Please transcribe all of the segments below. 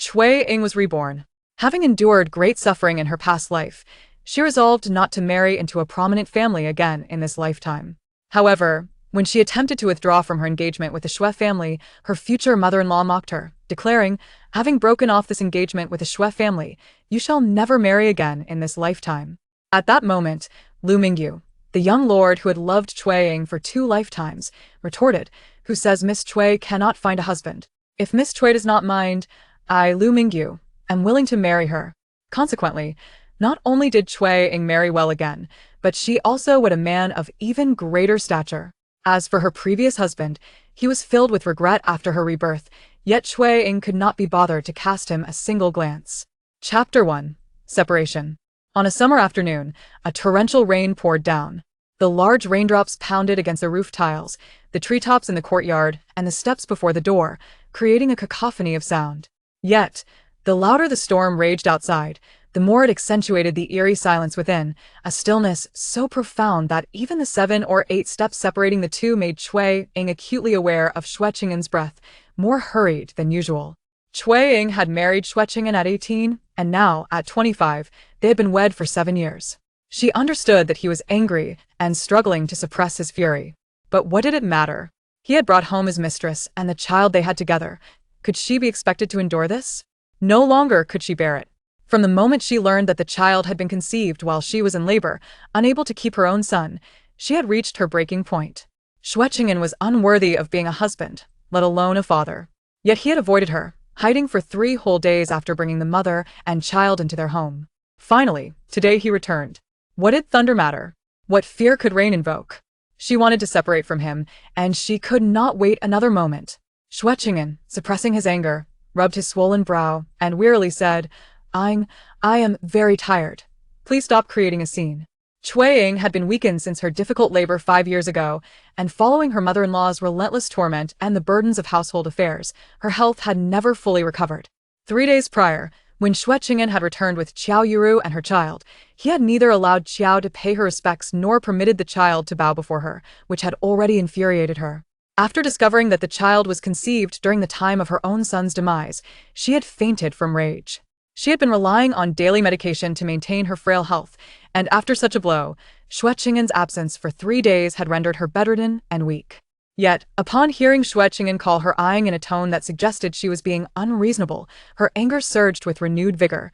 Xue Ying was reborn. Having endured great suffering in her past life, she resolved not to marry into a prominent family again in this lifetime. However, when she attempted to withdraw from her engagement with the Xue family, her future mother-in-law mocked her, declaring, "Having broken off this engagement with the Xue family, you shall never marry again in this lifetime." At that moment, Lu Mingyu, the young lord who had loved Xue Ying for 2 lifetimes, retorted, "Who says Miss Xue cannot find a husband? If Miss Xue does not mind, I, Lu Mingyu, am willing to marry her." Consequently, not only did Xue Ying marry well again, but she also wed a man of even greater stature. As for her previous husband, he was filled with regret after her rebirth, yet Xue Ying could not be bothered to cast him a single glance. Chapter 1. Separation. On a summer afternoon, a torrential rain poured down. The large raindrops pounded against the roof tiles, the treetops in the courtyard, and the steps before the door, creating a cacophony of sound. Yet, the louder the storm raged outside, the more it accentuated the eerie silence within, a stillness so profound that even the 7 or 8 steps separating the two made Xue Ying acutely aware of Xue Cheng'an's breath, more hurried than usual. Xue Ying had married Xue Cheng'an at 18, and now, at 25, they had been wed for 7 years. She understood that he was angry and struggling to suppress his fury. But what did it matter? He had brought home his mistress and the child they had together. Could she be expected to endure this? No longer could she bear it. From the moment she learned that the child had been conceived while she was in labor, unable to keep her own son, she had reached her breaking point. Xue Cheng'an was unworthy of being a husband, let alone a father. Yet he had avoided her, hiding for 3 whole days after bringing the mother and child into their home. Finally, today he returned. What did thunder matter? What fear could rain invoke? She wanted to separate from him, and she could not wait another moment. Xue Cheng'an, suppressing his anger, rubbed his swollen brow, and wearily said, I am very tired. Please stop creating a scene." Xue Ying had been weakened since her difficult labor 5 years ago, and following her mother-in-law's relentless torment and the burdens of household affairs, her health had never fully recovered. 3 days prior, when Xue Cheng'an had returned with Qiao Yuru and her child, he had neither allowed Qiao to pay her respects nor permitted the child to bow before her, which had already infuriated her. After discovering that the child was conceived during the time of her own son's demise, she had fainted from rage. She had been relying on daily medication to maintain her frail health, and after such a blow, Xue Cheng'an's absence for 3 days had rendered her bedridden and weak. Yet, upon hearing Xue Cheng'an call her Ying in a tone that suggested she was being unreasonable, her anger surged with renewed vigor.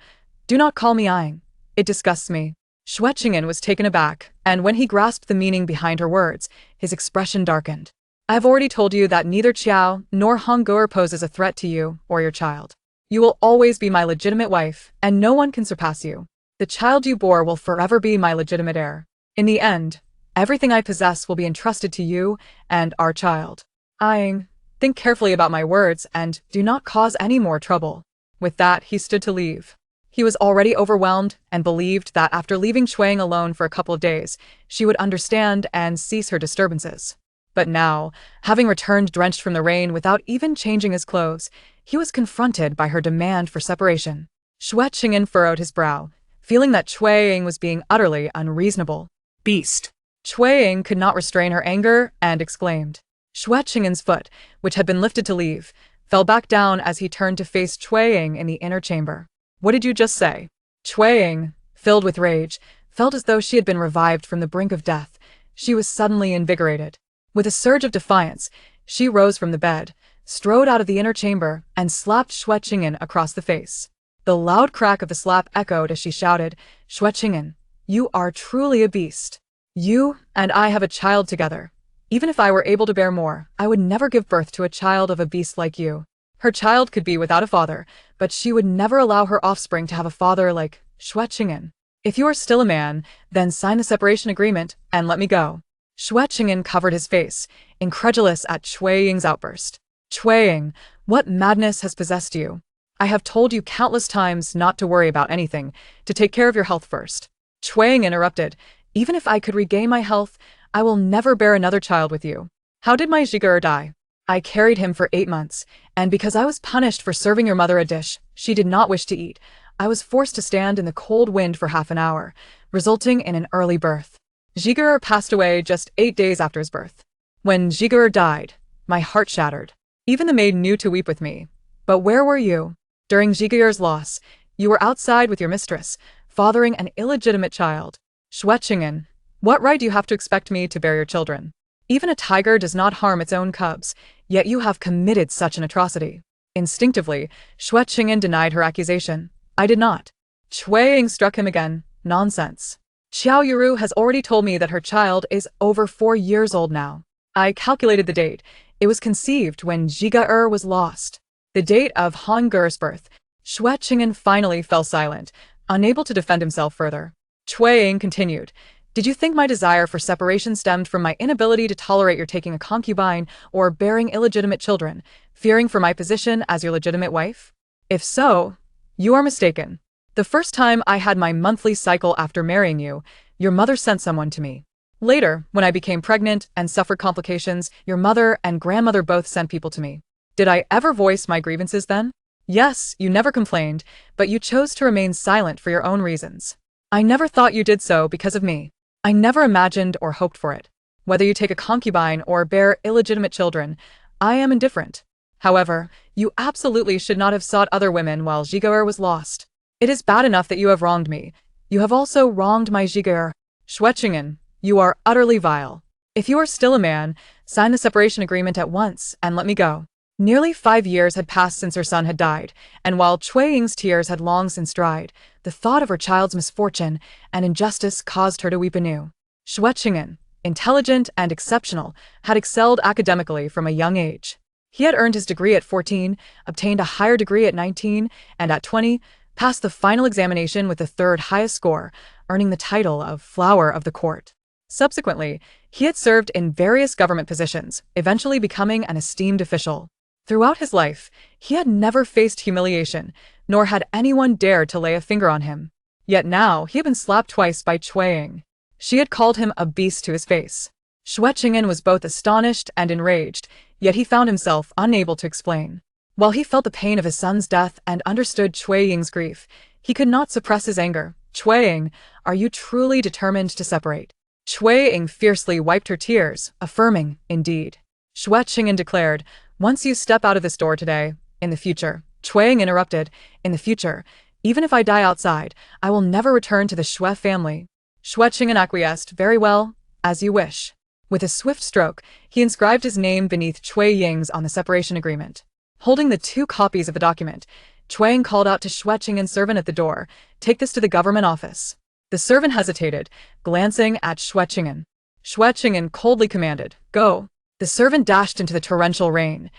"Do not call me Ying. It disgusts me." Xue Cheng'an was taken aback, and when he grasped the meaning behind her words, his expression darkened. "I have already told you that neither Qiao nor Hongguo poses a threat to you or your child. You will always be my legitimate wife, and no one can surpass you. The child you bore will forever be my legitimate heir. In the end, everything I possess will be entrusted to you and our child. Ying, think carefully about my words and do not cause any more trouble." With that, he stood to leave. He was already overwhelmed and believed that after leaving Xue Ying alone for a couple of days, she would understand and cease her disturbances. But now, having returned drenched from the rain without even changing his clothes, he was confronted by her demand for separation. Xue Cheng'an furrowed his brow, feeling that Xue Ying was being utterly unreasonable. "Beast!" Xue Ying could not restrain her anger and exclaimed. Xue Cheng'an's foot, which had been lifted to leave, fell back down as he turned to face Xue Ying in the inner chamber. "What did you just say?" Xue Ying, filled with rage, felt as though she had been revived from the brink of death. She was suddenly invigorated. With a surge of defiance, she rose from the bed, strode out of the inner chamber, and slapped Xue Cheng'an across the face. The loud crack of the slap echoed as she shouted, "Xue Cheng'an, you are truly a beast. You and I have a child together. Even if I were able to bear more, I would never give birth to a child of a beast like you." Her child could be without a father, but she would never allow her offspring to have a father like Xue Cheng'an. "If you are still a man, then sign the separation agreement and let me go." Xue Cheng'an covered his face, incredulous at Xue Ying's outburst. "Xue Ying, what madness has possessed you? I have told you countless times not to worry about anything, to take care of your health first." Xue Ying interrupted, "Even if I could regain my health, I will never bear another child with you. How did my Zhiger die? I carried him for 8 months, and because I was punished for serving your mother a dish she did not wish to eat, I was forced to stand in the cold wind for half an hour, resulting in an early birth. Zhiger passed away just 8 days after his birth. When Zhiger died, my heart shattered. Even the maid knew to weep with me. But where were you? During Zhigayer's loss, you were outside with your mistress, fathering an illegitimate child. Xue Cheng'an, what right do you have to expect me to bear your children? Even a tiger does not harm its own cubs, yet you have committed such an atrocity. Instinctively, Xue Cheng'an denied her accusation. I did not. Cui Ying struck him again. Nonsense. Xiao Yuru has already told me that her child is over 4 years old now. I calculated the date. It was conceived when Zhigaer was lost. The date of Han Ger's birth. Xue Cheng'an finally fell silent, unable to defend himself further. Cui Ying continued. Did you think my desire for separation stemmed from my inability to tolerate your taking a concubine or bearing illegitimate children, fearing for my position as your legitimate wife? If so, you are mistaken. The first time I had my monthly cycle after marrying you, your mother sent someone to me. Later, when I became pregnant and suffered complications, your mother and grandmother both sent people to me. Did I ever voice my grievances then? Yes, you never complained, but you chose to remain silent for your own reasons. I never thought you did so because of me. I never imagined or hoped for it. Whether you take a concubine or bear illegitimate children, I am indifferent. However, you absolutely should not have sought other women while Zhigaer was lost. It is bad enough that you have wronged me. You have also wronged my Zhigaer. Xue Cheng'an, you are utterly vile. If you are still a man, sign the separation agreement at once and let me go. Nearly 5 years had passed since her son had died, and while Cui Ying's tears had long since dried, the thought of her child's misfortune and injustice caused her to weep anew. Xue Cheng'an, intelligent and exceptional, had excelled academically from a young age. He had earned his degree at 14, obtained a higher degree at 19, and at 20, passed the final examination with the third highest score, earning the title of Flower of the Court. Subsequently, he had served in various government positions, eventually becoming an esteemed official. Throughout his life, he had never faced humiliation, nor had anyone dared to lay a finger on him. Yet now he had been slapped twice by Cui Ying. She had called him a beast to his face. Xue Cheng'an was both astonished and enraged, yet he found himself unable to explain. While he felt the pain of his son's death and understood Cui Ying's grief, he could not suppress his anger. Cui Ying, are you truly determined to separate? Cui Ying fiercely wiped her tears, affirming, indeed. Xue Cheng'an declared, once you step out of this door today, in the future, Cui Ying interrupted, in the future, even if I die outside, I will never return to the Xue family. Xue Cheng'an acquiesced, very well, as you wish. With a swift stroke, he inscribed his name beneath Cui Ying's on the separation agreement. Holding the 2 copies of the document, Cui Ying called out to Xue Cheng'an's servant at the door, take this to the government office. The servant hesitated, glancing at Xue Cheng'an. Xue Cheng'an coldly commanded, go. The servant dashed into the torrential rain.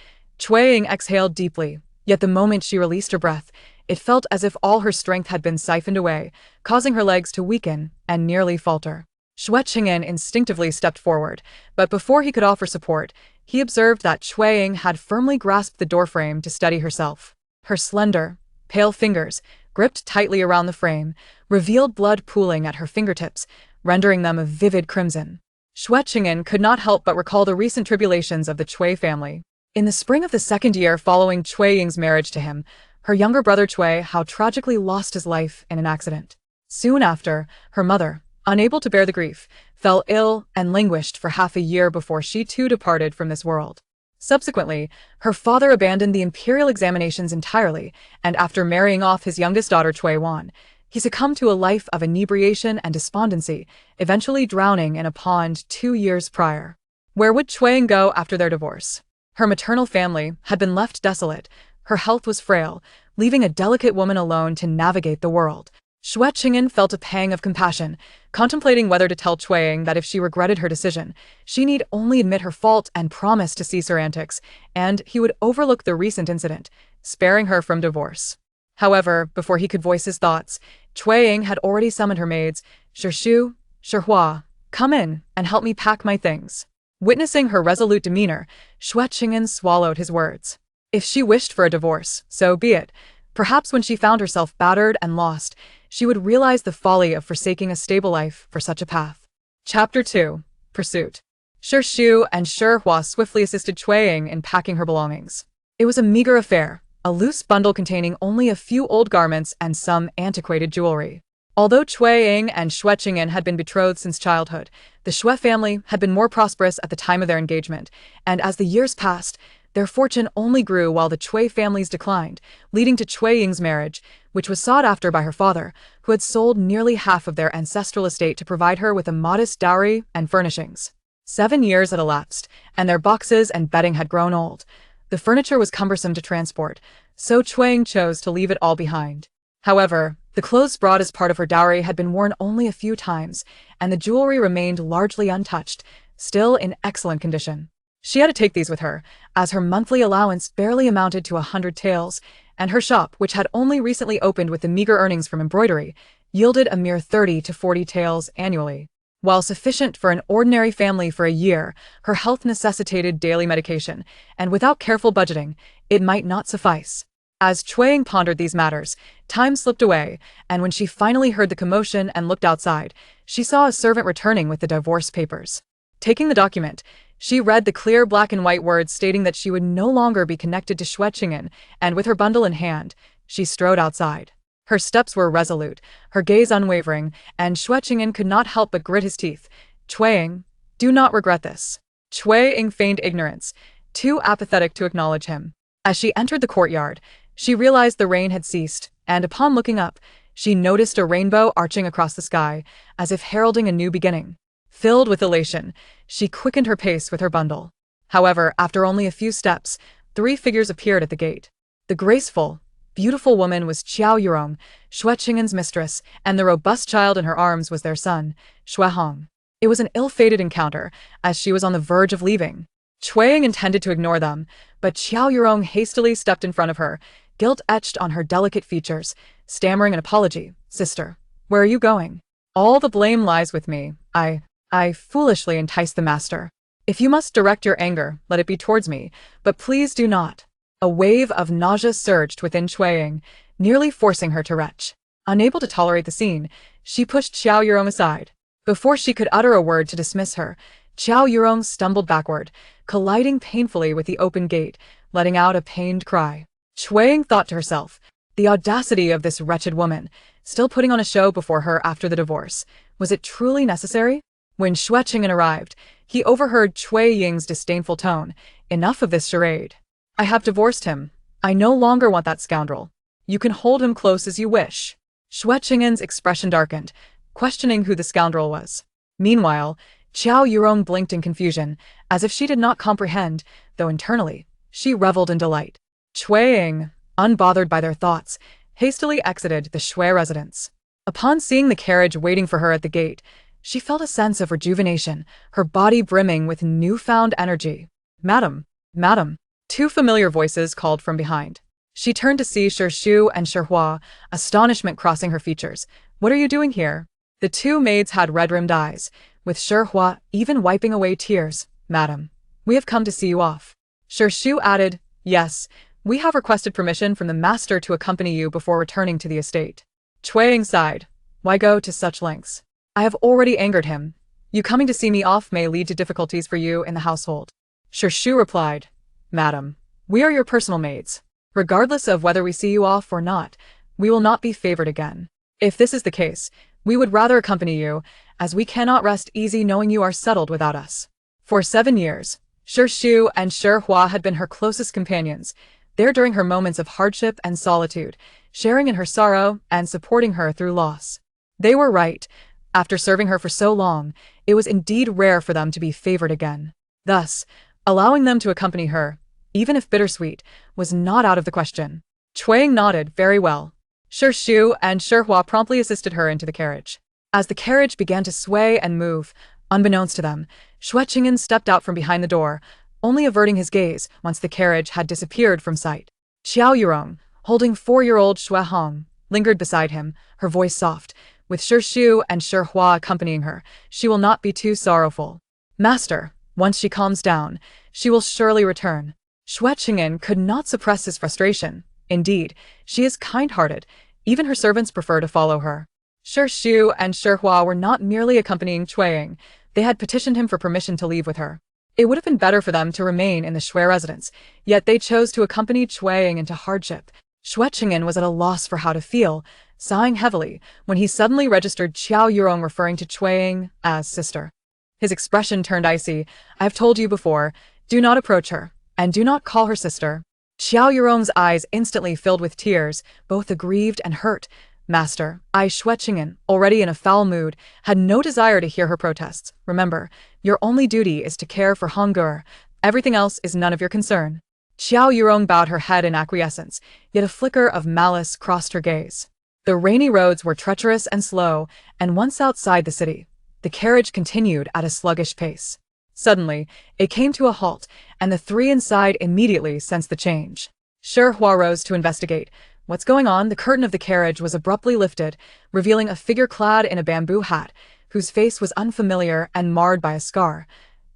Cui Ying exhaled deeply, yet the moment she released her breath, it felt as if all her strength had been siphoned away, causing her legs to weaken and nearly falter. Xue Cheng'an instinctively stepped forward, but before he could offer support, he observed that Cui Ying had firmly grasped the doorframe to steady herself. Her slender, pale fingers, gripped tightly around the frame, revealed blood pooling at her fingertips, rendering them a vivid crimson. Xue Cheng'an could not help but recall the recent tribulations of the Cui family. In the spring of the 2nd year following Cui Ying's marriage to him, her younger brother Cui how tragically lost his life in an accident. Soon after, her mother, unable to bear the grief, fell ill and languished for half a year before she too departed from this world. Subsequently, her father abandoned the imperial examinations entirely, and after marrying off his youngest daughter Cui Wan, he succumbed to a life of inebriation and despondency, eventually drowning in a pond 2 years prior. Where would Cui Ying go after their divorce? Her maternal family had been left desolate, her health was frail, leaving a delicate woman alone to navigate the world. Xue Cheng'an felt a pang of compassion, contemplating whether to tell Cui Ying that if she regretted her decision, she need only admit her fault and promise to cease her antics, and he would overlook the recent incident, sparing her from divorce. However, before he could voice his thoughts, Cui Ying had already summoned her maids, Shu, Hua, come in and help me pack my things. Witnessing her resolute demeanor, Xue Cheng'an swallowed his words. If she wished for a divorce, so be it. Perhaps when she found herself battered and lost, she would realize the folly of forsaking a stable life for such a path. Chapter 2. Pursuit. Shu and Hua swiftly assisted Cui Ying in packing her belongings. It was a meager affair, a loose bundle containing only a few old garments and some antiquated jewelry. Although Cui Ying and Xue Cheng'an had been betrothed since childhood, the Xue family had been more prosperous at the time of their engagement, and as the years passed, Their fortune only grew while the Cui families declined, leading to Xue Ying's marriage, which was sought after by her father, who had sold nearly half of their ancestral estate to provide her with a modest dowry and furnishings. 7 years had elapsed, and their boxes and bedding had grown old. The furniture was cumbersome to transport, so Xue Ying chose to leave it all behind. However, the clothes brought as part of her dowry had been worn only a few times, and the jewelry remained largely untouched, still in excellent condition. She had to take these with her, as her monthly allowance barely amounted to 100 taels, and her shop, which had only recently opened with the meager earnings from embroidery, yielded a mere 30 to 40 taels annually. While sufficient for an ordinary family for a year, her health necessitated daily medication, and without careful budgeting, it might not suffice. As Xue Ying pondered these matters, time slipped away, and when she finally heard the commotion and looked outside, she saw a servant returning with the divorce papers. Taking the document, she read the clear black and white words stating that she would no longer be connected to Xue Cheng'an, and with her bundle in hand, she strode outside. Her steps were resolute, her gaze unwavering, and Xue Cheng'an could not help but grit his teeth. Xue Ying, do not regret this. Xue Ying feigned ignorance, too apathetic to acknowledge him. As she entered the courtyard, she realized the rain had ceased, and upon looking up, she noticed a rainbow arching across the sky, as if heralding a new beginning. Filled with elation, she quickened her pace with her bundle. However, after only a few steps, 3 figures appeared at the gate. The graceful, beautiful woman was Xiao Yurong, Xue Cheng'an's mistress, and the robust child in her arms was their son, Xue Hong. It was an ill-fated encounter, as she was on the verge of leaving. Xue Ying intended to ignore them, but Xiao Yurong hastily stepped in front of her, guilt etched on her delicate features, stammering an apology. Sister, where are you going? All the blame lies with me. I foolishly enticed the master. If you must direct your anger, let it be towards me, but please do not. A wave of nausea surged within Xue Ying, nearly forcing her to retch. Unable to tolerate the scene, she pushed Xiao Yurong aside. Before she could utter a word to dismiss her, Xiao Yurong stumbled backward, colliding painfully with the open gate, letting out a pained cry. Xue Ying thought to herself, the audacity of this wretched woman, still putting on a show before her after the divorce. Was it truly necessary? When Xue Cheng'an arrived, he overheard Xue Ying's disdainful tone. Enough of this charade. I have divorced him. I no longer want that scoundrel. You can hold him close as you wish. Xue Cheng'an's expression darkened, questioning who the scoundrel was. Meanwhile, Xiao Yurong blinked in confusion, as if she did not comprehend, though internally, she reveled in delight. Xue Ying, unbothered by their thoughts, hastily exited the Xue residence. Upon seeing the carriage waiting for her at the gate, she felt a sense of rejuvenation, her body brimming with newfound energy. Madam, madam, 2 familiar voices called from behind. She turned to see Shu and Hua, astonishment crossing her features. What are you doing here? The 2 maids had red-rimmed eyes, with Hua even wiping away tears. Madam, we have come to see you off. Shu added, yes, we have requested permission from the master to accompany you before returning to the estate. Xue Ying sighed. Why go to such lengths? I have already angered him. You coming to see me off may lead to difficulties for you in the household. Shu replied, Madam, we are your personal maids. Regardless of whether we see you off or not, we will not be favored again. If this is the case, we would rather accompany you, as we cannot rest easy knowing you are settled without us. For 7 years, Shu and Hua had been her closest companions, there during her moments of hardship and solitude, sharing in her sorrow and supporting her through loss. They were right. After serving her for so long, it was indeed rare for them to be favored again. Thus, allowing them to accompany her, even if bittersweet, was not out of the question. Xue Ying nodded very well. Shu and Hua promptly assisted her into the carriage. As the carriage began to sway and move, unbeknownst to them, Xue Cheng'an stepped out from behind the door, only averting his gaze once the carriage had disappeared from sight. Xiao Yurong, holding 4-year-old Xue Hong, lingered beside him, her voice soft. With Shu and Hua accompanying her, she will not be too sorrowful. Master, once she calms down, she will surely return. Xue Cheng'an could not suppress his frustration. Indeed, she is kind-hearted. Even her servants prefer to follow her. Shu and Hua were not merely accompanying Xue Ying. They had petitioned him for permission to leave with her. It would have been better for them to remain in the Xue residence, yet they chose to accompany Xue Ying into hardship. Xue Cheng'an was at a loss for how to feel, sighing heavily when he suddenly registered Xiao Yurong referring to Xue Ying as sister. His expression turned icy. I have told you before, do not approach her, and do not call her sister." Xiao Yurong's eyes instantly filled with tears, both aggrieved and hurt. Master, Xue Cheng'an, already in a foul mood, had no desire to hear her protests. "Remember, your only duty is to care for Honggur. Everything else is none of your concern." Xiao Yurong bowed her head in acquiescence, yet a flicker of malice crossed her gaze. The rainy roads were treacherous and slow, and once outside the city, the carriage continued at a sluggish pace. Suddenly, it came to a halt, and the three inside immediately sensed the change. Shi Hua rose to investigate. "What's going on?" The curtain of the carriage was abruptly lifted, revealing a figure clad in a bamboo hat, whose face was unfamiliar and marred by a scar.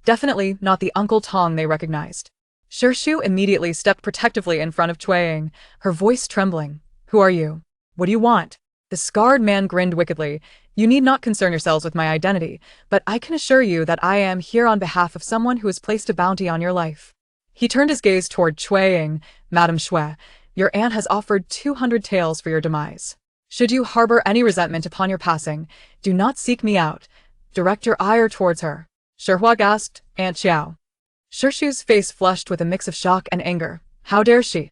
Definitely not the Uncle Tong they recognized. Shi immediately stepped protectively in front of Cui Ying, her voice trembling. "Who are you? What do you want?" The scarred man grinned wickedly. "You need not concern yourselves with my identity, but I can assure you that I am here on behalf of someone who has placed a bounty on your life." He turned his gaze toward Cui Ying. "Madame Xue, your aunt has offered 200 taels for your demise. Should you harbor any resentment upon your passing, do not seek me out. Direct your ire towards her." Shi Hua gasped, "Aunt Xiao." Shu's face flushed with a mix of shock and anger. "How dare she?"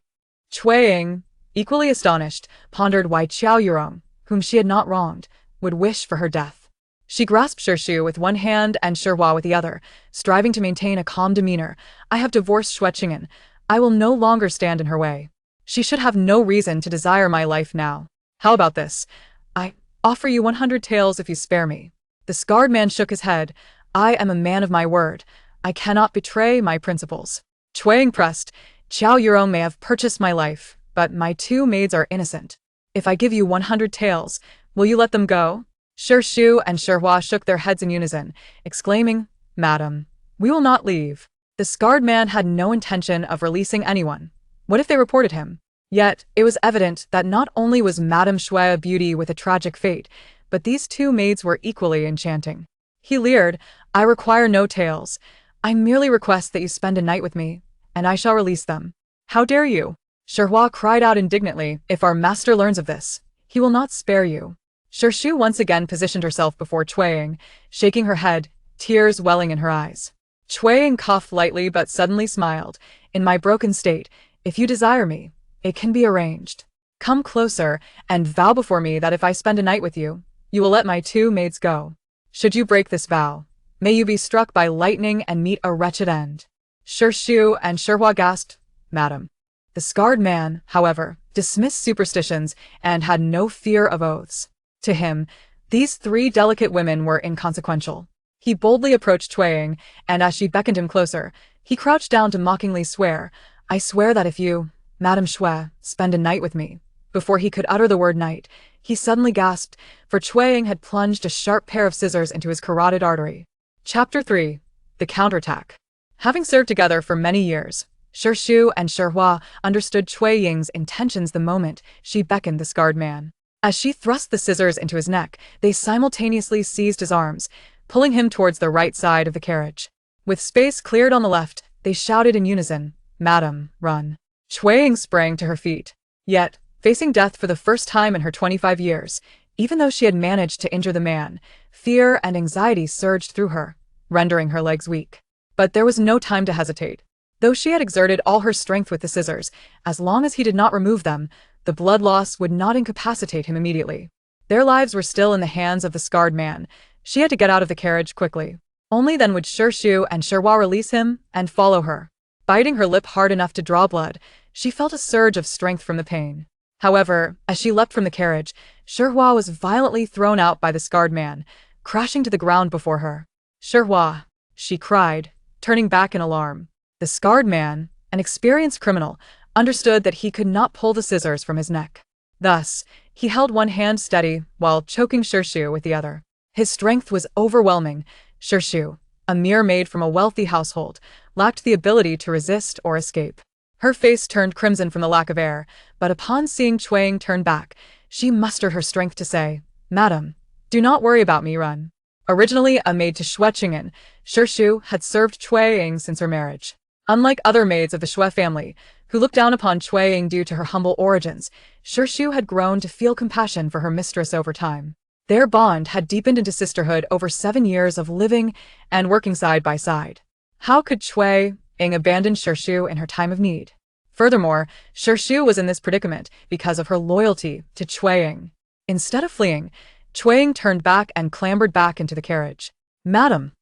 Cui Ying, equally astonished, pondered why Xiao Yurong, whom she had not wronged, would wish for her death. She grasped Shu with one hand and Shi Hua with the other, striving to maintain a calm demeanor. "I have divorced Xue Cheng'an. I will no longer stand in her way. She should have no reason to desire my life now. How about this? I offer you 100 taels if you spare me." The scarred man shook his head. "I am a man of my word. I cannot betray my principles." Cui Ying pressed. "Xiao Yurong may have purchased my life, but my 2 maids are innocent. If I give you 100 taels, will you let them go?" Shu and Shi Hua shook their heads in unison, exclaiming, "Madam, we will not leave." The scarred man had no intention of releasing anyone. What if they reported him? Yet, it was evident that not only was Madame Xue a beauty with a tragic fate, but these 2 maids were equally enchanting. He leered, "I require no taels. I merely request that you spend a night with me, and I shall release them." "How dare you?" Shi Hua cried out indignantly. "If our master learns of this, he will not spare you." Shu once again positioned herself before Cui Ying, shaking her head, tears welling in her eyes. Cui Ying coughed lightly but suddenly smiled. "In my broken state, if you desire me, it can be arranged. Come closer and vow before me that if I spend a night with you, you will let my 2 maids go. Should you break this vow, may you be struck by lightning and meet a wretched end." Shu and Shi Hua gasped, "Madam." The scarred man, however, dismissed superstitions and had no fear of oaths. To him, these 3 delicate women were inconsequential. He boldly approached Cui Ying, and as she beckoned him closer, he crouched down to mockingly swear, "I swear that if you, Madame Xue, spend a night with me." Before he could utter the word night, he suddenly gasped, for Cui Ying had plunged a sharp pair of scissors into his carotid artery. Chapter 3. The Counterattack. Having served together for many years, Shu and Shi Hua understood Cui Ying's intentions the moment she beckoned the scarred man. As she thrust the scissors into his neck, they simultaneously seized his arms, pulling him towards the right side of the carriage. With space cleared on the left, they shouted in unison, "Madam, run." Cui Ying sprang to her feet. Yet, facing death for the first time in her 25 years, even though she had managed to injure the man, fear and anxiety surged through her, rendering her legs weak. But there was no time to hesitate. Though she had exerted all her strength with the scissors, as long as he did not remove them, the blood loss would not incapacitate him immediately. Their lives were still in the hands of the scarred man. She had to get out of the carriage quickly. Only then would Shu and Shi Hua release him and follow her. Biting her lip hard enough to draw blood, she felt a surge of strength from the pain. However, as she leapt from the carriage, Shi Hua was violently thrown out by the scarred man, crashing to the ground before her. "Shi Hua," she cried, turning back in alarm. The scarred man, an experienced criminal, understood that he could not pull the scissors from his neck. Thus, he held one hand steady while choking Shu with the other. His strength was overwhelming. Shu, a mere maid from a wealthy household, lacked the ability to resist or escape. Her face turned crimson from the lack of air, but upon seeing Cui Ying turn back, she mustered her strength to say, "Madam, do not worry about me, run." Originally a maid to Xue Cheng'an, Shu had served Cui Ying since her marriage. Unlike other maids of the Xue family, who looked down upon Cui Ying due to her humble origins, Shu had grown to feel compassion for her mistress over time. Their bond had deepened into sisterhood over 7 years of living and working side by side. How could Cui Ying abandoned Xue in her time of need. Furthermore, Xue was in this predicament because of her loyalty to Cui Ying. Instead of fleeing, Cui Ying turned back and clambered back into the carriage. "Madam!"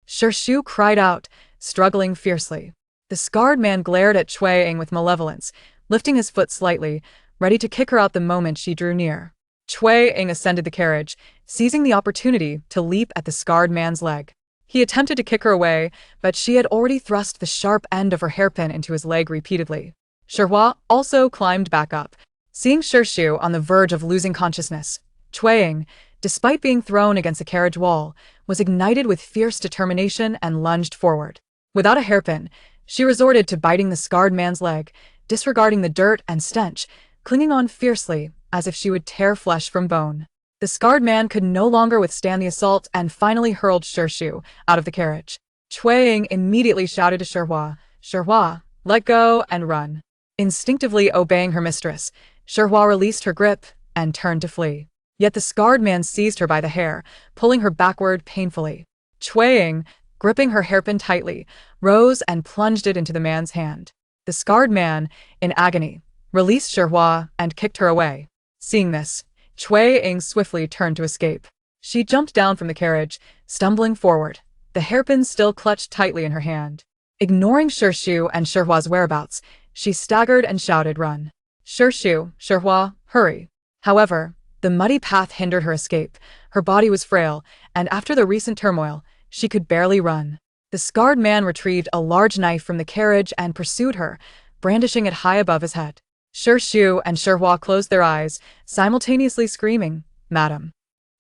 Xue cried out, struggling fiercely. The scarred man glared at Cui Ying with malevolence, lifting his foot slightly, ready to kick her out the moment she drew near. Cui Ying ascended the carriage, seizing the opportunity to leap at the scarred man's leg. He attempted to kick her away, but she had already thrust the sharp end of her hairpin into his leg repeatedly. Xue also climbed back up. Seeing Xue on the verge of losing consciousness, Cui Ying, despite being thrown against the carriage wall, was ignited with fierce determination and lunged forward. Without a hairpin, she resorted to biting the scarred man's leg, disregarding the dirt and stench, clinging on fiercely as if she would tear flesh from bone. The scarred man could no longer withstand the assault and finally hurled Xue out of the carriage. Cui Ying immediately shouted to Xue, let go and run. Instinctively obeying her mistress, Xue released her grip and turned to flee. Yet the scarred man seized her by the hair, pulling her backward painfully. Cui Ying, gripping her hairpin tightly, rose and plunged it into the man's hand. The scarred man, in agony, released Xue and kicked her away. Seeing this, Cui Ying swiftly turned to escape. She jumped down from the carriage, stumbling forward, the hairpin still clutched tightly in her hand. Ignoring Xue and Xue's whereabouts, she staggered and shouted, "Run! Xue, hurry!" However, the muddy path hindered her escape. Her body was frail, and after the recent turmoil, she could barely run. The scarred man retrieved a large knife from the carriage and pursued her, brandishing it high above his head. Xue and Xue closed their eyes, simultaneously screaming, "Madam!"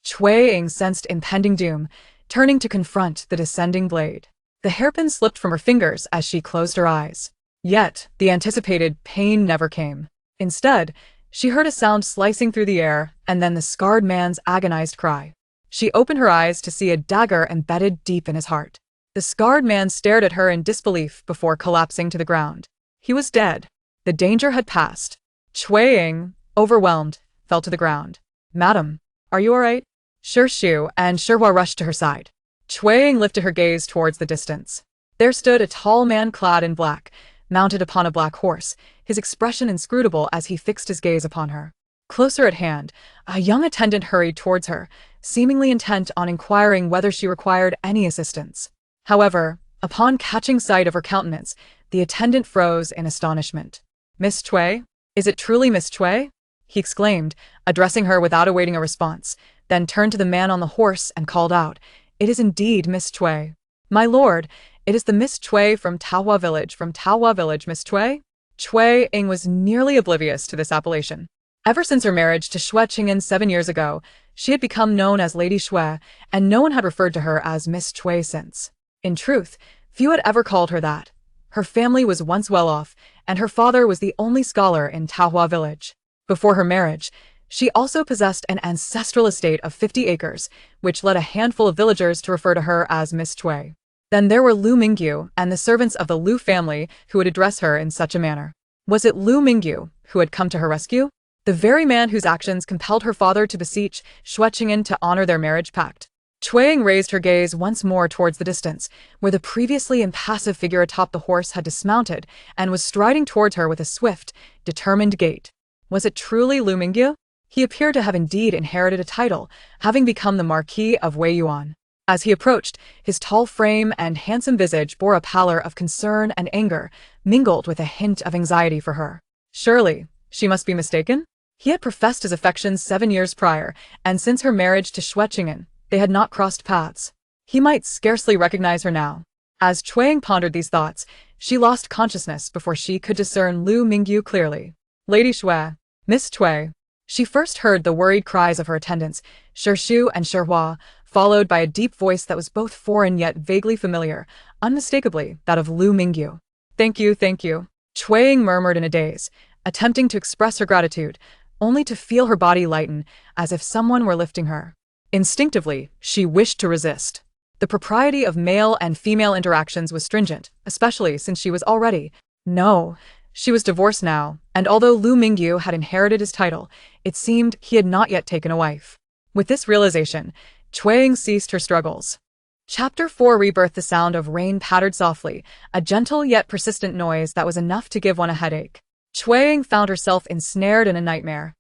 Cui Ying sensed impending doom, turning to confront the descending blade. The hairpin slipped from her fingers as she closed her eyes. Yet, the anticipated pain never came. Instead, she heard a sound slicing through the air and then the scarred man's agonized cry. She opened her eyes to see a dagger embedded deep in his heart. The scarred man stared at her in disbelief before collapsing to the ground. He was dead. The danger had passed. Cui Ying, overwhelmed, fell to the ground. "Madam, are you all right?" Xue and Xue rushed to her side. Cui Ying lifted her gaze towards the distance. There stood a tall man clad in black, mounted upon a black horse, his expression inscrutable as he fixed his gaze upon her. Closer at hand, a young attendant hurried towards her, seemingly intent on inquiring whether she required any assistance. However, upon catching sight of her countenance, the attendant froze in astonishment. "Miss Cui? Is it truly Miss Cui?" he exclaimed, addressing her without awaiting a response, then turned to the man on the horse and called out, "It is indeed Miss Cui. My lord, it is the Miss Cui from Taohua Village, Miss Cui?" Cui Ying was nearly oblivious to this appellation. Ever since her marriage to Xue Cheng'an 7 years ago, she had become known as Lady Xue, and no one had referred to her as Miss Cui since. In truth, few had ever called her that. Her family was once well off, and her father was the only scholar in Taohua Village. Before her marriage, she also possessed an ancestral estate of 50 acres, which led a handful of villagers to refer to her as Miss Cui. Then there were Lu Mingyu and the servants of the Lu family who would address her in such a manner. Was it Lu Mingyu who had come to her rescue? The very man whose actions compelled her father to beseech Xue Cheng'an to honor their marriage pact. Cui Ying raised her gaze once more towards the distance, where the previously impassive figure atop the horse had dismounted and was striding towards her with a swift, determined gait. Was it truly Lu Mingyu? He appeared to have indeed inherited a title, having become the Marquess of Weiyuan. As he approached, his tall frame and handsome visage bore a pallor of concern and anger, mingled with a hint of anxiety for her. Surely, she must be mistaken? He had professed his affections 7 years prior, and since her marriage to Xue Cheng'an, they had not crossed paths. He might scarcely recognize her now. As Cui Ying pondered these thoughts, she lost consciousness before she could discern Lu Mingyu clearly. "Lady Xue, Miss Cui." She first heard the worried cries of her attendants, Xue and Xue, followed by a deep voice that was both foreign yet vaguely familiar, unmistakably that of Lu Mingyu. Thank you. Cui Ying murmured in a daze, attempting to express her gratitude, only to feel her body lighten, as if someone were lifting her. Instinctively, she wished to resist. The propriety of male and female interactions was stringent, especially since she was already. No, she was divorced now, and although Lu Mingyu had inherited his title, it seemed he had not yet taken a wife. With this realization, Cui Ying ceased her struggles. Chapter 4 Rebirth. The sound of rain pattered softly, a gentle yet persistent noise that was enough to give one a headache. Xue Ying found herself ensnared in a nightmare,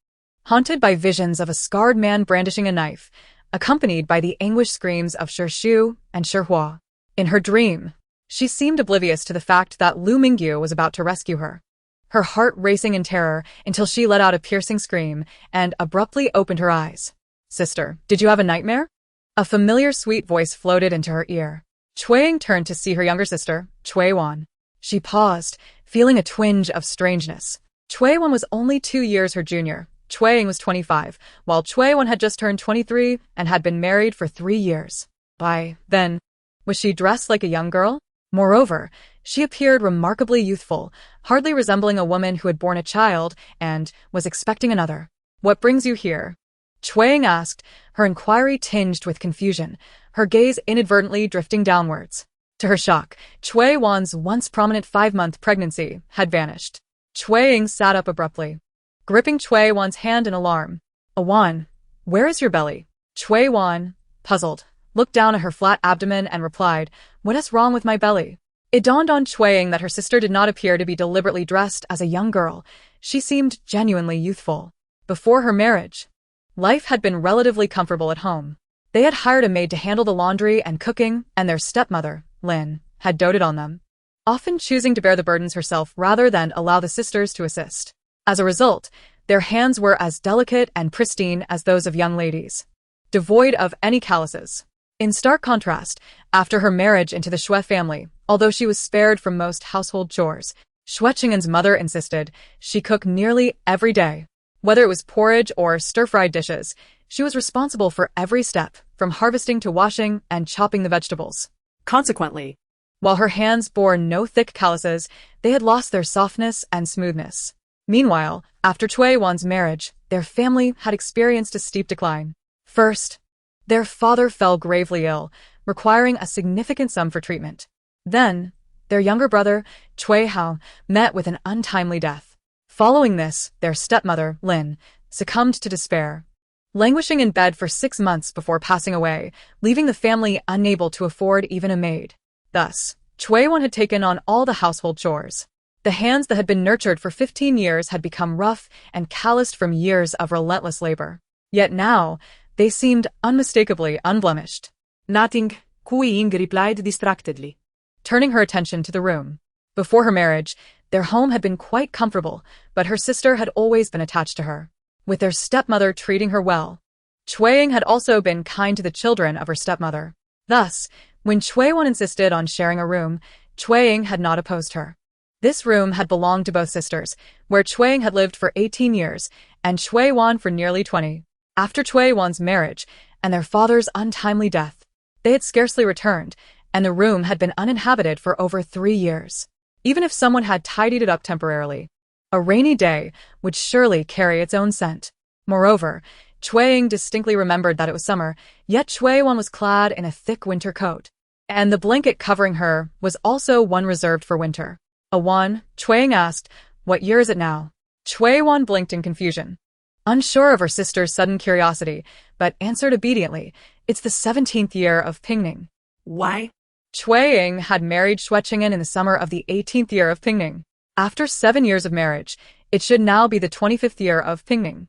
haunted by visions of a scarred man brandishing a knife, accompanied by the anguished screams of Shu and Hua. In her dream, she seemed oblivious to the fact that Lu Mingyu was about to rescue her. Her heart racing in terror until she let out a piercing scream and abruptly opened her eyes. "Sister, did you have a nightmare?" A familiar sweet voice floated into her ear. Xue Ying turned to see her younger sister, Xue Wan. She paused, feeling a twinge of strangeness. Xue Wan was only 2 years her junior. Xue Ying was 25, while Xue Wan had just turned 23 and had been married for 3 years. By then, was she dressed like a young girl? Moreover, she appeared remarkably youthful, hardly resembling a woman who had borne a child and was expecting another. "What brings you here?" Xue Ying asked, her inquiry tinged with confusion, her gaze inadvertently drifting downwards. To her shock, Xue Wan's once prominent 5-month pregnancy had vanished. Xue Ying sat up abruptly, gripping Xue Wan's hand in alarm. "Wan, where is your belly?" Xue Wan, puzzled, looked down at her flat abdomen and replied, "What is wrong with my belly?" It dawned on Xue Ying that her sister did not appear to be deliberately dressed as a young girl. She seemed genuinely youthful. Before her marriage, life had been relatively comfortable at home. They had hired a maid to handle the laundry and cooking, and their stepmother, Lin, had doted on them, often choosing to bear the burdens herself rather than allow the sisters to assist. As a result, their hands were as delicate and pristine as those of young ladies, devoid of any calluses. In stark contrast, after her marriage into the Xue family, although she was spared from most household chores, Xue Cheng'an's mother insisted she cook nearly every day. Whether it was porridge or stir-fried dishes, she was responsible for every step, from harvesting to washing and chopping the vegetables. Consequently, while her hands bore no thick calluses, they had lost their softness and smoothness. Meanwhile, after Xue Wan's marriage, their family had experienced a steep decline. First, their father fell gravely ill, requiring a significant sum for treatment. Then, their younger brother, Xue Hao, met with an untimely death. Following this, their stepmother, Lin, succumbed to despair, languishing in bed for 6 months before passing away, leaving the family unable to afford even a maid. Thus, Xue Wan had taken on all the household chores. The hands that had been nurtured for 15 years had become rough and calloused from years of relentless labor. Yet now, they seemed unmistakably unblemished. "Nothing," Cui Ying replied distractedly, turning her attention to the room. Before her marriage, their home had been quite comfortable, but her sister had always been attached to her, with their stepmother treating her well. Xue Ying had also been kind to the children of her stepmother. Thus, when Xue Wan insisted on sharing a room, Xue Ying had not opposed her. This room had belonged to both sisters, where Xue Ying had lived for 18 years and Xue Wan for nearly 20. After Xue Wan's marriage and their father's untimely death, they had scarcely returned, and the room had been uninhabited for over 3 years. Even if someone had tidied it up temporarily, a rainy day would surely carry its own scent. Moreover, Xue Ying distinctly remembered that it was summer, yet Xue Wan was clad in a thick winter coat, and the blanket covering her was also one reserved for winter. "Wan," Xue Ying asked, "what year is it now?" Xue Wan blinked in confusion, unsure of her sister's sudden curiosity, but answered obediently, "It's the 17th year of Pingning." "Why?" Xue Ying had married Xue Cheng'an in the summer of the 18th year of Pingning. After 7 years of marriage, it should now be the 25th year of Pingning.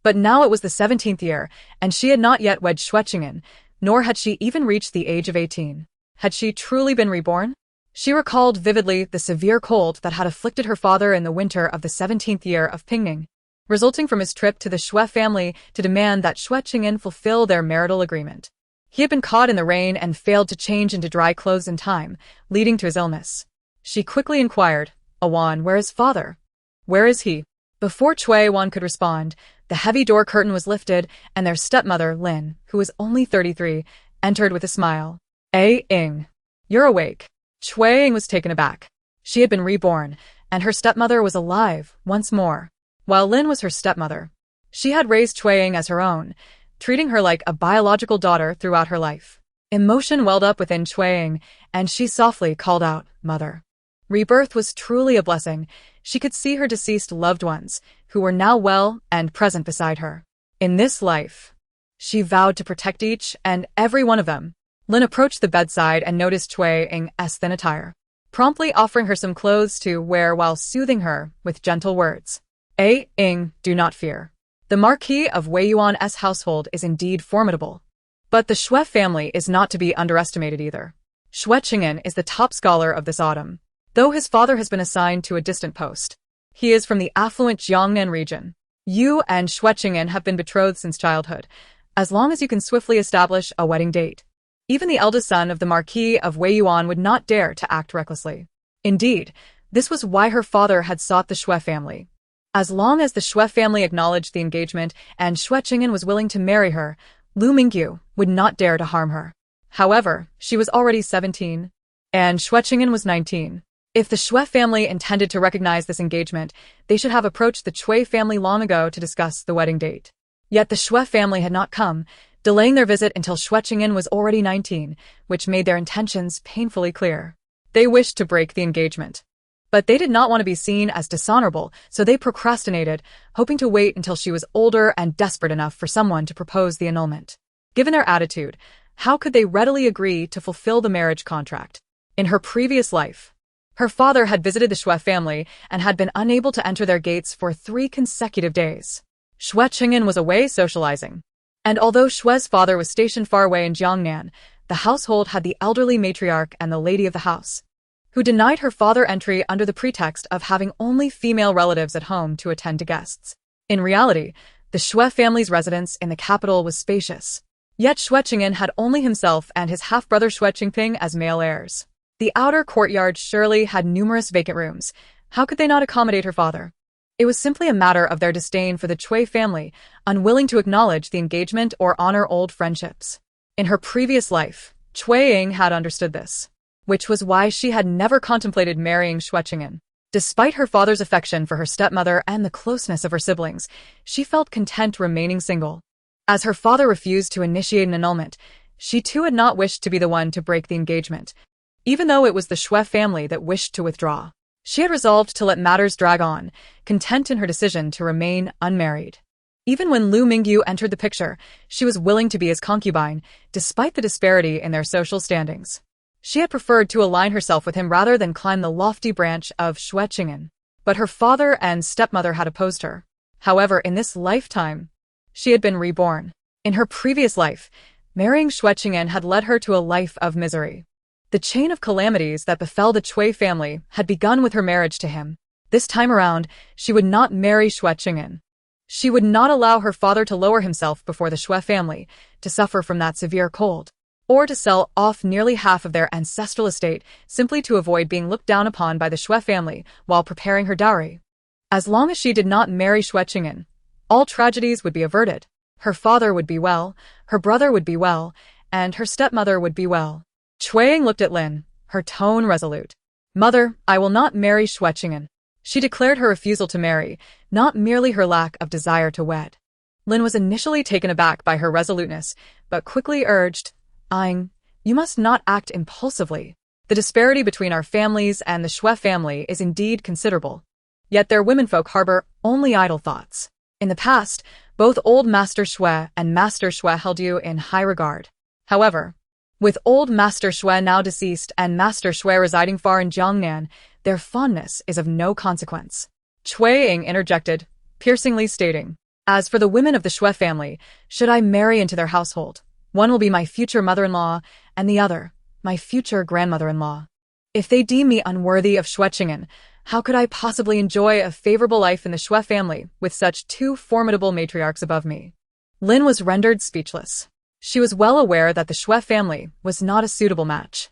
But now it was the 17th year, and she had not yet wed Xue Cheng'an, nor had she even reached the age of 18. Had she truly been reborn? She recalled vividly the severe cold that had afflicted her father in the winter of the 17th year of Pingning, resulting from his trip to the Xue family to demand that Xue Cheng'an fulfill their marital agreement. He had been caught in the rain and failed to change into dry clothes in time, leading to his illness. She quickly inquired, "Wan, where is father? Where is he?" Before Xue Wan could respond, the heavy door curtain was lifted, and their stepmother, Lin, who was only 33, entered with a smile. "Ying, you're awake." Xue Ying was taken aback. She had been reborn, and her stepmother was alive once more. While Lin was her stepmother, she had raised Xue Ying as her own, treating her like a biological daughter throughout her life. Emotion welled up within Xue Ying, and she softly called out, "Mother." Rebirth was truly a blessing. She could see her deceased loved ones, who were now well and present beside her. In this life, she vowed to protect each and every one of them. Lin approached the bedside and noticed Cui Ying's thin attire, promptly offering her some clothes to wear while soothing her with gentle words. Ying, do not fear. The Marquess of Weiyuan's household is indeed formidable. But the Xue family is not to be underestimated either. Xue Cheng'an is the top scholar of this autumn, though his father has been assigned to a distant post. He is from the affluent Jiangnan region. You and Xue Cheng'an have been betrothed since childhood, as long as you can swiftly establish a wedding date. Even the eldest son of the Marquess of Weiyuan would not dare to act recklessly. Indeed, this was why her father had sought the Xue family. As long as the Xue family acknowledged the engagement and Xue Cheng'an was willing to marry her, Lu Mingyu would not dare to harm her. However, she was already 17, and Xue Cheng'an was 19. If the Xue family intended to recognize this engagement, they should have approached the Cui family long ago to discuss the wedding date. Yet the Xue family had not come, delaying their visit until Xue Cheng'an was already 19, which made their intentions painfully clear. They wished to break the engagement. But they did not want to be seen as dishonorable, so they procrastinated, hoping to wait until she was older and desperate enough for someone to propose the annulment. Given their attitude, how could they readily agree to fulfill the marriage contract? In her previous life, her father had visited the Xue family and had been unable to enter their gates for 3 consecutive days. Xue Cheng'an was away socializing. And although Xue's father was stationed far away in Jiangnan, the household had the elderly matriarch and the lady of the house, who denied her father entry under the pretext of having only female relatives at home to attend to guests. In reality, the Xue family's residence in the capital was spacious. Yet Xue Cheng'an had only himself and his half-brother Xue Chengping as male heirs. The outer courtyard surely had numerous vacant rooms. How could they not accommodate her father? It was simply a matter of their disdain for the Cui family, unwilling to acknowledge the engagement or honor old friendships. In her previous life, Cui Ying had understood this, which was why she had never contemplated marrying Xue Cheng'an. Despite her father's affection for her stepmother and the closeness of her siblings, she felt content remaining single. As her father refused to initiate an annulment, she too had not wished to be the one to break the engagement, even though it was the Xue family that wished to withdraw. She had resolved to let matters drag on, content in her decision to remain unmarried. Even when Lu Mingyu entered the picture, she was willing to be his concubine, despite the disparity in their social standings. She had preferred to align herself with him rather than climb the lofty branch of Xue Cheng'an. But her father and stepmother had opposed her. However, in this lifetime, she had been reborn. In her previous life, marrying Xue Cheng'an had led her to a life of misery. The chain of calamities that befell the Cui family had begun with her marriage to him. This time around, she would not marry Xue Cheng'an. She would not allow her father to lower himself before the Xue family, to suffer from that severe cold, or to sell off nearly half of their ancestral estate simply to avoid being looked down upon by the Xue family while preparing her dowry. As long as she did not marry Xue Cheng'an, all tragedies would be averted. Her father would be well, her brother would be well, and her stepmother would be well. Cui Ying looked at Lin, her tone resolute. Mother, I will not marry Xue Cheng'an. She declared her refusal to marry, not merely her lack of desire to wed. Lin was initially taken aback by her resoluteness, but quickly urged, Ying, you must not act impulsively. The disparity between our families and the Xue family is indeed considerable. Yet their womenfolk harbor only idle thoughts. In the past, both old Master Xue and Master Xue held you in high regard. However, with old Master Xue now deceased and Master Xue residing far in Jiangnan, their fondness is of no consequence. Cui Ying interjected, piercingly stating, As for the women of the Xue family, should I marry into their household, one will be my future mother-in-law, and the other, my future grandmother-in-law. If they deem me unworthy of Xue Cheng'an, how could I possibly enjoy a favorable life in the Xue family with such 2 formidable matriarchs above me? Lin was rendered speechless. She was well aware that the Xue family was not a suitable match.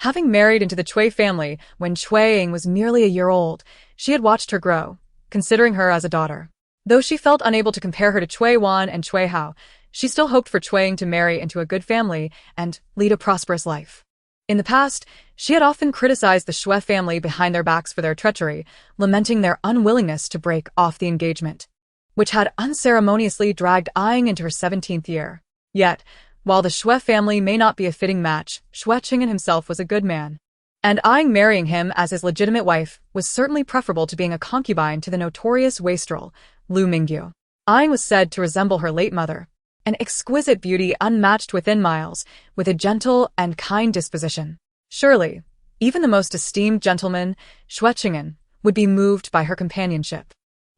Having married into the Cui family when Cui Ying was merely a year old, she had watched her grow, considering her as a daughter. Though she felt unable to compare her to Cui Wan and Cui Hao, she still hoped for Cui Ying to marry into a good family and lead a prosperous life. In the past, she had often criticized the Xue family behind their backs for their treachery, lamenting their unwillingness to break off the engagement, which had unceremoniously dragged Ying into her 17th year. Yet, while the Xue family may not be a fitting match, Xue Cheng'an himself was a good man. And Ying marrying him as his legitimate wife was certainly preferable to being a concubine to the notorious wastrel, Lu Mingyu. Ying was said to resemble her late mother, an exquisite beauty unmatched within miles, with a gentle and kind disposition. Surely, even the most esteemed gentleman, Xue Cheng'an, would be moved by her companionship.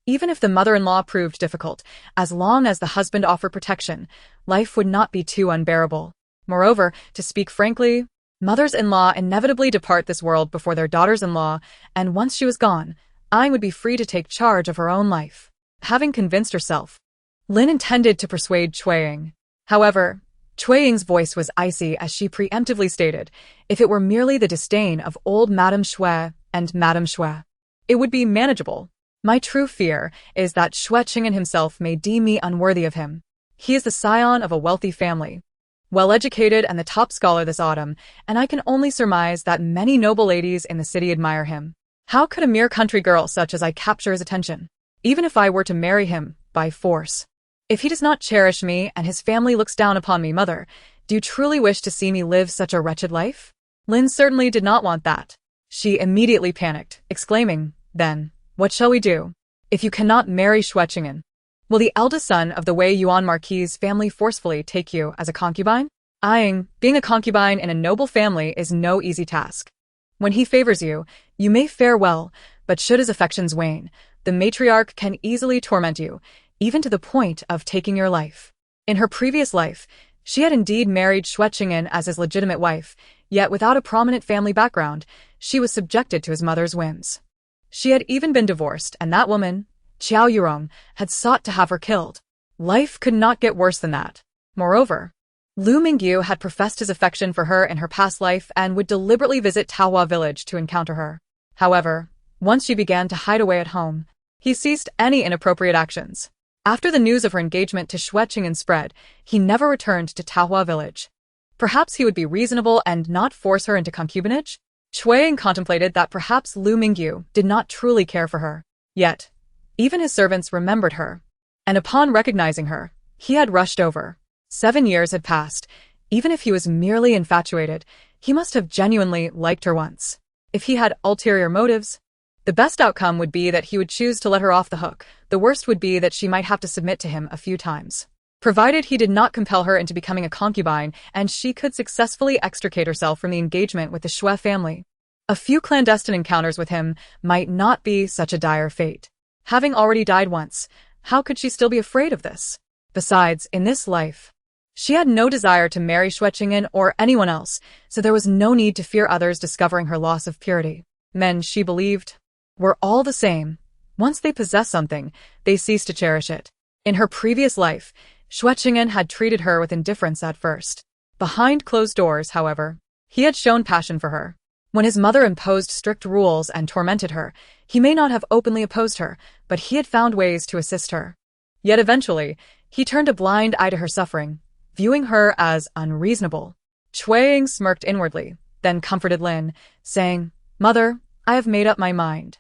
Even if the mother-in-law proved difficult, as long as the husband offered protection, life would not be too unbearable. Moreover, to speak frankly, mothers-in-law inevitably depart this world before their daughters-in-law, and once she was gone, Ying would be free to take charge of her own life. Having convinced herself, Lin intended to persuade Cui Ying. However, Cui Ying's voice was icy as she preemptively stated, if it were merely the disdain of old Madame Xue and Madame Xue, it would be manageable. My true fear is that Xue Cheng'an himself may deem me unworthy of him. He is the scion of a wealthy family, well-educated and the top scholar this autumn, and I can only surmise that many noble ladies in the city admire him. How could a mere country girl such as I capture his attention, even if I were to marry him by force? If he does not cherish me and his family looks down upon me, mother, do you truly wish to see me live such a wretched life? Lin certainly did not want that. She immediately panicked, exclaiming, then, what shall we do? If you cannot marry Xue Cheng'an, will the eldest son of the Weiyuan Marquis' family forcefully take you as a concubine? Ying, being a concubine in a noble family is no easy task. When he favors you, you may fare well, but should his affections wane, the matriarch can easily torment you, even to the point of taking your life. In her previous life, she had indeed married Xue Cheng'an as his legitimate wife, yet without a prominent family background, she was subjected to his mother's whims. She had even been divorced, and that woman, Qiao Yurong, had sought to have her killed. Life could not get worse than that. Moreover, Lu Mingyu had professed his affection for her in her past life and would deliberately visit Taohua village to encounter her. However, once she began to hide away at home, he ceased any inappropriate actions. After the news of her engagement to Xue Cheng'an spread, he never returned to Taohua village. Perhaps he would be reasonable and not force her into concubinage? Cui Ying contemplated that perhaps Lu Mingyu did not truly care for her. Yet, even his servants remembered her, and upon recognizing her, he had rushed over. 7 years had passed. Even if he was merely infatuated, he must have genuinely liked her once. If he had ulterior motives, the best outcome would be that he would choose to let her off the hook. The worst would be that she might have to submit to him a few times. Provided he did not compel her into becoming a concubine and she could successfully extricate herself from the engagement with the Xue family, a few clandestine encounters with him might not be such a dire fate. Having already died once, how could she still be afraid of this? Besides, in this life, she had no desire to marry Xue Cheng'an or anyone else, so there was no need to fear others discovering her loss of purity. Men, she believed, were all the same. Once they possess something, they cease to cherish it. In her previous life, Xue Cheng'an had treated her with indifference at first. Behind closed doors, however, he had shown passion for her. When his mother imposed strict rules and tormented her, he may not have openly opposed her, but he had found ways to assist her. Yet eventually, he turned a blind eye to her suffering, viewing her as unreasonable. Cui Ying smirked inwardly, then comforted Lin, saying, Mother, I have made up my mind.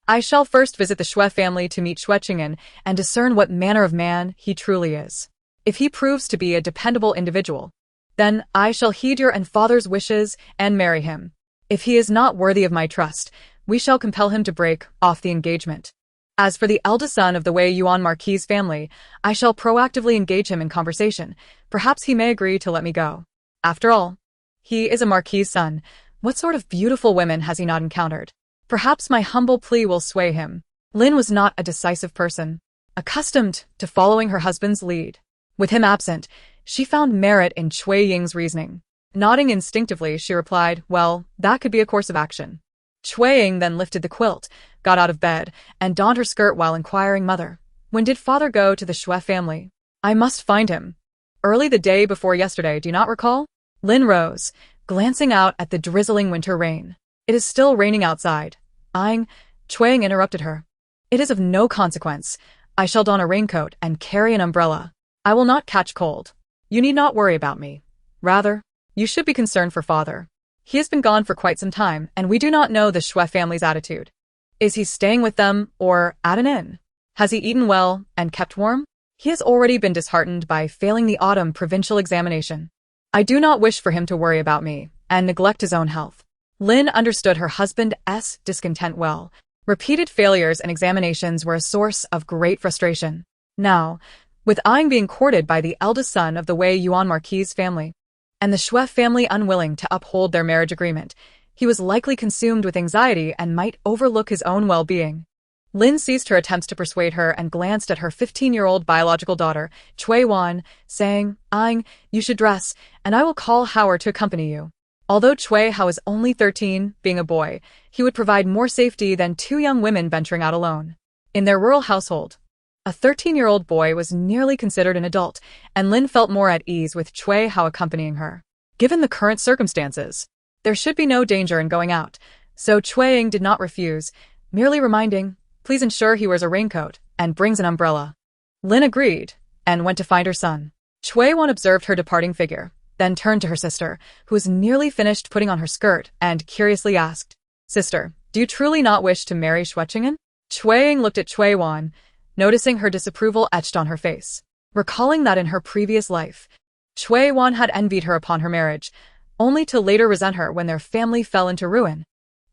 I shall first visit the Xue family to meet Xue Cheng'an and discern what manner of man he truly is. If he proves to be a dependable individual, then I shall heed your and father's wishes and marry him. If he is not worthy of my trust, we shall compel him to break off the engagement. As for the eldest son of the Weiyuan Marquis family, I shall proactively engage him in conversation. Perhaps he may agree to let me go. After all, he is a Marquis' son. What sort of beautiful women has he not encountered? Perhaps my humble plea will sway him. Lin was not a decisive person, accustomed to following her husband's lead. With him absent, she found merit in Cui Ying's reasoning. Nodding instinctively, she replied, well, that could be a course of action. Cui Ying then lifted the quilt, got out of bed, and donned her skirt while inquiring, Mother, when did father go to the Xue family? I must find him. Early the day before yesterday, do you not recall? Lin rose, glancing out at the drizzling winter rain. It is still raining outside. Ying, Cui Ying interrupted her. It is of no consequence. I shall don a raincoat and carry an umbrella. I will not catch cold. You need not worry about me. Rather, you should be concerned for father. He has been gone for quite some time, and we do not know the Xue family's attitude. Is he staying with them or at an inn? Has he eaten well and kept warm? He has already been disheartened by failing the autumn provincial examination. I do not wish for him to worry about me and neglect his own health. Lin understood her husband's discontent well. Repeated failures and examinations were a source of great frustration. Now, with Ying being courted by the eldest son of the Weiyuan Marquis family, and the Xue family unwilling to uphold their marriage agreement. He was likely consumed with anxiety and might overlook his own well-being. Lin ceased her attempts to persuade her and glanced at her 15-year-old biological daughter, Xue Wan, saying, Ying, you should dress, and I will call Howard to accompany you. Although Xue Hao is only 13, being a boy, he would provide more safety than two young women venturing out alone. In their rural household, a 13-year-old boy was nearly considered an adult, and Lin felt more at ease with Xue Hao accompanying her. Given the current circumstances, there should be no danger in going out, so Xue Ying did not refuse, merely reminding, please ensure he wears a raincoat and brings an umbrella. Lin agreed, and went to find her son. Xue Wan observed her departing figure, then turned to her sister, who was nearly finished putting on her skirt, and curiously asked, Sister, do you truly not wish to marry Xue Cheng'an? Xue Ying looked at Xue Wan, noticing her disapproval etched on her face, recalling that in her previous life, Xue Wan had envied her upon her marriage, only to later resent her when their family fell into ruin.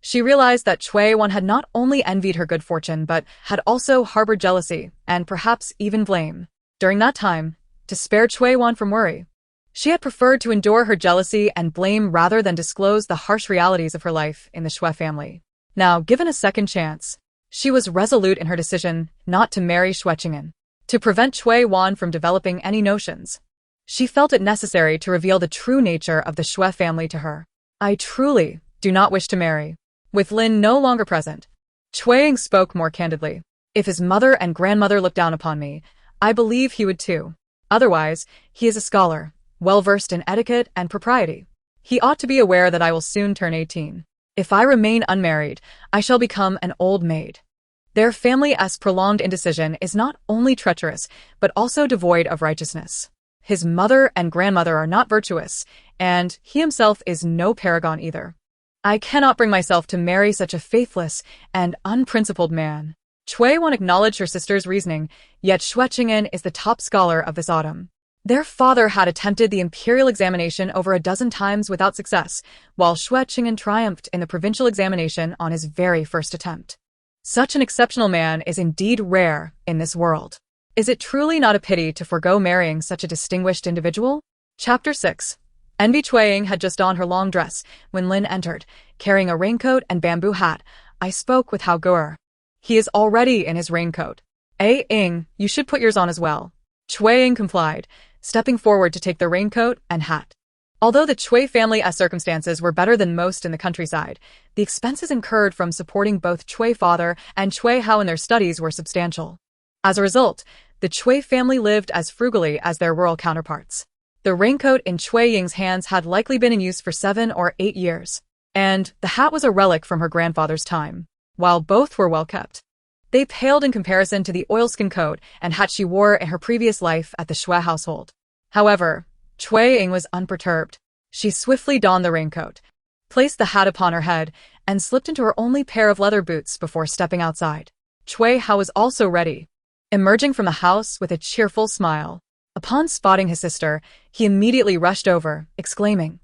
She realized that Xue Wan had not only envied her good fortune but had also harbored jealousy and perhaps even blame. During that time, to spare Xue Wan from worry, she had preferred to endure her jealousy and blame rather than disclose the harsh realities of her life in the Xue family. Now, given a second chance, she was resolute in her decision not to marry Xue Cheng'an. To prevent Xue Wan from developing any notions, she felt it necessary to reveal the true nature of the Xue family to her. I truly do not wish to marry. With Lin no longer present, Xue Ying spoke more candidly. If his mother and grandmother looked down upon me, I believe he would too. Otherwise, he is a scholar, well-versed in etiquette and propriety. He ought to be aware that I will soon turn 18. If I remain unmarried, I shall become an old maid. Their family's prolonged indecision is not only treacherous, but also devoid of righteousness. His mother and grandmother are not virtuous, and he himself is no paragon either. I cannot bring myself to marry such a faithless and unprincipled man. Xue Wan acknowledged her sister's reasoning, yet Xue Cheng'an is the top scholar of this autumn. Their father had attempted the imperial examination over a dozen times without success, while Xue Cheng'an triumphed in the provincial examination on his very first attempt. Such an exceptional man is indeed rare in this world. Is it truly not a pity to forego marrying such a distinguished individual? Chapter 6. Envy. Xue Ying had just on her long dress when Lin entered, carrying a raincoat and bamboo hat. I spoke with Hao Guer. He is already in his raincoat. Ying, you should put yours on as well. Xue Ying complied, stepping forward to take the raincoat and hat. Although the Xue family's circumstances were better than most in the countryside, the expenses incurred from supporting both Xue father and Xue Hao in their studies were substantial. As a result, the Xue family lived as frugally as their rural counterparts. The raincoat in Xue Ying's hands had likely been in use for 7 or 8 years, and the hat was a relic from her grandfather's time. While both were well kept, they paled in comparison to the oilskin coat and hat she wore in her previous life at the Xue household. However, Xue Ying was unperturbed. She swiftly donned the raincoat, placed the hat upon her head, and slipped into her only pair of leather boots before stepping outside. Xue Hao was also ready, emerging from the house with a cheerful smile. Upon spotting his sister, he immediately rushed over, exclaiming,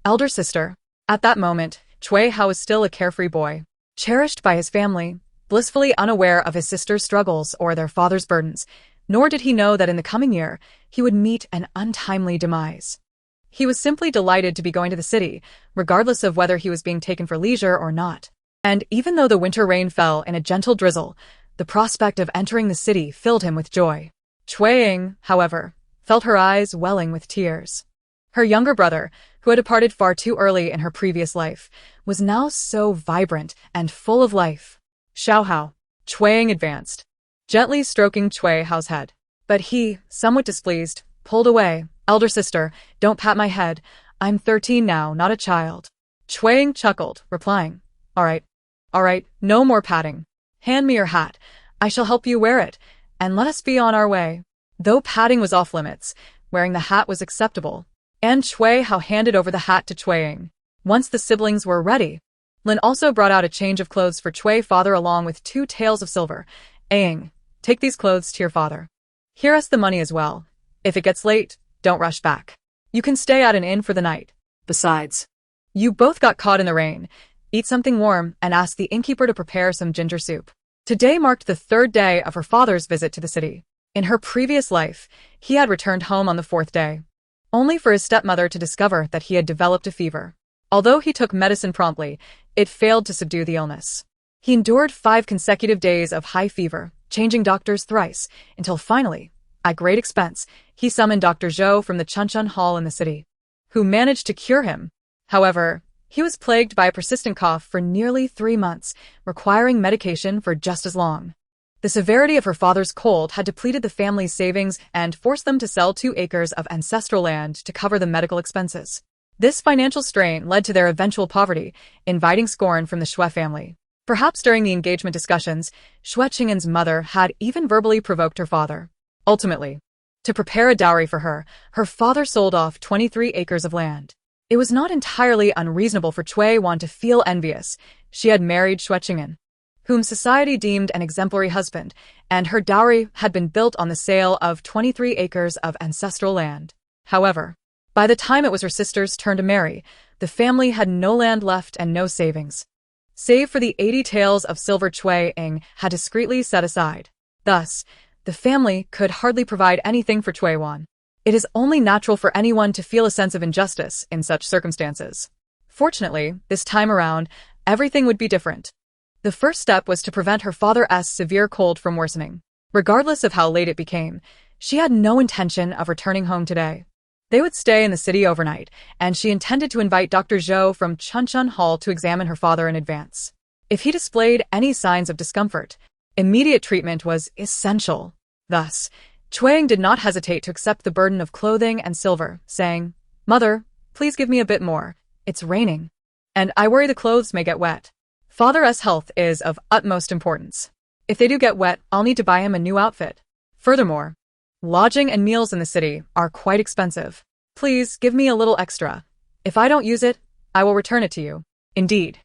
Elder sister. At that moment, Xue Hao was still a carefree boy, cherished by his family, blissfully unaware of his sister's struggles or their father's burdens, nor did he know that in the coming year, he would meet an untimely demise. He was simply delighted to be going to the city, regardless of whether he was being taken for leisure or not. And even though the winter rain fell in a gentle drizzle, the prospect of entering the city filled him with joy. Xue Ying, however, felt her eyes welling with tears. Her younger brother, who had departed far too early in her previous life, was now so vibrant and full of life. Xiao Hao. Xue Ying advanced, gently stroking Xue Hao's head. But he, somewhat displeased, pulled away. Elder sister, don't pat my head. I'm 13 now, not a child. Xue Ying chuckled, replying, All right, no more patting. Hand me your hat. I shall help you wear it, and let us be on our way. Though patting was off limits, wearing the hat was acceptable, and Xue Hao handed over the hat to Xue Ying. Once the siblings were ready, Lin also brought out a change of clothes for Xue father along with 2 taels of silver. Ying, take these clothes to your father. Here us the money as well. If it gets late, don't rush back. You can stay at an inn for the night. Besides, you both got caught in the rain. Eat something warm and ask the innkeeper to prepare some ginger soup. Today marked the 3rd day of her father's visit to the city. In her previous life, he had returned home on the fourth day, only for his stepmother to discover that he had developed a fever. Although he took medicine promptly, it failed to subdue the illness. He endured 5 consecutive days of high fever, changing doctors thrice, until finally, at great expense, he summoned Dr. Zhou from the Chunchun Hall in the city, who managed to cure him. However, he was plagued by a persistent cough for nearly 3 months, requiring medication for just as long. The severity of her father's cold had depleted the family's savings and forced them to sell 2 acres of ancestral land to cover the medical expenses. This financial strain led to their eventual poverty, inviting scorn from the Xue family. Perhaps during the engagement discussions, Xue Cheng'an's mother had even verbally provoked her father. Ultimately, to prepare a dowry for her, her father sold off 23 acres of land. It was not entirely unreasonable for Cui Ying to feel envious. She had married Xue Cheng'an, whom society deemed an exemplary husband, and her dowry had been built on the sale of 23 acres of ancestral land. However, by the time it was her sister's turn to marry, the family had no land left and no savings, save for the 80 taels of silver Cui Ying had discreetly set aside. Thus, the family could hardly provide anything for Cui Ying. It is only natural for anyone to feel a sense of injustice in such circumstances. Fortunately, this time around, everything would be different. The first step was to prevent her father's severe cold from worsening. Regardless of how late it became, she had no intention of returning home today. They would stay in the city overnight, and she intended to invite Dr. Zhou from Chunchun Hall to examine her father in advance. If he displayed any signs of discomfort, immediate treatment was essential. Thus, Cui Ying did not hesitate to accept the burden of clothing and silver, saying, "Mother, please give me a bit more. It's raining, and I worry the clothes may get wet. Father's health is of utmost importance. If they do get wet, I'll need to buy him a new outfit. Furthermore, lodging and meals in the city are quite expensive. Please give me a little extra. If I don't use it, I will return it to you." Indeed,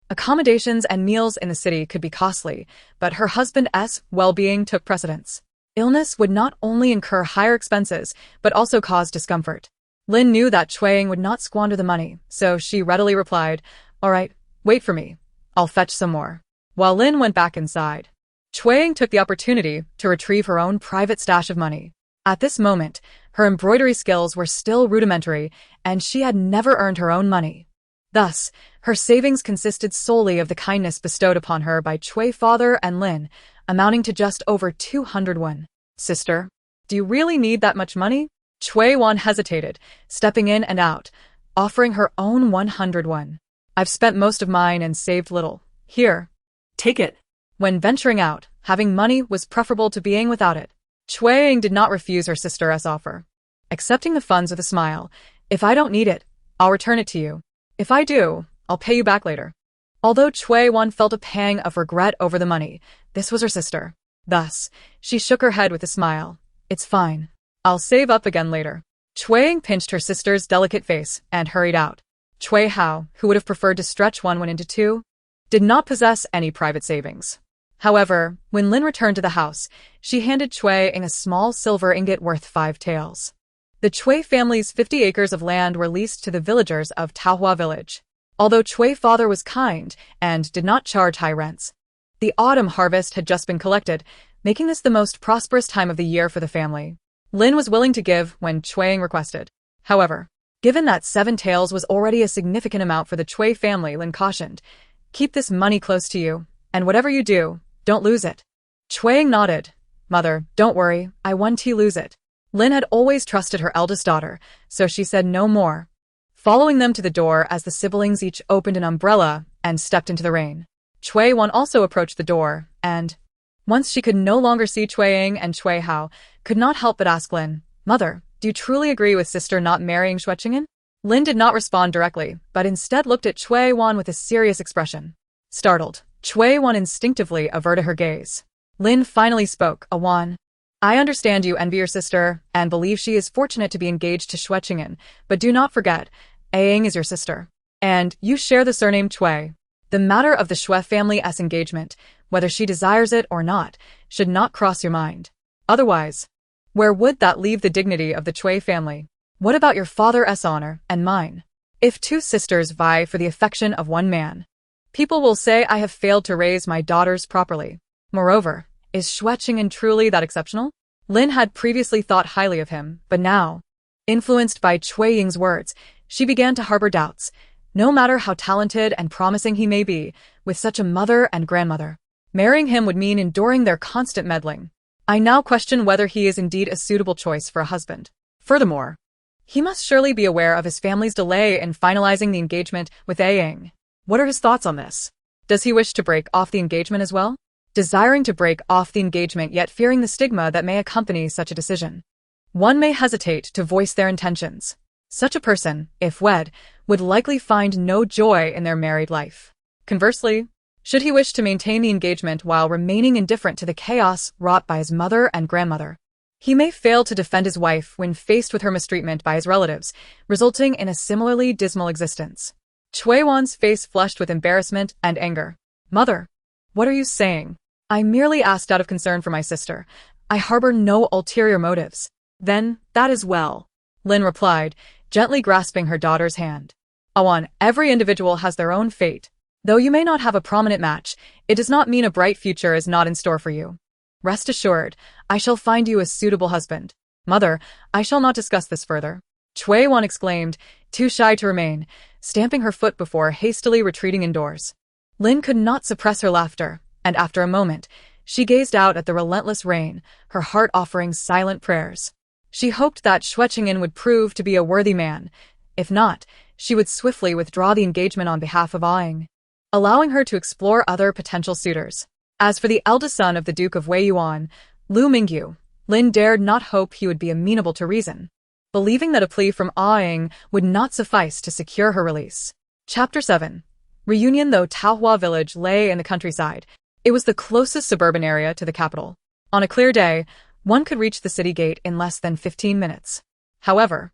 accommodations and meals in the city could be costly, but her husband's well-being took precedence. Illness would not only incur higher expenses, but also cause discomfort. Lin knew that Cui Ying would not squander the money, so she readily replied, "All right, wait for me. I'll fetch some more." While Lin went back inside, Cui Ying took the opportunity to retrieve her own private stash of money. At this moment, her embroidery skills were still rudimentary, and she had never earned her own money. Thus, her savings consisted solely of the kindness bestowed upon her by Cui father and Lin, amounting to just over 200 won. "Sister, do you really need that much money?" Cui Ying hesitated, stepping in and out, offering her own 100 won. "I've spent most of mine and saved little. Here, take it." When venturing out, having money was preferable to being without it. Cui Ying did not refuse her sister's offer, accepting the funds with a smile. "If I don't need it, I'll return it to you. If I do, I'll pay you back later." Although Cui Ying felt a pang of regret over the money, this was her sister. Thus, she shook her head with a smile. "It's fine. I'll save up again later." Cui Ying pinched her sister's delicate face and hurried out. Cui Hao, who would have preferred to stretch one into 2, did not possess any private savings. However, when Lin returned to the house, she handed Cui Ying a small silver ingot worth 5 taels. The Cui family's 50 acres of land were leased to the villagers of Taohua village. Although Cui father was kind and did not charge high rents, the autumn harvest had just been collected, making this the most prosperous time of the year for the family. Lin was willing to give when Cui Ying requested. However, given that 7 taels was already a significant amount for the Cui family, Lin cautioned, "Keep this money close to you, and whatever you do, don't lose it." Cui Ying nodded. "Mother, don't worry, I won't lose it." Lin had always trusted her eldest daughter, so she said no more, following them to the door as the siblings each opened an umbrella and stepped into the rain. Cui Ying also approached the door, and, once she could no longer see Cui Ying and Cui Hao, could not help but ask Lin, "Mother, do you truly agree with sister not marrying Xue Cheng'an?" Lin did not respond directly, but instead looked at Cui Ying with a serious expression. Startled, Cui Ying instinctively averted her gaze. Lin finally spoke, "Awan, I understand you envy your sister and believe she is fortunate to be engaged to Xue Cheng'an, but do not forget, Ying is your sister, and you share the surname Cui. The matter of the Xue family's engagement, whether she desires it or not, should not cross your mind. Otherwise, where would that leave the dignity of the Cui family? What about your father's honor and mine? If 2 sisters vie for the affection of one man, people will say I have failed to raise my daughters properly. Moreover, is Xue Cheng'an truly that exceptional?" Lin had previously thought highly of him, but now, influenced by Cui Ying's words, she began to harbor doubts. No matter how talented and promising he may be, with such a mother and grandmother, marrying him would mean enduring their constant meddling. I now question whether he is indeed a suitable choice for a husband. Furthermore, he must surely be aware of his family's delay in finalizing the engagement with Xue Cheng'an. What are his thoughts on this? Does he wish to break off the engagement as well? Desiring to break off the engagement yet fearing the stigma that may accompany such a decision, one may hesitate to voice their intentions. Such a person, if wed, would likely find no joy in their married life. Conversely, should he wish to maintain the engagement while remaining indifferent to the chaos wrought by his mother and grandmother, he may fail to defend his wife when faced with her mistreatment by his relatives, resulting in a similarly dismal existence. Xue Wan's face flushed with embarrassment and anger. Mother, what are you saying? I merely asked out of concern for my sister. I harbor no ulterior motives. Then, that is well, Lin replied, gently grasping her daughter's hand. Awan, every individual has their own fate. Though you may not have a prominent match, it does not mean a bright future is not in store for you. Rest assured, I shall find you a suitable husband. Mother, I shall not discuss this further, Xue Wan exclaimed, too shy to remain, stamping her foot before hastily retreating indoors. Lin could not suppress her laughter, and after a moment, she gazed out at the relentless rain, her heart offering silent prayers. She hoped that Xue Cheng'an would prove to be a worthy man. If not, she would swiftly withdraw the engagement on behalf of Xue Cheng'an, allowing her to explore other potential suitors. As for the eldest son of the Duke of Weiyuan, Lu Mingyu, Lin dared not hope he would be amenable to reason, believing that a plea from Xue Cheng'an would not suffice to secure her release. Chapter 7. Reunion. Though Taohua village lay in the countryside, it was the closest suburban area to the capital. On a clear day, one could reach the city gate in less than 15 minutes. However,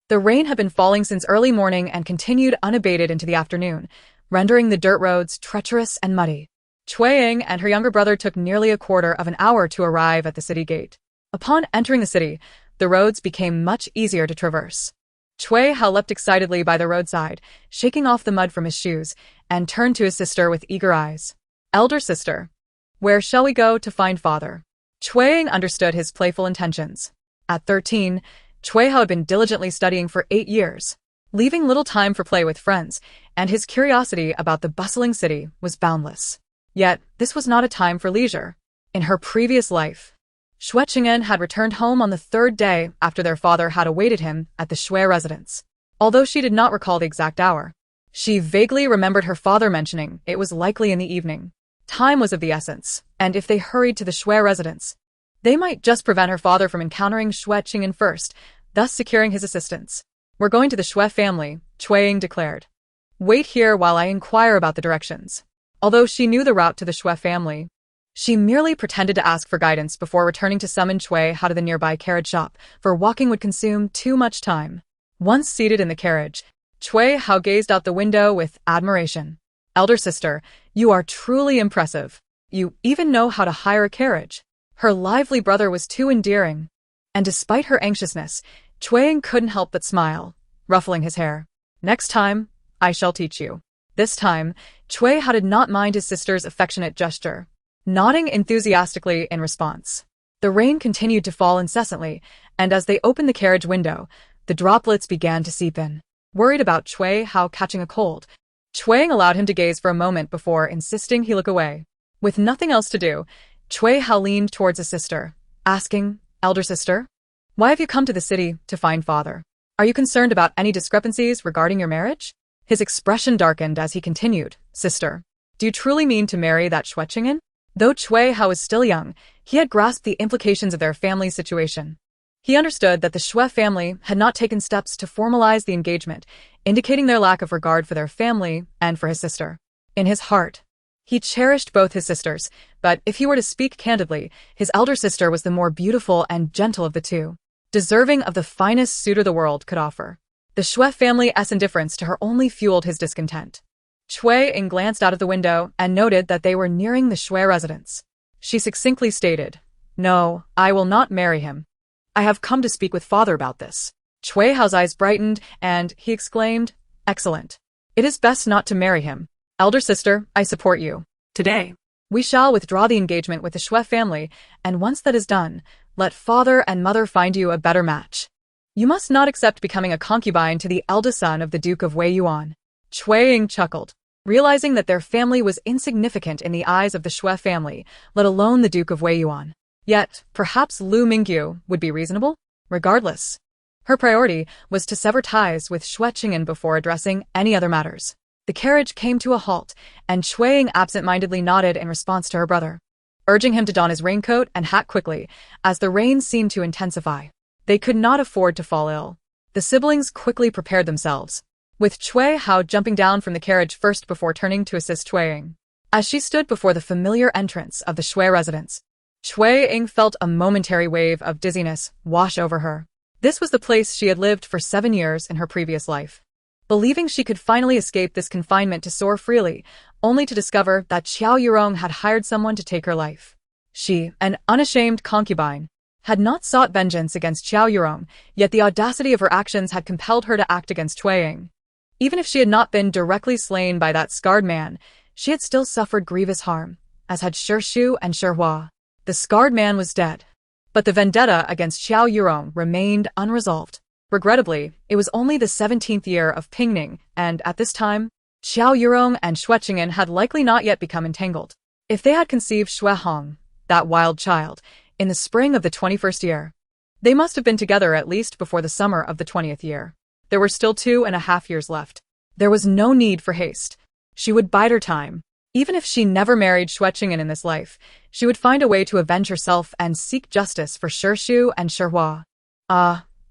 the rain had been falling since early morning and continued unabated into the afternoon, rendering the dirt roads treacherous and muddy. Xue Ying and her younger brother took nearly a quarter of an hour to arrive at the city gate. Upon entering the city, the roads became much easier to traverse. Xue Hao leapt excitedly by the roadside, shaking off the mud from his shoes, and turned to his sister with eager eyes. Elder sister, where shall we go to find father? Xue Ying understood his playful intentions. At 13, Xue Hao had been diligently studying for 8 years, leaving little time for play with friends, and his curiosity about the bustling city was boundless. Yet, this was not a time for leisure. In her previous life, Xue Cheng'an had returned home on the 3rd day after their father had awaited him at the Xue residence. Although she did not recall the exact hour, she vaguely remembered her father mentioning it was likely in the evening. Time was of the essence, and if they hurried to the Xue residence, they might just prevent her father from encountering Xue Cheng'an first, thus securing his assistance. We're going to the Xue family, Xue Ying declared. Wait here while I inquire about the directions. Although she knew the route to the Xue family, she merely pretended to ask for guidance before returning to summon Xue Hao to the nearby carriage shop, for walking would consume too much time. Once seated in the carriage, Xue Hao gazed out the window with admiration. Elder sister, you are truly impressive. You even know how to hire a carriage. Her lively brother was too endearing. And despite her anxiousness, Xue Ying couldn't help but smile, ruffling his hair. Next time, I shall teach you. This time, Xue Hao did not mind his sister's affectionate gesture, nodding enthusiastically in response. The rain continued to fall incessantly, and as they opened the carriage window, the droplets began to seep in. Worried about Xue Hao catching a cold, Xue Ying allowed him to gaze for a moment before insisting he look away. With nothing else to do, Xue Hao leaned towards his sister, asking, Elder sister, why have you come to the city to find father? Are you concerned about any discrepancies regarding your marriage? His expression darkened as he continued, Sister, do you truly mean to marry that Xue Cheng'an? Though Xue Hao was still young, he had grasped the implications of their family's situation. He understood that the Xue family had not taken steps to formalize the engagement, indicating their lack of regard for their family and for his sister. In his heart, he cherished both his sisters, but if he were to speak candidly, his elder sister was the more beautiful and gentle of the two, deserving of the finest suitor the world could offer. The Xue family's indifference to her only fueled his discontent. Xue Ying glanced out of the window and noted that they were nearing the Xue residence. She succinctly stated, No, I will not marry him. I have come to speak with father about this. Xue Hao's eyes brightened, and he exclaimed, Excellent. It is best not to marry him. Elder sister, I support you. Today, we shall withdraw the engagement with the Xue family, and once that is done, Let father and mother find you a better match. You must not accept becoming a concubine to the eldest son of the Duke of Weiyuan. Xue Ying chuckled, realizing that their family was insignificant in the eyes of the Xue family, let alone the Duke of Weiyuan. Yet, perhaps Lu Mingyu would be reasonable? Regardless, her priority was to sever ties with Xue Cheng'an before addressing any other matters. The carriage came to a halt, and Xue Ying absent-mindedly nodded in response to her brother, urging him to don his raincoat and hat quickly, as the rain seemed to intensify. They could not afford to fall ill. The siblings quickly prepared themselves, with Xue Hao jumping down from the carriage first before turning to assist Xue Ying. As she stood before the familiar entrance of the Xue residence, Xue Ying felt a momentary wave of dizziness wash over her. This was the place she had lived for 7 years in her previous life. Believing she could finally escape this confinement to soar freely, only to discover that Xiao Yurong had hired someone to take her life. She, an unashamed concubine, had not sought vengeance against Xiao Yurong, yet the audacity of her actions had compelled her to act against Xue Ying. Even if she had not been directly slain by that scarred man, she had still suffered grievous harm, as had Shu and Hua. The scarred man was dead, but the vendetta against Xiao Yurong remained unresolved. Regrettably, it was only the 17th year of Pingning, and at this time, Xiao Yurong and Xue Cheng'an had likely not yet become entangled. If they had conceived Xue Hong, that wild child, in the spring of the 21st year, they must have been together at least before the summer of the 20th year. There were still 2.5 years left. There was no need for haste. She would bide her time. Even if she never married Xue Cheng'an in this life, she would find a way to avenge herself and seek justice for Shu and Hua.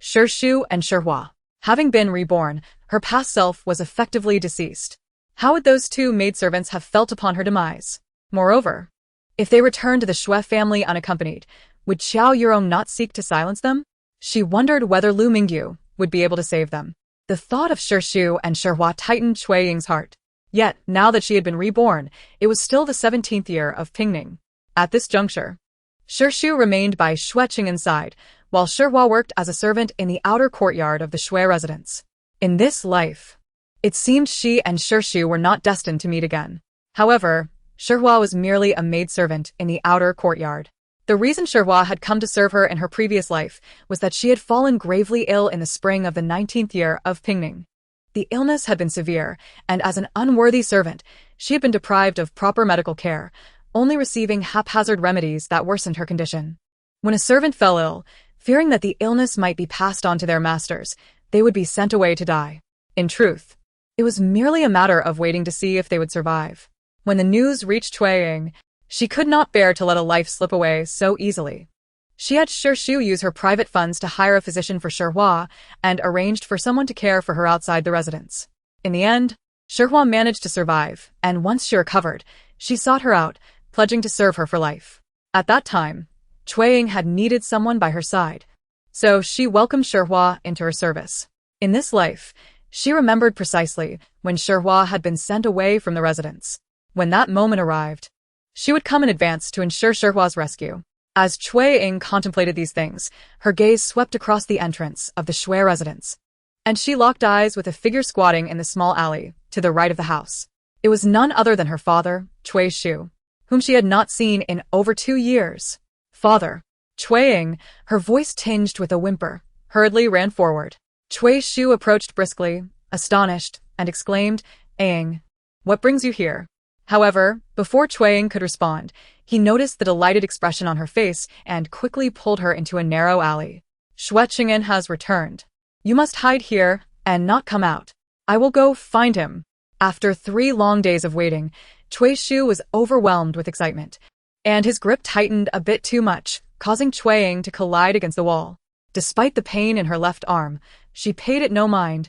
Shu and Hua. Having been reborn, her past self was effectively deceased. How would those two maidservants have felt upon her demise? Moreover, if they returned to the Xue family unaccompanied, would Xiao Yurong not seek to silence them? She wondered whether Lu Mingyu would be able to save them. The thought of Shu and Hua tightened Xue Ying's heart. Yet, now that she had been reborn, it was still the 17th year of Pingning. At this juncture, Shu remained by Xue Cheng'an's side, while Hua worked as a servant in the outer courtyard of the Xue residence. In this life, it seemed she and Shu were not destined to meet again. However, Hua was merely a maidservant in the outer courtyard. The reason Hua had come to serve her in her previous life was that she had fallen gravely ill in the spring of the 19th year of Pingning. The illness had been severe, and as an unworthy servant, she had been deprived of proper medical care, only receiving haphazard remedies that worsened her condition. When a servant fell ill, fearing that the illness might be passed on to their masters, they would be sent away to die. In truth, it was merely a matter of waiting to see if they would survive. When the news reached Xue Ying, she could not bear to let a life slip away so easily. She had Shu use her private funds to hire a physician for Hua and arranged for someone to care for her outside the residence. In the end, Hua managed to survive, and once she recovered, she sought her out, pledging to serve her for life. At that time, Xue Ying had needed someone by her side, so she welcomed Hua into her service. In this life, she remembered precisely when Hua had been sent away from the residence. When that moment arrived, she would come in advance to ensure Hua's rescue. As Xue Ying contemplated these things, her gaze swept across the entrance of the Xue residence, and she locked eyes with a figure squatting in the small alley to the right of the house. It was none other than her father, Xue, whom she had not seen in over 2 years. Father. Xue Ying, her voice tinged with a whimper, hurriedly ran forward. Xue approached briskly, astonished, and exclaimed, "Ying, what brings you here?" However, before Xue Ying could respond, he noticed the delighted expression on her face and quickly pulled her into a narrow alley. "Xue Cheng'an has returned. You must hide here and not come out. I will go find him." After 3 long days of waiting, Xue was overwhelmed with excitement, and his grip tightened a bit too much, causing Xue Ying to collide against the wall. Despite the pain in her left arm, she paid it no mind.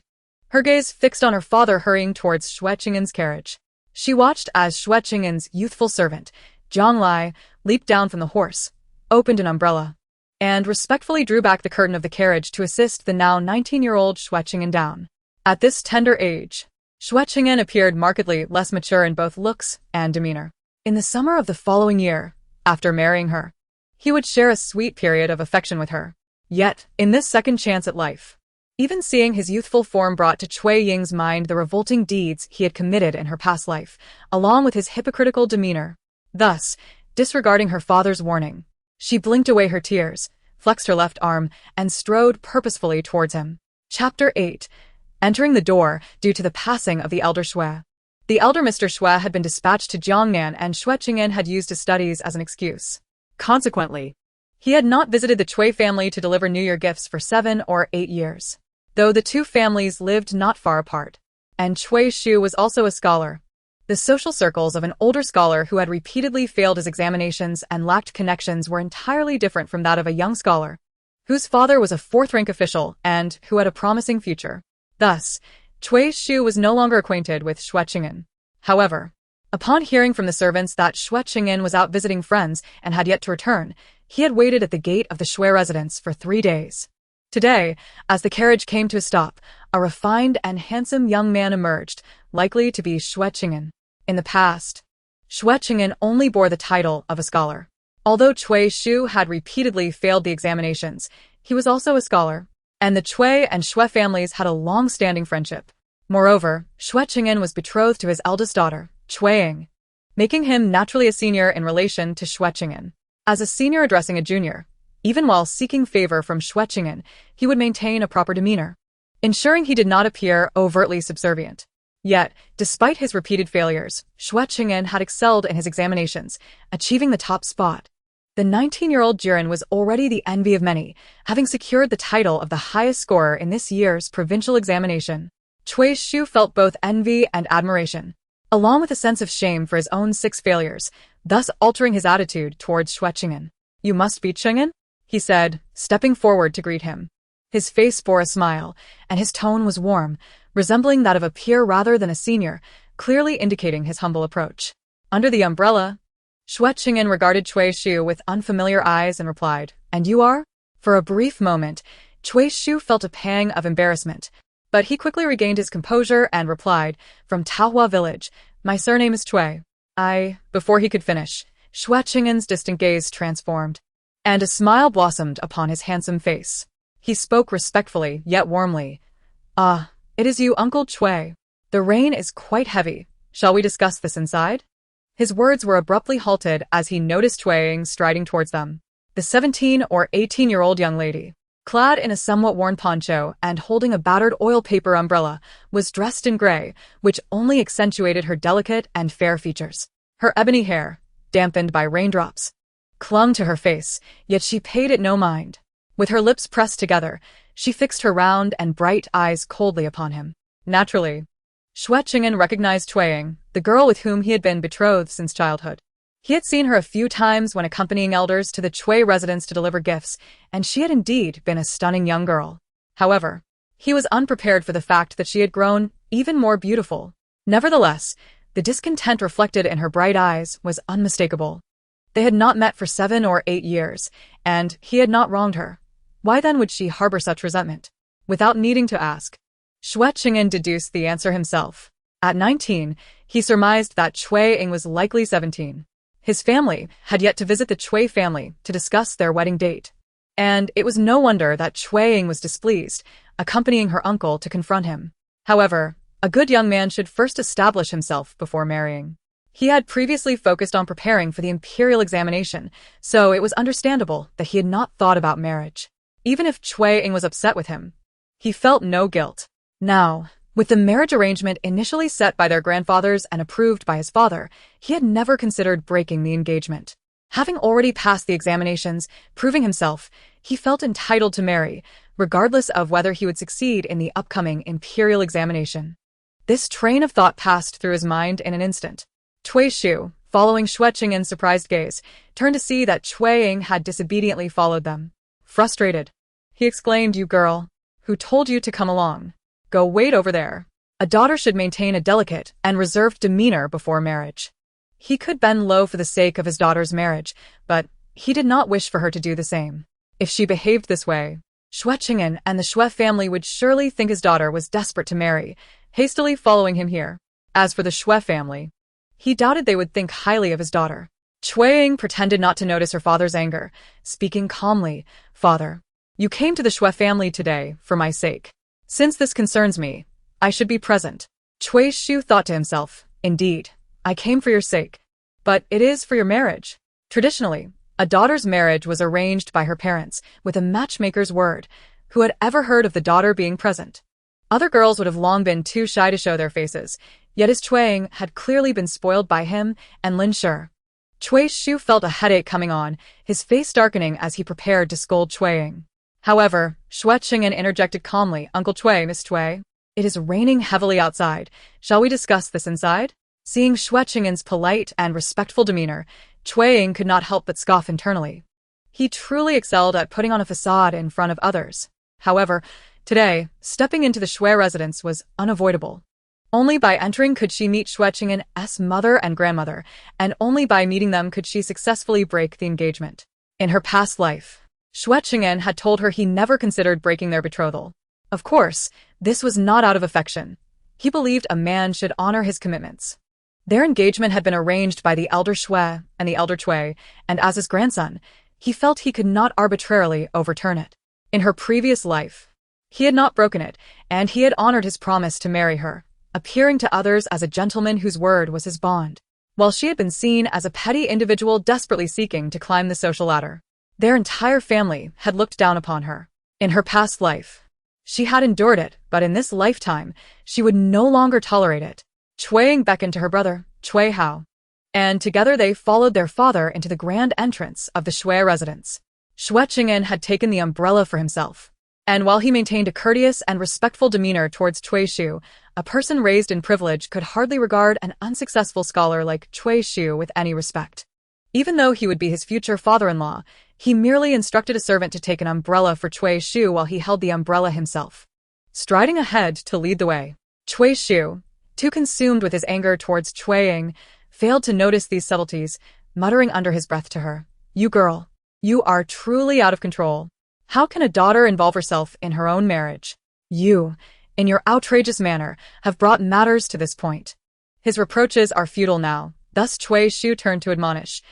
Her gaze fixed on her father hurrying towards Xue Cheng'an's carriage. She watched as Xue Cheng'an's youthful servant, Zhang Lai, leaped down from the horse, opened an umbrella, and respectfully drew back the curtain of the carriage to assist the now 19-year-old Xue Cheng'an down. At this tender age, Xue Cheng'an appeared markedly less mature in both looks and demeanor. In the summer of the following year, after marrying her, he would share a sweet period of affection with her. Yet, in this second chance at life, even seeing his youthful form brought to Xue Ying's mind the revolting deeds he had committed in her past life, along with his hypocritical demeanor. Thus, disregarding her father's warning, she blinked away her tears, flexed her left arm, and strode purposefully towards him. Chapter 8. Entering the door due to the passing of the elder Xue. The elder Mr. Xue had been dispatched to Jiangnan, and Xue Cheng'an had used his studies as an excuse. Consequently, he had not visited the Cui family to deliver New Year gifts for 7 or 8 years, though the two families lived not far apart. And Cui Xu was also a scholar. The social circles of an older scholar who had repeatedly failed his examinations and lacked connections were entirely different from that of a young scholar, whose father was a fourth-rank official and who had a promising future. Thus, Cui Xu was no longer acquainted with Xue Cheng'an. However, upon hearing from the servants that Xue Cheng'an was out visiting friends and had yet to return, he had waited at the gate of the Xue residence for 3 days. Today, as the carriage came to a stop, a refined and handsome young man emerged, likely to be Xue Cheng'an. In the past, Xue Cheng'an only bore the title of a scholar. Although Cui Xu had repeatedly failed the examinations, he was also a scholar, and the Cui and Xue families had a long-standing friendship. Moreover, Xue Cheng'an was betrothed to his eldest daughter, Xue Ying, making him naturally a senior in relation to Xue Cheng'an. As a senior addressing a junior, even while seeking favor from Xue Cheng'an, he would maintain a proper demeanor, ensuring he did not appear overtly subservient. Yet, despite his repeated failures, Xue Cheng'an had excelled in his examinations, achieving the top spot. The 19-year-old Jiren was already the envy of many, having secured the title of the highest scorer in this year's provincial examination. Cui Xu felt both envy and admiration, along with a sense of shame for his own 6 failures, thus altering his attitude towards Xue Cheng'an. "You must be Cheng'an?" he said, stepping forward to greet him. His face bore a smile, and his tone was warm, resembling that of a peer rather than a senior, clearly indicating his humble approach. Under the umbrella, Xue Cheng'an regarded Cui Xu with unfamiliar eyes and replied, "And you are?" For a brief moment, Cui Xu felt a pang of embarrassment, but he quickly regained his composure and replied, "From Taohua village. My surname is Cui." Before he could finish, Xue Cheng'an's distant gaze transformed, and a smile blossomed upon his handsome face. He spoke respectfully, yet warmly. "Ah, it is you, Uncle Cui. The rain is quite heavy. Shall we discuss this inside?" His words were abruptly halted as he noticed Xue Ying striding towards them. The 17 or 18-year-old young lady, clad in a somewhat worn poncho and holding a battered oil paper umbrella, was dressed in gray, which only accentuated her delicate and fair features. Her ebony hair, dampened by raindrops, clung to her face, yet she paid it no mind. With her lips pressed together, she fixed her round and bright eyes coldly upon him. Naturally, Xue Cheng'an recognized Cui Ying, the girl with whom he had been betrothed since childhood. He had seen her a few times when accompanying elders to the Cui residence to deliver gifts, and she had indeed been a stunning young girl. However, he was unprepared for the fact that she had grown even more beautiful. Nevertheless, the discontent reflected in her bright eyes was unmistakable. They had not met for 7 or 8 years, and he had not wronged her. Why then would she harbor such resentment? Without needing to ask, Xue Cheng'an deduced the answer himself. At 19, he surmised that Cui Ying was likely 17. His family had yet to visit the Cui family to discuss their wedding date, and it was no wonder that Cui Ying was displeased, accompanying her uncle to confront him. However, a good young man should first establish himself before marrying. He had previously focused on preparing for the imperial examination, so it was understandable that he had not thought about marriage. Even if Cui Ying was upset with him, he felt no guilt. Now, with the marriage arrangement initially set by their grandfathers and approved by his father, he had never considered breaking the engagement. Having already passed the examinations, proving himself, he felt entitled to marry, regardless of whether he would succeed in the upcoming imperial examination. This train of thought passed through his mind in an instant. Cui Xu, following Xue Cheng'an's surprised gaze, turned to see that Cui Ying had disobediently followed them. Frustrated, he exclaimed, "You girl, who told you to come along? Go wait over there." A daughter should maintain a delicate and reserved demeanor before marriage. He could bend low for the sake of his daughter's marriage, but he did not wish for her to do the same. If she behaved this way, Xue Cheng'an and the Xue family would surely think his daughter was desperate to marry, hastily following him here. As for the Xue family, he doubted they would think highly of his daughter. Cui Ying pretended not to notice her father's anger, speaking calmly, "Father, you came to the Xue family today for my sake. Since this concerns me, I should be present." Cui Xu thought to himself, "Indeed, I came for your sake. But it is for your marriage. Traditionally, A daughter's marriage was arranged by her parents, with a matchmaker's word. Who had ever heard of the daughter being present? Other girls would have long been too shy to show their faces, yet his Xue Ying had clearly been spoiled by him and Lin Shi. Cui Ying felt a headache coming on, his face darkening as he prepared to scold Xue Ying. However, Xue Cheng'an interjected calmly, "Uncle Xue, Miss Xue, it is raining heavily outside. Shall we discuss this inside?" Seeing Xue Cheng'an's polite and respectful demeanor, Xue Ying could not help but scoff internally. He truly excelled at putting on a facade in front of others. However, today, stepping into the Xue residence was unavoidable. Only by entering could she meet Xue Cheng'an's mother and grandmother, and only by meeting them could she successfully break the engagement. In her past life, Xue Cheng'an had told her he never considered breaking their betrothal. Of course, this was not out of affection. He believed a man should honor his commitments. Their engagement had been arranged by the elder Xue and the elder Cui, and as his grandson, he felt he could not arbitrarily overturn it. In her previous life, he had not broken it, and he had honored his promise to marry her, appearing to others as a gentleman whose word was his bond, while she had been seen as a petty individual desperately seeking to climb the social ladder. Their entire family had looked down upon her. In her past life, she had endured it, but in this lifetime, she would no longer tolerate it. Xue Ying beckoned to her brother, Xue Hao, and together they followed their father into the grand entrance of the Xue residence. Xue Cheng'an had taken the umbrella for himself, and while he maintained a courteous and respectful demeanor towards Cui Ying, a person raised in privilege could hardly regard an unsuccessful scholar like Cui Ying with any respect. Even though he would be his future father-in-law, he merely instructed a servant to take an umbrella for Cui Ying while he held the umbrella himself. Striding ahead to lead the way, Cui Ying, too consumed with his anger towards Xue Ying, failed to notice these subtleties, muttering under his breath to her, "You girl, you are truly out of control. How can a daughter involve herself in her own marriage? You, in your outrageous manner, have brought matters to this point." His reproaches are futile now, thus Cui Ying turned to admonish,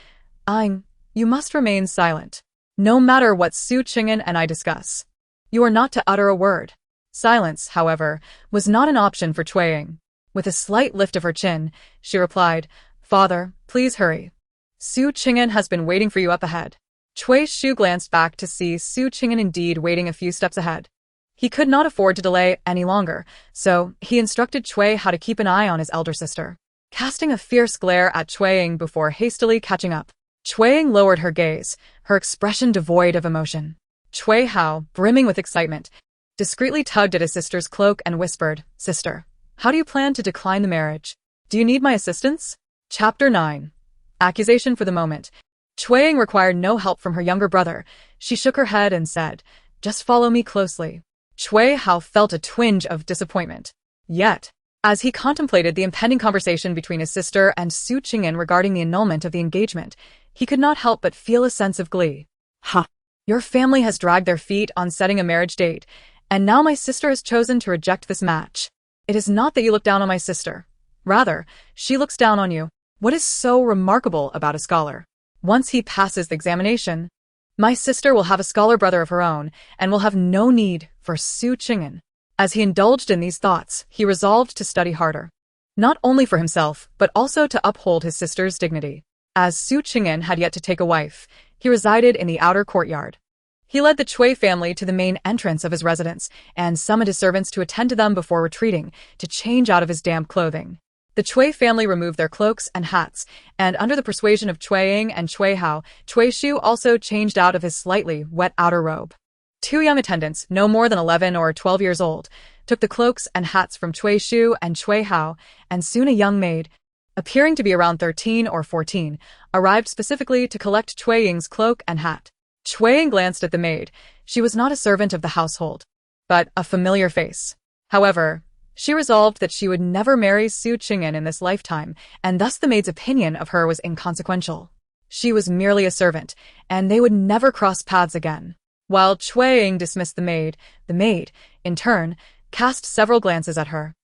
"Ying, you must remain silent. No matter what Xue Cheng'an and I discuss, you are not to utter a word." Silence, however, was not an option for Xue Ying. With a slight lift of her chin, she replied, "Father, please hurry. Xue Cheng'an has been waiting for you up ahead." Cui Ying glanced back to see Xue Cheng'an indeed waiting a few steps ahead. He could not afford to delay any longer, so he instructed Xue how to keep an eye on his elder sister, casting a fierce glare at Xue Ying before hastily catching up. Xue Ying lowered her gaze, her expression devoid of emotion. Xue Hao, brimming with excitement, discreetly tugged at his sister's cloak and whispered, "Sister, how do you plan to decline the marriage? Do you need my assistance?" Chapter 9. Accusation for the moment. Xue Ying required no help from her younger brother. She shook her head and said, "Just follow me closely." Xue Hao felt a twinge of disappointment. Yet, as he contemplated the impending conversation between his sister and Xue Cheng'an regarding the annulment of the engagement, he could not help but feel a sense of glee. "Ha! Your family has dragged their feet on setting a marriage date, and now my sister has chosen to reject this match. It is not that you look down on my sister. Rather, she looks down on you. What is so remarkable about a scholar? Once he passes the examination, my sister will have a scholar brother of her own and will have no need for Xue Cheng'an." As he indulged in these thoughts, he resolved to study harder, not only for himself, but also to uphold his sister's dignity. As Xue Cheng'an had yet to take a wife, he resided in the outer courtyard. He led the Cui family to the main entrance of his residence and summoned his servants to attend to them before retreating, to change out of his damp clothing. The Cui family removed their cloaks and hats, and under the persuasion of Xue Ying and Xue Hao, Cui Ying also changed out of his slightly wet outer robe. Two young attendants, no more than 11 or 12 years old, took the cloaks and hats from Cui Ying and Xue Hao, and soon a young maid, appearing to be around 13 or 14, arrived specifically to collect Xue Ying's cloak and hat. Xue Ying glanced at the maid. She was not a servant of the household, but a familiar face. However, she resolved that she would never marry Xue Cheng'an in this lifetime, and thus the maid's opinion of her was inconsequential. She was merely a servant, and they would never cross paths again. While Xue Ying dismissed the maid, in turn, cast several glances at her.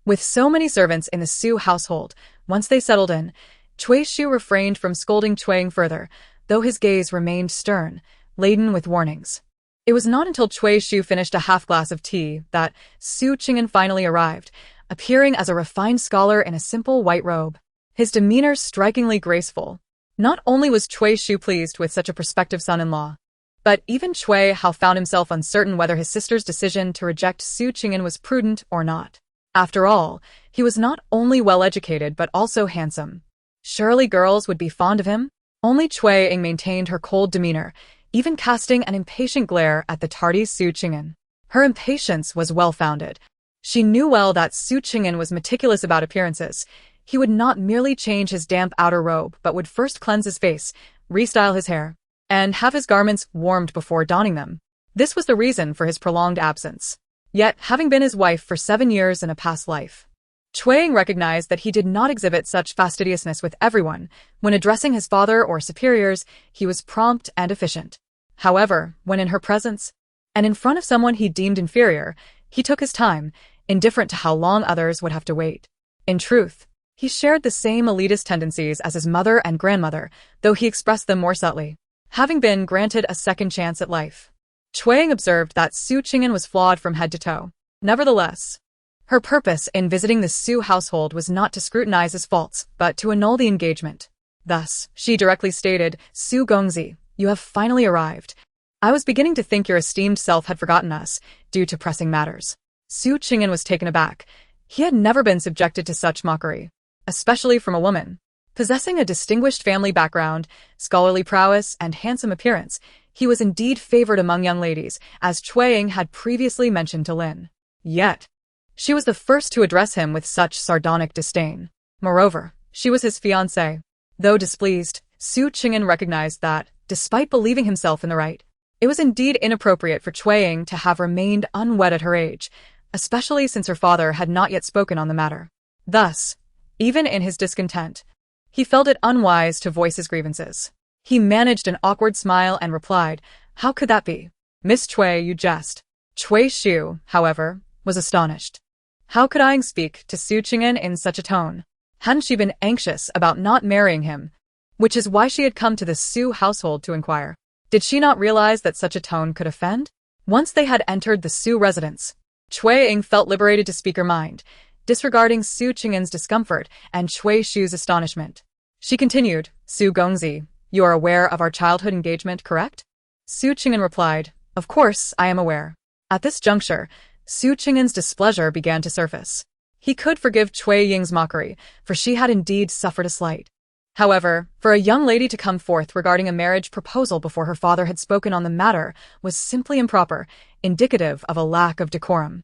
With so many servants in the Xue household, once they settled in, Cui Ying refrained from scolding Xue Ying further, though his gaze remained stern, laden with warnings. It was not until Cui Ying finished a half-glass of tea that Xue Cheng'an finally arrived, appearing as a refined scholar in a simple white robe. His demeanor strikingly graceful. Not only was Cui Shu pleased with such a prospective son-in-law, but even Cui Hao found himself uncertain whether his sister's decision to reject Xue Cheng'an was prudent or not. After all, he was not only well-educated but also handsome. Surely girls would be fond of him? Only Xue Ying maintained her cold demeanor, even casting an impatient glare at the tardy Xue Cheng'an. Her impatience was well-founded. She knew well that Xue Cheng'an was meticulous about appearances. He would not merely change his damp outer robe but would first cleanse his face, restyle his hair, and have his garments warmed before donning them. This was the reason for his prolonged absence. Yet, having been his wife for 7 years in a past life, Xue Ying recognized that he did not exhibit such fastidiousness with everyone. When addressing his father or superiors, he was prompt and efficient. However, when in her presence, and in front of someone he deemed inferior, he took his time, indifferent to how long others would have to wait. In truth, he shared the same elitist tendencies as his mother and grandmother, though he expressed them more subtly. Having been granted a second chance at life, Xue Ying observed that Xue Cheng'an was flawed from head to toe. Nevertheless, her purpose in visiting the Xue household was not to scrutinize his faults, but to annul the engagement. Thus, she directly stated, "Xue Gongzi, you have finally arrived. I was beginning to think your esteemed self had forgotten us, due to pressing matters." Xue Cheng'an was taken aback. He had never been subjected to such mockery, especially from a woman. Possessing a distinguished family background, scholarly prowess, and handsome appearance, he was indeed favored among young ladies, as Xue Ying had previously mentioned to Lin. Yet, she was the first to address him with such sardonic disdain. Moreover, she was his fiancée. Though displeased, Xue Cheng'an recognized that, despite believing himself in the right, it was indeed inappropriate for Xue Ying to have remained unwed at her age, especially since her father had not yet spoken on the matter. Thus, even in his discontent, he felt it unwise to voice his grievances. He managed an awkward smile and replied, "How could that be? Miss Cui, you jest." Cui Shu, however, was astonished. How could I speak to Xue Cheng'an in such a tone? Hadn't she been anxious about not marrying him? Which is why she had come to the Xue household to inquire. Did she not realize that such a tone could offend? Once they had entered the Xue residence, Xue Ying felt liberated to speak her mind, disregarding Xue Cheng'an's discomfort and Cui Shu's astonishment. She continued, "Xue Gongzi, you are aware of our childhood engagement, correct?" Xue Cheng'an replied, "Of course, I am aware." At this juncture, Xue Cheng'an's displeasure began to surface. He could forgive Cui Ying's mockery, for she had indeed suffered a slight. However, for a young lady to come forth regarding a marriage proposal before her father had spoken on the matter was simply improper, indicative of a lack of decorum.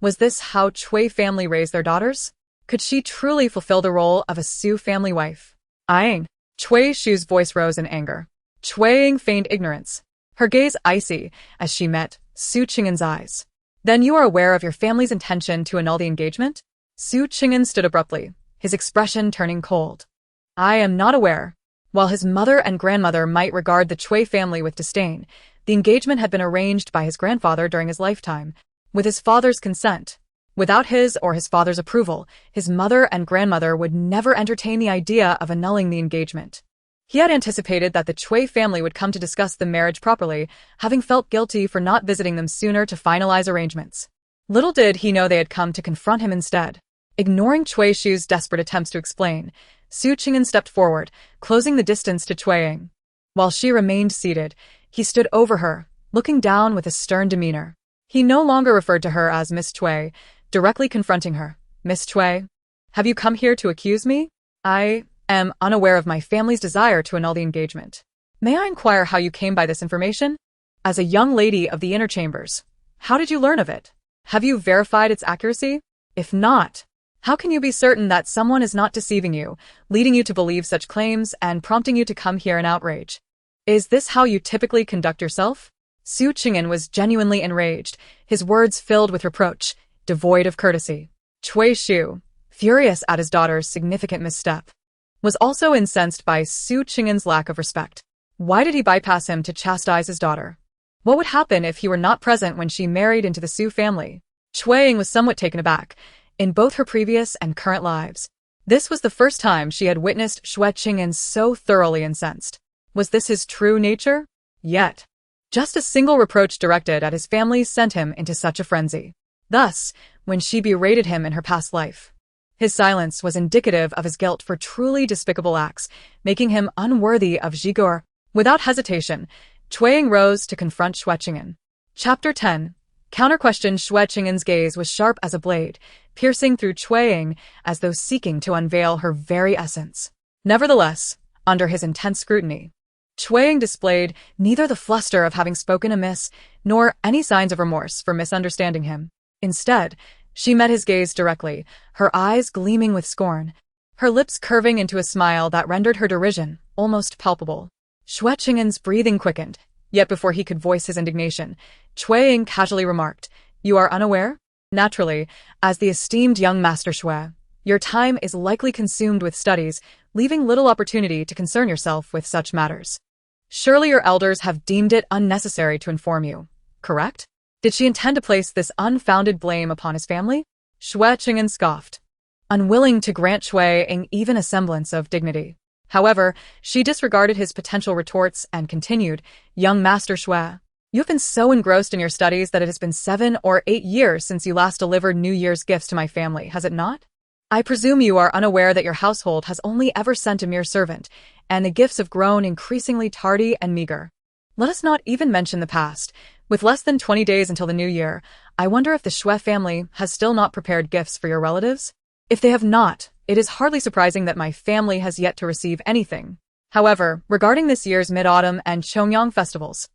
Was this how Cui family raised their daughters? Could she truly fulfill the role of a Xue family wife? Eyeing. Cui Shu's voice rose in anger. Cui Ying feigned ignorance, her gaze icy as she met Xue Cheng'an's eyes. "Then you are aware of your family's intention to annul the engagement?" Xue Cheng'an stood abruptly, his expression turning cold. "I am not aware." While his mother and grandmother might regard the Cui family with disdain, the engagement had been arranged by his grandfather during his lifetime, with his father's consent. Without his or his father's approval, his mother and grandmother would never entertain the idea of annulling the engagement. He had anticipated that the Cui family would come to discuss the marriage properly, having felt guilty for not visiting them sooner to finalize arrangements. Little did he know they had come to confront him instead. Ignoring Cui Shu's desperate attempts to explain, Xue Cheng'an stepped forward, closing the distance to Cui Ying. While she remained seated, he stood over her, looking down with a stern demeanor. He no longer referred to her as Miss Cui, directly confronting her. "Miss Cui, have you come here to accuse me? I am unaware of my family's desire to annul the engagement. May I inquire how you came by this information? As a young lady of the inner chambers, how did you learn of it? Have you verified its accuracy? If not, how can you be certain that someone is not deceiving you, leading you to believe such claims and prompting you to come here in outrage? Is this how you typically conduct yourself?" Xue Cheng'an was genuinely enraged, his words filled with reproach, devoid of courtesy. Cui Shu, furious at his daughter's significant misstep, was also incensed by Xue Cheng'an's lack of respect. Why did he bypass him to chastise his daughter? What would happen if he were not present when she married into the Xue family? Cui Ying was somewhat taken aback. In both her previous and current lives, this was the first time she had witnessed Xue Cheng'an so thoroughly incensed. Was this his true nature? Yet, just a single reproach directed at his family sent him into such a frenzy. Thus, when she berated him in her past life, His silence was indicative of his guilt for truly despicable acts, making him unworthy of Zhigur. Without hesitation, Cui Ying rose to confront Xue Cheng'an. Chapter 10. Counter-question. Xue Cheng'an's gaze was sharp as a blade, piercing through Cui Ying as though seeking to unveil her very essence. Nevertheless, under his intense scrutiny, Cui Ying displayed neither the fluster of having spoken amiss nor any signs of remorse for misunderstanding him. Instead, she met his gaze directly, her eyes gleaming with scorn, her lips curving into a smile that rendered her derision almost palpable. Xue Cheng'an's breathing quickened, yet before he could voice his indignation, Cui Ying casually remarked, "You are unaware? Naturally, as the esteemed young Master Xue, your time is likely consumed with studies, leaving little opportunity to concern yourself with such matters. Surely your elders have deemed it unnecessary to inform you, correct?" Did she intend to place this unfounded blame upon his family? Xue Cheng'an scoffed, unwilling to grant Cui Ying even a semblance of dignity. However, she disregarded his potential retorts and continued, "Young Master Xue, you have been so engrossed in your studies that it has been 7 or 8 years since you last delivered New Year's gifts to my family, has it not? I presume you are unaware that your household has only ever sent a mere servant, and the gifts have grown increasingly tardy and meager. Let us not even mention the past. With less than 20 days until the new year, I wonder if the Xue family has still not prepared gifts for your relatives? If they have not, it is hardly surprising that my family has yet to receive anything. However, regarding this year's Mid-Autumn and Chongyang festivals,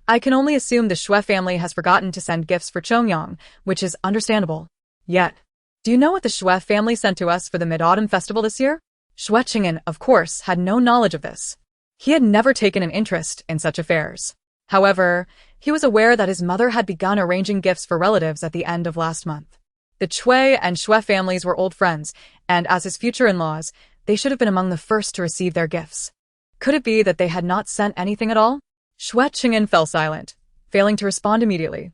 I can only assume the Xue family has forgotten to send gifts for Chongyang, which is understandable. Yet, do you know what the Xue family sent to us for the Mid-Autumn festival this year?" Xue Cheng'an, of course, had no knowledge of this. He had never taken an interest in such affairs. However, he was aware that his mother had begun arranging gifts for relatives at the end of last month. The Cui and Xue families were old friends, and as his future in-laws, they should have been among the first to receive their gifts. Could it be that they had not sent anything at all? Xue Cheng'an fell silent, failing to respond immediately.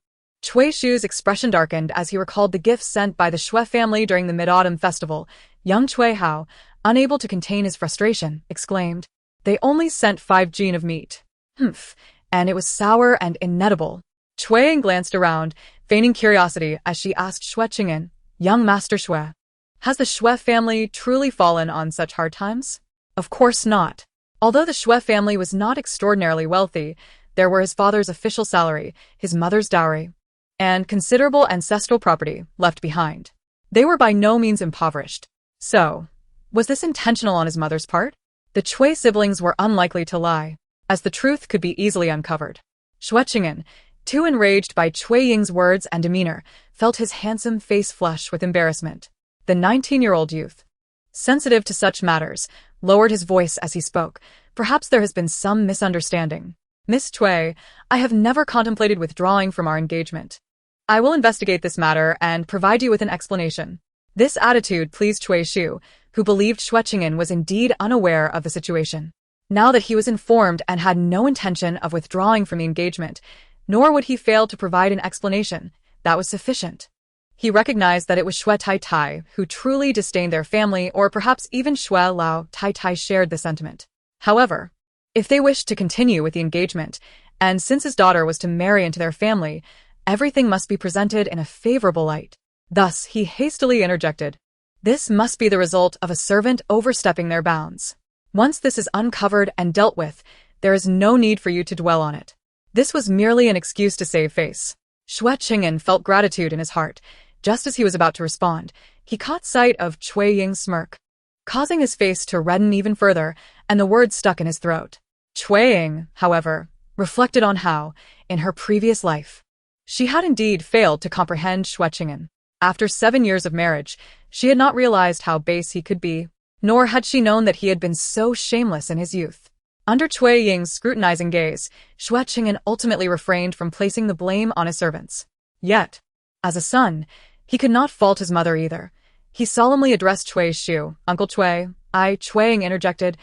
Cui Shu's expression darkened as he recalled the gifts sent by the Xue family during the Mid-Autumn festival. Young Cui Hao, unable to contain his frustration, exclaimed, "They only sent 5 jin of meat. Humph. And it was sour and inedible." Cui Ying glanced around, feigning curiosity as she asked Xue Cheng'an, "Young Master Xue, has the Xue family truly fallen on such hard times?" Of course not. Although the Xue family was not extraordinarily wealthy, there were his father's official salary, his mother's dowry, and considerable ancestral property left behind. They were by no means impoverished. So, was this intentional on his mother's part? The Cui siblings were unlikely to lie, as the truth could be easily uncovered. Xue Cheng'an, too enraged by Cui Ying's words and demeanor, felt his handsome face flush with embarrassment. The 19-year-old youth, sensitive to such matters, lowered his voice as he spoke. "Perhaps there has been some misunderstanding. Miss Cui, I have never contemplated withdrawing from our engagement. I will investigate this matter and provide you with an explanation." This attitude pleased Cui Shu, who believed Xue Cheng'an was indeed unaware of the situation. Now that he was informed and had no intention of withdrawing from the engagement, nor would he fail to provide an explanation, that was sufficient. He recognized that it was Xue Tai who truly disdained their family, or perhaps even Xue Lao Tai shared the sentiment. However, if they wished to continue with the engagement, and since his daughter was to marry into their family, everything must be presented in a favorable light. Thus, he hastily interjected, "This must be the result of a servant overstepping their bounds. Once this is uncovered and dealt with, there is no need for you to dwell on it." This was merely an excuse to save face. Xue Cheng'an felt gratitude in his heart. Just as he was about to respond, he caught sight of Cui Ying's smirk, causing his face to redden even further, and the words stuck in his throat. Cui Ying, however, reflected on how, in her previous life, she had indeed failed to comprehend Xue Cheng'an. After 7 years of marriage, she had not realized how base he could be, nor had she known that he had been so shameless in his youth. Under Cui Ying's scrutinizing gaze, Xue Cheng'an ultimately refrained from placing the blame on his servants. Yet, as a son, he could not fault his mother either. He solemnly addressed Cui Shu. "Uncle Cui," Cui Ying interjected,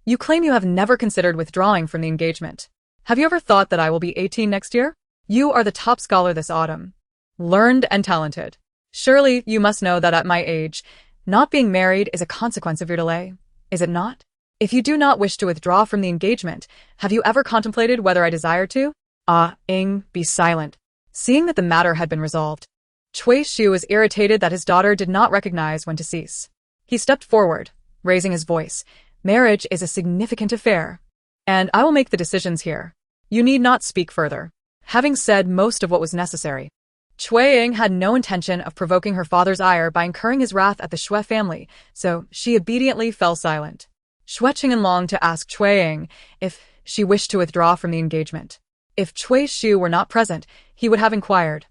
"you claim you have never considered withdrawing from the engagement. Have you ever thought that I will be 18 next year? You are the top scholar this autumn, learned and talented. Surely you must know that at my age, not being married is a consequence of your delay, is it not? If you do not wish to withdraw from the engagement, have you ever contemplated whether I desire to?" Ying, be silent. Seeing that the matter had been resolved, Cui Shu was irritated that his daughter did not recognize when to cease. He stepped forward, raising his voice. Marriage is a significant affair, and I will make the decisions here. You need not speak further. Having said most of what was necessary, Xue Ying had no intention of provoking her father's ire by incurring his wrath at the Xue family, so she obediently fell silent. Xue Cheng'an longed to ask Xue Ying if she wished to withdraw from the engagement. If Cui Ying were not present, he would have inquired,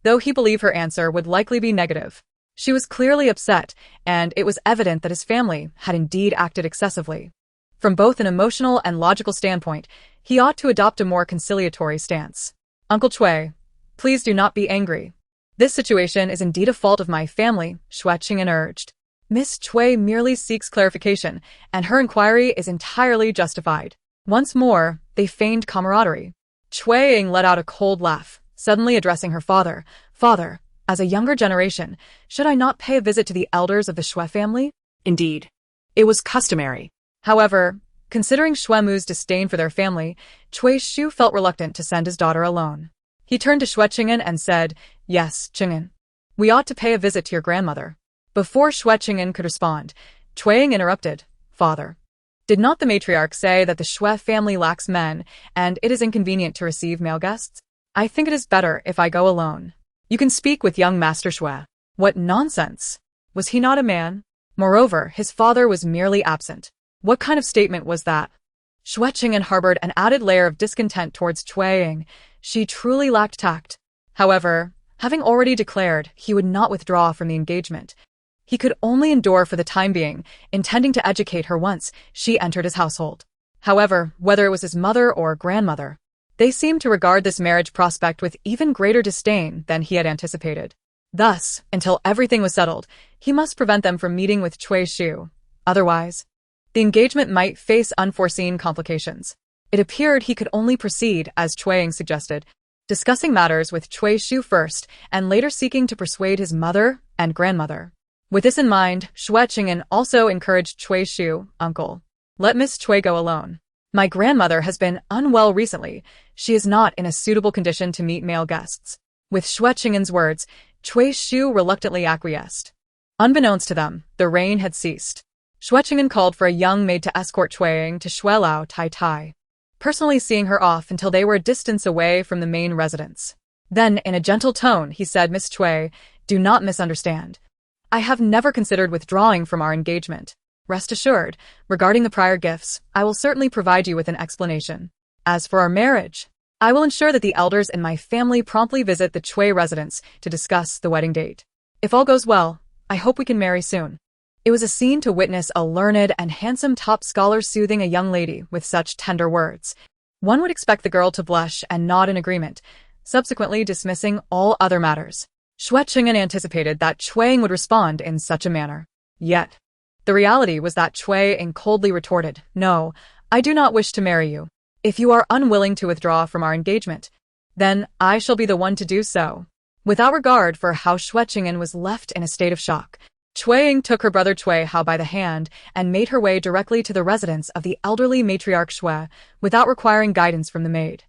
though he believed her answer would likely be negative. She was clearly upset, and it was evident that his family had indeed acted excessively. From both an emotional and logical standpoint, he ought to adopt a more conciliatory stance. Uncle Xue, please do not be angry. This situation is indeed a fault of my family, Xue Cheng'an urged. Miss Xue merely seeks clarification, and her inquiry is entirely justified. Once more, they feigned camaraderie. Xue Ying let out a cold laugh, suddenly addressing her father. Father, as a younger generation, should I not pay a visit to the elders of the Xue family? Indeed, it was customary. However, considering Xue Mu's disdain for their family, Cui Ying felt reluctant to send his daughter alone. He turned to Xue Cheng'an and said, Yes, Cheng'an. We ought to pay a visit to your grandmother. Before Xue Cheng'an could respond, Xue Ying interrupted. Father, did not the matriarch say that the Xue family lacks men, and it is inconvenient to receive male guests? I think it is better if I go alone. You can speak with young Master Xue. What nonsense! Was he not a man? Moreover, his father was merely absent. What kind of statement was that? Xue Cheng'an harbored an added layer of discontent towards Xue Ying. She truly lacked tact. However, having already declared he would not withdraw from the engagement, he could only endure for the time being, intending to educate her once she entered his household. However, whether it was his mother or grandmother, they seemed to regard this marriage prospect with even greater disdain than he had anticipated. Thus, until everything was settled, he must prevent them from meeting with Cui Ying. Otherwise, the engagement might face unforeseen complications. It appeared he could only proceed, as Xue Ying suggested, discussing matters with Cui Ying first and later seeking to persuade his mother and grandmother. With this in mind, Xue Cheng'an also encouraged Cui Ying, Uncle, let Miss Xue go alone. My grandmother has been unwell recently. She is not in a suitable condition to meet male guests. With Xue Cheng'an's words, Cui Ying reluctantly acquiesced. Unbeknownst to them, the rain had ceased. Xue Cheng'an called for a young maid to escort Xue Ying to Xue Lao Tai Tai, personally seeing her off until they were a distance away from the main residence. Then, in a gentle tone, he said, Miss Xue, do not misunderstand. I have never considered withdrawing from our engagement. Rest assured, regarding the prior gifts, I will certainly provide you with an explanation. As for our marriage, I will ensure that the elders in my family promptly visit the Xue residence to discuss the wedding date. If all goes well, I hope we can marry soon. It was a scene to witness a learned and handsome top scholar soothing a young lady with such tender words. One would expect the girl to blush and nod in agreement, subsequently dismissing all other matters. Xue Cheng'an anticipated that Xue Ying would respond in such a manner. Yet, the reality was that Xue Ying coldly retorted, No, I do not wish to marry you. If you are unwilling to withdraw from our engagement, then I shall be the one to do so. Without regard for how Xue Cheng'an was left in a state of shock, Xue Ying took her brother Xue Hao by the hand and made her way directly to the residence of the elderly matriarch Xue, without requiring guidance from the maid.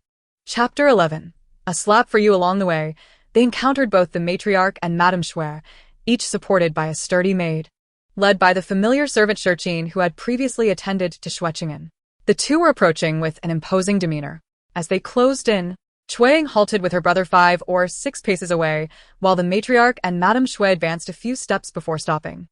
Chapter 11. A slap for you along the way. They encountered both the matriarch and Madame Xue, each supported by a sturdy maid, led by the familiar servant Shurchin who had previously attended to Xue Cheng'an. The two were approaching with an imposing demeanor. As they closed in, Xue Ying halted with her brother 5 or 6 paces away, while the matriarch and Madame Xue advanced a few steps before stopping.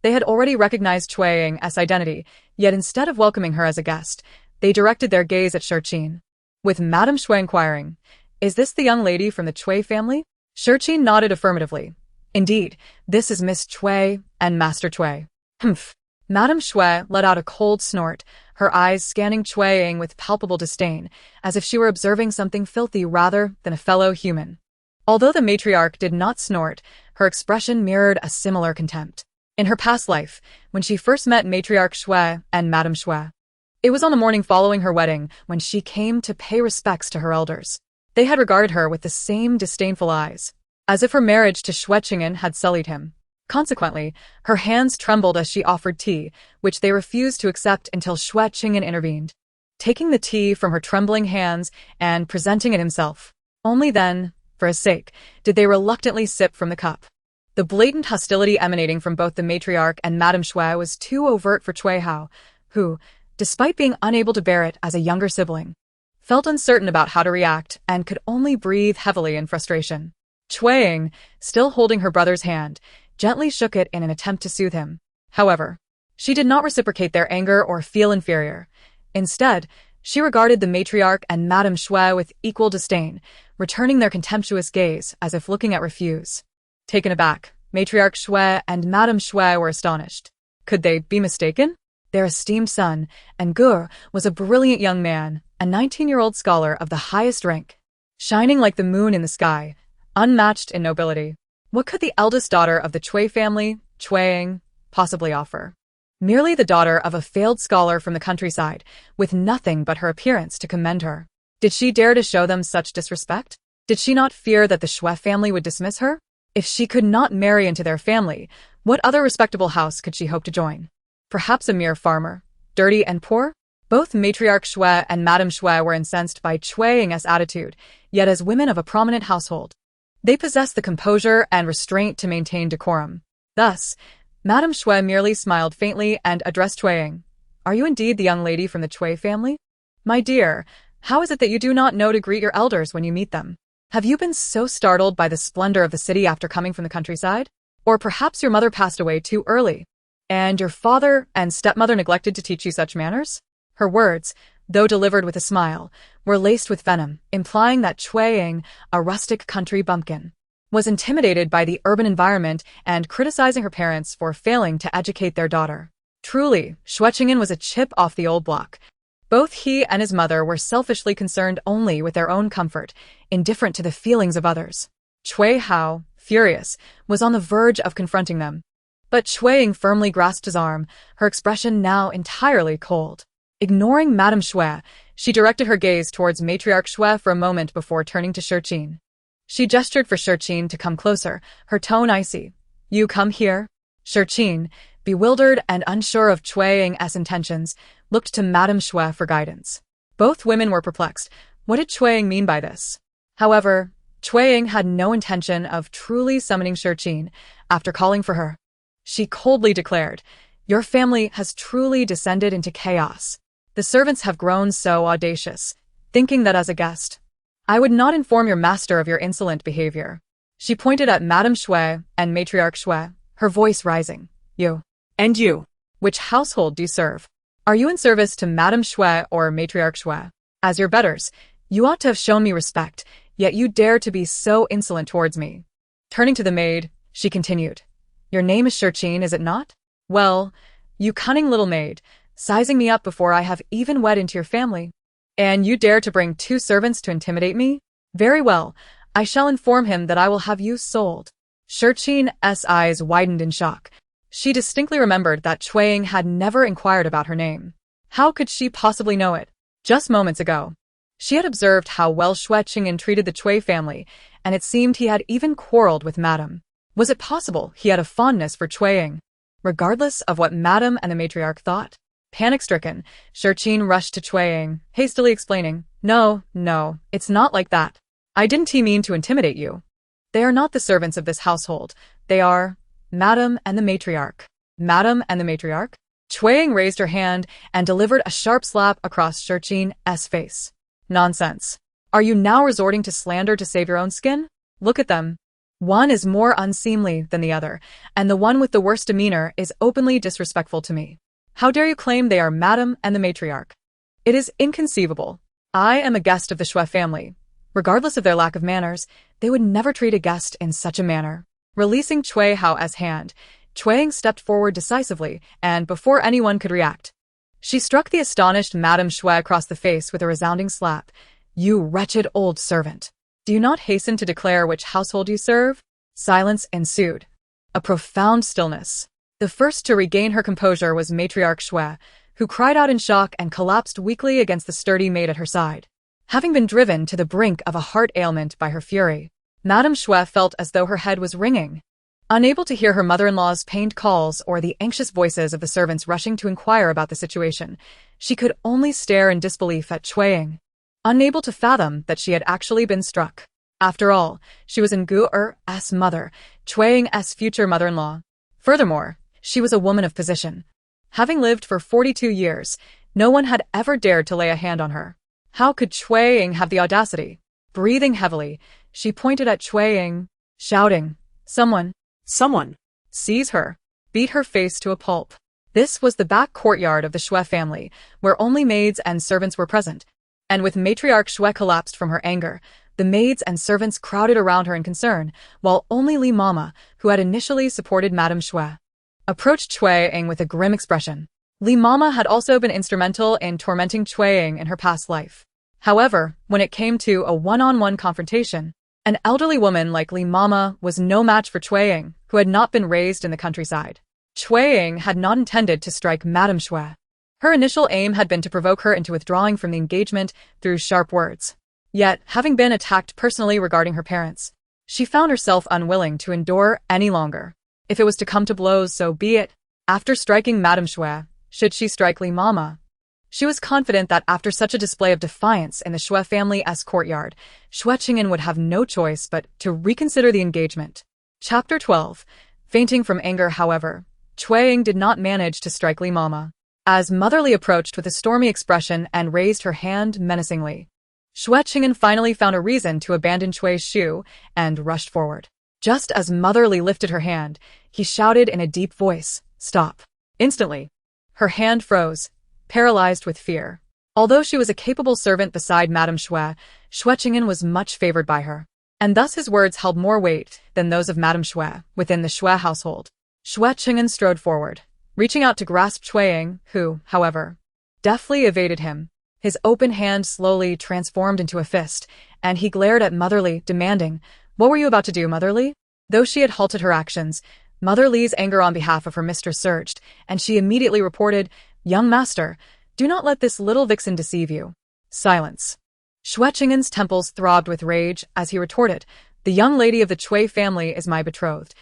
They had already recognized Xue Ying as identity, yet instead of welcoming her as a guest, they directed their gaze at Shurchin, with Madame Xue inquiring, Is this the young lady from the Xue family? Shurchin nodded affirmatively. Indeed, this is Miss Xue and Master Xue. Humph. Madame Xue let out a cold snort, her eyes scanning Xue Ying with palpable disdain, as if she were observing something filthy rather than a fellow human. Although the matriarch did not snort, her expression mirrored a similar contempt. In her past life, when she first met matriarch Xue and Madame Xue, it was on the morning following her wedding when she came to pay respects to her elders. They had regarded her with the same disdainful eyes, as if her marriage to Xue Cheng'an had sullied him. Consequently, her hands trembled as she offered tea, which they refused to accept until Xue Cheng'an intervened, taking the tea from her trembling hands and presenting it himself. Only then, for his sake, did they reluctantly sip from the cup. The blatant hostility emanating from both the matriarch and Madame Xue was too overt for Cui Hao, who, despite being unable to bear it as a younger sibling, felt uncertain about how to react and could only breathe heavily in frustration. Xue Ying, still holding her brother's hand, gently shook it in an attempt to soothe him. However, she did not reciprocate their anger or feel inferior. Instead, she regarded the matriarch and Madame Xue with equal disdain, returning their contemptuous gaze as if looking at refuse. Taken aback, Matriarch Xue and Madame Xue were astonished. Could they be mistaken? Their esteemed son, Ngur, was a brilliant young man, a 19-year-old scholar of the highest rank, shining like the moon in the sky, unmatched in nobility. What could the eldest daughter of the Cui family, Xue Ying, possibly offer? Merely the daughter of a failed scholar from the countryside, with nothing but her appearance to commend her. Did she dare to show them such disrespect? Did she not fear that the Xue family would dismiss her? If she could not marry into their family, what other respectable house could she hope to join? Perhaps a mere farmer, dirty and poor? Both Matriarch Xue and Madame Xue were incensed by Xue Ying's attitude, yet as women of a prominent household, they possessed the composure and restraint to maintain decorum. Thus, Madame Xue merely smiled faintly and addressed Xue Ying. Are you indeed the young lady from the Xue family? My dear, how is it that you do not know to greet your elders when you meet them? Have you been so startled by the splendor of the city after coming from the countryside? Or perhaps your mother passed away too early, and your father and stepmother neglected to teach you such manners? Her words, though delivered with a smile, were laced with venom, implying that Xue Ying, a rustic country bumpkin, was intimidated by the urban environment and criticizing her parents for failing to educate their daughter. Truly, Xue Cheng'an was a chip off the old block. Both he and his mother were selfishly concerned only with their own comfort, indifferent to the feelings of others. Cui Hao, furious, was on the verge of confronting them. But Xue Ying firmly grasped his arm, her expression now entirely cold. Ignoring Madame Xue, she directed her gaze towards Matriarch Xue for a moment before turning to Xue Cheng'an. She gestured for Xue Cheng'an to come closer, her tone icy. You come here? Xue Cheng'an, bewildered and unsure of Xue Ying's intentions, looked to Madame Xue for guidance. Both women were perplexed. What did Xue Ying mean by this? However, Xue Ying had no intention of truly summoning Xue Cheng'an after calling for her. She coldly declared, Your family has truly descended into chaos. The servants have grown so audacious, thinking that as a guest, I would not inform your master of your insolent behavior. She pointed at Madame Xue and Matriarch Xue, her voice rising. You. And you. Which household do you serve? Are you in service to Madame Xue or Matriarch Xue? As your betters, you ought to have shown me respect, yet you dare to be so insolent towards me. Turning to the maid, she continued. Your name is Xue Cheng'an, is it not? Well, you cunning little maid, sizing me up before I have even wed into your family. And you dare to bring 2 servants to intimidate me? Very well, I shall inform him that I will have you sold. Xue Cheng'an's eyes widened in shock. She distinctly remembered that Xue Ying had never inquired about her name. How could she possibly know it? Just moments ago, she had observed how well Xue Cheng'an treated the Xue family, and it seemed he had even quarreled with Madame. Was it possible he had a fondness for Xue Ying? Regardless of what Madame and the matriarch thought, panic-stricken, Xue Cheng'an rushed to Xue Ying, hastily explaining, No, it's not like that. I didn't mean to intimidate you. They are not the servants of this household. They are Madame and the matriarch. Madame and the matriarch? Xue Ying raised her hand and delivered a sharp slap across Xue Cheng'an's face. Nonsense. Are you now resorting to slander to save your own skin? Look at them. One is more unseemly than the other, and the one with the worst demeanor is openly disrespectful to me. How dare you claim they are Madame and the matriarch? It is inconceivable. I am a guest of the Xue family. Regardless of their lack of manners, they would never treat a guest in such a manner. Releasing Cui Hao's hand, Xue Ying stepped forward decisively, and before anyone could react, she struck the astonished Madame Xue across the face with a resounding slap. You wretched old servant. Do you not hasten to declare which household you serve? Silence ensued. A profound stillness. The first to regain her composure was Matriarch Xue, who cried out in shock and collapsed weakly against the sturdy maid at her side. Having been driven to the brink of a heart ailment by her fury, Madame Xue felt as though her head was ringing. Unable to hear her mother-in-law's pained calls or the anxious voices of the servants rushing to inquire about the situation, she could only stare in disbelief at Xue Ying, unable to fathom that she had actually been struck. After all, she was Ngu's mother, Xue Ying's future mother-in-law. Furthermore, she was a woman of position. Having lived for 42 years, no one had ever dared to lay a hand on her. How could Xue Ying have the audacity? Breathing heavily, she pointed at Xue Ying, shouting, "Someone! Someone! Seize her! Beat her face to a pulp!" This was the back courtyard of the Xue family, where only maids and servants were present. And with matriarch Xue collapsed from her anger, the maids and servants crowded around her in concern, while only Li Mama, who had initially supported Madame Xue, approached Xue Ying with a grim expression. Li Mama had also been instrumental in tormenting Xue Ying in her past life. However, when it came to a one-on-one confrontation, an elderly woman like Li Mama was no match for Xue Ying, who had not been raised in the countryside. Xue Ying had not intended to strike Madame Xue. Her initial aim had been to provoke her into withdrawing from the engagement through sharp words. Yet, having been attacked personally regarding her parents, she found herself unwilling to endure any longer. If it was to come to blows, so be it. After striking Madame Xue, should she strike Li Mama? She was confident that after such a display of defiance in the Xue family's courtyard, Xue Cheng'an would have no choice but to reconsider the engagement. Chapter 12. Fainting from anger, however, Xue Ying did not manage to strike Li Mama. As Motherly approached with a stormy expression and raised her hand menacingly, Xue Cheng'an finally found a reason to abandon Xue's shoe and rushed forward. Just as Motherly lifted her hand, he shouted in a deep voice, "Stop!" Instantly, her hand froze, paralyzed with fear. Although she was a capable servant beside Madame Xue, Xue Cheng'an was much favored by her, and thus his words held more weight than those of Madame Xue within the Xue household. Xue Cheng'an strode forward, reaching out to grasp Xue Ying, who, however, deftly evaded him. His open hand slowly transformed into a fist, and he glared at Motherly, demanding, "What were you about to do, Motherly?" Though she had halted her actions, Motherly's anger on behalf of her mistress surged, and she immediately reported, "Young master, do not let this little vixen deceive you." Silence. Xue Cheng'an's temples throbbed with rage as he retorted, "The young lady of the Xue family is my betrothed,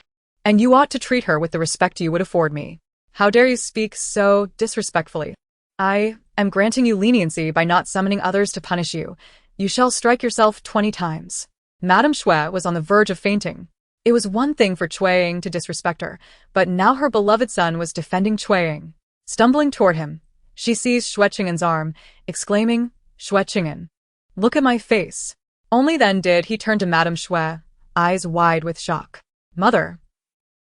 and you ought to treat her with the respect you would afford me. How dare you speak so disrespectfully? I am granting you leniency by not summoning others to punish you. You shall strike yourself 20 times. Madame Xue was on the verge of fainting. It was one thing for Xue Ying to disrespect her, but now her beloved son was defending Xue Ying. Stumbling toward him, she seized Xue Cheng'an's arm, exclaiming, "Xue Cheng'an, look at my face." Only then did he turn to Madame Xue, eyes wide with shock. "Mother."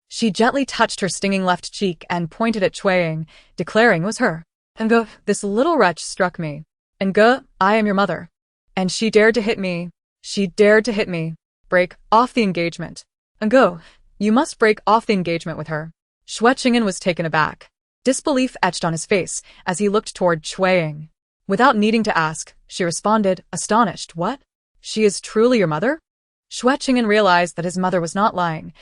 She gently touched her stinging left cheek and pointed at Xue Ying, declaring it was her. "Nge, this little wretch struck me. Nge, I am your mother. And she dared to hit me. She dared to hit me. Break off the engagement. Nge, you must break off the engagement with her." Xue Cheng'an was taken aback. Disbelief etched on his face as he looked toward Xue Ying. Without needing to ask, she responded, astonished, "What? She is truly your mother?" Xue Cheng'an realized that his mother was not lying.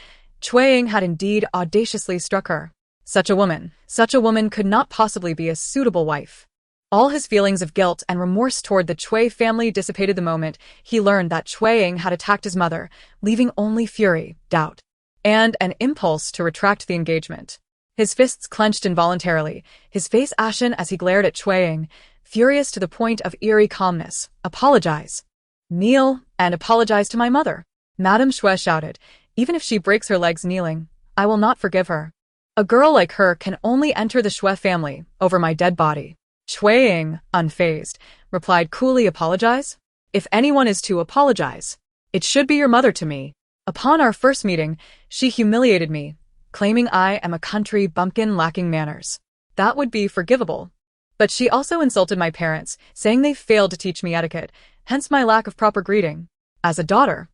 Xue Ying had indeed audaciously struck her. Such a woman could not possibly be a suitable wife. All his feelings of guilt and remorse toward the Xue family dissipated the moment he learned that Xue Ying had attacked his mother, leaving only fury, doubt, and an impulse to retract the engagement. His fists clenched involuntarily, his face ashen as he glared at Xue Ying, furious to the point of eerie calmness. "Apologize. Kneel and apologize to my mother," Madame Xue shouted. "Even if she breaks her legs kneeling, I will not forgive her. A girl like her can only enter the Xue family over my dead body." Xue Ying, unfazed, replied coolly, "Apologize? If anyone is to apologize, it should be your mother to me. Upon our first meeting, she humiliated me, claiming I am a country bumpkin lacking manners. That would be forgivable. But she also insulted my parents, saying they failed to teach me etiquette, hence my lack of proper greeting. As a daughter,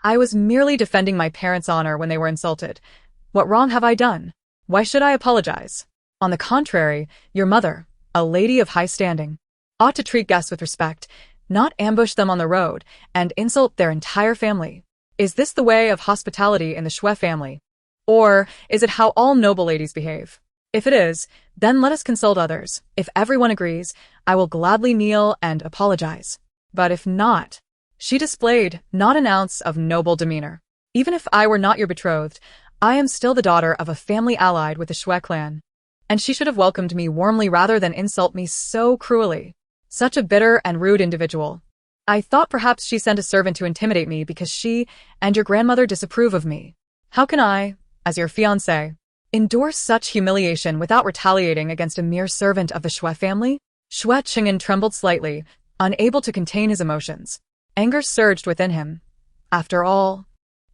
I was merely defending my parents' honor when they were insulted. What wrong have I done? Why should I apologize? On the contrary, your mother, a lady of high standing, ought to treat guests with respect, not ambush them on the road and insult their entire family. Is this the way of hospitality in the Xue family? Or is it how all noble ladies behave? If it is, then let us consult others. If everyone agrees, I will gladly kneel and apologize. But if not..." She displayed not an ounce of noble demeanor. "Even if I were not your betrothed, I am still the daughter of a family allied with the Xue clan, and she should have welcomed me warmly rather than insult me so cruelly. Such a bitter and rude individual. I thought perhaps she sent a servant to intimidate me because she and your grandmother disapprove of me. How can I, as your fiancé, endure such humiliation without retaliating against a mere servant of the Xue family? Xue Cheng'an trembled slightly, unable to contain his emotions. Anger surged within him. After all,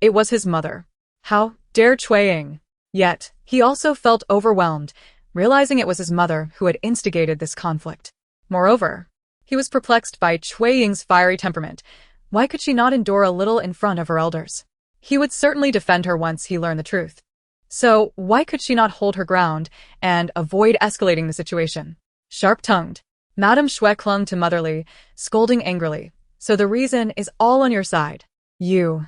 it was his mother. How dare Cui Ying? Yet, he also felt overwhelmed, realizing it was his mother who had instigated this conflict. Moreover, he was perplexed by Cui Ying's fiery temperament. Why could she not endure a little in front of her elders? He would certainly defend her once he learned the truth. So, why could she not hold her ground and avoid escalating the situation? Sharp-tongued, Madame Xue clung to motherly, scolding angrily. So the reason is all on your side. You,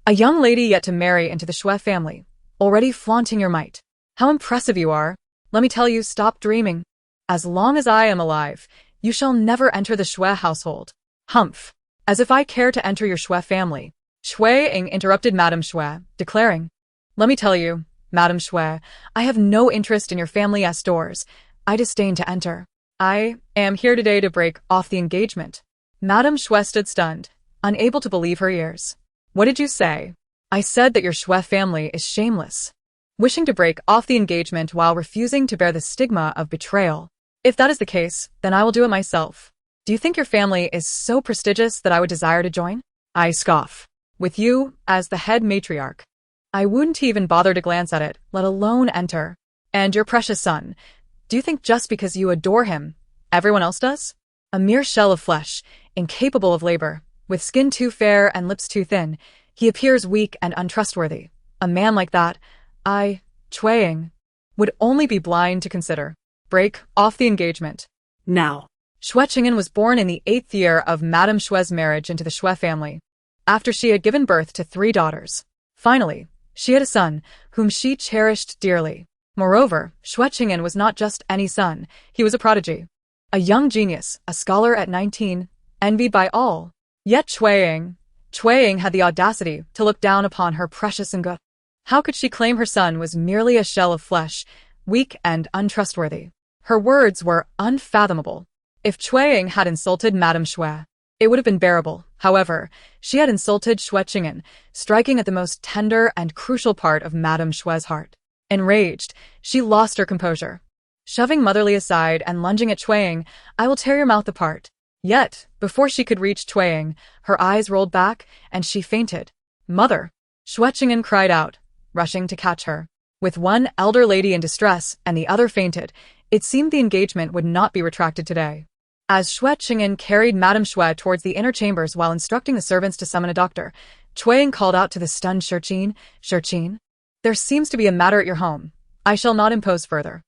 a young lady yet to marry into the Xue family, already flaunting your might. How impressive you are. Let me tell you, stop dreaming. As long as I am alive, you shall never enter the Xue household. Humph. As if I care to enter your Xue family. Cui Ying interrupted Madame Xue, declaring, Let me tell you, Madame Xue, I have no interest in your family's doors. I disdain to enter. I am here today to break off the engagement. Madame Xue stood stunned, unable to believe her ears. What did you say? I said that your Xue family is shameless, wishing to break off the engagement while refusing to bear the stigma of betrayal. If that is the case, then I will do it myself. Do you think your family is so prestigious that I would desire to join? I scoff. With you as the head matriarch, I wouldn't even bother to glance at it, let alone enter. And your precious son, do you think just because you adore him, everyone else does? A mere shell of flesh, incapable of labor, with skin too fair and lips too thin, he appears weak and untrustworthy. A man like that, Cui Ying, would only be blind to consider. Break off the engagement. Now. Xue Cheng'an was born in the 8th year of Madame Xue's marriage into the Xue family, after she had given birth to 3 daughters. Finally, she had a son, whom she cherished dearly. Moreover, Xue Cheng'an was not just any son, he was a prodigy. A young genius, a scholar at 19, envied by all. Yet Cui Ying had the audacity to look down upon her precious and good. How could she claim her son was merely a shell of flesh, weak and untrustworthy? Her words were unfathomable. If Cui Ying had insulted Madame Xue, it would have been bearable. However, she had insulted Xue Cheng'an, striking at the most tender and crucial part of Madame Xue's heart. Enraged, she lost her composure. Shoving motherly aside and lunging at Cui Ying, I will tear your mouth apart. Yet, before she could reach Cui Ying, her eyes rolled back, and she fainted. Mother! Xue Cheng'an cried out, rushing to catch her. With one elder lady in distress and the other fainted, it seemed the engagement would not be retracted today. As Xue Cheng'an carried Madame Xue towards the inner chambers while instructing the servants to summon a doctor, Cui Ying called out to the stunned Shurqin, there seems to be a matter at your home. I shall not impose further.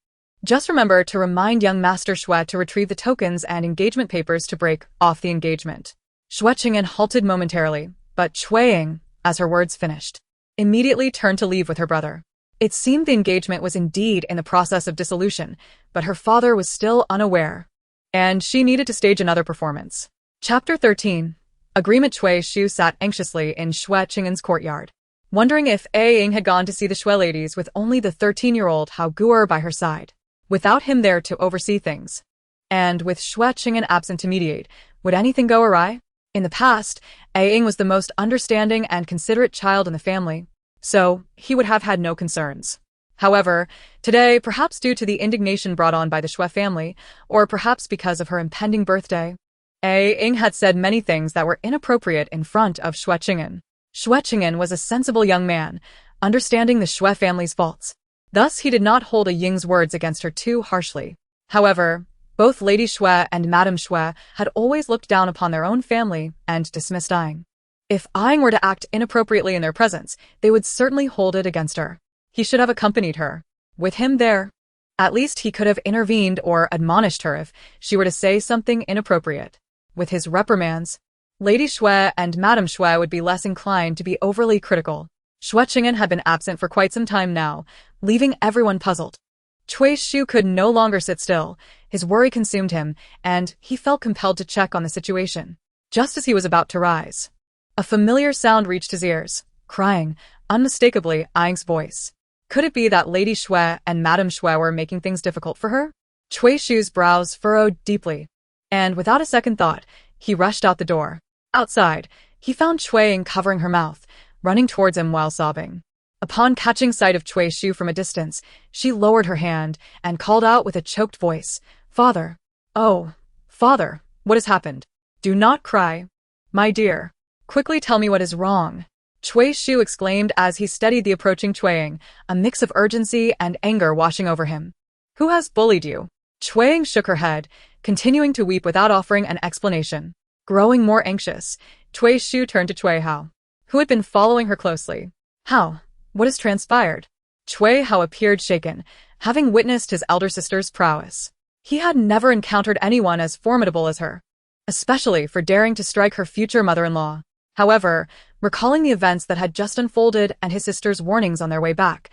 Just remember to remind young Master Xue to retrieve the tokens and engagement papers to break off the engagement. Xue Cheng'an halted momentarily, but Cui Ying, as her words finished, immediately turned to leave with her brother. It seemed the engagement was indeed in the process of dissolution, but her father was still unaware, and she needed to stage another performance. Chapter 13. Agreement. Cui Shu sat anxiously in Xue Cheng'an's courtyard, wondering if Xue Ying had gone to see the Xue ladies with only the 13-year-old Hao Gu'er by her side, without him there to oversee things. And with Xue Cheng'an absent to mediate, would anything go awry? In the past, Xue Ying was the most understanding and considerate child in the family, so he would have had no concerns. However, today, perhaps due to the indignation brought on by the Xue family, or perhaps because of her impending birthday, Xue Ying had said many things that were inappropriate in front of Xue Cheng'an. Xue Cheng'an was a sensible young man, understanding the Xue family's faults. Thus, he did not hold Ying's words against her too harshly. However, both Lady Xue and Madame Xue had always looked down upon their own family and dismissed Ying. If Ying were to act inappropriately in their presence, they would certainly hold it against her. He should have accompanied her. With him there, at least he could have intervened or admonished her if she were to say something inappropriate. With his reprimands, Lady Xue and Madame Xue would be less inclined to be overly critical. Xue Cheng'an had been absent for quite some time now, leaving everyone puzzled. Cui Shu could no longer sit still. His worry consumed him, and he felt compelled to check on the situation. Just as he was about to rise, a familiar sound reached his ears, crying, unmistakably, Ying's voice. Could it be that Lady Xue and Madame Xue were making things difficult for her? Cui Shu's brows furrowed deeply, and without a second thought, he rushed out the door. Outside, he found Cui Ying covering her mouth, running towards him while sobbing. Upon catching sight of Cui Shu from a distance, she lowered her hand and called out with a choked voice, "Father! Oh, father, what has happened? Do not cry. My dear, quickly tell me what is wrong." Cui Shu exclaimed as he studied the approaching Cui Ying, a mix of urgency and anger washing over him. "Who has bullied you?" Cui Ying shook her head, continuing to weep without offering an explanation. Growing more anxious, Cui Shu turned to Cui Hao, who had been following her closely. "How? What has transpired?" Cui Hao appeared shaken, having witnessed his elder sister's prowess. He had never encountered anyone as formidable as her, especially for daring to strike her future mother-in-law. However, recalling the events that had just unfolded and his sister's warnings on their way back,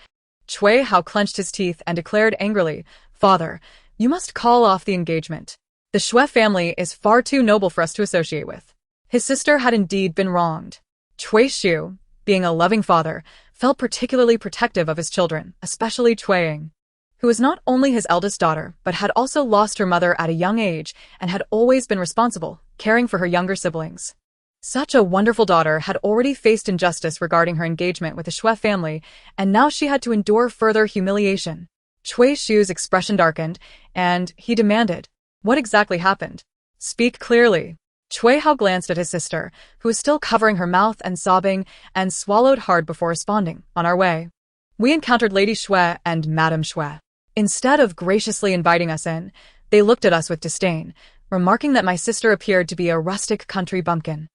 Cui Hao clenched his teeth and declared angrily, "Father, you must call off the engagement. The Xue family is far too noble for us to associate with." His sister had indeed been wronged. Cui Shu, being a loving father, felt particularly protective of his children, especially Cui Ying, who was not only his eldest daughter, but had also lost her mother at a young age and had always been responsible, caring for her younger siblings. Such a wonderful daughter had already faced injustice regarding her engagement with the Xue family, and now she had to endure further humiliation. Cui Shu's expression darkened, and he demanded, "What exactly happened? Speak clearly." Cui Hao glanced at his sister, who was still covering her mouth and sobbing, and swallowed hard before responding, "On our way, we encountered Lady Xue and Madame Xue. Instead of graciously inviting us in, they looked at us with disdain, remarking that my sister appeared to be a rustic country bumpkin,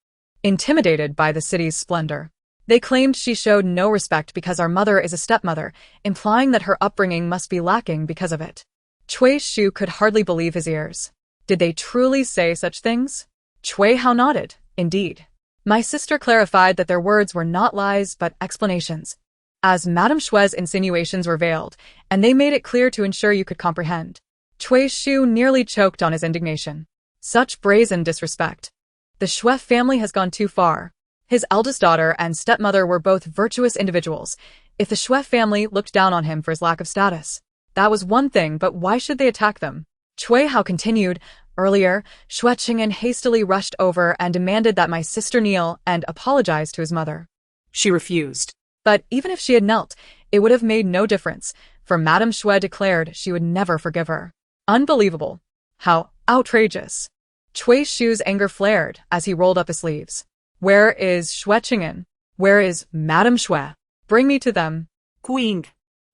intimidated by the city's splendor. They claimed she showed no respect because our mother is a stepmother, implying that her upbringing must be lacking because of it." Cui Shu could hardly believe his ears. Did they truly say such things? Cui Hao nodded. "Indeed. My sister clarified that their words were not lies but explanations, as Madame Xue's insinuations were veiled, and they made it clear to ensure you could comprehend." Cui Shu nearly choked on his indignation. Such brazen disrespect. The Xue family has gone too far. His eldest daughter and stepmother were both virtuous individuals. If the Xue family looked down on him for his lack of status, that was one thing, but why should they attack them? Cui Hao continued, "Earlier, Xue Cheng'an hastily rushed over and demanded that my sister kneel and apologize to his mother. She refused. But even if she had knelt, it would have made no difference, for Madame Xue declared she would never forgive her. Unbelievable. How outrageous." Cui Shu's anger flared as he rolled up his sleeves. "Where is Xue Cheng'an? Where is Madame Xue? Bring me to them." Cui Ying,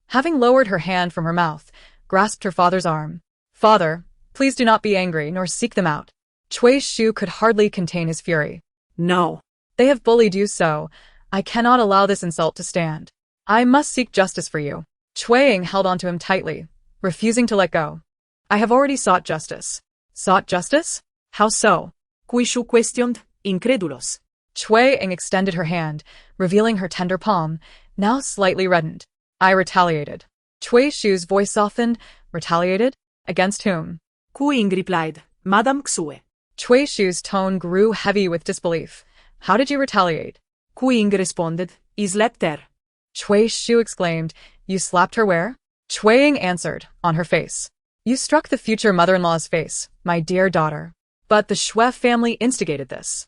Having lowered her hand from her mouth, grasped her father's arm. "Father, please do not be angry nor seek them out." Cui Shu could hardly contain his fury. no. "They have bullied you so. I cannot allow this insult to stand. I must seek justice for you." Cui Ying held onto him tightly, refusing to let go. "I have already sought justice." "Sought justice? How so?" Cui Shu questioned, incredulous. Cui Ying extended her hand, revealing her tender palm, now slightly reddened. "I retaliated." Cui Shu's voice softened. "Retaliated? Against whom?" Cui Ying replied, "Madame Xue." Cui Shu's tone grew heavy with disbelief. "How did you retaliate?" Cui Ying responded, "I slapped her." Cui Shu exclaimed, "You slapped her where?" Cui Ying answered, "On her face." "You struck the future mother-in-law's face, my dear daughter." "But the Xue family instigated this."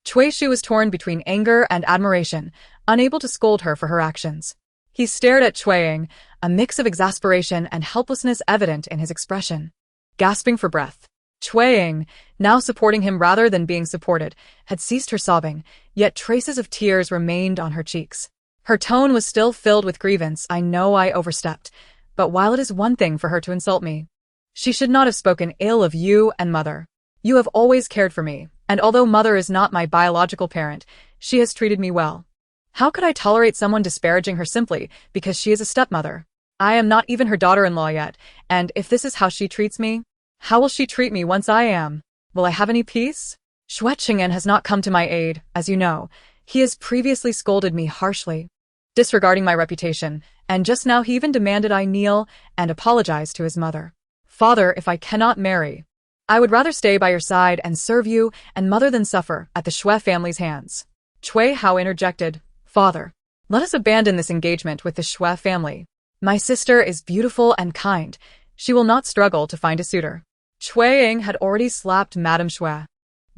Cui Shu was torn between anger and admiration, unable to scold her for her actions. He stared at Cui Ying, a mix of exasperation and helplessness evident in his expression. Gasping for breath, Cui Ying, now supporting him rather than being supported, had ceased her sobbing, yet traces of tears remained on her cheeks. Her tone was still filled with grievance. "I know I overstepped, but while it is one thing for her to insult me, she should not have spoken ill of you and Mother. You have always cared for me, and although Mother is not my biological parent, she has treated me well. How could I tolerate someone disparaging her simply because she is a stepmother? I am not even her daughter-in-law yet, and if this is how she treats me, how will she treat me once I am? Will I have any peace?" Xue Cheng'an has not come to my aid, as you know. He has previously scolded me harshly, disregarding my reputation, and just now he even demanded I kneel and apologize to his mother. "Father, if I cannot marry, I would rather stay by your side and serve you and Mother than suffer at the Xue family's hands." Cui Hao interjected, "Father, let us abandon this engagement with the Xue family. My sister is beautiful and kind. She will not struggle to find a suitor." Cui Ying had already slapped Madame Xue.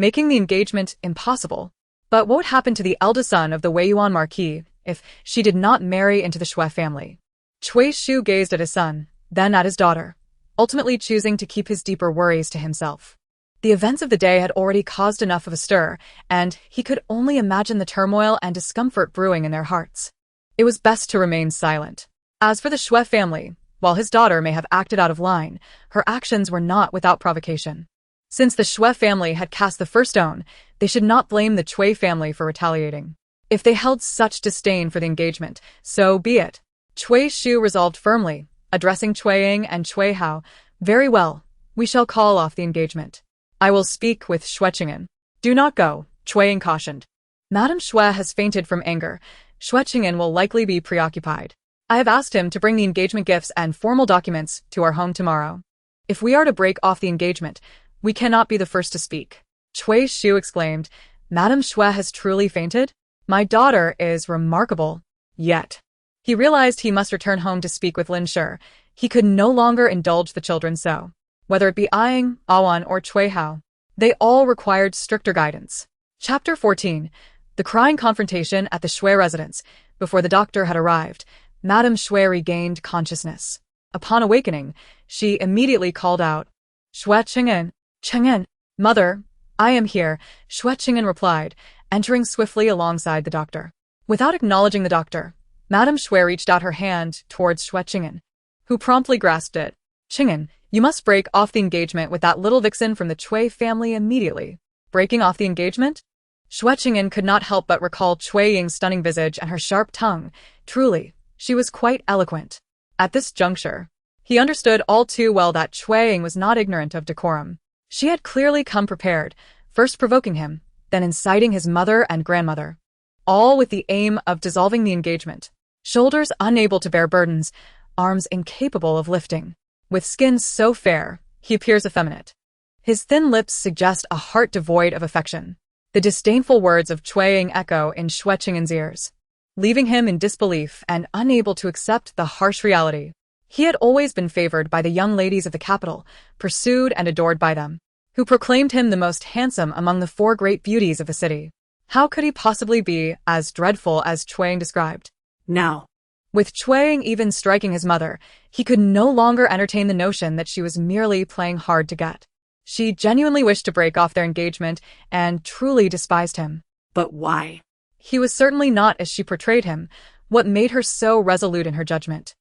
making the engagement impossible. But what would happen to the eldest son of the Weiyuan Marquis if she did not marry into the Xue family? Cui Ying gazed at his son, then at his daughter, ultimately choosing to keep his deeper worries to himself. The events of the day had already caused enough of a stir, and he could only imagine the turmoil and discomfort brewing in their hearts. It was best to remain silent. As for the Xue family, while his daughter may have acted out of line, her actions were not without provocation. Since the Xue family had cast the first stone, they should not blame the Cui family for retaliating. If they held such disdain for the engagement, so be it. Cui Ying resolved firmly, addressing Xue Ying and Xue Hao. Very well, we shall call off the engagement. I will speak with Xue Cheng'an. Do not go, Xue Ying cautioned. Madame Xue has fainted from anger. Xue Cheng'an will likely be preoccupied. I have asked him to bring the engagement gifts and formal documents to our home tomorrow. If we are to break off the engagement, we cannot be the first to speak. Cui Ying exclaimed, Madame Xue has truly fainted? My daughter is remarkable. Yet. He realized he must return home to speak with Lin Shi. He could no longer indulge the children so. Whether it be Ying, Awan, or Xue Hao, they all required stricter guidance. Chapter 14. The crying confrontation at the Xue residence. Before the doctor had arrived, Madame Xue regained consciousness. Upon awakening, she immediately called out, Xue Cheng'an, Cheng'an, Mother, I am here, Xue Cheng'an replied, entering swiftly alongside the doctor. Without acknowledging the doctor, Madame Xue reached out her hand towards Xue Cheng'an, who promptly grasped it. Cheng'an, you must break off the engagement with that little vixen from the Cui family immediately. Breaking off the engagement? Xue Cheng'an could not help but recall Xue Ying's stunning visage and her sharp tongue. Truly, she was quite eloquent. At this juncture, he understood all too well that Xue Ying was not ignorant of decorum. She had clearly come prepared, first provoking him, then inciting his mother and grandmother, all with the aim of dissolving the engagement. Shoulders unable to bear burdens, arms incapable of lifting. With skin so fair, he appears effeminate. His thin lips suggest a heart devoid of affection. The disdainful words of Xue Ying echo in Xue Cheng'an's ears, leaving him in disbelief and unable to accept the harsh reality. He had always been favored by the young ladies of the capital, pursued and adored by them, who proclaimed him the most handsome among the 4 great beauties of the city. How could he possibly be as dreadful as Xue Ying described? Now, with Xue Ying even striking his mother, he could no longer entertain the notion that she was merely playing hard to get. She genuinely wished to break off their engagement and truly despised him. But why? He was certainly not as she portrayed him. What made her so resolute in her judgment?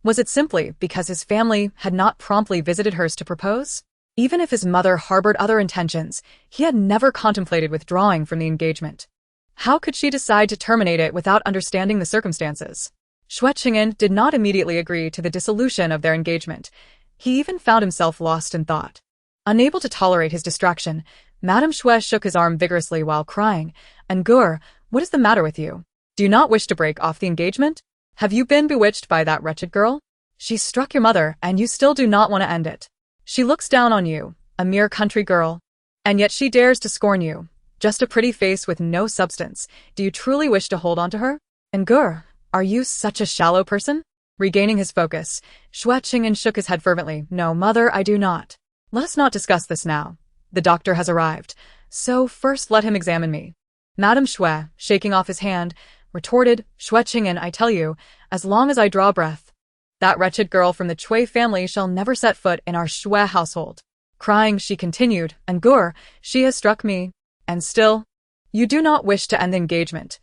Was it simply because his family had not promptly visited hers to propose? Even if his mother harbored other intentions, he had never contemplated withdrawing from the engagement. How could she decide to terminate it without understanding the circumstances? Xue Cheng'an did not immediately agree to the dissolution of their engagement. He even found himself lost in thought. Unable to tolerate his distraction, Madame Xue shook his arm vigorously while crying, Angur, what is the matter with you? Do you not wish to break off the engagement? Have you been bewitched by that wretched girl? She struck your mother, and you still do not want to end it. She looks down on you, a mere country girl. And yet she dares to scorn you. Just a pretty face with no substance. Do you truly wish to hold on to her? Angur, are you such a shallow person? Regaining his focus, Xue Cheng'an shook his head fervently. No, mother, I do not. Let us not discuss this now. The doctor has arrived, so first let him examine me. Madame Xue, shaking off his hand, retorted, Xue Cheng'an, I tell you, as long as I draw breath, that wretched girl from the Cui family shall never set foot in our Xue household. Crying, she continued, Angur, she has struck me. And still, you do not wish to end the engagement.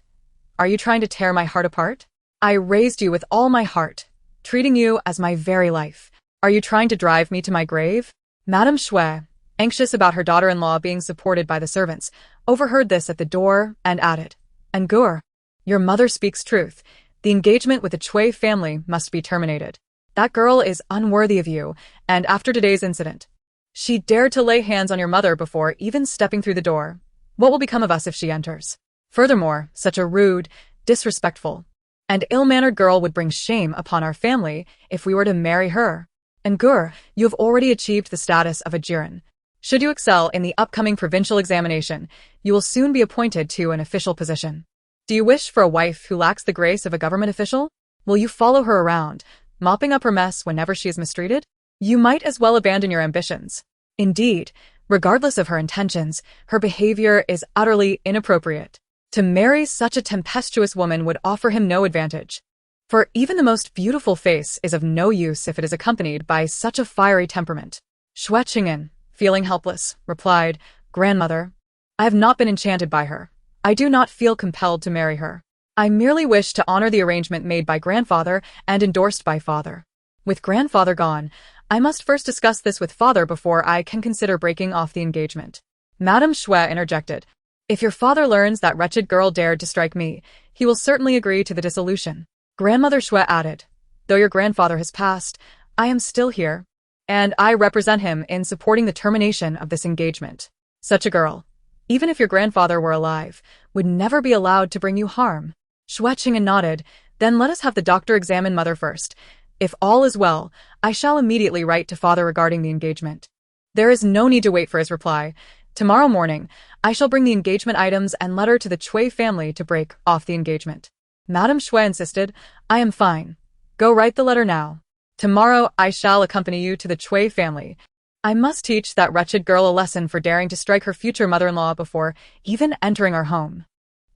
Are you trying to tear my heart apart? I raised you with all my heart, treating you as my very life. Are you trying to drive me to my grave? Madame Xue, anxious about her daughter-in-law being supported by the servants, overheard this at the door and added, Angur, your mother speaks truth. The engagement with the Cui family must be terminated. That girl is unworthy of you, and after today's incident, she dared to lay hands on your mother before even stepping through the door. What will become of us if she enters? Furthermore, such a rude, disrespectful, and ill-mannered girl would bring shame upon our family if we were to marry her. Angur, you have already achieved the status of a jiren. Should you excel in the upcoming provincial examination, you will soon be appointed to an official position. Do you wish for a wife who lacks the grace of a government official? Will you follow her around, mopping up her mess whenever she is mistreated? You might as well abandon your ambitions. Indeed, Regardless of her intentions, her behavior is utterly inappropriate. To marry such a tempestuous woman would offer him no advantage. For even the most beautiful face is of no use if it is accompanied by such a fiery temperament. Xue Cheng'an, feeling helpless, replied, "Grandmother, I have not been enchanted by her. I do not feel compelled to marry her. I merely wish to honor the arrangement made by grandfather and endorsed by father. With grandfather gone, I must first discuss this with father before I can consider breaking off the engagement." Madame Xue interjected, "If your father learns that wretched girl dared to strike me, he will certainly agree to the dissolution." Grandmother Xue added, "Though your grandfather has passed, I am still here, and I represent him in supporting the termination of this engagement. Such a girl, even if your grandfather were alive, would never be allowed to bring you harm." Xue Cheng'an nodded, "Then let us have the doctor examine mother first. If all is well, I shall immediately write to father regarding the engagement." There is no need to wait for his reply. Tomorrow morning, I shall bring the engagement items and letter to the Cui family to break off the engagement. Madame Xue insisted, "I am fine. Go write the letter now. Tomorrow I shall accompany you to the Cui family. I must teach that wretched girl a lesson for daring to strike her future mother-in-law before even entering our home.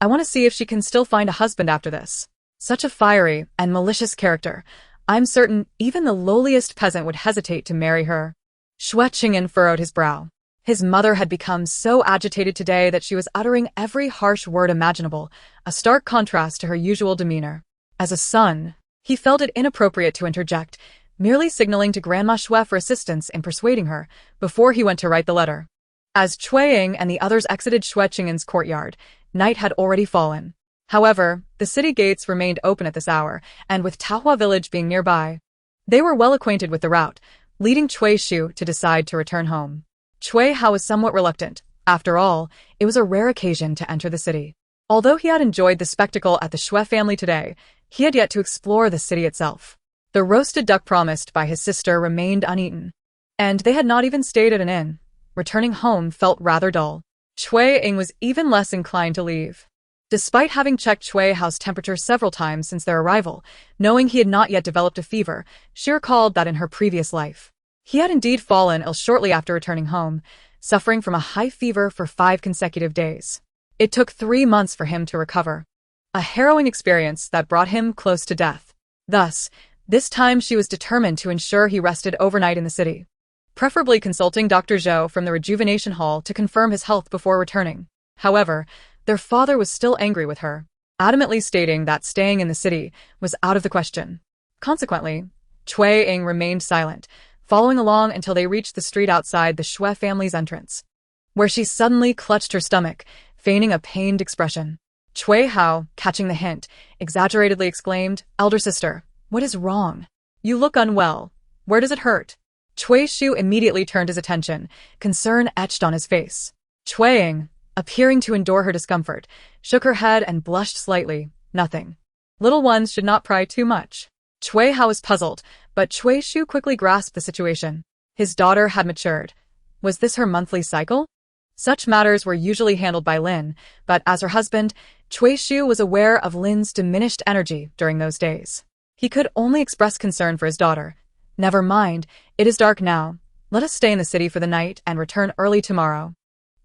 I want to see if she can still find a husband after this. Such a fiery and malicious character. I'm certain even the lowliest peasant would hesitate to marry her." Xue Cheng'an furrowed his brow. His mother had become so agitated today that she was uttering every harsh word imaginable, a stark contrast to her usual demeanor. As a son, he felt it inappropriate to interject, merely signaling to Grandma Xue for assistance in persuading her before he went to write the letter. As Cui Ying and the others exited Xue Cheng'an's courtyard, night had already fallen. However, the city gates remained open at this hour, and with Taohua village being nearby, they were well acquainted with the route, leading Cui Shu to decide to return home. Cui Hao was somewhat reluctant. After all, it was a rare occasion to enter the city. Although he had enjoyed the spectacle at the Xue family today, he had yet to explore the city itself. The roasted duck promised by his sister remained uneaten, and they had not even stayed at an inn. Returning home felt rather dull. Xue Ying was even less inclined to leave. Despite having checked Cui Hao's temperature several times since their arrival, knowing he had not yet developed a fever, she recalled that in her previous life, he had indeed fallen ill shortly after returning home, suffering from a high fever for 5 consecutive days. It took 3 months for him to recover. A harrowing experience that brought him close to death. Thus, this time she was determined to ensure he rested overnight in the city, preferably consulting Dr. Zhou from the rejuvenation hall to confirm his health before returning. However, their father was still angry with her, adamantly stating that staying in the city was out of the question. Consequently, Cui Ying remained silent, following along until they reached the street outside the Xue family's entrance, where she suddenly clutched her stomach, feigning a pained expression. Cui Hao, catching the hint, exaggeratedly exclaimed, "Elder sister, what is wrong? You look unwell. Where does it hurt?" Cui Shu immediately turned his attention, concern etched on his face. Cui Ying, appearing to endure her discomfort, shook her head and blushed slightly. "Nothing. Little ones should not pry too much." Cui Hao was puzzled, but Cui Shu quickly grasped the situation. His daughter had matured. Was this her monthly cycle? Such matters were usually handled by Lin, but as her husband, Cui Shu was aware of Lin's diminished energy during those days. He could only express concern for his daughter. "Never mind, it is dark now. Let us stay in the city for the night and return early tomorrow."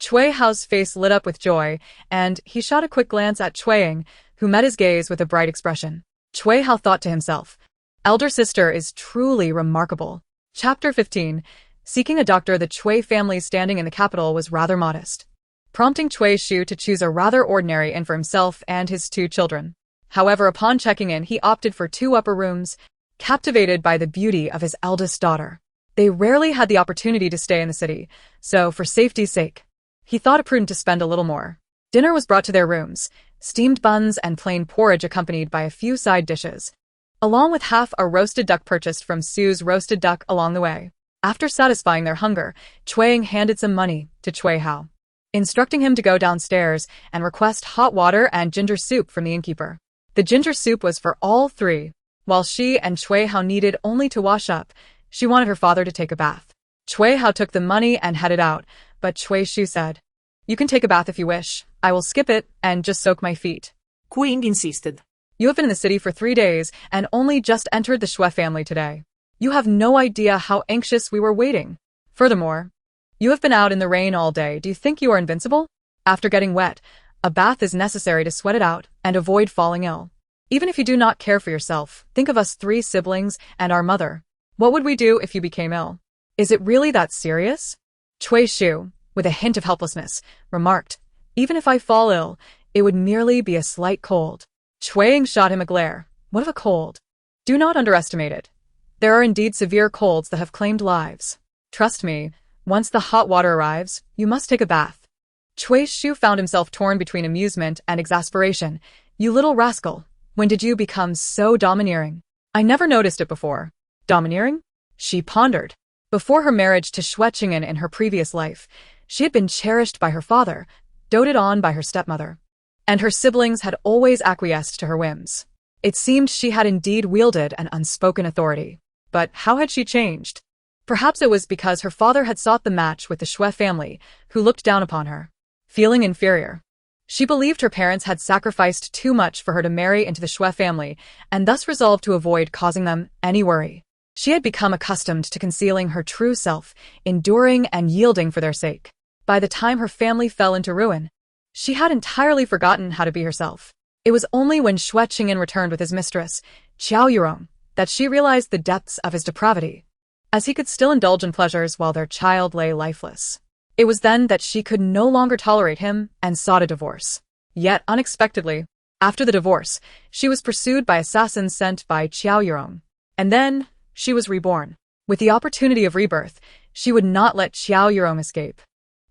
Cui Hao's face lit up with joy, and he shot a quick glance at Cui Ying, who met his gaze with a bright expression. Cui Hao thought to himself, "Elder sister is truly remarkable." Chapter 15. Seeking a doctor. The Cui family's standing in the capital was rather modest, prompting Cui Shu to choose a rather ordinary inn for himself and his 2 children. However, upon checking in, he opted for 2 upper rooms, captivated by the beauty of his eldest daughter. They rarely had the opportunity to stay in the city, so for safety's sake, he thought it prudent to spend a little more. Dinner was brought to their rooms, steamed buns and plain porridge accompanied by a few side dishes, along with half a roasted duck purchased from Sue's roasted duck along the way. After satisfying their hunger, Cui Ying handed some money to Cui Hao, instructing him to go downstairs and request hot water and ginger soup from the innkeeper. The ginger soup was for all 3. While she and Cui Hao needed only to wash up, she wanted her father to take a bath. Cui Hao took the money and headed out, but Cui Shu said, "You can take a bath if you wish. I will skip it and just soak my feet." Cui Ying insisted. "You have been in the city for 3 days and only just entered the Xue family today. You have no idea how anxious we were waiting. Furthermore, You have been out in the rain all day. Do you think you are invincible? After getting wet, a bath is necessary to sweat it out and avoid falling ill. Even if you do not care for yourself, think of us 3 siblings and our mother. What would we do if you became ill? Is it really that serious? Cui Shu, with a hint of helplessness, remarked, even if I fall ill, it would merely be a slight cold. Xue Ying shot him a glare. What of a cold? Do not underestimate it. There are indeed severe colds that have claimed lives. Trust me, once the hot water arrives, you must take a bath. Cui Shu found himself torn between amusement and exasperation. You little rascal, when did you become so domineering? I never noticed it before. Domineering? She pondered. Before her marriage to Xue Cheng'an in her previous life, she had been cherished by her father, doted on by her stepmother, and her siblings had always acquiesced to her whims. It seemed she had indeed wielded an unspoken authority. But how had she changed? Perhaps it was because her father had sought the match with the Xue family, who looked down upon her. Feeling inferior. She believed her parents had sacrificed too much for her to marry into the Xue family, and thus resolved to avoid causing them any worry. She had become accustomed to concealing her true self, enduring and yielding for their sake. By the time her family fell into ruin, she had entirely forgotten how to be herself. It was only when Xue Cheng'an returned with his mistress, Xiaoyurong, that she realized the depths of his depravity, as he could still indulge in pleasures while their child lay lifeless. It was then that she could no longer tolerate him and sought a divorce. Yet, unexpectedly, after the divorce, she was pursued by assassins sent by Xiaoyurong. And then, she was reborn. With the opportunity of rebirth, she would not let Xiaoyurong escape.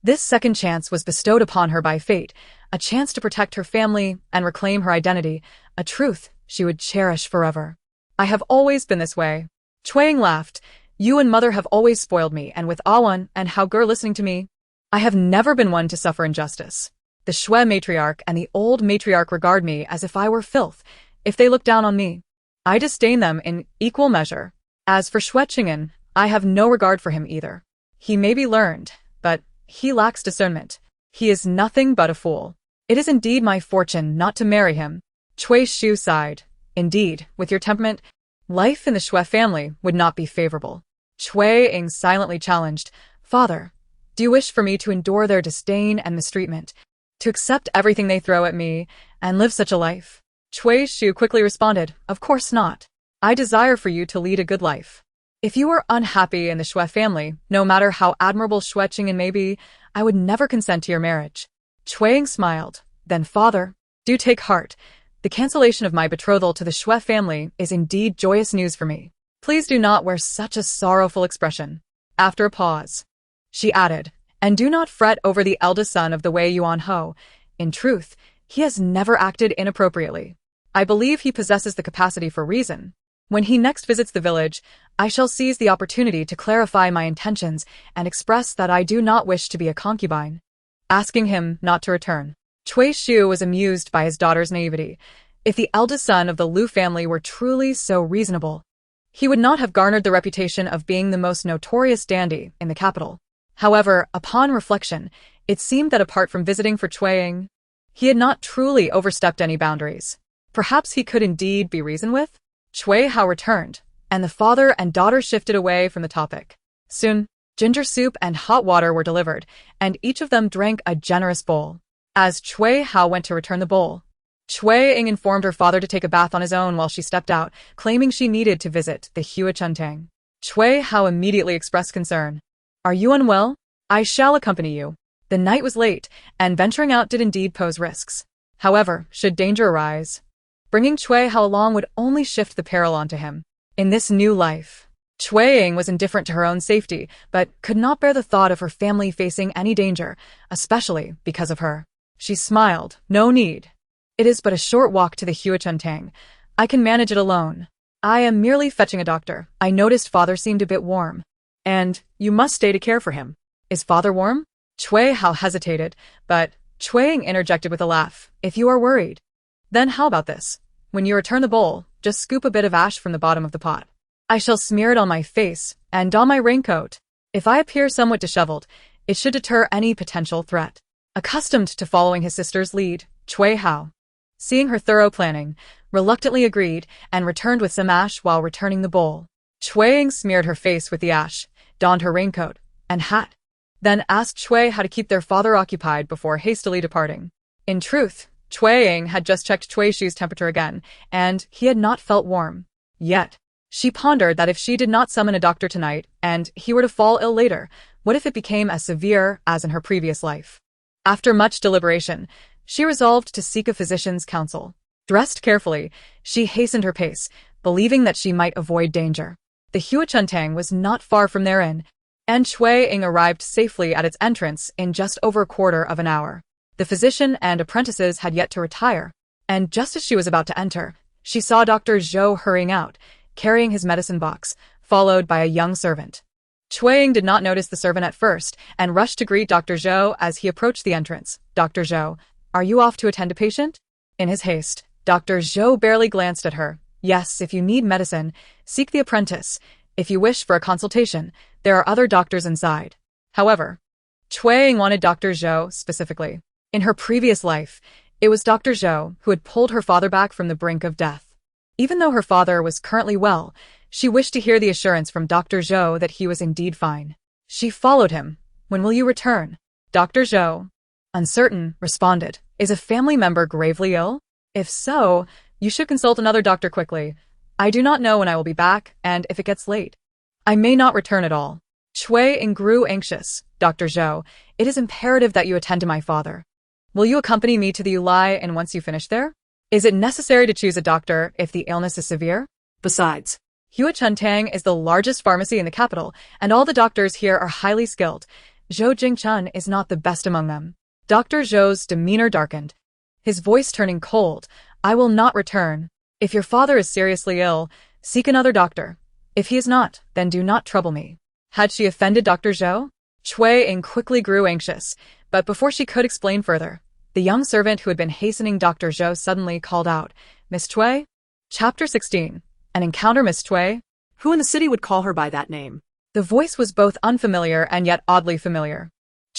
This second chance was bestowed upon her by fate, a chance to protect her family and reclaim her identity, a truth she would cherish forever. I have always been this way. Xue Ying laughed. You and mother have always spoiled me, and with Awan and Hao Ger listening to me, I have never been one to suffer injustice. The Xue matriarch and the old matriarch regard me as if I were filth. If they look down on me, I disdain them in equal measure. As for Xue Cheng'an, I have no regard for him either. He may be learned, but he lacks discernment. He is nothing but a fool. It is indeed my fortune not to marry him. Cui Shu sighed. Indeed, with your temperament, life in the Xue family would not be favorable. Xue Ying silently challenged, Father, do you wish for me to endure their disdain and mistreatment, to accept everything they throw at me, and live such a life? Cui Shu quickly responded, Of course not. I desire for you to lead a good life. If you are unhappy in the Xue family, no matter how admirable Xue Cheng'an may be, I would never consent to your marriage. Xue Ying smiled. Then, Father, do take heart. The cancellation of my betrothal to the Xue family is indeed joyous news for me. Please do not wear such a sorrowful expression. After a pause, she added, and do not fret over the eldest son of the Weiyuan Ho. In truth, he has never acted inappropriately. I believe he possesses the capacity for reason. When he next visits the village, I shall seize the opportunity to clarify my intentions and express that I do not wish to be a concubine, asking him not to return. Cui Shu was amused by his daughter's naivety. If the eldest son of the Lu family were truly so reasonable, he would not have garnered the reputation of being the most notorious dandy in the capital. However, upon reflection, it seemed that apart from visiting for Xue Ying, he had not truly overstepped any boundaries. Perhaps he could indeed be reasoned with? Xue Hao returned, and the father and daughter shifted away from the topic. Soon, ginger soup and hot water were delivered, and each of them drank a generous bowl. As Xue Hao went to return the bowl, Xue Ying informed her father to take a bath on his own while she stepped out, claiming she needed to visit the Xue Cheng'an. Xue Hao immediately expressed concern. Are you unwell? I shall accompany you. The night was late, and venturing out did indeed pose risks. However, should danger arise, bringing Xue Hao along would only shift the peril onto him. In this new life, Xue Ying was indifferent to her own safety, but could not bear the thought of her family facing any danger, especially because of her. She smiled. No need. It is but a short walk to the Xue Cheng'an. I can manage it alone. I am merely fetching a doctor. I noticed father seemed a bit warm. And you must stay to care for him. Is father warm? Xue Hao hesitated, but Xue Ying interjected with a laugh. If you are worried, then how about this? When you return the bowl, just scoop a bit of ash from the bottom of the pot. I shall smear it on my face and don my raincoat. If I appear somewhat disheveled, it should deter any potential threat. Accustomed to following his sister's lead, Xue Hao, seeing her thorough planning, reluctantly agreed and returned with some ash while returning the bowl. Xue Ying smeared her face with the ash, donned her raincoat and hat, then asked Xue how to keep their father occupied before hastily departing. In truth, Cui Ying had just checked Xue Shu's temperature again, and he had not felt warm. Yet, she pondered that if she did not summon a doctor tonight, and he were to fall ill later, what if it became as severe as in her previous life? After much deliberation, she resolved to seek a physician's counsel. Dressed carefully, she hastened her pace, believing that she might avoid danger. The Xue Cheng'an was not far from their inn, and Cui Ying arrived safely at its entrance in just over a quarter of an hour. The physician and apprentices had yet to retire, and just as she was about to enter, she saw Dr. Zhou hurrying out, carrying his medicine box, followed by a young servant. Cui Ying did not notice the servant at first, and rushed to greet Dr. Zhou as he approached the entrance. "Dr. Zhou, are you off to attend a patient?" In his haste, Dr. Zhou barely glanced at her. "Yes, if you need medicine, seek the apprentice. If you wish for a consultation, there are other doctors inside." However, Cui Ying wanted Dr. Zhou specifically. In her previous life, it was Dr. Zhou who had pulled her father back from the brink of death. Even though her father was currently well, she wished to hear the assurance from Dr. Zhou that he was indeed fine. She followed him. "When will you return?" Dr. Zhou, uncertain, responded, "Is a family member gravely ill? If so, you should consult another doctor quickly. I do not know when I will be back, and if it gets late, I may not return at all." Cui Ying grew anxious. "Dr. Zhou, it is imperative that you attend to my father. Will you accompany me to the Ulai, and once you finish there? Is it necessary to choose a doctor if the illness is severe? Besides, Xue Cheng'an is the largest pharmacy in the capital, and all the doctors here are highly skilled. Xue Cheng'an is not the best among them." Dr. Zhou's demeanor darkened, his voice turning cold. "I will not return. If your father is seriously ill, seek another doctor. If he is not, then do not trouble me." Had she offended Dr. Zhou? Cui Ying quickly grew anxious, but before she could explain further, the young servant who had been hastening Dr. Zhou suddenly called out, "Miss Cui?" Chapter 16. An encounter. Miss Cui? Who in the city would call her by that name? The voice was both unfamiliar and yet oddly familiar.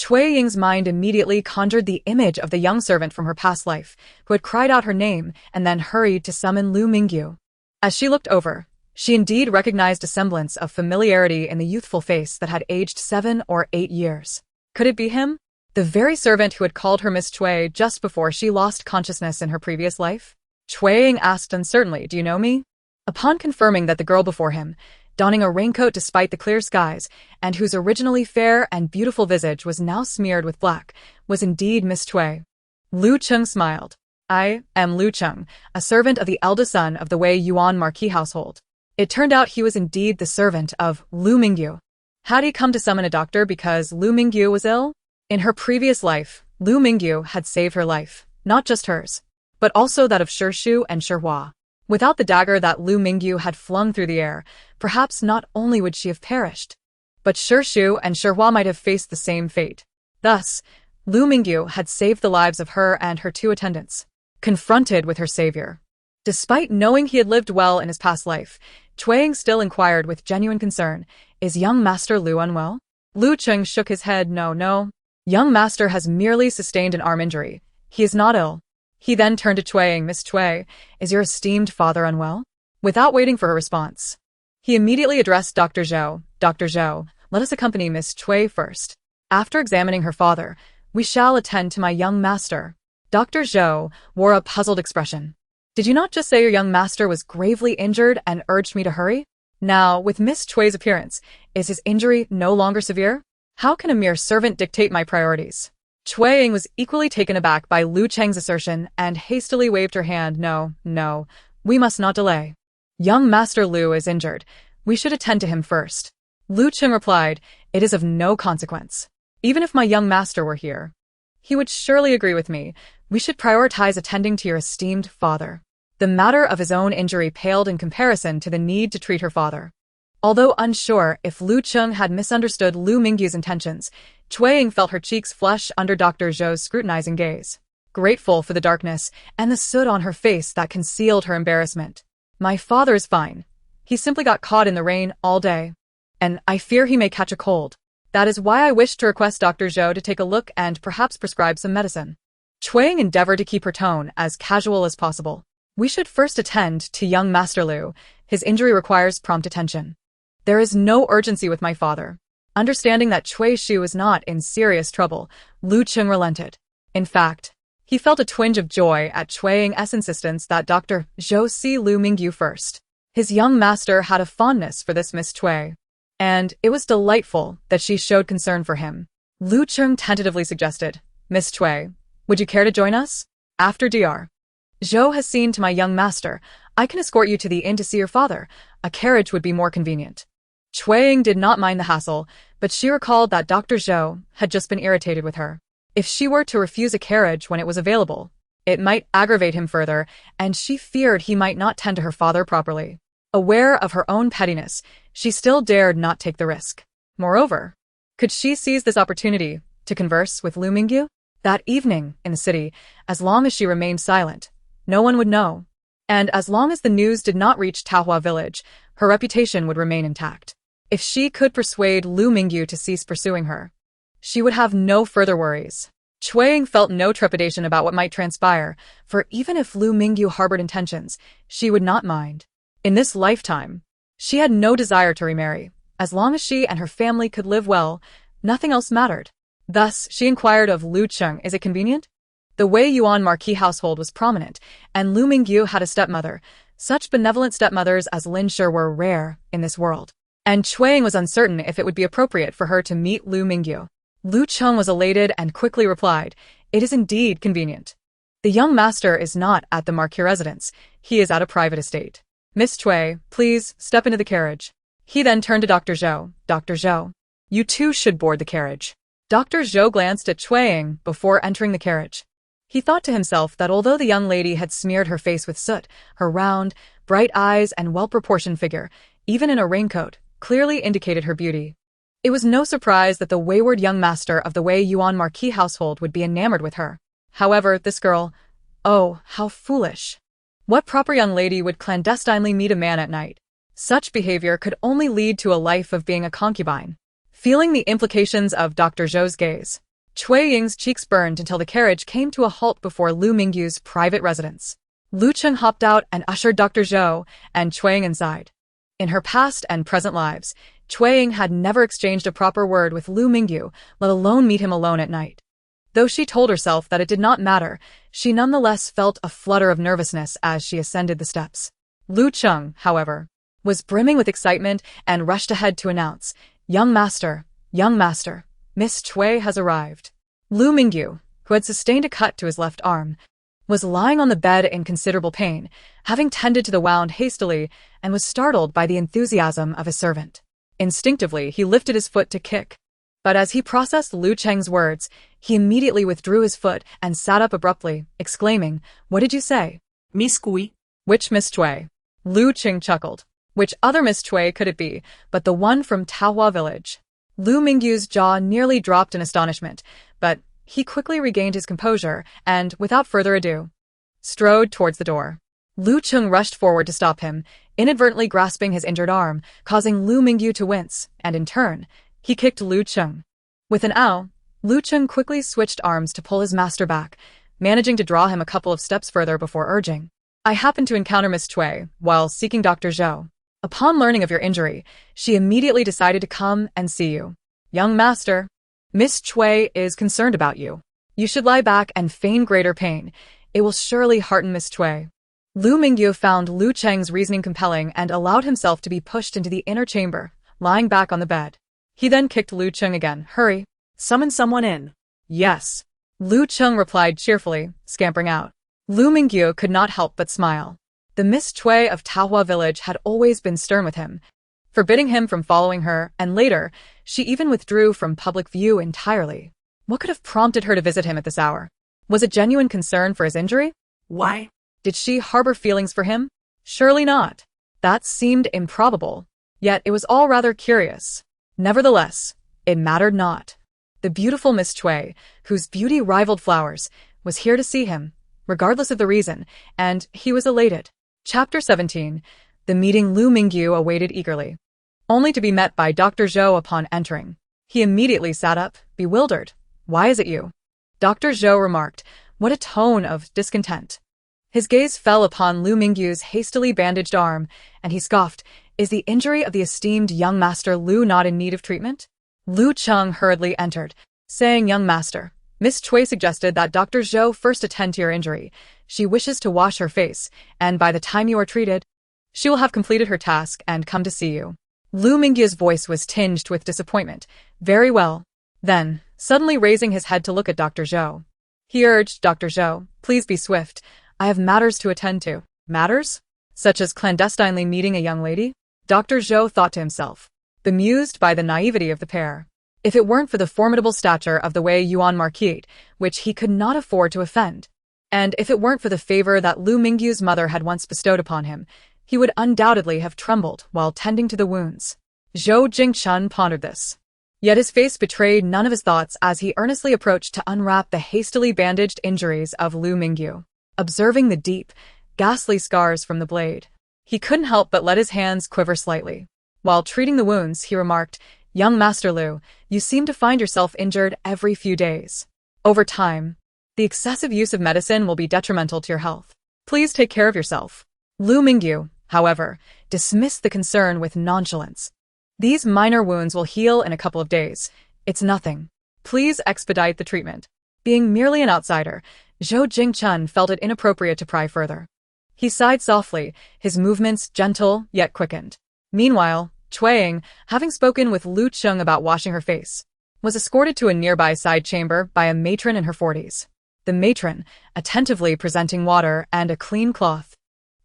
Cui Ying's mind immediately conjured the image of the young servant from her past life, who had cried out her name and then hurried to summon Lu Mingyu. As she looked over, she indeed recognized a semblance of familiarity in the youthful face that had aged 7 or 8 years. Could it be him? The very servant who had called her Miss Cui just before she lost consciousness in her previous life? Cui Ying asked uncertainly, "Do you know me?" Upon confirming that the girl before him, donning a raincoat despite the clear skies, and whose originally fair and beautiful visage was now smeared with black, was indeed Miss Cui. Lu Cheng smiled. "I am Lu Cheng, a servant of the eldest son of the Weiyuan Marquis household." It turned out he was indeed the servant of Lu Mingyu. Had he come to summon a doctor because Lu Mingyu was ill? In her previous life, Lu Mingyu had saved her life, not just hers, but also that of Xue and Xue. Without the dagger that Lu Mingyu had flung through the air, perhaps not only would she have perished, but Xue and Xue might have faced the same fate. Thus, Lu Mingyu had saved the lives of her and her 2 attendants. Confronted with her savior, despite knowing he had lived well in his past life, Cui Ying still inquired with genuine concern, "Is young Master Lu unwell?" Lu Cheng shook his head. No. Young Master has merely sustained an arm injury. He is not ill." He then turned to Cui Ying. "Miss Cui, is your esteemed father unwell?" Without waiting for her response, he immediately addressed Dr. Zhou. "Dr. Zhou, let us accompany Miss Cui first. After examining her father, we shall attend to my young master." Dr. Zhou wore a puzzled expression. "Did you not just say your young master was gravely injured and urged me to hurry? Now, with Miss Cui's appearance, is his injury no longer severe? How can a mere servant dictate my priorities?" Cui Ying was equally taken aback by Lu Cheng's assertion and hastily waved her hand. No, we must not delay. Young Master Lu is injured. We should attend to him first." Lu Cheng replied, "It is of no consequence. Even if my young master were here, he would surely agree with me. We should prioritize attending to your esteemed father." The matter of his own injury paled in comparison to the need to treat her father. Although unsure if Lu Cheng had misunderstood Lu Mingyu's intentions, Cui Ying felt her cheeks flush under Dr. Zhou's scrutinizing gaze. Grateful for the darkness and the soot on her face that concealed her embarrassment. "My father is fine. He simply got caught in the rain all day, and I fear he may catch a cold. That is why I wish to request Dr. Zhou to take a look and perhaps prescribe some medicine." Cui Ying endeavored to keep her tone as casual as possible. "We should first attend to young Master Lu. His injury requires prompt attention. There is no urgency with my father. Understanding that Cui Shu was not in serious trouble, Lu Cheng relented. In fact, he felt a twinge of joy at Xue Ying's insistence that Dr. Zhou see Lu Mingyu first. His young master had a fondness for this Miss Cui, and it was delightful that she showed concern for him. Lu Cheng tentatively suggested, Miss Cui, would you care to join us? After Dr. Zhou has seen to my young master, I can escort you to the inn to see your father. A carriage would be more convenient. Xue Ying did not mind the hassle, but she recalled that Dr. Zhou had just been irritated with her. If she were to refuse a carriage when it was available, it might aggravate him further, and she feared he might not tend to her father properly. Aware of her own pettiness, she still dared not take the risk. Moreover, could she seize this opportunity to converse with Lu Mingyu? That evening, in the city, as long as she remained silent, no one would know. And as long as the news did not reach Taohua village, her reputation would remain intact. If she could persuade Lu Mingyu to cease pursuing her, she would have no further worries. Xue Ying felt no trepidation about what might transpire, for even if Lu Mingyu harbored intentions, she would not mind. In this lifetime, she had no desire to remarry. As long as she and her family could live well, nothing else mattered. Thus, she inquired of Lu Cheng, is it convenient? The Weiyuan Marquis household was prominent, and Lu Mingyu had a stepmother. Such benevolent stepmothers as Lin Shi were rare in this world. And Xue Ying was uncertain if it would be appropriate for her to meet Lu Mingyu. Lu Cheng was elated and quickly replied, it is indeed convenient. The young master is not at the Marquis residence, he is at a private estate. Miss Cui, please step into the carriage. He then turned to Dr. Zhou. Dr. Zhou, you too should board the carriage. Dr. Zhou glanced at Xue Ying before entering the carriage. He thought to himself that although the young lady had smeared her face with soot, her round, bright eyes and well-proportioned figure, even in a raincoat, clearly indicated her beauty. It was no surprise that the wayward young master of the Weiyuan Marquis household would be enamored with her. However, this girl, oh, how foolish. What proper young lady would clandestinely meet a man at night? Such behavior could only lead to a life of being a concubine. Feeling the implications of Dr. Zhou's gaze, Xue Ying's cheeks burned until the carriage came to a halt before Lu Mingyu's private residence. Lu Cheng hopped out and ushered Dr. Zhou and Xue Ying inside. In her past and present lives, Xue Ying had never exchanged a proper word with Lu Mingyu, let alone meet him alone at night. Though she told herself that it did not matter, she nonetheless felt a flutter of nervousness as she ascended the steps. Lu Cheng, however, was brimming with excitement and rushed ahead to announce, young master, Miss Cui has arrived. Lu Mingyu, who had sustained a cut to his left arm, was lying on the bed in considerable pain, having tended to the wound hastily, and was startled by the enthusiasm of his servant. Instinctively, he lifted his foot to kick. But as he processed Lu Cheng's words, he immediately withdrew his foot and sat up abruptly, exclaiming, what did you say? Miss Cui. Which Miss Cui? Lu Cheng chuckled. Which other Miss Cui could it be but the one from Taohua village? Lu Mingyu's jaw nearly dropped in astonishment, but he quickly regained his composure and, without further ado, strode towards the door. Lu Cheng rushed forward to stop him, inadvertently grasping his injured arm, causing Lu Mingyu to wince, and in turn, he kicked Lu Cheng. With an ow, Lu Cheng quickly switched arms to pull his master back, managing to draw him a couple of steps further before urging, I happened to encounter Miss Cui while seeking Dr. Zhou. Upon learning of your injury, she immediately decided to come and see you. Young master, Miss Cui is concerned about you. You should lie back and feign greater pain. It will surely hearten Miss Cui. Lu Mingyu found Lu Cheng's reasoning compelling and allowed himself to be pushed into the inner chamber, lying back on the bed. He then kicked Lu Cheng again. Hurry. Summon someone in. Yes. Lu Cheng replied cheerfully, scampering out. Lu Mingyu could not help but smile. The Miss Cui of Taohua village had always been stern with him, forbidding him from following her, and later, she even withdrew from public view entirely. What could have prompted her to visit him at this hour? Was it genuine concern for his injury? Why? Did she harbor feelings for him? Surely not. That seemed improbable. Yet it was all rather curious. Nevertheless, it mattered not. The beautiful Miss Cui, whose beauty rivaled flowers, was here to see him, regardless of the reason, and he was elated. Chapter 17. The meeting Lu Mingyu awaited eagerly, only to be met by Dr. Zhou upon entering. He immediately sat up, bewildered. Why is it you? Dr. Zhou remarked, what a tone of discontent. His gaze fell upon Lu Mingyu's hastily bandaged arm, and he scoffed, is the injury of the esteemed young master Lu not in need of treatment? Lu Cheng hurriedly entered, saying, "Young master, Miss Cui suggested that Dr. Zhou first attend to your injury. She wishes to wash her face, and by the time you are treated, she will have completed her task and come to see you." Lu Mingyu's voice was tinged with disappointment. "Very well." Then, suddenly raising his head to look at Dr. Zhou, he urged, "Dr. Zhou, please be swift. I have matters to attend to." Matters? Such as clandestinely meeting a young lady? Dr. Zhou thought to himself, bemused by the naivety of the pair. If it weren't for the formidable stature of the Weiyuan Marquate, which he could not afford to offend, and if it weren't for the favor that Lu Mingyu's mother had once bestowed upon him, he would undoubtedly have trembled while tending to the wounds. Zhou Jingchun pondered this. Yet his face betrayed none of his thoughts as he earnestly approached to unwrap the hastily bandaged injuries of Lu Mingyu. Observing the deep, ghastly scars from the blade, he couldn't help but let his hands quiver slightly. While treating the wounds, he remarked, "Young Master Lu, you seem to find yourself injured every few days. Over time, the excessive use of medicine will be detrimental to your health. Please take care of yourself." Lu Mingyu, however, dismissed the concern with nonchalance. "These minor wounds will heal in a couple of days. It's nothing. Please expedite the treatment." Being merely an outsider, Zhou Jingchun felt it inappropriate to pry further. He sighed softly, his movements gentle yet quickened. Meanwhile, Xue Ying, having spoken with Lu Cheng about washing her face, was escorted to a nearby side chamber by a matron in her 40s. The matron, attentively presenting water and a clean cloth,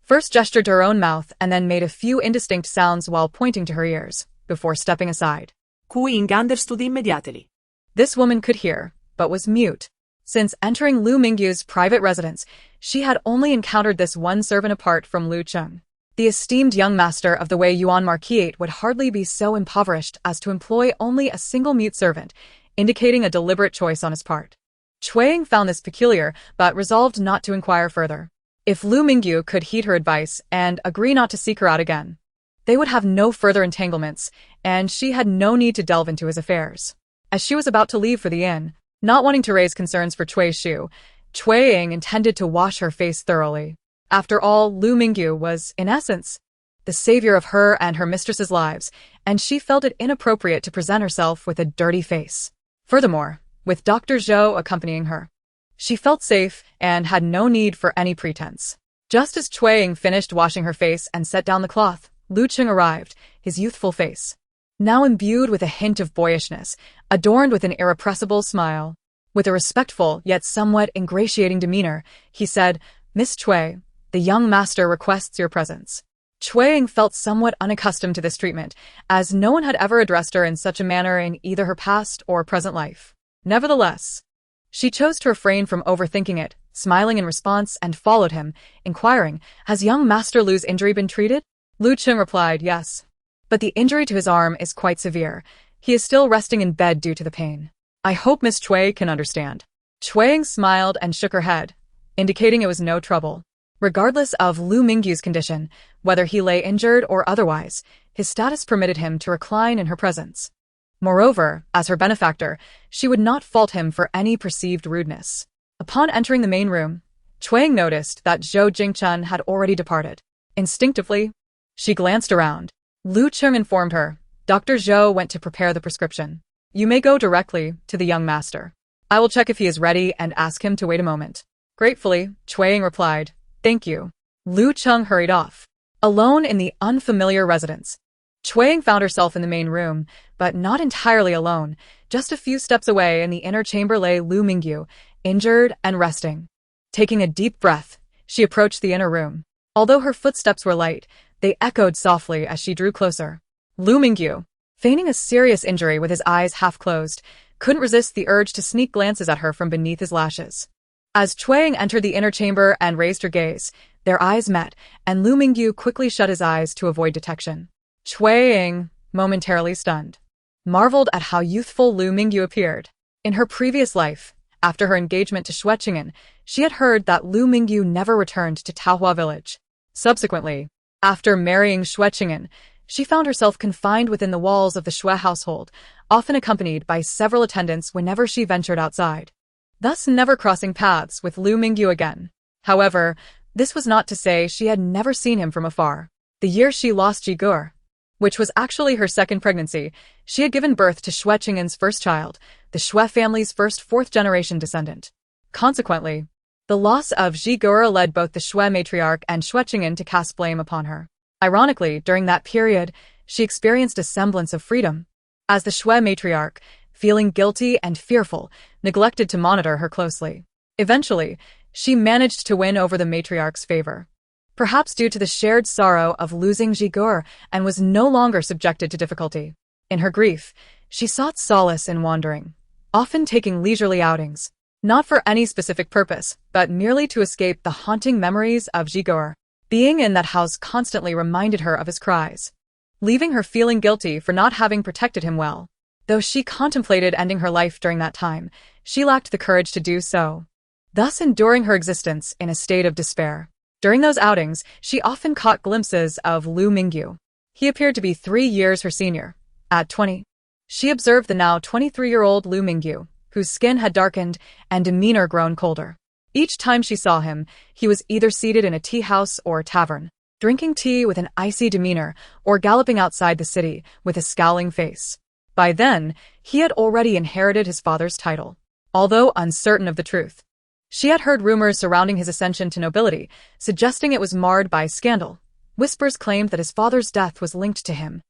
first gestured to her own mouth and then made a few indistinct sounds while pointing to her ears, before stepping aside. Cui Ying understood immediately. This woman could hear, but was mute. Since entering Lu Mingyu's private residence, she had only encountered this one servant apart from Lu Cheng. The esteemed young master of the Weiyuan Marquate would hardly be so impoverished as to employ only a single mute servant, indicating a deliberate choice on his part. Xue Ying found this peculiar, but resolved not to inquire further. If Lu Mingyu could heed her advice and agree not to seek her out again, they would have no further entanglements, and she had no need to delve into his affairs. As she was about to leave for the inn, not wanting to raise concerns for Xue Ying intended to wash her face thoroughly. After all, Lu Mingyu was, in essence, the savior of her and her mistress's lives, and she felt it inappropriate to present herself with a dirty face. Furthermore, with Dr. Zhou accompanying her, she felt safe and had no need for any pretense. Just as Xue Ying finished washing her face and set down the cloth, Lu Cheng arrived, his youthful face now imbued with a hint of boyishness, adorned with an irrepressible smile. With a respectful yet somewhat ingratiating demeanor, he said, "Miss Cui, the young master requests your presence." Xue Ying felt somewhat unaccustomed to this treatment, as no one had ever addressed her in such a manner in either her past or present life. Nevertheless, she chose to refrain from overthinking it, smiling in response, and followed him, inquiring, "Has young Master Lu's injury been treated?" Lu Cheng replied, "Yes. But the injury to his arm is quite severe. He is still resting in bed due to the pain. I hope Miss Cui can understand." Xue Ying smiled and shook her head, indicating it was no trouble. Regardless of Lu Mingyu's condition, whether he lay injured or otherwise, his status permitted him to recline in her presence. Moreover, as her benefactor, she would not fault him for any perceived rudeness. Upon entering the main room, Xue Ying noticed that Zhou Jingchun had already departed. Instinctively, she glanced around. Lu Cheng informed her, "Dr. Zhou went to prepare the prescription. You may go directly to the young master. I will check if he is ready and ask him to wait a moment." Gratefully, Xue Ying replied, "Thank you." Lu Cheng hurried off. Alone in the unfamiliar residence, Xue Ying found herself in the main room, but not entirely alone. Just a few steps away in the inner chamber lay Lu Mingyu, injured and resting. Taking a deep breath, she approached the inner room. Although her footsteps were light, they echoed softly as she drew closer. Lu Mingyu, feigning a serious injury with his eyes half closed, couldn't resist the urge to sneak glances at her from beneath his lashes. As Xue Ying entered the inner chamber and raised her gaze, their eyes met, and Lu Mingyu quickly shut his eyes to avoid detection. Xue Ying, momentarily stunned, marveled at how youthful Lu Mingyu appeared. In her previous life, after her engagement to Xue Cheng'an, she had heard that Lu Mingyu never returned to Taohua village. Subsequently, after marrying Xue Cheng'an, she found herself confined within the walls of the Xue household, often accompanied by several attendants whenever she ventured outside, thus never crossing paths with Lu Mingyu again. However, this was not to say she had never seen him from afar. The year she lost Jigur, which was actually her second pregnancy. She had given birth to Xue Cheng'an's first child, the Xue family's first fourth-generation descendant. Consequently, the loss of Zhigura led both the Xue matriarch and Xue Cheng'an to cast blame upon her. Ironically, during that period, she experienced a semblance of freedom, as the Xue matriarch, feeling guilty and fearful, neglected to monitor her closely. Eventually, she managed to win over the matriarch's favor, perhaps due to the shared sorrow of losing Zhigura, and was no longer subjected to difficulty. In her grief, she sought solace in wandering, often taking leisurely outings, not for any specific purpose, but merely to escape the haunting memories of Zhigura. Being in that house constantly reminded her of his cries, leaving her feeling guilty for not having protected him well. Though she contemplated ending her life during that time, she lacked the courage to do so, thus enduring her existence in a state of despair. During those outings, she often caught glimpses of Lu Mingyu. He appeared to be 3 years her senior. At 20, she observed the now 23-year-old Lu Mingyu, whose skin had darkened and demeanor grown colder. Each time she saw him, he was either seated in a tea house or tavern, drinking tea with an icy demeanor, or galloping outside the city with a scowling face. By then, he had already inherited his father's title. Although uncertain of the truth, she had heard rumors surrounding his ascension to nobility, suggesting it was marred by scandal. Whispers claimed that his father's death was linked to him,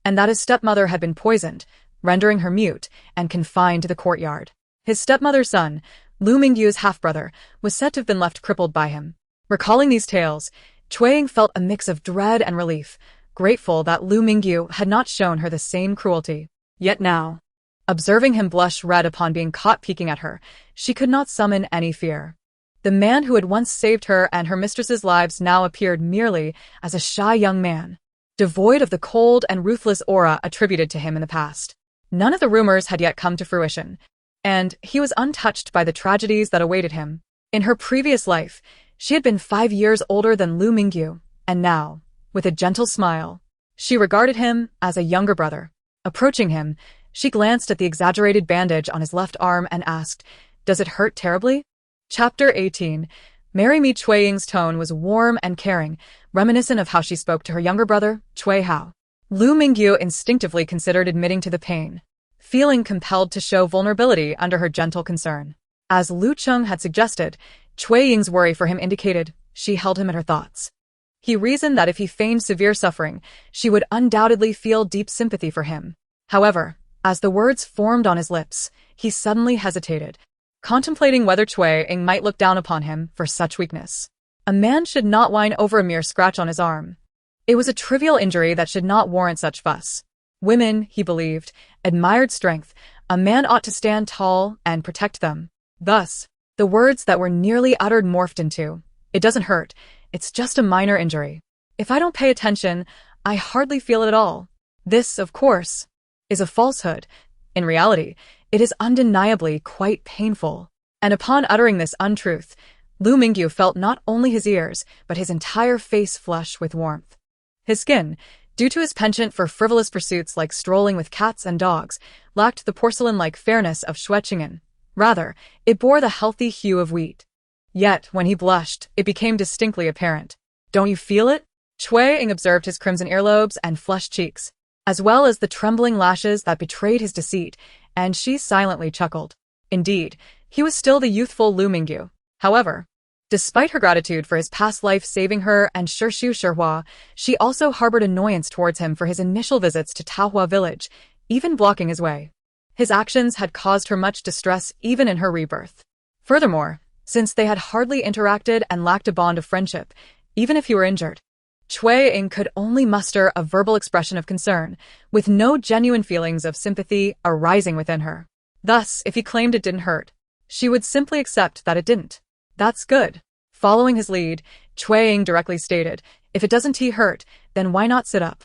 and that his stepmother had been poisoned, rendering her mute and confined to the courtyard. His stepmother's son, Lu Mingyu's half-brother, was said to have been left crippled by him. Recalling these tales, Cui Ying felt a mix of dread and relief, grateful that Lu Mingyu had not shown her the same cruelty. Yet now, observing him blush red upon being caught peeking at her, she could not summon any fear. The man who had once saved her and her mistress's lives now appeared merely as a shy young man, devoid of the cold and ruthless aura attributed to him in the past. None of the rumors had yet come to fruition, and he was untouched by the tragedies that awaited him. In her previous life, she had been 5 years older than Lu Mingyu, and now, with a gentle smile, she regarded him as a younger brother. Approaching him, she glanced at the exaggerated bandage on his left arm and asked, "Does it hurt terribly?" Chapter 18. Marry Me. Cui Ying's tone was warm and caring, reminiscent of how she spoke to her younger brother, Cui Hao. Lu Mingyu instinctively considered admitting to the pain, feeling compelled to show vulnerability under her gentle concern. As Lu Cheng had suggested, Cui Ying's worry for him indicated she held him at her thoughts. He reasoned that if he feigned severe suffering, she would undoubtedly feel deep sympathy for him. However, as the words formed on his lips, he suddenly hesitated, contemplating whether Cui Ying might look down upon him for such weakness. A man should not whine over a mere scratch on his arm. It was a trivial injury that should not warrant such fuss. Women, he believed, admired strength. A man ought to stand tall and protect them. Thus, the words that were nearly uttered morphed into, "It doesn't hurt. It's just a minor injury. If I don't pay attention, I hardly feel it at all." This, of course, is a falsehood. In reality, it is undeniably quite painful. And upon uttering this untruth, Lu Mingyu felt not only his ears, but his entire face flush with warmth. His skin, due to his penchant for frivolous pursuits like strolling with cats and dogs, lacked the porcelain-like fairness of Xue Cheng'an. Rather, it bore the healthy hue of wheat. Yet, when he blushed, it became distinctly apparent. "Don't you feel it?" Cui Ying observed his crimson earlobes and flushed cheeks, as well as the trembling lashes that betrayed his deceit, and she silently chuckled. Indeed, he was still the youthful Lu Mingyu. However, despite her gratitude for his past life saving her and Shirshu Shihua, she also harbored annoyance towards him for his initial visits to Taohua village, even blocking his way. His actions had caused her much distress even in her rebirth. Furthermore, since they had hardly interacted and lacked a bond of friendship, even if he were injured, Cui Ying could only muster a verbal expression of concern, with no genuine feelings of sympathy arising within her. Thus, if he claimed it didn't hurt, she would simply accept that it didn't. "That's good." Following his lead, Cui Ying directly stated, "If it doesn't hurt, then why not sit up?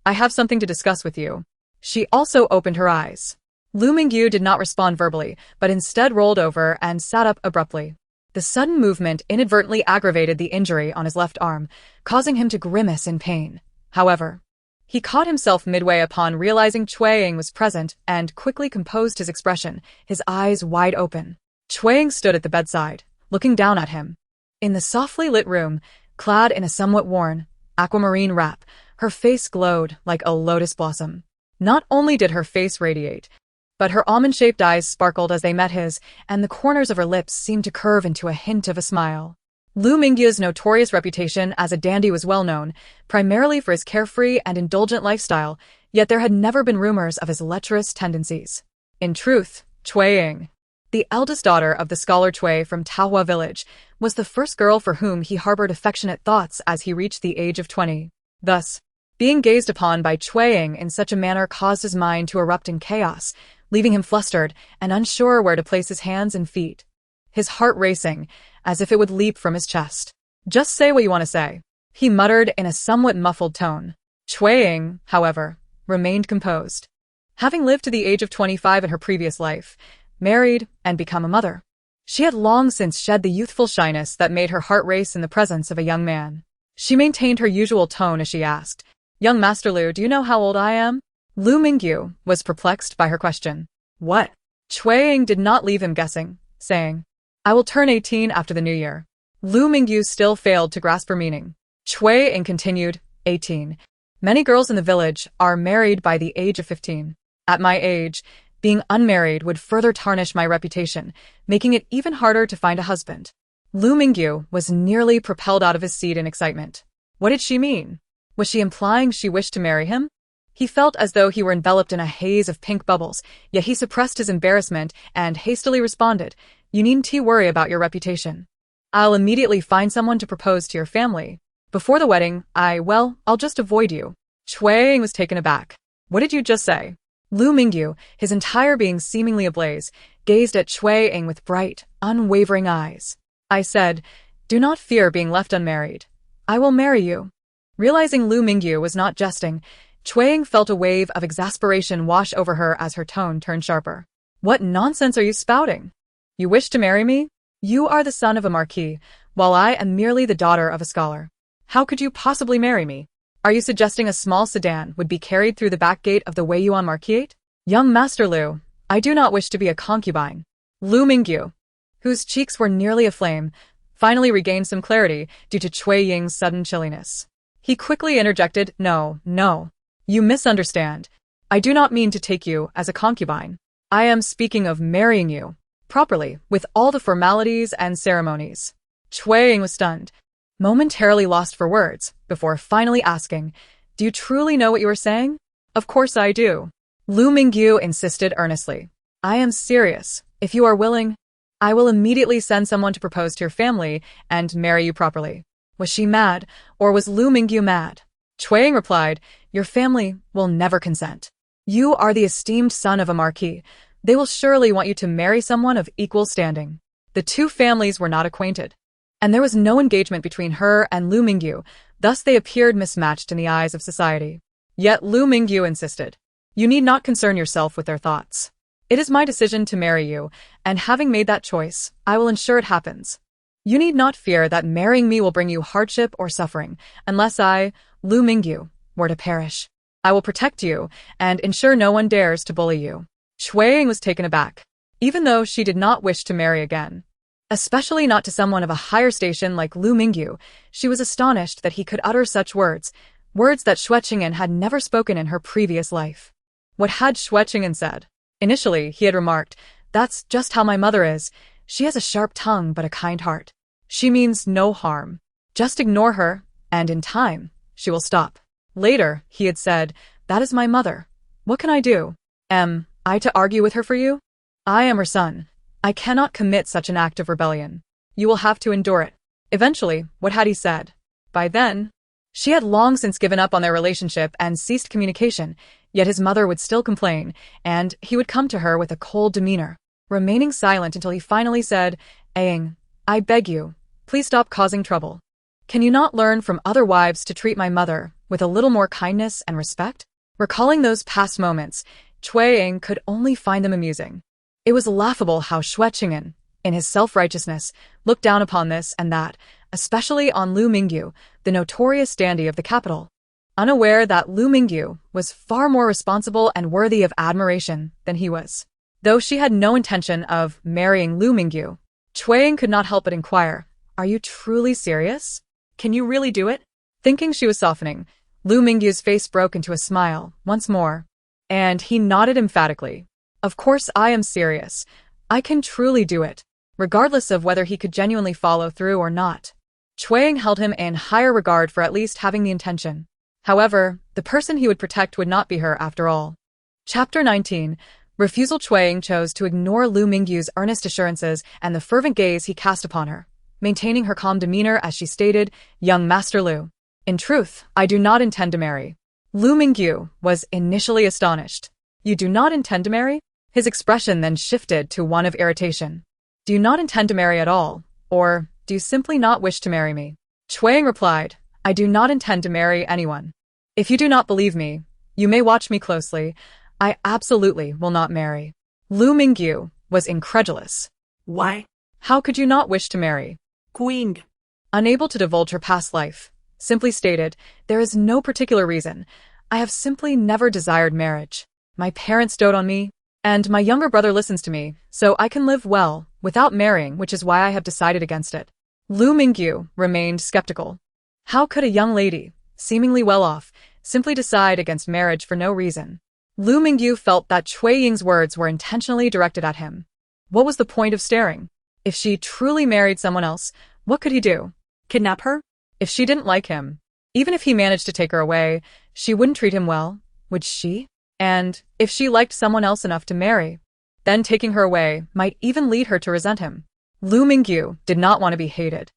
I have something to discuss with you." She also opened her eyes. Lu Mingyu did not respond verbally, but instead rolled over and sat up abruptly. The sudden movement inadvertently aggravated the injury on his left arm, causing him to grimace in pain. However, he caught himself midway upon realizing Cui Ying was present and quickly composed his expression, his eyes wide open. Cui Ying stood at the bedside, looking down at him. In the softly lit room, clad in a somewhat worn, aquamarine wrap, Her face glowed like a lotus blossom. Not only did her face radiate, but her almond-shaped eyes sparkled as they met his, and the corners of her lips seemed to curve into a hint of a smile. Lu Mingyu's notorious reputation as a dandy was well known, primarily for his carefree and indulgent lifestyle, yet there had never been rumors of his lecherous tendencies. In truth, Xue Ying, the eldest daughter of the scholar Cui from Taohua village, was the first girl for whom he harbored affectionate thoughts as he reached the age of 20. Thus, being gazed upon by Xue Ying in such a manner caused his mind to erupt in chaos, leaving him flustered and unsure where to place his hands and feet. His heart racing, as if it would leap from his chest. "Just say what you want to say," he muttered in a somewhat muffled tone. Xue Ying, however, remained composed. Having lived to the age of 25 in her previous life, married, and become a mother, she had long since shed the youthful shyness that made her heart race in the presence of a young man. She maintained her usual tone as she asked, "Young Master Lu, do you know how old I am?" Lu Mingyu was perplexed by her question. "What?" Xue Ying did not leave him guessing, saying, "I will turn 18 after the new year." Lu Mingyu still failed to grasp her meaning. Xue Ying continued, 18. Many girls in the village are married by the age of 15. At my age, being unmarried would further tarnish my reputation, making it even harder to find a husband." Lu Mingyu was nearly propelled out of his seat in excitement. What did she mean? Was she implying she wished to marry him? He felt as though he were enveloped in a haze of pink bubbles, yet he suppressed his embarrassment and hastily responded, "You needn't worry about your reputation. I'll immediately find someone to propose to your family. Before the wedding, I'll just avoid you." Xue Ying was taken aback. "What did you just say?" Lu Mingyu, his entire being seemingly ablaze, gazed at Xue Ying with bright, unwavering eyes. "I said, do not fear being left unmarried. I will marry you." Realizing Lu Mingyu was not jesting, Xue Ying felt a wave of exasperation wash over her as her tone turned sharper. "What nonsense are you spouting? You wish to marry me? You are the son of a marquis, while I am merely the daughter of a scholar. How could you possibly marry me? Are you suggesting a small sedan would be carried through the back gate of the Weiyuan Marquate? Young Master Lu, I do not wish to be a concubine." Lu Mingyu, whose cheeks were nearly aflame, finally regained some clarity due to Xue Ying's sudden chilliness. He quickly interjected, No, you misunderstand. I do not mean to take you as a concubine. I am speaking of marrying you, properly, with all the formalities and ceremonies." Xue Ying was stunned, momentarily lost for words, before finally asking, "Do you truly know what you are saying?" "Of course I do." Lu Mingyu insisted earnestly. "I am serious. If you are willing, I will immediately send someone to propose to your family and marry you properly." Was she mad, or was Lu Mingyu mad? Xue Ying replied, "Your family will never consent. You are the esteemed son of a marquis. They will surely want you to marry someone of equal standing." The two families were not acquainted, and there was no engagement between her and Lu Mingyu, thus they appeared mismatched in the eyes of society. Yet Lu Mingyu insisted, "You need not concern yourself with their thoughts. It is my decision to marry you, and having made that choice, I will ensure it happens. You need not fear that marrying me will bring you hardship or suffering, unless I, Lu Mingyu, were to perish. I will protect you, and ensure no one dares to bully you." Xue Ying was taken aback, even though she did not wish to marry again. Especially not to someone of a higher station like Lu Mingyu, she was astonished that he could utter such words that Xue Cheng'an had never spoken in her previous life. What had Xue Cheng'an said? Initially, he had remarked, "That's just how my mother is. She has a sharp tongue but a kind heart. She means no harm. Just ignore her, and in time, she will stop." Later, he had said, "That is my mother. What can I do? Am I to argue with her for you? I am her son. I cannot commit such an act of rebellion. You will have to endure it." Eventually, what had he said? By then, she had long since given up on their relationship and ceased communication, yet his mother would still complain, and he would come to her with a cold demeanor, remaining silent until he finally said, "Aying, I beg you, please stop causing trouble. Can you not learn from other wives to treat my mother with a little more kindness and respect?" Recalling those past moments, Xue Ying could only find them amusing. It was laughable how Xue Cheng'an, in his self-righteousness, looked down upon this and that, especially on Lu Mingyu, the notorious dandy of the capital, unaware that Lu Mingyu was far more responsible and worthy of admiration than he was. Though she had no intention of marrying Lu Mingyu, Xue Ying could not help but inquire, "Are you truly serious? Can you really do it?" Thinking she was softening, Lu Mingyu's face broke into a smile, once more. And he nodded emphatically. Of course I am serious. I can truly do it, regardless of whether he could genuinely follow through or not. Xue Cheng'an held him in higher regard for at least having the intention. However, the person he would protect would not be her after all. Chapter 19. Refusal. Xue Cheng'an chose to ignore Lu Mingyu's earnest assurances and the fervent gaze he cast upon her, maintaining her calm demeanor as she stated, "Young Master Lu, in truth, I do not intend to marry." Lu Mingyu was initially astonished. "You do not intend to marry?" His expression then shifted to one of irritation. "Do you not intend to marry at all? Or do you simply not wish to marry me?" Xue Cheng'an replied, "I do not intend to marry anyone. If you do not believe me, you may watch me closely. I absolutely will not marry." Lu Mingyu was incredulous. Why? How could you not wish to marry? Cui Ying. Unable to divulge her past life, simply stated, "There is no particular reason. I have simply never desired marriage. My parents dote on me, and my younger brother listens to me, so I can live well without marrying, which is why I have decided against it." Lu Mingyu remained skeptical. How could a young lady, seemingly well off, simply decide against marriage for no reason? Lu Mingyu felt that Xue Ying's words were intentionally directed at him. What was the point of staring? If she truly married someone else, what could he do? Kidnap her? If she didn't like him, even if he managed to take her away, she wouldn't treat him well, would she? And if she liked someone else enough to marry, then taking her away might even lead her to resent him. Lu Mingyu did not want to be hated.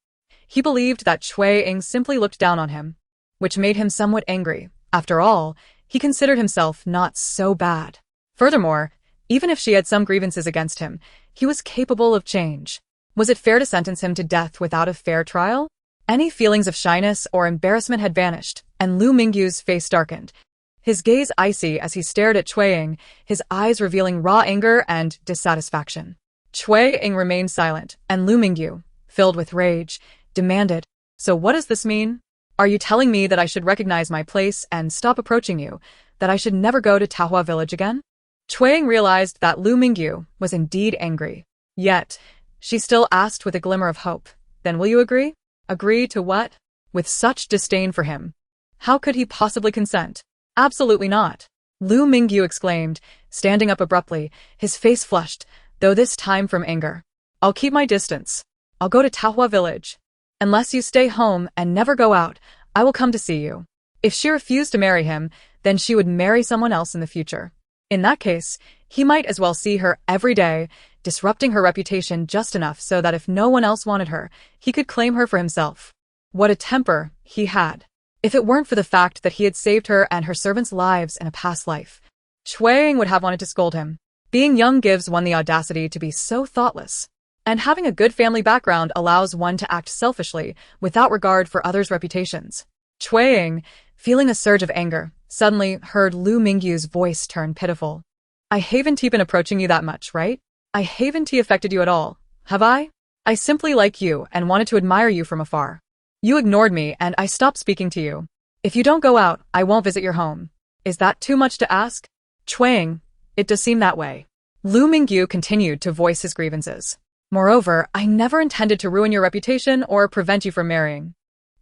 He believed that Xue Ying simply looked down on him, which made him somewhat angry. After all, he considered himself not so bad. Furthermore, even if she had some grievances against him, he was capable of change. Was it fair to sentence him to death without a fair trial? Any feelings of shyness or embarrassment had vanished, and Lu Mingyu's face darkened. His gaze icy as he stared at Xue Ying, his eyes revealing raw anger and dissatisfaction. Xue Ying remained silent, and Lu Mingyu, filled with rage, demanded, "So what does this mean? Are you telling me that I should recognize my place and stop approaching you, that I should never go to Tahua village again?" Xue Ying realized that Lu Mingyu was indeed angry. Yet, she still asked with a glimmer of hope, "Then will you agree?" Agree to what? With such disdain for him. How could he possibly consent? Absolutely not. Lu Mingyu exclaimed, standing up abruptly, his face flushed, though this time from anger. "I'll keep my distance. I'll go to Tahua village. Unless you stay home and never go out, I will come to see you." If she refused to marry him, then she would marry someone else in the future. In that case, he might as well see her every day, disrupting her reputation just enough so that if no one else wanted her, he could claim her for himself. What a temper he had. If it weren't for the fact that he had saved her and her servants' lives in a past life, Xue Ying would have wanted to scold him. Being young gives one the audacity to be so thoughtless. And having a good family background allows one to act selfishly, without regard for others' reputations. Xue Ying, feeling a surge of anger, suddenly heard Lu Mingyu's voice turn pitiful. "I haven't been approaching you that much, right? I haven't affected you at all, have I? I simply like you and wanted to admire you from afar. You ignored me and I stopped speaking to you. If you don't go out, I won't visit your home. Is that too much to ask?" Xue Ying, it does seem that way. Lu Mingyu continued to voice his grievances. "Moreover, I never intended to ruin your reputation or prevent you from marrying.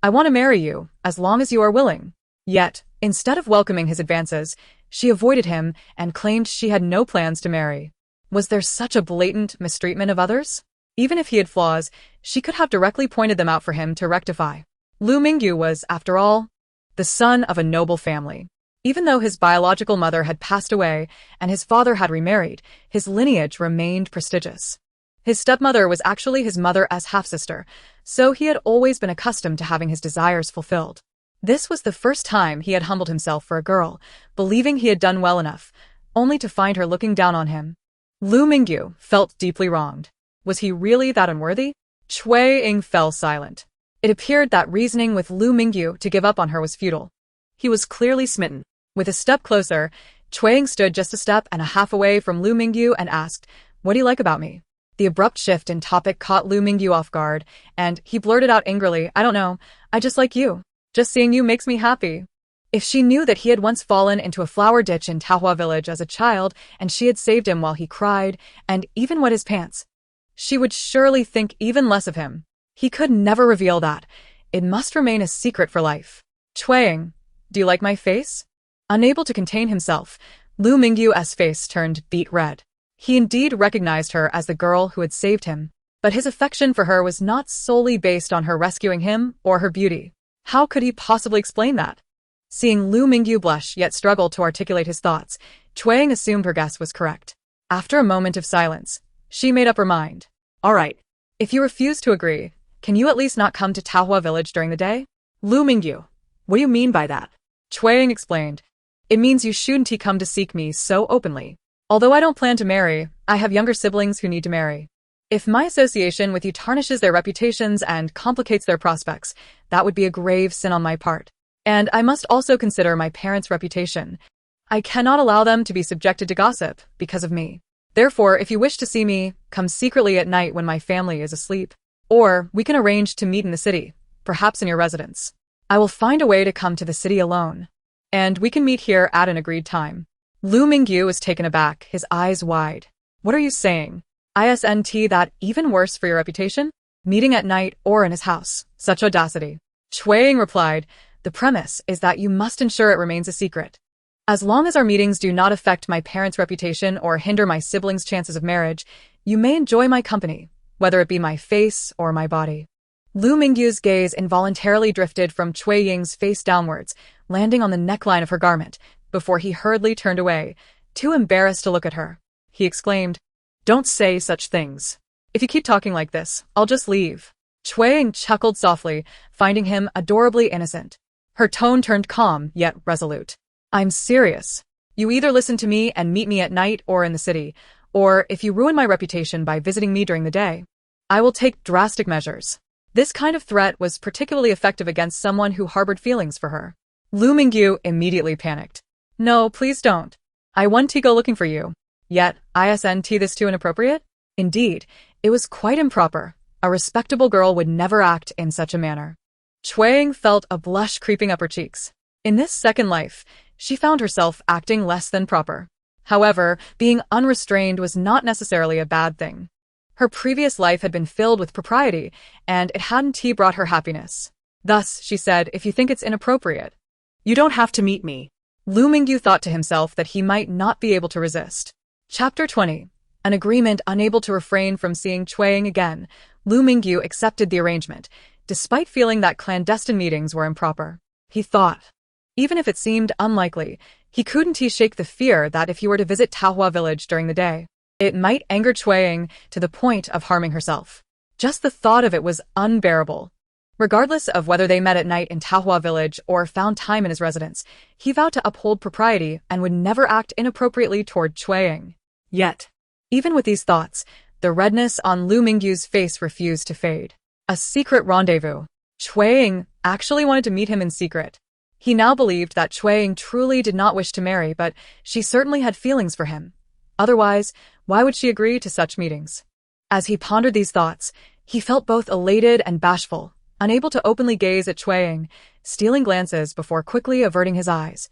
I want to marry you, as long as you are willing." Yet, instead of welcoming his advances, she avoided him and claimed she had no plans to marry. Was there such a blatant mistreatment of others? Even if he had flaws, she could have directly pointed them out for him to rectify. Lu Mingyu was, after all, the son of a noble family. Even though his biological mother had passed away and his father had remarried, his lineage remained prestigious. His stepmother was actually his mother as half-sister, so he had always been accustomed to having his desires fulfilled. This was the first time he had humbled himself for a girl, believing he had done well enough, only to find her looking down on him. Lu Mingyu felt deeply wronged. Was he really that unworthy? Xue Ying fell silent. It appeared that reasoning with Lu Mingyu to give up on her was futile. He was clearly smitten. With a step closer, Xue Ying stood just a step and a half away from Lu Mingyu and asked, "What do you like about me?" The abrupt shift in topic caught Lu Mingyu off guard, and he blurted out angrily, "I don't know, I just like you. Just seeing you makes me happy." If she knew that he had once fallen into a flower ditch in Tahua village as a child and she had saved him while he cried and even wet his pants, she would surely think even less of him. He could never reveal that. It must remain a secret for life. "Xue Ying, Do you like my face? Unable to contain himself, Lu Mingyu's face turned beet red. He indeed recognized her as the girl who had saved him, but his affection for her was not solely based on her rescuing him or her beauty. How could he possibly explain that? Seeing Lu Mingyu blush yet struggle to articulate his thoughts, Xue Cheng'an assumed her guess was correct. After a moment of silence, she made up her mind. All right. If you refuse to agree, can you at least not come to Taohua village during the day? Lu Mingyu. What do you mean by that? Xue Cheng'an explained. It means you shouldn't come to seek me so openly. Although I don't plan to marry, I have younger siblings who need to marry. If my association with you tarnishes their reputations and complicates their prospects, that would be a grave sin on my part. And I must also consider my parents' reputation. I cannot allow them to be subjected to gossip because of me. Therefore, if you wish to see me, come secretly at night when my family is asleep. Or we can arrange to meet in the city, perhaps in your residence. I will find a way to come to the city alone. And we can meet here at an agreed time. Lu Mingyu was taken aback, his eyes wide. What are you saying? Isn't that even worse for your reputation? Meeting at night or in his house. Such audacity. Xue Cheng'an replied, the premise is that you must ensure it remains a secret. As long as our meetings do not affect my parents' reputation or hinder my siblings' chances of marriage, you may enjoy my company, whether it be my face or my body. Lu Mingyu's gaze involuntarily drifted from Xue Ying's face downwards, landing on the neckline of her garment, before he hurriedly turned away, too embarrassed to look at her. He exclaimed, don't say such things. If you keep talking like this, I'll just leave. Xue Cheng'an chuckled softly, finding him adorably innocent. Her tone turned calm, yet resolute. I'm serious. You either listen to me and meet me at night or in the city, or if you ruin my reputation by visiting me during the day, I will take drastic measures. This kind of threat was particularly effective against someone who harbored feelings for her. Lu Mingyu immediately panicked. No, please don't. I want to go looking for you. Yet, isn't this too inappropriate? Indeed, it was quite improper. A respectable girl would never act in such a manner. Xue Cheng'an felt a blush creeping up her cheeks. In this second life, she found herself acting less than proper. However, being unrestrained was not necessarily a bad thing. Her previous life had been filled with propriety, and it hadn't brought her happiness. Thus, she said, if you think it's inappropriate, you don't have to meet me. Lu Mingyu thought to himself that he might not be able to resist. Chapter 20. An agreement. Unable to refrain from seeing Xue Cheng'an again, Lu Mingyu accepted the arrangement, despite feeling that clandestine meetings were improper. He thought, even if it seemed unlikely, he couldn't shake the fear that if he were to visit Taohua village during the day, it might anger Xue Cheng'an to the point of harming herself. Just the thought of it was unbearable. Regardless of whether they met at night in Taohua village or found time in his residence, he vowed to uphold propriety and would never act inappropriately toward Xue Cheng'an. Yet, even with these thoughts, the redness on Lu Mingyu's face refused to fade. A secret rendezvous. Xue Cheng'an actually wanted to meet him in secret. He now believed that Xue Cheng'an truly did not wish to marry, but she certainly had feelings for him. Otherwise, why would she agree to such meetings? As he pondered these thoughts, he felt both elated and bashful, unable to openly gaze at Xue Cheng'an, stealing glances before quickly averting his eyes,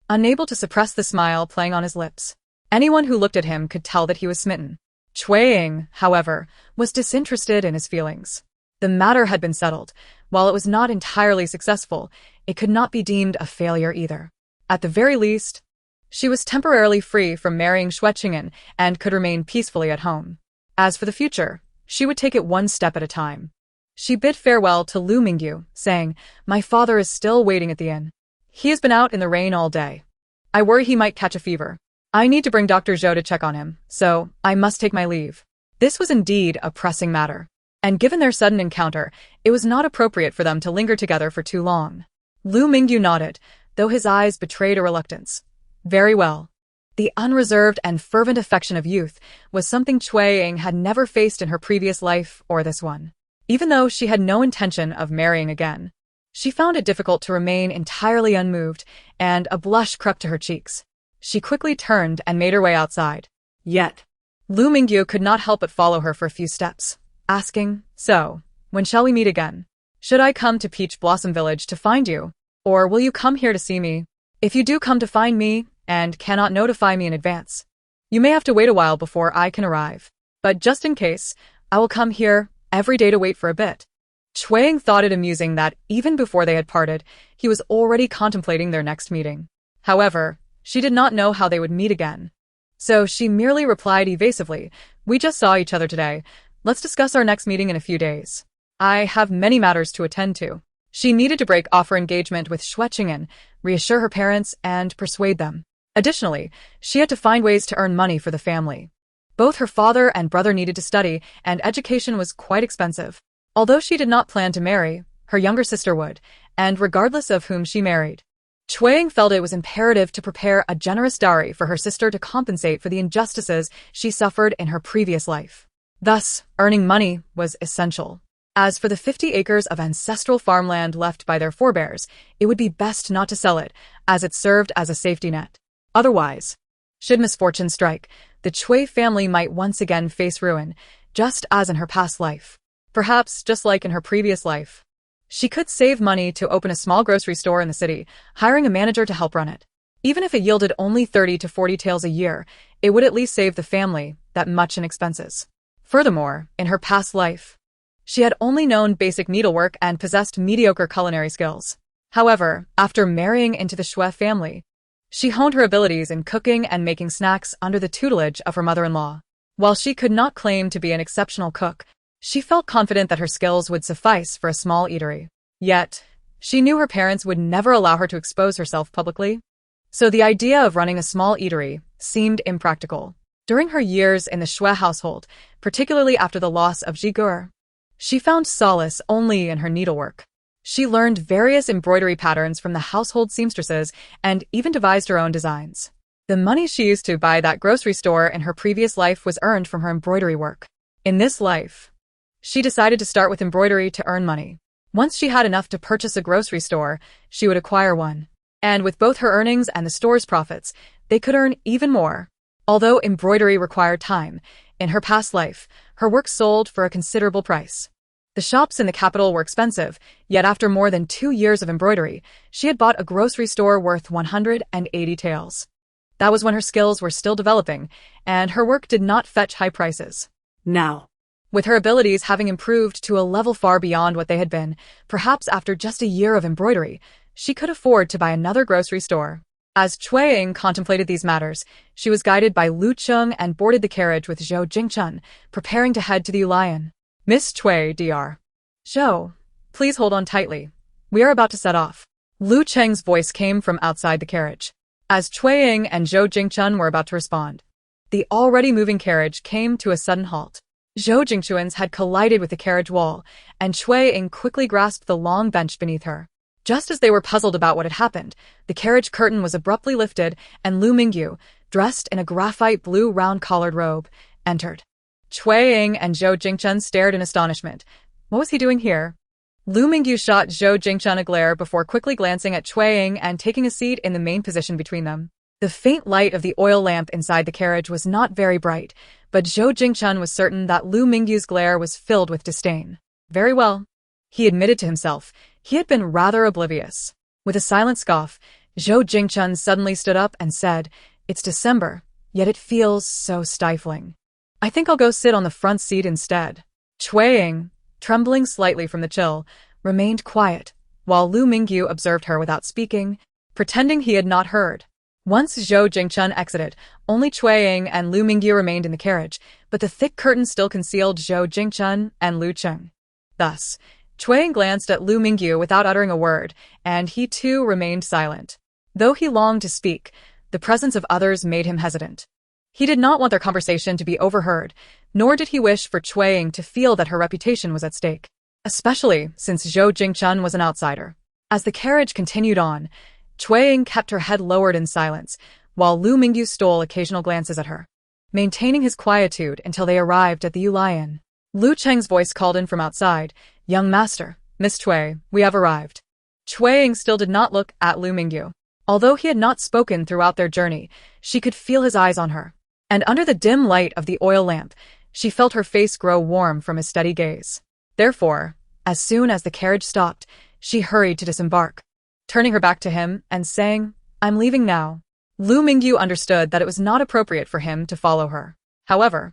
unable to suppress the smile playing on his lips. Anyone who looked at him could tell that he was smitten. Xue Cheng'an, however, was disinterested in his feelings. The matter had been settled. While it was not entirely successful, it could not be deemed a failure either. At the very least, she was temporarily free from marrying Xue Cheng'an and could remain peacefully at home. As for the future, she would take it one step at a time. She bid farewell to Lu Mingyu, saying, my father is still waiting at the inn. He has been out in the rain all day. I worry he might catch a fever. I need to bring Dr. Zhou to check on him, so I must take my leave. This was indeed a pressing matter. And given their sudden encounter, it was not appropriate for them to linger together for too long. Lu Mingyu nodded, though his eyes betrayed a reluctance. Very well. The unreserved and fervent affection of youth was something Xue Cheng'an had never faced in her previous life or this one. Even though she had no intention of marrying again, she found it difficult to remain entirely unmoved, and a blush crept to her cheeks. She quickly turned and made her way outside. Yet, Lu Mingyu could not help but follow her for a few steps, asking, so, when shall we meet again? Should I come to Peach Blossom Village to find you? Or will you come here to see me? If you do come to find me, and cannot notify me in advance, you may have to wait a while before I can arrive. But just in case, I will come here every day to wait for a bit. Xue Cheng'an thought it amusing that, even before they had parted, he was already contemplating their next meeting. However, she did not know how they would meet again. So she merely replied evasively, "We just saw each other today. Let's discuss our next meeting in a few days. I have many matters to attend to." She needed to break off her engagement with Xue Cheng'an, reassure her parents, and persuade them. Additionally, she had to find ways to earn money for the family. Both her father and brother needed to study, and education was quite expensive. Although she did not plan to marry, her younger sister would, and regardless of whom she married. Xue Cheng'an felt it was imperative to prepare a generous dowry for her sister to compensate for the injustices she suffered in her previous life. Thus, earning money was essential. As for the 50 acres of ancestral farmland left by their forebears, it would be best not to sell it, as it served as a safety net. Otherwise, should misfortune strike, the Xue family might once again face ruin, just as in her past life. Perhaps just like in her previous life. She could save money to open a small grocery store in the city, hiring a manager to help run it. Even if it yielded only 30 to 40 taels a year, it would at least save the family that much in expenses. Furthermore, in her past life, she had only known basic needlework and possessed mediocre culinary skills. However, after marrying into the Xue family, she honed her abilities in cooking and making snacks under the tutelage of her mother-in-law. While she could not claim to be an exceptional cook, she felt confident that her skills would suffice for a small eatery. Yet, she knew her parents would never allow her to expose herself publicly. So the idea of running a small eatery seemed impractical. During her years in the Xue household, particularly after the loss of Zhigur, she found solace only in her needlework. She learned various embroidery patterns from the household seamstresses and even devised her own designs. The money she used to buy that grocery store in her previous life was earned from her embroidery work. In this life, she decided to start with embroidery to earn money. Once she had enough to purchase a grocery store, she would acquire one. And with both her earnings and the store's profits, they could earn even more. Although embroidery required time, in her past life, her work sold for a considerable price. The shops in the capital were expensive, yet after more than 2 years of embroidery, she had bought a grocery store worth 180 taels. That was when her skills were still developing, and her work did not fetch high prices. Now, with her abilities having improved to a level far beyond what they had been, perhaps after just a year of embroidery, she could afford to buy another grocery store. As Xue Cheng'an contemplated these matters, she was guided by Lu Cheng and boarded the carriage with Xue Jingchun, preparing to head to the Ulian. "Miss Xue, Dr. Zhou, please hold on tightly. We are about to set off." Lu Cheng's voice came from outside the carriage. As Xue Cheng'an and Xue Jingchun were about to respond, the already moving carriage came to a sudden halt. Xue Jingchun's had collided with the carriage wall, and Xue Cheng'an quickly grasped the long bench beneath her. Just as they were puzzled about what had happened, the carriage curtain was abruptly lifted, and Lu Mingyu, dressed in a graphite blue round-collared robe, entered. Xue Cheng'an and Xue Jingchun stared in astonishment. What was he doing here? Lu Mingyu shot Xue Jingchun a glare before quickly glancing at Xue Cheng'an and taking a seat in the main position between them. The faint light of the oil lamp inside the carriage was not very bright, but Xue Jingchun was certain that Lu Mingyu's glare was filled with disdain. Very well. He admitted to himself, he had been rather oblivious. With a silent scoff, Xue Jingchun suddenly stood up and said, "It's December, yet it feels so stifling. I think I'll go sit on the front seat instead." Xue Cheng'an, trembling slightly from the chill, remained quiet, while Lu Mingyu observed her without speaking, pretending he had not heard. Once Xue Jingchun exited, only Xue Cheng'an and Lu Mingyu remained in the carriage, but the thick curtain still concealed Xue Jingchun and Lu Cheng. Thus, Xue Cheng'an glanced at Lu Mingyu without uttering a word, and he too remained silent. Though he longed to speak, the presence of others made him hesitant. He did not want their conversation to be overheard, nor did he wish for Xue Cheng'an to feel that her reputation was at stake, especially since Xue Jingchun was an outsider. As the carriage continued on, Xue Cheng'an kept her head lowered in silence, while Lu Mingyu stole occasional glances at her, maintaining his quietude until they arrived at the Ulian. Lu Cheng's voice called in from outside, "Young master, Miss Xue, we have arrived." Xue Cheng'an still did not look at Lu Mingyu. Although he had not spoken throughout their journey, she could feel his eyes on her. And under the dim light of the oil lamp, she felt her face grow warm from his steady gaze. Therefore, as soon as the carriage stopped, she hurried to disembark, turning her back to him and saying, "I'm leaving now." Lu Mingyu understood that it was not appropriate for him to follow her. However,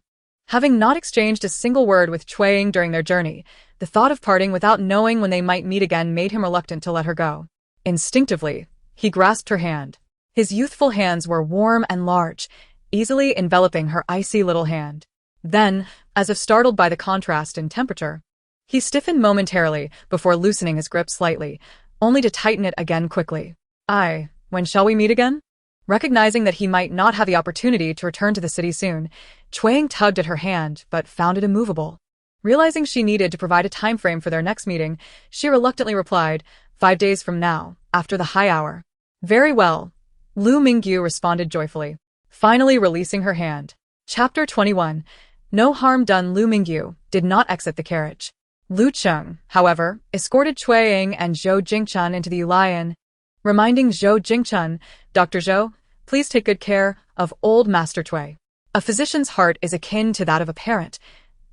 Having not exchanged a single word with Xue Ying during their journey, the thought of parting without knowing when they might meet again made him reluctant to let her go. Instinctively, he grasped her hand. His youthful hands were warm and large, easily enveloping her icy little hand. Then, as if startled by the contrast in temperature, he stiffened momentarily before loosening his grip slightly, only to tighten it again quickly. When shall we meet again? Recognizing that he might not have the opportunity to return to the city soon, Xue Ying tugged at her hand but found it immovable. Realizing she needed to provide a time frame for their next meeting, she reluctantly replied, 5 days from now, after the high hour. Very well, Lu Mingyu responded joyfully, finally releasing her hand. Chapter 21. No harm done. Lu Mingyu did not exit the carriage. Lu Cheng, however, escorted Xue Ying and Xue Cheng'an into the Lion, reminding Xue Cheng'an, Dr. Zhou, please take good care of old Master Xue. A physician's heart is akin to that of a parent.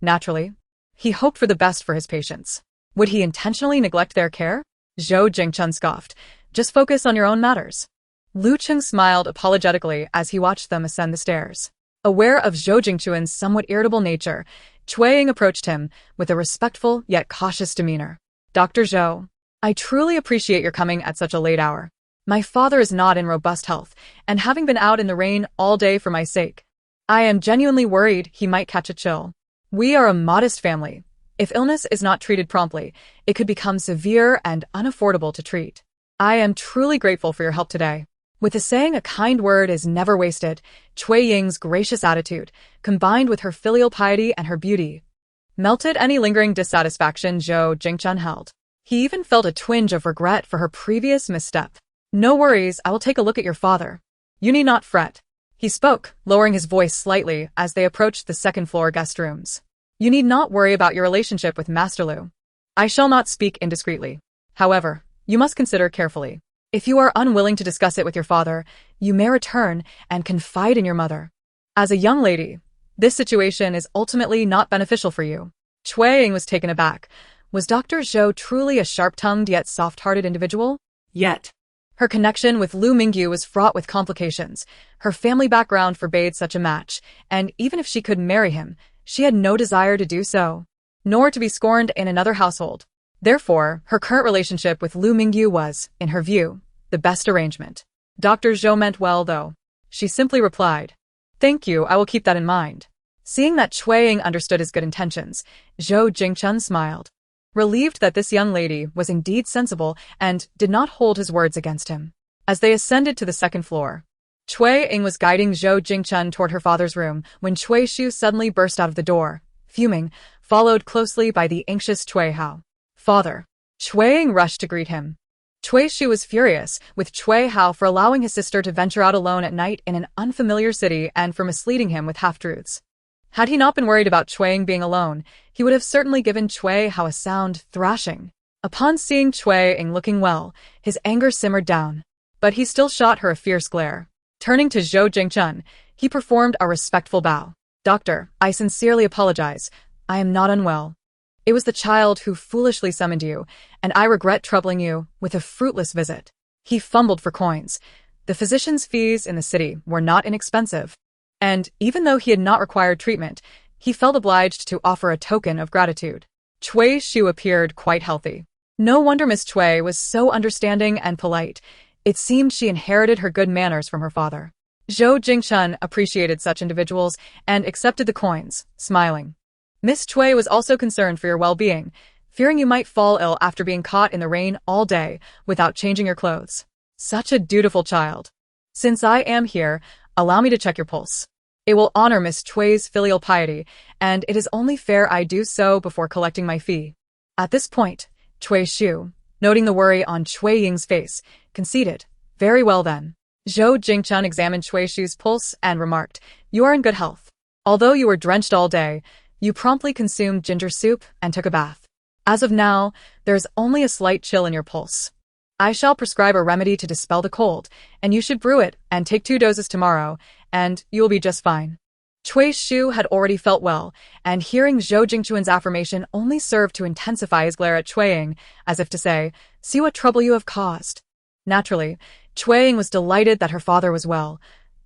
Naturally, he hoped for the best for his patients. Would he intentionally neglect their care? Xue Cheng'an scoffed. Just focus on your own matters. Lu Cheng smiled apologetically as he watched them ascend the stairs. Aware of Xue Cheng'an's somewhat irritable nature, Xue Ying approached him with a respectful yet cautious demeanor. Dr. Zhou, I truly appreciate your coming at such a late hour. My father is not in robust health, and having been out in the rain all day for my sake, I am genuinely worried he might catch a chill. We are a modest family. If illness is not treated promptly, it could become severe and unaffordable to treat. I am truly grateful for your help today. With the saying a kind word is never wasted, Xue Ying's gracious attitude, combined with her filial piety and her beauty, melted any lingering dissatisfaction Xue Cheng'an held. He even felt a twinge of regret for her previous misstep. No worries, I will take a look at your father. You need not fret. He spoke, lowering his voice slightly as they approached the second-floor guest rooms. You need not worry about your relationship with Master Lu. I shall not speak indiscreetly. However, you must consider carefully. If you are unwilling to discuss it with your father, you may return and confide in your mother. As a young lady, this situation is ultimately not beneficial for you. Xue Ying was taken aback. Was Dr. Zhou truly a sharp-tongued yet soft-hearted individual? Yet, her connection with Lu Mingyu was fraught with complications. Her family background forbade such a match, and even if she could marry him, she had no desire to do so, nor to be scorned in another household. Therefore, her current relationship with Lu Mingyu was, in her view, the best arrangement. Dr. Zhou meant well, though. She simply replied, Thank you, I will keep that in mind. Seeing that Xue Ying understood his good intentions, Xue Cheng'an smiled, relieved that this young lady was indeed sensible and did not hold his words against him. As they ascended to the second floor, Xue Ying was guiding Xue Cheng'an toward her father's room when Cui Shu suddenly burst out of the door, fuming, followed closely by the anxious Cui Hao. Father. Xue Ying rushed to greet him. Cui Shu was furious with Cui Hao for allowing his sister to venture out alone at night in an unfamiliar city and for misleading him with half-truths. Had he not been worried about Xue Ying being alone, he would have certainly given Cui Hao a sound thrashing. Upon seeing Xue Ying looking well, his anger simmered down, but he still shot her a fierce glare. Turning to Xue Cheng'an, he performed a respectful bow. Doctor, I sincerely apologize. I am not unwell. It was the child who foolishly summoned you, and I regret troubling you with a fruitless visit. He fumbled for coins. The physician's fees in the city were not inexpensive, and even though he had not required treatment, he felt obliged to offer a token of gratitude. Cui Shu appeared quite healthy. No wonder Miss Cui was so understanding and polite. It seemed she inherited her good manners from her father. Xue Cheng'an appreciated such individuals and accepted the coins, smiling. Miss Cui was also concerned for your well-being, fearing you might fall ill after being caught in the rain all day without changing your clothes. Such a dutiful child. Since I am here, allow me to check your pulse. It will honor Miss Cui's filial piety, and it is only fair I do so before collecting my fee. At this point, Cui Shu, noting the worry on Xue Ying's face, conceded, Very well then. Xue Cheng'an examined Cui Shu's pulse and remarked, You are in good health. Although you were drenched all day, you promptly consumed ginger soup and took a bath. As of now, there is only a slight chill in your pulse. I shall prescribe a remedy to dispel the cold, and you should brew it and take 2 doses tomorrow, and you will be just fine. Cui Shu had already felt well, and hearing Xue Cheng'an's affirmation only served to intensify his glare at Xue Ying, as if to say, See what trouble you have caused. Naturally, Xue Ying was delighted that her father was well,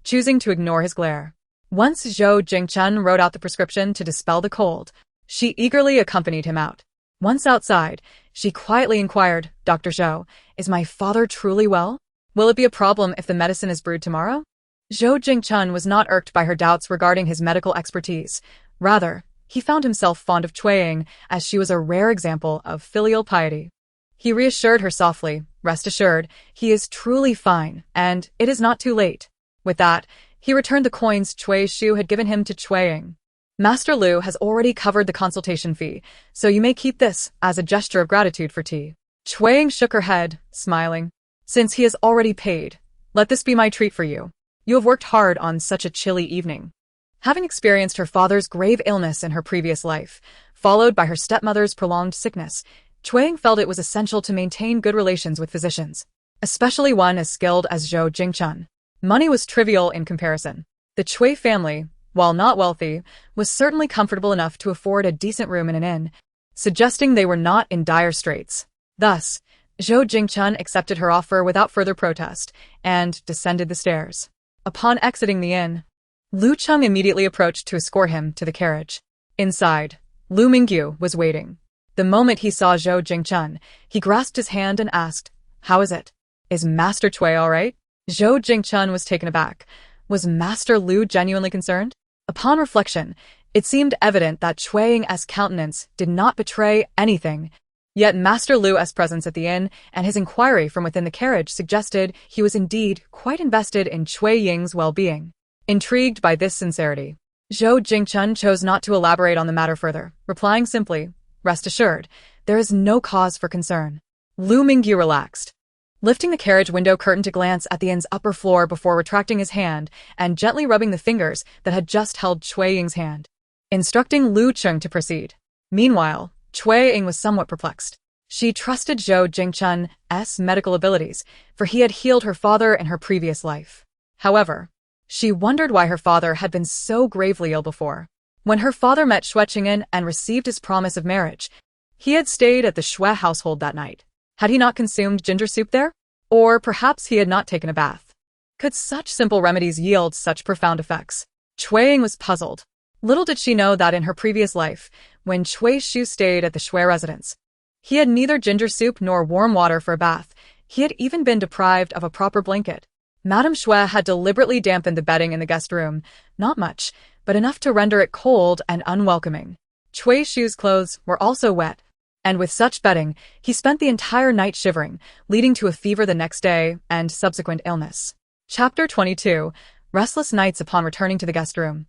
choosing to ignore his glare. Once Xue Cheng'an wrote out the prescription to dispel the cold, she eagerly accompanied him out. Once outside, she quietly inquired, "Dr. Zhou, is my father truly well? Will it be a problem if the medicine is brewed tomorrow?" Xue Cheng'an was not irked by her doubts regarding his medical expertise. Rather, he found himself fond of Cui Ying, as she was a rare example of filial piety. He reassured her softly, "Rest assured, he is truly fine, and it is not too late." With that, he returned the coins Cui Shu had given him to Cui Ying. "Master Lu has already covered the consultation fee, so you may keep this as a gesture of gratitude for tea." Cui Ying shook her head, smiling. "Since he has already paid, let this be my treat for you. You have worked hard on such a chilly evening." Having experienced her father's grave illness in her previous life, followed by her stepmother's prolonged sickness, Cui Ying felt it was essential to maintain good relations with physicians, especially one as skilled as Xue Cheng'an. Money was trivial in comparison. The Cui family, while not wealthy, was certainly comfortable enough to afford a decent room in an inn, suggesting they were not in dire straits. Thus, Xue Cheng'an accepted her offer without further protest and descended the stairs. Upon exiting the inn, Lu Cheng immediately approached to escort him to the carriage. Inside, Lu Mingyu was waiting. The moment he saw Xue Cheng'an, he grasped his hand and asked, "How is it? Is Master Cui all right?" Xue Cheng'an was taken aback. Was Master Lu genuinely concerned? Upon reflection, it seemed evident that Cui Ying's countenance did not betray anything. Yet Master Lu's presence at the inn and his inquiry from within the carriage suggested he was indeed quite invested in Cui Ying's well-being. Intrigued by this sincerity, Xue Cheng'an chose not to elaborate on the matter further, replying simply, "Rest assured, there is no cause for concern." Lu Mingyu relaxed, lifting the carriage window curtain to glance at the inn's upper floor before retracting his hand and gently rubbing the fingers that had just held Cui Ying's hand, instructing Lu Cheng to proceed. Meanwhile, Cui Ying was somewhat perplexed. She trusted Xue Cheng'an's medical abilities, for he had healed her father in her previous life. However, she wondered why her father had been so gravely ill before. When her father met Xue Cheng'an and received his promise of marriage, he had stayed at the Xue household that night. Had he not consumed ginger soup there? Or perhaps he had not taken a bath. Could such simple remedies yield such profound effects? Cui Ying was puzzled. Little did she know that in her previous life, when Cui Shu stayed at the Xue residence, he had neither ginger soup nor warm water for a bath. He had even been deprived of a proper blanket. Madame Xue had deliberately dampened the bedding in the guest room, not much, but enough to render it cold and unwelcoming. Cui Shu's clothes were also wet, and with such bedding, he spent the entire night shivering, leading to a fever the next day and subsequent illness. Chapter 22. Restless nights upon returning to the guest room.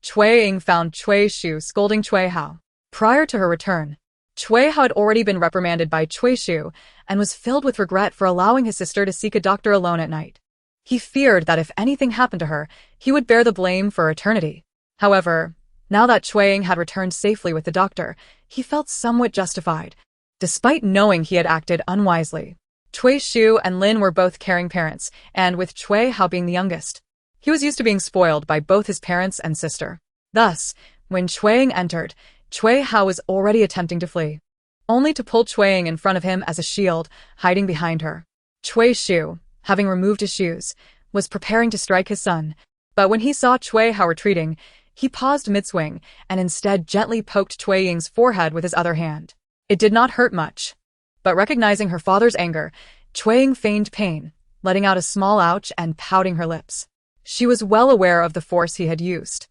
Cui Ying found Cui Shu scolding Cui Hao. Prior to her return, Cui Hao had already been reprimanded by Cui Shu and was filled with regret for allowing his sister to seek a doctor alone at night. He feared that if anything happened to her, he would bear the blame for eternity. However, now that Cui Ying had returned safely with the doctor, he felt somewhat justified, despite knowing he had acted unwisely. Cui Shu and Lin were both caring parents, and with Cui Hao being the youngest, he was used to being spoiled by both his parents and sister. Thus, when Cui Ying entered, Cui Hao was already attempting to flee, only to pull Cui Ying in front of him as a shield, hiding behind her. Cui Shu, having removed his shoes, was preparing to strike his son, but when he saw Cui Hao retreating, he paused mid-swing and instead gently poked Cui Ying's forehead with his other hand. It did not hurt much, but recognizing her father's anger, Cui Ying feigned pain, letting out a small ouch and pouting her lips. She was well aware of the force he had used.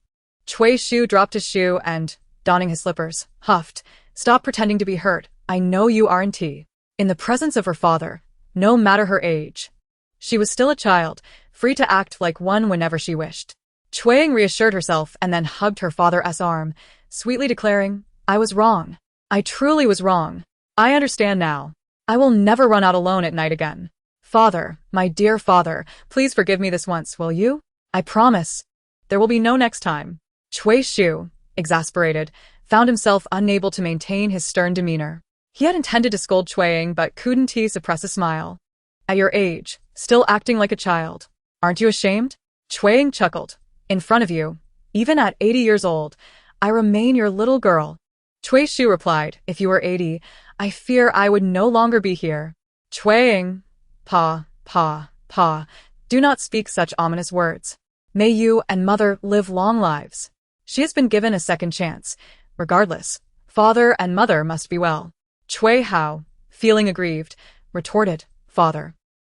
Cui Shu dropped his shoe and, donning his slippers, huffed, "Stop pretending to be hurt, I know you aren't." In the presence of her father, no matter her age, she was still a child, free to act like one whenever she wished. Cui Ying reassured herself and then hugged her father's arm, sweetly declaring, "I was wrong. I truly was wrong. I understand now. I will never run out alone at night again. Father, my dear father, please forgive me this once, will you? I promise. There will be no next time." Cui Shu, exasperated, found himself unable to maintain his stern demeanor. He had intended to scold Cui Ying but couldn't suppress a smile. "At your age, still acting like a child. Aren't you ashamed?" Cui Ying chuckled. "In front of you, even at 80 years old, I remain your little girl." Cui Shu replied, "If you were 80, I fear I would no longer be here." Cui Ying, pa, do not speak such ominous words. May you and mother live long lives. She has been given a second chance. Regardless, father and mother must be well. Cui Hao, feeling aggrieved, retorted, Father,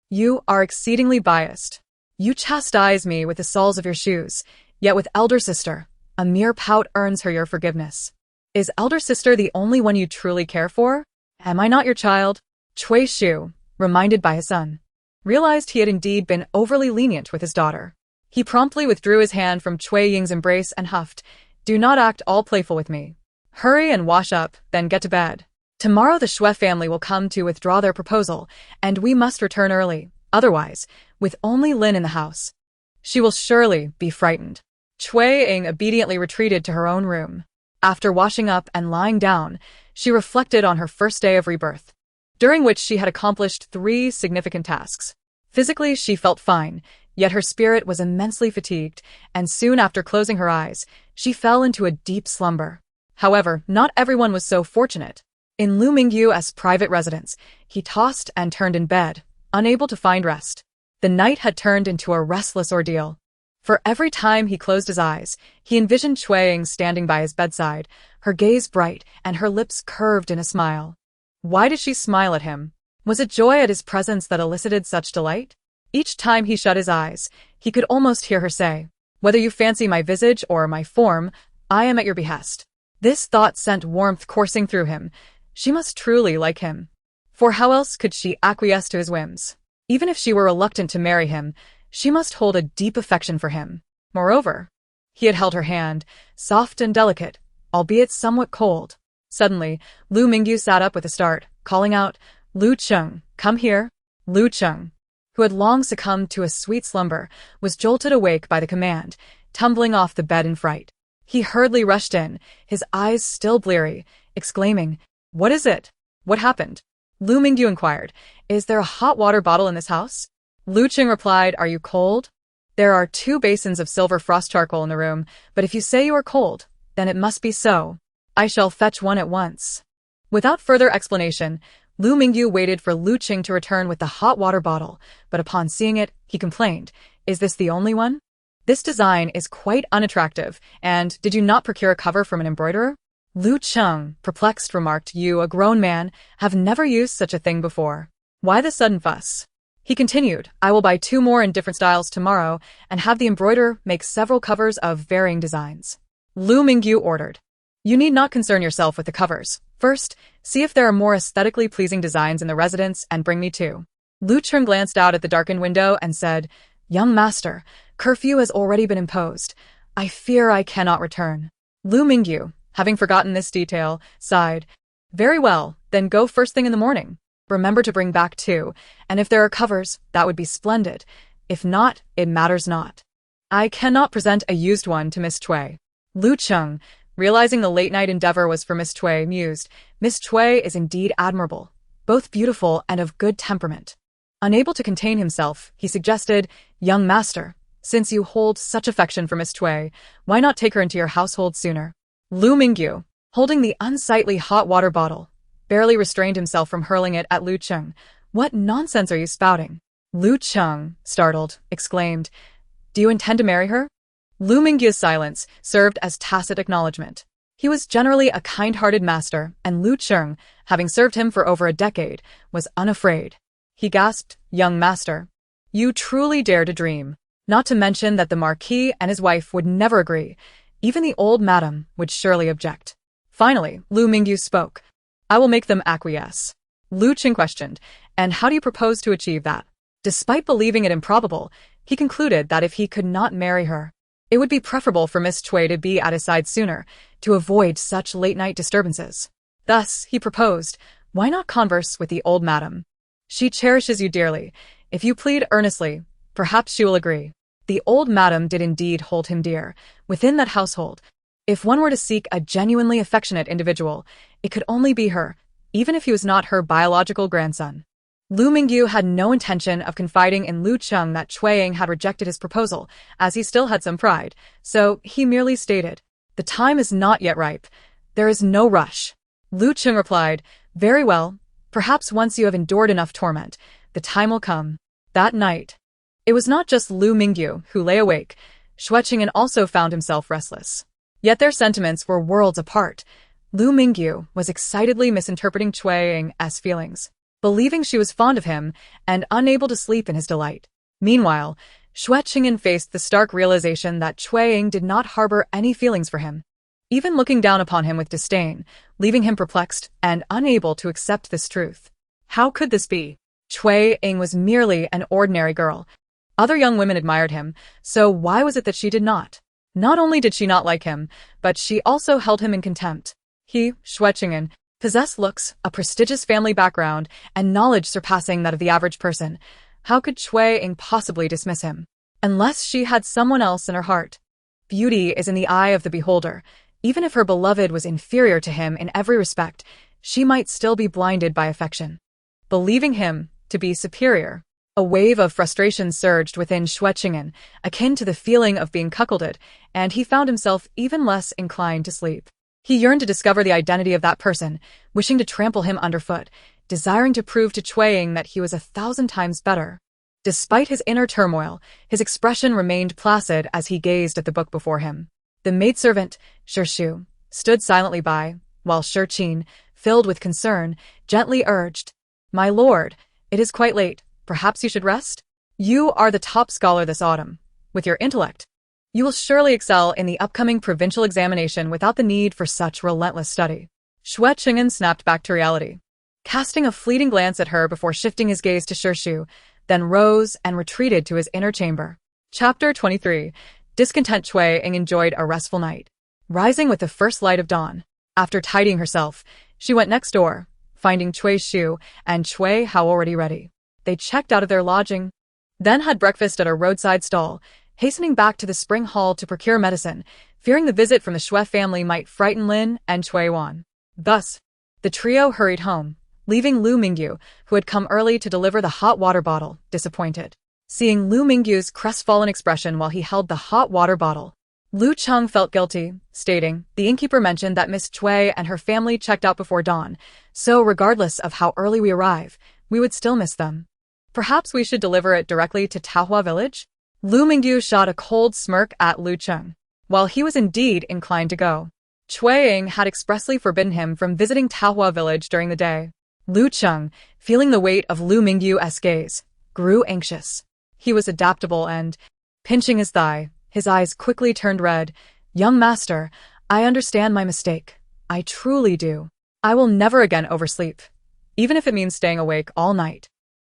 you are exceedingly biased. You chastise me with the soles of your shoes, yet with elder sister, a mere pout earns her your forgiveness. Is elder sister the only one you truly care for? Am I not your child? Cui Shu, reminded by his son, realized he had indeed been overly lenient with his daughter. He promptly withdrew his hand from Xue Ying's embrace and huffed, Do not act all playful with me. Hurry and wash up, then get to bed. Tomorrow the Xue family will come to withdraw their proposal, and we must return early. Otherwise, with only Lin in the house, she will surely be frightened. Xue Ying obediently retreated to her own room. After washing up and lying down, she reflected on her first day of rebirth, during which she had accomplished 3 significant tasks. Physically, she felt fine, yet her spirit was immensely fatigued, and soon after closing her eyes, she fell into a deep slumber. However, not everyone was so fortunate. In Lu Mingyu's private residence, he tossed and turned in bed, unable to find rest. The night had turned into a restless ordeal. For every time he closed his eyes, he envisioned Xue Ying standing by his bedside, her gaze bright and her lips curved in a smile. Why did she smile at him? Was it joy at his presence that elicited such delight? Each time he shut his eyes, he could almost hear her say, Whether you fancy my visage or my form, I am at your behest. This thought sent warmth coursing through him. She must truly like him. For how else could she acquiesce to his whims? Even if she were reluctant to marry him, she must hold a deep affection for him. Moreover, he had held her hand, soft and delicate, albeit somewhat cold. Suddenly, Lu Mingyu sat up with a start, calling out, Lu Cheng, come here. Lu Cheng, who had long succumbed to a sweet slumber, was jolted awake by the command, tumbling off the bed in fright. He hurriedly rushed in, his eyes still bleary, exclaiming, What is it? What happened? Lu Mingyu inquired, Is there a hot water bottle in this house? Lu Cheng replied, Are you cold? There are 2 basins of silver frost charcoal in the room, but if you say you are cold, then it must be so. I shall fetch one at once. Without further explanation, Lu Mingyu waited for Lu Cheng to return with the hot water bottle, but upon seeing it, he complained, Is this the only one? This design is quite unattractive, and did you not procure a cover from an embroiderer? Lu Cheng, perplexed, remarked, You, a grown man, have never used such a thing before. Why the sudden fuss? He continued, I will buy 2 more in different styles tomorrow, and have the embroiderer make several covers of varying designs. Lu Mingyu ordered. You need not concern yourself with the covers. First, see if there are more aesthetically pleasing designs in the residence and bring me 2. Lu Cheng glanced out at the darkened window and said, Young master, curfew has already been imposed. I fear I cannot return. Lu Mingyu, having forgotten this detail, sighed. Very well, then go first thing in the morning. Remember to bring back 2, and if there are covers, that would be splendid. If not, it matters not. I cannot present a used one to Miss Cui. Lu Cheng, realizing the late-night endeavor was for Miss Cui, mused, Miss Cui is indeed admirable, both beautiful and of good temperament. Unable to contain himself, he suggested, Young master, since you hold such affection for Miss Cui, why not take her into your household sooner? Lu Mingyu, holding the unsightly hot water bottle, barely restrained himself from hurling it at Lu Cheng. What nonsense are you spouting? Lu Cheng, startled, exclaimed, Do you intend to marry her? Lu Mingyu's silence served as tacit acknowledgement. He was generally a kind-hearted master, and Lu Cheng, having served him for over a decade, was unafraid. He gasped, Young master, you truly dare to dream. Not to mention that the Marquis and his wife would never agree. Even the old madam would surely object. Finally, Lu Mingyu spoke. I will make them acquiesce. Lu Cheng questioned, And how do you propose to achieve that? Despite believing it improbable, he concluded that if he could not marry her, it would be preferable for Miss Cui to be at his side sooner, to avoid such late-night disturbances. Thus, he proposed, Why not converse with the old madam? She cherishes you dearly. If you plead earnestly, perhaps she will agree. The old madam did indeed hold him dear. Within that household, if one were to seek a genuinely affectionate individual, it could only be her, even if he was not her biological grandson. Lu Mingyu had no intention of confiding in Lu Cheng that Xue Ying had rejected his proposal, as he still had some pride, so he merely stated, The time is not yet ripe. There is no rush. Lu Cheng replied, Very well, perhaps once you have endured enough torment, the time will come. That night, it was not just Lu Mingyu who lay awake. Xue Cheng'an also found himself restless. Yet their sentiments were worlds apart. Lu Mingyu was excitedly misinterpreting Cui Ying's feelings, believing she was fond of him and unable to sleep in his delight. Meanwhile, Xue Cheng'an faced the stark realization that Cui Ying did not harbor any feelings for him, even looking down upon him with disdain, leaving him perplexed and unable to accept this truth. How could this be? Cui Ying was merely an ordinary girl. Other young women admired him, so why was it that she did not? Not only did she not like him, but she also held him in contempt. He, Xue Cheng'an, possessed looks, a prestigious family background, and knowledge surpassing that of the average person. How could Cui Ying possibly dismiss him? Unless she had someone else in her heart. Beauty is in the eye of the beholder. Even if her beloved was inferior to him in every respect, she might still be blinded by affection, believing him to be superior. A wave of frustration surged within Xue Cheng'an, akin to the feeling of being cuckolded, and he found himself even less inclined to sleep. He yearned to discover the identity of that person, wishing to trample him underfoot, desiring to prove to Cui Ying that he was 1,000 times better. Despite his inner turmoil, his expression remained placid as he gazed at the book before him. The maidservant, Shu, stood silently by, while Xue Cheng'an, filled with concern, gently urged, "My lord, it is quite late. Perhaps you should rest? You are the top scholar this autumn. With your intellect, you will surely excel in the upcoming provincial examination without the need for such relentless study." Xue Cheng'an snapped back to reality, casting a fleeting glance at her before shifting his gaze to Shu, then rose and retreated to his inner chamber. Chapter 23. Discontent. Cui Ying enjoyed a restful night. Rising with the first light of dawn, after tidying herself, she went next door, finding Shu and Cui Hao already ready. They checked out of their lodging, then had breakfast at a roadside stall, hastening back to the spring hall to procure medicine, fearing the visit from the Xue family might frighten Lin and Cui Yuan. Thus, the trio hurried home, leaving Lu Mingyu, who had come early to deliver the hot water bottle, disappointed. Seeing Lu Mingyu's crestfallen expression while he held the hot water bottle, Lu Cheng felt guilty, stating, "The innkeeper mentioned that Miss Cui and her family checked out before dawn, so regardless of how early we arrive, we would still miss them. Perhaps we should deliver it directly to Taohua village?" Lu Mingyu shot a cold smirk at Lu Cheng. While he was indeed inclined to go, Cui Ying had expressly forbidden him from visiting Taohua village during the day. Lu Cheng, feeling the weight of Lu Mingyu's gaze, grew anxious. He was adaptable and, pinching his thigh, his eyes quickly turned red. "Young master, I understand my mistake. I truly do. I will never again oversleep, even if it means staying awake all night."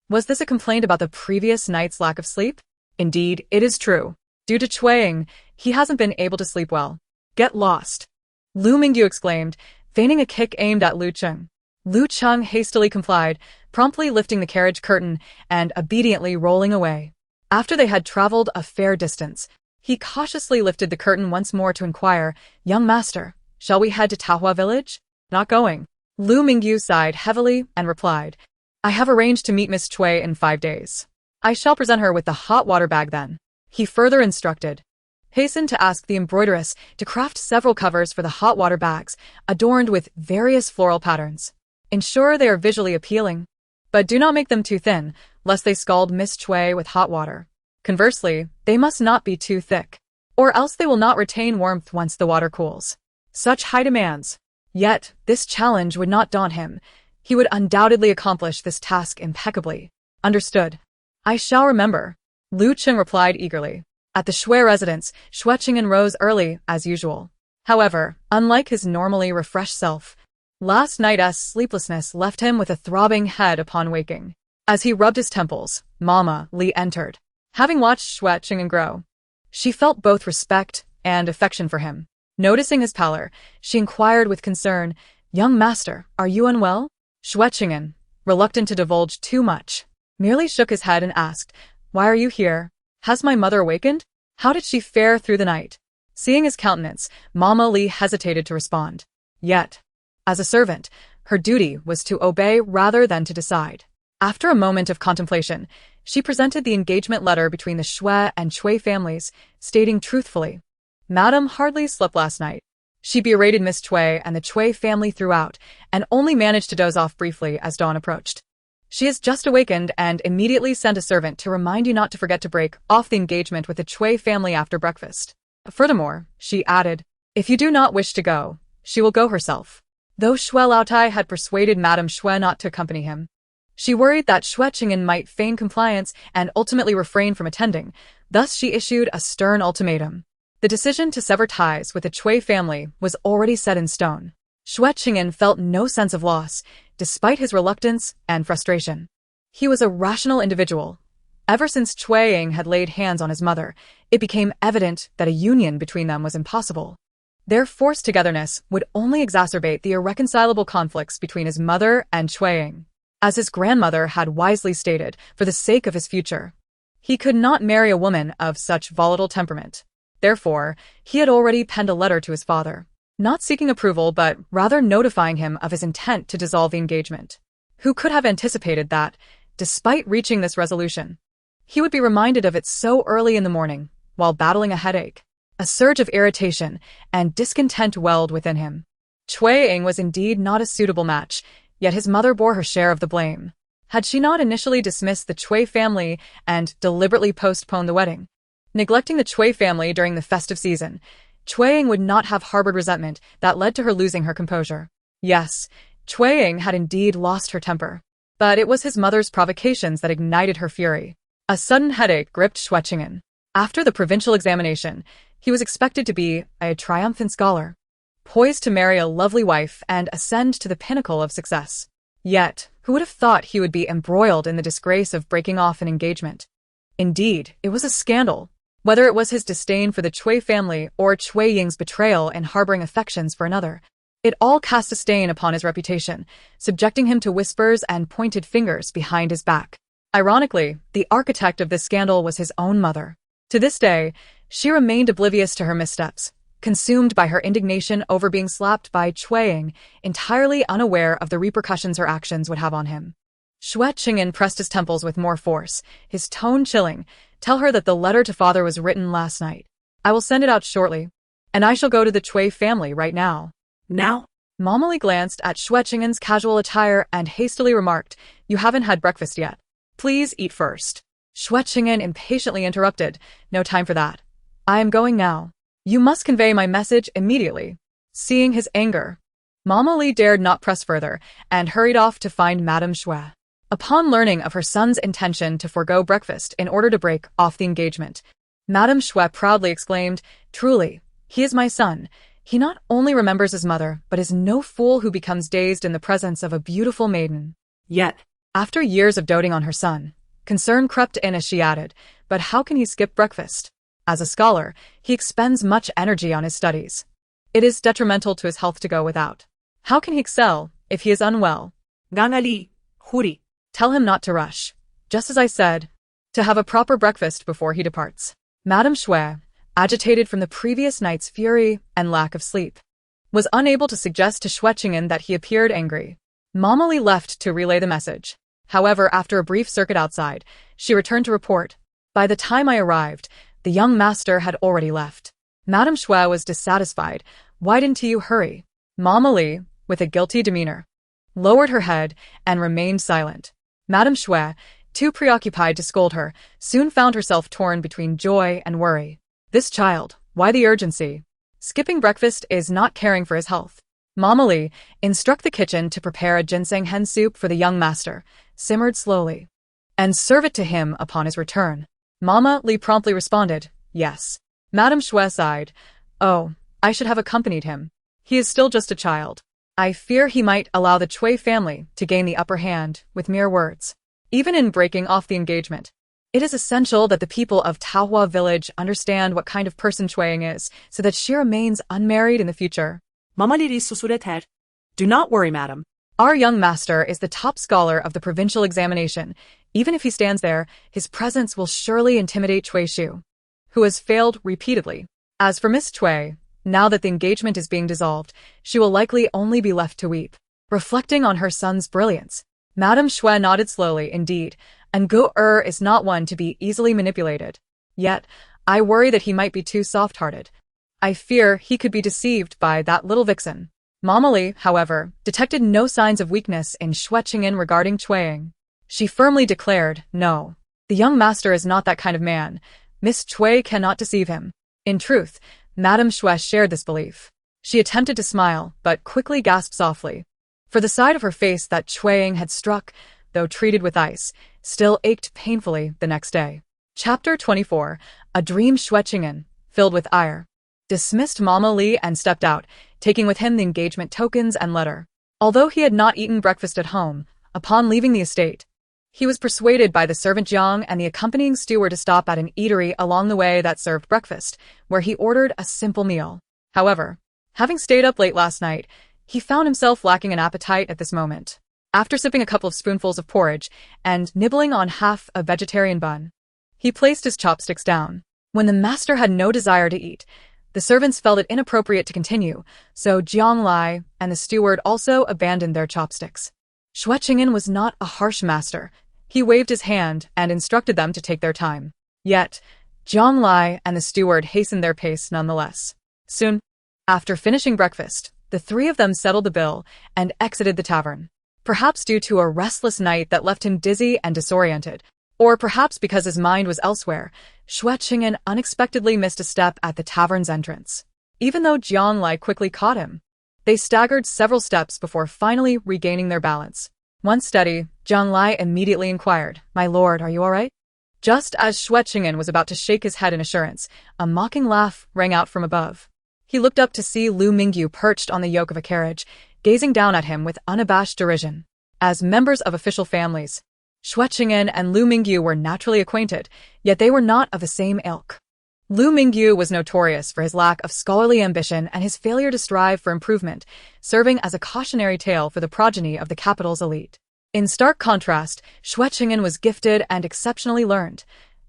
Was this a complaint about the previous night's lack of sleep? Indeed, it is true. Due to Cui Ying, he hasn't been able to sleep well. "Get lost!" Lu Mingyu exclaimed, feigning a kick aimed at Lu Cheng. Lu Cheng hastily complied, promptly lifting the carriage curtain and obediently rolling away. After they had traveled a fair distance, he cautiously lifted the curtain once more to inquire, "Young master, shall we head to Taohua village?" "Not going." Lu Mingyu sighed heavily and replied, "I have arranged to meet Miss Cui in 5 days. I shall present her with the hot water bag then." He further instructed, "Hasten to ask the embroideress to craft several covers for the hot water bags, adorned with various floral patterns. Ensure they are visually appealing, but do not make them too thin, lest they scald Miss Cui with hot water. Conversely, they must not be too thick, or else they will not retain warmth once the water cools." Such high demands. Yet, this challenge would not daunt him. He would undoubtedly accomplish this task impeccably. "Understood. I shall remember," Lu Cheng replied eagerly. At the Xue residence, Xue Cheng'an rose early, as usual. However, unlike his normally refreshed self, last night's sleeplessness left him with a throbbing head upon waking. As he rubbed his temples, Mama Li entered. Having watched Xue Cheng'an grow, she felt both respect and affection for him. Noticing his pallor, she inquired with concern, "Young master, are you unwell?" Xue Cheng'an, reluctant to divulge too much, merely shook his head and asked, "Why are you here? Has my mother awakened? How did she fare through the night?" Seeing his countenance, Mama Li hesitated to respond. Yet, as a servant, her duty was to obey rather than to decide. After a moment of contemplation, she presented the engagement letter between the Xue and Cui families, stating truthfully, "Madam hardly slept last night." She berated Miss Cui and the Cui family throughout, and only managed to doze off briefly as dawn approached. She has just awakened and immediately sent a servant to remind you not to forget to break off the engagement with the Cui family after breakfast. Furthermore, she added, if you do not wish to go, she will go herself. Though Xue Laotai had persuaded Madame Xue not to accompany him, she worried that Xue Cheng'an might feign compliance and ultimately refrain from attending. Thus she issued a stern ultimatum. The decision to sever ties with the Cui family was already set in stone. Xue Cheng'an felt no sense of loss, despite his reluctance and frustration. He was a rational individual. Ever since Cui Ying had laid hands on his mother, it became evident that a union between them was impossible. Their forced togetherness would only exacerbate the irreconcilable conflicts between his mother and Cui Ying. As his grandmother had wisely stated, for the sake of his future, he could not marry a woman of such volatile temperament. Therefore, he had already penned a letter to his father, not seeking approval but rather notifying him of his intent to dissolve the engagement. Who could have anticipated that, despite reaching this resolution, he would be reminded of it so early in the morning, while battling a headache? A surge of irritation and discontent welled within him. Cui Ying was indeed not a suitable match, yet his mother bore her share of the blame. Had she not initially dismissed the Cui family and deliberately postponed the wedding, neglecting the Cui family during the festive season, Cui Ying would not have harbored resentment that led to her losing her composure. Yes, Cui Ying had indeed lost her temper, but it was his mother's provocations that ignited her fury. A sudden headache gripped Xue Cheng'an. After the provincial examination, he was expected to be a triumphant scholar, poised to marry a lovely wife and ascend to the pinnacle of success. Yet, who would have thought he would be embroiled in the disgrace of breaking off an engagement? Indeed, it was a scandal. Whether it was his disdain for the Cui family or Cui Ying's betrayal in harboring affections for another, it all cast a stain upon his reputation, subjecting him to whispers and pointed fingers behind his back. Ironically, the architect of this scandal was his own mother. To this day, she remained oblivious to her missteps, consumed by her indignation over being slapped by Cui Ying, entirely unaware of the repercussions her actions would have on him. Xue Cheng'an pressed his temples with more force, his tone chilling. Tell her that the letter to father was written last night. I will send it out shortly, and I shall go to the Cui family right now. Now? Mama Li glanced at Xue Cheng'an's casual attire and hastily remarked, you haven't had breakfast yet. Please eat first. Xue Cheng'an impatiently interrupted, no time for that. I am going now. You must convey my message immediately. Seeing his anger, Mama Li dared not press further and hurried off to find Madame Xue. Upon learning of her son's intention to forego breakfast in order to break off the engagement, Madame Xue proudly exclaimed, truly, he is my son. He not only remembers his mother, but is no fool who becomes dazed in the presence of a beautiful maiden. Yet, after years of doting on her son, concern crept in as she added, but how can he skip breakfast? As a scholar, he expends much energy on his studies. It is detrimental to his health to go without. How can he excel if he is unwell? Gangali, Huri. Tell him not to rush. Just as I said, to have a proper breakfast before he departs. Madame Xue, agitated from the previous night's fury and lack of sleep, was unable to suggest to Xue Cheng'an that he appeared angry. Mama Li left to relay the message. However, after a brief circuit outside, she returned to report. By the time I arrived, the young master had already left. Madame Xue was dissatisfied. Why didn't you hurry? Mama Li, with a guilty demeanor, lowered her head and remained silent. Madame Xue, too preoccupied to scold her, soon found herself torn between joy and worry. This child, why the urgency? Skipping breakfast is not caring for his health. Mama Li, instruct the kitchen to prepare a ginseng hen soup for the young master, simmered slowly, and serve it to him upon his return. Mama Li promptly responded, yes. Madame Xue sighed, oh, I should have accompanied him. He is still just a child. I fear he might allow the Cui family to gain the upper hand with mere words. Even in breaking off the engagement, it is essential that the people of Taohua village understand what kind of person Cui Ying is, so that she remains unmarried in the future. Mama Li susureter. Do not worry, madam. Our young master is the top scholar of the provincial examination. Even if he stands there, his presence will surely intimidate Cui Shu, who has failed repeatedly. As for Miss Cui, now that the engagement is being dissolved, she will likely only be left to weep, reflecting on her son's brilliance. Madame Xue nodded slowly, indeed, and Go-er is not one to be easily manipulated. Yet, I worry that he might be too soft-hearted. I fear he could be deceived by that little vixen. Mama Li, however, detected no signs of weakness in Xue Cheng'an regarding Cui Ying. She firmly declared, no. The young master is not that kind of man. Miss Cui cannot deceive him. In truth, Madame Xue shared this belief. She attempted to smile, but quickly gasped softly. For the side of her face that Xue Ying had struck, though treated with ice, still ached painfully the next day. Chapter 24. A Dream. Xue Cheng'an, filled with ire, dismissed Mama Li and stepped out, taking with him the engagement tokens and letter. Although he had not eaten breakfast at home, upon leaving the estate, he was persuaded by the servant Jiang and the accompanying steward to stop at an eatery along the way that served breakfast, where he ordered a simple meal. However, having stayed up late last night, he found himself lacking an appetite at this moment. After sipping a couple of spoonfuls of porridge and nibbling on half a vegetarian bun, he placed his chopsticks down. When the master had no desire to eat, the servants felt it inappropriate to continue, so Jiang Lai and the steward also abandoned their chopsticks. Xue Cheng'an was not a harsh master. He waved his hand and instructed them to take their time. Yet, Jiang Lai and the steward hastened their pace nonetheless. Soon, after finishing breakfast, the three of them settled the bill and exited the tavern. Perhaps due to a restless night that left him dizzy and disoriented, or perhaps because his mind was elsewhere, Xue Cheng'an unexpectedly missed a step at the tavern's entrance. Even though Jiang Lai quickly caught him, they staggered several steps before finally regaining their balance. Once steady, Jiang Lai immediately inquired, "My lord, are you all right?" Just as Xue Cheng'an was about to shake his head in assurance, a mocking laugh rang out from above. He looked up to see Lu Mingyu perched on the yoke of a carriage, gazing down at him with unabashed derision. As members of official families, Xue Cheng'an and Lu Mingyu were naturally acquainted, yet they were not of the same ilk. Lu Mingyu was notorious for his lack of scholarly ambition and his failure to strive for improvement, serving as a cautionary tale for the progeny of the capital's elite. In stark contrast, Xue Cheng'an was gifted and exceptionally learned.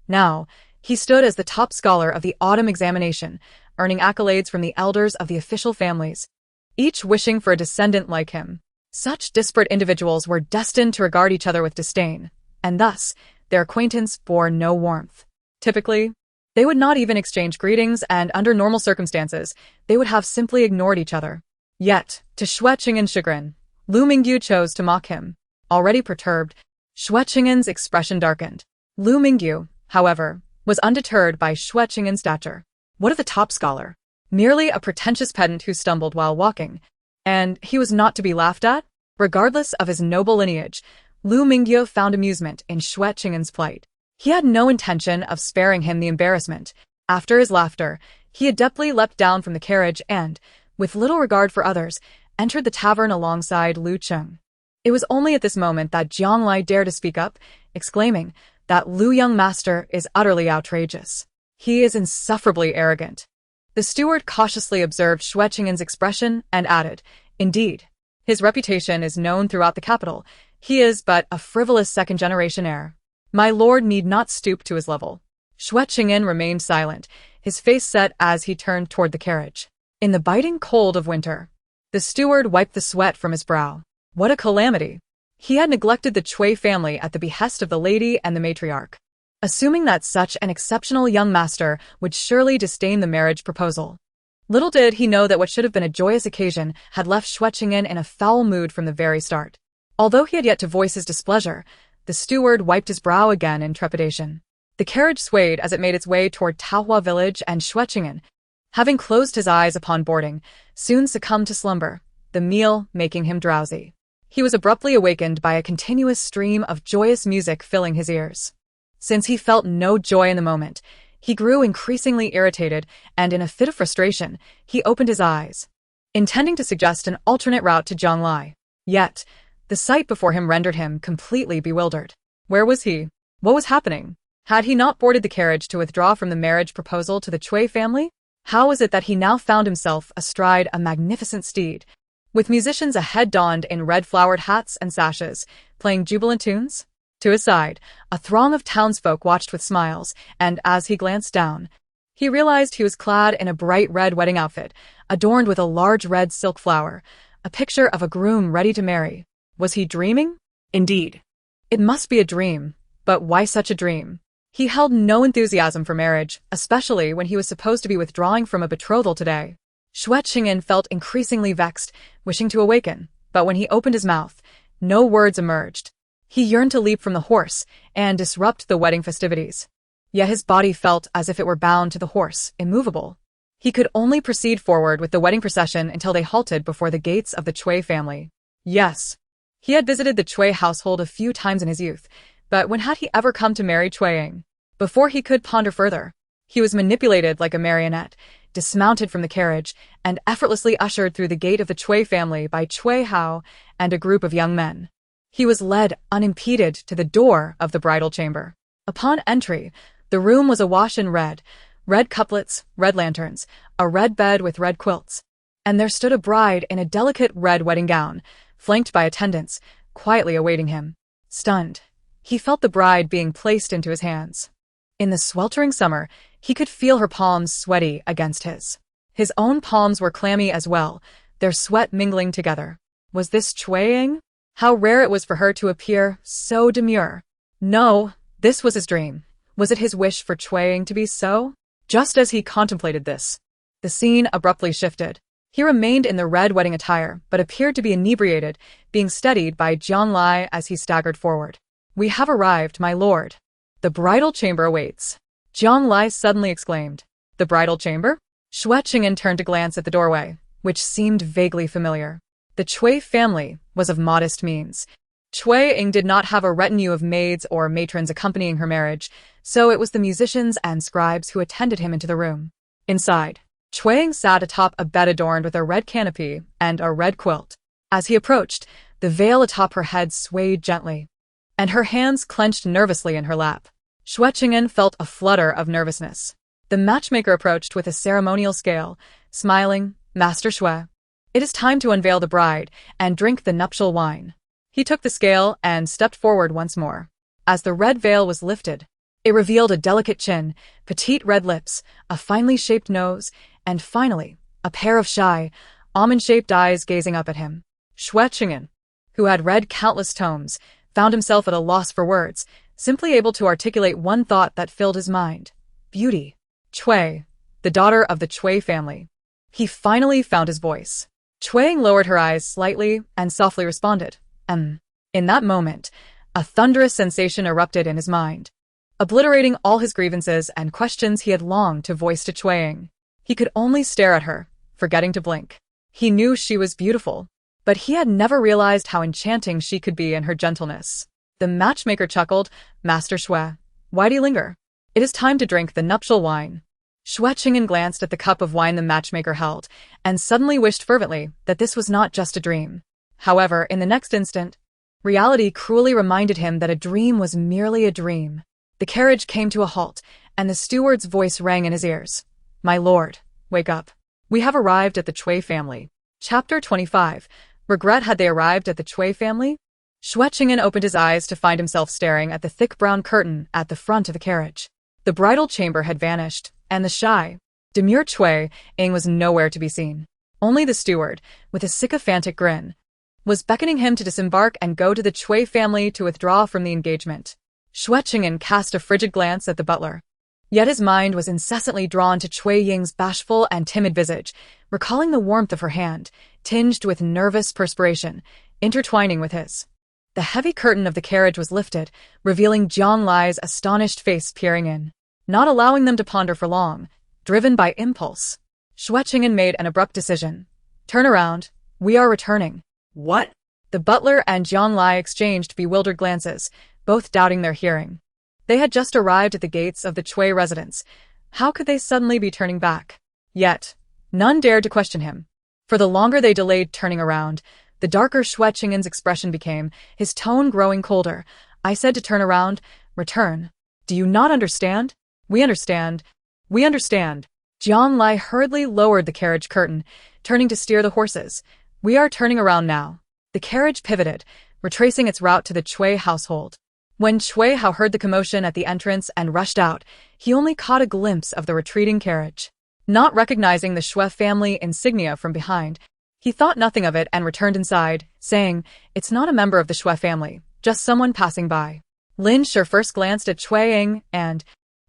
Now, he stood as the top scholar of the autumn examination, earning accolades from the elders of the official families, each wishing for a descendant like him. Such disparate individuals were destined to regard each other with disdain, and thus, their acquaintance bore no warmth. Typically, they would not even exchange greetings, and under normal circumstances, they would have simply ignored each other. Yet, to Xue Cheng'an's chagrin, Lu Mingyu chose to mock him. Already perturbed, Xue Cheng'an's expression darkened. Lu Mingyu, however, was undeterred by Xue Cheng'an's stature. What of the top scholar? Merely a pretentious pedant who stumbled while walking, and he was not to be laughed at? Regardless of his noble lineage, Lu Mingyu found amusement in Xue Cheng'an's plight. He had no intention of sparing him the embarrassment. After his laughter, he adeptly leapt down from the carriage and, with little regard for others, entered the tavern alongside Lu Cheng. It was only at this moment that Jiang Lai dared to speak up, exclaiming that Lu young master is utterly outrageous. He is insufferably arrogant. The steward cautiously observed Xue Cheng'an's expression and added, "Indeed, his reputation is known throughout the capital. He is but a frivolous second-generation heir. My lord need not stoop to his level." Xue Cheng'an remained silent, his face set as he turned toward the carriage. In the biting cold of winter, the steward wiped the sweat from his brow. What a calamity! He had neglected the Cui family at the behest of the lady and the matriarch, assuming that such an exceptional young master would surely disdain the marriage proposal. Little did he know that what should have been a joyous occasion had left Xue Cheng'an in a foul mood from the very start. Although he had yet to voice his displeasure, the steward wiped his brow again in trepidation. The carriage swayed as it made its way toward Taohua village, and Xue Cheng'an, having closed his eyes upon boarding, soon succumbed to slumber, the meal making him drowsy. He was abruptly awakened by a continuous stream of joyous music filling his ears. Since he felt no joy in the moment, he grew increasingly irritated, and in a fit of frustration, he opened his eyes, intending to suggest an alternate route to Jiang Lai. Yet, the sight before him rendered him completely bewildered. Where was he? What was happening? Had he not boarded the carriage to withdraw from the marriage proposal to the Cui family? How was it that he now found himself astride a magnificent steed, with musicians ahead donned in red-flowered hats and sashes, playing jubilant tunes? To his side, a throng of townsfolk watched with smiles, and as he glanced down, he realized he was clad in a bright red wedding outfit, adorned with a large red silk flower, a picture of a groom ready to marry. Was he dreaming? Indeed. It must be a dream, but why such a dream? He held no enthusiasm for marriage, especially when he was supposed to be withdrawing from a betrothal today. Xue Cheng'an felt increasingly vexed, wishing to awaken, but when he opened his mouth, no words emerged. He yearned to leap from the horse and disrupt the wedding festivities. Yet his body felt as if it were bound to the horse, immovable. He could only proceed forward with the wedding procession until they halted before the gates of the Xue family. Yes, he had visited the Xue household a few times in his youth, but when had he ever come to marry Xue Ying? Before he could ponder further, he was manipulated like a marionette, dismounted from the carriage, and effortlessly ushered through the gate of the Xue family by Xue Hao and a group of young men. He was led unimpeded to the door of the bridal chamber. Upon entry, the room was awash in red couplets, red lanterns, a red bed with red quilts. And there stood a bride in a delicate red wedding gown, flanked by attendants, quietly awaiting him. Stunned, he felt the bride being placed into his hands. In the sweltering summer, he could feel her palms sweaty against his. His own palms were clammy as well, their sweat mingling together. Was this Xue Ying? How rare it was for her to appear so demure. No, this was his dream. Was it his wish for Xue Ying to be so? Just as he contemplated this, the scene abruptly shifted. He remained in the red wedding attire, but appeared to be inebriated, being steadied by Jiang Lai as he staggered forward. "We have arrived, my lord. The bridal chamber awaits," Jiang Lai suddenly exclaimed. The bridal chamber? Xue Cheng'an turned to glance at the doorway, which seemed vaguely familiar. The Xue family was of modest means. Xue Ying did not have a retinue of maids or matrons accompanying her marriage, so it was the musicians and scribes who attended him into the room. Inside, Xue Ying sat atop a bed adorned with a red canopy and a red quilt. As he approached, the veil atop her head swayed gently, and her hands clenched nervously in her lap. Xue Cheng'an felt a flutter of nervousness. The matchmaker approached with a ceremonial scale, smiling, "Master Xue, it is time to unveil the bride and drink the nuptial wine." He took the scale and stepped forward once more. As the red veil was lifted, it revealed a delicate chin, petite red lips, a finely shaped nose, and finally, a pair of shy, almond-shaped eyes gazing up at him. Xue Cheng'an, who had read countless tomes, found himself at a loss for words, simply able to articulate one thought that filled his mind. Beauty. Xue, the daughter of the Xue family. He finally found his voice. Xue Ying lowered her eyes slightly and softly responded, In that moment, a thunderous sensation erupted in his mind, obliterating all his grievances and questions he had longed to voice to Xue Ying. He could only stare at her, forgetting to blink. He knew she was beautiful, but he had never realized how enchanting she could be in her gentleness. The matchmaker chuckled, "Master Xue, why do you linger? It is time to drink the nuptial wine." Xue Cheng'an glanced at the cup of wine the matchmaker held, and suddenly wished fervently that this was not just a dream. However, in the next instant, reality cruelly reminded him that a dream was merely a dream. The carriage came to a halt, and the steward's voice rang in his ears. "My lord, wake up. We have arrived at the Xue family." Chapter 25. Regret. Had they arrived at the Xue family? Xue Cheng'an opened his eyes to find himself staring at the thick brown curtain at the front of the carriage. The bridal chamber had vanished, and the shy, demure Xue Ying was nowhere to be seen. Only the steward, with a sycophantic grin, was beckoning him to disembark and go to the Xue family to withdraw from the engagement. Xue Cheng'an cast a frigid glance at the butler. Yet his mind was incessantly drawn to Xue Ying's bashful and timid visage, recalling the warmth of her hand, tinged with nervous perspiration, intertwining with his. The heavy curtain of the carriage was lifted, revealing Jiang Lai's astonished face peering in. Not allowing them to ponder for long, driven by impulse, Xue Cheng'an made an abrupt decision. "Turn around. We are returning." What? The butler and Jiang Lai exchanged bewildered glances, both doubting their hearing. They had just arrived at the gates of the Xue residence. How could they suddenly be turning back? Yet, none dared to question him. For the longer they delayed turning around, the darker Xue Cheng'an's expression became, his tone growing colder. "I said to turn around, return. Do you not understand?" We understand. We understand." Jiang Lai hurriedly lowered the carriage curtain, turning to steer the horses. "We are turning around now." The carriage pivoted, retracing its route to the Xue household. When Xue Hao heard the commotion at the entrance and rushed out, he only caught a glimpse of the retreating carriage. Not recognizing the Xue family insignia from behind, he thought nothing of it and returned inside, saying, "It's not a member of the Xue family, just someone passing by." Lin Shi first glanced at Xue Ying and,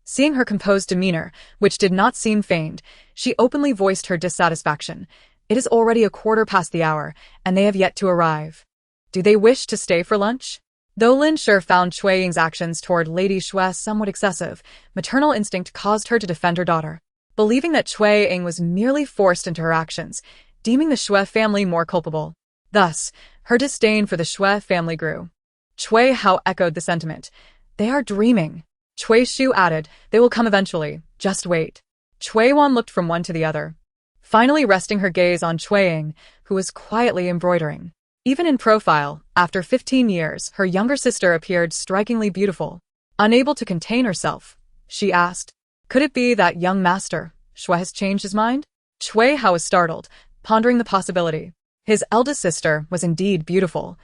seeing her composed demeanor, which did not seem feigned, she openly voiced her dissatisfaction. "It is already 1/4 past the hour, and they have yet to arrive. Do they wish to stay for lunch?" Though Lin Shi found Cui Ying's actions toward Lady Xue somewhat excessive, maternal instinct caused her to defend her daughter. Believing that Cui Ying was merely forced into her actions, deeming the Xue family more culpable. Thus, her disdain for the Xue family grew. Cui Hao echoed the sentiment. They are dreaming. Cui Shu added, they will come eventually, just wait. Cui Wan looked from one to the other, finally resting her gaze on Cui Ying, who was quietly embroidering. Even in profile, after 15 years, her younger sister appeared strikingly beautiful. Unable to contain herself, she asked, could it be that young master, Xue, has changed his mind? Cui Hao was startled, pondering the possibility. His eldest sister was indeed beautiful.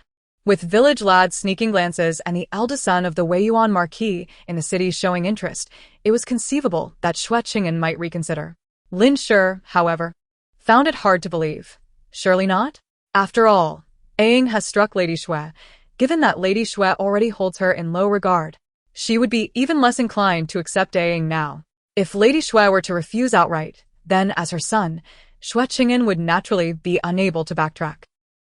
With village lads sneaking glances and the eldest son of the Weiyuan Marquis in the city showing interest, it was conceivable that Xue Cheng'an might reconsider. Lin Shi, however, found it hard to believe. Surely not? After all, Ying has struck Lady Xue. Given that Lady Xue already holds her in low regard, she would be even less inclined to accept Ying now. If Lady Xue were to refuse outright, then, as her son, Xue Cheng'an would naturally be unable to backtrack.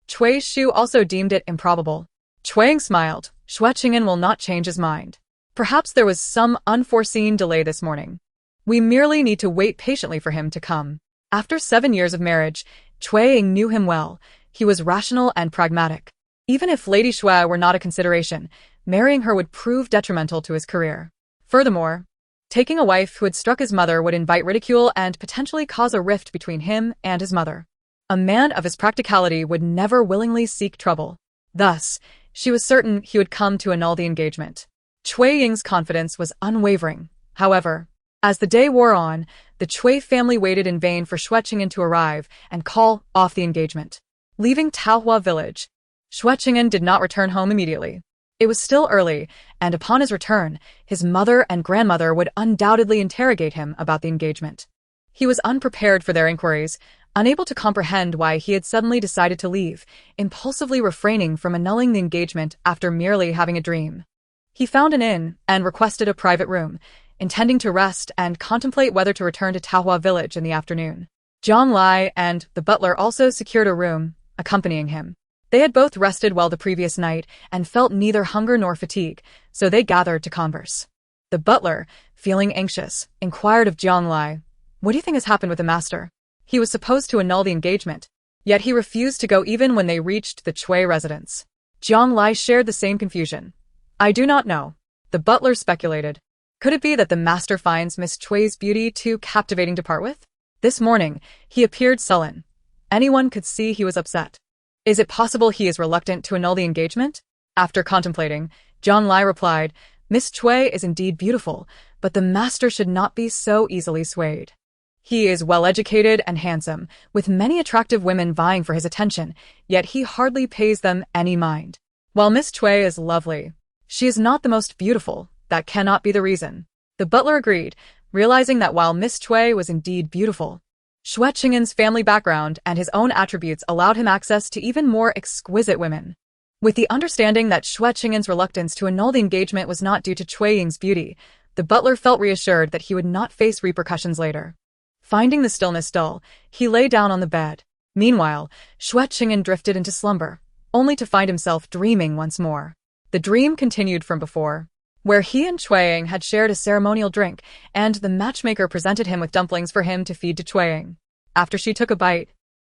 Cui Shu also deemed it improbable. Cui Ying smiled. Xue Cheng'an will not change his mind. Perhaps there was some unforeseen delay this morning. We merely need to wait patiently for him to come. After 7 years of marriage, Cui Ying knew him well. He was rational and pragmatic. Even if Lady Xue were not a consideration, marrying her would prove detrimental to his career. Furthermore, taking a wife who had struck his mother would invite ridicule and potentially cause a rift between him and his mother. A man of his practicality would never willingly seek trouble. Thus, she was certain he would come to annul the engagement. Cui Ying's confidence was unwavering. However, as the day wore on, the Cui family waited in vain for Xue Cheng'an to arrive and call off the engagement. Leaving Taohua village, Xue Cheng'an did not return home immediately. It was still early, and upon his return, his mother and grandmother would undoubtedly interrogate him about the engagement. He was unprepared for their inquiries, unable to comprehend why he had suddenly decided to leave, impulsively refraining from annulling the engagement after merely having a dream. He found an inn and requested a private room, intending to rest and contemplate whether to return to Taohua village in the afternoon. Zhang Lai and the butler also secured a room, accompanying him. They had both rested well the previous night and felt neither hunger nor fatigue, so they gathered to converse. The butler, feeling anxious, inquired of Zhang Lai, "What do you think has happened with the master? He was supposed to annul the engagement, yet he refused to go even when they reached the Cui residence." Zhang Lai shared the same confusion. "I do not know," the butler speculated. "Could it be that the master finds Miss Cui's beauty too captivating to part with? This morning, he appeared sullen. Anyone could see he was upset. Is it possible he is reluctant to annul the engagement?" After contemplating, Zhang Lai replied, "Miss Cui is indeed beautiful, but the master should not be so easily swayed. He is well-educated and handsome, with many attractive women vying for his attention, yet he hardly pays them any mind. While Miss Cui is lovely, she is not the most beautiful. That cannot be the reason." The butler agreed, realizing that while Miss Cui was indeed beautiful, Xue Cheng'an's family background and his own attributes allowed him access to even more exquisite women. With the understanding that Xue Cheng'an's reluctance to annul the engagement was not due to Cui Ying's beauty, the butler felt reassured that he would not face repercussions later. Finding the stillness dull, he lay down on the bed. Meanwhile, Xue Cheng'an drifted into slumber, only to find himself dreaming once more. The dream continued from before, where he and Cui Ying had shared a ceremonial drink, and the matchmaker presented him with dumplings for him to feed to Cui Ying. After she took a bite,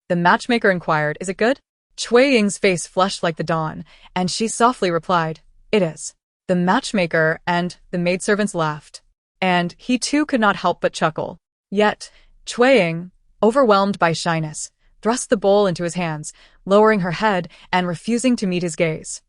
the matchmaker inquired, "Is it good?" Cui Ying's face flushed like the dawn, and she softly replied, "It is." The matchmaker and the maidservants laughed, and he too could not help but chuckle. Yet, Cui Ying, overwhelmed by shyness, thrust the bowl into his hands, lowering her head and refusing to meet his gaze.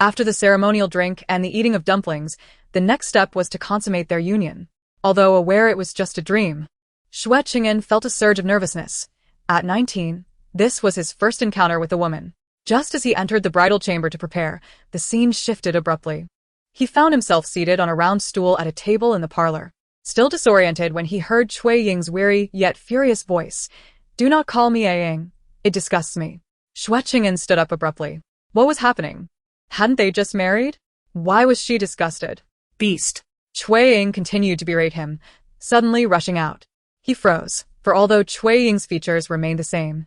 After the ceremonial drink and the eating of dumplings, the next step was to consummate their union. Although aware it was just a dream, Xue Cheng'an felt a surge of nervousness. At 19, this was his first encounter with a woman. Just as he entered the bridal chamber to prepare, the scene shifted abruptly. He found himself seated on a round stool at a table in the parlor, still disoriented when he heard Cui Ying's weary yet furious voice. "Do not call me Ying. It disgusts me." Xue Cheng'an stood up abruptly. What was happening? Hadn't they just married? Why was she disgusted? Beast. Cui Ying continued to berate him, suddenly rushing out. He froze, for although Cui Ying's features remained the same,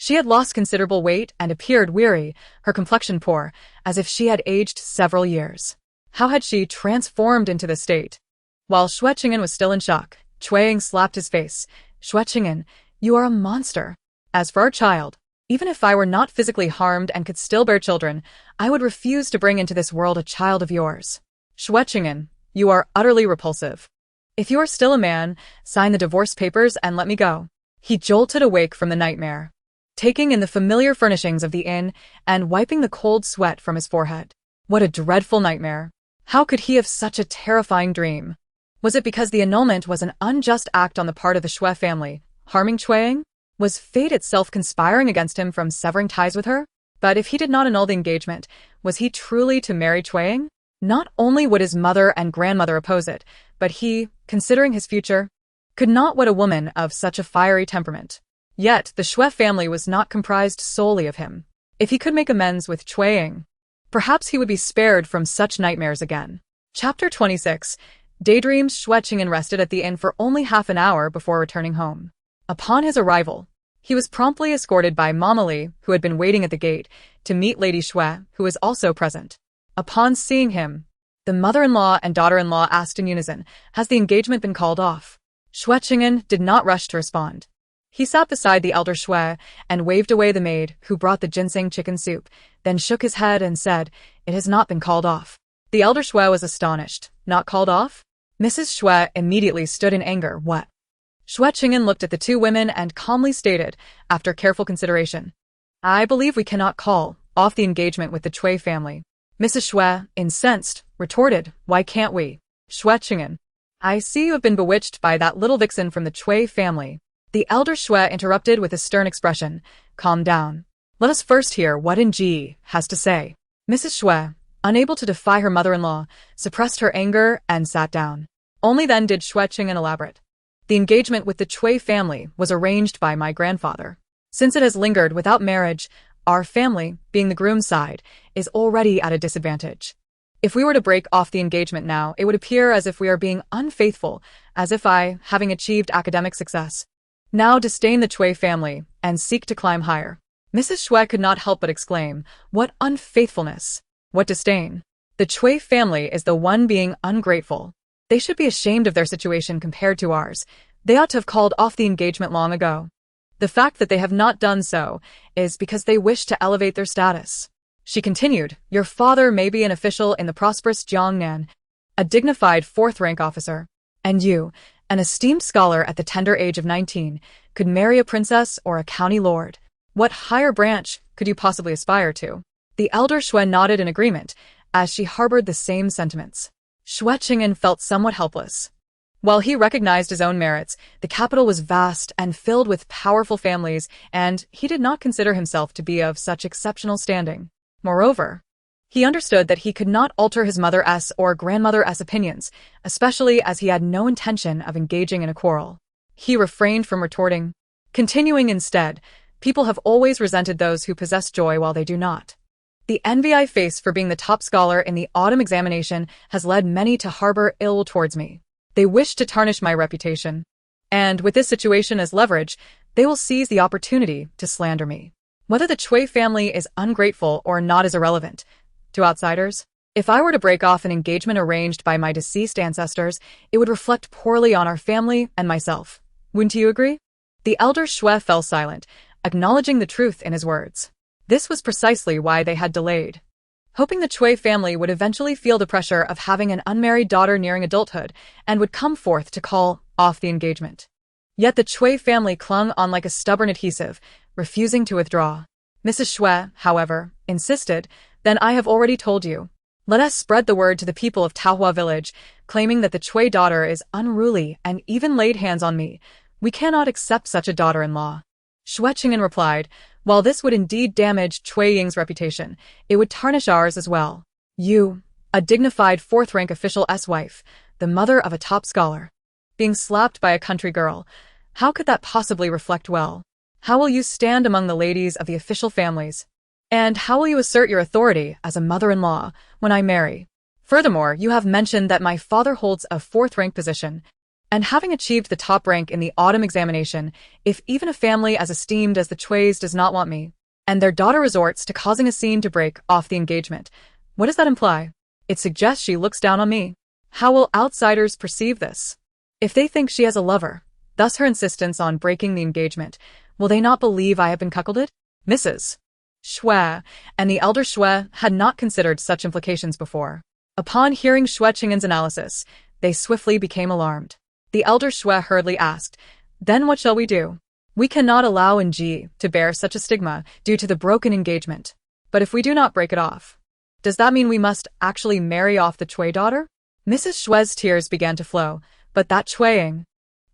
She had lost considerable weight and appeared weary, her complexion poor, as if she had aged several years. How had she transformed into this state? While Xue Cheng'an was still in shock, Cui Ying slapped his face. Xue Cheng'an, you are a monster. As for our child, even if I were not physically harmed and could still bear children, I would refuse to bring into this world a child of yours. Xue Cheng'an, you are utterly repulsive. If you are still a man, sign the divorce papers and let me go. He jolted awake from the nightmare, taking in the familiar furnishings of the inn and wiping the cold sweat from his forehead. What a dreadful nightmare. How could he have such a terrifying dream? Was it because the annulment was an unjust act on the part of the Xue family, harming Cui Ying? Was fate itself conspiring against him from severing ties with her? But if he did not annul the engagement, was he truly to marry Cui Ying? Not only would his mother and grandmother oppose it, but he, considering his future, could not wed a woman of such a fiery temperament. Yet the Xue family was not comprised solely of him. If he could make amends with Cui Ying, perhaps he would be spared from such nightmares again. Chapter 26. Daydreams. Xue Cheng'an rested at the inn for only half an hour before returning home. Upon his arrival, he was promptly escorted by Mama Li, who had been waiting at the gate, to meet Lady Xue, who was also present. Upon seeing him, the mother-in-law and daughter-in-law asked in unison, "Has the engagement been called off?" Xue Cheng'an did not rush to respond. He sat beside the elder Xue and waved away the maid who brought the ginseng chicken soup, then shook his head and said, "It has not been called off." The elder Xue was astonished. "Not called off?" Mrs. Xue immediately stood in anger. "What?" Xue Cheng'an looked at the two women and calmly stated, after careful consideration, "I believe we cannot call off the engagement with the Cui family." Mrs. Xue, incensed, retorted, "Why can't we?" Xue Cheng'an, "I see you have been bewitched by that little vixen from the Cui family." The elder Xue interrupted with a stern expression, "Calm down. Let us first hear what Ng has to say." Mrs. Xue, unable to defy her mother-in-law, suppressed her anger and sat down. Only then did Xue Cheng'an elaborate. "The engagement with the Cui family was arranged by my grandfather. Since it has lingered without marriage, our family, being the groom's side, is already at a disadvantage. If we were to break off the engagement now, it would appear as if we are being unfaithful, as if I, having achieved academic success, now disdain the Cui family and seek to climb higher." Mrs. Xue could not help but exclaim, "What unfaithfulness! What disdain! The Cui family is the one being ungrateful. They should be ashamed of their situation compared to ours. They ought to have called off the engagement long ago. The fact that they have not done so is because they wish to elevate their status." She continued, "Your father may be an official in the prosperous Jiangnan, a dignified fourth-rank officer, and you, an esteemed scholar at the tender age of 19, could marry a princess or a county lord. What higher branch could you possibly aspire to?" The elder Xue nodded in agreement, as she harbored the same sentiments. Xue Cheng'an felt somewhat helpless. While he recognized his own merits, the capital was vast and filled with powerful families, and he did not consider himself to be of such exceptional standing. Moreover, he understood that he could not alter his mother-s or grandmother-s opinions, especially as he had no intention of engaging in a quarrel. He refrained from retorting, continuing instead, "People have always resented those who possess joy while they do not. The envy I face for being the top scholar in the autumn examination has led many to harbor ill towards me. They wish to tarnish my reputation. And with this situation as leverage, they will seize the opportunity to slander me. Whether the Cui family is ungrateful or not is irrelevant to outsiders. If I were to break off an engagement arranged by my deceased ancestors, it would reflect poorly on our family and myself. Wouldn't you agree?" The elder Xue fell silent, acknowledging the truth in his words. This was precisely why they had delayed, hoping the Cui family would eventually feel the pressure of having an unmarried daughter nearing adulthood and would come forth to call off the engagement. Yet the Cui family clung on like a stubborn adhesive, refusing to withdraw. Mrs. Xue, however, insisted, "Then I have already told you. Let us spread the word to the people of Taohua village, claiming that the Cui daughter is unruly and even laid hands on me. We cannot accept such a daughter-in-law." Xue Cheng'an replied, "While this would indeed damage Cui Ying's reputation, it would tarnish ours as well. You, a dignified fourth-rank official's wife, the mother of a top scholar, being slapped by a country girl, how could that possibly reflect well? How will you stand among the ladies of the official families? And how will you assert your authority as a mother-in-law when I marry? Furthermore, you have mentioned that my father holds a fourth-rank position. And having achieved the top rank in the autumn examination, if even a family as esteemed as the Chuis does not want me, and their daughter resorts to causing a scene to break off the engagement, what does that imply? It suggests she looks down on me. How will outsiders perceive this? If they think she has a lover, thus her insistence on breaking the engagement, will they not believe I have been cuckolded? Mrs. Xue and the elder Xue had not considered such implications before. Upon hearing Xue Cheng'an's analysis, they swiftly became alarmed. The elder Xue hurriedly asked, "Then what shall we do? We cannot allow Ji to bear such a stigma due to the broken engagement. But if we do not break it off, does that mean we must actually marry off the Cui daughter?" Mrs. Xue's tears began to flow, but that Cui Ying,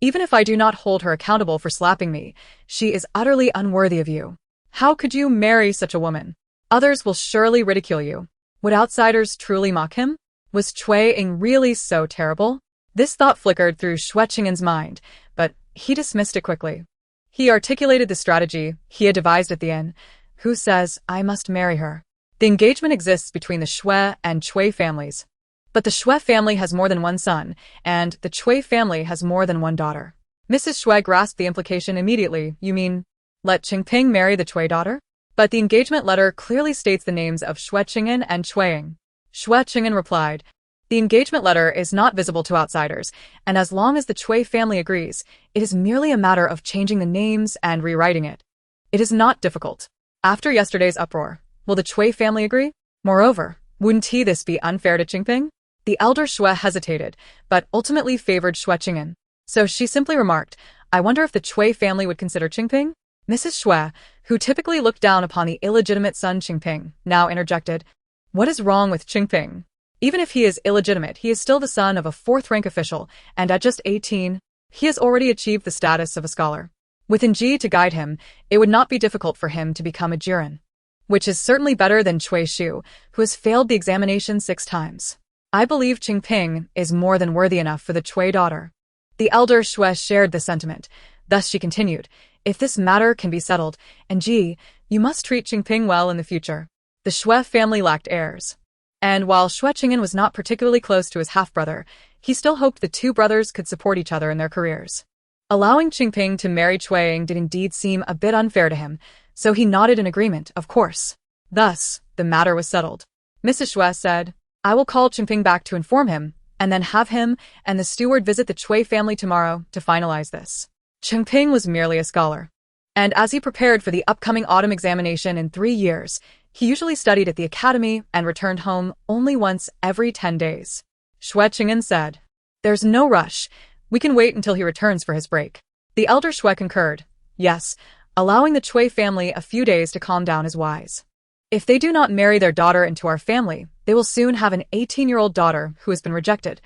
even if I do not hold her accountable for slapping me, she is utterly unworthy of you. How could you marry such a woman? Others will surely ridicule you. Would outsiders truly mock him? Was Cui Ying really so terrible? This thought flickered through Xue Cheng'an's mind, but he dismissed it quickly. He articulated the strategy he had devised at the inn. Who says I must marry her? The engagement exists between the Xue and Cui families. But the Xue family has more than one son, and the Cui family has more than one daughter. Mrs. Xue grasped the implication immediately. You mean, let Qingping marry the Cui daughter? But the engagement letter clearly states the names of Xue Cheng'an and Cui Ying. Xue Cheng'an replied, "The engagement letter is not visible to outsiders, and as long as the Cui family agrees, it is merely a matter of changing the names and rewriting it. It is not difficult. After yesterday's uproar, will the Cui family agree? Moreover, wouldn't this be unfair to Qingping?" The elder Xue hesitated, but ultimately favored Xue Cheng'an. So she simply remarked, "I wonder if the Cui family would consider Qingping?" Mrs. Xue, who typically looked down upon the illegitimate son Qingping, now interjected, "What is wrong with Qingping? Even if he is illegitimate, he is still the son of a fourth-rank official, and at just 18, he has already achieved the status of a scholar. With Ji to guide him, it would not be difficult for him to become a jiren, which is certainly better than Cui Shu, who has failed the examination 6 times. I believe Qingping is more than worthy enough for the Cui daughter." The elder Xue shared this sentiment. Thus she continued, "If this matter can be settled, and Ji, you must treat Qingping well in the future." The Xue family lacked heirs. And while Xue Cheng'an was not particularly close to his half-brother, he still hoped the two brothers could support each other in their careers. Allowing Qingping to marry Cui Ying did indeed seem a bit unfair to him, so he nodded in agreement, of course. Thus, the matter was settled. Mrs. Xue said, "I will call Qingping back to inform him, and then have him and the steward visit the Cui family tomorrow to finalize this." Qingping was merely a scholar, and as he prepared for the upcoming autumn examination in 3 years, he usually studied at the academy and returned home only once every 10 days. Xue Cheng'an said, "There's no rush. We can wait until he returns for his break." The elder Xue concurred. Yes, allowing the Cui family a few days to calm down is wise. If they do not marry their daughter into our family, they will soon have an 18-year-old daughter who has been rejected.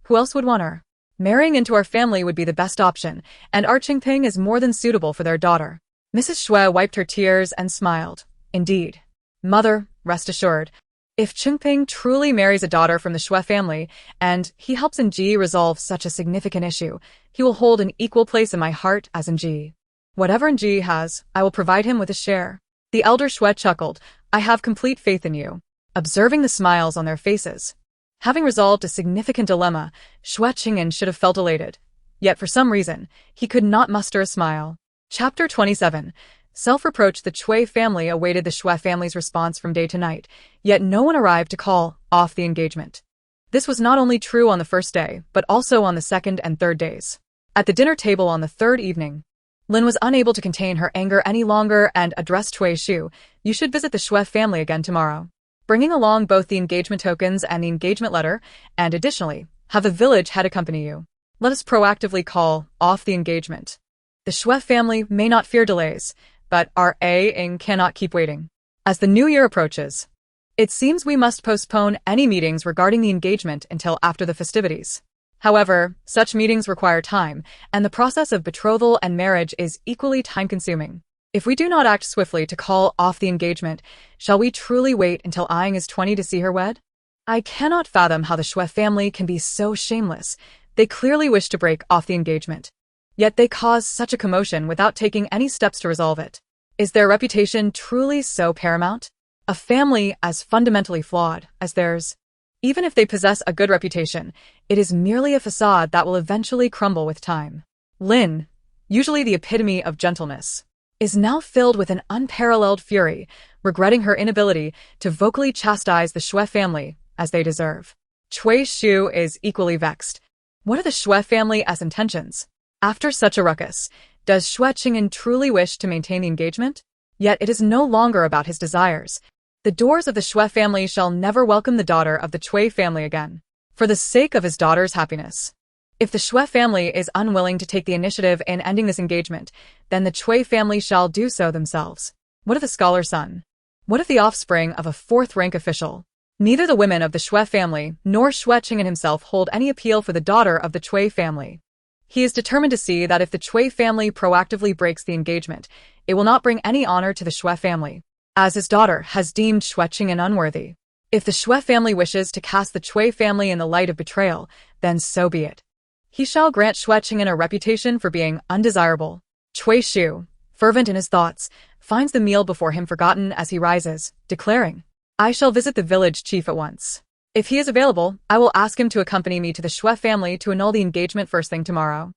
Who else would want her? Marrying into our family would be the best option, and our Qingping is more than suitable for their daughter. Mrs. Xue wiped her tears and smiled. Indeed. Mother, rest assured, if Qingping truly marries a daughter from the Xue family, and he helps Ji resolve such a significant issue, he will hold an equal place in my heart as Ji. Whatever Ji has, I will provide him with a share. The elder Xue chuckled. I have complete faith in you. Observing the smiles on their faces, having resolved a significant dilemma, Xue Cheng'an should have felt elated. Yet for some reason, he could not muster a smile. Chapter 27. Self-reproach. The Cui family awaited the Xue family's response from day to night, yet no one arrived to call off the engagement. This was not only true on the first day, but also on the second and third days. At the dinner table on the third evening, Lin was unable to contain her anger any longer and addressed Cui Shu, "You should visit the Xue family again tomorrow, bringing along both the engagement tokens and the engagement letter, and additionally, have the village head accompany you. Let us proactively call off the engagement. The Xue family may not fear delays, but our Ying cannot keep waiting. As the new year approaches, it seems we must postpone any meetings regarding the engagement until after the festivities. However, such meetings require time, and the process of betrothal and marriage is equally time-consuming. If we do not act swiftly to call off the engagement, shall we truly wait until Ying is 20 to see her wed? I cannot fathom how the Xue family can be so shameless. They clearly wish to break off the engagement. Yet they cause such a commotion without taking any steps to resolve it. Is their reputation truly so paramount? A family as fundamentally flawed as theirs? Even if they possess a good reputation, it is merely a facade that will eventually crumble with time. Lin, usually the epitome of gentleness, is now filled with an unparalleled fury, regretting her inability to vocally chastise the Xue family as they deserve. Cui Ying is equally vexed. What are the Xue family's intentions? After such a ruckus, does Xue Cheng'an truly wish to maintain the engagement? Yet it is no longer about his desires. The doors of the Xue family shall never welcome the daughter of the Cui family again, for the sake of his daughter's happiness. If the Xue family is unwilling to take the initiative in ending this engagement, then the Cui family shall do so themselves. What of the scholar's son? What of the offspring of a fourth-rank official? Neither the women of the Xue family nor Xue Cheng'an himself hold any appeal for the daughter of the Cui family. He is determined to see that if the Cui family proactively breaks the engagement, it will not bring any honor to the Xue family, as his daughter has deemed Xue Cheng'an unworthy. If the Xue family wishes to cast the Cui family in the light of betrayal, then so be it. He shall grant Xue Cheng'an a reputation for being undesirable. Cui Ying, fervent in his thoughts, finds the meal before him forgotten as he rises, declaring, I shall visit the village chief at once. If he is available, I will ask him to accompany me to the Xue family to annul the engagement first thing tomorrow.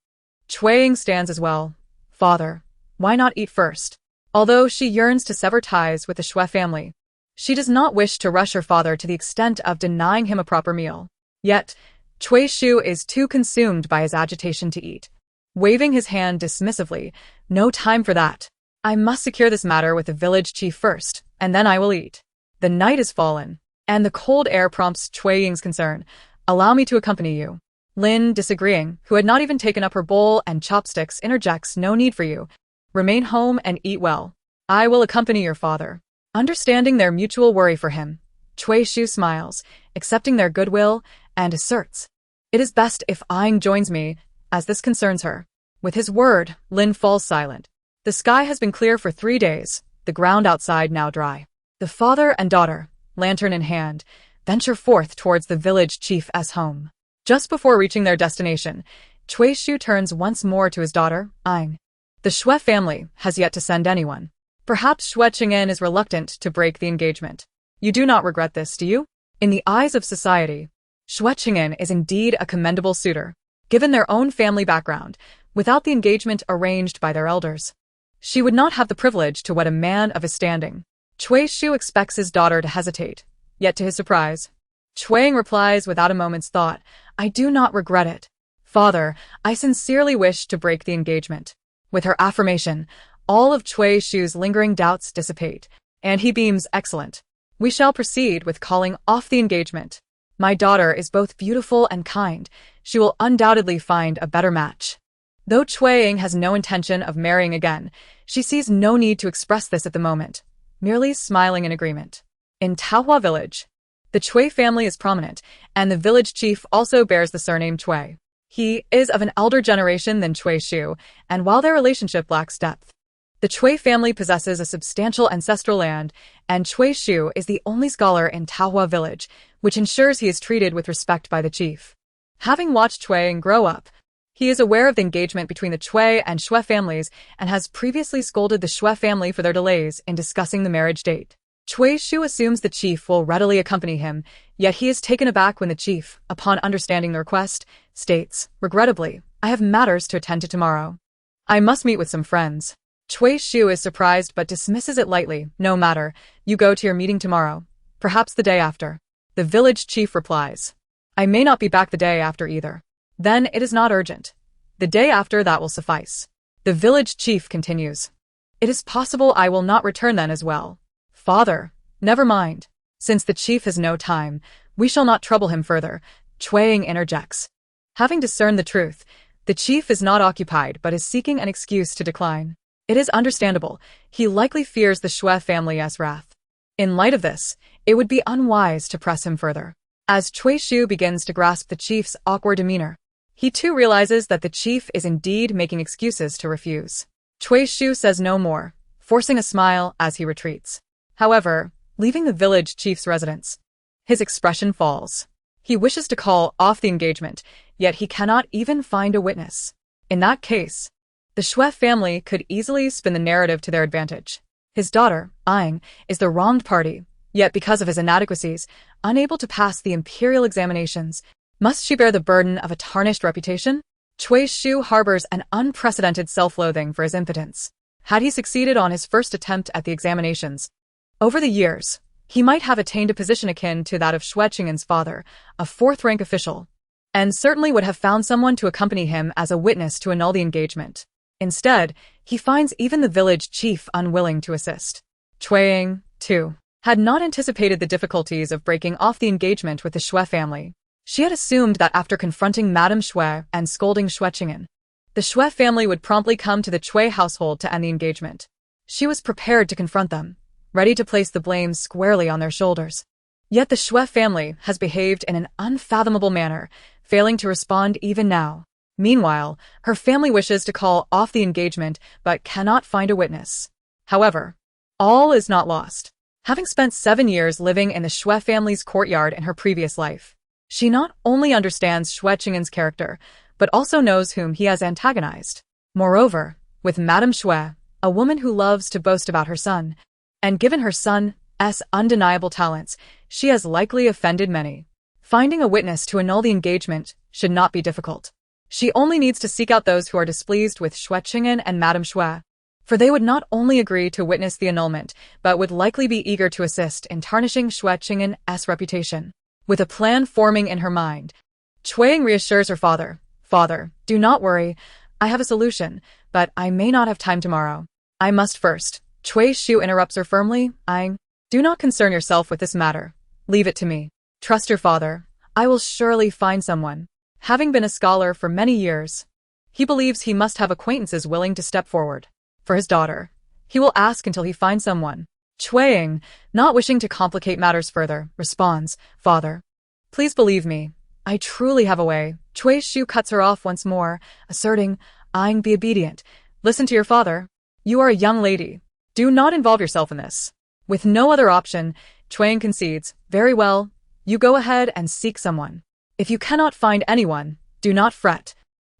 Xue Ying stands as well. Father, why not eat first? Although she yearns to sever ties with the Xue family, she does not wish to rush her father to the extent of denying him a proper meal. Yet, Cui Ying is too consumed by his agitation to eat. Waving his hand dismissively, no time for that. I must secure this matter with the village chief first, and then I will eat. The night is fallen, and the cold air prompts Xue Ying's concern. Allow me to accompany you. Lin, disagreeing, who had not even taken up her bowl and chopsticks, interjects, no need for you. Remain home and eat well. I will accompany your father. Understanding their mutual worry for him, Cui Ying smiles, accepting their goodwill, and asserts, it is best if Ying joins me, as this concerns her. With his word, Lin falls silent. The sky has been clear for 3 days, the ground outside now dry. The father and daughter, lantern in hand, venture forth towards the village chief's home. Just before reaching their destination, Cui Ying turns once more to his daughter, Ying. The Xue family has yet to send anyone. Perhaps Xue Cheng'an is reluctant to break the engagement. You do not regret this, do you? In the eyes of society, Xue Cheng'an is indeed a commendable suitor, given their own family background, without the engagement arranged by their elders. She would not have the privilege to wed a man of his standing. Cui Ying expects his daughter to hesitate, yet to his surprise, Xue Ying replies without a moment's thought, I do not regret it. Father, I sincerely wish to break the engagement. With her affirmation, all of Cui Ying's lingering doubts dissipate, and he beams, excellent. We shall proceed with calling off the engagement. My daughter is both beautiful and kind. She will undoubtedly find a better match. Though Xue Ying has no intention of marrying again, she sees no need to express this at the moment, merely smiling in agreement. In Taohua village, the Cui family is prominent, and the village chief also bears the surname Cui. He is of an elder generation than Cui Ying, and while their relationship lacks depth, the Cui family possesses a substantial ancestral land, and Cui Ying is the only scholar in Taohua village, which ensures he is treated with respect by the chief. Having watched Xue Ying grow up, he is aware of the engagement between the Cui and Xue families and has previously scolded the Xue family for their delays in discussing the marriage date. Cui Ying assumes the chief will readily accompany him, yet he is taken aback when the chief, upon understanding the request, states, regrettably, I have matters to attend to tomorrow. I must meet with some friends. Cui Ying is surprised but dismisses it lightly, no matter, you go to your meeting tomorrow, perhaps the day after. The village chief replies, I may not be back the day after either. Then it is not urgent. The day after that will suffice. The village chief continues, it is possible I will not return then as well. Father, never mind. Since the chief has no time, we shall not trouble him further. Xue Ying interjects. Having discerned the truth, the chief is not occupied but is seeking an excuse to decline. It is understandable, he likely fears the Xue family's wrath. In light of this, it would be unwise to press him further. As Cui Ying begins to grasp the chief's awkward demeanor, he too realizes that the chief is indeed making excuses to refuse. Cui Ying says no more, forcing a smile as he retreats. However, leaving the village chief's residence, his expression falls. He wishes to call off the engagement, yet he cannot even find a witness. In that case, the Xue family could easily spin the narrative to their advantage. His daughter, Ying, is the wronged party, Yet because of his inadequacies, unable to pass the imperial examinations, must she bear the burden of a tarnished reputation? Cui Ying harbors an unprecedented self-loathing for his impotence. Had he succeeded on his first attempt at the examinations, over the years, he might have attained a position akin to that of Xue Cheng'an's father, a fourth-rank official, and certainly would have found someone to accompany him as a witness to annul the engagement. Instead, he finds even the village chief unwilling to assist. Xue Ying, too, had not anticipated the difficulties of breaking off the engagement with the Xue family. She had assumed that after confronting Madame Xue and scolding Xue Cheng'an, the Xue family would promptly come to the Cui household to end the engagement. She was prepared to confront them, ready to place the blame squarely on their shoulders. Yet the Xue family has behaved in an unfathomable manner, failing to respond even now. Meanwhile, her family wishes to call off the engagement but cannot find a witness. However, all is not lost. Having spent 7 years living in the Xue family's courtyard in her previous life, she not only understands Xue Cheng'an's character, but also knows whom he has antagonized. Moreover, with Madame Xue, a woman who loves to boast about her son, and given her son's undeniable talents, she has likely offended many. Finding a witness to annul the engagement should not be difficult. She only needs to seek out those who are displeased with Xue Cheng'an and Madame Xue, for they would not only agree to witness the annulment, but would likely be eager to assist in tarnishing Xue Cheng'an's reputation. With a plan forming in her mind, Xue Ying reassures her father, "Father, do not worry, I have a solution, but I may not have time tomorrow. I must first." Cui Ying interrupts her firmly, "Do not concern yourself with this matter. Leave it to me. Trust your father. I will surely find someone." Having been a scholar for many years, he believes he must have acquaintances willing to step forward. For his daughter, he will ask until he finds someone. Xue Ying, not wishing to complicate matters further, responds, "Father, please believe me. I truly have a way." Cui Ying cuts her off once more, asserting, "Be obedient. Listen to your father. You are a young lady. Do not involve yourself in this." With no other option, Xue Ying concedes, "Very well, you go ahead and seek someone. If you cannot find anyone, do not fret.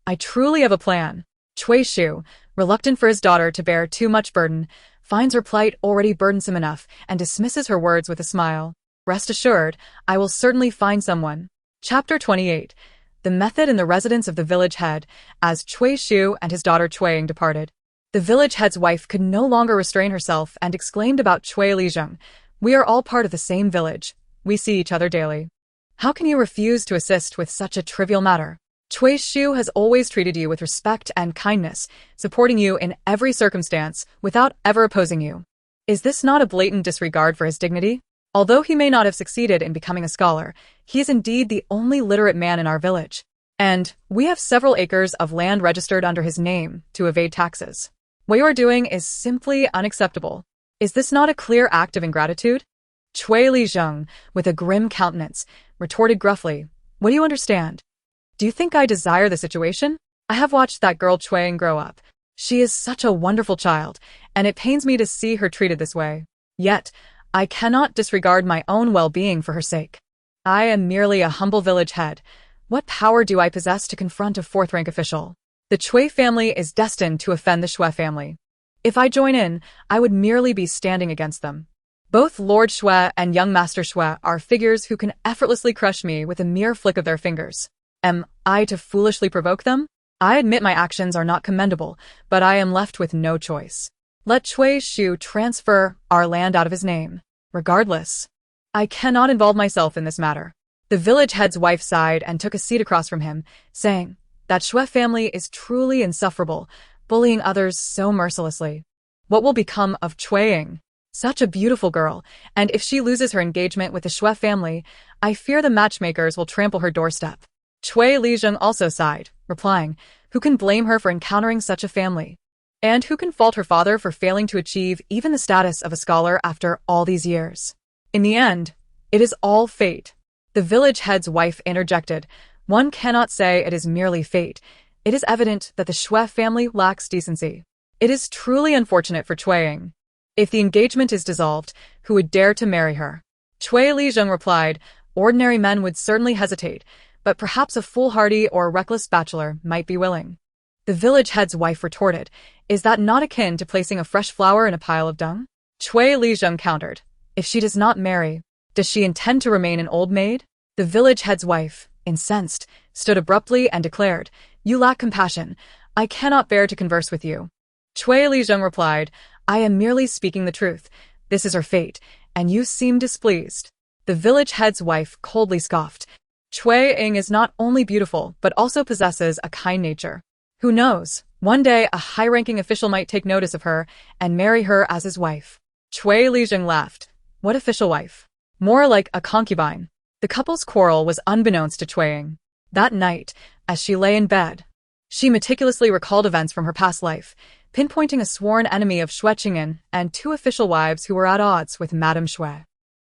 I truly have a plan." Cui Ying, reluctant for his daughter to bear too much burden, finds her plight already burdensome enough and dismisses her words with a smile. "Rest assured, I will certainly find someone." Chapter 28. The method in the residence of the village head, as Cui Ying and his daughter Xue Ying departed. The village head's wife could no longer restrain herself and exclaimed about Cui Ying, "We are all part of the same village. We see each other daily. How can you refuse to assist with such a trivial matter? Cui Ying has always treated you with respect and kindness, supporting you in every circumstance without ever opposing you. Is this not a blatant disregard for his dignity? Although he may not have succeeded in becoming a scholar, he is indeed the only literate man in our village. And we have several acres of land registered under his name to evade taxes. What you are doing is simply unacceptable. Is this not a clear act of ingratitude?" Cui Ying, with a grim countenance, retorted gruffly, "What do you understand? Do you think I desire the situation? I have watched that girl Xue Ying grow up. She is such a wonderful child, and it pains me to see her treated this way. Yet, I cannot disregard my own well-being for her sake. I am merely a humble village head. What power do I possess to confront a fourth-rank official? The Xue family is destined to offend the Xue family. If I join in, I would merely be standing against them. Both Lord Xue and young Master Xue are figures who can effortlessly crush me with a mere flick of their fingers. Am I to foolishly provoke them? I admit my actions are not commendable, but I am left with no choice. Let Cui Ying transfer our land out of his name. Regardless, I cannot involve myself in this matter." The village head's wife sighed and took a seat across from him, saying, "That Xue family is truly insufferable, bullying others so mercilessly. What will become of Xue Ying? Such a beautiful girl, and if she loses her engagement with the Xue family, I fear the matchmakers will trample her doorstep." Cui Ying also sighed, replying, "Who can blame her for encountering such a family? And who can fault her father for failing to achieve even the status of a scholar after all these years? In the end, it is all fate." The village head's wife interjected, "One cannot say it is merely fate. It is evident that the Xue family lacks decency. It is truly unfortunate for Xue Ying. If the engagement is dissolved, who would dare to marry her?" Cui Ying replied, "Ordinary men would certainly hesitate, but perhaps a foolhardy or reckless bachelor might be willing." The village head's wife retorted, "Is that not akin to placing a fresh flower in a pile of dung?" Cui Ying countered, If she does not marry, does she intend to remain an old maid? The village head's wife, incensed, stood abruptly and declared, "You lack compassion. I cannot bear to converse with you." Cui Ying replied, "I am merely speaking the truth. This is her fate, and you seem displeased." The village head's wife coldly scoffed. Xue Cheng'an is not only beautiful, but also possesses a kind nature. Who knows, one day a high-ranking official might take notice of her and marry her as his wife. Cui Ying laughed. What official wife? More like a concubine. The couple's quarrel was unbeknownst to Xue Cheng'an. That night, as she lay in bed, she meticulously recalled events from her past life, pinpointing a sworn enemy of Xue Cheng'an and two official wives who were at odds with Madame Xue.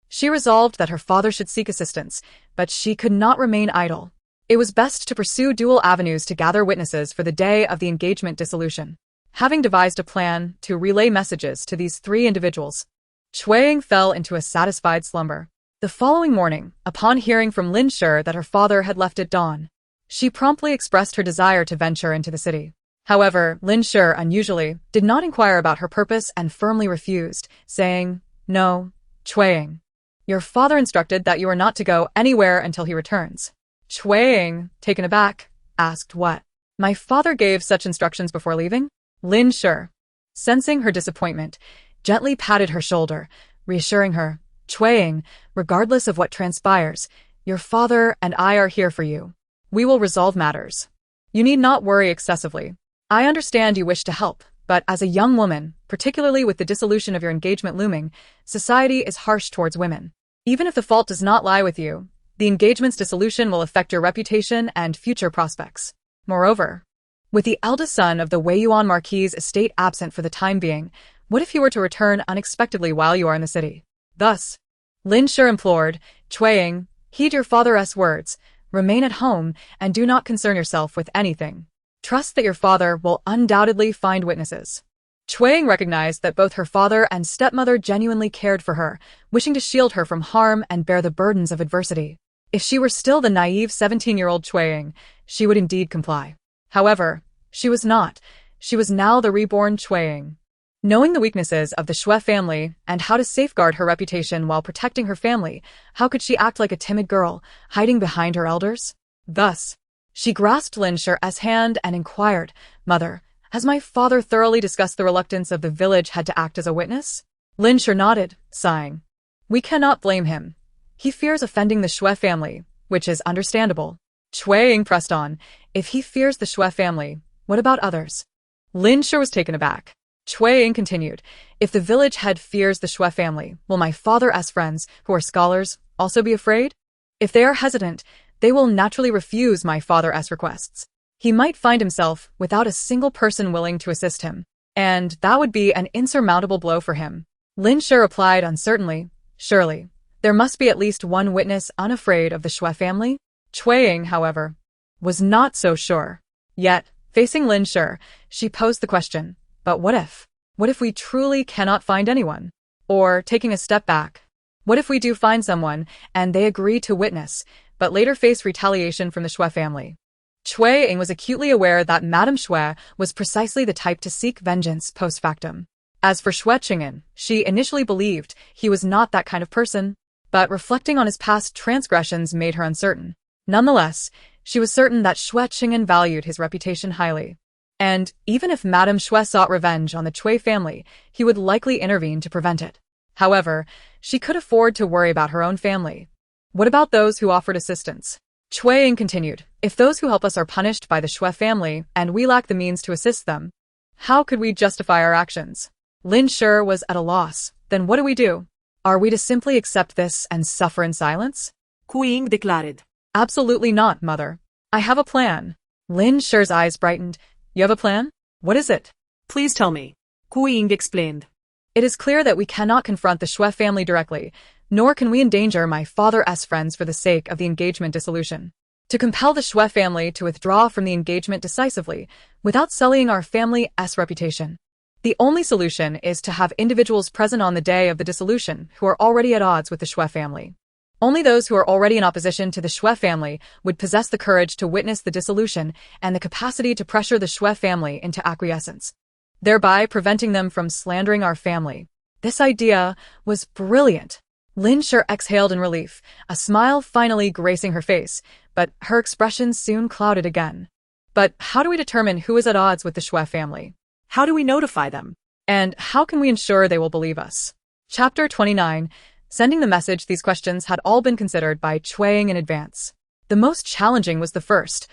She resolved that her father should seek assistance, but she could not remain idle. It was best to pursue dual avenues to gather witnesses for the day of the engagement dissolution. Having devised a plan to relay messages to these three individuals, Xue Cheng'an fell into a satisfied slumber. The following morning, upon hearing from Lin Shi that her father had left at dawn, she promptly expressed her desire to venture into the city. However, Lin Shi, unusually, did not inquire about her purpose and firmly refused, saying, "No, Xue Cheng'an. Your father instructed that you are not to go anywhere until he returns." Xue Cheng'an, taken aback, asked what. "My father gave such instructions before leaving?" Lin Shi, sensing her disappointment, gently patted her shoulder, reassuring her, "Xue Cheng'an, regardless of what transpires, your father and I are here for you. We will resolve matters. You need not worry excessively. I understand you wish to help, but as a young woman, particularly with the dissolution of your engagement looming, society is harsh towards women. Even if the fault does not lie with you, the engagement's dissolution will affect your reputation and future prospects. Moreover, with the eldest son of the Weiyuan Marquis' estate absent for the time being, what if he were to return unexpectedly while you are in the city?" Thus, Lin Shi implored, "Xue Cheng'an, heed your father's words, remain at home, and do not concern yourself with anything. Trust that your father will undoubtedly find witnesses." Xue Cheng'an recognized that both her father and stepmother genuinely cared for her, wishing to shield her from harm and bear the burdens of adversity. If she were still the naive 17-year-old Xue Cheng'an, she would indeed comply. However, she was not. She was now the reborn Xue Cheng'an. Knowing the weaknesses of the Xue family and how to safeguard her reputation while protecting her family, how could she act like a timid girl, hiding behind her elders? Thus, she grasped Lin Shi's hand and inquired, "Mother, has my father thoroughly discussed the reluctance of the village head to act as a witness?" Lin Shi nodded, sighing. "We cannot blame him. He fears offending the Xue family, which is understandable." Xue Cheng'an pressed on, "If he fears the Xue family, what about others?" Lin Shi was taken aback. Xue Cheng'an continued, "If the village head fears the Xue family, will my father's friends, who are scholars, also be afraid? If they are hesitant, they will naturally refuse my father's requests. He might find himself without a single person willing to assist him, and that would be an insurmountable blow for him." Lin Shi replied uncertainly, "Surely, there must be at least one witness unafraid of the Xue family?" Xue Cheng'an, however, was not so sure. Yet, facing Lin Shi, she posed the question, "But what if? What if we truly cannot find anyone?" Or, taking a step back, what if we do find someone and they agree to witness, but later face retaliation from the Xue family? Xue Cheng'an was acutely aware that Madame Xue was precisely the type to seek vengeance post factum. As for Xue Cheng'an, she initially believed he was not that kind of person, but reflecting on his past transgressions made her uncertain. Nonetheless, she was certain that Xue Cheng'an valued his reputation highly. And even if Madame Xue sought revenge on the Xue family, he would likely intervene to prevent it. However, she could afford to worry about her own family. What about those who offered assistance? Xue Cheng'an continued, "If those who help us are punished by the Xue family and we lack the means to assist them, how could we justify our actions?" Lin Shi was at a loss. Then what do we do? Are we to simply accept this and suffer in silence? Cui Ying declared. "Absolutely not, mother. I have a plan." Lin Shi's eyes brightened. "You have a plan? What is it?" "Please tell me," Cui Ying explained. "It is clear that we cannot confront the Xue family directly, nor can we endanger my father's friends for the sake of the engagement dissolution. To compel the Xue family to withdraw from the engagement decisively, without sullying our family's reputation. The only solution is to have individuals present on the day of the dissolution who are already at odds with the Xue family. Only those who are already in opposition to the Xue family would possess the courage to witness the dissolution and the capacity to pressure the Xue family into acquiescence, thereby preventing them from slandering our family. This idea was brilliant. Lin Shi exhaled in relief, a smile finally gracing her face, but her expression soon clouded again. But how do we determine who is at odds with the Xue family? How do we notify them? And how can we ensure they will believe us? Chapter 29. Sending the message. These questions had all been considered by Xue Cheng'an in advance. The most challenging was the first,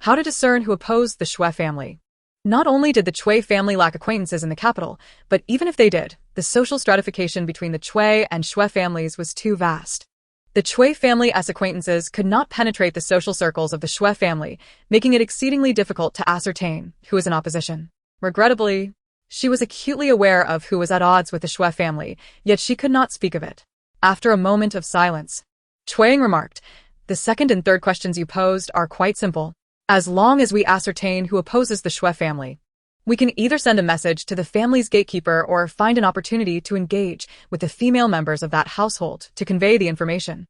how to discern who opposed the Xue family. Not only did the Xue family lack acquaintances in the capital, but even if they did, the social stratification between the Xue and Xue families was too vast. The Xue family's acquaintances could not penetrate the social circles of the Xue family, making it exceedingly difficult to ascertain who was in opposition. Regrettably, she was acutely aware of who was at odds with the Xue family, yet she could not speak of it. After a moment of silence, Xue Cheng'an remarked, "The second and third questions you posed are quite simple. As long as we ascertain who opposes the Xue family, we can either send a message to the family's gatekeeper or find an opportunity to engage with the female members of that household to convey the information.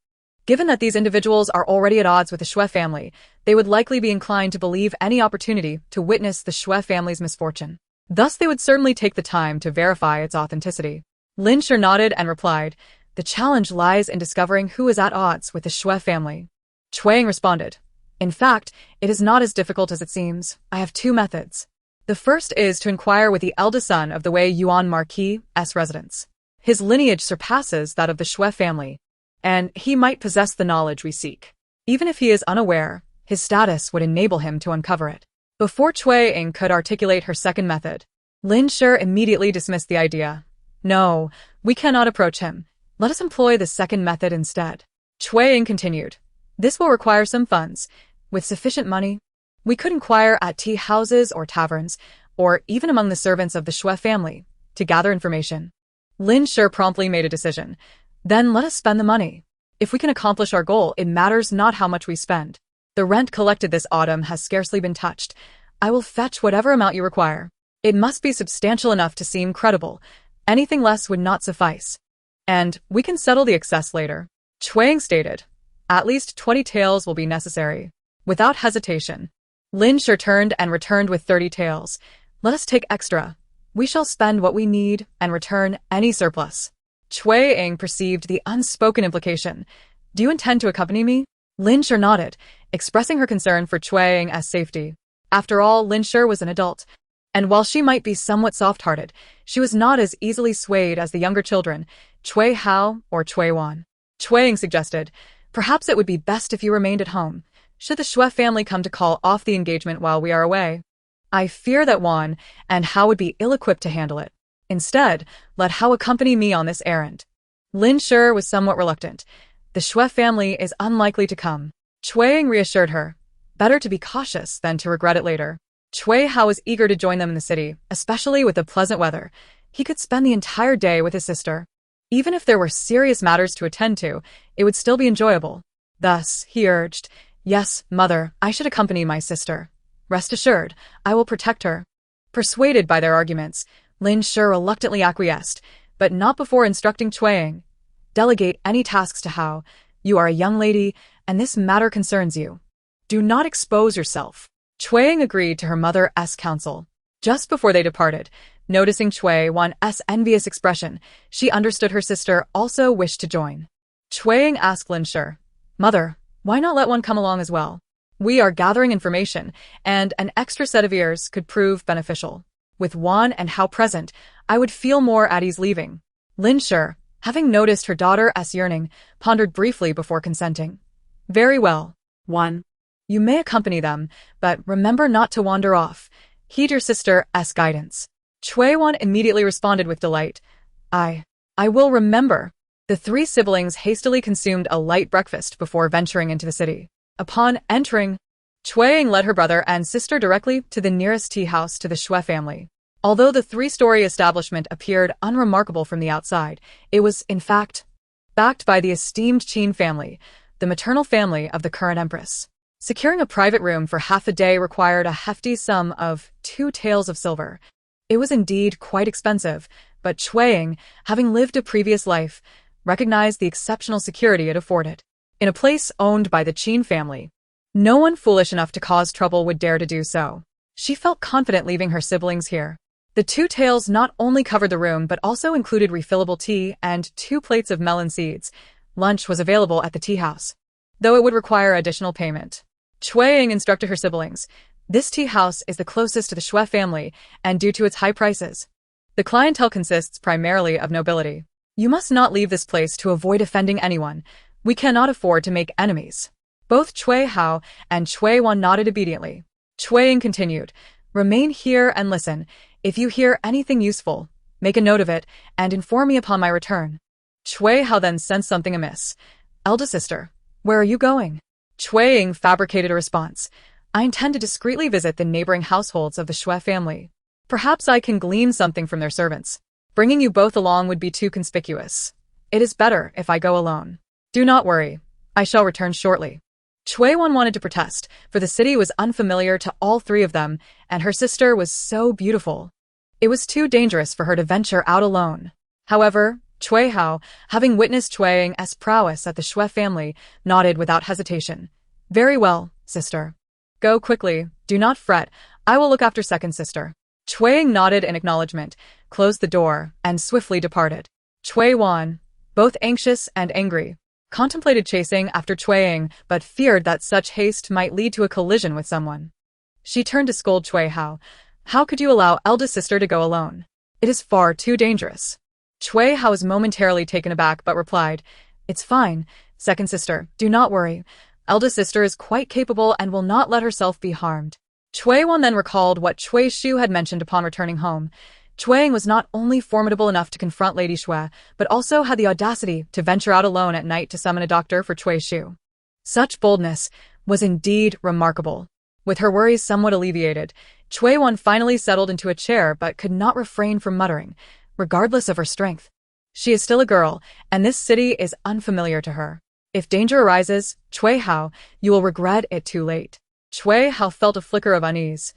Given that these individuals are already at odds with the Xue family, they would likely be inclined to believe any opportunity to witness the Xue family's misfortune. Thus they would certainly take the time to verify its authenticity." Lin Shi nodded and replied, "The challenge lies in discovering who is at odds with the Xue family." Xue Cheng'an responded, "In fact, it is not as difficult as it seems. I have two methods. The first is to inquire with the eldest son of the Weiyuan Marquis' residence. His lineage surpasses that of the Xue family, and he might possess the knowledge we seek. Even if he is unaware, his status would enable him to uncover it." Before Xue Cheng'an could articulate her second method, Lin Shi immediately dismissed the idea. "No, we cannot approach him. Let us employ the second method instead." Xue Cheng'an continued, "This will require some funds. With sufficient money, we could inquire at tea houses or taverns, or even among the servants of the Xue family, to gather information." Lin Shi promptly made a decision. "Then let us spend the money. If we can accomplish our goal, it matters not how much we spend. The rent collected this autumn has scarcely been touched. I will fetch whatever amount you require. It must be substantial enough to seem credible. Anything less would not suffice. And we can settle the excess later." Xue Cheng'an stated, "At least 20 taels will be necessary." Without hesitation, Lin Shi turned and returned with 30 taels. "Let us take extra. We shall spend what we need and return any surplus." Xue Cheng'an perceived the unspoken implication. "Do you intend to accompany me?" Lin Shi nodded, expressing her concern for Xue Cheng'an's safety. After all, Lin Shi was an adult, and while she might be somewhat soft-hearted, she was not as easily swayed as the younger children, Xue Hao or Xue Wan. Xue Cheng'an suggested, "Perhaps it would be best if you remained at home, should the Xue family come to call off the engagement while we are away. I fear that Wan and Hao would be ill-equipped to handle it. Instead, let Hao accompany me on this errand." Lin Shi was somewhat reluctant. The Xue family is unlikely to come. Xue Cheng'an reassured her, better to be cautious than to regret it later. Xue Hao was eager to join them in the city, especially with the pleasant weather. He could spend the entire day with his sister. Even if there were serious matters to attend to, it would still be enjoyable. Thus, he urged, "Yes, mother, I should accompany my sister. Rest assured, I will protect her." Persuaded by their arguments, Lin Shi reluctantly acquiesced, but not before instructing Xue Cheng'an. "Delegate any tasks to Hao. You are a young lady, and this matter concerns you. Do not expose yourself." Xue Cheng'an agreed to her mother's counsel. Just before they departed, noticing Xue Wan's envious expression, she understood her sister also wished to join. Xue Cheng'an asked Lin Shi, "Mother, why not let one come along as well? We are gathering information, and an extra set of ears could prove beneficial. With Wan and Hao present, I would feel more at ease leaving." Lin Shi, having noticed her daughter's yearning, pondered briefly before consenting. "Very well, Wan. You may accompany them, but remember not to wander off. Heed your sister's guidance." Xue Wan immediately responded with delight. I will remember." The three siblings hastily consumed a light breakfast before venturing into the city. Upon entering, Xue Cheng'an led her brother and sister directly to the nearest tea house to the Xue family. Although the three-story establishment appeared unremarkable from the outside, it was, in fact, backed by the esteemed Qin family, the maternal family of the current empress. Securing a private room for half a day required a hefty sum of 2 taels of silver. It was indeed quite expensive, but Xue Cheng'an, having lived a previous life, recognized the exceptional security it afforded. In a place owned by the Qin family, no one foolish enough to cause trouble would dare to do so. She felt confident leaving her siblings here. The two tails not only covered the room but also included refillable tea and 2 plates of melon seeds. Lunch was available at the tea house, though it would require additional payment. Xue Ying instructed her siblings, "This tea house is the closest to the Xue family, and due to its high prices, the clientele consists primarily of nobility. You must not leave this place to avoid offending anyone. We cannot afford to make enemies." Both Cui Hao and Xue Wan nodded obediently. Xue Ying continued, "Remain here and listen. If you hear anything useful, make a note of it and inform me upon my return." Xue Hao then sensed something amiss. "Eldest sister, where are you going?" Xue Ying fabricated a response. "I intend to discreetly visit the neighboring households of the Xue family. Perhaps I can glean something from their servants. Bringing you both along would be too conspicuous. It is better if I go alone." "Do not worry. I shall return shortly." Xue Wan wanted to protest, for the city was unfamiliar to all 3 of them, and her sister was so beautiful. It was too dangerous for her to venture out alone. However, Xue Hao, having witnessed Xue Ying's prowess at the Xue family, nodded without hesitation. "Very well, sister. Go quickly, do not fret, I will look after second sister." Xue Ying nodded in acknowledgement, closed the door, and swiftly departed. Xue Wan, both anxious and angry, contemplated chasing after Xue Ying, but feared that such haste might lead to a collision with someone. She turned to scold Xue Hao. "How could you allow eldest sister to go alone? It is far too dangerous." Xue Hao was momentarily taken aback but replied, "It's fine, second sister, do not worry. Eldest sister is quite capable and will not let herself be harmed." Xue Wan then recalled what Xue Shu had mentioned upon returning home. Xue Ying was not only formidable enough to confront Lady Xue, but also had the audacity to venture out alone at night to summon a doctor for Xue Shu. Such boldness was indeed remarkable. With her worries somewhat alleviated, Xue Wan finally settled into a chair but could not refrain from muttering, regardless of her strength, "She is still a girl, and this city is unfamiliar to her. If danger arises, Xue Hao, you will regret it too late." Xue Hao felt a flicker of unease.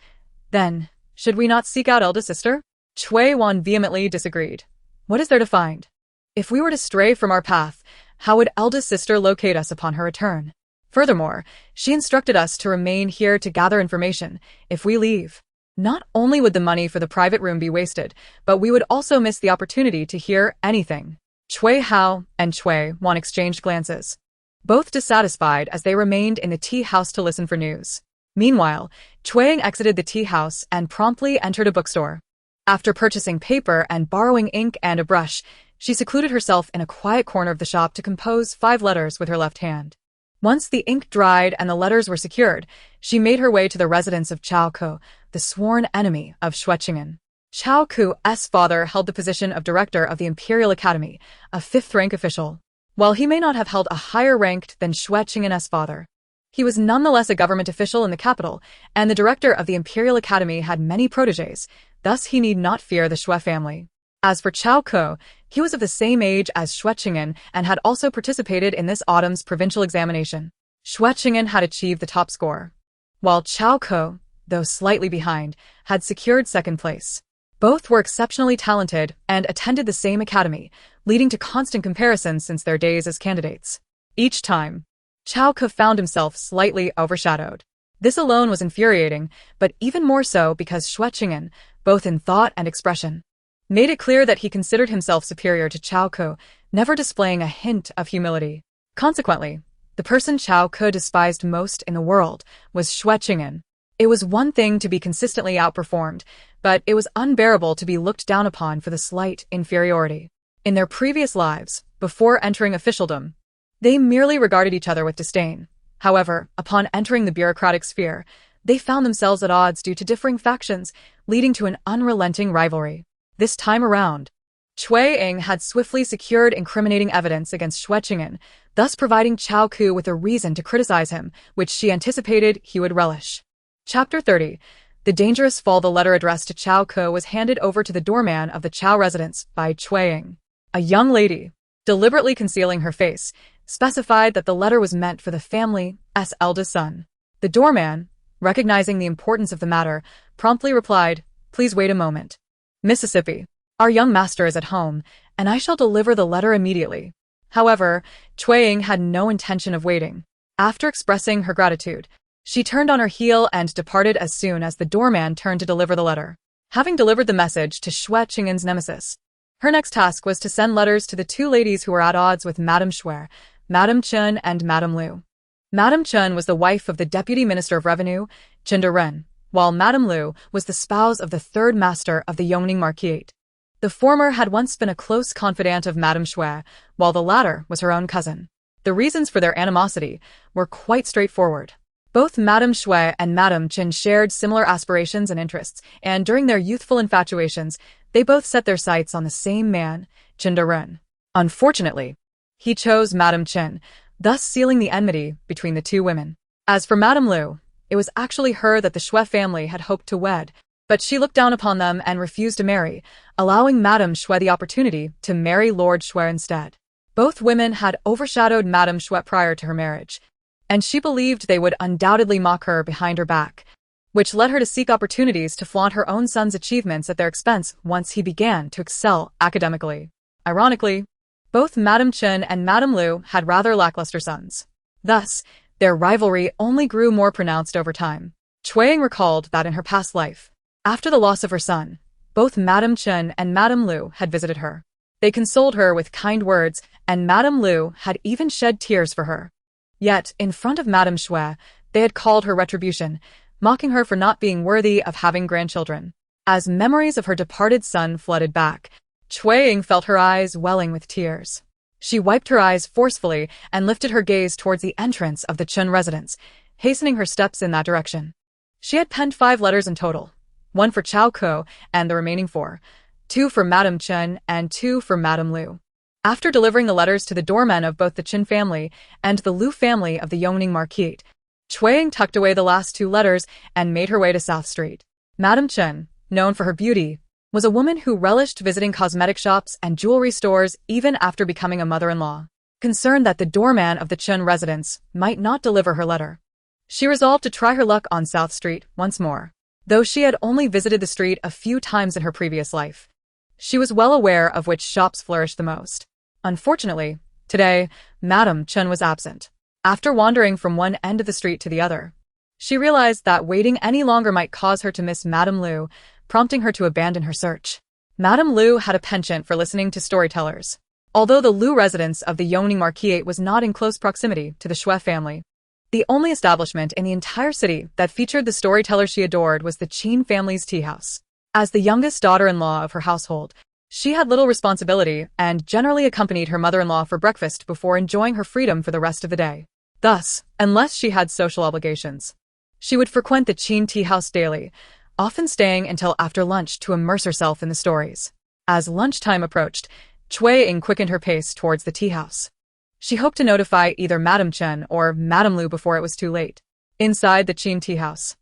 "Then, should we not seek out eldest sister?" Xue Wan vehemently disagreed. "What is there to find? If we were to stray from our path, how would eldest sister locate us upon her return? Furthermore, she instructed us to remain here to gather information. If we leave, not only would the money for the private room be wasted, but we would also miss the opportunity to hear anything." Xue Hao and Xue Wan exchanged glances, both dissatisfied as they remained in the tea house to listen for news. Meanwhile, Xue Ying exited the tea house and promptly entered a bookstore. After purchasing paper and borrowing ink and a brush, she secluded herself in a quiet corner of the shop to compose 5 letters with her left hand. Once the ink dried and the letters were secured, she made her way to the residence of Chao Ku, the sworn enemy of Xue Cheng'an. Chao Ku's father held the position of director of the Imperial Academy, a 5th-rank official. While he may not have held a higher rank than Xue Cheng'an's father, he was nonetheless a government official in the capital, and the director of the Imperial Academy had many protégés, thus he need not fear the Xue family. As for Chao Ku, he was of the same age as Xue Cheng'an and had also participated in this autumn's provincial examination. Xue Cheng'an had achieved the top score, while Chao Ku, though slightly behind, had secured 2nd place. Both were exceptionally talented and attended the same academy, leading to constant comparisons since their days as candidates. Each time, Chao Ku found himself slightly overshadowed. This alone was infuriating, but even more so because Xue Cheng'an, both in thought and expression, made it clear that he considered himself superior to Chao Ku, never displaying a hint of humility. Consequently, the person Chao Ku despised most in the world was Xue Cheng'an. It was one thing to be consistently outperformed, but it was unbearable to be looked down upon for the slight inferiority. In their previous lives, before entering officialdom, they merely regarded each other with disdain. However, upon entering the bureaucratic sphere, they found themselves at odds due to differing factions, leading to an unrelenting rivalry. This time around, Xue Ying had swiftly secured incriminating evidence against Xue Cheng'an, thus providing Chao Ku with a reason to criticize him, which she anticipated he would relish. Chapter 30. The dangerous fall. The letter addressed to Chao Ku was handed over to the doorman of the Chao residence by Xue Ying. A young lady, deliberately concealing her face, specified that the letter was meant for the family's eldest son. The doorman, recognizing the importance of the matter, promptly replied, "Please wait a moment. Mississippi, our young master is at home, and I shall deliver the letter immediately." However, Xue Ying had no intention of waiting. After expressing her gratitude, she turned on her heel and departed as soon as the doorman turned to deliver the letter. Having delivered the message to Xue Cheng'an's nemesis, her next task was to send letters to the two ladies who were at odds with Madame Xue, Madame Chen and Madame Lu. Madame Chen was the wife of the Deputy Minister of Revenue, Ren, while Madame Lu was the spouse of the third master of the Yongning Marquate. The former had once been a close confidant of Madame Xue, while the latter was her own cousin. The reasons for their animosity were quite straightforward. Both Madame Xue and Madame Chen shared similar aspirations and interests, and during their youthful infatuations, they both set their sights on the same man, Ren. Unfortunately, he chose Madame Chen, thus sealing the enmity between the two women. As for Madame Lu, it was actually her that the Xue family had hoped to wed, but she looked down upon them and refused to marry, allowing Madame Xue the opportunity to marry Lord Xue instead. Both women had overshadowed Madame Xue prior to her marriage, and she believed they would undoubtedly mock her behind her back, which led her to seek opportunities to flaunt her own son's achievements at their expense once he began to excel academically. Ironically, both Madame Chen and Madame Lu had rather lackluster sons. Thus, their rivalry only grew more pronounced over time. Xue Ying recalled that in her past life, after the loss of her son, both Madame Chen and Madame Lu had visited her. They consoled her with kind words, and Madame Lu had even shed tears for her. Yet, in front of Madame Xue, they had called her retribution, mocking her for not being worthy of having grandchildren. As memories of her departed son flooded back, Xue Ying felt her eyes welling with tears. She wiped her eyes forcefully and lifted her gaze towards the entrance of the Chen residence, hastening her steps in that direction. She had penned 5 letters in total, 1 for Cao Ko and the remaining 4, 2 for Madame Chen and 2 for Madame Lu. After delivering the letters to the doormen of both the Chen family and the Lu family of the Yongning Marquate, Xue Ying tucked away the last 2 letters and made her way to South Street. Madame Chen, known for her beauty, was a woman who relished visiting cosmetic shops and jewelry stores even after becoming a mother-in-law. Concerned that the doorman of the Chen residence might not deliver her letter, she resolved to try her luck on South Street once more. Though she had only visited the street a few times in her previous life, she was well aware of which shops flourished the most. Unfortunately, today, Madame Chen was absent. After wandering from one end of the street to the other, she realized that waiting any longer might cause her to miss Madame Lu, prompting her to abandon her search. Madame Lu had a penchant for listening to storytellers. Although the Lu residence of the Yongning Marquate was not in close proximity to the Xue family, the only establishment in the entire city that featured the storyteller she adored was the Qin family's tea house. As the youngest daughter-in-law of her household, she had little responsibility and generally accompanied her mother-in-law for breakfast before enjoying her freedom for the rest of the day. Thus, unless she had social obligations, she would frequent the Qin tea house daily, often staying until after lunch to immerse herself in the stories. As lunchtime approached, Xue Ying quickened her pace towards the tea house. She hoped to notify either Madame Chen or Madame Lu before it was too late. Inside the Qin tea house,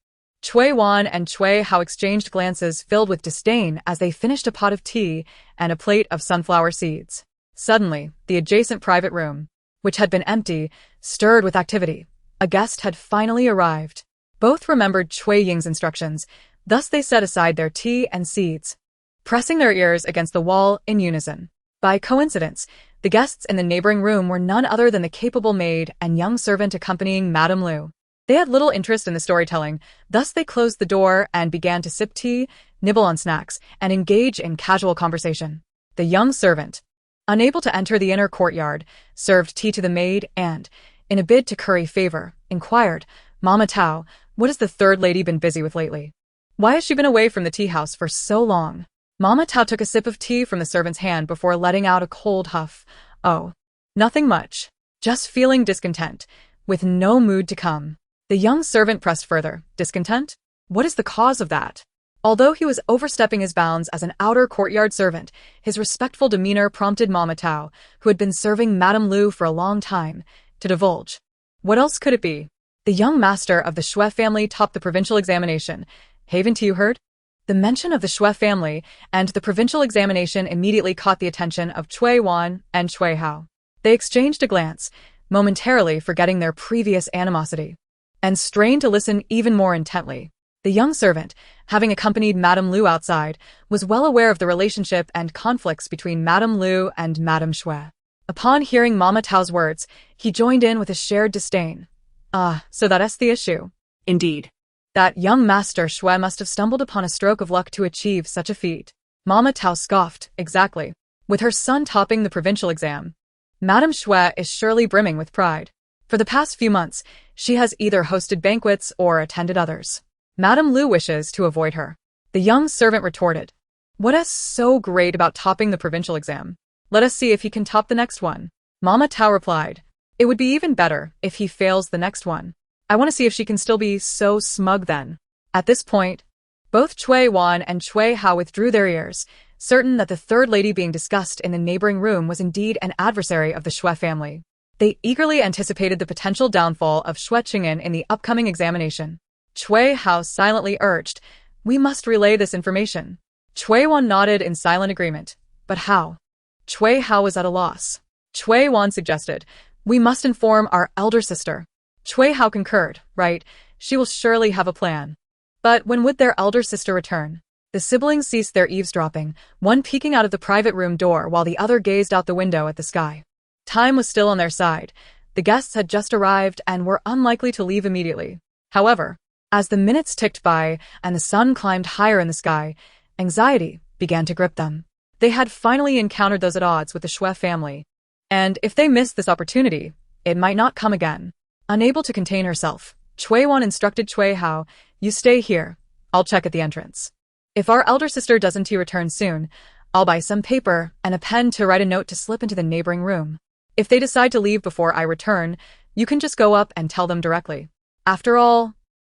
Xue Wan and Xue Hao exchanged glances filled with disdain as they finished a pot of tea and a plate of sunflower seeds. Suddenly, the adjacent private room, which had been empty, stirred with activity. A guest had finally arrived. Both remembered Xue Ying's instructions, thus they set aside their tea and seeds, pressing their ears against the wall in unison. By coincidence, the guests in the neighboring room were none other than the capable maid and young servant accompanying Madame Lu. They had little interest in the storytelling, thus they closed the door and began to sip tea, nibble on snacks, and engage in casual conversation. The young servant, unable to enter the inner courtyard, served tea to the maid and, in a bid to curry favor, inquired, "Mama Tao, what has the third lady been busy with lately? Why has she been away from the tea house for so long?" Mama Tao took a sip of tea from the servant's hand before letting out a cold huff. "Oh, nothing much. Just feeling discontent, with no mood to come." The young servant pressed further. "Discontent? What is the cause of that?" Although he was overstepping his bounds as an outer courtyard servant, his respectful demeanor prompted Mama Tao, who had been serving Madame Lu for a long time, to divulge. What else could it be? The young master of the Xue family topped the provincial examination. Haven't you heard? The mention of the Xue family and the provincial examination immediately caught the attention of Xue Wan and Xue Hao. They exchanged a glance, momentarily forgetting their previous animosity, and strained to listen even more intently. The young servant, having accompanied Madame Lu outside, was well aware of the relationship and conflicts between Madame Lu and Madame Xue. Upon hearing Mama Tao's words, he joined in with a shared disdain. "Ah, so that's the issue." Indeed. That young master Xue must have stumbled upon a stroke of luck to achieve such a feat. Mama Tao scoffed, exactly. With her son topping the provincial exam, Madame Xue is surely brimming with pride. For the past few months, she has either hosted banquets or attended others. Madame Lu wishes to avoid her. The young servant retorted, "What is so great about topping the provincial exam? Let us see if he can top the next one." Mama Tao replied, "It would be even better if he fails the next one. I want to see if she can still be so smug then." At this point, both Xue Wan and Xue Hao withdrew their ears, certain that the third lady being discussed in the neighboring room was indeed an adversary of the Xue family. They eagerly anticipated the potential downfall of Xue Cheng'an in the upcoming examination. Xue Hao silently urged, "We must relay this information." Xue Wan nodded in silent agreement. But how? Xue Hao was at a loss. Xue Wan suggested, "We must inform our elder sister." Xue Hao concurred, "Right, she will surely have a plan." But when would their elder sister return? The siblings ceased their eavesdropping, one peeking out of the private room door while the other gazed out the window at the sky. Time was still on their side. The guests had just arrived and were unlikely to leave immediately. However, as the minutes ticked by and the sun climbed higher in the sky, anxiety began to grip them. They had finally encountered those at odds with the Xue family. And if they missed this opportunity, it might not come again. Unable to contain herself, Xue Wan instructed Xue Hao, "You stay here. I'll check at the entrance. If our elder sister doesn't return soon, I'll buy some paper and a pen to write a note to slip into the neighboring room. If they decide to leave before I return, you can just go up and tell them directly. After all,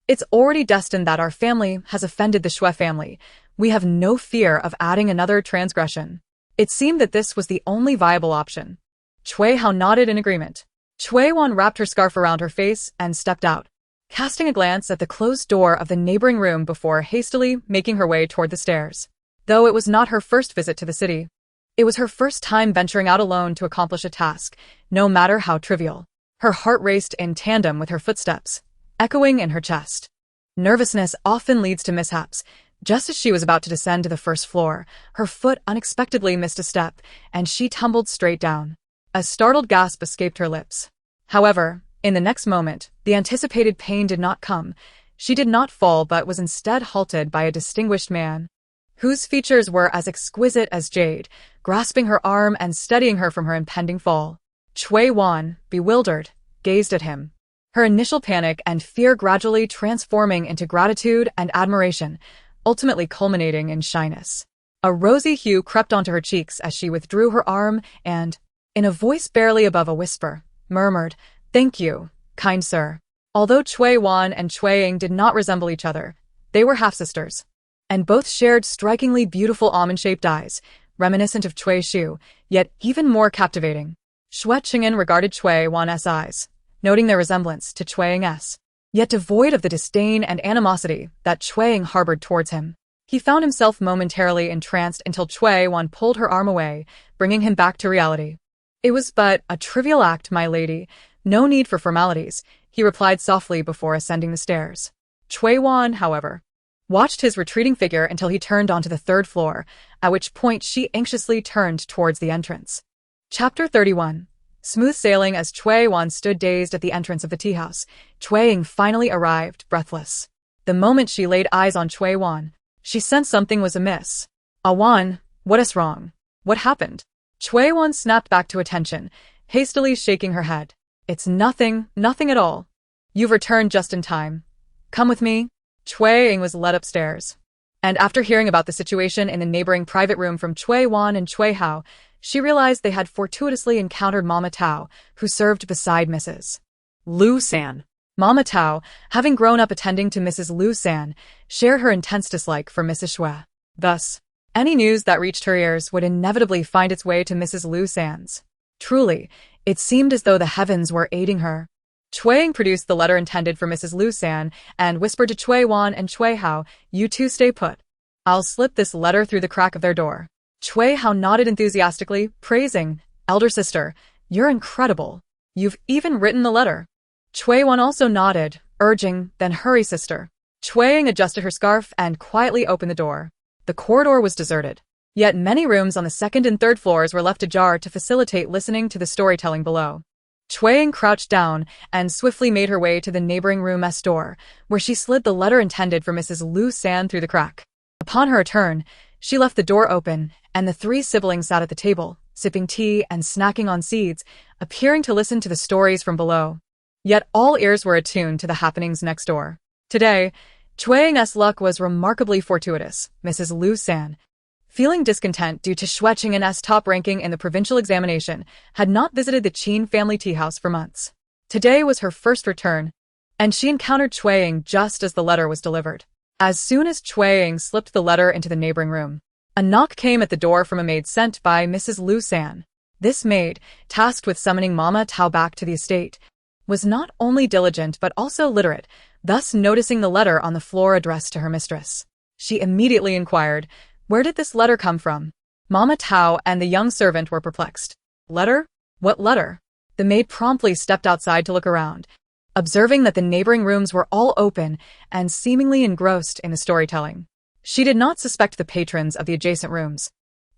it's already destined that our family has offended the Xue family. We have no fear of adding another transgression." It seemed that this was the only viable option. Xue Hao nodded in agreement. Xue Wan wrapped her scarf around her face and stepped out, casting a glance at the closed door of the neighboring room before hastily making her way toward the stairs. Though it was not her first visit to the city, it was her first time venturing out alone to accomplish a task, no matter how trivial. Her heart raced in tandem with her footsteps, echoing in her chest. Nervousness often leads to mishaps. Just as she was about to descend to the first floor, her foot unexpectedly missed a step, and she tumbled straight down. A startled gasp escaped her lips. However, in the next moment, the anticipated pain did not come. She did not fall but was instead halted by a distinguished man, whose features were as exquisite as jade, grasping her arm and steadying her from her impending fall. Xue Wan, bewildered, gazed at him, her initial panic and fear gradually transforming into gratitude and admiration, ultimately culminating in shyness. A rosy hue crept onto her cheeks as she withdrew her arm and, in a voice barely above a whisper, murmured, "Thank you, kind sir." Although Xue Wan and Xue Ying did not resemble each other, they were half-sisters, and both shared strikingly beautiful almond-shaped eyes, reminiscent of Xue Shu, yet even more captivating. Xue Cheng'an regarded Xue Wan's eyes, noting their resemblance to Xue Ying's, yet devoid of the disdain and animosity that Xue Ying harbored towards him. He found himself momentarily entranced until Xue Wan pulled her arm away, bringing him back to reality. "It was but a trivial act, my lady. No need for formalities," he replied softly before ascending the stairs. Xue Wan, however, watched his retreating figure until he turned onto the third floor, at which point she anxiously turned towards the entrance. Chapter 31. Smooth sailing. As Xue Wan stood dazed at the entrance of the tea house, Xue Ying finally arrived, breathless. The moment she laid eyes on Xue Wan, she sensed something was amiss. "Wan, what is wrong? What happened?" Xue Wan snapped back to attention, hastily shaking her head. "It's nothing at all. You've returned just in time. Come with me." Xue Ying was led upstairs, and after hearing about the situation in the neighboring private room from Xue Wan and Xue Hao, she realized they had fortuitously encountered Mama Tao, who served beside Mrs. Lu San. Mama Tao, having grown up attending to Mrs. Lu San, shared her intense dislike for Mrs. Xue. Thus, any news that reached her ears would inevitably find its way to Mrs. Lu San's. Truly, it seemed as though the heavens were aiding her. Xue Ying produced the letter intended for Mrs. Lu San and whispered to Xue Wan and Xue Hao, "You two stay put. I'll slip this letter through the crack of their door." Xue Hao nodded enthusiastically, praising, "Elder sister, you're incredible. You've even written the letter." Xue Wan also nodded, urging, "Then hurry, sister." Xue Ying adjusted her scarf and quietly opened the door. The corridor was deserted, yet many rooms on the second and third floors were left ajar to facilitate listening to the storytelling below. Xue Ying crouched down and swiftly made her way to the neighboring room's door, where she slid the letter intended for Mrs. Lu San through the crack. Upon her return, she left the door open, and the three siblings sat at the table, sipping tea and snacking on seeds, appearing to listen to the stories from below. Yet all ears were attuned to the happenings next door. Today, Xue Ying's luck was remarkably fortuitous. Mrs. Lu San, feeling discontent due to Xue Cheng'an's top ranking in the provincial examination, had not visited the Qin family tea house for months. Today was her first return, and she encountered Xue Ying just as the letter was delivered. As soon as Xue Ying slipped the letter into the neighboring room, a knock came at the door from a maid sent by Mrs. Lu San. This maid, tasked with summoning Mama Tao back to the estate, was not only diligent but also literate, thus noticing the letter on the floor addressed to her mistress. She immediately inquired, "Where did this letter come from?" Mama Tao and the young servant were perplexed. "Letter? What letter?" The maid promptly stepped outside to look around, observing that the neighboring rooms were all open and seemingly engrossed in the storytelling. She did not suspect the patrons of the adjacent rooms,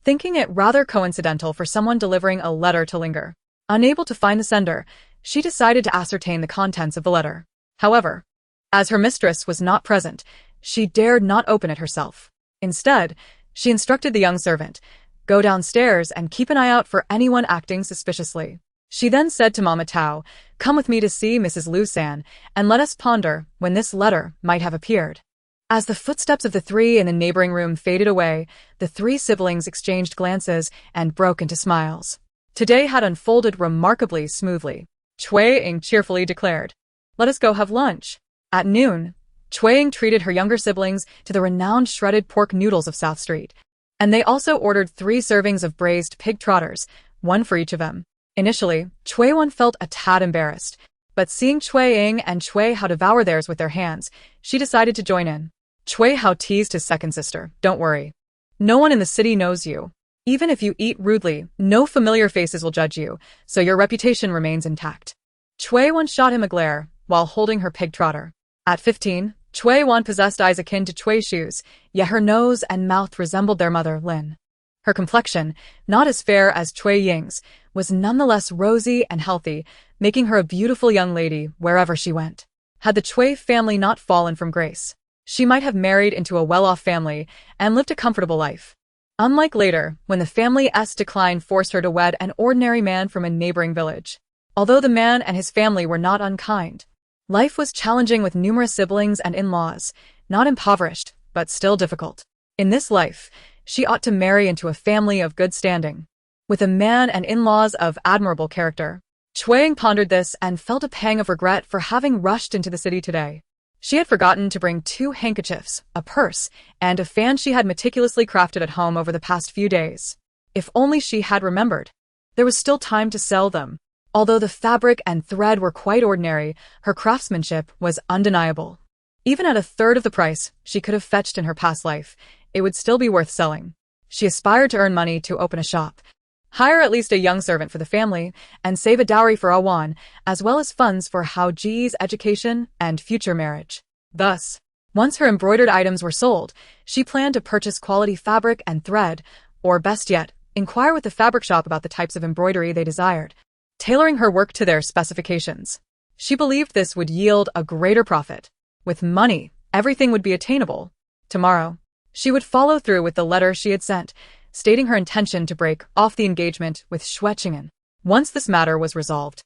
thinking it rather coincidental for someone delivering a letter to linger. Unable to find the sender, she decided to ascertain the contents of the letter. However, as her mistress was not present, she dared not open it herself. Instead, she instructed the young servant, "Go downstairs and keep an eye out for anyone acting suspiciously." She then said to Mama Tao, "Come with me to see Mrs. Lu San, and let us ponder when this letter might have appeared." As the footsteps of the three in the neighboring room faded away, the three siblings exchanged glances and broke into smiles. Today had unfolded remarkably smoothly. Xue Ying cheerfully declared, "Let us go have lunch." At noon, Xue Ying treated her younger siblings to the renowned shredded pork noodles of South Street, and they also ordered 3 servings of braised pig trotters, one for each of them. Initially, Xue Yuan felt a tad embarrassed, but seeing Xue Ying and Xue Hao devour theirs with their hands, she decided to join in. Xue Hao teased his second sister, "Don't worry. No one in the city knows you. Even if you eat rudely, no familiar faces will judge you, so your reputation remains intact." Xue Yuan shot him a glare while holding her pig trotter. At 15, Xue Yuan possessed eyes akin to Xue Shu's, yet her nose and mouth resembled their mother, Lin. Her complexion, not as fair as Xue Ying's, was nonetheless rosy and healthy, making her a beautiful young lady wherever she went. Had the Xue family not fallen from grace, she might have married into a well-off family and lived a comfortable life. Unlike later, when the family's decline forced her to wed an ordinary man from a neighboring village. Although the man and his family were not unkind, life was challenging with numerous siblings and in-laws, not impoverished, but still difficult. In this life, she ought to marry into a family of good standing, with a man and in-laws of admirable character. Xue Ying pondered this and felt a pang of regret for having rushed into the city today. She had forgotten to bring 2 handkerchiefs, a purse, and a fan she had meticulously crafted at home over the past few days. If only she had remembered. There was still time to sell them. Although the fabric and thread were quite ordinary, her craftsmanship was undeniable. Even at 1/3 of the price she could have fetched in her past life, it would still be worth selling. She aspired to earn money to open a shop, hire at least a young servant for the family, and save a dowry for Awan, as well as funds for Hao Ji's education and future marriage. Thus, once her embroidered items were sold, she planned to purchase quality fabric and thread, or best yet, inquire with the fabric shop about the types of embroidery they desired, tailoring her work to their specifications. She believed this would yield a greater profit. With money, everything would be attainable. Tomorrow, she would follow through with the letter she had sent, stating her intention to break off the engagement with Xue Cheng'an. Once this matter was resolved,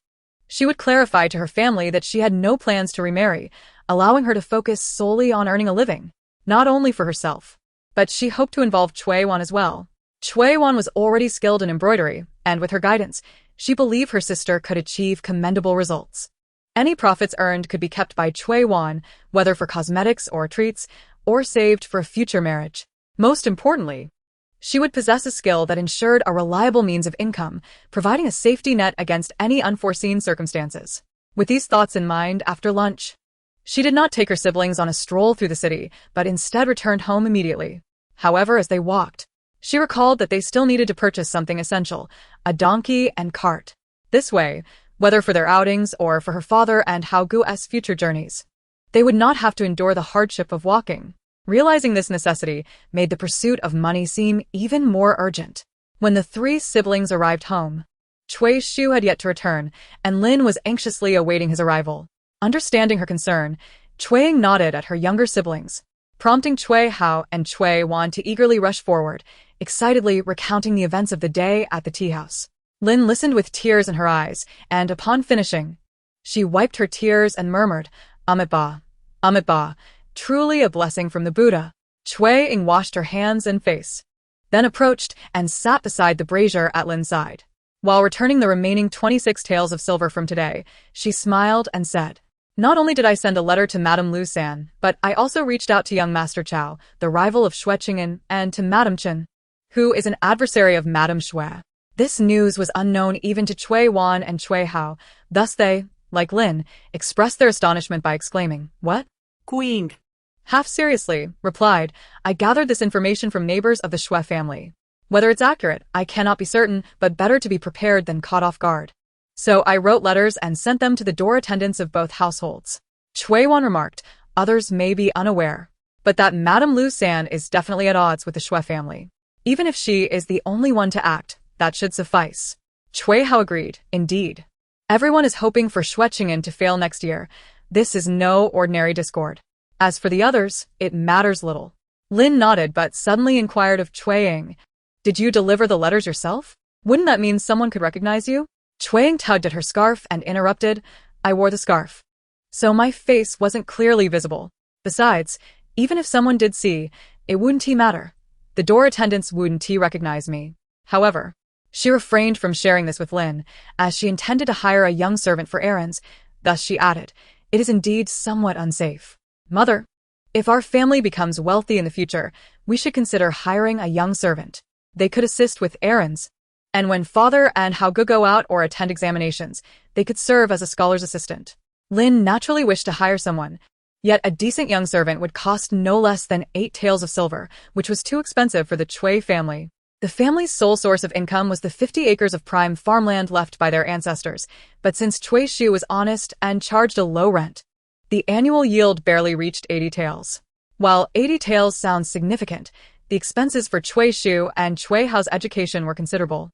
she would clarify to her family that she had no plans to remarry, allowing her to focus solely on earning a living, not only for herself, but she hoped to involve Xue Yuan as well. Xue Yuan was already skilled in embroidery, and with her guidance, she believed her sister could achieve commendable results. Any profits earned could be kept by Xue Yuan, whether for cosmetics or treats, or saved for a future marriage. Most importantly, she would possess a skill that ensured a reliable means of income, providing a safety net against any unforeseen circumstances. With these thoughts in mind, after lunch, she did not take her siblings on a stroll through the city, but instead returned home immediately. However, as they walked, she recalled that they still needed to purchase something essential, a donkey and cart. This way, whether for their outings or for her father and Hao Gu's future journeys, they would not have to endure the hardship of walking. Realizing this necessity made the pursuit of money seem even more urgent. When the 3 siblings arrived home, Cui Shu had yet to return, and Lin was anxiously awaiting his arrival. Understanding her concern, Xue Ying nodded at her younger siblings, prompting Cui Hao and Cui Wan to eagerly rush forward, excitedly recounting the events of the day at the tea house. Lin listened with tears in her eyes, and upon finishing, she wiped her tears and murmured, Amit Ba, truly a blessing from the Buddha. Xue Ying washed her hands and face, then approached and sat beside the brazier at Lin's side. While returning the remaining 26 taels of silver from today, she smiled and said, "Not only did I send a letter to Madame Lu San, but I also reached out to young Master Chao, the rival of Xue Cheng'an, and to Madame Chen, who is an adversary of Madame Xue." This news was unknown even to Cui Wan and Cui Hao, thus they, like Lin, expressed their astonishment by exclaiming, "What?" Cui Ying, Half seriously, replied, "I gathered this information from neighbors of the Xue family. Whether it's accurate, I cannot be certain, but better to be prepared than caught off guard. So I wrote letters and sent them to the door attendants of both households." Cui Wan remarked, "Others may be unaware, but that Madame Lu San is definitely at odds with the Xue family. Even if she is the only one to act, that should suffice." Cui Hao agreed, "Indeed. Everyone is hoping for Xue Cheng'an to fail next year. This is no ordinary discord. As for the others, it matters little." Lin nodded but suddenly inquired of Xue Ying, "Did you deliver the letters yourself? Wouldn't that mean someone could recognize you?" Xue Ying tugged at her scarf and interrupted, "I wore the scarf, so my face wasn't clearly visible. Besides, even if someone did see, it wouldn't matter. The door attendants wouldn't recognize me." However, she refrained from sharing this with Lin, as she intended to hire a young servant for errands. Thus she added, "It is indeed somewhat unsafe. Mother, if our family becomes wealthy in the future, we should consider hiring a young servant. They could assist with errands. And when father and Hao go out or attend examinations, they could serve as a scholar's assistant." Lin naturally wished to hire someone, yet a decent young servant would cost no less than 8 taels of silver, which was too expensive for the Xue family. The family's sole source of income was the 50 acres of prime farmland left by their ancestors, but since Cui Shu was honest and charged a low rent, the annual yield barely reached 80 taels. While 80 taels sounds significant, the expenses for Cui Shu and Cui Hao's education were considerable.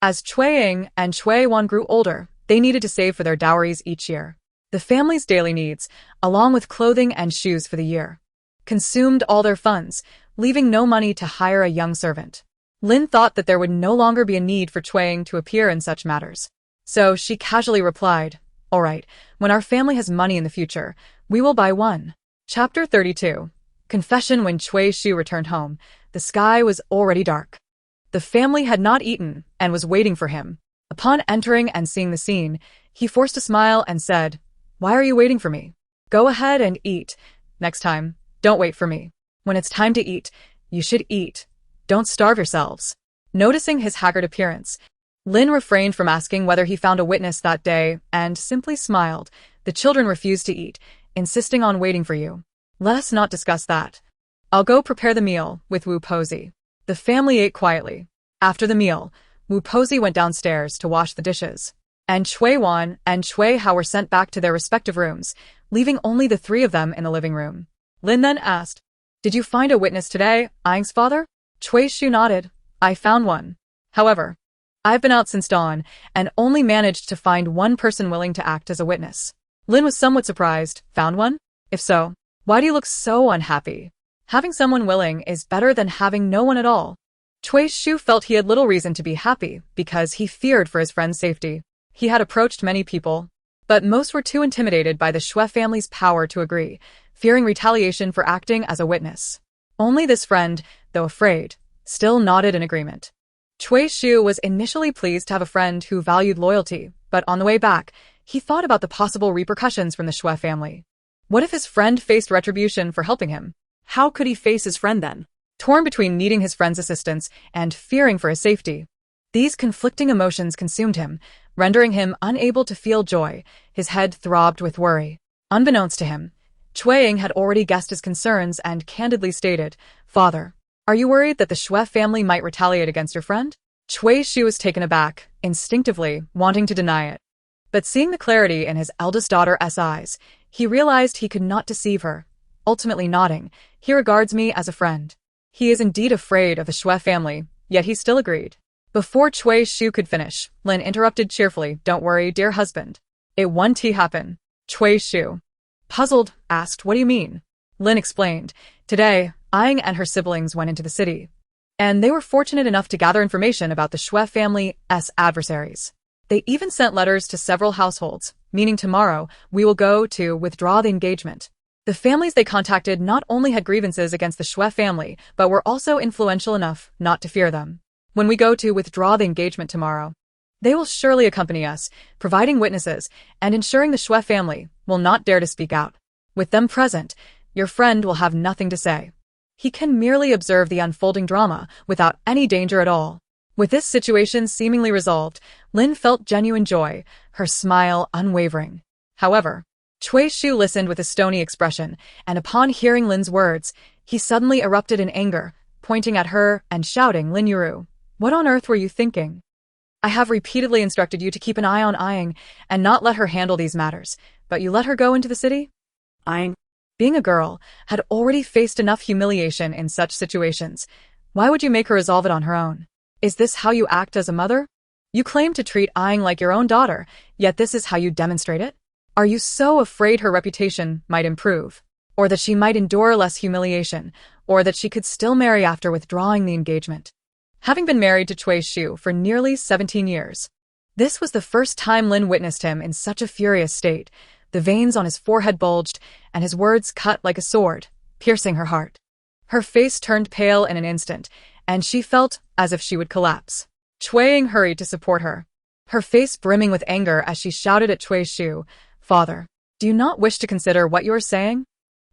As Xue Ying and Cui Wan grew older, they needed to save for their dowries each year. The family's daily needs, along with clothing and shoes for the year, consumed all their funds, leaving no money to hire a young servant. Lin thought that there would no longer be a need for Xue Ying to appear in such matters. So she casually replied, "All right, when our family has money in the future, we will buy one." Chapter 32. Confession. When Cui Shu returned home, the sky was already dark. The family had not eaten and was waiting for him. Upon entering and seeing the scene, he forced a smile and said, "Why are you waiting for me? Go ahead and eat. Next time, don't wait for me. When it's time to eat, you should eat. Don't starve yourselves." Noticing his haggard appearance, Lin refrained from asking whether he found a witness that day and simply smiled. "The children refused to eat, insisting on waiting for you. Let us not discuss that. I'll go prepare the meal with Wu Pozi." The family ate quietly. After the meal, Wu Pozi went downstairs to wash the dishes, and Cui Wan and Cui Hao were sent back to their respective rooms, leaving only the three of them in the living room. Lin then asked, "Did you find a witness today, Ying's father?" Cui Shu nodded. "I found one. However, I've been out since dawn and only managed to find one person willing to act as a witness." Lin was somewhat surprised. "Found one? If so, why do you look so unhappy? Having someone willing is better than having no one at all." Cui Shu felt he had little reason to be happy because he feared for his friend's safety. He had approached many people, but most were too intimidated by the Xue family's power to agree, fearing retaliation for acting as a witness. Only this friend, though afraid, still nodded in agreement. Cui Shu was initially pleased to have a friend who valued loyalty, but on the way back, he thought about the possible repercussions from the Xue family. What if his friend faced retribution for helping him? How could he face his friend then? Torn between needing his friend's assistance and fearing for his safety, these conflicting emotions consumed him, rendering him unable to feel joy. His head throbbed with worry. Unbeknownst to him, Xue Ying had already guessed his concerns and candidly stated, "Father, are you worried that the Xue family might retaliate against your friend?" Cui Shu was taken aback, instinctively wanting to deny it. But seeing the clarity in his eldest daughter's eyes, he realized he could not deceive her. Ultimately nodding, "He regards me as a friend. He is indeed afraid of the Xue family," yet he still agreed. Before Cui Shu could finish, Lin interrupted cheerfully, "Don't worry, dear husband. It won't happen." Cui Shu, puzzled, asked, "What do you mean?" Lin explained, "Today, Ying and her siblings went into the city, and they were fortunate enough to gather information about the Xue family's adversaries. They even sent letters to several households, meaning tomorrow we will go to withdraw the engagement. The families they contacted not only had grievances against the Xue family, but were also influential enough not to fear them. When we go to withdraw the engagement tomorrow, they will surely accompany us, providing witnesses and ensuring the Xue family will not dare to speak out. With them present, your friend will have nothing to say. He can merely observe the unfolding drama without any danger at all." With this situation seemingly resolved, Lin felt genuine joy, her smile unwavering. However, Cui Shu listened with a stony expression, and upon hearing Lin's words, he suddenly erupted in anger, pointing at her and shouting, "Lin Yuru, what on earth were you thinking? I have repeatedly instructed you to keep an eye on Ying and not let her handle these matters, but you let her go into the city?" Ying, being a girl, had already faced enough humiliation in such situations. Why would you make her resolve it on her own? Is this how you act as a mother? You claim to treat Ying like your own daughter, yet this is how you demonstrate it? Are you so afraid her reputation might improve, or that she might endure less humiliation, or that she could still marry after withdrawing the engagement? Having been married to Cui Shu for nearly 17 years, this was the first time Lin witnessed him in such a furious state. The veins on his forehead bulged, and his words cut like a sword, piercing her heart. Her face turned pale in an instant, and she felt as if she would collapse. Xue Ying hurried to support her, her face brimming with anger as she shouted at Cui Shu, "Father, do you not wish to consider what you are saying?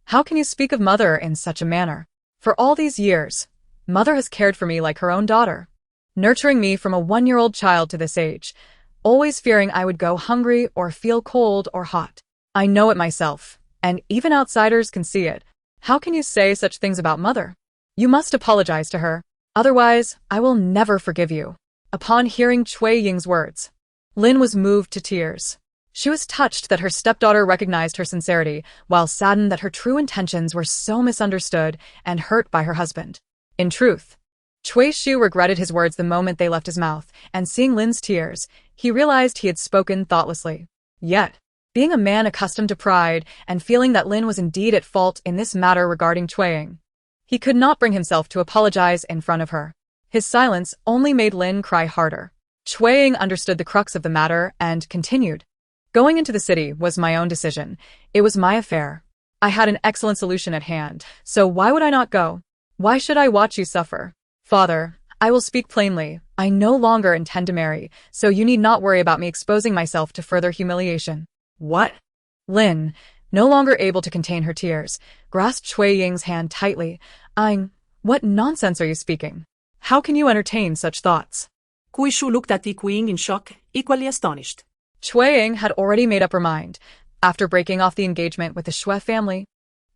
How can you speak of mother in such a manner? For all these years, mother has cared for me like her own daughter, nurturing me from a 1-year-old child to this age, always fearing I would go hungry or feel cold or hot. I know it myself, and even outsiders can see it. How can you say such things about mother? You must apologize to her. Otherwise, I will never forgive you." Upon hearing Cui Ying's words, Lin was moved to tears. She was touched that her stepdaughter recognized her sincerity, while saddened that her true intentions were so misunderstood and hurt by her husband. In truth, Cui Shu regretted his words the moment they left his mouth, and seeing Lin's tears, he realized he had spoken thoughtlessly. Yet, being a man accustomed to pride and feeling that Lin was indeed at fault in this matter regarding Xue Ying, he could not bring himself to apologize in front of her. His silence only made Lin cry harder. Xue Ying understood the crux of the matter and continued, "Going into the city was my own decision. It was my affair. I had an excellent solution at hand, so why would I not go? Why should I watch you suffer? Father, I will speak plainly. I no longer intend to marry, so you need not worry about me exposing myself to further humiliation." "What?" Lin, no longer able to contain her tears, grasped Xue Ying's hand tightly. "Ying, what nonsense are you speaking? How can you entertain such thoughts?" Cui Shu looked at the Cui Ying in shock, equally astonished. Xue Ying had already made up her mind, after breaking off the engagement with the Xue family.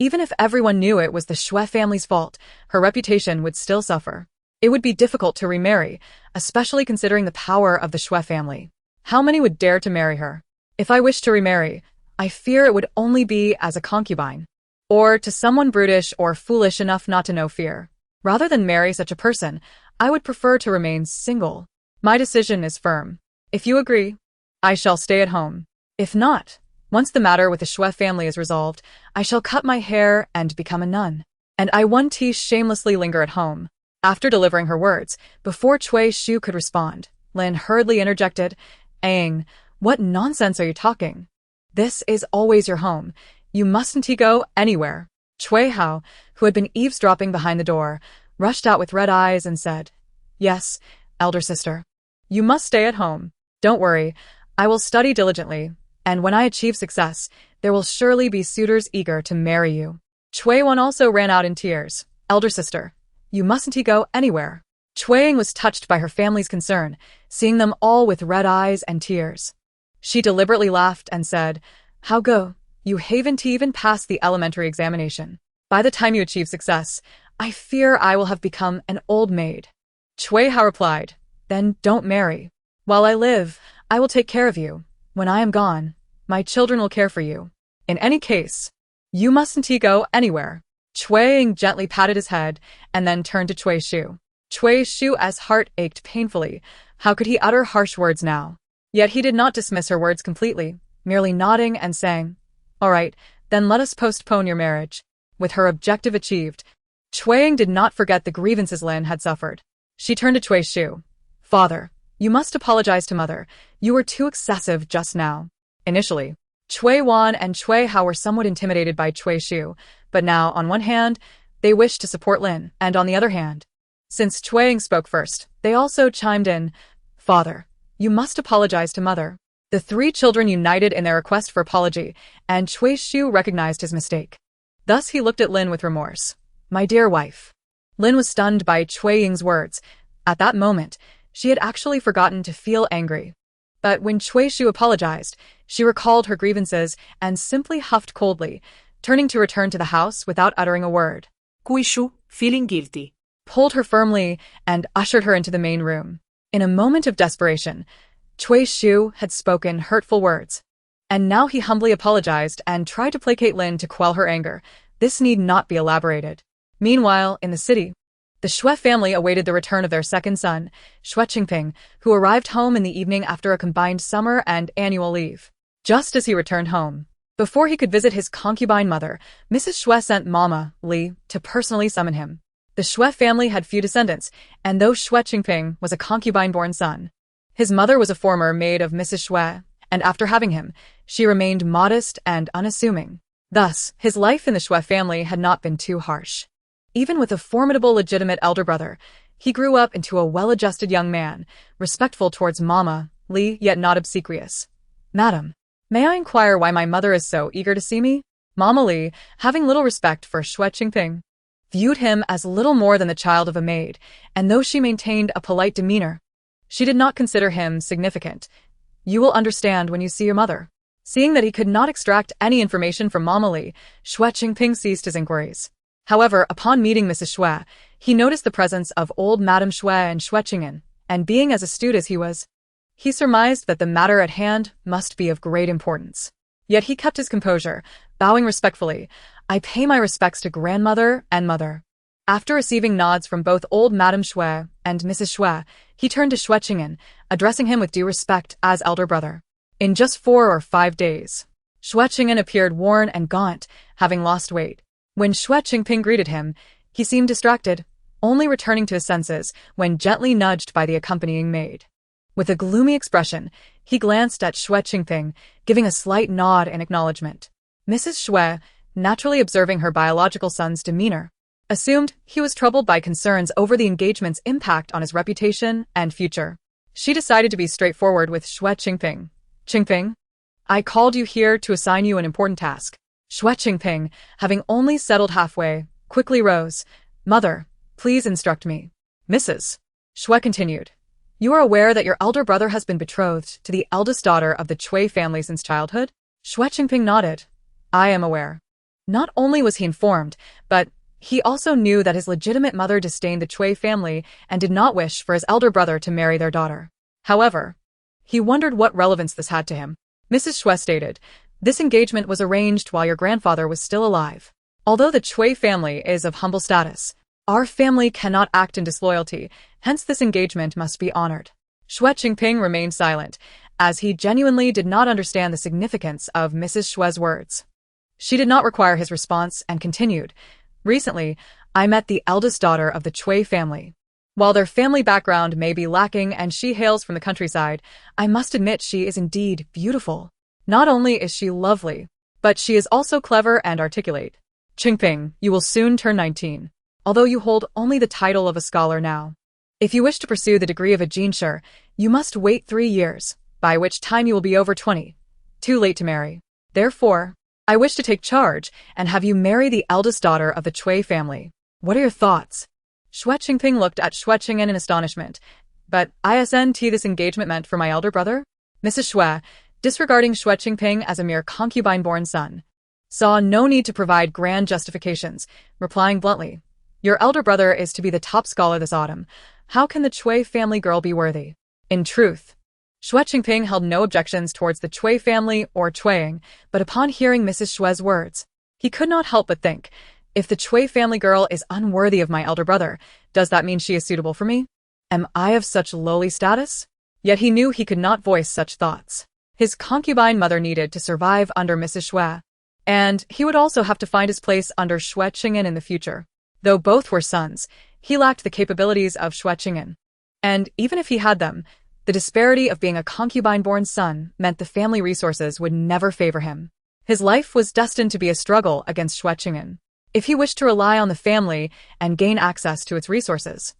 Even if everyone knew it was the Xue family's fault, her reputation would still suffer. It would be difficult to remarry, especially considering the power of the Xue family. How many would dare to marry her? If I wished to remarry, I fear it would only be as a concubine, or to someone brutish or foolish enough not to know fear. Rather than marry such a person, I would prefer to remain single. My decision is firm. If you agree, I shall stay at home. If not, once the matter with the Xue family is resolved, I shall cut my hair and become a nun. And I won't shamelessly linger at home." After delivering her words, before Cui Shu could respond, Lin hurriedly interjected, "Ying, what nonsense are you talking? This is always your home. You mustn't go anywhere." Cui Hao, who had been eavesdropping behind the door, rushed out with red eyes and said, "Yes, elder sister. You must stay at home. Don't worry, I will study diligently, and when I achieve success, there will surely be suitors eager to marry you." Xue Wan also ran out in tears. "Elder sister, you mustn't go anywhere." Xue Ying was touched by her family's concern, seeing them all with red eyes and tears. She deliberately laughed and said, "How go? You haven't even passed the elementary examination. By the time you achieve success, I fear I will have become an old maid." Cui Hao replied, "Then don't marry. While I live, I will take care of you. When I am gone, my children will care for you. In any case, you mustn't go anywhere." Xue Ying gently patted his head and then turned to Cui Shu. Xue Shu's heart ached painfully. How could he utter harsh words now? Yet he did not dismiss her words completely, merely nodding and saying, "All right, then let us postpone your marriage." With her objective achieved, Xue Ying did not forget the grievances Lin had suffered. She turned to Xue Shu. "Father, you must apologize to Mother. You were too excessive just now." Initially, Xue Wan and Xue Hao were somewhat intimidated by Xue Shu, but now, on one hand, they wished to support Lin, and on the other hand, since Xue Ying spoke first, they also chimed in, "Father, you must apologize to Mother." The three children united in their request for apology, and Xue Shu recognized his mistake. Thus he looked at Lin with remorse. "My dear wife." Lin was stunned by Xue Ying's words. At that moment, she had actually forgotten to feel angry. But when Xue Shu apologized, she recalled her grievances and simply huffed coldly, turning to return to the house without uttering a word. Cui Shu, feeling guilty, pulled her firmly and ushered her into the main room. In a moment of desperation, Xue Shu had spoken hurtful words. And now he humbly apologized and tried to placate Lin to quell her anger. This need not be elaborated. Meanwhile, in the city, the Xue family awaited the return of their second son, Xue Cheng'an, who arrived home in the evening after a combined summer and annual leave. Just as he returned home, before he could visit his concubine mother, Mrs. Xue sent Mama, Li, to personally summon him. The Xue family had few descendants, and though Xue Cheng'an was a concubine-born son, his mother was a former maid of Mrs. Xue, and after having him, she remained modest and unassuming. Thus, his life in the Xue family had not been too harsh. Even with a formidable legitimate elder brother, he grew up into a well-adjusted young man, respectful towards Mama, Li, yet not obsequious. "Madam, may I inquire why my mother is so eager to see me?" Mama Li, having little respect for Xue Cheng'an, viewed him as little more than the child of a maid, and though she maintained a polite demeanor, she did not consider him significant. "You will understand when you see your mother." Seeing that he could not extract any information from Mama Li, Xue Cheng'an ceased his inquiries. However, upon meeting Mrs. Xue, he noticed the presence of old Madame Xue and Xue Cheng'an, and being as astute as he was, he surmised that the matter at hand must be of great importance. Yet he kept his composure, bowing respectfully. "I pay my respects to grandmother and mother." After receiving nods from both old Madame Xue and Mrs. Xue, he turned to Xue Cheng'an, addressing him with due respect as elder brother. In just 4 or 5 days, Xue Cheng'an appeared worn and gaunt, having lost weight. When Xue Cheng'an greeted him, he seemed distracted, only returning to his senses when gently nudged by the accompanying maid. With a gloomy expression, he glanced at Xue Cheng'an, giving a slight nod in acknowledgement. Mrs. Xue, naturally observing her biological son's demeanor, assumed he was troubled by concerns over the engagement's impact on his reputation and future. She decided to be straightforward with Xue Cheng'an. "Cheng'an, I called you here to assign you an important task." Xue Cheng'an, having only settled halfway, quickly rose. "Mother, please instruct me." "Mrs. Xue continued, you are aware that your elder brother has been betrothed to the eldest daughter of the Xue family since childhood?" Xue Cheng'an nodded. "I am aware." Not only was he informed, but he also knew that his legitimate mother disdained the Xue family and did not wish for his elder brother to marry their daughter. However, he wondered what relevance this had to him. Mrs. Xue stated, "This engagement was arranged while your grandfather was still alive. Although the Xue family is of humble status, our family cannot act in disloyalty, hence this engagement must be honored." Xue Cheng'an remained silent, as he genuinely did not understand the significance of Mrs. Xue's words. She did not require his response and continued, "Recently, I met the eldest daughter of the Xue family. While their family background may be lacking and she hails from the countryside, I must admit she is indeed beautiful. Not only is she lovely, but she is also clever and articulate. Cheng'an, you will soon turn 19, although you hold only the title of a scholar now. If you wish to pursue the degree of a jinshi, you must wait 3 years, by which time you will be over 20. Too late to marry. Therefore, I wish to take charge and have you marry the eldest daughter of the Xue family. What are your thoughts?" Xue Cheng'an looked at Xue Cheng'an in astonishment. "But isn't this engagement meant for my elder brother?" Mrs. Xue, disregarding Xue Cheng'an as a mere concubine-born son, saw no need to provide grand justifications, replying bluntly, "Your elder brother is to be the top scholar this autumn. How can the Xue family girl be worthy?" In truth, Xue Cheng'an held no objections towards the Xue family or Xue Ying, but upon hearing Mrs. Xue's words, he could not help but think, If the Cui family girl is unworthy of my elder brother, does that mean she is suitable for me? Am I of such lowly status? Yet he knew he could not voice such thoughts. His concubine mother needed to survive under Mrs. Xue, and he would also have to find his place under Xue Cheng'an in the future. Though both were sons, he lacked the capabilities of Xue Cheng'an. And even if he had them, the disparity of being a concubine-born son meant the family resources would never favor him. His life was destined to be a struggle against Xue Cheng'an. If he wished to rely on the family and gain access to its resources,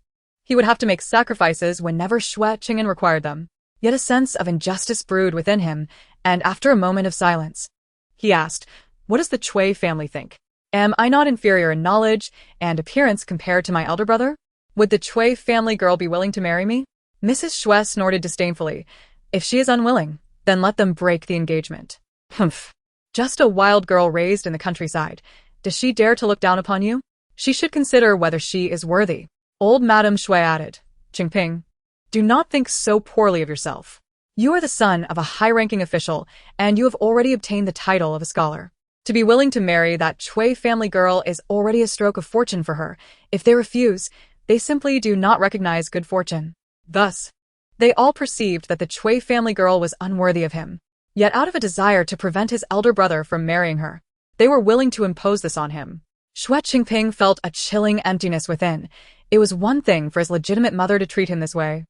he would have to make sacrifices whenever Xue Cheng'an required them. Yet a sense of injustice brewed within him, and after a moment of silence, he asked, "What does the Cui family think? Am I not inferior in knowledge and appearance compared to my elder brother? Would the Cui family girl be willing to marry me?" Mrs. Xue snorted disdainfully. "If she is unwilling, then let them break the engagement." "Humph. Just a wild girl raised in the countryside. Does she dare to look down upon you? She should consider whether she is worthy." Old Madame Xue added, "Qingping, do not think so poorly of yourself. You are the son of a high-ranking official, and you have already obtained the title of a scholar. To be willing to marry that Cui family girl is already a stroke of fortune for her. If they refuse, they simply do not recognize good fortune." Thus, they all perceived that the Cui family girl was unworthy of him. Yet out of a desire to prevent his elder brother from marrying her, they were willing to impose this on him. Xue Qingping felt a chilling emptiness within. It was one thing for his legitimate mother to treat him this way,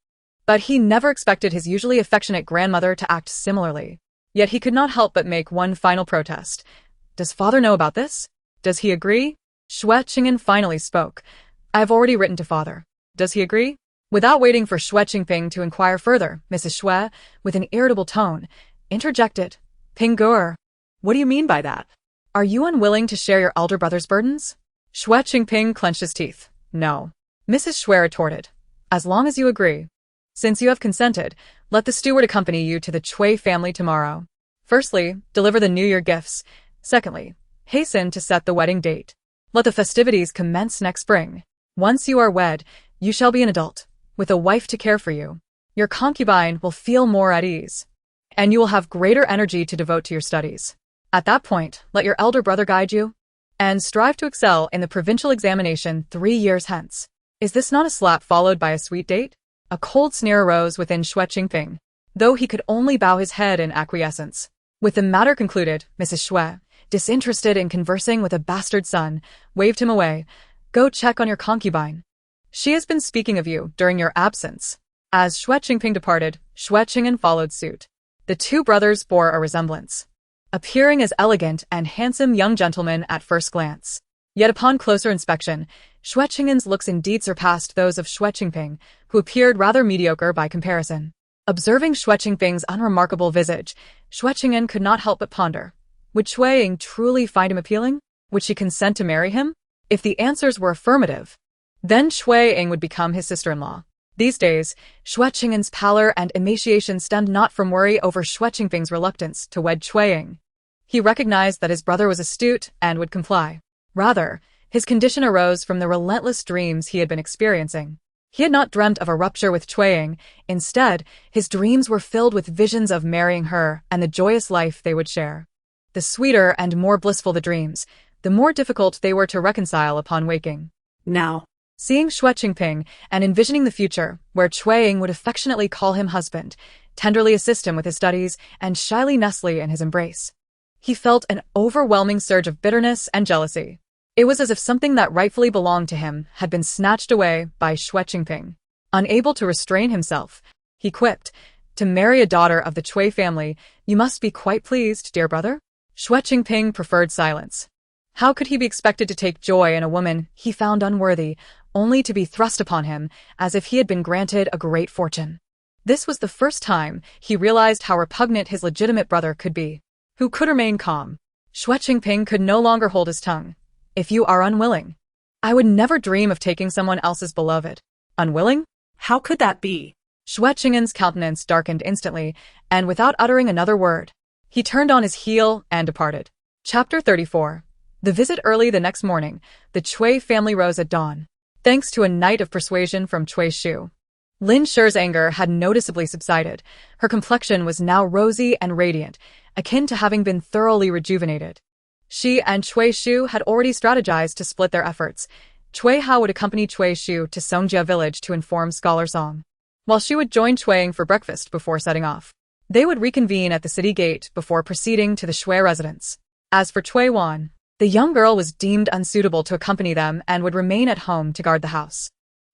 but he never expected his usually affectionate grandmother to act similarly. Yet he could not help but make one final protest. "Does father know about this? Does he agree?" Xue Cheng'an finally spoke. "I have already written to father. Does he agree?" Without waiting for Xue Qingping to inquire further, Mrs. Xue, with an irritable tone, interjected, "Pingur, what do you mean by that? Are you unwilling to share your elder brother's burdens?" Xue Qingping clenched his teeth. "No." Mrs. Xue retorted, "As long as you agree. Since you have consented, let the steward accompany you to the Cui family tomorrow. Firstly, deliver the New Year gifts. Secondly, hasten to set the wedding date. Let the festivities commence next spring. Once you are wed, you shall be an adult, with a wife to care for you. Your concubine will feel more at ease, and you will have greater energy to devote to your studies. At that point, let your elder brother guide you, and strive to excel in the provincial examination 3 years hence." Is this not a slap followed by a sweet date? A cold sneer arose within Xue Qingping, though he could only bow his head in acquiescence. With the matter concluded, Mrs. Xue, disinterested in conversing with a bastard son, waved him away. "Go check on your concubine. She has been speaking of you during your absence." As Xue Qingping departed, Xue Cheng'an followed suit. The two brothers bore a resemblance, appearing as elegant and handsome young gentlemen at first glance. Yet upon closer inspection, Xue Cheng'an's looks indeed surpassed those of Xue Qingping, who appeared rather mediocre by comparison. Observing Xue Qingping's unremarkable visage, Xue Cheng'an could not help but ponder. Would Xue Ying truly find him appealing? Would she consent to marry him? If the answers were affirmative, then Xue Ying would become his sister-in-law. These days, Xue Cheng'an's pallor and emaciation stemmed not from worry over Xue Qingping's reluctance to wed Xue Ying. He recognized that his brother was astute and would comply. Rather, his condition arose from the relentless dreams he had been experiencing. He had not dreamt of a rupture with Xue Ying. Instead, his dreams were filled with visions of marrying her and the joyous life they would share. The sweeter and more blissful the dreams, the more difficult they were to reconcile upon waking. Now, seeing Xue Qingping and envisioning the future, where Xue Ying would affectionately call him husband, tenderly assist him with his studies, and shyly nestle in his embrace, he felt an overwhelming surge of bitterness and jealousy. It was as if something that rightfully belonged to him had been snatched away by Xue Qingping. Unable to restrain himself, he quipped, "To marry a daughter of the Cui family, you must be quite pleased, dear brother?" Xue Qingping preferred silence. How could he be expected to take joy in a woman he found unworthy, only to be thrust upon him as if he had been granted a great fortune? This was the first time he realized how repugnant his legitimate brother could be. Who could remain calm? Xue Qingping could no longer hold his tongue. "If you are unwilling, I would never dream of taking someone else's beloved." Unwilling? how could that be? Xue Cheng'an's countenance darkened instantly, and without uttering another word, he turned on his heel and departed. Chapter 34. The visit. Early the next morning, the Cui family rose at dawn. Thanks to a night of persuasion from Cui Shu, Lin Shi's anger had noticeably subsided. Her complexion was now rosy and radiant, akin to having been thoroughly rejuvenated. She and Cui Shu had already strategized to split their efforts. Cui Hao would accompany Cui Shu to Songjia village to inform Scholar Song, while she would join Cui Ying for breakfast before setting off. They would reconvene at the city gate before proceeding to the Xue residence. As for Cui Wan, the young girl was deemed unsuitable to accompany them and would remain at home to guard the house.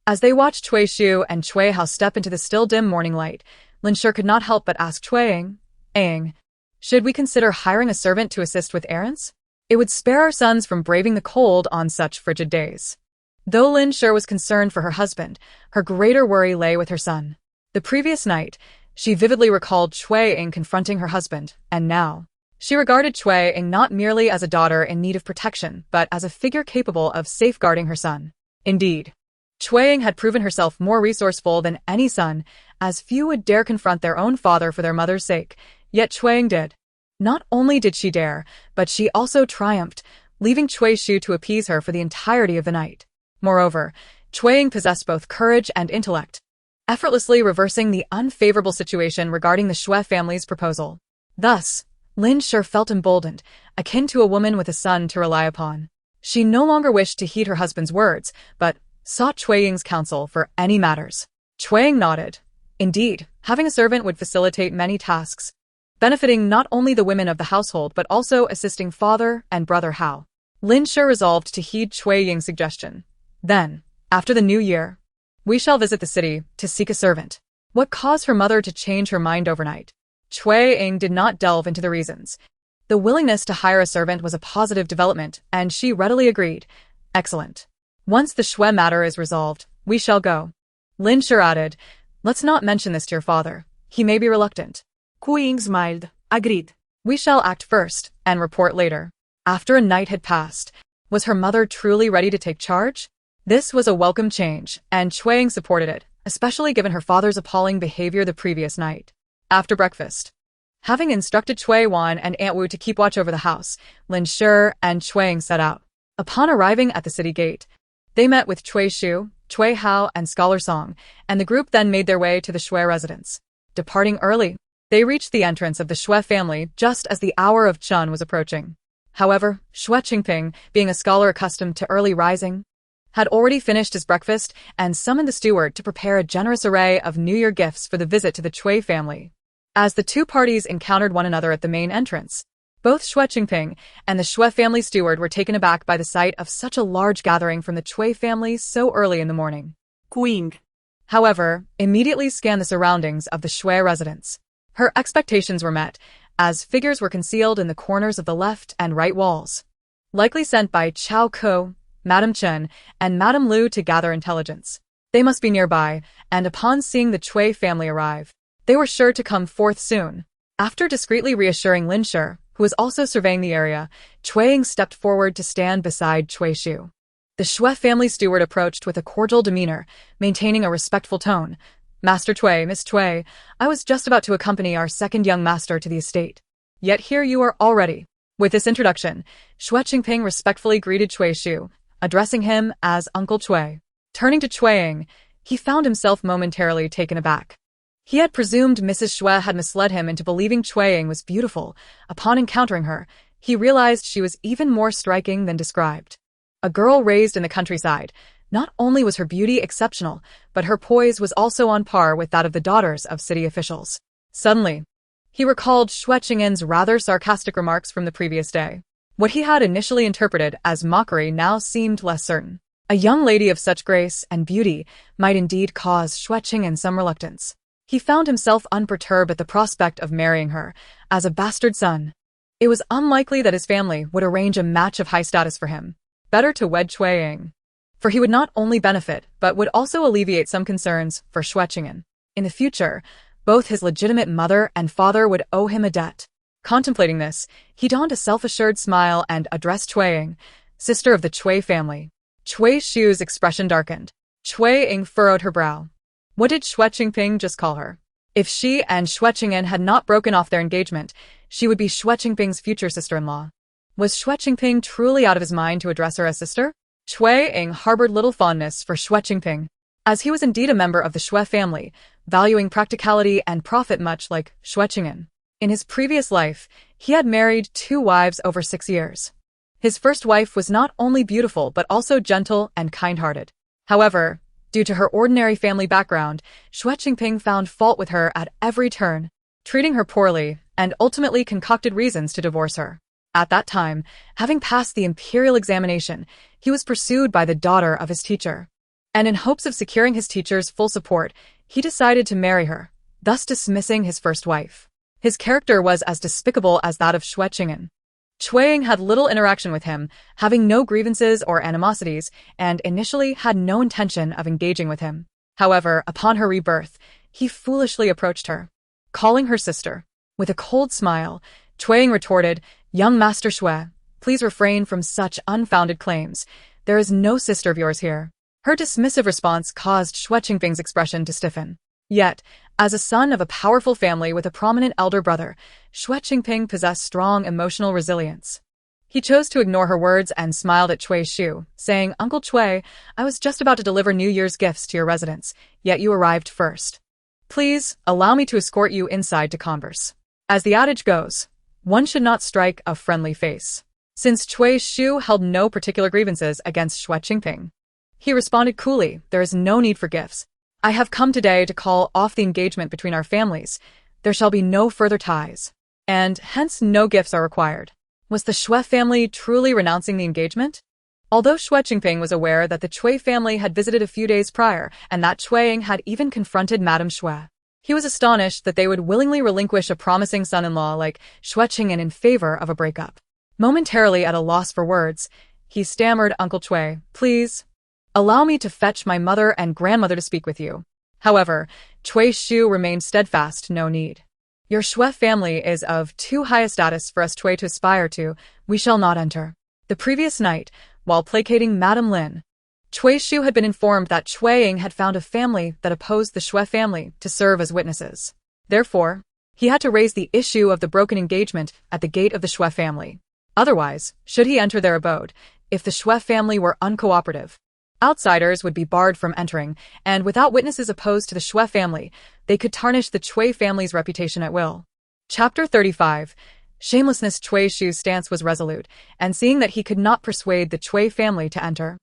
As they watched Cui Shu and Cui Hao step into the still dim morning light, Lin Shi could not help but ask Cui Ying, should we consider hiring a servant to assist with errands? It would spare our sons from braving the cold on such frigid days. Though Lin Shi was concerned for her husband, her greater worry lay with her son. The previous night, she vividly recalled Cui Ying confronting her husband, and now, she regarded Cui Ying not merely as a daughter in need of protection, but as a figure capable of safeguarding her son. Indeed, Cui Ying had proven herself more resourceful than any son, as few would dare confront their own father for their mother's sake, yet Cui Ying did. Not only did she dare, but she also triumphed, leaving Cui Shu to appease her for the entirety of the night. Moreover, Cui Ying possessed both courage and intellect, effortlessly reversing the unfavorable situation regarding the Xue family's proposal. Thus, Lin Shi felt emboldened, akin to a woman with a son to rely upon. She no longer wished to heed her husband's words, but sought Cui Ying's counsel for any matters. Cui Ying nodded. Indeed, having a servant would facilitate many tasks, benefiting not only the women of the household but also assisting father and brother Hao. Lin Shi resolved to heed Cui Ying's suggestion. Then, after the new year, we shall visit the city to seek a servant. What caused her mother to change her mind overnight? Cui Ying did not delve into the reasons. The willingness to hire a servant was a positive development, and she readily agreed. Excellent. Once the Xue matter is resolved, we shall go. Lin Shi added, let's not mention this to your father. He may be reluctant. Cui Ying smiled, agreed. We shall act first, and report later. After a night had passed, was her mother truly ready to take charge? This was a welcome change, and Cui Ying supported it, especially given her father's appalling behavior the previous night. After breakfast, having instructed Cui Wan and Aunt Wu to keep watch over the house, Lin Shi and Cui Ying set out. Upon arriving at the city gate, they met with Cui Shu, Cui Hao, and Scholar Song, and the group then made their way to the Xue residence. Departing early, they reached the entrance of the Xue family just as the hour of Chun was approaching. However, Xue Cheng'an, being a scholar accustomed to early rising, had already finished his breakfast and summoned the steward to prepare a generous array of New Year gifts for the visit to the Cui family. As the two parties encountered one another at the main entrance, both Xue Cheng'an and the Xue family steward were taken aback by the sight of such a large gathering from the Cui family so early in the morning. Cui Ying, however, immediately scanned the surroundings of the Xue residence. Her expectations were met, as figures were concealed in the corners of the left and right walls, likely sent by Chao Ko, Madame Chen, and Madame Lu to gather intelligence. They must be nearby, and upon seeing the Cui family arrive, they were sure to come forth soon. After discreetly reassuring Lin Shi, who was also surveying the area, Cui Ying stepped forward to stand beside Cui Shu. The Xue family steward approached with a cordial demeanor, maintaining a respectful tone. Master Cui, Miss Cui, I was just about to accompany our second young master to the estate. Yet here you are already. With this introduction, Xue Cheng'an respectfully greeted Cui Shu, addressing him as Uncle Cui. Turning to Cui Ying, he found himself momentarily taken aback. He had presumed Mrs. Xue had misled him into believing Cui Ying was beautiful. Upon encountering her, he realized she was even more striking than described. A girl raised in the countryside, not only was her beauty exceptional, but her poise was also on par with that of the daughters of city officials. Suddenly, he recalled Xue Cheng'an's rather sarcastic remarks from the previous day. What he had initially interpreted as mockery now seemed less certain. A young lady of such grace and beauty might indeed cause Xue Cheng'an some reluctance. He found himself unperturbed at the prospect of marrying her, as a bastard son. It was unlikely that his family would arrange a match of high status for him. Better to wed Cui Ying, for he would not only benefit but would also alleviate some concerns for Xue Cheng'an. In the future, both his legitimate mother and father would owe him a debt. Contemplating this, he donned a self-assured smile and addressed Cui Ying, sister of the Cui family. Cui Shu's expression darkened. Cui Ying furrowed her brow. What did Xue Cheng'an just call her? If she and Xue Cheng'an had not broken off their engagement, she would be Xue Cheng'an's future sister-in-law. Was Xue Cheng'an truly out of his mind to address her as sister? Cui Ying harbored little fondness for Xue Cheng'an, as he was indeed a member of the Xue family, valuing practicality and profit much like Xue Cheng'an. In his previous life, he had married 2 wives over 6 years. His first wife was not only beautiful but also gentle and kind-hearted. However, due to her ordinary family background, Xue Cheng'an found fault with her at every turn, treating her poorly, and ultimately concocted reasons to divorce her. At that time, having passed the imperial examination, he was pursued by the daughter of his teacher. And in hopes of securing his teacher's full support, he decided to marry her, thus dismissing his first wife. His character was as despicable as that of Xue Cheng'an. Cui Ying had little interaction with him, having no grievances or animosities, and initially had no intention of engaging with him. However, upon her rebirth, he foolishly approached her, calling her sister. With a cold smile, Cui Ying retorted, "Young Master Xue, please refrain from such unfounded claims. There is no sister of yours here." Her dismissive response caused Xue Cheng'an's expression to stiffen. Yet, as a son of a powerful family with a prominent elder brother, Xue Cheng'an possessed strong emotional resilience. He chose to ignore her words and smiled at Cui Shu, saying, "Uncle Cui, I was just about to deliver New Year's gifts to your residence, yet you arrived first. Please, allow me to escort you inside to converse." As the adage goes, one should not strike a friendly face. Since Cui Shu held no particular grievances against Xue Cheng'an, he responded coolly, "There is no need for gifts. I have come today to call off the engagement between our families. There shall be no further ties, and hence no gifts are required." Was the Xue family truly renouncing the engagement? Although Xue Cheng'an was aware that the Cui family had visited a few days prior and that Cui Ying had even confronted Madame Xue, he was astonished that they would willingly relinquish a promising son-in-law like Xue Cheng'an in favor of a breakup. Momentarily at a loss for words, he stammered, "Uncle Cui, please, allow me to fetch my mother and grandmother to speak with you." However, Cui Shu remained steadfast, "No need. Your Xue family is of too high a status for us Cui to aspire to. We shall not enter." The previous night, while placating Madame Lin, Cui Shu had been informed that Cui Ying had found a family that opposed the Xue family to serve as witnesses. Therefore, he had to raise the issue of the broken engagement at the gate of the Xue family. Otherwise, should he enter their abode, if the Xue family were uncooperative, outsiders would be barred from entering, and without witnesses opposed to the Xue family, they could tarnish the Cui family's reputation at will. Chapter 35. Shamelessness. Cui Shu's stance was resolute, and seeing that he could not persuade the Cui family to enter,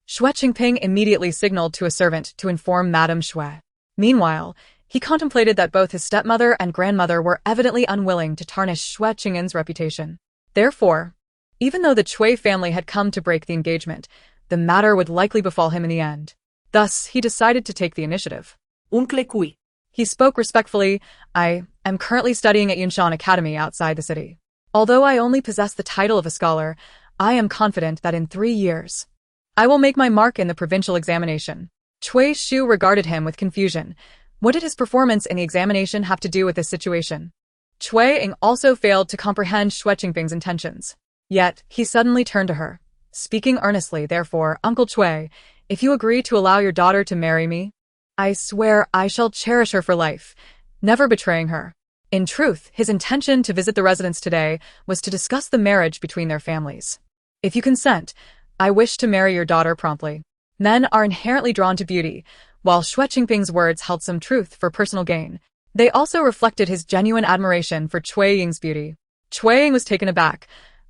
Xue Cheng'an immediately signaled to a servant to inform Madame Xue. Meanwhile, he contemplated that both his stepmother and grandmother were evidently unwilling to tarnish Xue Cheng'an's reputation. Therefore, even though the Cui family had come to break the engagement, the matter would likely befall him in the end. Thus, he decided to take the initiative. Uncle Cui. He spoke respectfully, "I am currently studying at Yunshan Academy outside the city. Although I only possess the title of a scholar, I am confident that in 3 years, I will make my mark in the provincial examination." Cui Shu regarded him with confusion. What did his performance in the examination have to do with this situation? Cui Ying also failed to comprehend Xue Cheng'an's intentions. Yet, he suddenly turned to her, speaking earnestly, "Therefore, Uncle Cui, if you agree to allow your daughter to marry me, I swear I shall cherish her for life, never betraying her." In truth, his intention to visit the residence today was to discuss the marriage between their families. "If you consent, I wish to marry your daughter promptly." Men are inherently drawn to beauty. While Xue Cheng'an's words held some truth for personal gain, they also reflected his genuine admiration for Cui Ying's beauty. Cui Ying was taken aback.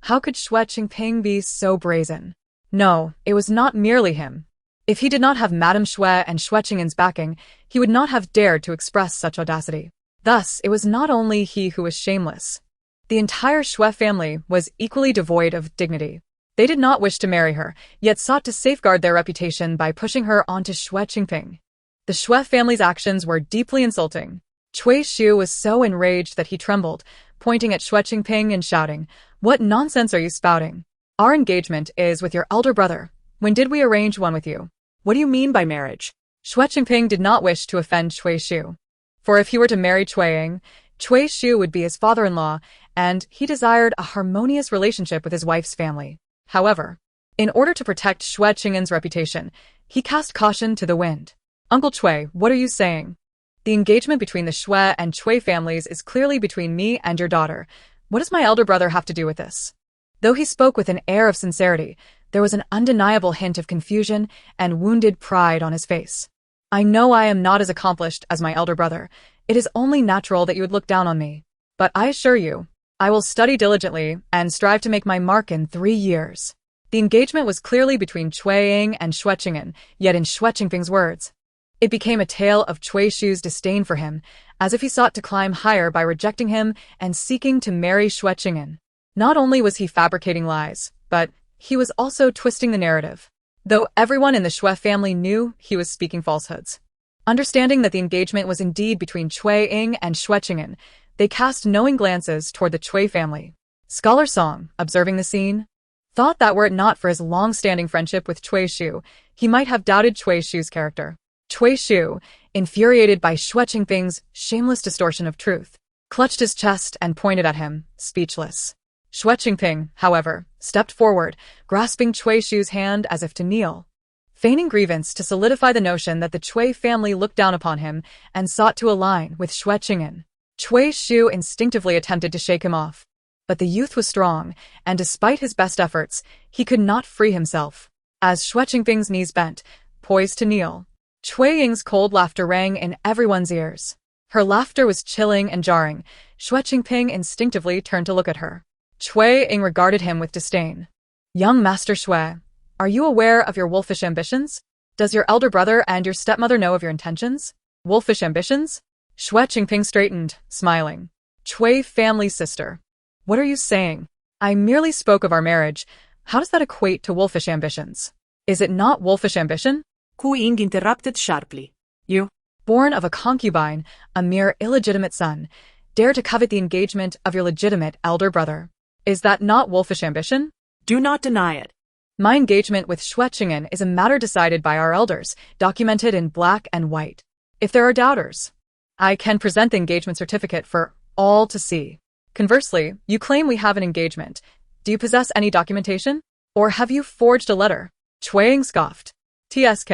How could Xue Cheng'an be so brazen? No, it was not merely him. If he did not have Madame Xue and Xue Cheng'an's backing, he would not have dared to express such audacity. Thus, it was not only he who was shameless. The entire Xue family was equally devoid of dignity. They did not wish to marry her, yet sought to safeguard their reputation by pushing her onto Xue Cheng'an. The Xue family's actions were deeply insulting. Cui Shu was so enraged that he trembled, pointing at Xue Cheng'an and shouting, "What nonsense are you spouting? Our engagement is with your elder brother. When did we arrange one with you? What do you mean by marriage?" Xue Cheng'an did not wish to offend Cui Shu. For if he were to marry Cui Ying, Cui Shu would be his father-in-law, and he desired a harmonious relationship with his wife's family. However, in order to protect Xue Cheng'an's reputation, he cast caution to the wind. "Uncle Cui, what are you saying? The engagement between the Xue and Cui families is clearly between me and your daughter. What does my elder brother have to do with this?" Though he spoke with an air of sincerity, there was an undeniable hint of confusion and wounded pride on his face. "I know I am not as accomplished as my elder brother. It is only natural that you would look down on me. But I assure you, I will study diligently and strive to make my mark in 3 years. The engagement was clearly between Cui Ying and Xue Cheng'an, yet in Xue Chengping's words, it became a tale of Cui Shu's disdain for him, as if he sought to climb higher by rejecting him and seeking to marry Xue Cheng'an. Not only was he fabricating lies, but he was also twisting the narrative. Though everyone in the Xue family knew he was speaking falsehoods. Understanding that the engagement was indeed between Cui Ying and Xue Cheng'an, they cast knowing glances toward the Cui family. Scholar Song, observing the scene, thought that were it not for his long-standing friendship with Cui Shu, he might have doubted Cui Shu's character. Cui Shu, infuriated by Xue Chengping's shameless distortion of truth, clutched his chest and pointed at him, speechless. Xue Chengping, however, stepped forward, grasping Cui Shu's hand as if to kneel, feigning grievance to solidify the notion that the Cui family looked down upon him and sought to align with Xue Cheng'an. Cui Shu instinctively attempted to shake him off, but the youth was strong, and despite his best efforts, he could not free himself. As Xue Chengping's knees bent, poised to kneel, Cui Ying's cold laughter rang in everyone's ears. Her laughter was chilling and jarring. Xue Chengping instinctively turned to look at her. Cui Ying regarded him with disdain. Young Master Xue, are you aware of your wolfish ambitions? Does your elder brother and your stepmother know of your intentions? Wolfish ambitions? Xue Chengping straightened, smiling. Cui family sister. What are you saying? I merely spoke of our marriage. How does that equate to wolfish ambitions? Is it not wolfish ambition? Cui Ying interrupted sharply. You, born of a concubine, a mere illegitimate son, dare to covet the engagement of your legitimate elder brother. Is that not wolfish ambition? do not deny it. My engagement with Xue Cheng'an is a matter decided by our elders, documented in black and white. If there are doubters, I can present the engagement certificate for all to see. Conversely, you claim we have an engagement. Do you possess any documentation? Or have you forged a letter? Cui Ying scoffed. TSK,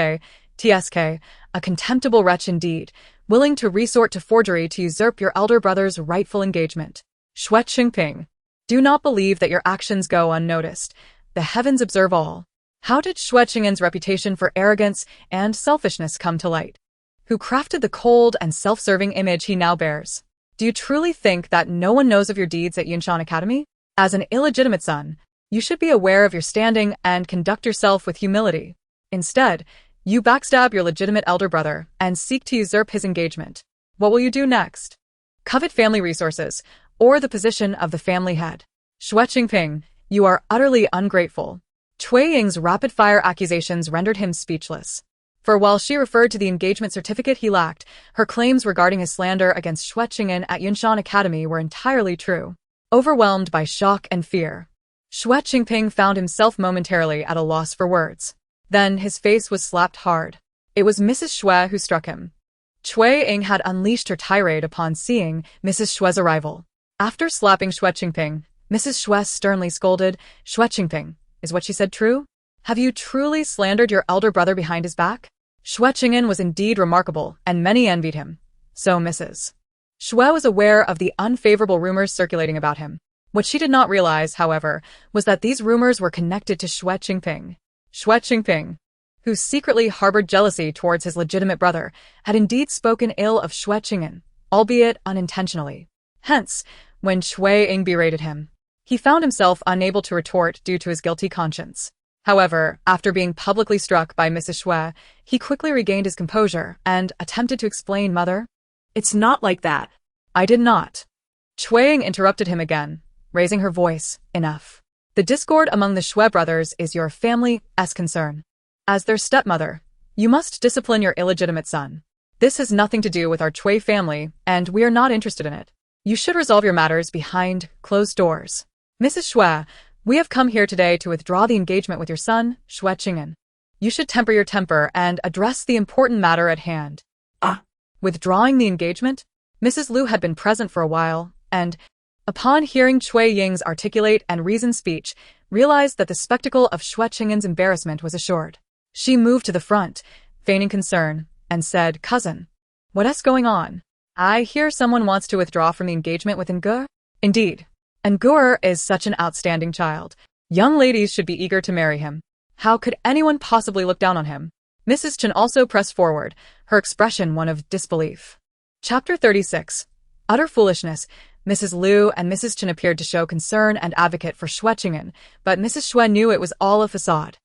a contemptible wretch indeed, willing to resort to forgery to usurp your elder brother's rightful engagement. Xue Chengping, do not believe that your actions go unnoticed. The heavens observe all. How did Xue Cheng'an's reputation for arrogance and selfishness come to light? Who crafted the cold and self-serving image he now bears? Do you truly think that no one knows of your deeds at Yinshan Academy? As an illegitimate son, you should be aware of your standing and conduct yourself with humility. Instead, you backstab your legitimate elder brother and seek to usurp his engagement. What will you do next? Covet family resources, or the position of the family head. Xue Chengping, you are utterly ungrateful. Cui Ying's rapid-fire accusations rendered him speechless. For while she referred to the engagement certificate he lacked, her claims regarding his slander against Xue Cheng'an at Yinshan Academy were entirely true. Overwhelmed by shock and fear, Xue Chengping found himself momentarily at a loss for words. Then his face was slapped hard. It was Mrs. Xue who struck him. Cui Ying had unleashed her tirade upon seeing Mrs. Xue's arrival. After slapping Xue Chengping, Mrs. Xue sternly scolded, Xue Chengping, is what she said true? Have you truly slandered your elder brother behind his back? Xue Cheng'an was indeed remarkable, and many envied him. So Mrs. Xue was aware of the unfavorable rumors circulating about him. What she did not realize, however, was that these rumors were connected to Xue Chengping. Xue Chengping, who secretly harbored jealousy towards his legitimate brother, had indeed spoken ill of Xue Cheng'an, albeit unintentionally. Hence, when Cui Ying berated him, he found himself unable to retort due to his guilty conscience. However, after being publicly struck by Mrs. Xue, he quickly regained his composure and attempted to explain, Mother. It's not like that. I did not. Cui Ying interrupted him again, raising her voice. Enough. The discord among the Xue brothers is your family's concern. As their stepmother, you must discipline your illegitimate son. This has nothing to do with our Cui family, and we are not interested in it. You should resolve your matters behind closed doors. Mrs. Xue, we have come here today to withdraw the engagement with your son, Xue Cheng'an. You should temper your temper and address the important matter at hand. Withdrawing the engagement? Mrs. Lu had been present for a while, and, upon hearing Cui Ying's articulate and reasoned speech, realized that the spectacle of Xue Cheng'an's embarrassment was assured. She moved to the front, feigning concern, and said, Cousin, what's going on? I hear someone wants to withdraw from the engagement with Ngur. Indeed. Ngur is such an outstanding child. Young ladies should be eager to marry him. How could anyone possibly look down on him? Mrs. Chen also pressed forward, her expression one of disbelief. Chapter 36. Utter foolishness. Mrs. Lu and Mrs. Chen appeared to show concern and advocate for Xue Cheng'an, but Mrs. Xue knew it was all a facade.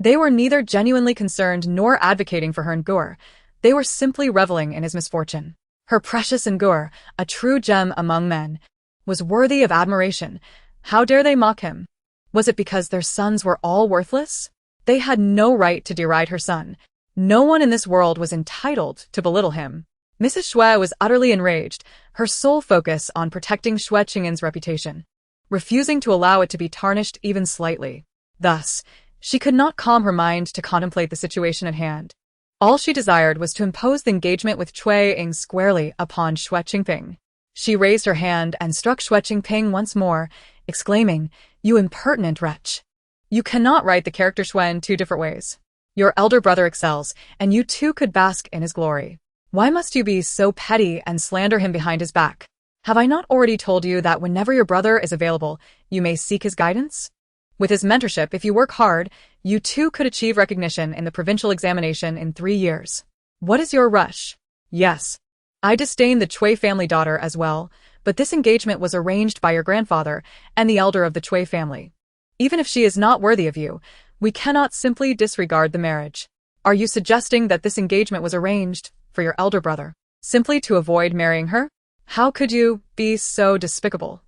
They were neither genuinely concerned nor advocating for her Ngor. They were simply reveling in his misfortune. Her precious Ngor, a true gem among men, was worthy of admiration. How dare they mock him? Was it because their sons were all worthless? They had no right to deride her son. No one in this world was entitled to belittle him. Mrs. Xue was utterly enraged, her sole focus on protecting Xue Cheng'an's reputation, refusing to allow it to be tarnished even slightly. Thus, she could not calm her mind to contemplate the situation at hand. All she desired was to impose the engagement with Cui Ying squarely upon Xue Cheng'an. She raised her hand and struck Xue Cheng'an once more, exclaiming, "You impertinent wretch! You cannot write the character Xue in two different ways. Your elder brother excels, and you too could bask in his glory. Why must you be so petty and slander him behind his back? Have I not already told you that whenever your brother is available, you may seek his guidance? With his mentorship, if you work hard, you too could achieve recognition in the provincial examination in 3 years. What is your rush? Yes, I disdain the Cui family daughter as well, but this engagement was arranged by your grandfather and the elder of the Cui family. Even if she is not worthy of you, we cannot simply disregard the marriage. Are you suggesting that this engagement was arranged for your elder brother, simply to avoid marrying her? How could you be so despicable?"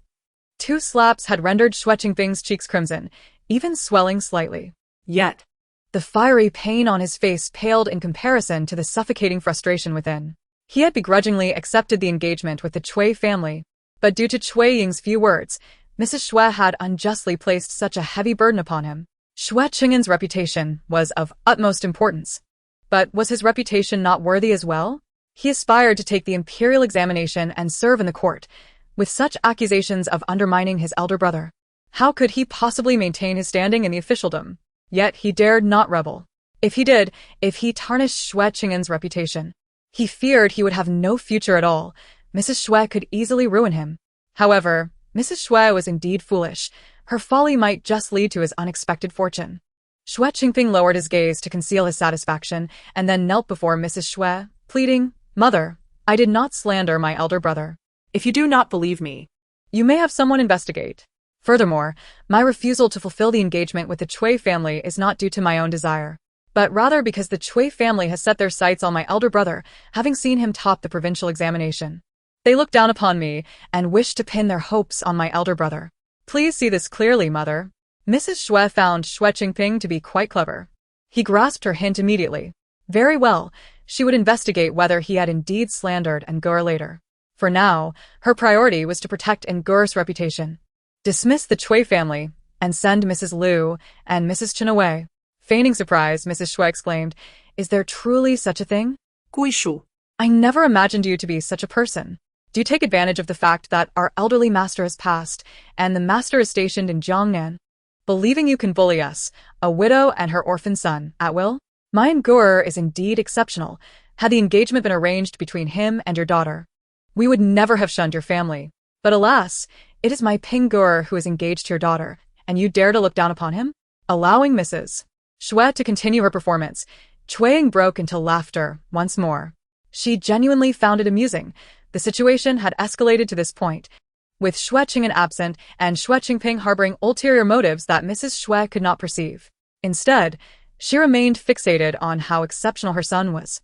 2 slaps had rendered Xue Cheng'an's cheeks crimson, even swelling slightly. Yet, the fiery pain on his face paled in comparison to the suffocating frustration within. He had begrudgingly accepted the engagement with the Cui family, but due to Cui Ying's few words, Mrs. Xue had unjustly placed such a heavy burden upon him. Xue Cheng'an's reputation was of utmost importance. But was his reputation not worthy as well? He aspired to take the imperial examination and serve in the court. With such accusations of undermining his elder brother, how could he possibly maintain his standing in the officialdom? Yet he dared not rebel. If he did, if he tarnished Xue Cheng'an's reputation, he feared he would have no future at all. Mrs. Xue could easily ruin him. However, Mrs. Xue was indeed foolish. Her folly might just lead to his unexpected fortune. Xue Cheng'an lowered his gaze to conceal his satisfaction and then knelt before Mrs. Xue, pleading, "Mother, I did not slander my elder brother. If you do not believe me, you may have someone investigate. Furthermore, my refusal to fulfill the engagement with the Cui family is not due to my own desire, but rather because the Cui family has set their sights on my elder brother, having seen him top the provincial examination. They look down upon me and wish to pin their hopes on my elder brother. Please see this clearly, Mother." Mrs. Xue found Xue Cheng'an to be quite clever. He grasped her hint immediately. Very well, she would investigate whether he had indeed slandered Ngor later. For now, her priority was to protect Ngor's reputation. Dismiss the Cui family, and send Mrs. Lu and Mrs. Chen away. Feigning surprise, Mrs. Xue exclaimed, "Is there truly such a thing? Cui Shu. I never imagined you to be such a person. Do you take advantage of the fact that our elderly master has passed, and the master is stationed in Jiangnan, believing you can bully us, a widow and her orphan son, at will? My Ngor is indeed exceptional. Had the engagement been arranged between him and your daughter, we would never have shunned your family. But alas, it is my Ngor who is engaged to your daughter, and you dare to look down upon him?" Allowing Mrs. Xue to continue her performance, Cui Ying broke into laughter once more. She genuinely found it amusing. The situation had escalated to this point, with Xue Cheng'an absent and Xue Cheng'an harboring ulterior motives that Mrs. Xue could not perceive. Instead, she remained fixated on how exceptional her son was,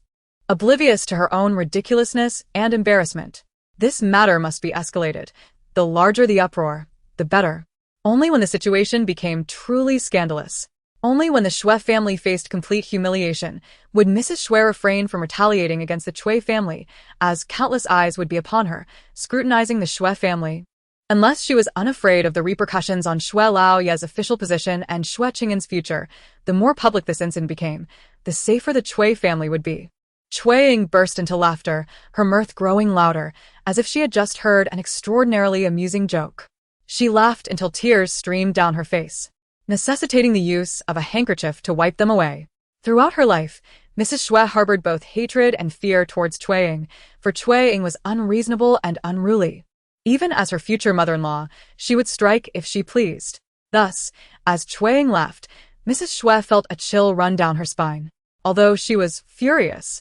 oblivious to her own ridiculousness and embarrassment. This matter must be escalated. The larger the uproar, the better. Only when the situation became truly scandalous, only when the Xue family faced complete humiliation, would Mrs. Xue refrain from retaliating against the Cui family, as countless eyes would be upon her, scrutinizing the Xue family. Unless she was unafraid of the repercussions on Xue Laoye's official position and Xue Cheng'an's future, the more public this incident became, the safer the Cui family would be. Cui Ying burst into laughter, her mirth growing louder, as if she had just heard an extraordinarily amusing joke. She laughed until tears streamed down her face, necessitating the use of a handkerchief to wipe them away. Throughout her life, Mrs. Xue harbored both hatred and fear towards Cui Ying, for Cui Ying was unreasonable and unruly. Even as her future mother-in-law, she would strike if she pleased. Thus, as Cui Ying left, Mrs. Xue felt a chill run down her spine. Although she was furious,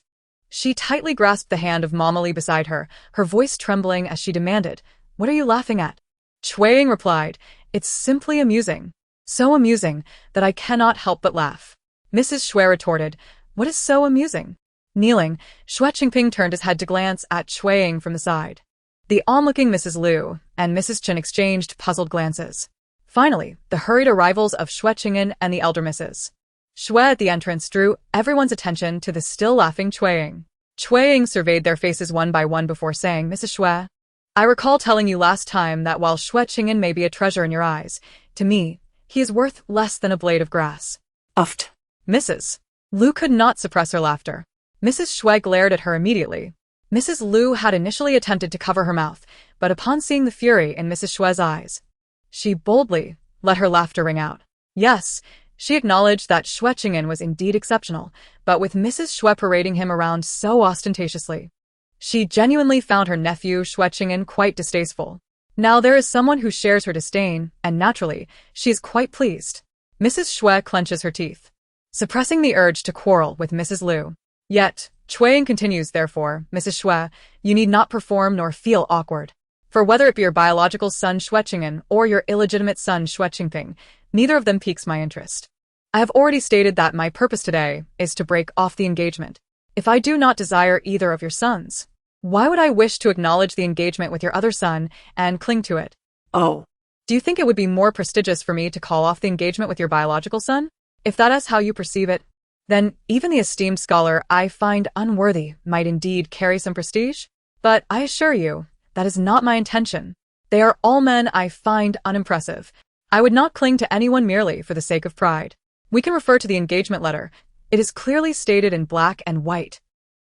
she tightly grasped the hand of Mama Li beside her, her voice trembling as she demanded, What are you laughing at? Xue Ying replied, It's simply amusing. So amusing that I cannot help but laugh. Mrs. Xue retorted, What is so amusing? Kneeling, Xue Cheng'an turned his head to glance at Xue Ying from the side. The onlooking Mrs. Lu and Mrs. Chen exchanged puzzled glances. Finally, the hurried arrivals of Xue Cheng'an and the elder Mrs. Xue at the entrance drew everyone's attention to the still laughing Xue Ying. Xue Ying surveyed their faces one by one before saying, Mrs. Xue, I recall telling you last time that while Xue Cheng'an may be a treasure in your eyes, to me, he is worth less than a blade of grass. Uffed. Mrs. Lu could not suppress her laughter. Mrs. Xue glared at her immediately. Mrs. Lu had initially attempted to cover her mouth, but upon seeing the fury in Mrs. Xue's eyes, she boldly let her laughter ring out. Yes, she acknowledged that Xue Cheng'an was indeed exceptional, but with Mrs. Xue parading him around so ostentatiously, she genuinely found her nephew Xue Cheng'an quite distasteful. Now there is someone who shares her disdain, and naturally, she is quite pleased. Mrs. Xue clenches her teeth, suppressing the urge to quarrel with Mrs. Lu. Yet, Xue Ying continues, therefore, Mrs. Xue, you need not perform nor feel awkward. For whether it be your biological son Xue Cheng'an or your illegitimate son Xue Cheng'an, neither of them piques my interest. I have already stated that my purpose today is to break off the engagement. If I do not desire either of your sons, why would I wish to acknowledge the engagement with your other son and cling to it? Oh. Do you think it would be more prestigious for me to call off the engagement with your biological son? If that is how you perceive it, then even the esteemed scholar I find unworthy might indeed carry some prestige. But I assure you, that is not my intention. They are all men I find unimpressive. I would not cling to anyone merely for the sake of pride. We can refer to the engagement letter. It is clearly stated in black and white.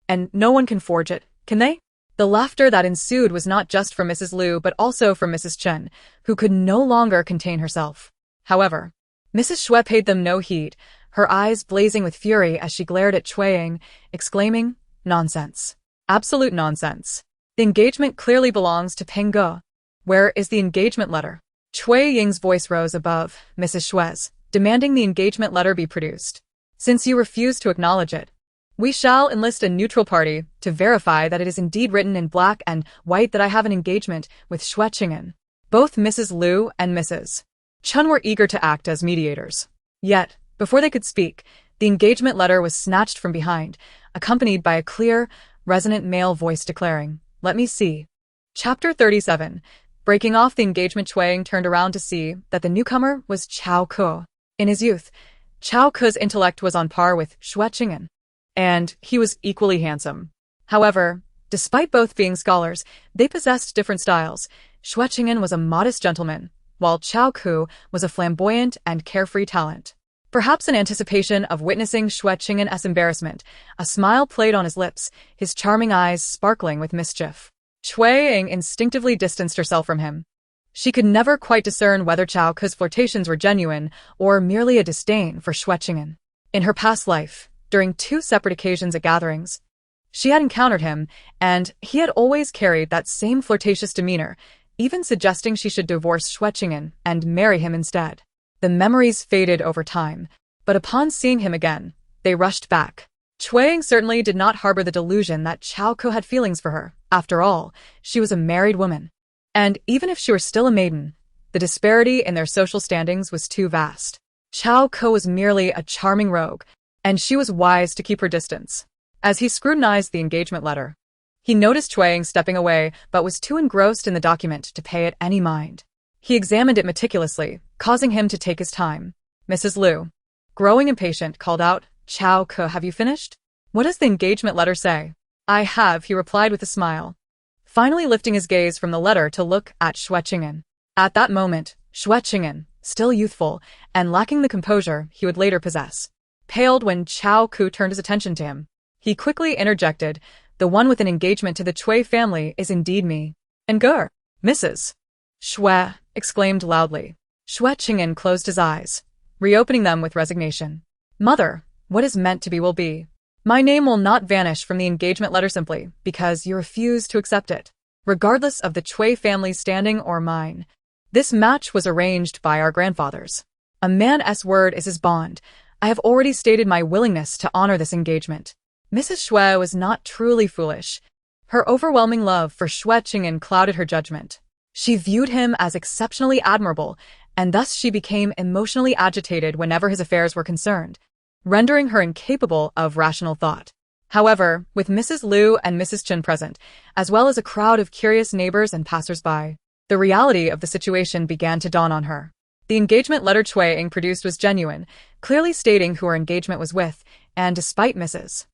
And no one can forge it, can they? The laughter that ensued was not just from Mrs. Lu but also from Mrs. Chen, who could no longer contain herself. However, Mrs. Xue paid them no heed, her eyes blazing with fury as she glared at Xue Ying, exclaiming, Nonsense. Absolute nonsense. The engagement clearly belongs to Peng Ge. Where is the engagement letter? Xue Ying's voice rose above Mrs. Xue's, demanding the engagement letter be produced. Since you refuse to acknowledge it, we shall enlist a neutral party to verify that it is indeed written in black and white that I have an engagement with Xue Cheng'an. Both Mrs. Lu and Mrs. Chen were eager to act as mediators. Yet, before they could speak, the engagement letter was snatched from behind, accompanied by a clear, resonant male voice declaring, Let me see. Chapter 37. Breaking off the engagement, Xue Ying turned around to see that the newcomer was Cao Ke. In his youth, Cao Ke's intellect was on par with Xue Cheng'an, and he was equally handsome. However, despite both being scholars, they possessed different styles. Xue Cheng'an was a modest gentleman, while Cao Ke was a flamboyant and carefree talent. Perhaps in anticipation of witnessing Xue Cheng'an's embarrassment, a smile played on his lips, his charming eyes sparkling with mischief. Xue Ying instinctively distanced herself from him. She could never quite discern whether Cao Ke's flirtations were genuine or merely a disdain for Xue Cheng'an. In her past life, during 2 separate occasions at gatherings, she had encountered him, and he had always carried that same flirtatious demeanor, even suggesting she should divorce Xue Cheng'an and marry him instead. The memories faded over time, but upon seeing him again, they rushed back. Xue Ying certainly did not harbor the delusion that Cao Ke had feelings for her. After all, she was a married woman. And even if she were still a maiden, the disparity in their social standings was too vast. Cao Ke was merely a charming rogue, and she was wise to keep her distance. As he scrutinized the engagement letter, he noticed Xue Ying stepping away but was too engrossed in the document to pay it any mind. He examined it meticulously, causing him to take his time. Mrs. Lu, growing impatient, called out, Cao Ke, have you finished? What does the engagement letter say? I have, he replied with a smile, finally lifting his gaze from the letter to look at Xue Cheng'an. At that moment, Xue Cheng'an, still youthful and lacking the composure he would later possess, paled when Cao Ke turned his attention to him. He quickly interjected, the one with an engagement to the Xue family is indeed me. And Ger, Mrs. Xue, exclaimed loudly. Xue Cheng'an closed his eyes, reopening them with resignation. Mother, what is meant to be will be. My name will not vanish from the engagement letter simply because you refuse to accept it, regardless of the Xue family's standing or mine. This match was arranged by our grandfathers. A man's word is his bond. I have already stated my willingness to honor this engagement. Mrs. Xue was not truly foolish. Her overwhelming love for Xue Cheng'an clouded her judgment. She viewed him as exceptionally admirable, and thus she became emotionally agitated whenever his affairs were concerned, rendering her incapable of rational thought. However, with Mrs. Lu and Mrs. Chen present, as well as a crowd of curious neighbors and passers-by, the reality of the situation began to dawn on her. The engagement letter Xue Ying produced was genuine, clearly stating who her engagement was with, and despite Mrs.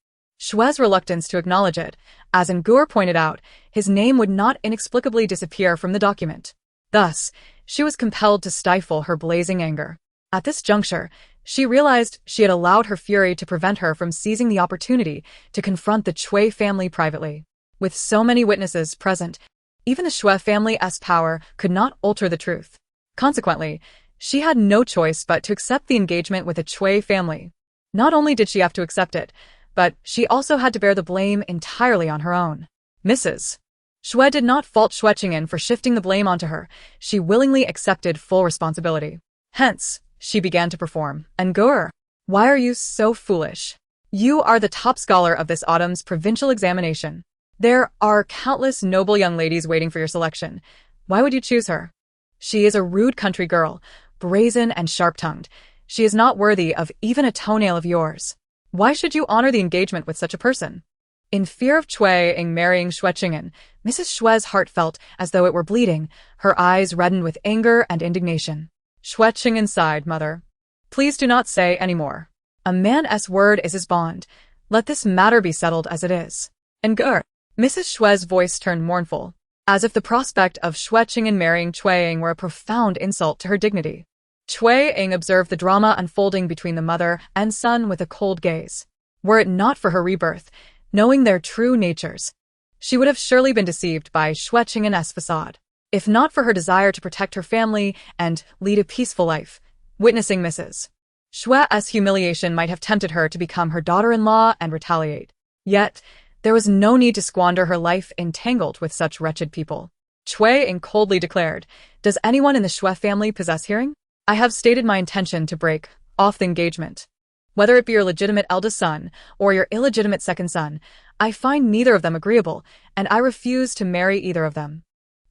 Xue's reluctance to acknowledge it, as Nguer pointed out, his name would not inexplicably disappear from the document. Thus, she was compelled to stifle her blazing anger. At this juncture, she realized she had allowed her fury to prevent her from seizing the opportunity to confront the Xue family privately. With so many witnesses present, even the Xue family's power could not alter the truth. Consequently, she had no choice but to accept the engagement with the Xue family. Not only did she have to accept it, but she also had to bear the blame entirely on her own. Mrs. Xue did not fault Xue Cheng'an for shifting the blame onto her. She willingly accepted full responsibility. Hence, she began to perform. Nguer, why are you so foolish? You are the top scholar of this autumn's provincial examination. There are countless noble young ladies waiting for your selection. Why would you choose her? She is a rude country girl, brazen and sharp-tongued. She is not worthy of even a toenail of yours. Why should you honor the engagement with such a person? In fear of Xue Ying marrying Xue Cheng'an, Mrs. Xue's heart felt as though it were bleeding, her eyes reddened with anger and indignation. Xue Cheng'an sighed, Mother. Please do not say any more. A man's word is his bond. Let this matter be settled as it is. Nguer. Mrs. Xue's voice turned mournful, as if the prospect of Xue Cheng'an marrying Xue Ying were a profound insult to her dignity. Xue Ying observed the drama unfolding between the mother and son with a cold gaze. Were it not for her rebirth, knowing their true natures, she would have surely been deceived by Xue Cheng'an's facade. If not for her desire to protect her family and lead a peaceful life, witnessing Mrs. Xue's humiliation might have tempted her to become her daughter-in-law and retaliate. Yet, there was no need to squander her life entangled with such wretched people. Xue Ying coldly declared, Does anyone in the Xue family possess hearing? I have stated my intention to break off the engagement. Whether it be your legitimate eldest son or your illegitimate second son, I find neither of them agreeable, and I refuse to marry either of them.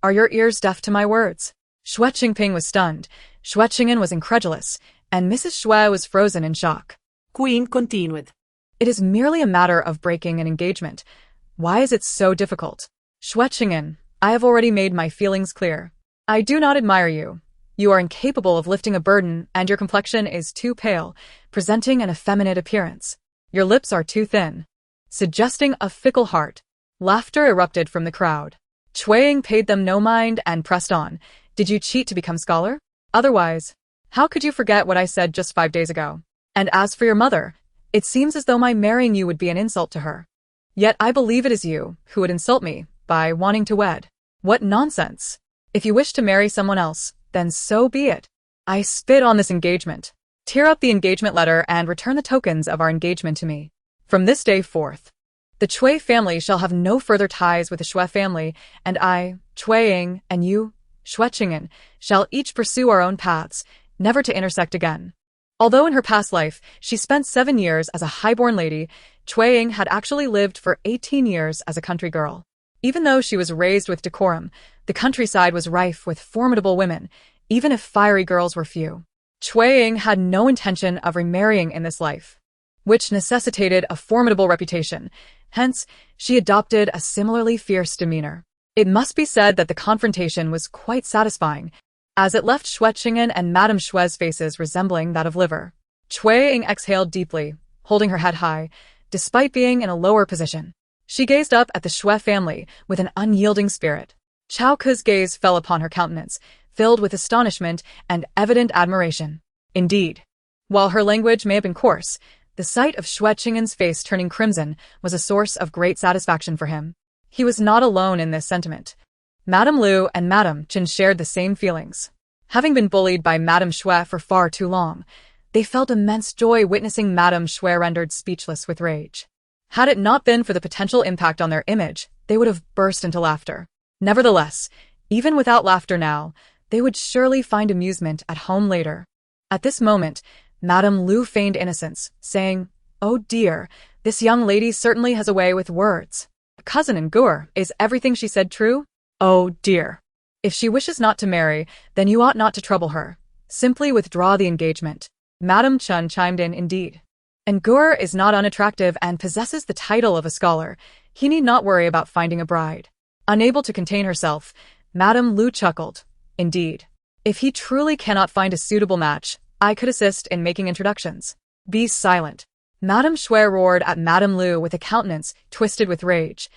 Are your ears deaf to my words? Xue Qingping was stunned, Xue Cheng'an was incredulous, and Mrs. Xue was frozen in shock. Cui Ying continued. It is merely a matter of breaking an engagement. Why is it so difficult? Xue Cheng'an, I have already made my feelings clear. I do not admire you. You are incapable of lifting a burden, and your complexion is too pale, presenting an effeminate appearance. Your lips are too thin, suggesting a fickle heart. Laughter erupted from the crowd. Xue Ying paid them no mind and pressed on. Did you cheat to become scholar? Otherwise, how could you forget what I said just 5 days ago? And as for your mother, it seems as though my marrying you would be an insult to her. Yet I believe it is you who would insult me by wanting to wed. What nonsense! If you wish to marry someone else, then so be it. I spit on this engagement. Tear up the engagement letter and return the tokens of our engagement to me. From this day forth, the Xue family shall have no further ties with the Xue family, and I, Xue Ying, and you, Xue Cheng'an, shall each pursue our own paths, never to intersect again. Although in her past life she spent 7 years as a highborn lady, Xue Ying had actually lived for 18 years as a country girl. Even though she was raised with decorum, the countryside was rife with formidable women, even if fiery girls were few. Xue Ying had no intention of remarrying in this life, which necessitated a formidable reputation. Hence, she adopted a similarly fierce demeanor. It must be said that the confrontation was quite satisfying, as it left Xue Cheng'an and Madame Xue's faces resembling that of liver. Xue Ying exhaled deeply, holding her head high, despite being in a lower position. She gazed up at the Xue family with an unyielding spirit. Chao Ke's gaze fell upon her countenance, filled with astonishment and evident admiration. Indeed, while her language may have been coarse, the sight of Xue Cheng'an's face turning crimson was a source of great satisfaction for him. He was not alone in this sentiment. Madame Lu and Madame Chen shared the same feelings. Having been bullied by Madame Xue for far too long, they felt immense joy witnessing Madame Xue rendered speechless with rage. Had it not been for the potential impact on their image, they would have burst into laughter. Nevertheless, even without laughter now, they would surely find amusement at home later. At this moment, Madame Lu feigned innocence, saying, "Oh dear, this young lady certainly has a way with words. Cousin Nguer, is everything she said true? Oh dear." If she wishes not to marry, then you ought not to trouble her. Simply withdraw the engagement. Madame Chun chimed in, indeed. Ngur is not unattractive and possesses the title of a scholar. He need not worry about finding a bride. Unable to contain herself, Madame Lu chuckled. Indeed. If he truly cannot find a suitable match, I could assist in making introductions. Be silent. Madame Xue roared at Madame Lu with a countenance twisted with rage,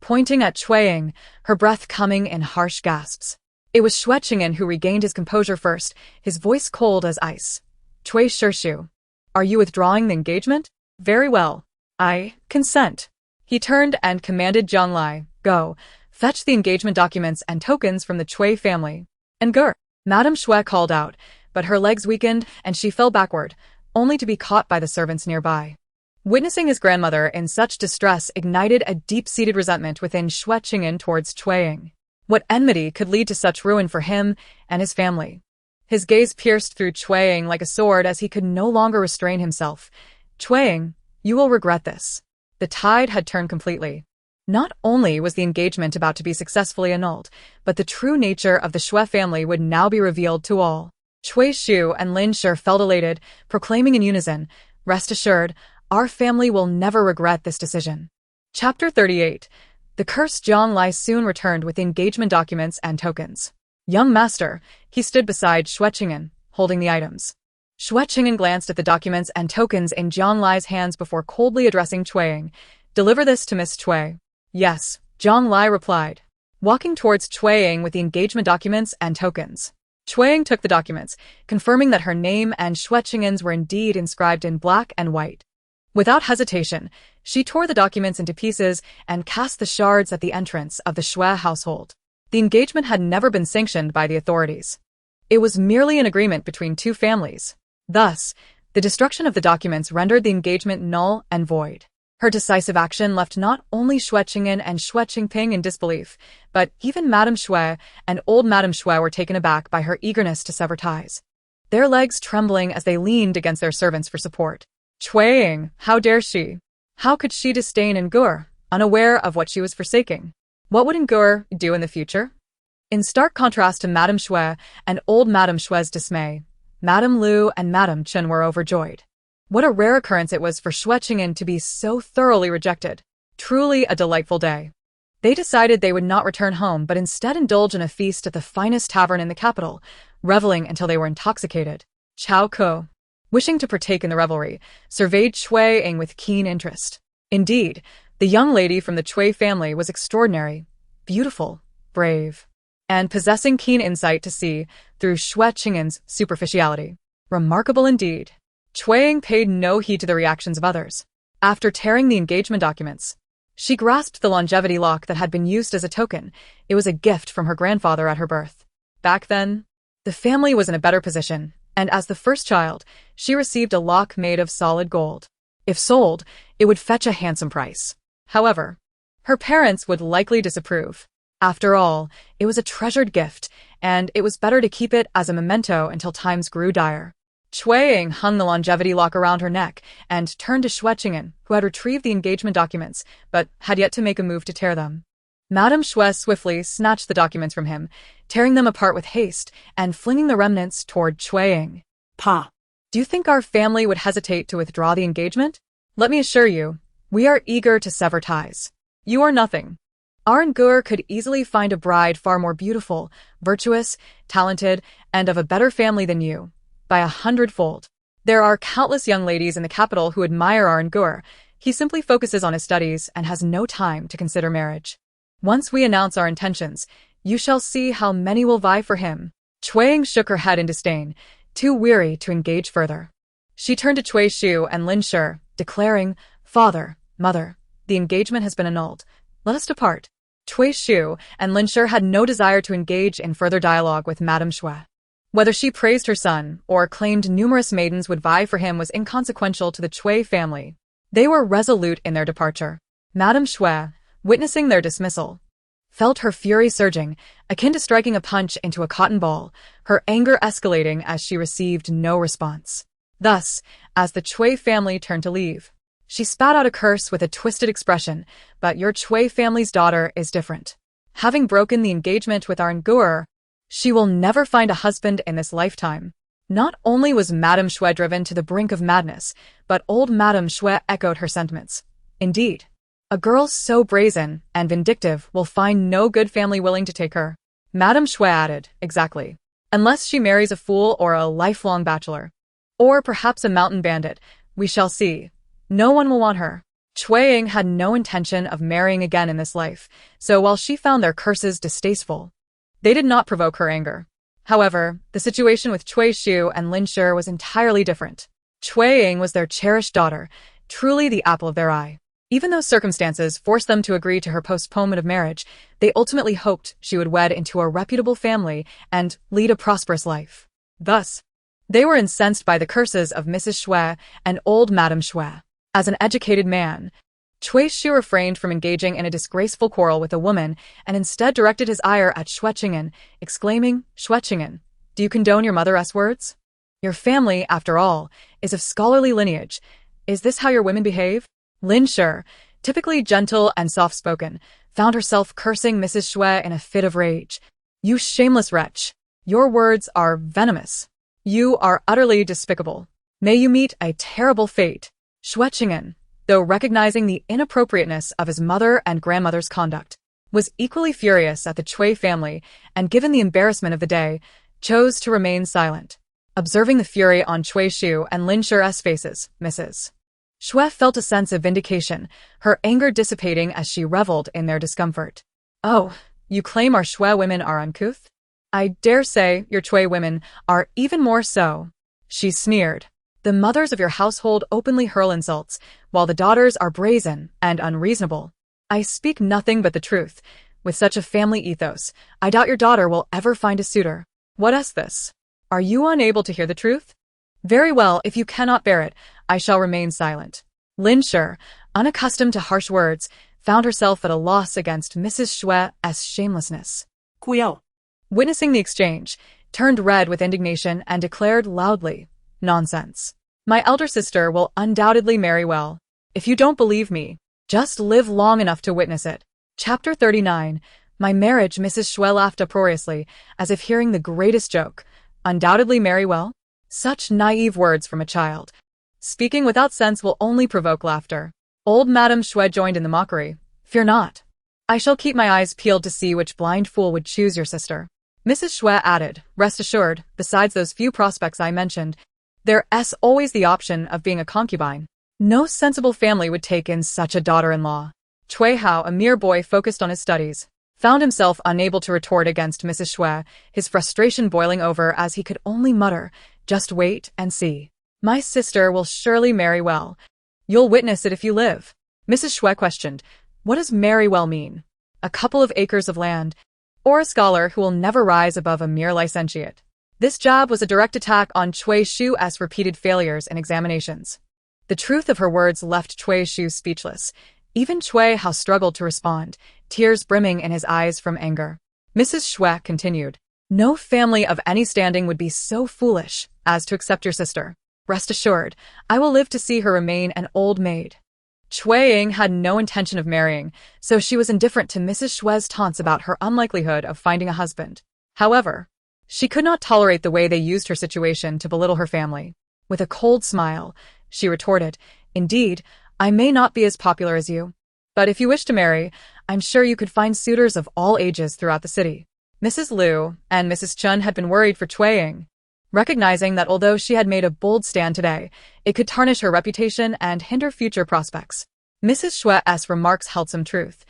pointing at Xue Ying, her breath coming in harsh gasps. It was Xue Cheng'an who regained his composure first, his voice cold as ice. Cui Shirshu. Are you withdrawing the engagement? Very well. I consent. He turned and commanded Zhang Lai, go, fetch the engagement documents and tokens from the Xue family. Ngur. Madame Xue called out, but her legs weakened and she fell backward, only to be caught by the servants nearby. Witnessing his grandmother in such distress ignited a deep-seated resentment within Xue Cheng'an towards Xue Ying. What enmity could lead to such ruin for him and his family? His gaze pierced through Xue Ying like a sword as he could no longer restrain himself. Xue Ying, you will regret this. The tide had turned completely. Not only was the engagement about to be successfully annulled, but the true nature of the Xue family would now be revealed to all. Cui Shu and Lin Shi felt elated, proclaiming in unison, rest assured, our family will never regret this decision. Chapter 38. The cursed Zhang Lai soon returned with the engagement documents and tokens. Young master, he stood beside Xue Cheng'an, holding the items. Xue Cheng'an glanced at the documents and tokens in Zhang Lai's hands before coldly addressing Xue Ying. Deliver this to Miss Xue. Yes, Zhang Lai replied, walking towards Xue Ying with the engagement documents and tokens. Xue Ying took the documents, confirming that her name and Xue Cheng'an's were indeed inscribed in black and white. Without hesitation, she tore the documents into pieces and cast the shards at the entrance of the Xue household. The engagement had never been sanctioned by the authorities. It was merely an agreement between two families. Thus, the destruction of the documents rendered the engagement null and void. Her decisive action left not only Xue Cheng'an and Xue Chengping in disbelief, but even Madame Xue and old Madame Xue were taken aback by her eagerness to sever ties, their legs trembling as they leaned against their servants for support. Xue Ying, how dare she? How could she disdain Ngur, unaware of what she was forsaking? What would Ngur do in the future? In stark contrast to Madame Xue and old Madame Xue's dismay, Madame Lu and Madame Chun were overjoyed. What a rare occurrence it was for Xue Cheng'an to be so thoroughly rejected. Truly a delightful day. They decided they would not return home but instead indulge in a feast at the finest tavern in the capital, reveling until they were intoxicated. Chao Ko, wishing to partake in the revelry, surveyed Xue Ying with keen interest. Indeed, the young lady from the Xue family was extraordinary, beautiful, brave, and possessing keen insight to see through Xue Cheng'an's superficiality. Remarkable indeed. Xue Ying paid no heed to the reactions of others. After tearing the engagement documents, she grasped the longevity lock that had been used as a token. It was a gift from her grandfather at her birth. Back then, the family was in a better position, and as the first child, she received a lock made of solid gold. If sold, it would fetch a handsome price. However, her parents would likely disapprove. After all, it was a treasured gift, and it was better to keep it as a memento until times grew dire. Xue Ying hung the longevity lock around her neck and turned to Xue Cheng'an, who had retrieved the engagement documents, but had yet to make a move to tear them. Madame Xue swiftly snatched the documents from him, tearing them apart with haste and flinging the remnants toward Xue Ying. Pa. Do you think our family would hesitate to withdraw the engagement? Let me assure you, we are eager to sever ties. You are nothing. Our Ngur could easily find a bride far more beautiful, virtuous, talented, and of a better family than you. By 100-fold. There are countless young ladies in the capital who admire our Ngur. He simply focuses on his studies and has no time to consider marriage. Once we announce our intentions, you shall see how many will vie for him. Xue Ying shook her head in disdain, too weary to engage further. She turned to Cui Shu and Lin Shi, declaring, Father, Mother, the engagement has been annulled. Let us depart. Cui Shu and Lin Shi had no desire to engage in further dialogue with Madame Xue. Whether she praised her son or claimed numerous maidens would vie for him was inconsequential to the Xue family. They were resolute in their departure. Madame Xue, witnessing their dismissal, felt her fury surging, akin to striking a punch into a cotton ball, her anger escalating as she received no response. Thus, as the Xue family turned to leave, she spat out a curse with a twisted expression, but your Xue family's daughter is different. Having broken the engagement with our Nguer, she will never find a husband in this lifetime. Not only was Madame Xue driven to the brink of madness, but old Madame Xue echoed her sentiments. Indeed, a girl so brazen and vindictive will find no good family willing to take her. Madame Xue added, exactly. Unless she marries a fool or a lifelong bachelor. Or perhaps a mountain bandit, we shall see. No one will want her. Xue Ying had no intention of marrying again in this life, so while she found their curses distasteful, they did not provoke her anger. However, the situation with Cui Xiu and Lin Shi was entirely different. Xue Ying was their cherished daughter, truly the apple of their eye. Even though circumstances forced them to agree to her postponement of marriage, they ultimately hoped she would wed into a reputable family and lead a prosperous life. Thus, they were incensed by the curses of Mrs. Xue and old Madame Xue. As an educated man, Cui Xiu refrained from engaging in a disgraceful quarrel with a woman and instead directed his ire at Xue Cheng'an, exclaiming, Xue Cheng'an, do you condone your mother's words? Your family, after all, is of scholarly lineage. Is this how your women behave? Lin Shi, typically gentle and soft-spoken, found herself cursing Mrs. Xue in a fit of rage. You shameless wretch! Your words are venomous. You are utterly despicable. May you meet a terrible fate. Xue Cheng'an, though recognizing the inappropriateness of his mother and grandmother's conduct, was equally furious at the Cui family and, given the embarrassment of the day, chose to remain silent. Observing the fury on Cui Xiu and Lin Shi's faces, Mrs. Xue felt a sense of vindication, her anger dissipating as she reveled in their discomfort. Oh, you claim our Xue women are uncouth? I dare say your Cui women are even more so. She sneered. The mothers of your household openly hurl insults, while the daughters are brazen and unreasonable. I speak nothing but the truth. With such a family ethos, I doubt your daughter will ever find a suitor. What is this? Are you unable to hear the truth? Very well, if you cannot bear it, I shall remain silent. Lin Shi, unaccustomed to harsh words, found herself at a loss against Mrs. Xue's shamelessness. Cui Ying, Witnessing the exchange, turned red with indignation and declared loudly, Nonsense. My elder sister will undoubtedly marry well. If you don't believe me, just live long enough to witness it. Chapter 39. My marriage. Mrs. Xue laughed uproariously, as if hearing the greatest joke. Undoubtedly marry well? Such naive words from a child. Speaking without sense will only provoke laughter. Old Madame Xue joined in the mockery. Fear not. I shall keep my eyes peeled to see which blind fool would choose your sister. Mrs. Xue added, rest assured, besides those few prospects I mentioned, there's always the option of being a concubine. No sensible family would take in such a daughter-in-law. Cui Hao, a mere boy focused on his studies, found himself unable to retort against Mrs. Xue, his frustration boiling over as he could only mutter, just wait and see. My sister will surely marry well. You'll witness it if you live. Mrs. Xue questioned, what does marry well mean? A couple of acres of land, or a scholar who will never rise above a mere licentiate? This jab was a direct attack on Cui Xiu's repeated failures in examinations. The truth of her words left Cui Xiu speechless. Even Cui Hao struggled to respond, tears brimming in his eyes from anger. Mrs. Xue continued, no family of any standing would be so foolish as to accept your sister. Rest assured, I will live to see her remain an old maid. Xue Ying had no intention of marrying, so she was indifferent to Mrs. Xue's taunts about her unlikelihood of finding a husband. However, she could not tolerate the way they used her situation to belittle her family. With a cold smile, she retorted, indeed, I may not be as popular as you, but if you wish to marry, I'm sure you could find suitors of all ages throughout the city. Mrs. Liu and Mrs. Chun had been worried for Xue Ying, recognizing that although she had made a bold stand today, it could tarnish her reputation and hinder future prospects. Mrs. Xue's remarks held some truth.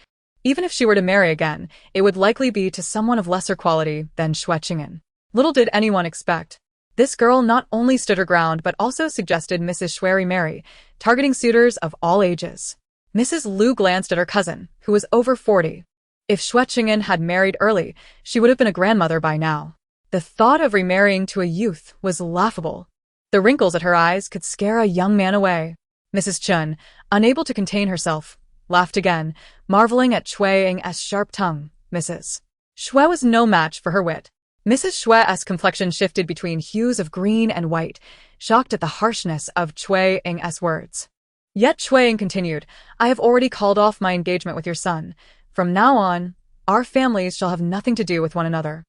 Even if she were to marry again, it would likely be to someone of lesser quality than Xue Cheng'an. Little did anyone expect. This girl not only stood her ground but also suggested Mrs. Xue remarry, targeting suitors of all ages. Mrs. Liu glanced at her cousin, who was over 40. If Xue Cheng'an had married early, she would have been a grandmother by now. The thought of remarrying to a youth was laughable. The wrinkles at her eyes could scare a young man away. Mrs. Chun, unable to contain herself, laughed again, marveling at Xue Ying's sharp tongue. Mrs. Xue was no match for her wit. Mrs. Xue's complexion shifted between hues of green and white, shocked at the harshness of Xue Ying's words. Yet Xue Ying continued, I have already called off my engagement with your son. From now on, Our families shall have nothing to do with one another.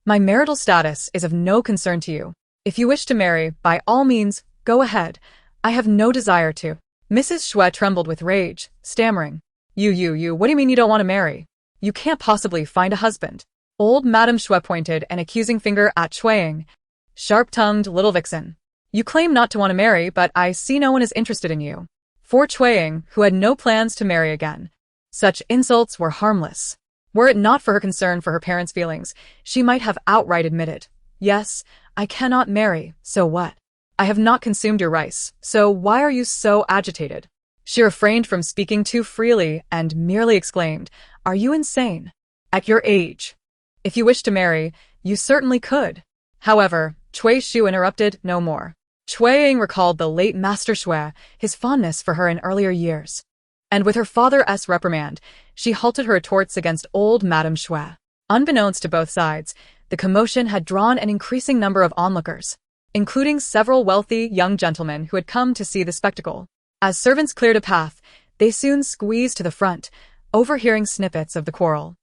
My marital status is of no concern to you. If you wish to marry, by all means, go ahead. I have no desire to. Mrs. Xue trembled with rage, stammering. You, what do you mean you don't want to marry? You can't possibly find a husband. Old Madame Xue pointed an accusing finger at Xue Ying. Sharp-tongued little vixen. You claim not to want to marry, but I see no one is interested in you. For Xue Ying, who had no plans to marry again, such insults were harmless. Were it not for her concern for her parents' feelings, she might have outright admitted, yes, I cannot marry, so what? I have not consumed your rice, so why are you so agitated? She refrained from speaking too freely and merely exclaimed, are you insane? At your age. If you wish to marry, you certainly could. However, Cui Shu interrupted no more. Xue Ying recalled the late Master Xue, his fondness for her in earlier years. And with her father's reprimand, she halted her retorts against old Madame Xue. Unbeknownst to both sides, the commotion had drawn an increasing number of onlookers, including several wealthy young gentlemen who had come to see the spectacle. As servants cleared a path, they soon squeezed to the front, overhearing snippets of the quarrel.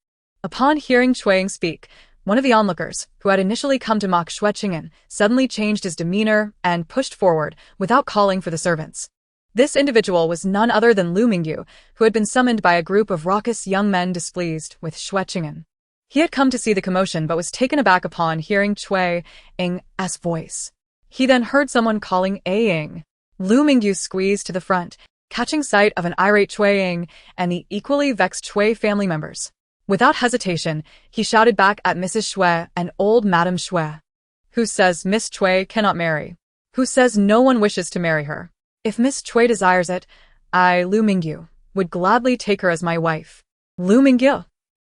Upon hearing Xue Ying speak, one of the onlookers, who had initially come to mock Xue Cheng'an, suddenly changed his demeanor and pushed forward without calling for the servants. This individual was none other than Lu Mingyu, who had been summoned by a group of raucous young men displeased with Xue Cheng'an. He had come to see the commotion but was taken aback upon hearing Xue Ying's voice. He then heard someone calling A Ying. Lu Mingyu squeezed to the front, catching sight of an irate Xue Ying and the equally vexed Xue family members. Without hesitation, he shouted back at Mrs. Xue and old Madame Xue. Who says Miss Xue cannot marry? Who says no one wishes to marry her? If Miss Xue desires it, I, Lu Mingyu, would gladly take her as my wife. Lu Mingyu?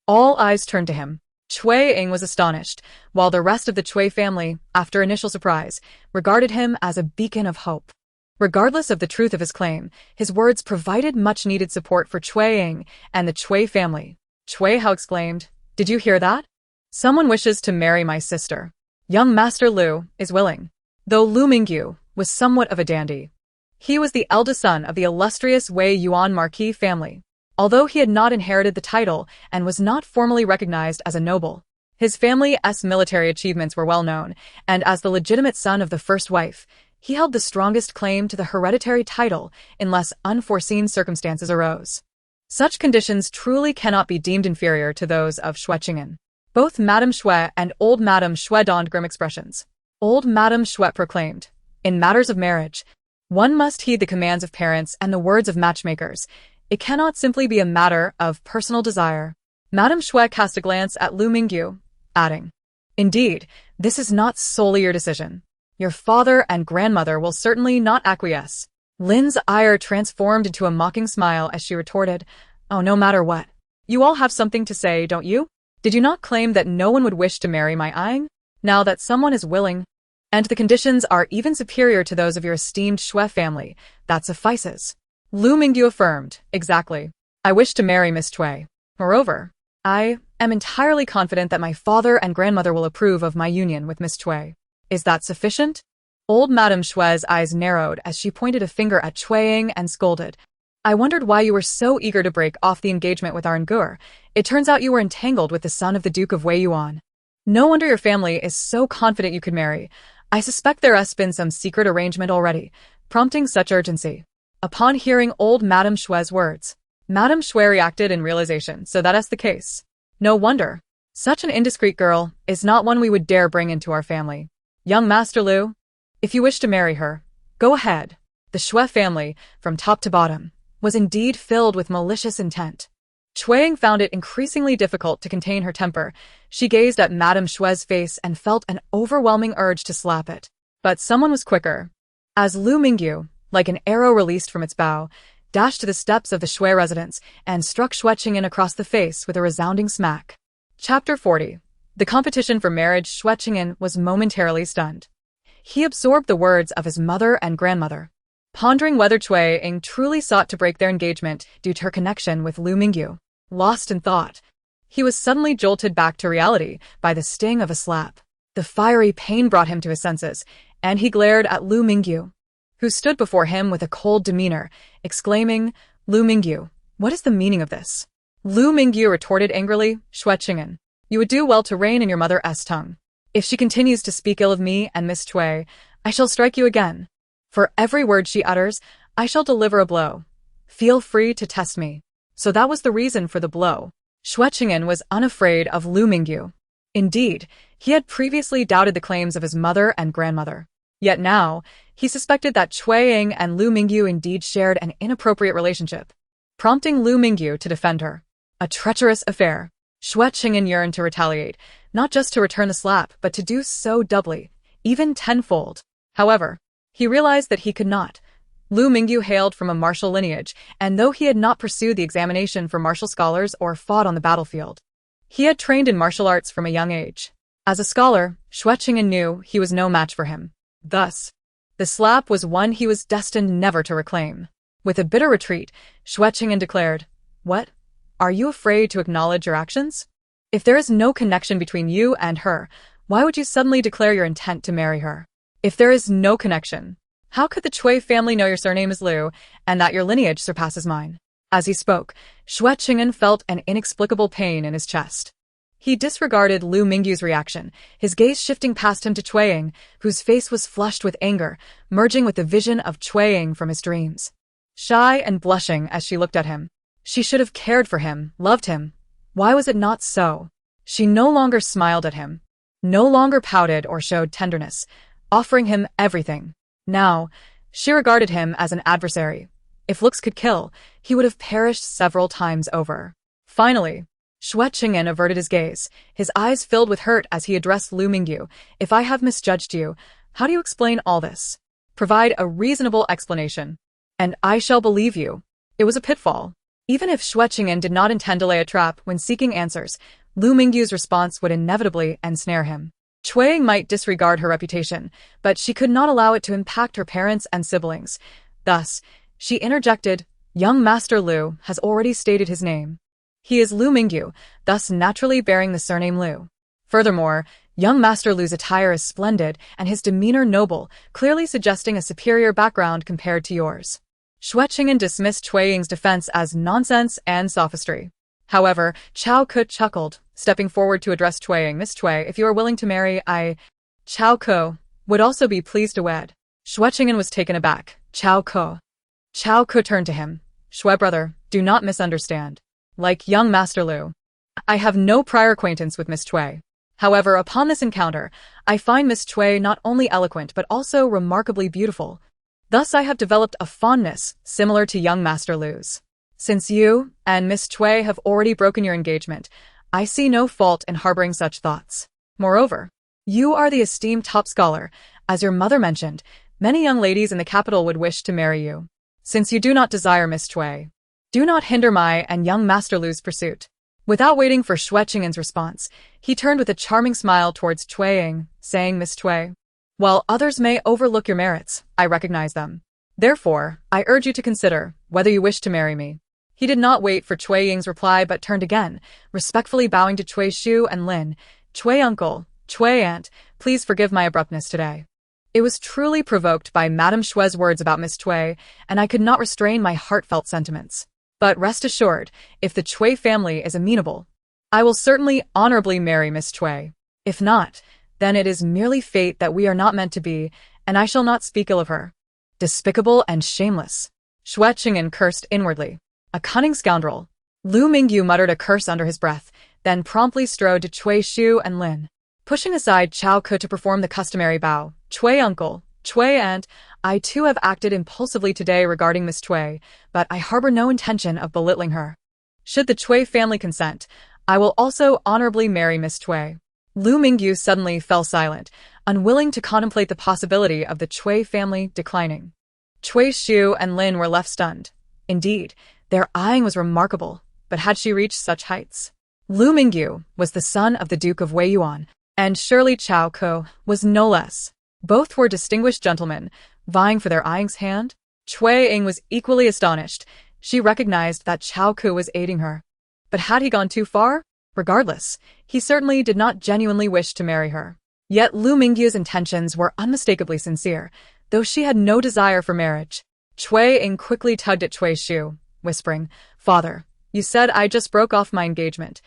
All eyes turned to him. Xue Ying was astonished, while the rest of the Xue family, after initial surprise, regarded him as a beacon of hope. Regardless of the truth of his claim, his words provided much-needed support for Xue Ying and the Xue family. Xue Hao exclaimed, did you hear that? Someone wishes to marry my sister. Young Master Lu is willing. Though Lu Mingyu was somewhat of a dandy. He was the eldest son of the illustrious Weiyuan Marquis family. Although he had not inherited the title and was not formally recognized as a noble, his family's military achievements were well known, and as the legitimate son of the first wife, he held the strongest claim to the hereditary title unless unforeseen circumstances arose. Such conditions truly cannot be deemed inferior to those of Xue Cheng'an. Both Madame Xue and old Madame Xue donned grim expressions. Old Madame Xue proclaimed, in matters of marriage, one must heed the commands of parents and the words of matchmakers. It cannot simply be a matter of personal desire. Madame Xue cast a glance at Lu Mingyu, adding, indeed, this is not solely your decision. Your father and grandmother will certainly not acquiesce. Lin's ire transformed into a mocking smile as she retorted, oh, no matter what. You all have something to say, don't you? Did you not claim that no one would wish to marry my Ying? Now that someone is willing, and the conditions are even superior to those of your esteemed Xue family, that suffices. Lu Mingyu affirmed, exactly. I wish to marry Miss Xue. Moreover, I am entirely confident that my father and grandmother will approve of my union with Miss Xue. Is that sufficient? Old Madame Xue's eyes narrowed as she pointed a finger at Xue Ying and scolded. I wondered why you were so eager to break off the engagement with our Ngur. It turns out you were entangled with the son of the Duke of Weiyuan. No wonder your family is so confident you could marry. I suspect there has been some secret arrangement already, prompting such urgency. Upon hearing old Madame Xue's words, Madame Xue reacted in realization, so that is the case. No wonder. Such an indiscreet girl is not one we would dare bring into our family. Young Master Lu, if you wish to marry her, go ahead. The Xue family, from top to bottom, was indeed filled with malicious intent. Xue Ying found it increasingly difficult to contain her temper. She gazed at Madame Xue's face and felt an overwhelming urge to slap it. But someone was quicker. As Lu Mingyu, like an arrow released from its bow, dashed to the steps of the Xue residence and struck Xue Cheng'an across the face with a resounding smack. Chapter 40. The competition for marriage. Xue Cheng'an was momentarily stunned. He absorbed the words of his mother and grandmother, pondering whether Xue Ying truly sought to break their engagement due to her connection with Lu Mingyu. Lost in thought, he was suddenly jolted back to reality by the sting of a slap. The fiery pain brought him to his senses, and he glared at Lu Mingyu, who stood before him with a cold demeanor, exclaiming, Lu Mingyu, what is the meaning of this? Lu Mingyu retorted angrily, Xue Cheng'an. You would do well to rein in your mother's tongue. If she continues to speak ill of me and Miss Cui, I shall strike you again. For every word she utters, I shall deliver a blow. Feel free to test me. So that was the reason for the blow. Xue Cheng'an was unafraid of Lu Mingyu. Indeed, he had previously doubted the claims of his mother and grandmother. Yet now, he suspected that Cui Ying and Lu Mingyu indeed shared an inappropriate relationship, prompting Lu Mingyu to defend her. A treacherous affair. Xue Cheng'an yearned to retaliate, not just to return the slap, but to do so doubly, even tenfold. However, he realized that he could not. Lu Mingyu hailed from a martial lineage, and though he had not pursued the examination for martial scholars or fought on the battlefield, he had trained in martial arts from a young age. As a scholar, Xue Cheng'an knew he was no match for him. Thus, the slap was one he was destined never to reclaim. With a bitter retreat, Xue Cheng'an declared, "What? Are you afraid to acknowledge your actions? If there is no connection between you and her, why would you suddenly declare your intent to marry her? If there is no connection, how could the Cui family know your surname is Lu, and that your lineage surpasses mine?" As he spoke, Xue Cheng'an felt an inexplicable pain in his chest. He disregarded Lu Mingyu's reaction, his gaze shifting past him to Cui Ying, whose face was flushed with anger, merging with the vision of Cui Ying from his dreams. Shy and blushing as she looked at him, she should have cared for him, loved him. Why was it not so? She no longer smiled at him, no longer pouted or showed tenderness, offering him everything. Now, she regarded him as an adversary. If looks could kill, he would have perished several times over. Finally, Xue Cheng'an averted his gaze, his eyes filled with hurt as he addressed Lu Mingyu. If I have misjudged you, how do you explain all this? Provide a reasonable explanation, and I shall believe you. It was a pitfall. Even if Xue Cheng'an did not intend to lay a trap when seeking answers, Lu Mingyu's response would inevitably ensnare him. Cui Ying might disregard her reputation, but she could not allow it to impact her parents and siblings. Thus, she interjected, "Young Master Lu has already stated his name. He is Lu Mingyu, thus naturally bearing the surname Lu. Furthermore, young Master Lu's attire is splendid and his demeanor noble, clearly suggesting a superior background compared to yours." Xue Cheng'an dismissed Cui Ying's defense as nonsense and sophistry. However, Cao Ke chuckled, stepping forward to address Cui Ying. "Miss Cui, if you are willing to marry, Cao Ke would also be pleased to wed." Xue Cheng'an was taken aback. Cao Ke turned to him. "Xue brother, do not misunderstand. Like young Master Lu, I have no prior acquaintance with Miss Cui. However, upon this encounter, I find Miss Cui not only eloquent but also remarkably beautiful. Thus I have developed a fondness similar to young Master Lu's. Since you and Miss Cui have already broken your engagement, I see no fault in harboring such thoughts. Moreover, you are the esteemed top scholar. As your mother mentioned, many young ladies in the capital would wish to marry you. Since you do not desire Miss Cui, do not hinder my and young Master Lu's pursuit." Without waiting for Xue Cheng'an's response, he turned with a charming smile towards Cui Ying, saying, "Miss Cui, while others may overlook your merits, I recognize them. Therefore, I urge you to consider whether you wish to marry me." He did not wait for Cui Ying's reply but turned again, respectfully bowing to Cui Shu and Lin. "Cui uncle, Cui aunt, please forgive my abruptness today. It was truly provoked by Madame Xue's words about Miss Cui, and I could not restrain my heartfelt sentiments. But rest assured, if the Cui family is amenable, I will certainly honorably marry Miss Cui. If not, then it is merely fate that we are not meant to be, and I shall not speak ill of her." Despicable and shameless. Xue Cheng'an cursed inwardly. A cunning scoundrel. Lu Mingyu muttered a curse under his breath, then promptly strode to Cui Shu and Lin. Pushing aside Cao Ke to perform the customary bow, "Cui uncle, Cui aunt, I too have acted impulsively today regarding Miss Cui, but I harbor no intention of belittling her. Should the Cui family consent, I will also honorably marry Miss Cui." Lu Mingyu suddenly fell silent, unwilling to contemplate the possibility of the Cui family declining. Cui Shu and Lin were left stunned. Indeed, their eyeing was remarkable, but had she reached such heights? Lu Mingyu was the son of the Duke of Weiyuan, and surely Cao Ke was no less. Both were distinguished gentlemen, vying for their Ying's hand. Cui Ying was equally astonished. She recognized that Cao Ke was aiding her. But had he gone too far? Regardless, he certainly did not genuinely wish to marry her. Yet Lu Mingyu's intentions were unmistakably sincere, though she had no desire for marriage. Cui Ying quickly tugged at Cui Shu, whispering, "Father, You said I just broke off my engagement.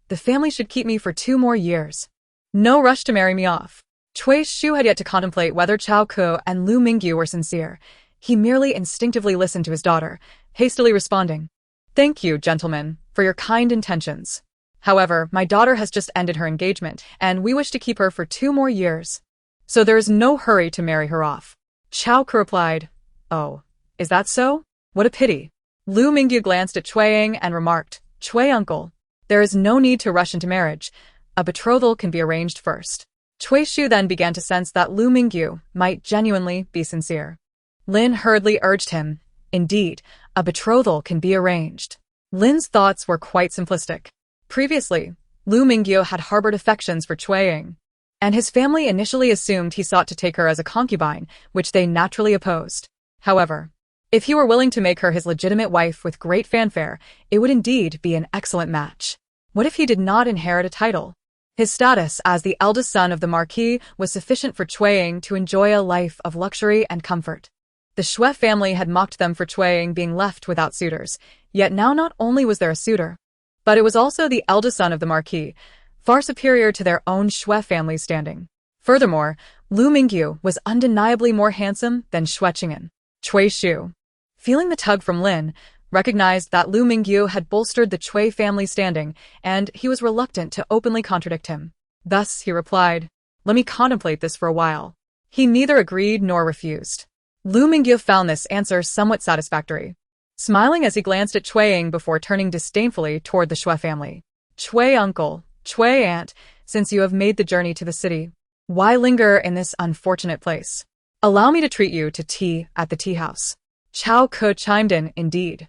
The family should keep me for 2 more years. No rush to marry me off. Cui Shu had yet to contemplate whether Chao Ke and Lu Mingyu were sincere. He merely instinctively listened to his daughter, hastily responding, "Thank you, gentlemen, for your kind intentions. However, my daughter has just ended her engagement, and we wish to keep her for 2 more years. So there is no hurry to marry her off." Chao Ke replied, "Oh, is that so? What a pity." Lu Mingyu glanced at Xue Ying and remarked, "Xue uncle, there is no need to rush into marriage. A betrothal can be arranged first." Cui Shu then began to sense that Lu Mingyu might genuinely be sincere. Lin hurriedly urged him, "Indeed, a betrothal can be arranged." Lin's thoughts were quite simplistic. Previously, Lu Mingyu had harbored affections for Xue Ying, and his family initially assumed he sought to take her as a concubine, which they naturally opposed. However, if he were willing to make her his legitimate wife with great fanfare, it would indeed be an excellent match. What if he did not inherit a title? His status as the eldest son of the Marquis was sufficient for Xue Ying to enjoy a life of luxury and comfort. The Xue family had mocked them for Xue Ying being left without suitors, yet now not only was there a suitor, but it was also the eldest son of the Marquis, far superior to their own Xue family's standing. Furthermore, Lu Mingyu was undeniably more handsome than Xue Cheng'an. Cui Shu, feeling the tug from Lin, recognized that Lu Mingyu had bolstered the Xue family standing, and he was reluctant to openly contradict him. Thus he replied, "Let me contemplate this for a while." He neither agreed nor refused. Lu Mingyu found this answer somewhat satisfactory, smiling as he glanced at Xue Ying before turning disdainfully toward the Xue family. "Xue uncle, Xue aunt, since you have made the journey to the city, why linger in this unfortunate place? Allow me to treat you to tea at the tea house." Chao Ke chimed in, "Indeed.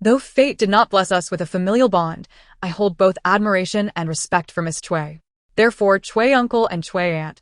Though fate did not bless us with a familial bond, I hold both admiration and respect for Miss Xue. Therefore, Xue uncle and Xue aunt,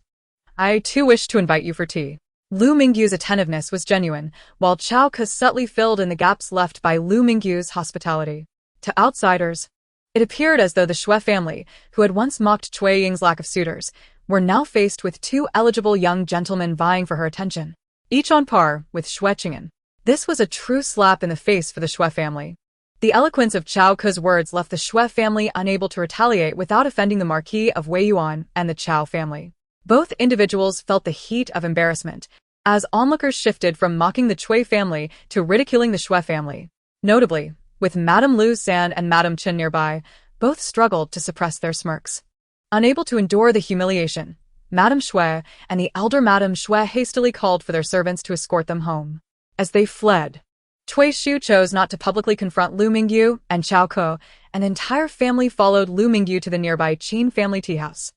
I too wish to invite you for tea." Lu Mingyu's attentiveness was genuine, while Chao Ke subtly filled in the gaps left by Lu Mingyu's hospitality. To outsiders, it appeared as though the Xue family, who had once mocked Xue Ying's lack of suitors, were now faced with 2 eligible young gentlemen vying for her attention, each on par with Xue Cheng'an. This was a true slap in the face for the Xue family. The eloquence of Chao Ke's words left the Xue family unable to retaliate without offending the Marquess of Weiyuan and the Chao family. Both individuals felt the heat of embarrassment, as onlookers shifted from mocking the Xue family to ridiculing the Xue family. Notably, with Madame Lu San and Madame Chen nearby, both struggled to suppress their smirks. Unable to endure the humiliation, Madame Xue and the elder Madame Xue hastily called for their servants to escort them home. As they fled, Cui Shu chose not to publicly confront Lu Mingyu and Chao Ke, and the entire family followed Lu Mingyu to the nearby Qin family tea house.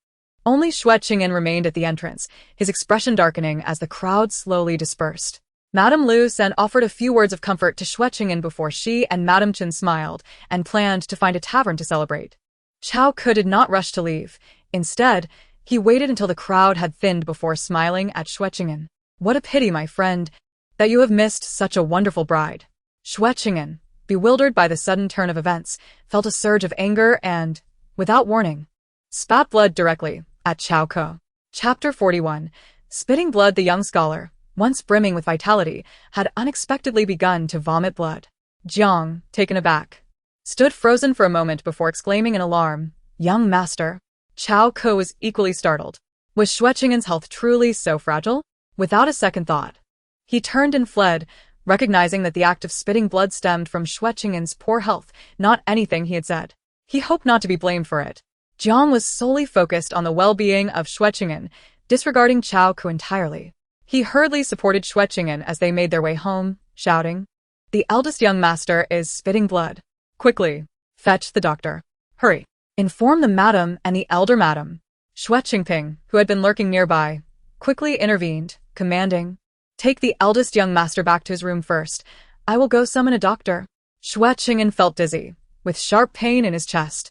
Only Xue Cheng'an remained at the entrance, his expression darkening as the crowd slowly dispersed. Madame Lu San offered a few words of comfort to Xue Cheng'an before she and Madame Chen smiled and planned to find a tavern to celebrate. Chao Ke did not rush to leave. Instead, he waited until the crowd had thinned before smiling at Xue Cheng'an. "What a pity, my friend, that you have missed such a wonderful bride." Xue Cheng'an, bewildered by the sudden turn of events, felt a surge of anger and, without warning, spat blood directly at Chao Ke. Chapter 41. Spitting blood. The young scholar, once brimming with vitality, had unexpectedly begun to vomit blood. Jiang, taken aback, stood frozen for a moment before exclaiming in alarm, "Young master." Chao Ke was equally startled. Was Xue Cheng'an's health truly so fragile? Without a second thought, he turned and fled, recognizing that the act of spitting blood stemmed from Xue Cheng'an's poor health, not anything he had said. He hoped not to be blamed for it. Jiang was solely focused on the well-being of Xue Cheng'an, disregarding Chao Ke entirely. He hurriedly supported Xue Cheng'an as they made their way home, shouting, "The eldest young master is spitting blood. Quickly, fetch the doctor. Hurry. Inform the madam and the elder madam." Xue Qingping, who had been lurking nearby, quickly intervened, commanding, "Take the eldest young master back to his room first. I will go summon a doctor." Xue Cheng'an felt dizzy, with sharp pain in his chest,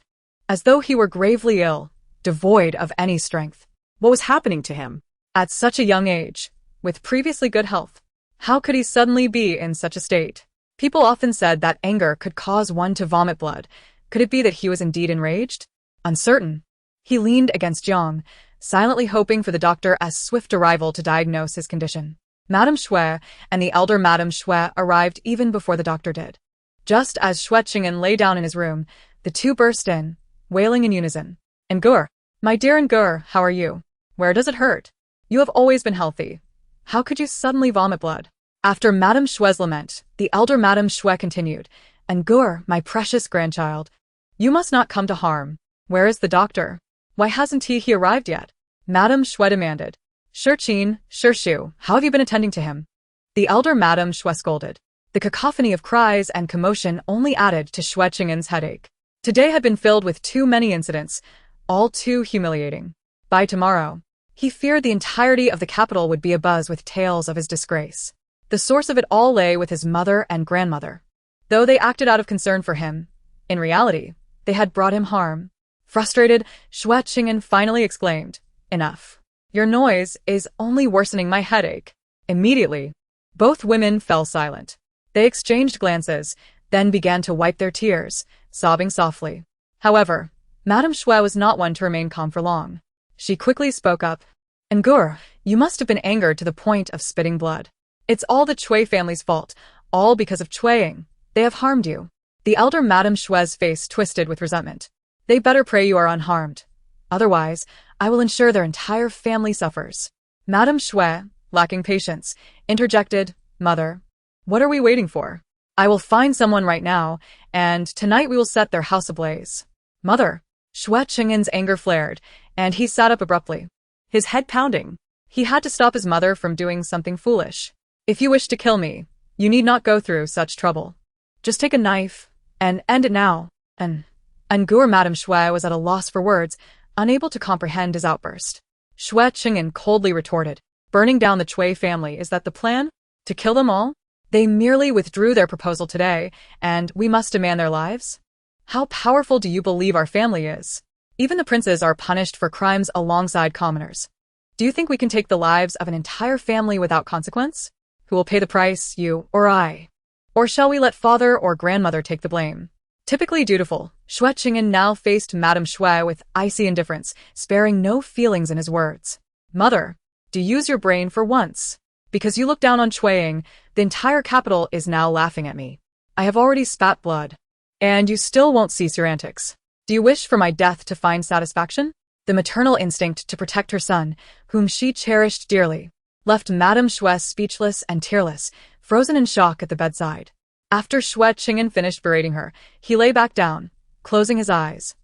as though he were gravely ill, devoid of any strength. What was happening to him? At such a young age, with previously good health, how could he suddenly be in such a state? People often said that anger could cause one to vomit blood. Could it be that he was indeed enraged? Uncertain, he leaned against Jiang, silently hoping for the doctor's swift arrival to diagnose his condition. Madame Xue and the elder Madame Xue arrived even before the doctor did. Just as Xue Cheng'an lay down in his room, the two burst in, wailing in unison. Ngur, my dear Ngur, how are you? Where does it hurt? You have always been healthy. How could you suddenly vomit blood? After Madame Xue's lament, the elder Madame Xue continued, Ngur, my precious grandchild, you must not come to harm. Where is the doctor? Why hasn't he arrived yet? Madame Xue demanded. Shirqin, Shirshu, how have you been attending to him? The elder Madame Xue scolded. The cacophony of cries and commotion only added to Xue Cheng'an's headache. Today had been filled with too many incidents, all too humiliating. By tomorrow, he feared the entirety of the capital would be abuzz with tales of his disgrace. The source of it all lay with his mother and grandmother. Though they acted out of concern for him, in reality, they had brought him harm. Frustrated, Xue Cheng'an finally exclaimed, Enough. Your noise is only worsening my headache. Immediately, both women fell silent. They exchanged glances, then began to wipe their tears, sobbing softly. However, Madame Xue was not one to remain calm for long. She quickly spoke up. Ngur, you must have been angered to the point of spitting blood. It's all the Cui family's fault, all because of Xue Ying. They have harmed you. The elder Madame Xue's face twisted with resentment. They better pray you are unharmed. Otherwise, I will ensure their entire family suffers. Madame Xue, lacking patience, interjected, Mother, what are we waiting for? I will find someone right now, and tonight we will set their house ablaze. Mother, Xue Cheng'an's anger flared, and he sat up abruptly, his head pounding. He had to stop his mother from doing something foolish. If you wish to kill me, you need not go through such trouble. Just take a knife, and end it now. Ngur Madame Xue was at a loss for words, unable to comprehend his outburst. Xue Cheng'an coldly retorted, burning down the Cui family, is that the plan? To kill them all? They merely withdrew their proposal today, and we must demand their lives? How powerful do you believe our family is? Even the princes are punished for crimes alongside commoners. Do you think we can take the lives of an entire family without consequence? Who will pay the price, you or I? Or shall we let father or grandmother take the blame? Typically dutiful, Xue Cheng'an now faced Madame Xue with icy indifference, sparing no feelings in his words. Mother, do use your brain for once. Because you look down on Xue Ying, the entire capital is now laughing at me. I have already spat blood. And you still won't cease your antics. Do you wish for my death to find satisfaction? The maternal instinct to protect her son, whom she cherished dearly, left Madame Xue speechless and tearless, frozen in shock at the bedside. After Xue Cheng'an finished berating her, he lay back down, closing his eyes.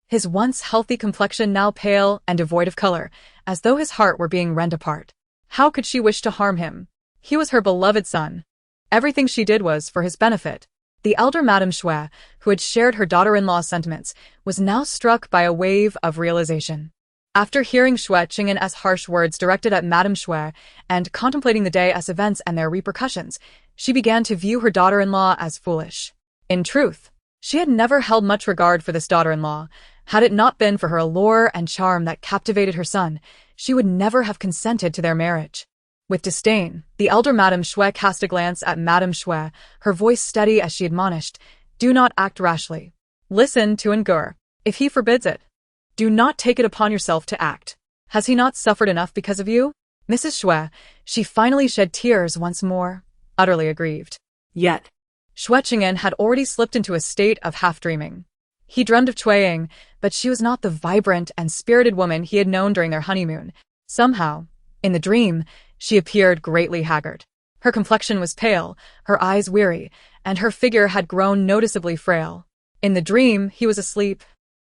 His once healthy complexion now pale and devoid of color, as though his heart were being rent apart. How could she wish to harm him? He was her beloved son. Everything she did was for his benefit. The elder Madame Xue, who had shared her daughter-in-law's sentiments, was now struck by a wave of realization. After hearing Xue Cheng'an's harsh words directed at Madame Xue and contemplating the day as events and their repercussions, she began to view her daughter-in-law as foolish. In truth, she had never held much regard for this daughter-in-law. Had it not been for her allure and charm that captivated her son, she would never have consented to their marriage. With disdain, the elder Madame Xue cast a glance at Madame Xue, her voice steady as she admonished, Do not act rashly. Listen to Ngur. If he forbids it, do not take it upon yourself to act. Has he not suffered enough because of you? Mrs. Xue, she finally shed tears once more, utterly aggrieved. Yet, Xue Cheng'an had already slipped into a state of half-dreaming. He dreamed of Xue Ying, but she was not the vibrant and spirited woman he had known during their honeymoon. Somehow, in the dream, she appeared greatly haggard. Her complexion was pale, her eyes weary, and her figure had grown noticeably frail. In the dream, he was asleep,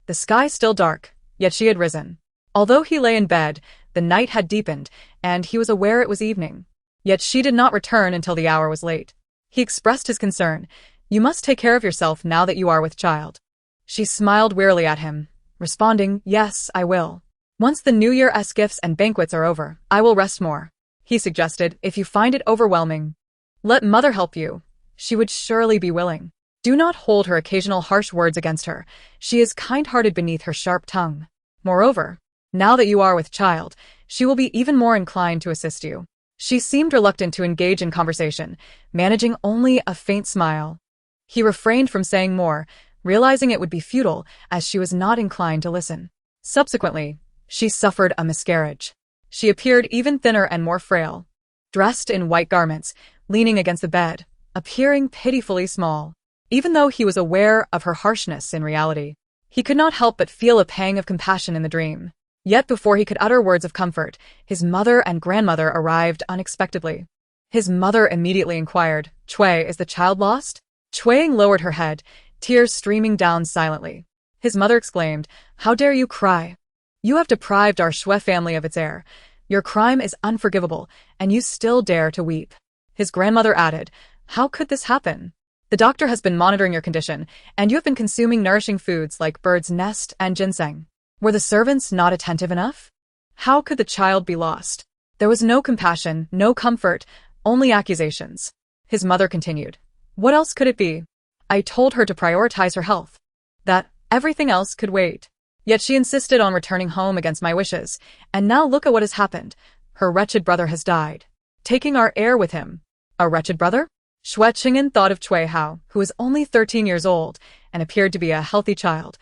the sky still dark, yet she had risen. Although he lay in bed, the night had deepened, and he was aware it was evening. Yet she did not return until the hour was late. He expressed his concern. You must take care of yourself now that you are with child. She smiled wearily at him, responding, Yes, I will. Once the New Year's gifts and banquets are over, I will rest more. He suggested, if you find it overwhelming, let mother help you. She would surely be willing. Do not hold her occasional harsh words against her. She is kind-hearted beneath her sharp tongue. Moreover, now that you are with child, she will be even more inclined to assist you. She seemed reluctant to engage in conversation, managing only a faint smile. He refrained from saying more, realizing it would be futile as she was not inclined to listen. Subsequently, she suffered a miscarriage. She appeared even thinner and more frail, dressed in white garments, leaning against the bed, appearing pitifully small. Even though he was aware of her harshness in reality, he could not help but feel a pang of compassion in the dream. Yet before he could utter words of comfort, his mother and grandmother arrived unexpectedly. His mother immediately inquired, "Xue, is the child lost?" Xue Ying lowered her head, tears streaming down silently. His mother exclaimed, "How dare you cry? You have deprived our Xue family of its heir. Your crime is unforgivable, and you still dare to weep." His grandmother added, "How could this happen? The doctor has been monitoring your condition, and you have been consuming nourishing foods like bird's nest and ginseng. Were the servants not attentive enough? How could the child be lost?" There was no compassion, no comfort, only accusations. His mother continued, "What else could it be? I told her to prioritize her health, that everything else could wait. Yet she insisted on returning home against my wishes, and now look at what has happened. Her wretched brother has died, taking our heir with him." "A wretched brother?" Xue Cheng'an thought of Cui Hao, who was only 13 years old and appeared to be a healthy child.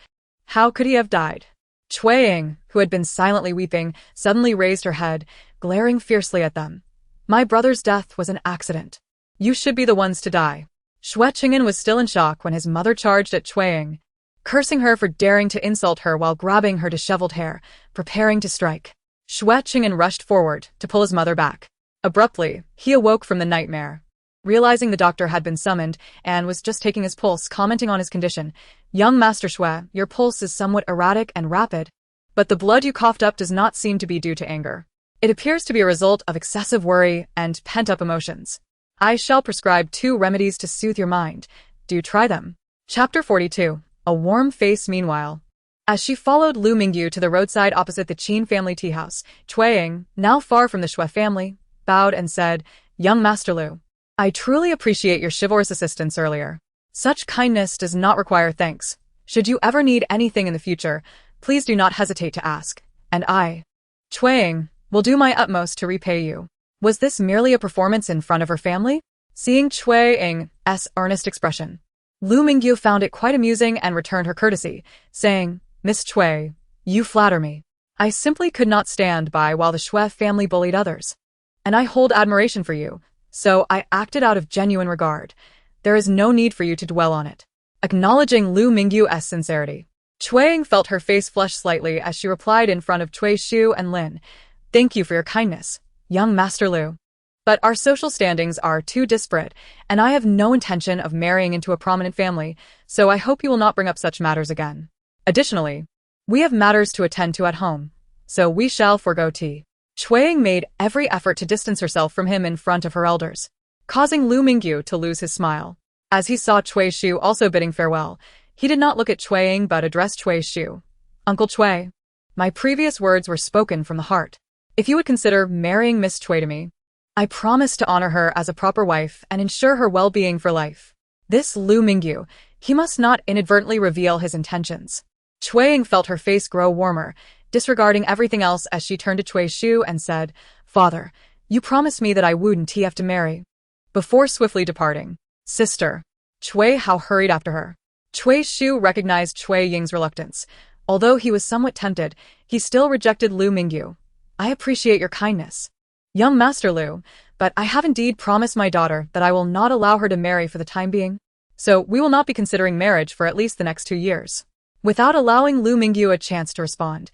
How could he have died? Xue Ying, who had been silently weeping, suddenly raised her head, glaring fiercely at them. "My brother's death was an accident. You should be the ones to die." Xue Cheng'an was still in shock when his mother charged at Xue Ying, cursing her for daring to insult her while grabbing her disheveled hair, preparing to strike. Xue Cheng'an rushed forward to pull his mother back. Abruptly, he awoke from the nightmare. Realizing the doctor had been summoned and was just taking his pulse, commenting on his condition, "Young Master Xue, your pulse is somewhat erratic and rapid, but the blood you coughed up does not seem to be due to anger. It appears to be a result of excessive worry and pent-up emotions. I shall prescribe 2 remedies to soothe your mind. Do try them." Chapter 42. A warm face. Meanwhile, as she followed Lu Mingyu to the roadside opposite the Qin family tea house, Xue Ying, now far from the Xue family, bowed and said, "Young Master Lu, I truly appreciate your chivalrous assistance earlier. Such kindness does not require thanks. Should you ever need anything in the future, please do not hesitate to ask, and I, Xue Ying, will do my utmost to repay you." Was this merely a performance in front of her family? Seeing Xue Ying's earnest expression, Lu Mingyu found it quite amusing and returned her courtesy, saying, "Miss Xue, you flatter me. I simply could not stand by while the Xue family bullied others. And I hold admiration for you, so I acted out of genuine regard. There is no need for you to dwell on it." Acknowledging Lu Mingyu's sincerity, Xue Ying felt her face flush slightly as she replied in front of Cui Shu and Lin, "Thank you for your kindness, young Master Lu. But our social standings are too disparate, and I have no intention of marrying into a prominent family, so I hope you will not bring up such matters again. Additionally, we have matters to attend to at home, so we shall forego tea." Xue Ying made every effort to distance herself from him in front of her elders, causing Lu Mingyu to lose his smile. As he saw Cui Shu also bidding farewell, he did not look at Xue Ying but addressed Cui Shu. "Uncle Xue, my previous words were spoken from the heart. If you would consider marrying Miss Xue to me, I promise to honor her as a proper wife and ensure her well-being for life." This Lu Mingyu, he must not inadvertently reveal his intentions. Xue Ying felt her face grow warmer, disregarding everything else as she turned to Cui Shu and said, "Father, you promised me that I wouldn't have to marry." Before swiftly departing, "Sister." Cui Hao hurried after her. Cui Shu recognized Xue Ying's reluctance. Although he was somewhat tempted, he still rejected Lu Mingyu. "I appreciate your kindness, young Master Lu, but I have indeed promised my daughter that I will not allow her to marry for the time being, so we will not be considering marriage for at least the next 2 years." Without allowing Lu Mingyu a chance to respond,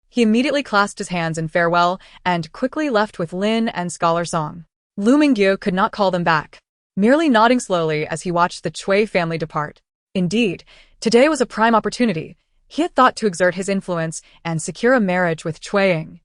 he immediately clasped his hands in farewell and quickly left with Lin and Scholar Song. Lu Mingyu could not call them back, merely nodding slowly as he watched the Xue family depart. Indeed, today was a prime opportunity. He had thought to exert his influence and secure a marriage with Xue Ying.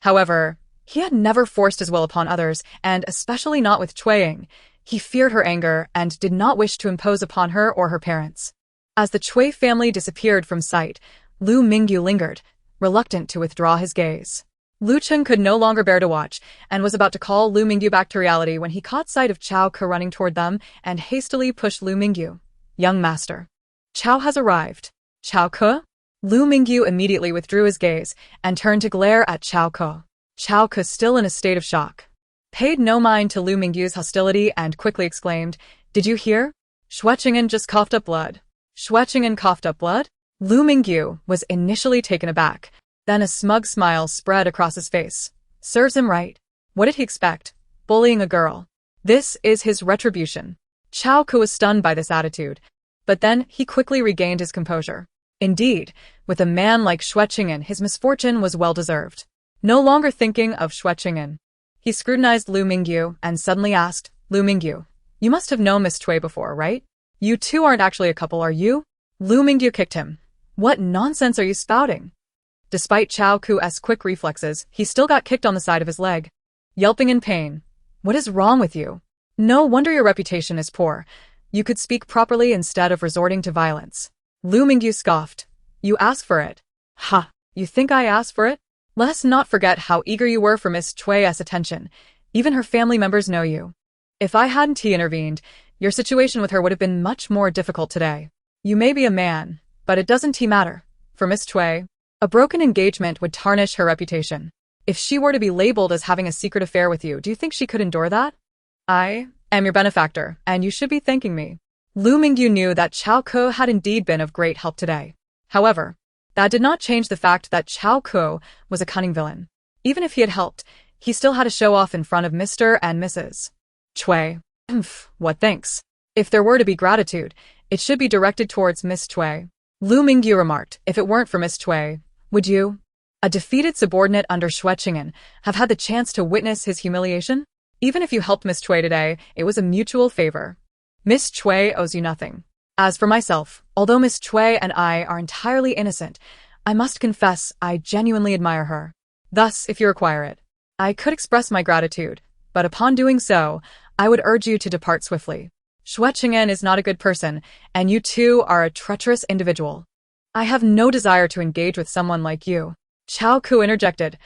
However, he had never forced his will upon others, and especially not with Xue Ying. He feared her anger and did not wish to impose upon her or her parents. As the Xue family disappeared from sight, Lu Mingyu lingered, reluctant to withdraw his gaze. Lu Cheng could no longer bear to watch, and was about to call Lu Mingyu back to reality when he caught sight of Cao Ke running toward them and hastily pushed Lu Mingyu. "Young master, Cao has arrived." "Cao Ke?" Lu Mingyu immediately withdrew his gaze and turned to glare at Cao Ke. Cao Ke, still in a state of shock, paid no mind to Lu Mingyu's hostility and quickly exclaimed, "Did you hear? Xue Cheng'an just coughed up blood." "Xue Cheng'an coughed up blood?" Lu Mingyu was initially taken aback, then a smug smile spread across his face. Serves him right. What did he expect? Bullying a girl. This is his retribution. Cao Ke was stunned by this attitude. But then he quickly regained his composure. Indeed, with a man like Xue Cheng'an, his misfortune was well-deserved. No longer thinking of Xue Cheng'an, he scrutinized Lu Mingyu and suddenly asked, Lu Mingyu, you must have known Miss Cui before, right? You two aren't actually a couple, are you? Lu Mingyu kicked him. What nonsense are you spouting? Despite Chao Ku's quick reflexes, he still got kicked on the side of his leg. Yelping in pain. What is wrong with you? No wonder your reputation is poor. You could speak properly instead of resorting to violence. Lu Mingyu scoffed. You asked for it. Ha, you think I asked for it? Let us not forget how eager you were for Miss Cui's attention. Even her family members know you. If I hadn't intervened, your situation with her would have been much more difficult today. You may be a man, but it doesn't matter. For Miss Cui, a broken engagement would tarnish her reputation. If she were to be labeled as having a secret affair with you, do you think she could endure that? I am your benefactor, and you should be thanking me. Lu Mingyu knew that Chao Ku had indeed been of great help today. However, that did not change the fact that Chao Ku was a cunning villain. Even if he had helped, he still had to show off in front of Mr. and Mrs. Cui. What thanks? If there were to be gratitude, it should be directed towards Miss Cui. Lu Mingyu remarked, if it weren't for Miss Cui, would you, a defeated subordinate under Xue Cheng'an, have had the chance to witness his humiliation? Even if you helped Miss Cui today, it was a mutual favor. Miss Cui owes you nothing. As for myself, although Miss Cui and I are entirely innocent, I must confess I genuinely admire her. Thus, if you require it, I could express my gratitude, but upon doing so, I would urge you to depart swiftly. Xue Cheng'an is not a good person, and you too are a treacherous individual. I have no desire to engage with someone like you. Chao Ku interjected.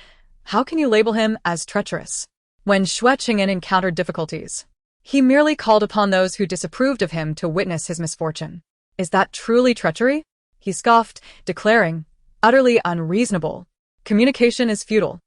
How can you label him as treacherous? When Xue Cheng'an encountered difficulties, he merely called upon those who disapproved of him to witness his misfortune. Is that truly treachery? He scoffed, declaring, utterly unreasonable. Communication is futile.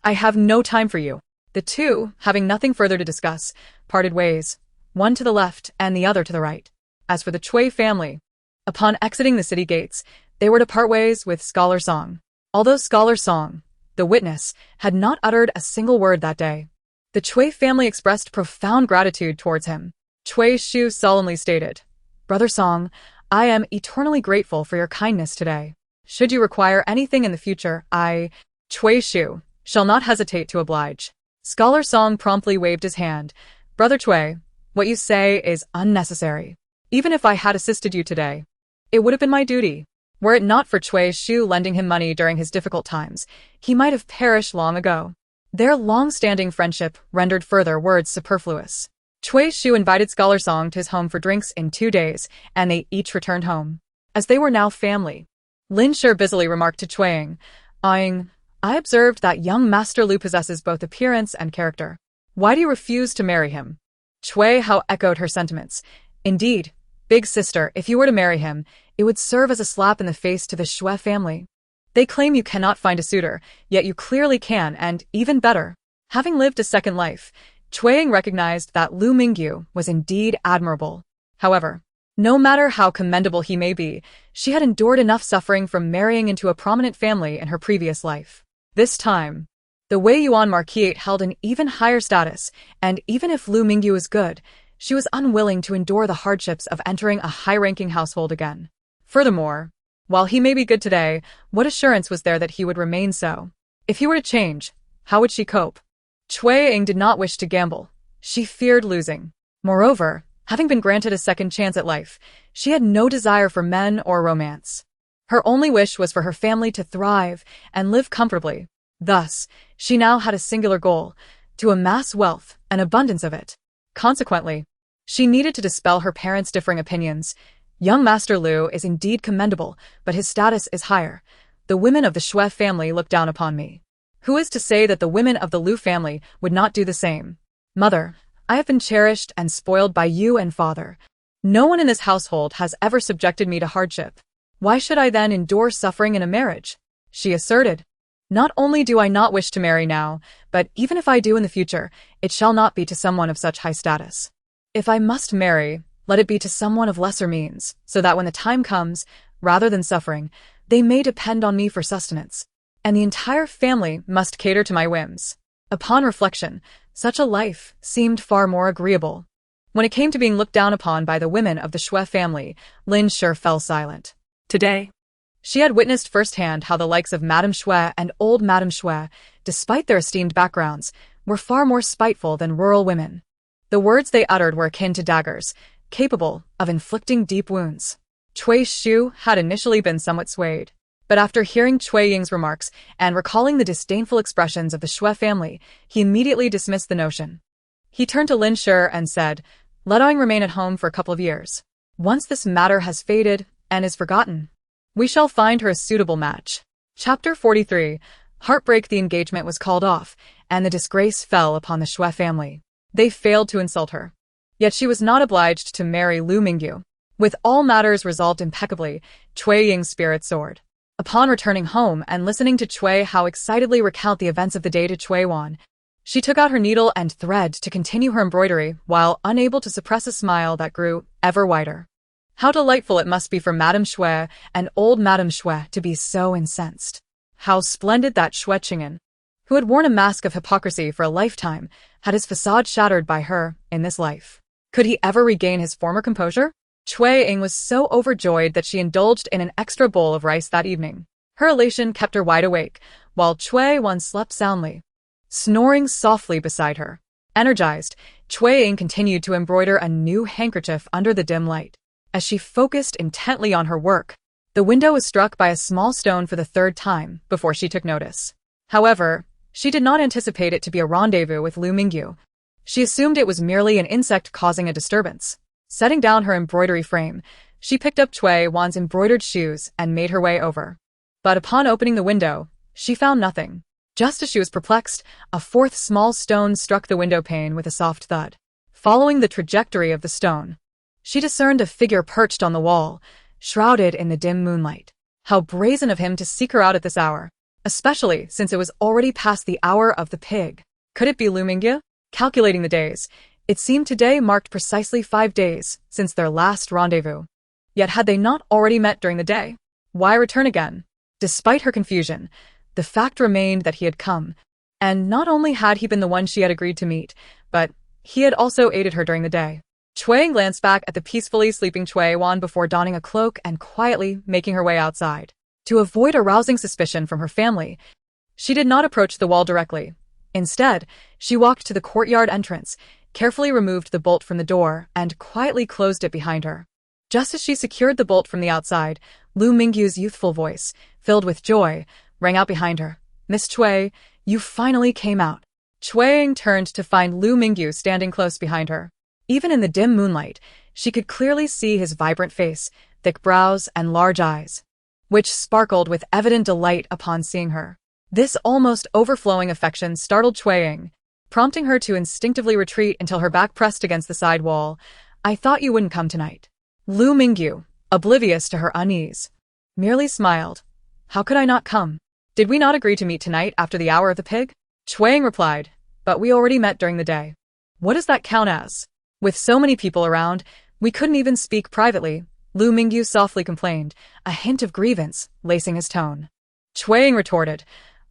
I have no time for you. The two, having nothing further to discuss, parted ways, one to the left and the other to the right. As for the Cui family, upon exiting the city gates, they were to part ways with Scholar Song. Although Scholar Song, the witness, had not uttered a single word that day, the Cui family expressed profound gratitude towards him. Cui Shu solemnly stated, Brother Song, I am eternally grateful for your kindness today. Should you require anything in the future, I, Cui Shu, shall not hesitate to oblige. Scholar Song promptly waved his hand. Brother Cui, what you say is unnecessary. Even if I had assisted you today, it would have been my duty. Were it not for Cui Shu lending him money during his difficult times, he might have perished long ago. Their long-standing friendship rendered further words superfluous. Cui Shu invited Scholar Song to his home for drinks in 2 days, and they each returned home. As they were now family, Lin Shi busily remarked to Cui Ying, I observed that young Master Lu possesses both appearance and character. Why do you refuse to marry him? Cui Hao echoed her sentiments. Indeed, big sister, if you were to marry him, it would serve as a slap in the face to the Xue family. They claim you cannot find a suitor, yet you clearly can, and even better. Having lived a second life, Cui Ying recognized that Lu Mingyu was indeed admirable. However, no matter how commendable he may be, she had endured enough suffering from marrying into a prominent family in her previous life. This time, the Weiyuan Marquate held an even higher status, and even if Lu Mingyu was good, she was unwilling to endure the hardships of entering a high-ranking household again. Furthermore, while he may be good today, what assurance was there that he would remain so? If he were to change, how would she cope? Cui Ying did not wish to gamble. She feared losing. Moreover, having been granted a second chance at life, she had no desire for men or romance. Her only wish was for her family to thrive and live comfortably. Thus, she now had a singular goal, to amass wealth, an abundance of it. Consequently, she needed to dispel her parents' differing opinions. Young Master Lu is indeed commendable, but his status is higher. The women of the Xue family look down upon me. Who is to say that the women of the Lu family would not do the same? Mother, I have been cherished and spoiled by you and father. No one in this household has ever subjected me to hardship. Why should I then endure suffering in a marriage? She asserted. Not only do I not wish to marry now, but even if I do in the future, it shall not be to someone of such high status. If I must marry, let it be to someone of lesser means, so that when the time comes, rather than suffering, they may depend on me for sustenance. And the entire family must cater to my whims. Upon reflection, such a life seemed far more agreeable. When it came to being looked down upon by the women of the Xue family, Lin Shi fell silent. Today, She had witnessed firsthand how the likes of Madame Xue and old Madame Xue, despite their esteemed backgrounds, were far more spiteful than rural women. The words they uttered were akin to daggers, capable of inflicting deep wounds. Cui Shu had initially been somewhat swayed, but after hearing Xue Ying's remarks and recalling the disdainful expressions of the Xue family, he immediately dismissed the notion. He turned to Lin Shi and said, "Let Oing remain at home for a couple of years. Once this matter has faded and is forgotten, we shall find her a suitable match." Chapter 43. Heartbreak. The engagement was called off, and the disgrace fell upon the Xue family. They failed to insult her. Yet she was not obliged to marry Lu Mingyu. With all matters resolved impeccably, Xue Ying's spirit soared. Upon returning home and listening to Xue Hao excitedly recount the events of the day to Xue Wan, she took out her needle and thread to continue her embroidery while unable to suppress a smile that grew ever wider. How delightful it must be for Madame Xue and old Madame Xue to be so incensed. How splendid that Xue Cheng'an, who had worn a mask of hypocrisy for a lifetime, had his facade shattered by her in this life. Could he ever regain his former composure? Xue Ying was so overjoyed that she indulged in an extra bowl of rice that evening. Her elation kept her wide awake, while Xue Wan slept soundly, snoring softly beside her. Energized, Xue Ying continued to embroider a new handkerchief under the dim light. As she focused intently on her work, the window was struck by a small stone for the third time before she took notice. However, she did not anticipate it to be a rendezvous with Lu Mingyu. She assumed it was merely an insect causing a disturbance. Setting down her embroidery frame, she picked up Xue Wan's embroidered shoes and made her way over. But upon opening the window, she found nothing. Just as she was perplexed, a fourth small stone struck the window pane with a soft thud. Following the trajectory of the stone, she discerned a figure perched on the wall, shrouded in the dim moonlight. How brazen of him to seek her out at this hour, especially since it was already past the hour of the pig. Could it be Lu Mingyu? Calculating the days, it seemed today marked precisely 5 days since their last rendezvous. Yet had they not already met during the day? Why return again? Despite her confusion, the fact remained that he had come, and not only had he been the one she had agreed to meet, but he had also aided her during the day. Xue Ying glanced back at the peacefully sleeping Xue Wan before donning a cloak and quietly making her way outside. To avoid arousing suspicion from her family, she did not approach the wall directly. Instead, she walked to the courtyard entrance, carefully removed the bolt from the door, and quietly closed it behind her. Just as she secured the bolt from the outside, Lu Mingyu's youthful voice, filled with joy, rang out behind her. "Miss Xue, you finally came out." Xue Ying turned to find Lu Mingyu standing close behind her. Even in the dim moonlight, she could clearly see his vibrant face, thick brows, and large eyes, which sparkled with evident delight upon seeing her. This almost overflowing affection startled Xue Ying, prompting her to instinctively retreat until her back pressed against the side wall. "I thought you wouldn't come tonight." Lu Mingyu, oblivious to her unease, merely smiled. "How could I not come? Did we not agree to meet tonight after the hour of the pig?" Xue Ying replied, "But we already met during the day." "What does that count as? With so many people around, we couldn't even speak privately," Lu Mingyu softly complained, a hint of grievance lacing his tone. Xue Ying retorted,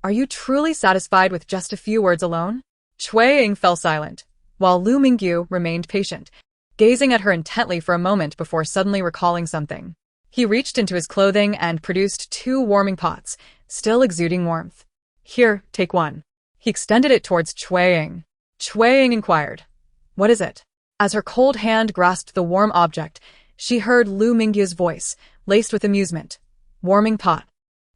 "Are you truly satisfied with just a few words alone?" Xue Ying fell silent, while Lu Mingyu remained patient, gazing at her intently for a moment before suddenly recalling something. He reached into his clothing and produced 2 warming pots, still exuding warmth. "Here, take one." He extended it towards Xue Ying. Xue Ying inquired, "What is it?" As her cold hand grasped the warm object, she heard Lu Mingyu's voice, laced with amusement. "Warming pot.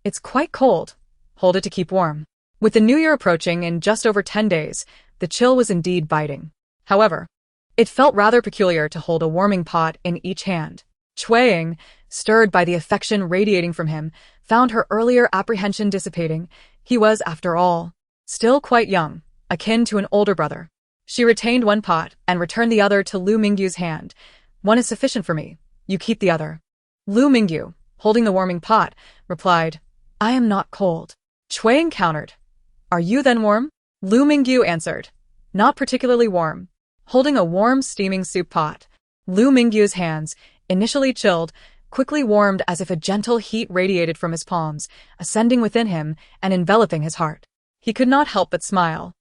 It's quite cold. Hold it to keep warm." With the new year approaching in just over 10 days, the chill was indeed biting. However, it felt rather peculiar to hold a warming pot in each hand. Xue Ying, stirred by the affection radiating from him, found her earlier apprehension dissipating. He was, after all, still quite young, akin to an older brother. She retained one pot and returned the other to Lu Mingyu's hand. "One is sufficient for me. You keep the other." Lu Mingyu, holding the warming pot, replied, "I am not cold." Xue Ying countered, "Are you then warm?" Lu Mingyu answered, "Not particularly warm." Holding a warm steaming soup pot, Lu Mingyu's hands, initially chilled, quickly warmed as if a gentle heat radiated from his palms, ascending within him and enveloping his heart. He could not help but smile.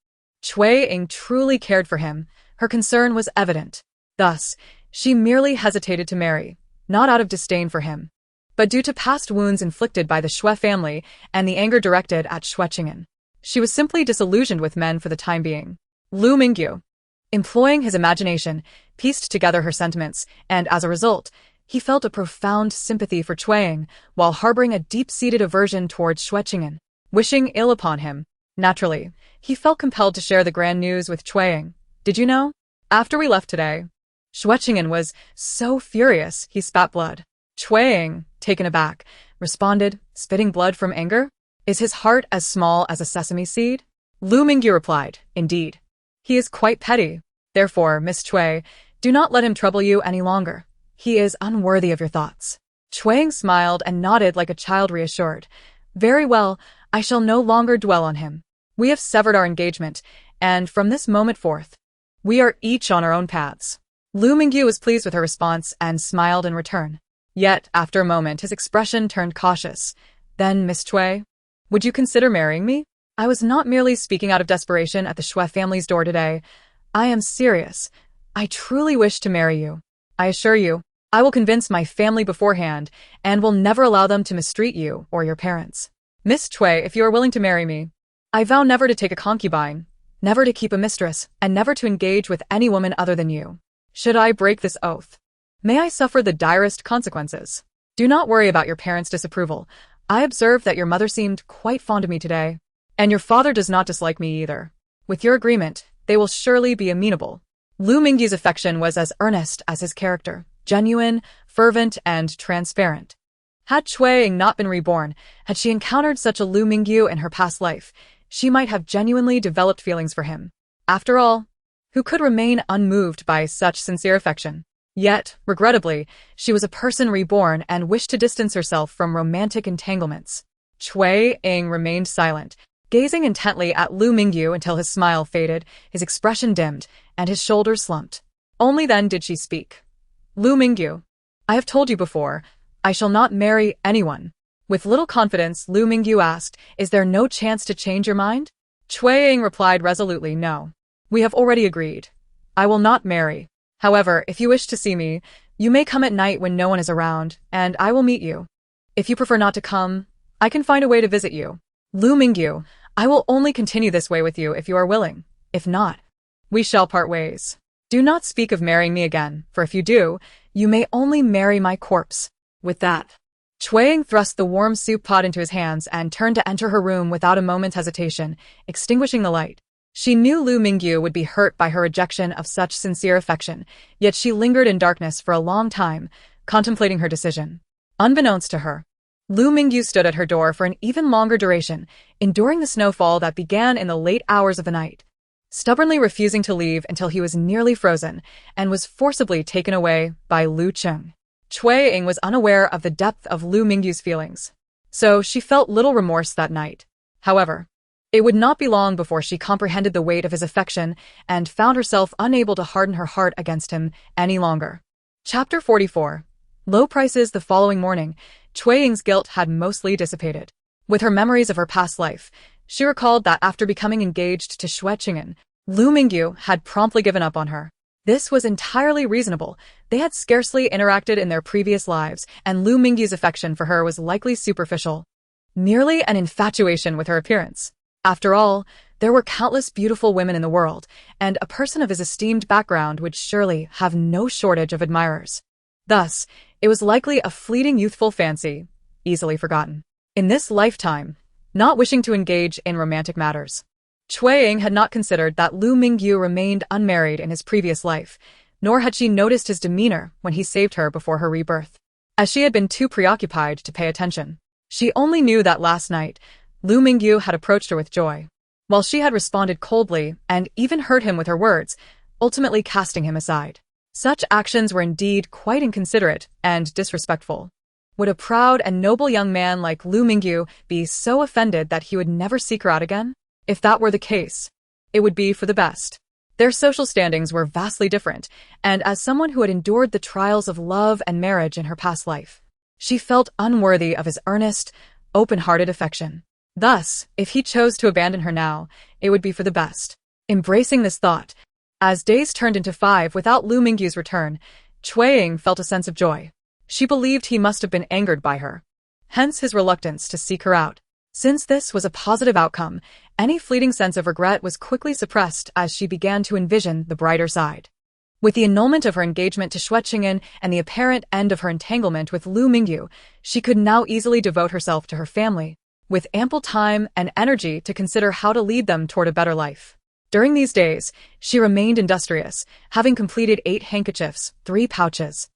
Xue Ying truly cared for him. Her concern was evident. Thus, she merely hesitated to marry, not out of disdain for him, but due to past wounds inflicted by the Xue family and the anger directed at Xue Cheng'an. She was simply disillusioned with men for the time being. Lu Mingyu, employing his imagination, pieced together her sentiments, and as a result, he felt a profound sympathy for Cui Ying, while harboring a deep-seated aversion towards Xue Cheng'an, wishing ill upon him. Naturally, he felt compelled to share the grand news with Cui Ying. Did you know? After we left today, Xue Cheng'an was so furious he spat blood. Cui Ying, taken aback, responded, spitting blood from anger? Is his heart as small as a sesame seed? Lu Mingyu replied, indeed. He is quite petty. Therefore, Miss Cui, do not let him trouble you any longer. He is unworthy of your thoughts. Cui Ying smiled and nodded like a child reassured. Very well, I shall no longer dwell on him. We have severed our engagement, and from this moment forth, we are each on our own paths. Lu Mingyu was pleased with her response and smiled in return. Yet, after a moment, his expression turned cautious. Then, Miss Cui, would you consider marrying me? I was not merely speaking out of desperation at the Xue family's door today. I am serious. I truly wish to marry you. I assure you, I will convince my family beforehand and will never allow them to mistreat you or your parents. Miss Cui, if you are willing to marry me, I vow never to take a concubine, never to keep a mistress, and never to engage with any woman other than you. Should I break this oath, may I suffer the direst consequences. Do not worry about your parents' disapproval. I observed that your mother seemed quite fond of me today, and your father does not dislike me either. With your agreement, they will surely be amenable. Lu Mingyu's affection was as earnest as his character, genuine, fervent, and transparent. Had Xue Ying not been reborn, had she encountered such a Lu Mingyu in her past life, she might have genuinely developed feelings for him. After all, who could remain unmoved by such sincere affection? Yet, regrettably, she was a person reborn and wished to distance herself from romantic entanglements. Xue Ying remained silent, gazing intently at Lu Mingyu until his smile faded, his expression dimmed, and his shoulders slumped. Only then did she speak. Lu Mingyu, I have told you before, I shall not marry anyone. With little confidence, Lu Mingyu asked, is there no chance to change your mind? Xue Ying replied resolutely, no. We have already agreed. I will not marry. However, if you wish to see me, you may come at night when no one is around, and I will meet you. If you prefer not to come, I can find a way to visit you. Lu Mingyu, I will only continue this way with you if you are willing. If not, we shall part ways. Do not speak of marrying me again, for if you do, you may only marry my corpse. With that, Xue Ying thrust the warm soup pot into his hands and turned to enter her room without a moment's hesitation, extinguishing the light. She knew Lu Mingyu would be hurt by her rejection of such sincere affection, yet she lingered in darkness for a long time, contemplating her decision. Unbeknownst to her, Lu Mingyu stood at her door for an even longer duration, enduring the snowfall that began in the late hours of the night, stubbornly refusing to leave until he was nearly frozen and was forcibly taken away by Lu Cheng. Cui Ying was unaware of the depth of Lu Mingyu's feelings, so she felt little remorse that night. However, it would not be long before she comprehended the weight of his affection and found herself unable to harden her heart against him any longer. Chapter 44. Low prices. The following morning, Cui Ying's guilt had mostly dissipated. With her memories of her past life, she recalled that after becoming engaged to Xue Cheng'an, Lu Mingyu had promptly given up on her. This was entirely reasonable. They had scarcely interacted in their previous lives, and Lu Mingyu's affection for her was likely superficial, merely an infatuation with her appearance. After all, there were countless beautiful women in the world, and a person of his esteemed background would surely have no shortage of admirers. Thus, it was likely a fleeting youthful fancy, easily forgotten. In this lifetime, not wishing to engage in romantic matters, Cui Ying had not considered that Lu Mingyu remained unmarried in his previous life, nor had she noticed his demeanor when he saved her before her rebirth, as she had been too preoccupied to pay attention. She only knew that last night, Lu Mingyu had approached her with joy, while she had responded coldly and even hurt him with her words, ultimately casting him aside. Such actions were indeed quite inconsiderate and disrespectful. Would a proud and noble young man like Lu Mingyu be so offended that he would never seek her out again? If that were the case, it would be for the best. Their social standings were vastly different, and as someone who had endured the trials of love and marriage in her past life, she felt unworthy of his earnest, open-hearted affection. Thus, if he chose to abandon her now, it would be for the best. Embracing this thought, As days turned into 5 without Lu Mingyu's return, Xue Ying felt a sense of joy. She believed he must have been angered by her. Hence his reluctance to seek her out. Since this was a positive outcome, any fleeting sense of regret was quickly suppressed as she began to envision the brighter side. With the annulment of her engagement to Xue Cheng'an and the apparent end of her entanglement with Lu Mingyu, she could now easily devote herself to her family, with ample time and energy to consider how to lead them toward a better life. During these days, she remained industrious, having completed 8 handkerchiefs, 3 pouches,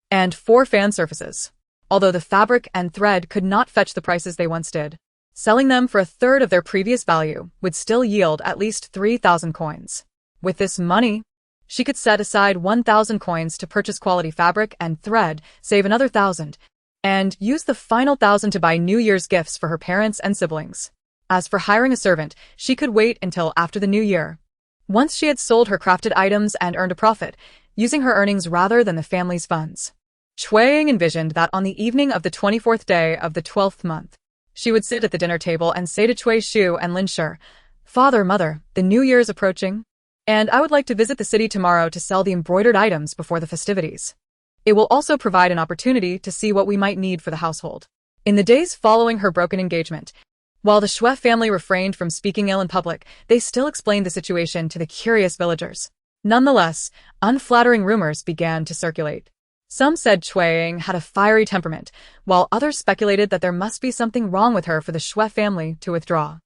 and 4 fan surfaces. Although the fabric and thread could not fetch the prices they once did, selling them for a third of their previous value would still yield at least 3,000 coins. With this money, she could set aside 1,000 coins to purchase quality fabric and thread, save another 1,000, and use the final 1,000 to buy New Year's gifts for her parents and siblings. As for hiring a servant, she could wait until after the new year. Once she had sold her crafted items and earned a profit, using her earnings rather than the family's funds. Xue Ying envisioned that on the evening of the 24th day of the 12th month, she would sit at the dinner table and say to Cui Shu and Lin Shi, "Father, Mother, the new year is approaching, and I would like to visit the city tomorrow to sell the embroidered items before the festivities. It will also provide an opportunity to see what we might need for the household." In the days following her broken engagement, while the Xue family refrained from speaking ill in public, they still explained the situation to the curious villagers. Nonetheless, unflattering rumors began to circulate. Some said Xue Ying had a fiery temperament, while others speculated that there must be something wrong with her for the Xue family to withdraw.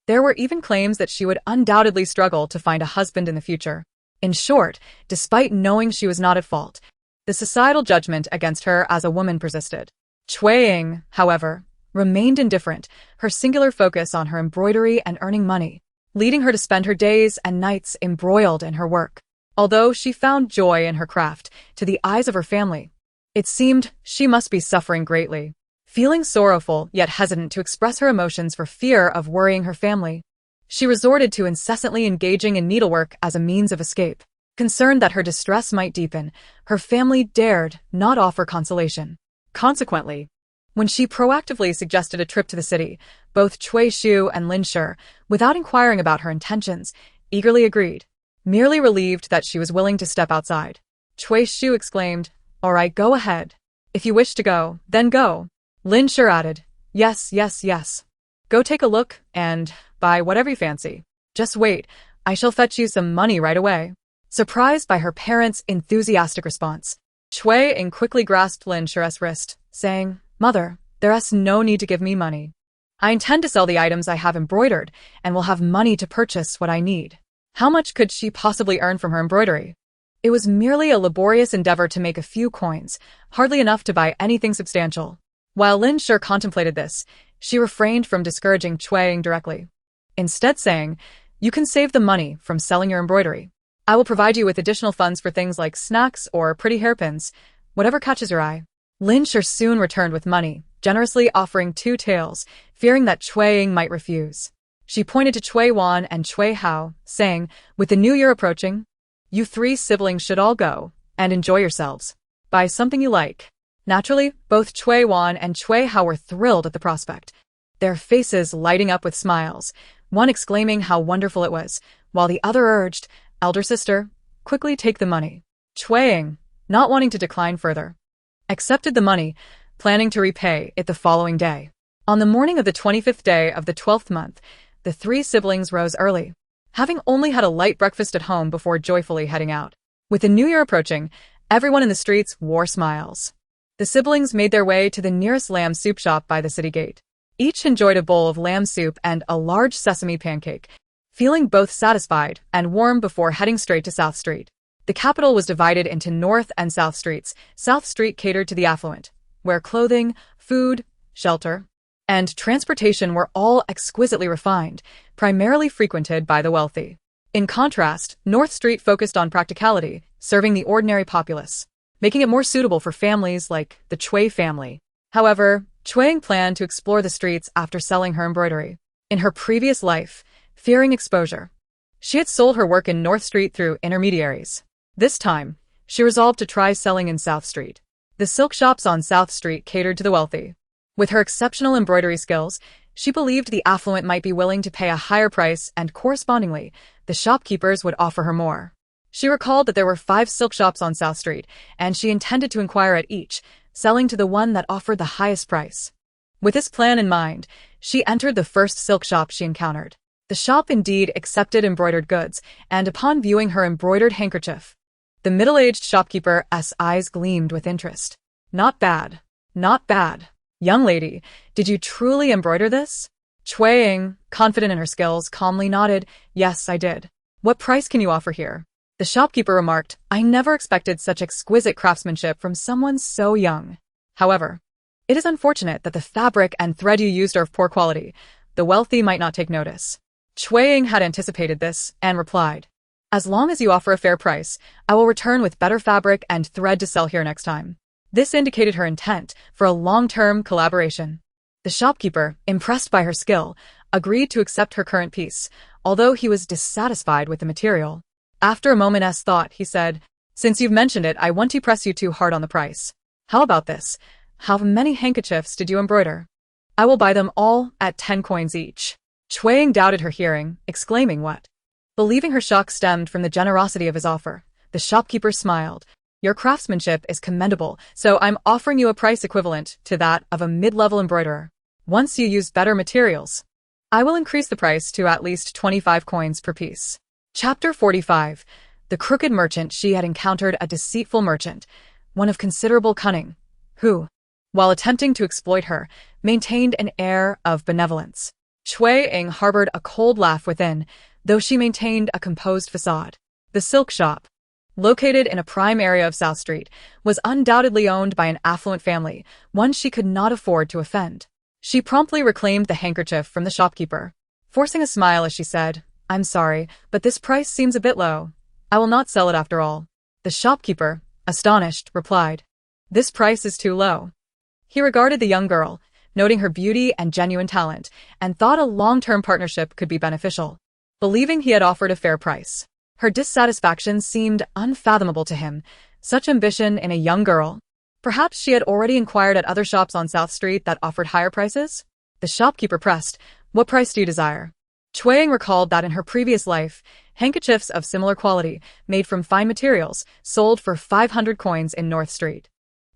There were even claims that she would undoubtedly struggle to find a husband in the future. In short, despite knowing she was not at fault, the societal judgment against her as a woman persisted. Xue Ying, however, remained indifferent, her singular focus on her embroidery and earning money, leading her to spend her days and nights embroiled in her work. Although she found joy in her craft, to the eyes of her family, it seemed she must be suffering greatly. Feeling sorrowful yet hesitant to express her emotions for fear of worrying her family, she resorted to incessantly engaging in needlework as a means of escape. Concerned that her distress might deepen, her family dared not offer consolation. Consequently, when she proactively suggested a trip to the city, both Cui Shu and Lin Shi, without inquiring about her intentions, eagerly agreed. Merely relieved that she was willing to step outside, Cui Shu exclaimed, "All right, go ahead. If you wish to go, then go." Lin Shi added, "Yes, yes, yes. Go take a look and buy whatever you fancy. Just wait, I shall fetch you some money right away." Surprised by her parents' enthusiastic response, Xue Ying quickly grasped Lin Shi's wrist, saying, "Mother, there's no need to give me money. I intend to sell the items I have embroidered and will have money to purchase what I need." How much could she possibly earn from her embroidery? It was merely a laborious endeavor to make a few coins, hardly enough to buy anything substantial. While Lin Shi contemplated this, she refrained from discouraging Xue Ying directly, instead saying, "You can save the money from selling your embroidery. I will provide you with additional funds for things like snacks or pretty hairpins, whatever catches your eye." Lin Shi soon returned with money, generously offering 2 taels, fearing that Xue Ying might refuse. She pointed to Cui Wan and Cui Hao, saying, "With the new year approaching, you 3 siblings should all go and enjoy yourselves. Buy something you like." Naturally, both Cui Wan and Cui Hao were thrilled at the prospect, their faces lighting up with smiles, one exclaiming how wonderful it was, while the other urged, "Elder sister, quickly take the money." Xue Ying, not wanting to decline further, accepted the money, planning to repay it the following day. On the morning of the 25th day of the 12th month, the 3 siblings rose early, having only had a light breakfast at home before joyfully heading out. With the new year approaching, everyone in the streets wore smiles. The siblings made their way to the nearest lamb soup shop by the city gate. Each enjoyed a bowl of lamb soup and a large sesame pancake, feeling both satisfied and warm before heading straight to South Street. The capital was divided into North and South Streets. South Street catered to the affluent, where clothing, food, shelter, and transportation were all exquisitely refined, primarily frequented by the wealthy. In contrast, North Street focused on practicality, serving the ordinary populace, making it more suitable for families like the Xue family. However, Xue Ying planned to explore the streets after selling her embroidery. In her previous life, fearing exposure, she had sold her work in North Street through intermediaries. This time, she resolved to try selling in South Street. The silk shops on South Street catered to the wealthy. With her exceptional embroidery skills, she believed the affluent might be willing to pay a higher price and correspondingly, the shopkeepers would offer her more. She recalled that there were 5 silk shops on South Street, and she intended to inquire at each, selling to the one that offered the highest price. With this plan in mind, she entered the first silk shop she encountered. The shop indeed accepted embroidered goods, and upon viewing her embroidered handkerchief, the middle-aged shopkeeper's eyes gleamed with interest. Not bad. Not bad. Young lady, did you truly embroider this? Xue Ying, confident in her skills, calmly nodded. Yes, I did. What price can you offer here? The shopkeeper remarked, I never expected such exquisite craftsmanship from someone so young. However, it is unfortunate that the fabric and thread you used are of poor quality. The wealthy might not take notice. Xue Ying had anticipated this and replied, as long as you offer a fair price, I will return with better fabric and thread to sell here next time. This indicated her intent for a long-term collaboration. The shopkeeper, impressed by her skill, agreed to accept her current piece, although he was dissatisfied with the material. After a moment's thought, he said, since you've mentioned it, I won't press you too hard on the price. How about this? How many handkerchiefs did you embroider? I will buy them all at 10 coins each. Xue Ying doubted her hearing, exclaiming what? Believing her shock stemmed from the generosity of his offer, the shopkeeper smiled. Your craftsmanship is commendable, so I'm offering you a price equivalent to that of a mid-level embroiderer. Once you use better materials, I will increase the price to at least 25 coins per piece. Chapter 45. The crooked merchant. She had encountered a deceitful merchant, one of considerable cunning, who, while attempting to exploit her, maintained an air of benevolence. Xue Ying harbored a cold laugh within, though she maintained a composed facade. The silk shop, located in a prime area of South Street, was undoubtedly owned by an affluent family, one she could not afford to offend. She promptly reclaimed the handkerchief from the shopkeeper, forcing a smile as she said, I'm sorry, but this price seems a bit low. I will not sell it after all. The shopkeeper, astonished, replied, this price is too low. He regarded the young girl, noting her beauty and genuine talent, and thought a long-term partnership could be beneficial. Believing he had offered a fair price, her dissatisfaction seemed unfathomable to him. Such ambition in a young girl. Perhaps she had already inquired at other shops on South Street that offered higher prices? The shopkeeper pressed, what price do you desire? Xue Ying recalled that in her previous life, handkerchiefs of similar quality, made from fine materials, sold for 500 coins in North Street.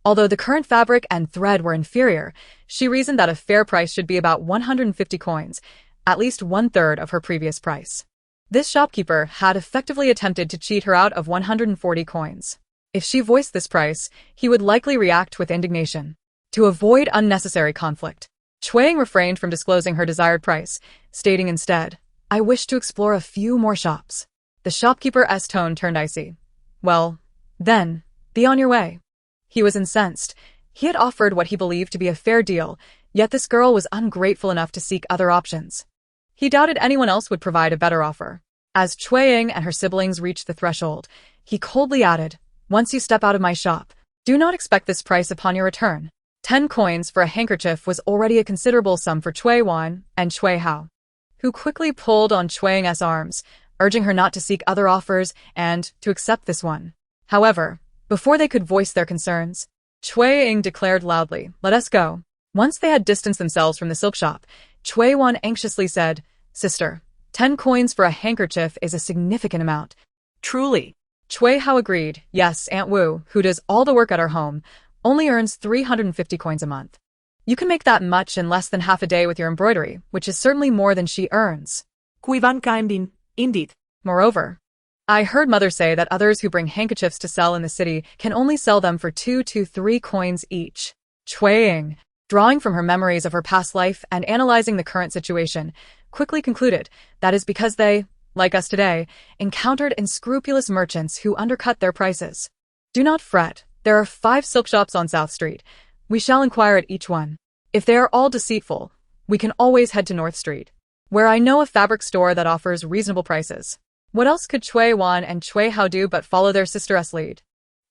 Although the current fabric and thread were inferior, she reasoned that a fair price should be about 150 coins, at least 1/3 of her previous price. This shopkeeper had effectively attempted to cheat her out of 140 coins. If she voiced this price, he would likely react with indignation. To avoid unnecessary conflict, Xue Ying refrained from disclosing her desired price, stating instead, I wish to explore a few more shops. The shopkeeper's tone turned icy. Well, then, be on your way. He was incensed. He had offered what he believed to be a fair deal, yet this girl was ungrateful enough to seek other options. He doubted anyone else would provide a better offer. As Xue Ying and her siblings reached the threshold, he coldly added, once you step out of my shop, do not expect this price upon your return. 10 coins for a handkerchief was already a considerable sum for Xue Yuan and Xue Hao, who quickly pulled on Xue Ying's arms, urging her not to seek other offers and to accept this one. However, before they could voice their concerns, Xue Ying declared loudly, let us go. Once they had distanced themselves from the silk shop, Xue Yuan anxiously said, Sister, 10 coins for a handkerchief is a significant amount. Truly. Xue Hao agreed, yes, Aunt Wu, who does all the work at our home, only earns 350 coins a month. You can make that much in less than half a day with your embroidery, which is certainly more than she earns. Cui Ying, indeed. Moreover, I heard Mother say that others who bring handkerchiefs to sell in the city can only sell them for 2 to 3 coins each. Xue Ying, drawing from her memories of her past life and analyzing the current situation, quickly concluded that is because they, like us today, encountered unscrupulous merchants who undercut their prices. Do not fret, there are 5 silk shops on South Street. We shall inquire at each one. If they are all deceitful, we can always head to North Street, where I know a fabric store that offers reasonable prices. What else could Xue Yuan and Xue Hao do but follow their sister's lead?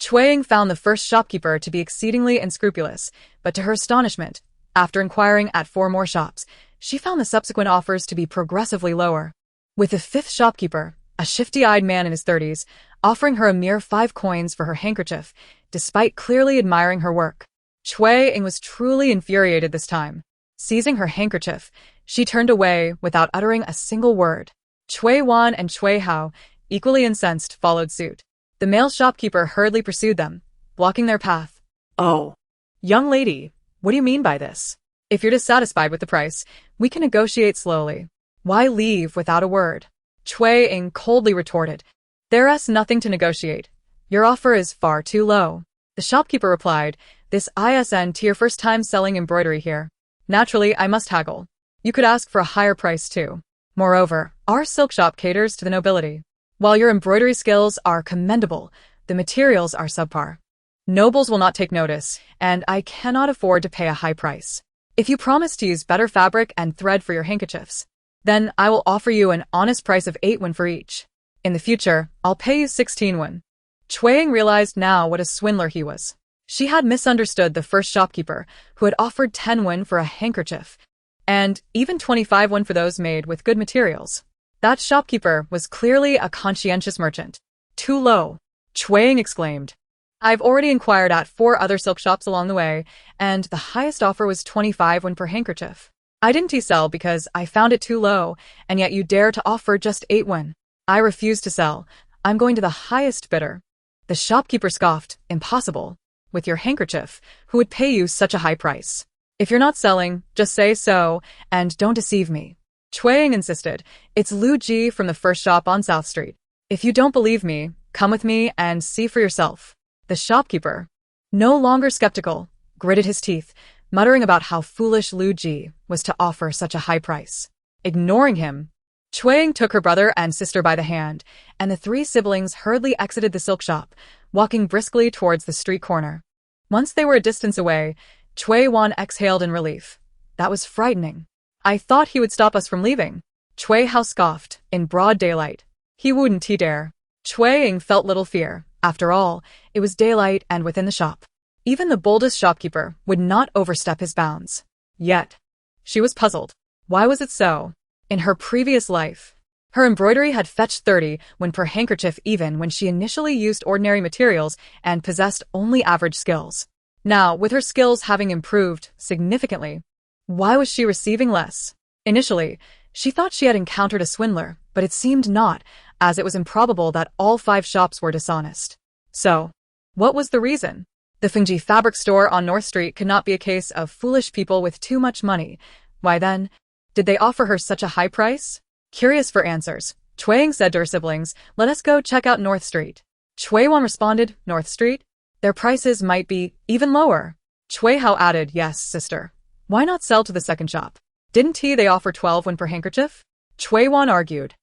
Xue Ying found the first shopkeeper to be exceedingly unscrupulous, but to her astonishment, after inquiring at 4 more shops, she found the subsequent offers to be progressively lower. With the 5th shopkeeper, a shifty-eyed man in his 30s, offering her a mere 5 coins for her handkerchief, despite clearly admiring her work. Xue Ying was truly infuriated this time. Seizing her handkerchief, she turned away without uttering a single word. Xue Yuan and Xue Hao, equally incensed, followed suit. The male shopkeeper hurriedly pursued them, blocking their path. Oh. Young lady, what do you mean by this? If you're dissatisfied with the price, we can negotiate slowly. Why leave without a word? Xue Ying coldly retorted. There's nothing to negotiate. Your offer is far too low. The shopkeeper replied, this isn't your first time selling embroidery here. Naturally, I must haggle. You could ask for a higher price too. Moreover, our silk shop caters to the nobility. While your embroidery skills are commendable, the materials are subpar. Nobles will not take notice, and I cannot afford to pay a high price. If you promise to use better fabric and thread for your handkerchiefs, then I will offer you an honest price of 8 won for each. In the future, I'll pay you 16 won. Xue Ying realized now what a swindler he was. She had misunderstood the first shopkeeper, who had offered 10 won for a handkerchief, and even 25 won for those made with good materials. That shopkeeper was clearly a conscientious merchant. Too low, Xue Ying exclaimed. I've already inquired at 4 other silk shops along the way, and the highest offer was 25 won per handkerchief. I didn't sell because I found it too low, and yet you dare to offer just 8 won. I refuse to sell. I'm going to the highest bidder. The shopkeeper scoffed. Impossible. With your handkerchief, who would pay you such a high price? If you're not selling, just say so, and don't deceive me. Xue Ying insisted. It's Lu Ji from the first shop on South Street. If you don't believe me, come with me and see for yourself. The shopkeeper, no longer skeptical, gritted his teeth, muttering about how foolish Lu Ji was to offer such a high price. Ignoring him, Xue Ying took her brother and sister by the hand, and the 3 siblings hurriedly exited the silk shop, walking briskly towards the street corner. Once they were a distance away, Xue Wan exhaled in relief. That was frightening. I thought he would stop us from leaving. Xue Hao scoffed, in broad daylight. He wouldn't dare. Xue Ying felt little fear. After all, it was daylight and within the shop. Even the boldest shopkeeper would not overstep his bounds. Yet, she was puzzled. Why was it so? In her previous life, her embroidery had fetched 30 won per handkerchief even when she initially used ordinary materials and possessed only average skills. Now, with her skills having improved significantly, why was she receiving less? Initially, she thought she had encountered a swindler, but it seemed not, as it was improbable that all 5 shops were dishonest. So, what was the reason? The Fengji fabric store on North Street could not be a case of foolish people with too much money. Why then, did they offer her such a high price? Curious for answers, Xue Ying said to her siblings, let us go check out North Street. Xue Wan responded, North Street? Their prices might be even lower. Xue Hao added, yes, sister. Why not sell to the second shop? Didn't they offer 12 won per handkerchief? Xue Wan argued.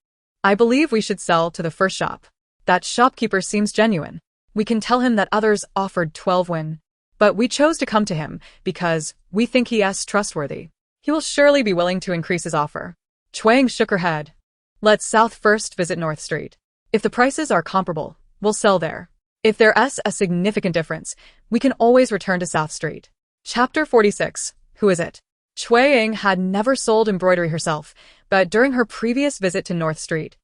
I believe we should sell to the first shop. That shopkeeper seems genuine. We can tell him that others offered 12 won. But we chose to come to him because we think he is trustworthy. He will surely be willing to increase his offer. Xue Ying shook her head. Let's south first visit North Street. If the prices are comparable, we'll sell there. If there's a significant difference, we can always return to South Street. Chapter 46. Who is it? Xue Ying had never sold embroidery herself, but during her previous visit to North Street,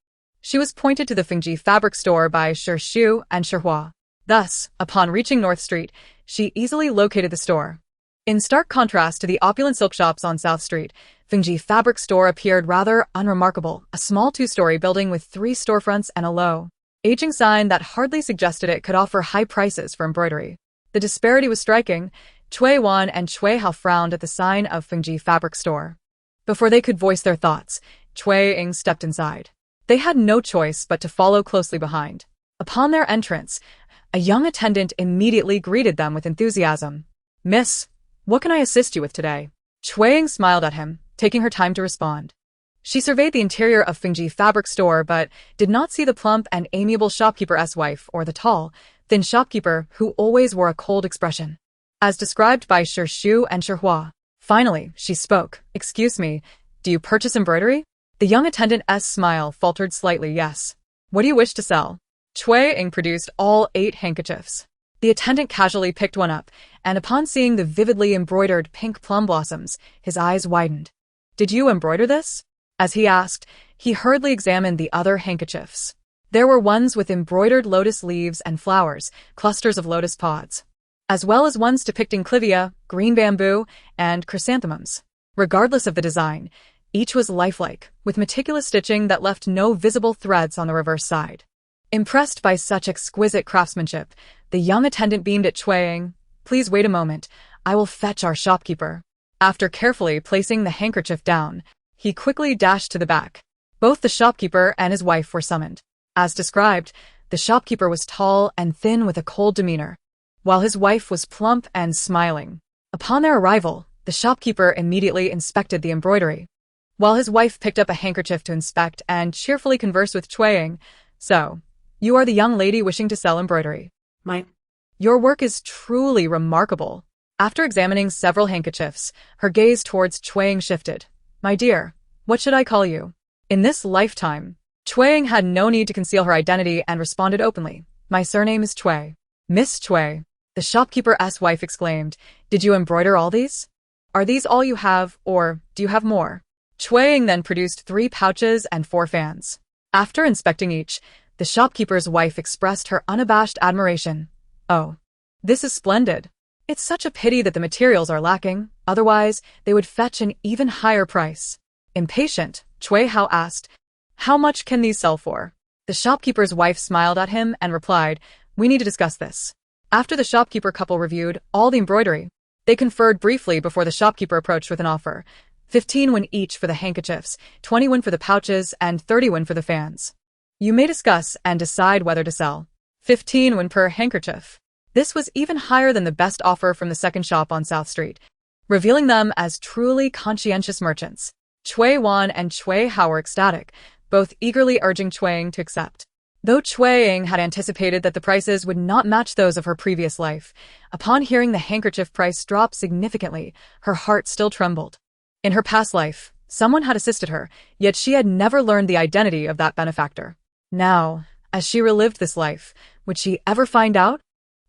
she was pointed to the Fengji fabric store by Shu and Hua. Thus, upon reaching North Street, she easily located the store. In stark contrast to the opulent silk shops on South Street, Fengji fabric store appeared rather unremarkable, a small 2-story building with 3 storefronts and a low, aging sign that hardly suggested it could offer high prices for embroidery. The disparity was striking. Xue Wan and Xue Hao frowned at the sign of Fengji fabric store. Before they could voice their thoughts, Xue Ying stepped inside. They had no choice but to follow closely behind. Upon their entrance, a young attendant immediately greeted them with enthusiasm. Miss, what can I assist you with today? Xue Ying smiled at him, taking her time to respond. She surveyed the interior of Fengji fabric store but did not see the plump and amiable shopkeeper's wife or the tall, thin shopkeeper who always wore a cold expression. As described by Shu and Hua. Finally, she spoke. Excuse me, do you purchase embroidery? The young attendant's smile faltered slightly. Yes. What do you wish to sell? Xue Ying produced all 8 handkerchiefs. The attendant casually picked one up, and upon seeing the vividly embroidered pink plum blossoms, his eyes widened. Did you embroider this? As he asked, he hurriedly examined the other handkerchiefs. There were ones with embroidered lotus leaves and flowers, clusters of lotus pods, as well as ones depicting clivia, green bamboo, and chrysanthemums. Regardless of the design, Each was lifelike, with meticulous stitching that left no visible threads on the reverse side. Impressed by such exquisite craftsmanship, the young attendant beamed at Xue Ying. "Please wait a moment. I will fetch our shopkeeper." After carefully placing the handkerchief down, he quickly dashed to the back. Both the shopkeeper and his wife were summoned. As described, the shopkeeper was tall and thin with a cold demeanor, while his wife was plump and smiling. Upon their arrival, the shopkeeper immediately inspected the embroidery, while his wife picked up a handkerchief to inspect and cheerfully conversed with Xue Ying. "So, you are the young lady wishing to sell embroidery. Your work is truly remarkable." After examining several handkerchiefs, her gaze towards Xue Ying shifted. "My dear, what should I call you?" In this lifetime, Xue Ying had no need to conceal her identity and responded openly. "My surname is Xue." "Miss Xue," the shopkeeper's wife exclaimed, "did you embroider all these? Are these all you have, or do you have more?" Xue Ying then produced 3 pouches and 4 fans. After inspecting each, the shopkeeper's wife expressed her unabashed admiration. "Oh, this is splendid. It's such a pity that the materials are lacking, otherwise they would fetch an even higher price." Impatient, Xue Hao asked, "How much can these sell for?" The shopkeeper's wife smiled at him and replied, "We need to discuss this." After the shopkeeper couple reviewed all the embroidery, they conferred briefly before the shopkeeper approached with an offer. 15 won each for the handkerchiefs, 20 won for the pouches, and 30 won for the fans. "You may discuss and decide whether to sell." 15 won per handkerchief. This was even higher than the best offer from the second shop on South Street, revealing them as truly conscientious merchants. Xue Wan and Xue Hao were ecstatic, both eagerly urging Xue Ying to accept. Though Xue Ying had anticipated that the prices would not match those of her previous life, upon hearing the handkerchief price drop significantly, her heart still trembled. In her past life, someone had assisted her, yet she had never learned the identity of that benefactor. Now, as she relived this life, would she ever find out?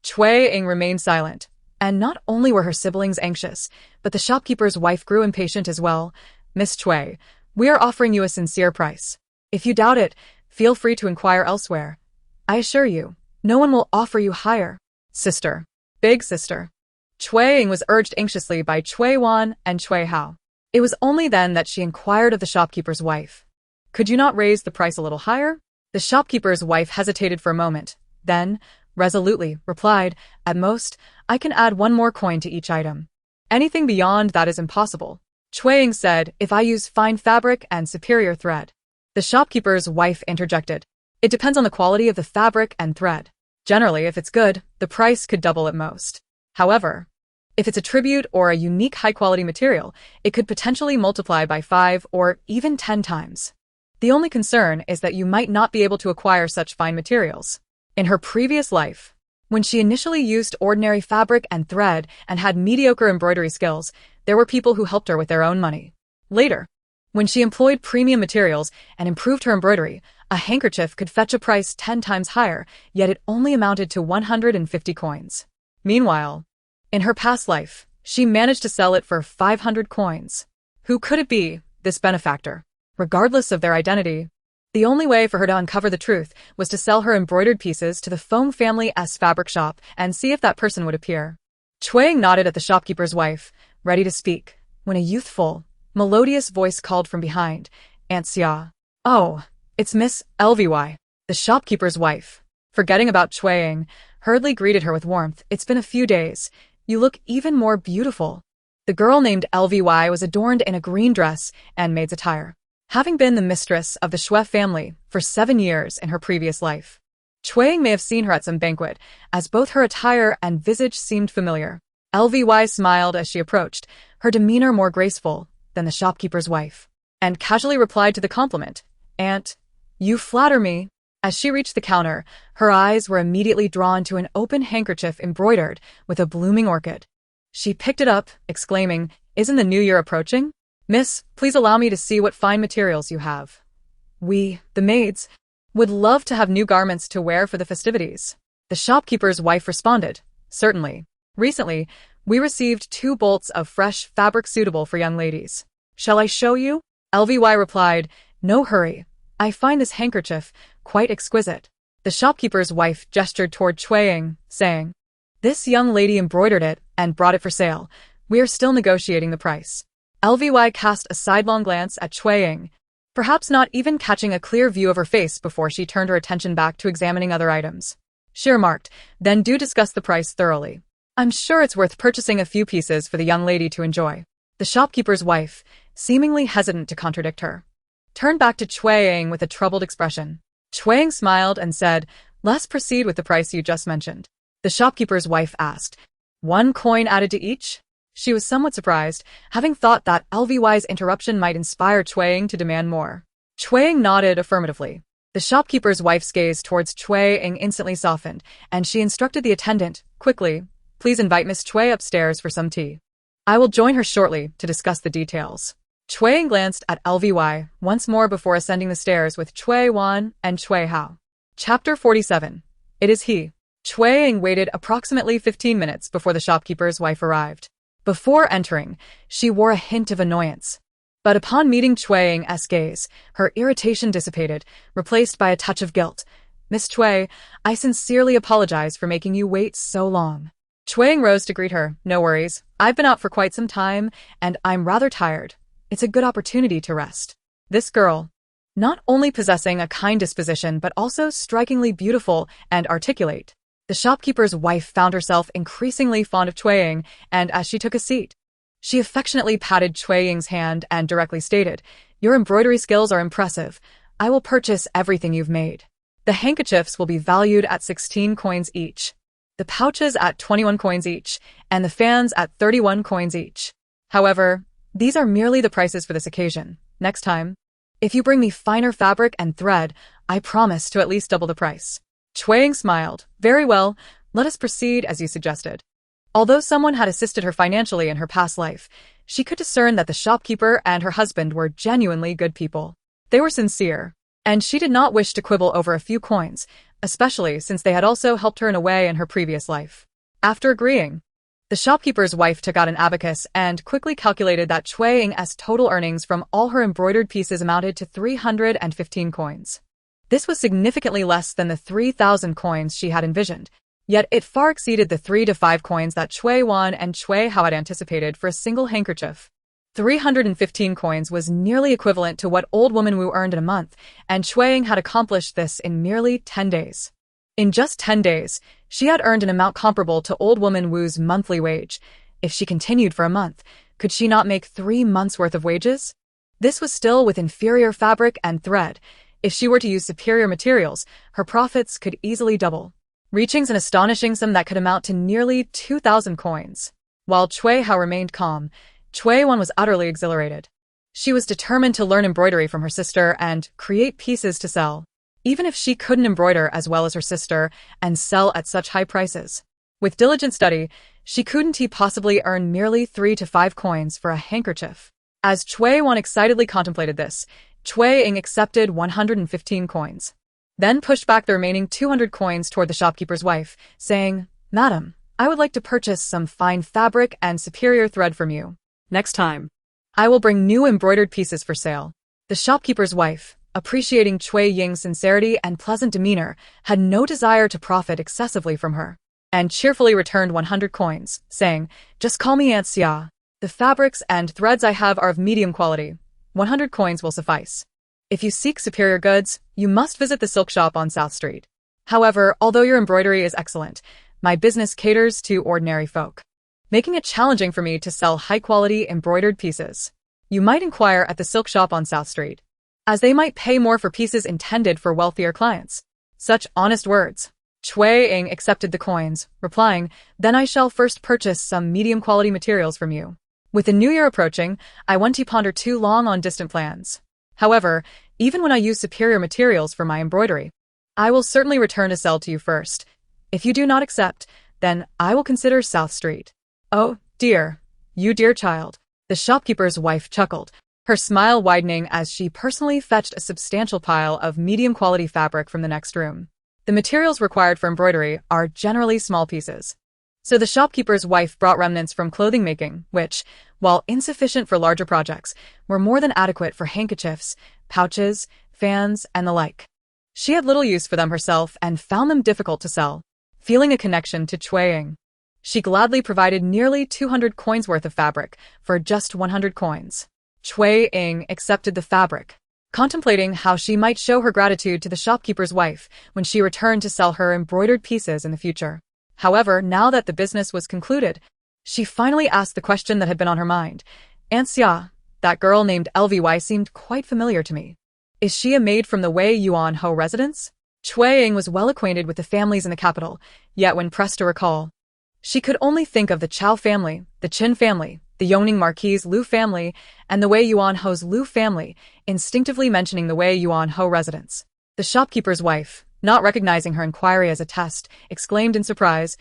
Xue Ying remained silent, and not only were her siblings anxious, but the shopkeeper's wife grew impatient as well. "Miss Xue, we are offering you a sincere price. If you doubt it, feel free to inquire elsewhere. I assure you, no one will offer you higher." "Sister, big sister." Xue Ying was urged anxiously by Xue Wan and Xue Hao. It was only then that she inquired of the shopkeeper's wife, "Could you not raise the price a little higher?" The shopkeeper's wife hesitated for a moment, then, resolutely, replied, "At most, I can add 1 more coin to each item. Anything beyond that is impossible." Xue Ying said, "If I use fine fabric and superior thread?" The shopkeeper's wife interjected, "It depends on the quality of the fabric and thread. Generally, if it's good, the price could double at most. However, if it's a tribute or a unique high-quality material, it could potentially multiply by 5 or even 10 times. The only concern is that you might not be able to acquire such fine materials." In her previous life, when she initially used ordinary fabric and thread and had mediocre embroidery skills, there were people who helped her with their own money. Later, when she employed premium materials and improved her embroidery, a handkerchief could fetch a price 10 times higher, yet it only amounted to 150 coins. Meanwhile, in her past life, she managed to sell it for 500 coins. Who could it be, this benefactor? Regardless of their identity, the only way for her to uncover the truth was to sell her embroidered pieces to the Foam family's fabric shop and see if that person would appear. Xue Ying nodded at the shopkeeper's wife, ready to speak, when a youthful, melodious voice called from behind, "Aunt Xia." "Oh, it's Miss Lvy." The shopkeeper's wife, forgetting about Xue Ying, hurriedly greeted her with warmth. "It's been a few days. You look even more beautiful." The girl named Lvy was adorned in a green dress and maid's attire, having been the mistress of the Xue family for 7 years in her previous life. Xue Ying may have seen her at some banquet, as both her attire and visage seemed familiar. Lvy smiled as she approached, her demeanor more graceful than the shopkeeper's wife, and casually replied to the compliment, "Aunt, you flatter me." As she reached the counter, her eyes were immediately drawn to an open handkerchief embroidered with a blooming orchid. She picked it up, exclaiming, "Isn't the new year approaching? Miss, please allow me to see what fine materials you have. We, the maids, would love to have new garments to wear for the festivities." The shopkeeper's wife responded, "Certainly. Recently, we received 2 bolts of fresh fabric suitable for young ladies. Shall I show you?" Lvy replied, "No hurry. I find this handkerchief quite exquisite." The shopkeeper's wife gestured toward Xue Ying, saying, "This young lady embroidered it and brought it for sale. We are still negotiating the price." LVY cast a sidelong glance at Xue Ying, perhaps not even catching a clear view of her face before she turned her attention back to examining other items. She remarked, "Then do discuss the price thoroughly. I'm sure it's worth purchasing a few pieces for the young lady to enjoy." The shopkeeper's wife, seemingly hesitant to contradict her, turned back to Xue Ying with a troubled expression. Xue Ying smiled and said, "Let's proceed with the price you just mentioned." The shopkeeper's wife asked, "1 coin added to each?" She was somewhat surprised, having thought that LVY's interruption might inspire Xue Ying to demand more. Xue Ying nodded affirmatively. The shopkeeper's wife's gaze towards Xue Ying instantly softened, and she instructed the attendant, quickly, "Please invite Miss Xue upstairs for some tea. I will join her shortly to discuss the details." Xue Ying glanced at LVY once more before ascending the stairs with Xue Wan and Xue Hao. Chapter 47. It is he. Xue Ying waited approximately 15 minutes before the shopkeeper's wife arrived. Before entering, she wore a hint of annoyance. But upon meeting Xue Ying's gaze, her irritation dissipated, replaced by a touch of guilt. "Miss Xue, I sincerely apologize for making you wait so long." Xue Ying rose to greet her. "No worries. I've been out for quite some time, and I'm rather tired. It's a good opportunity to rest." This girl, not only possessing a kind disposition but also strikingly beautiful and articulate. The shopkeeper's wife found herself increasingly fond of Xue Ying, and as she took a seat, she affectionately patted Xue Ying's hand and directly stated, "Your embroidery skills are impressive. I will purchase everything you've made. The handkerchiefs will be valued at 16 coins each, the pouches at 21 coins each, and the fans at 31 coins each. However, these are merely the prices for this occasion. Next time, if you bring me finer fabric and thread, I promise to at least double the price." Xue Ying smiled. "Very well, let us proceed as you suggested." Although someone had assisted her financially in her past life, she could discern that the shopkeeper and her husband were genuinely good people. They were sincere, and she did not wish to quibble over a few coins, especially since they had also helped her in a way in her previous life. After agreeing, the shopkeeper's wife took out an abacus and quickly calculated that Xue Ying's total earnings from all her embroidered pieces amounted to 315 coins. This was significantly less than the 3,000 coins she had envisioned, yet it far exceeded the 3 to 5 coins that Xue Wan and Xue Hao had anticipated for a single handkerchief. 315 coins was nearly equivalent to what old woman Wu earned in a month, and Xue Ying had accomplished this in merely 10 days. In just 10 days, she had earned an amount comparable to old woman Wu's monthly wage. If she continued for a month, could she not make 3 months' worth of wages? This was still with inferior fabric and thread. If she were to use superior materials, her profits could easily double, reaching an astonishing sum that could amount to nearly 2,000 coins. While Xue Hao remained calm, Xue Wan was utterly exhilarated. She was determined to learn embroidery from her sister and create pieces to sell, even if she couldn't embroider as well as her sister and sell at such high prices. With diligent study, she couldn't possibly earn merely 3 to 5 coins for a handkerchief. As Xue Wan excitedly contemplated this, Xue Ying accepted 115 coins, then pushed back the remaining 200 coins toward the shopkeeper's wife, saying, "Madam, I would like to purchase some fine fabric and superior thread from you. Next time, I will bring new embroidered pieces for sale." The shopkeeper's wife, appreciating Xue Ying's sincerity and pleasant demeanor, had no desire to profit excessively from her, and cheerfully returned 100 coins, saying, "Just call me Aunt Xia. The fabrics and threads I have are of medium quality. 100 coins will suffice. If you seek superior goods, you must visit the silk shop on South Street. However, although your embroidery is excellent, my business caters to ordinary folk, making it challenging for me to sell high-quality embroidered pieces. You might inquire at the silk shop on South Street, as they might pay more for pieces intended for wealthier clients." Such honest words. Xue Ying accepted the coins, replying, "Then I shall first purchase some medium-quality materials from you. With the new year approaching, I won't ponder too long on distant plans. However, even when I use superior materials for my embroidery, I will certainly return to sell to you first. If you do not accept, then I will consider South Street." "Oh, dear. You dear child." The shopkeeper's wife chuckled, her smile widening as she personally fetched a substantial pile of medium-quality fabric from the next room. The materials required for embroidery are generally small pieces, so the shopkeeper's wife brought remnants from clothing making, which, while insufficient for larger projects, were more than adequate for handkerchiefs, pouches, fans, and the like. She had little use for them herself and found them difficult to sell. Feeling a connection to Xue Ying, She gladly provided nearly 200 coins worth of fabric for just 100 coins. Xue Ying accepted the fabric, contemplating how she might show her gratitude to the shopkeeper's wife when she returned to sell her embroidered pieces in the future. However, now that the business was concluded, she finally asked the question that had been on her mind. "Aunt Xia, that girl named Lvy seemed quite familiar to me. Is she a maid from the Weiyuan Ho residence?" Xue Ying was well acquainted with the families in the capital, yet when pressed to recall, she could only think of the Chao family, the Qin family, the Yongning Marquis' Lu family, and the Weiyuan Ho's Lu family, instinctively mentioning the Weiyuan Ho residence. The shopkeeper's wife, not recognizing her inquiry as a test, exclaimed in surprise,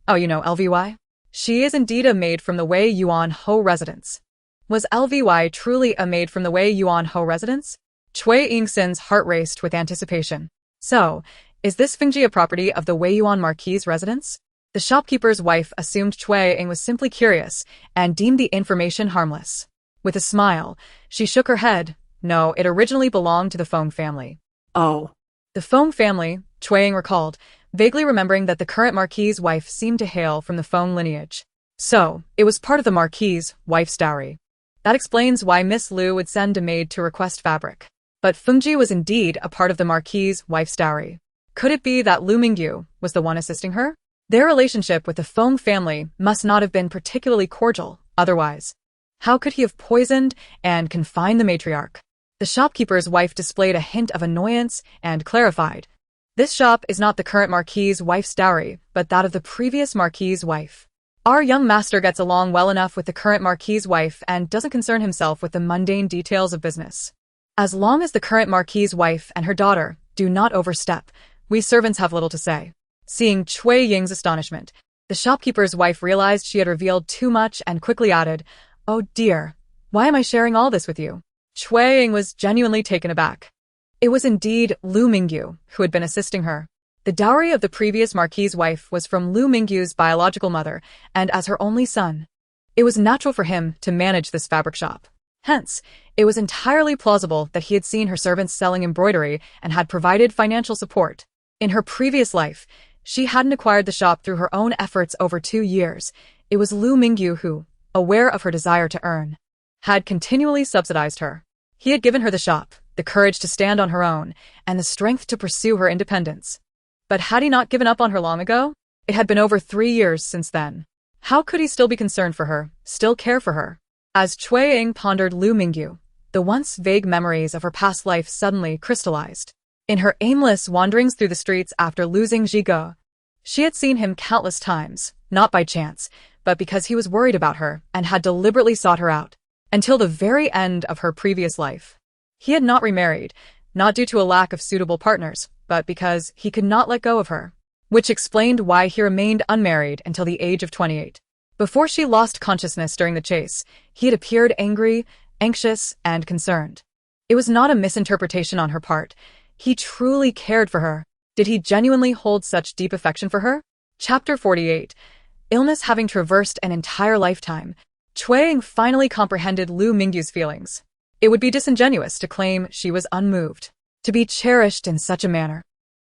"Oh, you know Lvy? She is indeed a maid from the Weiyuan Ho residence." Was Lvy truly a maid from the Weiyuan Ho residence? Xue Yingxin's heart raced with anticipation. So, is this Fengji a property of the Weiyuan Marquis' residence? The shopkeeper's wife assumed Xue Ying was simply curious and deemed the information harmless. With a smile, she shook her head. No, it originally belonged to the Feng family. Oh. The Feng family, Xue Ying recalled, vaguely remembering that the current Marquis' wife seemed to hail from the Feng lineage. So, it was part of the Marquis' wife's dowry. That explains why Miss Lu would send a maid to request fabric. But Fengji was indeed a part of the Marquis' wife's dowry. Could it be that Lu Mingyu was the one assisting her? Their relationship with the Feng family must not have been particularly cordial, otherwise. How could he have poisoned and confined the matriarch? The shopkeeper's wife displayed a hint of annoyance and clarified. This shop is not the current Marquis' wife's dowry, but that of the previous Marquis' wife. Our young master gets along well enough with the current Marquis' wife and doesn't concern himself with the mundane details of business. As long as the current Marquis' wife and her daughter do not overstep, we servants have little to say. Seeing Xue Ying's astonishment, the shopkeeper's wife realized she had revealed too much and quickly added, "Oh dear, why am I sharing all this with you?" Xue Ying was genuinely taken aback. It was indeed Lu Mingyu who had been assisting her. The dowry of the previous Marquis' wife was from Lu Mingyu's biological mother, and as her only son, it was natural for him to manage this fabric shop. Hence, it was entirely plausible that he had seen her servants selling embroidery and had provided financial support. In her previous life, she hadn't acquired the shop through her own efforts over 2 years. It was Lu Mingyu who, aware of her desire to earn, had continually subsidized her. He had given her the shop, the courage to stand on her own, and the strength to pursue her independence. But had he not given up on her long ago? It had been over 3 years since then. How could he still be concerned for her, still care for her? As Xue Ying pondered Lu Mingyu, the once vague memories of her past life suddenly crystallized. In her aimless wanderings through the streets after losing Zhigo, she had seen him countless times, not by chance, but because he was worried about her and had deliberately sought her out. Until the very end of her previous life, he had not remarried, not due to a lack of suitable partners, but because he could not let go of her, which explained why he remained unmarried until the age of 28. Before she lost consciousness during the chase, he had appeared angry, anxious, and concerned. It was not a misinterpretation on her part. He truly cared for her. Did he genuinely hold such deep affection for her? Chapter 48. Illness having traversed an entire lifetime, Xue Ying finally comprehended Lu Mingyu's feelings. It would be disingenuous to claim she was unmoved, to be cherished in such a manner.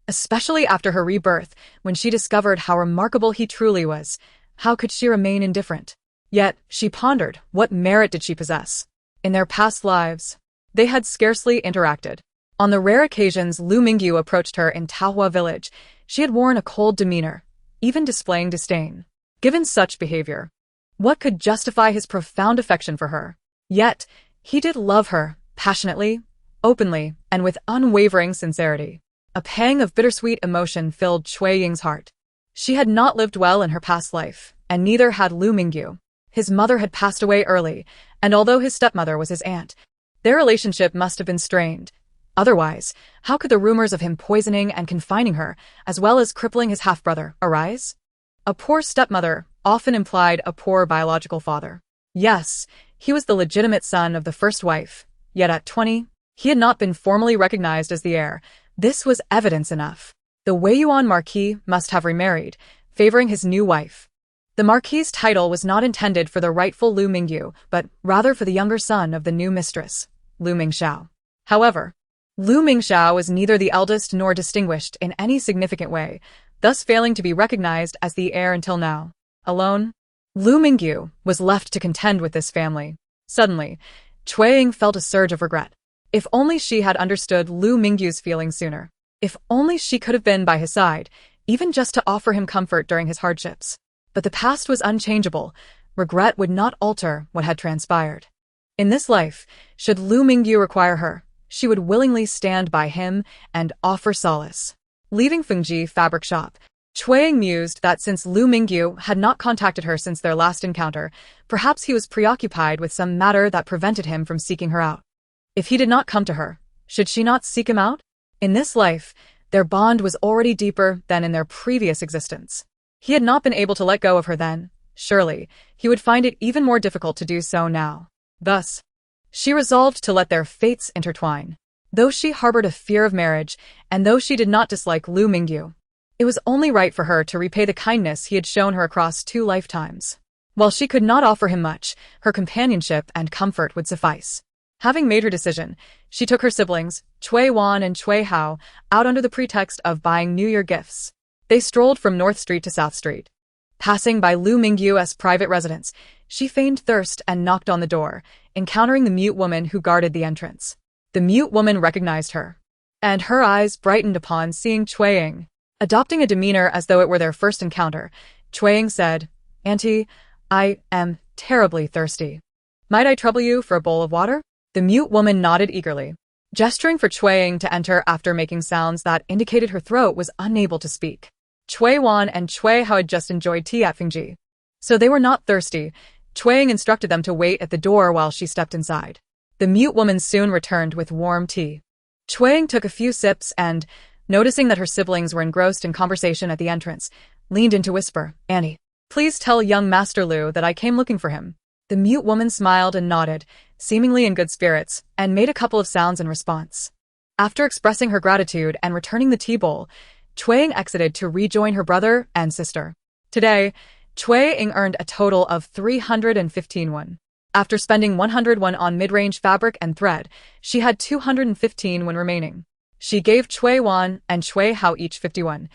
Especially after her rebirth, when she discovered how remarkable he truly was. How could she remain indifferent? Yet, she pondered, what merit did she possess? In their past lives, they had scarcely interacted. On the rare occasions Lu Mingyu approached her in Taohua village, she had worn a cold demeanor, even displaying disdain. Given such behavior, what could justify his profound affection for her? Yet, he did love her, passionately, openly, and with unwavering sincerity. A pang of bittersweet emotion filled Xue Ying's heart. She had not lived well in her past life, and neither had Lu Mingyu. His mother had passed away early, and although his stepmother was his aunt, their relationship must have been strained. Otherwise, how could the rumors of him poisoning and confining her, as well as crippling his half-brother, arise? A poor stepmother often implied a poor biological father. Yes, he was the legitimate son of the first wife, yet at 20, he had not been formally recognized as the heir. This was evidence enough. The Weiyuan Marquis must have remarried, favoring his new wife. The Marquis' title was not intended for the rightful Lu Mingyu, but rather for the younger son of the new mistress, Lu Mingxiao. However, Lu Mingxiao was neither the eldest nor distinguished in any significant way, thus failing to be recognized as the heir until now. Alone? Lu Mingyu was left to contend with this family. Suddenly, Xue Ying felt a surge of regret. If only she had understood Lu Mingyu's feelings sooner. If only she could have been by his side, even just to offer him comfort during his hardships. But the past was unchangeable. Regret would not alter what had transpired. In this life, should Lu Mingyu require her, she would willingly stand by him and offer solace. Leaving Fengji fabric shop, Xue Ying mused that since Lu Mingyu had not contacted her since their last encounter, perhaps he was preoccupied with some matter that prevented him from seeking her out. If he did not come to her, should she not seek him out? In this life, their bond was already deeper than in their previous existence. He had not been able to let go of her then. Surely, he would find it even more difficult to do so now. Thus, she resolved to let their fates intertwine. Though she harbored a fear of marriage, and though she did not dislike Lu Mingyu, it was only right for her to repay the kindness he had shown her across 2 lifetimes. While she could not offer him much, her companionship and comfort would suffice. Having made her decision, she took her siblings, Cui Wan and Cui Hao, out under the pretext of buying New Year gifts. They strolled from North Street to South Street. Passing by Lu Mingyu's private residence, she feigned thirst and knocked on the door, encountering the mute woman who guarded the entrance. The mute woman recognized her, and her eyes brightened upon seeing Xue Ying. Adopting a demeanor as though it were their first encounter, Xue Ying said, "Auntie, I am terribly thirsty. Might I trouble you for a bowl of water?" The mute woman nodded eagerly, gesturing for Xue Ying to enter after making sounds that indicated her throat was unable to speak. Cui Wan and Cui Hao had just enjoyed tea at Fengji, so they were not thirsty. Xue Ying instructed them to wait at the door while she stepped inside. The mute woman soon returned with warm tea. Xue Ying took a few sips and, noticing that her siblings were engrossed in conversation at the entrance, leaned in to whisper, "Annie, please tell young Master Lu that I came looking for him." The mute woman smiled and nodded, seemingly in good spirits, and made a couple of sounds in response. After expressing her gratitude and returning the tea bowl, Xue Ying exited to rejoin her brother and sister. Today, Xue Ying earned a total of 315 won. After spending 100 won on mid-range fabric and thread, she had 215 won remaining. She gave Cui Wan and Cui Hao each 51,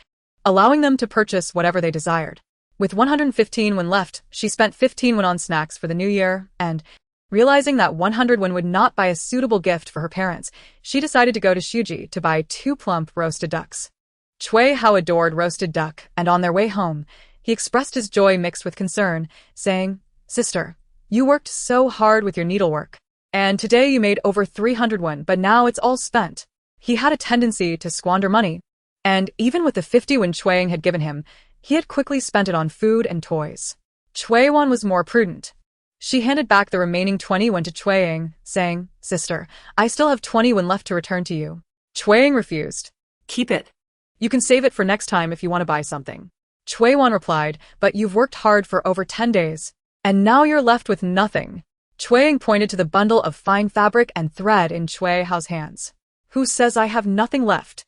allowing them to purchase whatever they desired. With 115 won left, she spent 15 won on snacks for the new year, and, realizing that 100 won would not buy a suitable gift for her parents, she decided to go to Shuji to buy 2 plump roasted ducks. Cui Hao adored roasted duck, and on their way home, he expressed his joy mixed with concern, saying, "Sister, you worked so hard with your needlework, and today you made over 300 won, but now it's all spent." He had a tendency to squander money, and even with the 50 won Xue Ying had given him, he had quickly spent it on food and toys. Cui Wan was more prudent. She handed back the remaining 20 won to Xue Ying, saying, "Sister, I still have 20 won left to return to you." Xue Ying refused. Keep it. "You can save it for next time if you want to buy something." Xue Wan replied, "But you've worked hard for over 10 days, and now you're left with nothing." Xue Ying pointed to the bundle of fine fabric and thread in Cui Hao's hands. "Who says I have nothing left?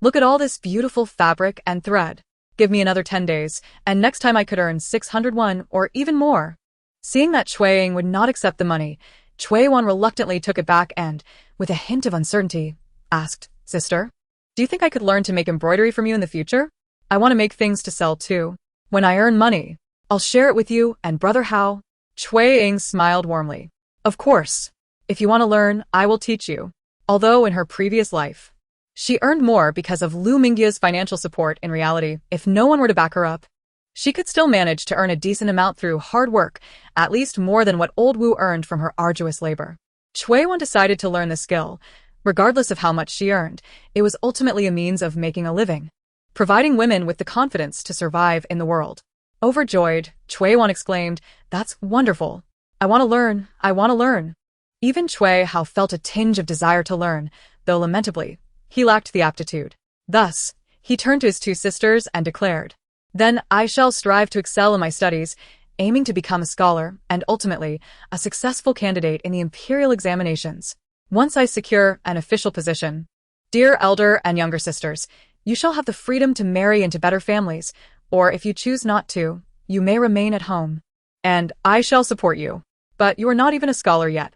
Look at all this beautiful fabric and thread. Give me another 10 days, and next time I could earn 600 won or even more." Seeing that Xue Ying would not accept the money, Xue Wan reluctantly took it back and, with a hint of uncertainty, asked, "Sister, do you think I could learn to make embroidery from you in the future? I want to make things to sell too. When I earn money, I'll share it with you and Brother Hao." Xue Ying smiled warmly. "Of course. If you want to learn, I will teach you." Although in her previous life, she earned more because of Lu Mingyu's financial support, in reality, if no one were to back her up, she could still manage to earn a decent amount through hard work, at least more than what old Wu earned from her arduous labor. Xue Wan decided to learn the skill. Regardless of how much she earned, it was ultimately a means of making a living, providing women with the confidence to survive in the world. Overjoyed, Xue Wan exclaimed, "That's wonderful. I want to learn, I want to learn." Even Cui Hao felt a tinge of desire to learn, though lamentably, he lacked the aptitude. Thus, he turned to his 2 sisters and declared, "Then I shall strive to excel in my studies, aiming to become a scholar and ultimately a successful candidate in the imperial examinations. Once I secure an official position, dear elder and younger sisters, you shall have the freedom to marry into better families, or if you choose not to, you may remain at home. And I shall support you. But you are not even a scholar yet.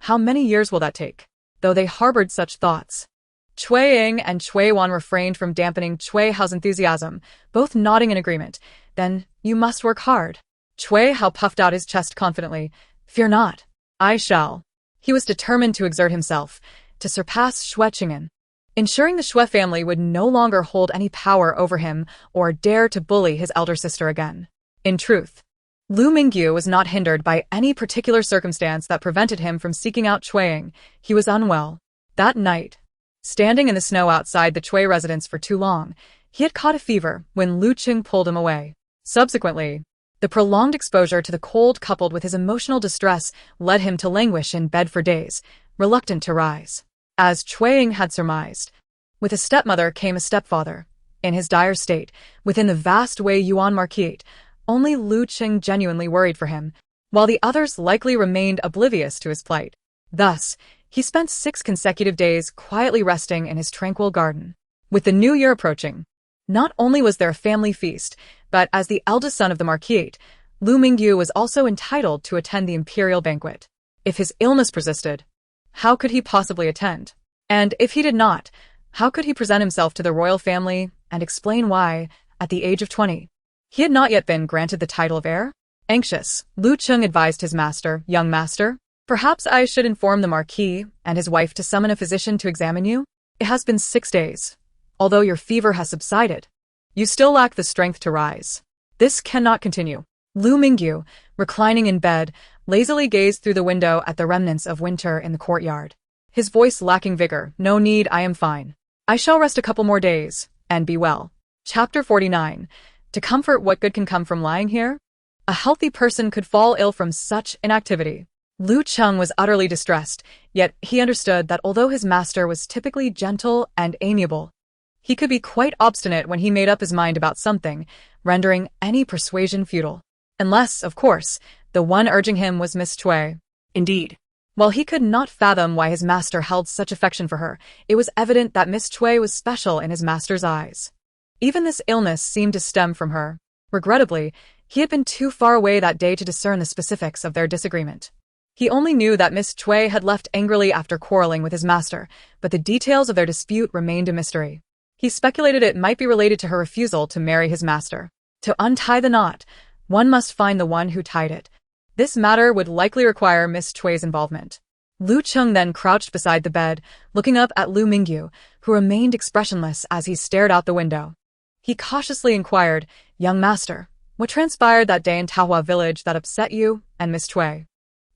How many years will that take?" Though they harbored such thoughts, Xue Ying and Xue Wan refrained from dampening Cui Hao's enthusiasm, both nodding in agreement. then you must work hard. Xue Hao puffed out his chest confidently. Fear not. I shall. He was determined to exert himself, to surpass Xue Cheng'an, ensuring the Xue family would no longer hold any power over him or dare to bully his elder sister again. In truth, Lu Mingyu was not hindered by any particular circumstance that prevented him from seeking out Xue Ying. He was unwell. That night, standing in the snow outside the Xue residence for too long, he had caught a fever when Lu Qing pulled him away. Subsequently, the prolonged exposure to the cold coupled with his emotional distress led him to languish in bed for days, reluctant to rise. As Xue Ying had surmised, with a stepmother came a stepfather. In his dire state, within the vast Weiyuan Marquate, only Lu Qing genuinely worried for him, while the others likely remained oblivious to his plight. Thus, he spent 6 consecutive days quietly resting in his tranquil garden. With the new year approaching, not only was there a family feast, but as the eldest son of the Marquate, Lu Mingyu was also entitled to attend the imperial banquet. If his illness persisted, how could he possibly attend? And if he did not, how could he present himself to the royal family and explain why, at the age of 20, he had not yet been granted the title of heir? Anxious, Lu Qing advised his master, young master, perhaps I should inform the Marquis and his wife to summon a physician to examine you? It has been 6 days. Although your fever has subsided, you still lack the strength to rise. This cannot continue. Lu Mingyu, reclining in bed, lazily gazed through the window at the remnants of winter in the courtyard. His voice lacking vigor. No need, I am fine. I shall rest a couple more days, and be well. Chapter 49. To comfort, what good can come from lying here? A healthy person could fall ill from such inactivity. Lu Qing was utterly distressed, yet he understood that although his master was typically gentle and amiable, he could be quite obstinate when he made up his mind about something, rendering any persuasion futile. Unless, of course, the one urging him was Miss Xue. Indeed. While he could not fathom why his master held such affection for her, it was evident that Miss Xue was special in his master's eyes. Even this illness seemed to stem from her. Regrettably, he had been too far away that day to discern the specifics of their disagreement. He only knew that Miss Xue had left angrily after quarreling with his master, but the details of their dispute remained a mystery. He speculated it might be related to her refusal to marry his master. To untie the knot, one must find the one who tied it. This matter would likely require Miss Xue's involvement. Lu Qing then crouched beside the bed, looking up at Lu Mingyu, who remained expressionless as he stared out the window. He cautiously inquired, Young master, what transpired that day in Tahua village that upset you and Miss Xue?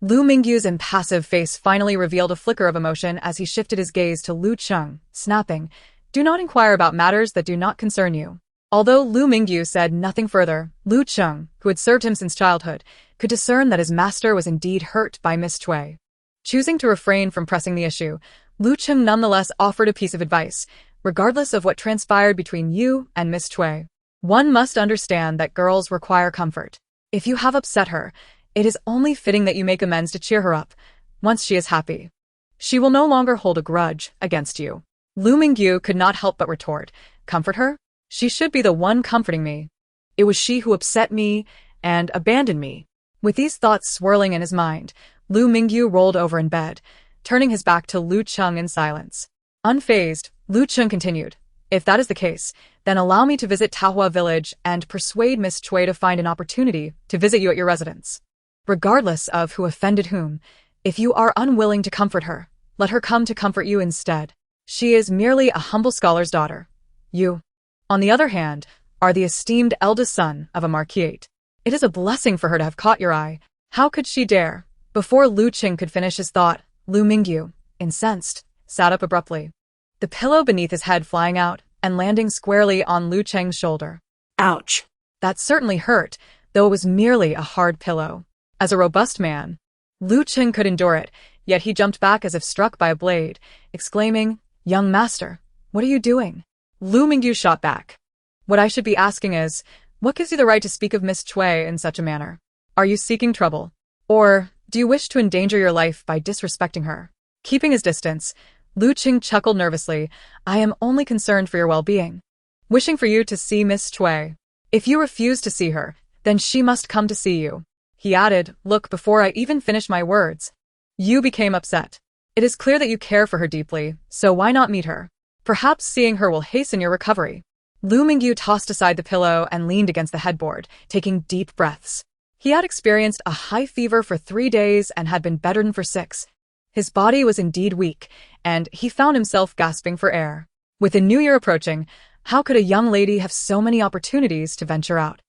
Lu Mingyu's impassive face finally revealed a flicker of emotion as he shifted his gaze to Lu Qing, snapping, Do not inquire about matters that do not concern you. Although Lu Mingyu said nothing further, Lu Qing, who had served him since childhood, could discern that his master was indeed hurt by Miss Xue. Choosing to refrain from pressing the issue, Lu Qing nonetheless offered a piece of advice. Regardless of what transpired between you and Miss Xue, one must understand that girls require comfort. If you have upset her, it is only fitting that you make amends to cheer her up. Once she is happy, she will no longer hold a grudge against you. Lu Mingyu could not help but retort, Comfort her? She should be the one comforting me. It was she who upset me and abandoned me. With these thoughts swirling in his mind, Lu Mingyu rolled over in bed, turning his back to Lu Qing in silence. Unfazed, Lu Qing continued, If that is the case, then allow me to visit Tahua village and persuade Miss Xue to find an opportunity to visit you at your residence. Regardless of who offended whom, if you are unwilling to comfort her, let her come to comfort you instead. She is merely a humble scholar's daughter. You, on the other hand, are the esteemed eldest son of a Marquate. It is a blessing for her to have caught your eye. How could she dare? Before Lu Qing could finish his thought, Lu Mingyu, incensed, sat up abruptly, the pillow beneath his head flying out and landing squarely on Lu Cheng's shoulder. Ouch. That certainly hurt, though it was merely a hard pillow. As a robust man, Lu Qing could endure it, yet he jumped back as if struck by a blade, exclaiming, Young master, what are you doing? Lu Mingyu shot back. What I should be asking is, what gives you the right to speak of Miss Xue in such a manner? Are you seeking trouble? Or do you wish to endanger your life by disrespecting her? Keeping his distance, Lu Qing chuckled nervously, I am only concerned for your well-being. Wishing for you to see Miss Xue. If you refuse to see her, then she must come to see you. He added, Look, before I even finish my words. You became upset. It is clear that you care for her deeply, so why not meet her? Perhaps seeing her will hasten your recovery. Lu Mingyu tossed aside the pillow and leaned against the headboard, taking deep breaths. He had experienced a high fever for 3 days and had been bedridden for 6. His body was indeed weak, and he found himself gasping for air. With the new year approaching, how could a young lady have so many opportunities to venture out?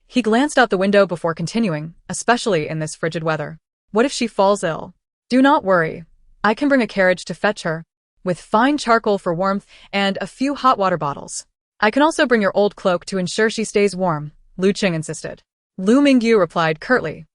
He glanced out the window before continuing, especially in this frigid weather. What if she falls ill? Do not worry. I can bring a carriage to fetch her, with fine charcoal for warmth and a few hot water bottles. I can also bring your old cloak to ensure she stays warm, Lu Cheng insisted. Lu Mingyu replied curtly.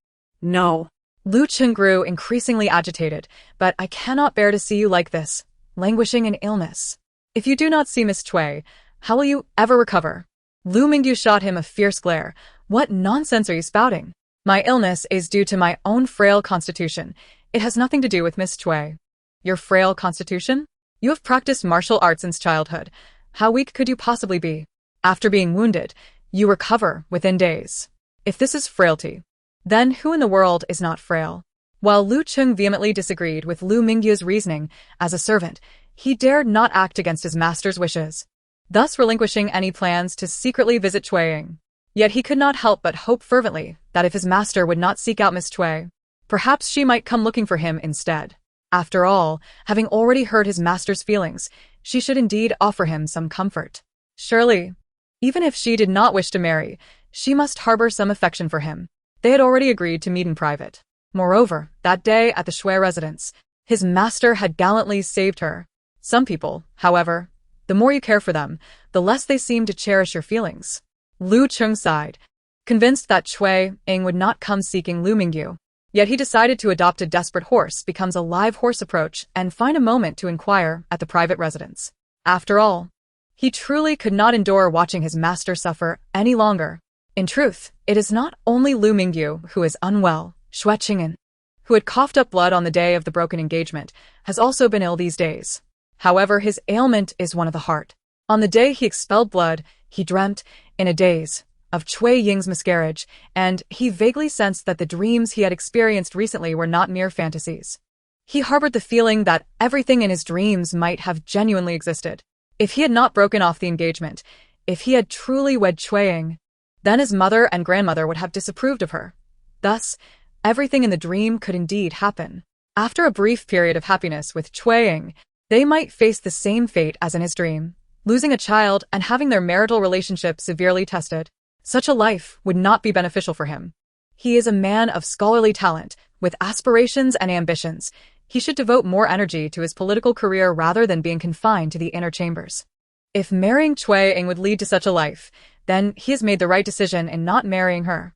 No. Lu Cheng grew increasingly agitated, but I cannot bear to see you like this, languishing in illness. If you do not see Miss Cui, how will you ever recover? Lu Mingyu shot him a fierce glare. What nonsense are you spouting? My illness is due to my own frail constitution. It has nothing to do with Miss Cui. Your frail constitution? You have practiced martial arts since childhood. How weak could you possibly be? After being wounded, you recover within days. If this is frailty, then who in the world is not frail? While Lu Cheng vehemently disagreed with Lu Mingyu's reasoning, as a servant, he dared not act against his master's wishes, thus relinquishing any plans to secretly visit Xue Ying. Yet he could not help but hope fervently that if his master would not seek out Miss Cui, perhaps she might come looking for him instead. After all, having already heard his master's feelings, she should indeed offer him some comfort. Surely, even if she did not wish to marry, she must harbor some affection for him. They had already agreed to meet in private. Moreover, that day at the Xue residence, his master had gallantly saved her. Some people, however, the more you care for them, the less they seem to cherish your feelings. Lu Cheng sighed, convinced that Xue Ying would not come seeking Lu Mingyu. Yet he decided to adopt a desperate horse becomes a live horse approach and find a moment to inquire at the private residence. After all, he truly could not endure watching his master suffer any longer. In truth, it is not only Lu Mingyu who is unwell. Xue Cheng'an, who had coughed up blood on the day of the broken engagement, has also been ill these days. However, his ailment is one of the heart. On the day he expelled blood, he dreamt, in a daze, of Xue Ying's miscarriage, and he vaguely sensed that the dreams he had experienced recently were not mere fantasies. He harbored the feeling that everything in his dreams might have genuinely existed. If he had not broken off the engagement, if he had truly wed Xue Ying, then his mother and grandmother would have disapproved of her. Thus, everything in the dream could indeed happen. After a brief period of happiness with Xue Ying, they might face the same fate as in his dream, losing a child and having their marital relationship severely tested. Such a life would not be beneficial for him. He is a man of scholarly talent, with aspirations and ambitions. He should devote more energy to his political career rather than being confined to the inner chambers. If marrying Xue Ying would lead to such a life, then he has made the right decision in not marrying her.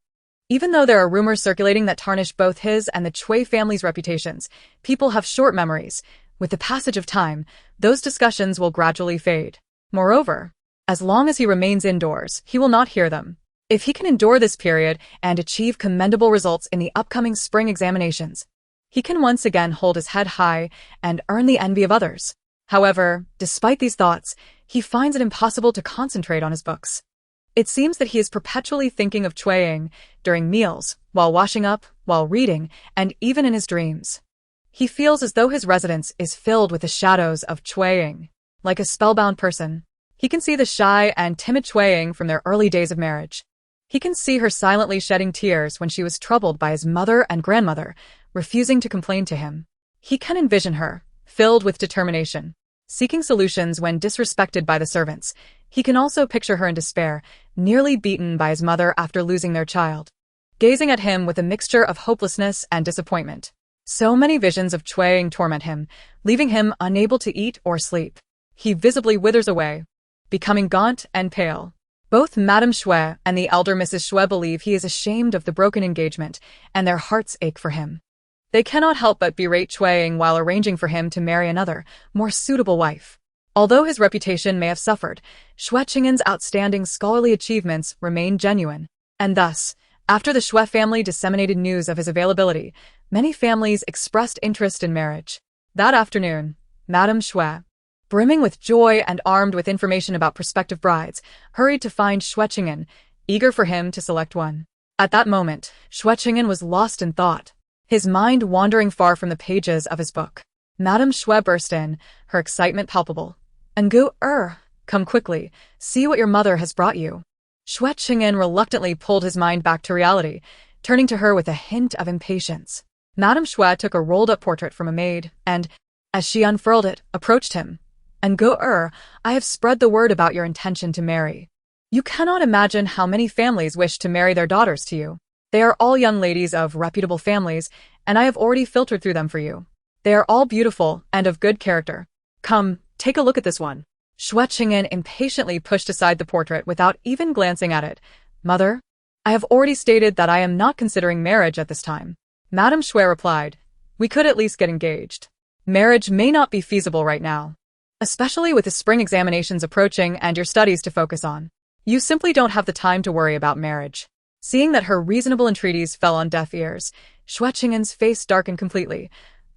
Even though there are rumors circulating that tarnish both his and the Xue family's reputations, people have short memories. With the passage of time, those discussions will gradually fade. Moreover, as long as he remains indoors, he will not hear them. If he can endure this period and achieve commendable results in the upcoming spring examinations, he can once again hold his head high and earn the envy of others. However, despite these thoughts, he finds it impossible to concentrate on his books. It seems that he is perpetually thinking of Xue Ying during meals, while washing up, while reading, and even in his dreams. He feels as though his residence is filled with the shadows of Xue Ying. Like a spellbound person, he can see the shy and timid Xue Ying from their early days of marriage. He can see her silently shedding tears when she was troubled by his mother and grandmother, refusing to complain to him. He can envision her, filled with determination, seeking solutions when disrespected by the servants. He can also picture her in despair, nearly beaten by his mother after losing their child, gazing at him with a mixture of hopelessness and disappointment. So many visions of Xue Ying torment him, leaving him unable to eat or sleep. He visibly withers away, becoming gaunt and pale. Both Madame Xue and the elder Mrs. Xue believe he is ashamed of the broken engagement, and their hearts ache for him. They cannot help but berate Xue Ying while arranging for him to marry another, more suitable wife. Although his reputation may have suffered, Xue Cheng'an's outstanding scholarly achievements remain genuine. And thus, after the Xue family disseminated news of his availability, many families expressed interest in marriage. That afternoon, Madame Xue, brimming with joy and armed with information about prospective brides, hurried to find Xue Cheng'an, eager for him to select one. At that moment, Xue Cheng'an was lost in thought, his mind wandering far from the pages of his book. Madame Xue burst in, her excitement palpable. "Ngu, Come quickly, see what your mother has brought you. Xue Cheng'an reluctantly pulled his mind back to reality, turning to her with a hint of impatience. Madame Xue took a rolled-up portrait from a maid, and, as she unfurled it, approached him. And I have spread the word about your intention to marry. You cannot imagine how many families wish to marry their daughters to you. They are all young ladies of reputable families, and I have already filtered through them for you. They are all beautiful and of good character. Come, take a look at this one. Xue Cheng'an impatiently pushed aside the portrait without even glancing at it. Mother, I have already stated that I am not considering marriage at this time. Madame Xue replied, we could at least get engaged. Marriage may not be feasible right now, especially with the spring examinations approaching and your studies to focus on. You simply don't have the time to worry about marriage. Seeing that her reasonable entreaties fell on deaf ears, Xue Cheng'an's face darkened completely.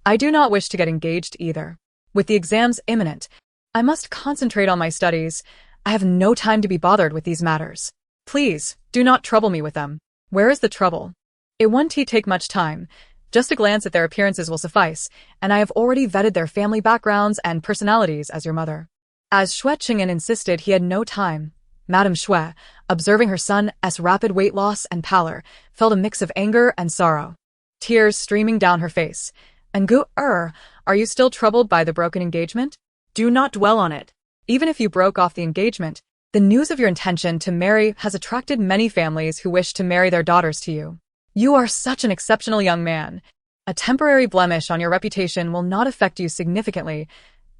I do not wish to get engaged either. With the exams imminent, I must concentrate on my studies. I have no time to be bothered with these matters. Please, do not trouble me with them. Where is the trouble? It won't take much time. Just a glance at their appearances will suffice, and I have already vetted their family backgrounds and personalities as your mother. As Xue Cheng'an insisted he had no time, Madame Xue, observing her son's rapid weight loss and pallor, felt a mix of anger and sorrow. Tears streaming down her face. And are you still troubled by the broken engagement? Do not dwell on it. Even if you broke off the engagement, the news of your intention to marry has attracted many families who wish to marry their daughters to you. You are such an exceptional young man. A temporary blemish on your reputation will not affect you significantly.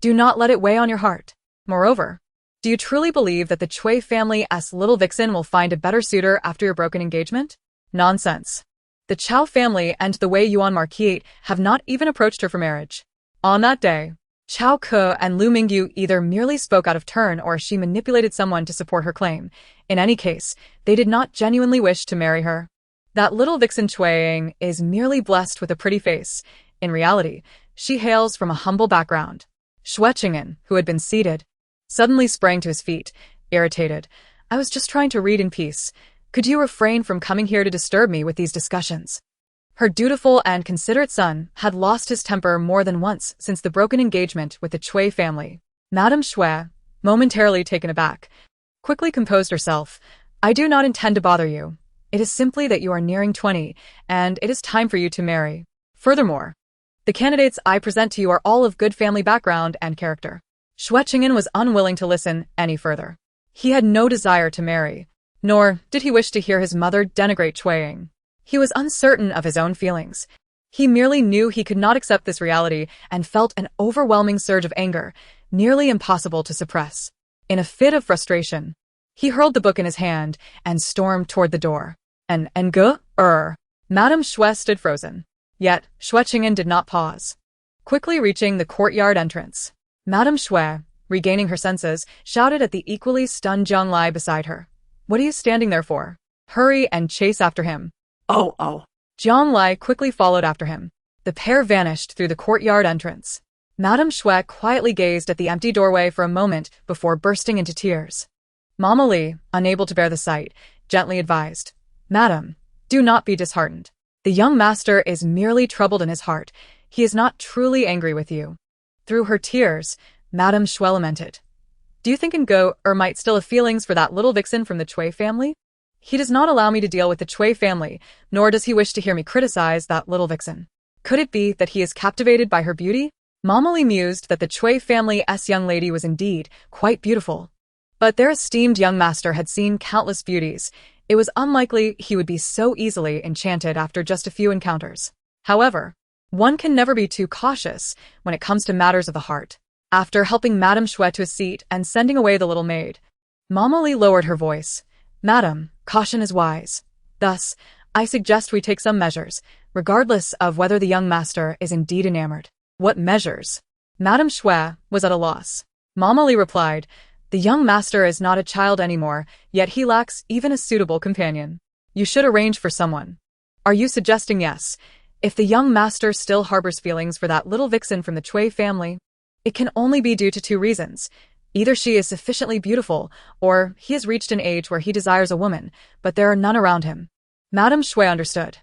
Do not let it weigh on your heart. Moreover, do you truly believe that the Cui family's little vixen will find a better suitor after your broken engagement? Nonsense. The Chao family and the Weiyuan Marquate have not even approached her for marriage. On that day, Chao Ke and Lu Mingyu either merely spoke out of turn or she manipulated someone to support her claim. In any case, they did not genuinely wish to marry her. That little vixen Xue Ying is merely blessed with a pretty face. In reality, she hails from a humble background. Xue Cheng'an, who had been seated, suddenly sprang to his feet, irritated. I was just trying to read in peace. Could you refrain from coming here to disturb me with these discussions? Her dutiful and considerate son had lost his temper more than once since the broken engagement with the Cui family. Madame Xue, momentarily taken aback, quickly composed herself. I do not intend to bother you. It is simply that you are nearing 20, and it is time for you to marry. Furthermore, the candidates I present to you are all of good family background and character. Xue Cheng'an was unwilling to listen any further. He had no desire to marry, nor did he wish to hear his mother denigrate Xue Ying. He was uncertain of his own feelings. He merely knew he could not accept this reality and felt an overwhelming surge of anger, nearly impossible to suppress. In a fit of frustration, he hurled the book in his hand and stormed toward the door. Madame Xue stood frozen. Yet, Xue Cheng'an did not pause. Quickly reaching the courtyard entrance, Madame Xue, regaining her senses, shouted at the equally stunned Jiang Lai beside her. What are you standing there for? Hurry and chase after him. Oh. Jiang Lai quickly followed after him. The pair vanished through the courtyard entrance. Madame Xue quietly gazed at the empty doorway for a moment before bursting into tears. Mama Li, unable to bear the sight, gently advised, Madam, do not be disheartened. The young master is merely troubled in his heart. He is not truly angry with you. Through her tears, Madame Xue lamented. Do you think might still have feelings for that little vixen from the Cui family? He does not allow me to deal with the Cui family, nor does he wish to hear me criticize that little vixen. Could it be that he is captivated by her beauty? Mama Li mused that the Cui family's young lady was indeed quite beautiful. But their esteemed young master had seen countless beauties. It was unlikely he would be so easily enchanted after just a few encounters. However, one can never be too cautious when it comes to matters of the heart. After helping Madame Xue to a seat and sending away the little maid, Mama Li lowered her voice. Madam, caution is wise. Thus, I suggest we take some measures, regardless of whether the young master is indeed enamored. What measures? Madame Xue was at a loss. Mama Li replied, the young master is not a child anymore, yet he lacks even a suitable companion. You should arrange for someone. Are you suggesting yes? If the young master still harbors feelings for that little vixen from the Cui family, it can only be due to two reasons. Either she is sufficiently beautiful, or he has reached an age where he desires a woman, but there are none around him. Madame Xue understood.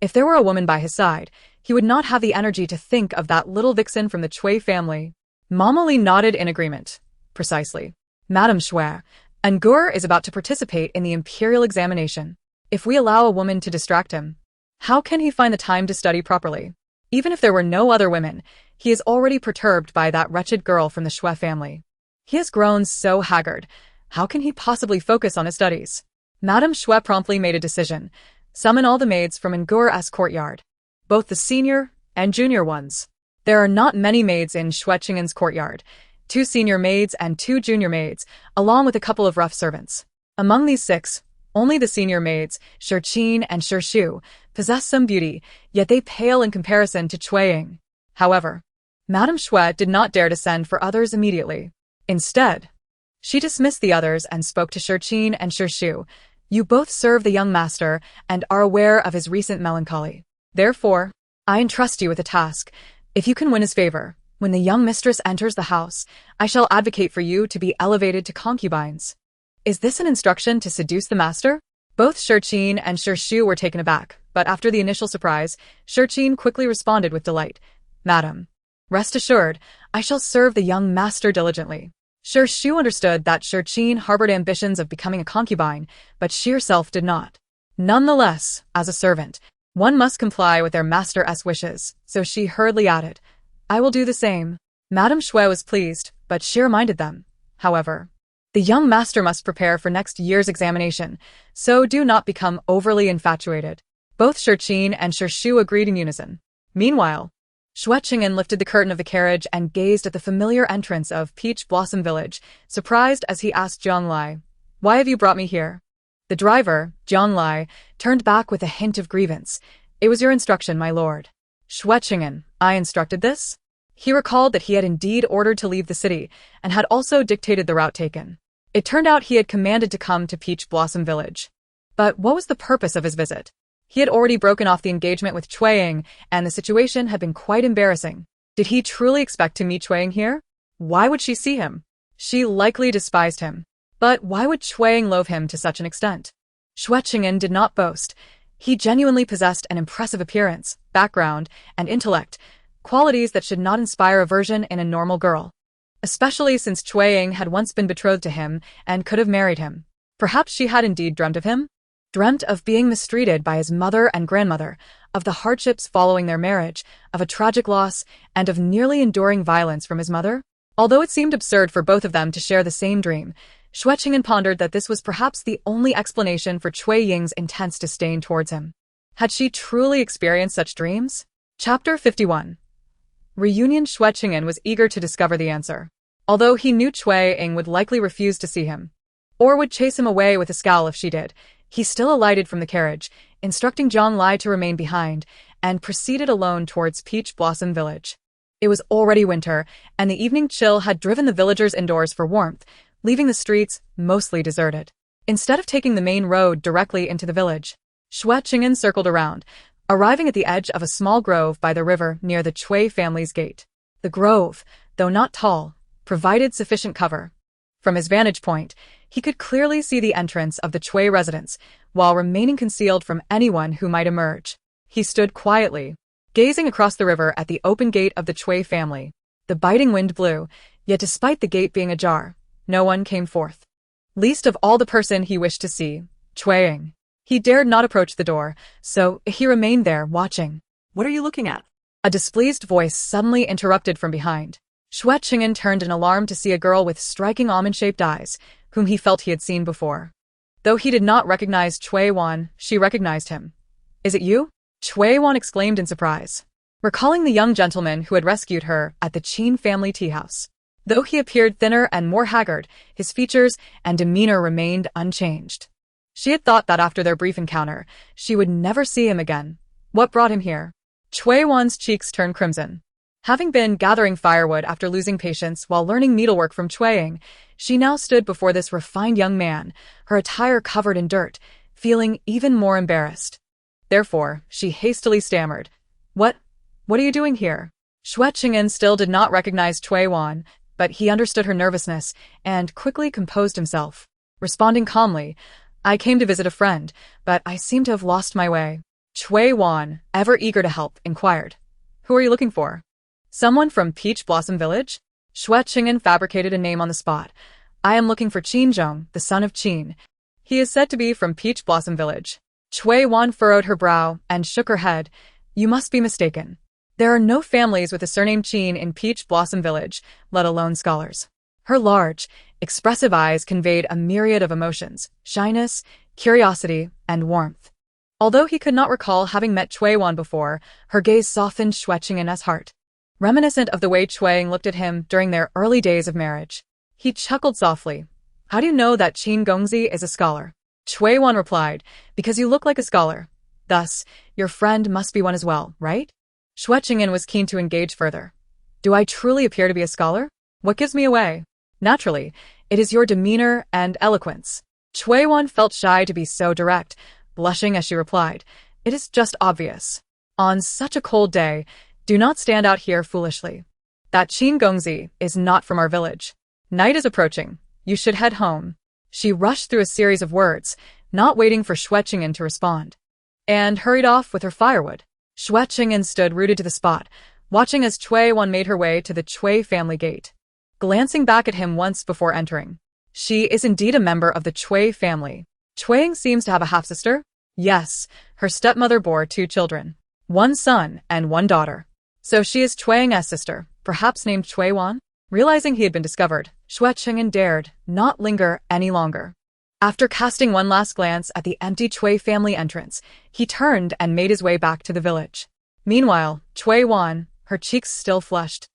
If there were a woman by his side, he would not have the energy to think of that little vixen from the Cui family. Mama Li nodded in agreement. Precisely. Madame Xue, Angur is about to participate in the imperial examination. If we allow a woman to distract him, how can he find the time to study properly? Even if there were no other women, he is already perturbed by that wretched girl from the Xue family. He has grown so haggard. How can he possibly focus on his studies? Madame Xue promptly made a decision. Summon all the maids from Angur's courtyard, both the senior and junior ones. There are not many maids in Xue Cheng'an's courtyard, 2 senior maids and 2 junior maids, along with a couple of rough servants. Among these 6, only the senior maids, Xue Qin and Xue Shu, possess some beauty, yet they pale in comparison to Cui Ying. However, Madame Xue did not dare to send for others immediately. Instead, she dismissed the others and spoke to Xue Qin and Xue Shu. You both serve the young master and are aware of his recent melancholy. Therefore, I entrust you with a task. If you can win his favor, when the young mistress enters the house, I shall advocate for you to be elevated to concubines. Is this an instruction to seduce the master? Both Xue Qin and Xue Shu were taken aback, but after the initial surprise, Xue Qin quickly responded with delight. Madam, rest assured, I shall serve the young master diligently. Xue Shu understood that Xue Qin harbored ambitions of becoming a concubine, but she herself did not. Nonetheless, as a servant, one must comply with their master's wishes, so she hurriedly added, I will do the same. Madame Xue was pleased, but she reminded them, however, the young master must prepare for next year's examination, so do not become overly infatuated. Both Xue Qin and Xue Shu agreed in unison. Meanwhile, Xue Cheng'an lifted the curtain of the carriage and gazed at the familiar entrance of Peach Blossom Village, surprised as he asked Jiang Lai, Why have you brought me here? The driver, Jiang Lai, turned back with a hint of grievance. It was your instruction, my lord. Xue Cheng'an, I instructed this? He recalled that he had indeed ordered to leave the city, and had also dictated the route taken. It turned out he had commanded to come to Peach Blossom Village. But what was the purpose of his visit? He had already broken off the engagement with Cui Ying, and the situation had been quite embarrassing. Did he truly expect to meet Cui Ying here? Why would she see him? She likely despised him. But why would Cui Ying loathe him to such an extent? Xue Cheng'an did not boast. He genuinely possessed an impressive appearance, background, and intellect, qualities that should not inspire aversion in a normal girl. Especially since Cui Ying had once been betrothed to him and could have married him. Perhaps she had indeed dreamt of him? Dreamt of being mistreated by his mother and grandmother, of the hardships following their marriage, of a tragic loss, and of nearly enduring violence from his mother? Although it seemed absurd for both of them to share the same dream, Xue Cheng'an pondered that this was perhaps the only explanation for Cui Ying's intense disdain towards him. Had she truly experienced such dreams? Chapter 51. Reunion. Xue Cheng'an was eager to discover the answer. Although he knew Cui Ying would likely refuse to see him, or would chase him away with a scowl if she did, he still alighted from the carriage, instructing Jiang Lai to remain behind, and proceeded alone towards Peach Blossom Village. It was already winter, and the evening chill had driven the villagers indoors for warmth, leaving the streets mostly deserted. Instead of taking the main road directly into the village, Xue Cheng'an circled around, arriving at the edge of a small grove by the river near the Cui family's gate. The grove, though not tall, provided sufficient cover. From his vantage point, he could clearly see the entrance of the Cui residence, while remaining concealed from anyone who might emerge. He stood quietly, gazing across the river at the open gate of the Cui family. The biting wind blew, yet despite the gate being ajar, no one came forth. Least of all the person he wished to see, Cui Ying. He dared not approach the door, so he remained there, watching. What are you looking at? A displeased voice suddenly interrupted from behind. Xue Cheng'an turned in alarm to see a girl with striking almond-shaped eyes, whom he felt he had seen before. Though he did not recognize Cui Yuan, she recognized him. Is it you? Cui Yuan exclaimed in surprise, recalling the young gentleman who had rescued her at the Qin family tea house. Though he appeared thinner and more haggard, his features and demeanor remained unchanged. She had thought that after their brief encounter, she would never see him again. What brought him here? Cui Yuan's cheeks turned crimson. Having been gathering firewood after losing patience while learning needlework from Cui Ying, she now stood before this refined young man, her attire covered in dirt, feeling even more embarrassed. Therefore, she hastily stammered, What are you doing here? Xue Cheng'an still did not recognize Cui Yuan, but he understood her nervousness and quickly composed himself, responding calmly, I came to visit a friend, but I seem to have lost my way. Cui Yuan, ever eager to help, inquired, Who are you looking for? Someone from Peach Blossom Village? Xue Cheng'an fabricated a name on the spot. I am looking for Qin Zhong, the son of Qin. He is said to be from Peach Blossom Village. Xue Wan furrowed her brow and shook her head. You must be mistaken. There are no families with the surname Qin in Peach Blossom Village, let alone scholars. Her large, expressive eyes conveyed a myriad of emotions, shyness, curiosity, and warmth. Although he could not recall having met Xue Wan before, her gaze softened Xue Cheng'an's heart, reminiscent of the way Xue Ying looked at him during their early days of marriage. He chuckled softly. How do you know that Qin Gongzi is a scholar? Xue Wan replied, because you look like a scholar. Thus, your friend must be one as well, right? Xue Cheng'an was keen to engage further. Do I truly appear to be a scholar? What gives me away? Naturally, it is your demeanor and eloquence. Xue Wan felt shy to be so direct, blushing as she replied, it is just obvious. On such a cold day, do not stand out here foolishly. That Qin Gongzi is not from our village. Night is approaching. You should head home. She rushed through a series of words, not waiting for Xue Cheng'an to respond, and hurried off with her firewood. Xue Cheng'an stood rooted to the spot, watching as Xue Wan made her way to the Xue family gate. Glancing back at him once before entering. She is indeed a member of the Xue family. Xue Ying seems to have a half-sister? Yes, her stepmother bore 2 children. 1 son and 1 daughter. So she is Xue Ying's sister, perhaps named Xue Wan? Realizing he had been discovered, Xue Cheng'an dared not linger any longer. After casting one last glance at the empty Xue family entrance, he turned and made his way back to the village. Meanwhile, Xue Wan, her cheeks still flushed,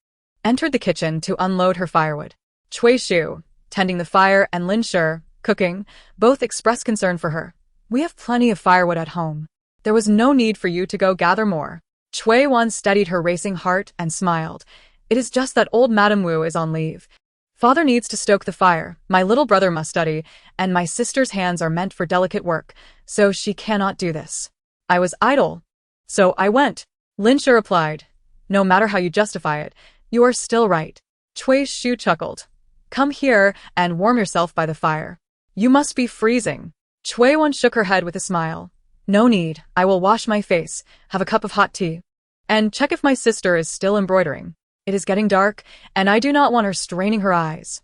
entered the kitchen to unload her firewood. Xue Shu, tending the fire, and Lin Shi, cooking, both expressed concern for her. We have plenty of firewood at home. There was no need for you to go gather more. Xue Wan steadied her racing heart and smiled. It is just that old Madame Wu is on leave. Father needs to stoke the fire, my little brother must study, and my sister's hands are meant for delicate work, so she cannot do this. I was idle. So I went. Lin Shi replied. No matter how you justify it, you are still right. Xue Shu chuckled. Come here and warm yourself by the fire. You must be freezing. Xue Wan shook her head with a smile. No need, I will wash my face, have a cup of hot tea, and check if my sister is still embroidering. It is getting dark, and I do not want her straining her eyes.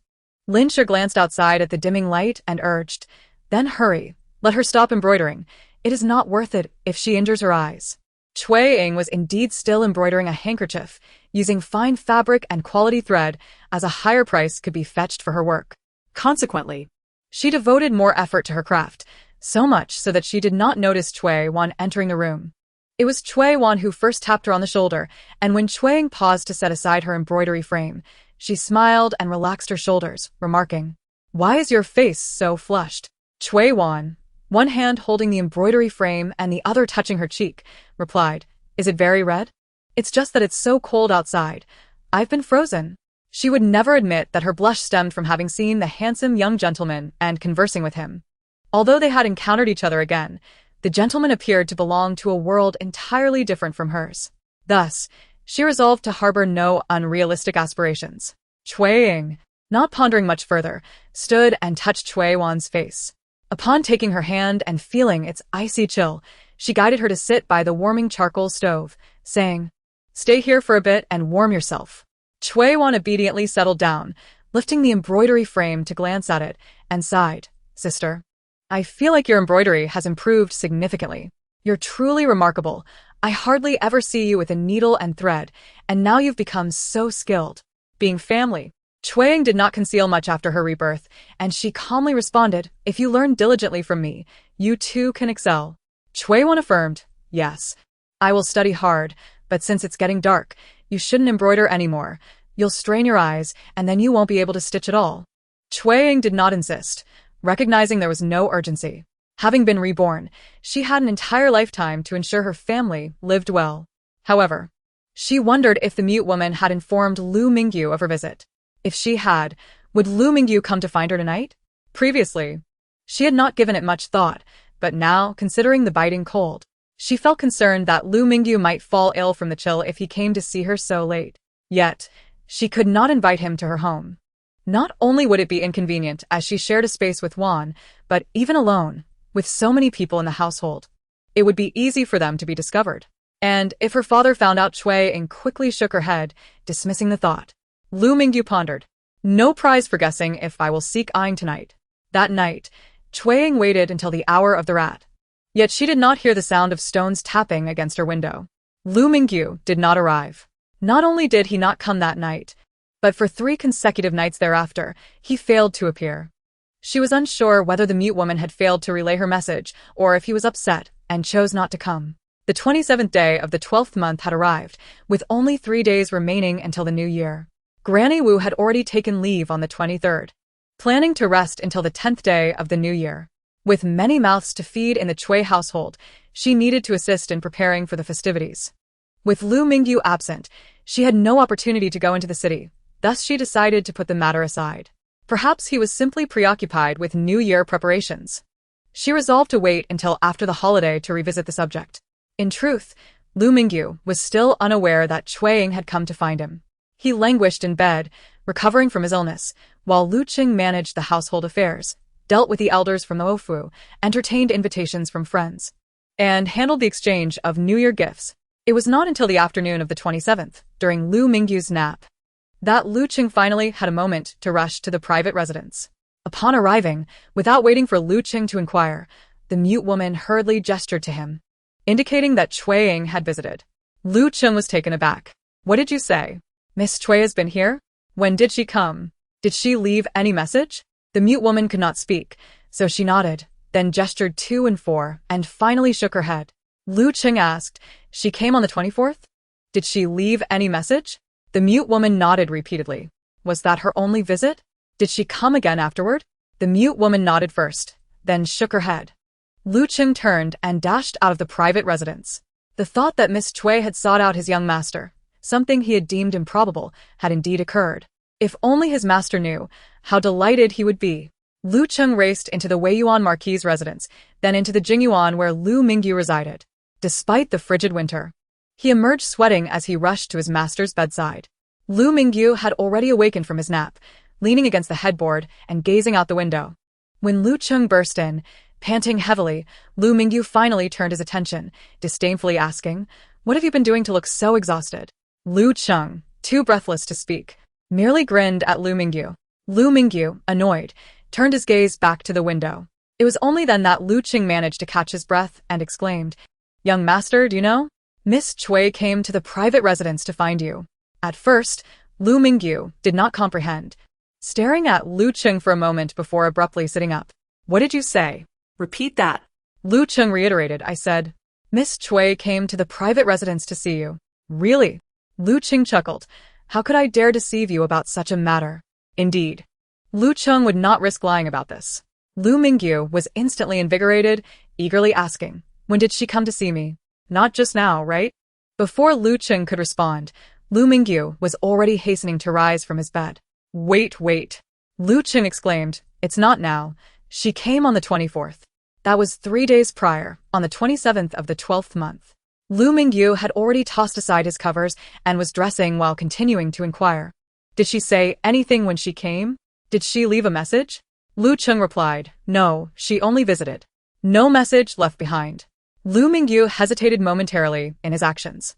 Lin Shi glanced outside at the dimming light and urged, then hurry, let her stop embroidering. It is not worth it if she injures her eyes. Xue Ying was indeed still embroidering a handkerchief, using fine fabric and quality thread, as a higher price could be fetched for her work. Consequently, she devoted more effort to her craft, so much so that she did not notice Xue Wan entering the room. It was Xue Wan who first tapped her on the shoulder, and when Xue Ying paused to set aside her embroidery frame, she smiled and relaxed her shoulders, remarking, Why is your face so flushed? Xue Wan, one hand holding the embroidery frame and the other touching her cheek, replied, Is it very red? It's just that it's so cold outside. I've been frozen. She would never admit that her blush stemmed from having seen the handsome young gentleman and conversing with him. Although they had encountered each other again, the gentleman appeared to belong to a world entirely different from hers. Thus, she resolved to harbor no unrealistic aspirations. Xue Ying, not pondering much further, stood and touched Xue Wan's face. Upon taking her hand and feeling its icy chill, she guided her to sit by the warming charcoal stove, saying, Stay here for a bit and warm yourself. Xue Wan obediently settled down, lifting the embroidery frame to glance at it, and sighed, Sister, I feel like your embroidery has improved significantly. You're truly remarkable. I hardly ever see you with a needle and thread, and now you've become so skilled. Being family, Xue Ying did not conceal much after her rebirth, and she calmly responded, If you learn diligently from me, you too can excel. Xue Wan affirmed, Yes, I will study hard, but since it's getting dark, you shouldn't embroider anymore. You'll strain your eyes, and then you won't be able to stitch at all. Xue Ying did not insist, recognizing there was no urgency. Having been reborn, she had an entire lifetime to ensure her family lived well. However, she wondered if the mute woman had informed Lu Mingyu of her visit. If she had, would Lu Mingyu come to find her tonight? Previously, she had not given it much thought, but now, considering the biting cold, she felt concerned that Lu Mingyu might fall ill from the chill if he came to see her so late. Yet, she could not invite him to her home. Not only would it be inconvenient as she shared a space with Wan, but even alone, with so many people in the household, it would be easy for them to be discovered. And if her father found out, Xue Ying quickly shook her head, dismissing the thought. Lu Mingyu pondered. No prize for guessing if I will seek Ying tonight. That night, Xue Ying waited until the hour of the rat. Yet she did not hear the sound of stones tapping against her window. Lu Mingyu did not arrive. Not only did he not come that night, but for 3 consecutive nights thereafter, he failed to appear. She was unsure whether the mute woman had failed to relay her message or if he was upset and chose not to come. The 27th day of the 12th month had arrived, with only 3 days remaining until the new year. Granny Wu had already taken leave on the 23rd, planning to rest until the 10th day of the new year. With many mouths to feed in the Cui household, she needed to assist in preparing for the festivities. With Lu Mingyu absent, she had no opportunity to go into the city, thus she decided to put the matter aside. Perhaps he was simply preoccupied with New Year preparations. She resolved to wait until after the holiday to revisit the subject. In truth, Lu Mingyu was still unaware that Xue Ying had come to find him. He languished in bed, recovering from his illness, while Lu Qing managed the household affairs, dealt with the elders from the Ofu, entertained invitations from friends, and handled the exchange of New Year gifts. It was not until the afternoon of the 27th, during Lu Mingyu's nap, that Lu Qing finally had a moment to rush to the private residence. Upon arriving, without waiting for Lu Qing to inquire, the mute woman hurriedly gestured to him, indicating that Xue Ying had visited. Lu Qing was taken aback. What did you say? Miss Xue has been here? When did she come? Did she leave any message? The mute woman could not speak, so she nodded, then gestured to and fro, and finally shook her head. Lu Qing asked, she came on the 24th? Did she leave any message? The mute woman nodded repeatedly. Was that her only visit? Did she come again afterward? The mute woman nodded first, then shook her head. Lu Qing turned and dashed out of the private residence. The thought that Miss Xue had sought out his young master, something he had deemed improbable, had indeed occurred. If only his master knew, how delighted he would be. Lu Qing raced into the Weiyuan Marquis' residence, then into the Jingyuan where Lu Mingyu resided. Despite the frigid winter, he emerged sweating as he rushed to his master's bedside. Lu Mingyu had already awakened from his nap, leaning against the headboard and gazing out the window. When Lu Qing burst in, panting heavily, Lu Mingyu finally turned his attention, disdainfully asking, "What have you been doing to look so exhausted?" Lu Qing, too breathless to speak, merely grinned at Lu Mingyu. Lu Mingyu, annoyed, turned his gaze back to the window. It was only then that Lu Qing managed to catch his breath and exclaimed, "Young master, do you know? Miss Xue came to the private residence to find you." At first, Lu Mingyu did not comprehend, staring at Lu Qing for a moment before abruptly sitting up. "What did you say?" Repeat that. Lu Qing reiterated. "I said, Miss Xue came to the private residence to see you." "Really?" Lu Qing chuckled. "How could I dare deceive you about such a matter?" Indeed, Lu Qing would not risk lying about this. Lu Mingyu was instantly invigorated, eagerly asking, "When did she come to see me? Not just now, right?" Before Lu Qing could respond, Lu Mingyu was already hastening to rise from his bed. Wait. Lu Qing exclaimed, "It's not now. She came on the 24th. That was 3 days prior, on the 27th of the 12th month." Lu Mingyu had already tossed aside his covers and was dressing while continuing to inquire. "Did she say anything when she came? Did she leave a message?" Lu Qing replied, "No, she only visited. No message left behind." Lu Mingyu hesitated momentarily in his actions.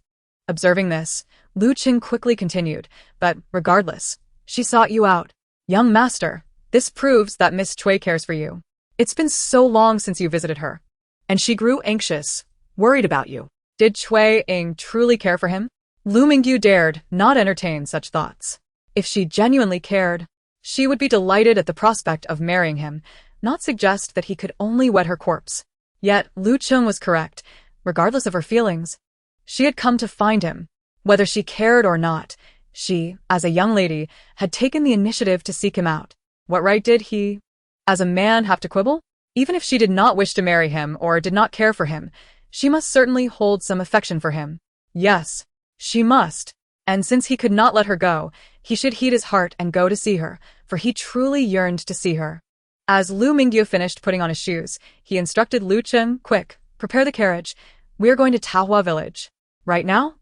Observing this, Lu Qing quickly continued, "But regardless, she sought you out. Young master, this proves that Miss Xue cares for you. It's been so long since you visited her. And she grew anxious, worried about you. Did Xue Ying truly care for him?" Lu Mingyu dared not entertain such thoughts. If she genuinely cared, she would be delighted at the prospect of marrying him, not suggest that he could only wed her corpse. Yet Lu Qing was correct, regardless of her feelings. She had come to find him. Whether she cared or not, she, as a young lady, had taken the initiative to seek him out. What right did he, as a man, have to quibble? Even if she did not wish to marry him or did not care for him, she must certainly hold some affection for him. Yes, she must. And since he could not let her go, he should heed his heart and go to see her, for he truly yearned to see her. As Lu Mingyu finished putting on his shoes, he instructed Lu Qing, "Quick, prepare the carriage. We are going to Tahua village." "Right now?"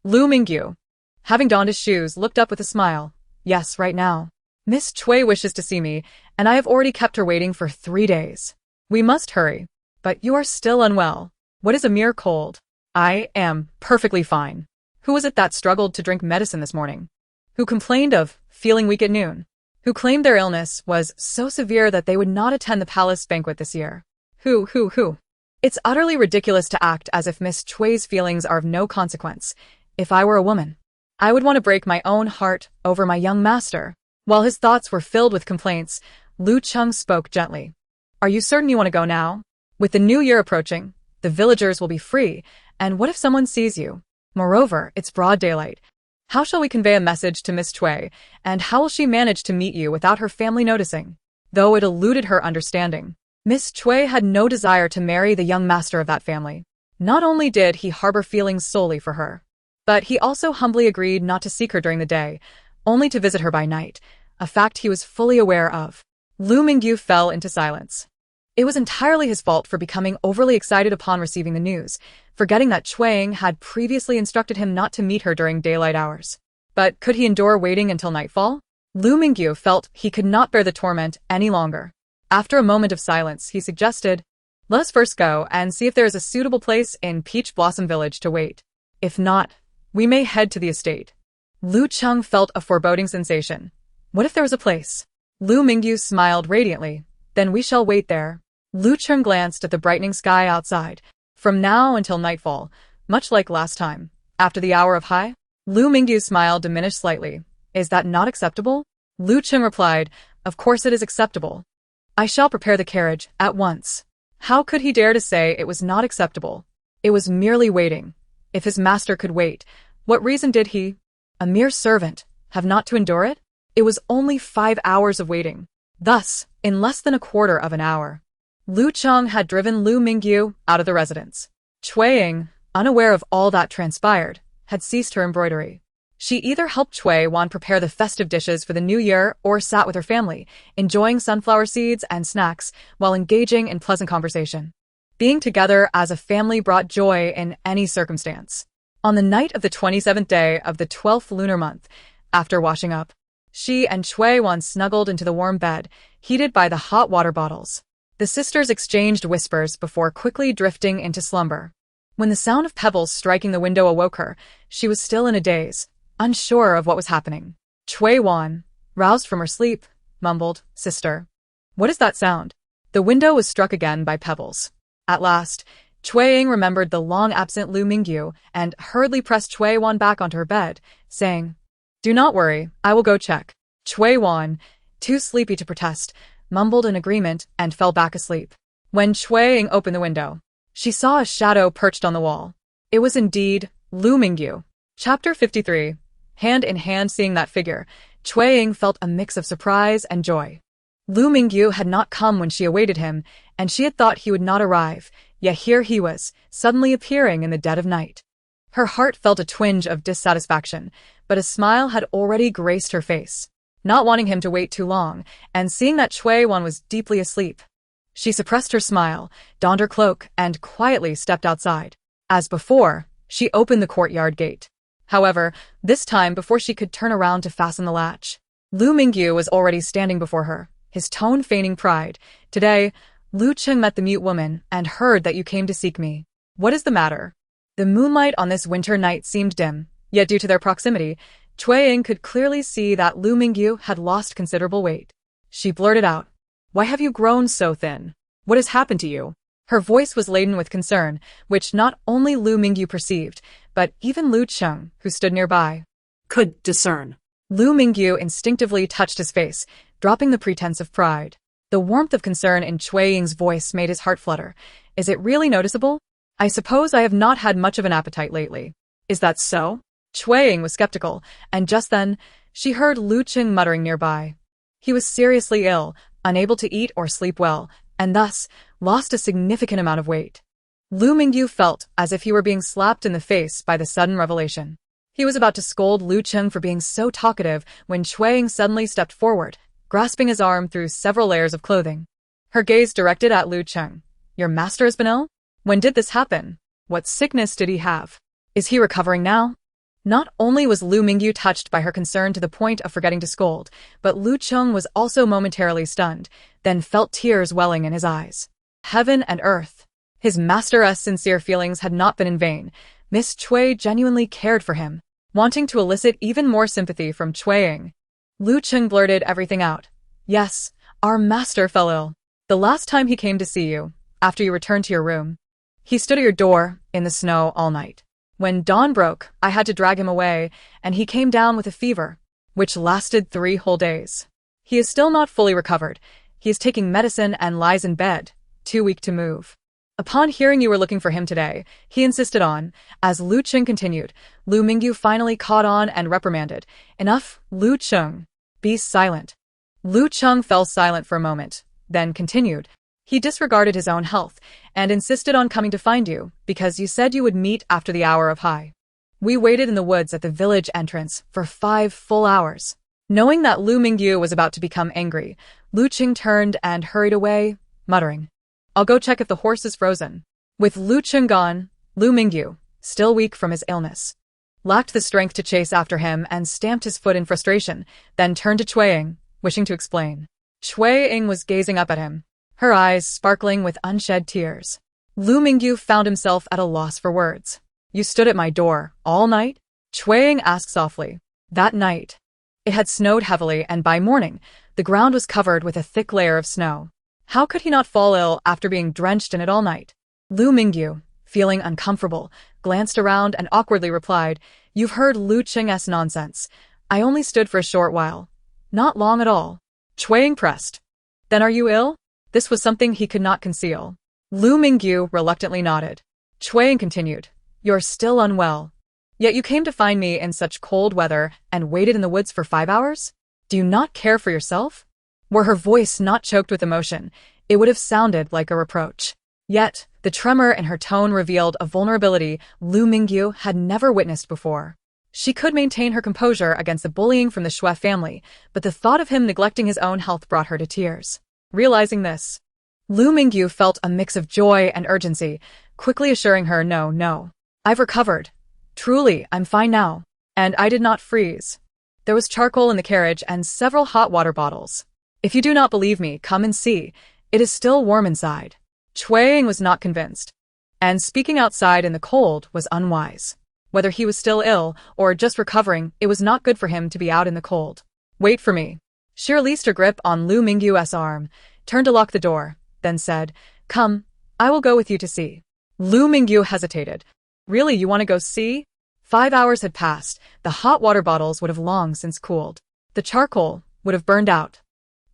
Lu Mingyu, having donned his shoes, looked up with a smile. "Yes, right now. Miss Xue wishes to see me, and I have already kept her waiting for 3 days. We must hurry. But you are still unwell. What is a mere cold?" "I am perfectly fine." "Who was it that struggled to drink medicine this morning? Who complained of feeling weak at noon?" who claimed their illness was so severe that they would not attend the palace banquet this year. Who? It's utterly ridiculous to act as if Miss Chui's feelings are of no consequence. If I were a woman, I would want to break my own heart over my young master. While his thoughts were filled with complaints, Lu Cheng spoke gently. Are you certain you want to go now? With the new year approaching, the villagers will be free, and what if someone sees you? Moreover, it's broad daylight. How shall we convey a message to Miss Cui, and how will she manage to meet you without her family noticing? Though it eluded her understanding, Miss Cui had no desire to marry the young master of that family. Not only did he harbor feelings solely for her, but he also humbly agreed not to seek her during the day, only to visit her by night, a fact he was fully aware of. Lu Mingyu fell into silence. It was entirely his fault for becoming overly excited upon receiving the news, forgetting that Xue Cheng'an had previously instructed him not to meet her during daylight hours. But could he endure waiting until nightfall? Lu Mingyu felt he could not bear the torment any longer. After a moment of silence, he suggested, let us first go and see if there is a suitable place in Peach Blossom Village to wait. If not, we may head to the estate. Lu Cheng felt a foreboding sensation. What if there was a place? Lu Mingyu smiled radiantly. Then we shall wait there. Lu Cheng glanced at the brightening sky outside. From now until nightfall, much like last time, after the hour of high? Lu Mingyu's smile diminished slightly. Is that not acceptable? Lu Cheng replied, of course it is acceptable. I shall prepare the carriage at once. How could he dare to say it was not acceptable? It was merely waiting. If his master could wait, what reason did he, a mere servant, have not to endure it? It was only 5 hours of waiting. Thus, in less than a quarter of an hour, Lu Cheng had driven Lu Mingyu out of the residence. Xue Ying, unaware of all that transpired, had ceased her embroidery. She either helped Xue Wan prepare the festive dishes for the new year or sat with her family, enjoying sunflower seeds and snacks while engaging in pleasant conversation. Being together as a family brought joy in any circumstance. On the night of the 27th day of the 12th lunar month, after washing up, she and Xue Wan snuggled into the warm bed, heated by the hot water bottles. The sisters exchanged whispers before quickly drifting into slumber. When the sound of pebbles striking the window awoke her, she was still in a daze, unsure of what was happening. Xue Wan, roused from her sleep, mumbled, Sister. What is that sound? The window was struck again by pebbles. At last, Xue Ying remembered the long-absent Lu Mingyu and hurriedly pressed Xue Wan back onto her bed, saying, Do not worry, I will go check. Xue Wan, too sleepy to protest, mumbled in agreement and fell back asleep. When Xue Ying opened the window, she saw a shadow perched on the wall. It was indeed Lu Mingyu. Chapter 53. Hand in hand seeing that figure, Xue Ying felt a mix of surprise and joy. Lu Mingyu had not come when she awaited him, and she had thought he would not arrive, yet here he was, suddenly appearing in the dead of night. Her heart felt a twinge of dissatisfaction, but a smile had already graced her face. Not wanting him to wait too long, and seeing that Xue Wan was deeply asleep, she suppressed her smile, donned her cloak, and quietly stepped outside. As before, she opened the courtyard gate. However, this time before she could turn around to fasten the latch, Lu Mingyu was already standing before her, his tone feigning pride. Today, Lu Cheng met the mute woman and heard that you came to seek me. What is the matter? The moonlight on this winter night seemed dim, yet due to their proximity, Xue Ying could clearly see that Lu Mingyu had lost considerable weight. She blurted out, Why have you grown so thin? What has happened to you? Her voice was laden with concern, which not only Lu Mingyu perceived, but even Lu Cheng, who stood nearby, Could discern. Lu Mingyu instinctively touched his face, dropping the pretense of pride. The warmth of concern in Xue Ying's voice made his heart flutter. Is it really noticeable? I suppose I have not had much of an appetite lately. Is that so? Xue Ying was skeptical, and just then, she heard Lu Cheng muttering nearby. He was seriously ill, unable to eat or sleep well, and thus, lost a significant amount of weight. Lu Mingyu felt as if he were being slapped in the face by the sudden revelation. He was about to scold Lu Cheng for being so talkative when Xue Ying suddenly stepped forward, grasping his arm through several layers of clothing. Her gaze directed at Lu Cheng. Your master has been ill? When did this happen? What sickness did he have? Is he recovering now? Not only was Lu Mingyu touched by her concern to the point of forgetting to scold, but Lu Cheng was also momentarily stunned, then felt tears welling in his eyes. Heaven and earth. His master's sincere feelings had not been in vain. Miss Cui genuinely cared for him. Wanting to elicit even more sympathy from Xue Ying, Lu Cheng blurted everything out. Yes, our master fell ill. The last time he came to see you, after you returned to your room. He stood at your door, in the snow, all night. When dawn broke, I had to drag him away, and he came down with a fever, which lasted 3 whole days. He is still not fully recovered. He is taking medicine and lies in bed, too weak to move. Upon hearing you were looking for him today, he insisted on, as Lu Cheng continued. Lu Mingyu finally caught on and reprimanded. Enough, Lu Cheng. Be silent. Lu Cheng fell silent for a moment, then continued. He disregarded his own health, and insisted on coming to find you, because you said you would meet after the hour of high. We waited in the woods at the village entrance for 5 full hours. Knowing that Lu Mingyu was about to become angry, Lu Cheng turned and hurried away, muttering, I'll go check if the horse is frozen. With Lu Cheng gone, Lu Mingyu, still weak from his illness, lacked the strength to chase after him and stamped his foot in frustration, then turned to Xue Ying, wishing to explain. Xue Ying was gazing up at him, her eyes sparkling with unshed tears. Lu Mingyu found himself at a loss for words. You stood at my door, all night? Xue Ying asked softly. That night. It had snowed heavily, and by morning, the ground was covered with a thick layer of snow. How could he not fall ill after being drenched in it all night? Lu Mingyu, feeling uncomfortable, glanced around and awkwardly replied, You've heard Lu Cheng's nonsense. I only stood for a short while. Not long at all. Xue Ying pressed. Then are you ill? This was something he could not conceal. Lu Mingyu reluctantly nodded. Xue Ying continued. You're still unwell. Yet you came to find me in such cold weather and waited in the woods for 5 hours? Do you not care for yourself? Were her voice not choked with emotion, it would have sounded like a reproach. Yet, the tremor in her tone revealed a vulnerability Lu Mingyu had never witnessed before. She could maintain her composure against the bullying from the Xue family, but the thought of him neglecting his own health brought her to tears. Realizing this, Lu Mingyu felt a mix of joy and urgency, quickly assuring her, No, I've recovered. Truly, I'm fine now. And I did not freeze. There was charcoal in the carriage and several hot water bottles. If you do not believe me, come and see. It is still warm inside. Xue Ying was not convinced, and speaking outside in the cold was unwise. Whether he was still ill or just recovering, it was not good for him to be out in the cold. Wait for me. She released her grip on Lu Mingyu's arm, turned to lock the door, then said, Come, I will go with you to see. Lu Mingyu hesitated. Really, you want to go see? 5 hours had passed. The hot water bottles would have long since cooled. The charcoal would have burned out.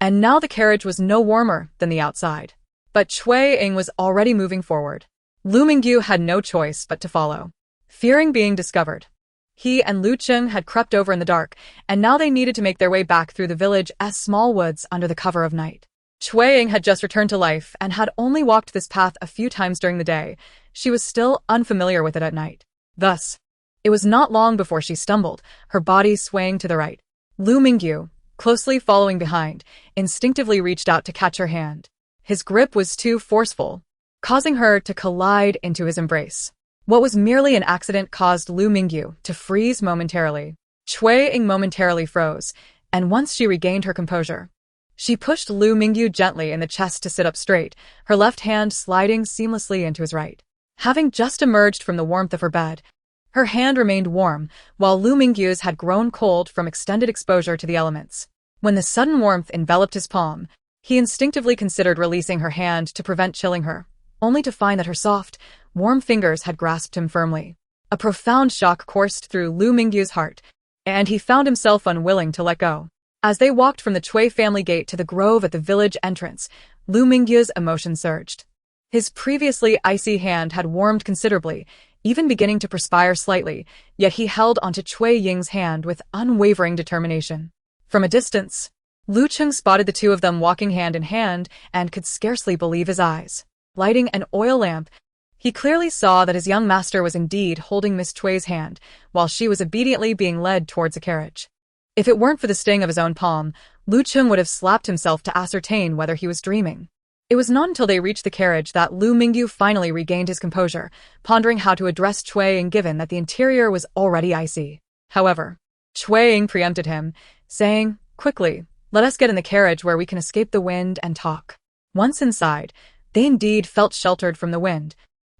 And now the carriage was no warmer than the outside. But Xue Ying was already moving forward. Lu Mingyu had no choice but to follow. Fearing being discovered, he and Lu Cheng had crept over in the dark, and now they needed to make their way back through the village as small woods under the cover of night. Xue Ying had just returned to life and had only walked this path a few times during the day. She was still unfamiliar with it at night. Thus, it was not long before she stumbled, her body swaying to the right. Lu Mingyu, closely following behind, instinctively reached out to catch her hand. His grip was too forceful, causing her to collide into his embrace. What was merely an accident caused Lu Mingyu to freeze momentarily. Xue Ying momentarily froze, and once she regained her composure, she pushed Lu Mingyu gently in the chest to sit up straight, her left hand sliding seamlessly into his right. Having just emerged from the warmth of her bed, her hand remained warm, while Lu Mingyu's had grown cold from extended exposure to the elements. When the sudden warmth enveloped his palm, he instinctively considered releasing her hand to prevent chilling her, only to find that her soft, warm fingers had grasped him firmly. A profound shock coursed through Lu Mingyu's heart, and he found himself unwilling to let go. As they walked from the Xue family gate to the grove at the village entrance, Lu Mingyu's emotion surged. His previously icy hand had warmed considerably, even beginning to perspire slightly, yet he held onto Xue Ying's hand with unwavering determination. From a distance, Lu Cheng spotted the two of them walking hand in hand and could scarcely believe his eyes. Lighting an oil lamp, he clearly saw that his young master was indeed holding Miss Chue's hand, while she was obediently being led towards a carriage. If it weren't for the sting of his own palm, Lu Cheng would have slapped himself to ascertain whether he was dreaming. It was not until they reached the carriage that Lu Mingyu finally regained his composure, pondering how to address Xue Ying given that the interior was already icy. However, Xue Ying preempted him, saying, Quickly, let us get in the carriage where we can escape the wind and talk. Once inside, they indeed felt sheltered from the wind,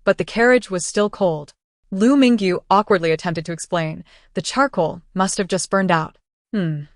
but the carriage was still cold. Lu Mingyu awkwardly attempted to explain. The charcoal must have just burned out. Xue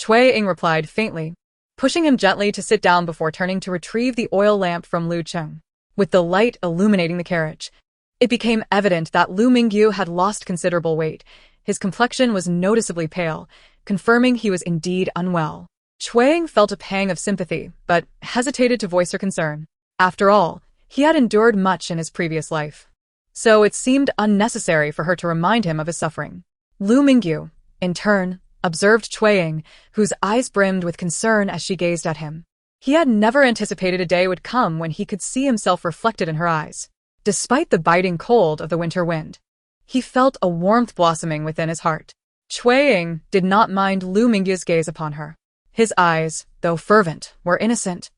Xue Ying replied faintly, pushing him gently to sit down before turning to retrieve the oil lamp from Lu Cheng. With the light illuminating the carriage, it became evident that Lu Mingyu had lost considerable weight. His complexion was noticeably pale, confirming he was indeed unwell. Xue Ying felt a pang of sympathy, but hesitated to voice her concern. After all, he had endured much in his previous life, so it seemed unnecessary for her to remind him of his suffering. Lu Mingyu, in turn, observed Xue Ying, whose eyes brimmed with concern as she gazed at him. He had never anticipated a day would come when he could see himself reflected in her eyes. Despite the biting cold of the winter wind, he felt a warmth blossoming within his heart. Xue Ying did not mind Lu Mingyu's gaze upon her. His eyes, though fervent, were innocent,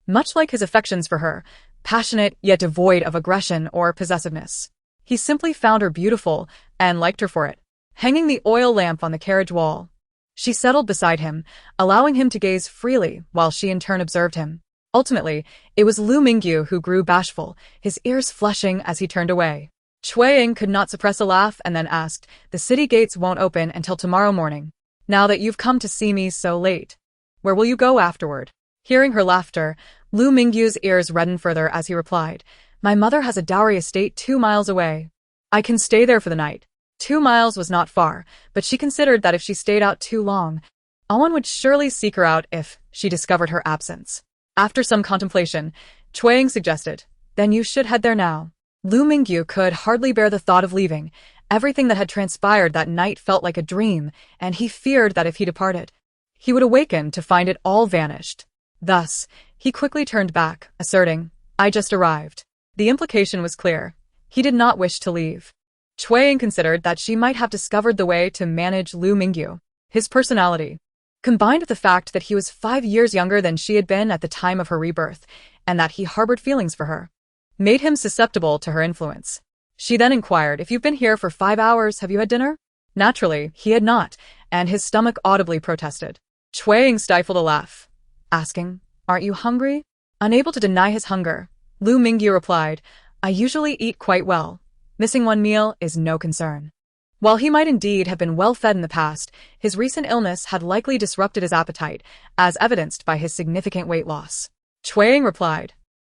much like his affections for her, passionate yet devoid of aggression or possessiveness. He simply found her beautiful and liked her for it. Hanging the oil lamp on the carriage wall, she settled beside him, allowing him to gaze freely while she in turn observed him. Ultimately, it was Lu Mingyu who grew bashful, his ears flushing as he turned away. Xue Ying could not suppress a laugh and then asked, "The city gates won't open until tomorrow morning. Now that you've come to see me so late, where will you go afterward?" Hearing her laughter, Lu Mingyu's ears reddened further as he replied, "My mother has a dowry estate 2 miles away. I can stay there for the night." 2 miles was not far, but she considered that if she stayed out too long, Awan would surely seek her out if she discovered her absence. After some contemplation, Xue Ying suggested, "Then you should head there now." Lu Mingyu could hardly bear the thought of leaving. Everything that had transpired that night felt like a dream, and he feared that if he departed, he would awaken to find it all vanished. Thus, he quickly turned back, asserting, "I just arrived." The implication was clear. He did not wish to leave. Xue Ying considered that she might have discovered the way to manage Lu Mingyu. His personality, combined with the fact that he was 5 years younger than she had been at the time of her rebirth, and that he harbored feelings for her, made him susceptible to her influence. She then inquired, "If you've been here for 5 hours, have you had dinner?" Naturally, he had not, and his stomach audibly protested. Xue Ying stifled a laugh, asking, "Aren't you hungry?" Unable to deny his hunger, Lu Mingyu replied, "I usually eat quite well. Missing one meal is no concern." While he might indeed have been well fed in the past, his recent illness had likely disrupted his appetite, as evidenced by his significant weight loss. Xue Ying replied,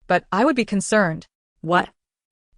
"But I would be concerned." What?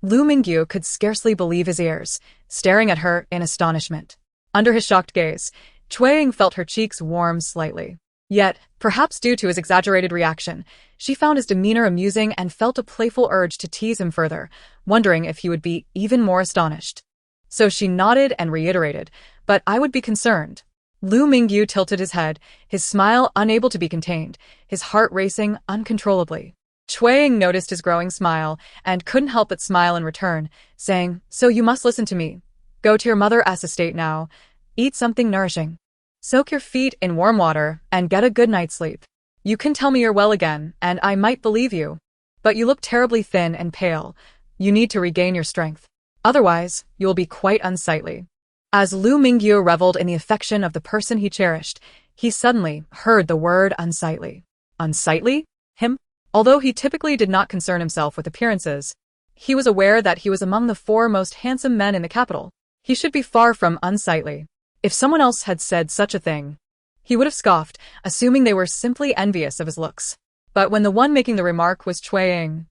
Lu Mingyu could scarcely believe his ears, staring at her in astonishment. Under his shocked gaze, Xue Ying felt her cheeks warm slightly. Yet, perhaps due to his exaggerated reaction, she found his demeanor amusing and felt a playful urge to tease him further, wondering if he would be even more astonished. So she nodded and reiterated, "But I would be concerned." Lu Mingyu tilted his head, his smile unable to be contained, his heart racing uncontrollably. Xue Ying noticed his growing smile and couldn't help but smile in return, saying, "So you must listen to me. Go to your mother's estate now. Eat something nourishing. Soak your feet in warm water and get a good night's sleep. You can tell me you're well again, and I might believe you. But you look terribly thin and pale. You need to regain your strength. Otherwise, you will be quite unsightly." As Lu Mingyu reveled in the affection of the person he cherished, he suddenly heard the word unsightly. Unsightly? Him? Although he typically did not concern himself with appearances, he was aware that he was among the 4 most handsome men in the capital. He should be far from unsightly. If someone else had said such a thing, he would have scoffed, assuming they were simply envious of his looks. But when the one making the remark was Xue Ying,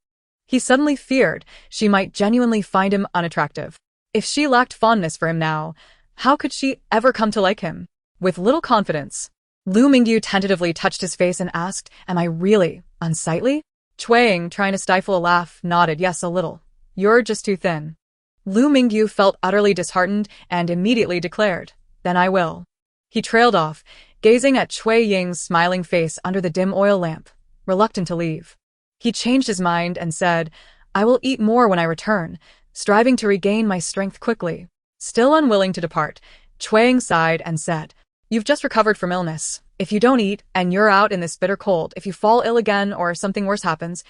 he suddenly feared she might genuinely find him unattractive. If she lacked fondness for him now, how could she ever come to like him? With little confidence, Lu Mingyu tentatively touched his face and asked, "Am I really unsightly?" Xue Ying, trying to stifle a laugh, nodded, "Yes, a little. You're just too thin." Lu Mingyu felt utterly disheartened and immediately declared, "Then I will." He trailed off, gazing at Xue Ying's smiling face under the dim oil lamp, reluctant to leave. He changed his mind and said, "I will eat more when I return, striving to regain my strength quickly." Still unwilling to depart, Xue Ying sighed and said, "You've just recovered from illness. If you don't eat, and you're out in this bitter cold, if you fall ill again or something worse happens,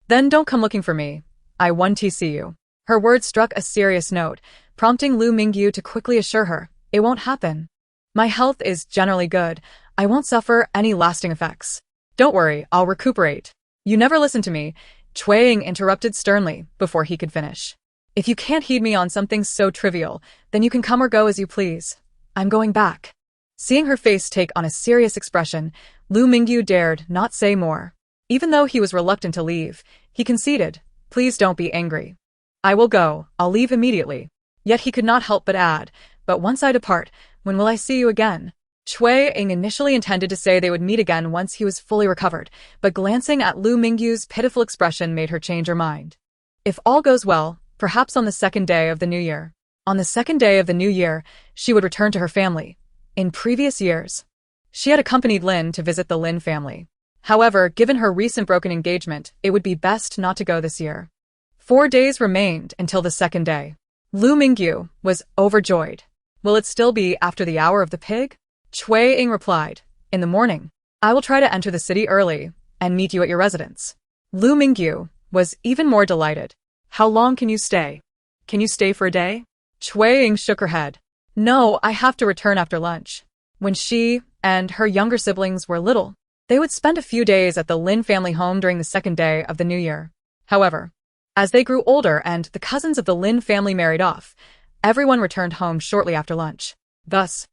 then don't come looking for me. I want to see you." Her words struck a serious note, prompting Lu Mingyu to quickly assure her, "It won't happen. My health is generally good. I won't suffer any lasting effects. Don't worry, I'll recuperate." "You never listen to me," Xue Ying interrupted sternly before he could finish. "If you can't heed me on something so trivial, then you can come or go as you please. I'm going back." Seeing her face take on a serious expression, Lu Mingyu dared not say more. Even though he was reluctant to leave, he conceded, "Please don't be angry. I will go, I'll leave immediately." Yet he could not help but add, "But once I depart, when will I see you again?" Xue Cheng'an initially intended to say they would meet again once he was fully recovered, but glancing at Lu Mingyu's pitiful expression made her change her mind. If all goes well, perhaps on the second day of the new year. On the second day of the new year, she would return to her family. In previous years, she had accompanied Lin to visit the Lin family. However, given her recent broken engagement, it would be best not to go this year. 4 days remained until the second day. Lu Mingyu was overjoyed. "Will it still be after the hour of the pig?" Xue Cheng'an replied, "In the morning. I will try to enter the city early and meet you at your residence." Lu Mingyu was even more delighted. "How long can you stay? Can you stay for a day?" Xue Cheng'an shook her head. "No, I have to return after lunch." When she and her younger siblings were little, they would spend a few days at the Lin family home during the second day of the new year. However, as they grew older and the cousins of the Lin family married off, everyone returned home shortly after lunch. Thus,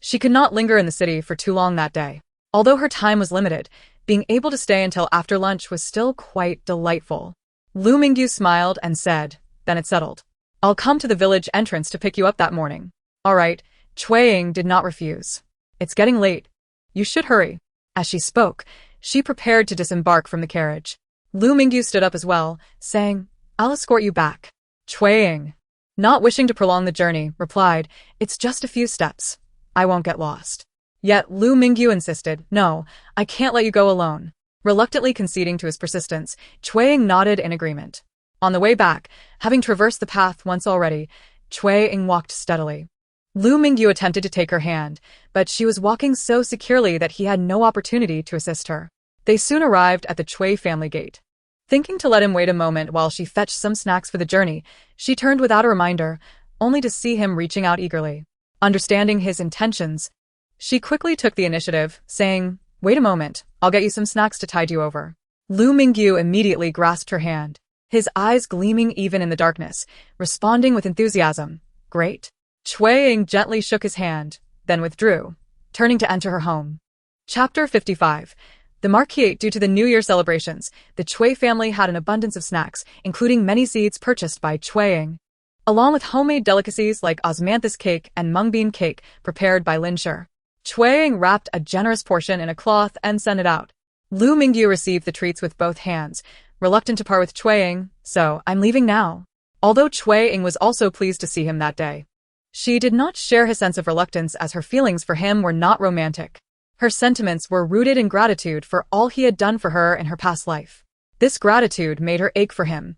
she could not linger in the city for too long that day. Although her time was limited, being able to stay until after lunch was still quite delightful. Lu Mingyu smiled and said, "Then it's settled. I'll come to the village entrance to pick you up that morning." "All right." Xue Cheng'an did not refuse. "It's getting late. You should hurry." As she spoke, she prepared to disembark from the carriage. Lu Mingyu stood up as well, saying, "I'll escort you back." Xue Cheng'an, not wishing to prolong the journey, replied, "It's just a few steps. I won't get lost." Yet Lu Mingyu insisted, "No, I can't let you go alone." Reluctantly conceding to his persistence, Xue Cheng'an nodded in agreement. On the way back, having traversed the path once already, Xue Cheng'an walked steadily. Lu Mingyu attempted to take her hand, but she was walking so securely that he had no opportunity to assist her. They soon arrived at the Xue family gate. Thinking to let him wait a moment while she fetched some snacks for the journey, she turned without a reminder, only to see him reaching out eagerly. Understanding his intentions, she quickly took the initiative, saying, "Wait a moment, I'll get you some snacks to tide you over." Lu Mingyu immediately grasped her hand, his eyes gleaming even in the darkness, responding with enthusiasm. "Great." Xue Cheng'an gently shook his hand, then withdrew, turning to enter her home. Chapter 55. The Marquate. Due to the New Year celebrations, the Xue family had an abundance of snacks, including many seeds purchased by Xue Cheng'an, along with homemade delicacies like osmanthus cake and mung bean cake prepared by Lin Shi. Xue Cheng'an wrapped a generous portion in a cloth and sent it out. Lu Mingyu received the treats with both hands, reluctant to part with Xue Cheng'an, "So, I'm leaving now." Although Xue Cheng'an was also pleased to see him that day, she did not share his sense of reluctance as her feelings for him were not romantic. Her sentiments were rooted in gratitude for all he had done for her in her past life. This gratitude made her ache for him,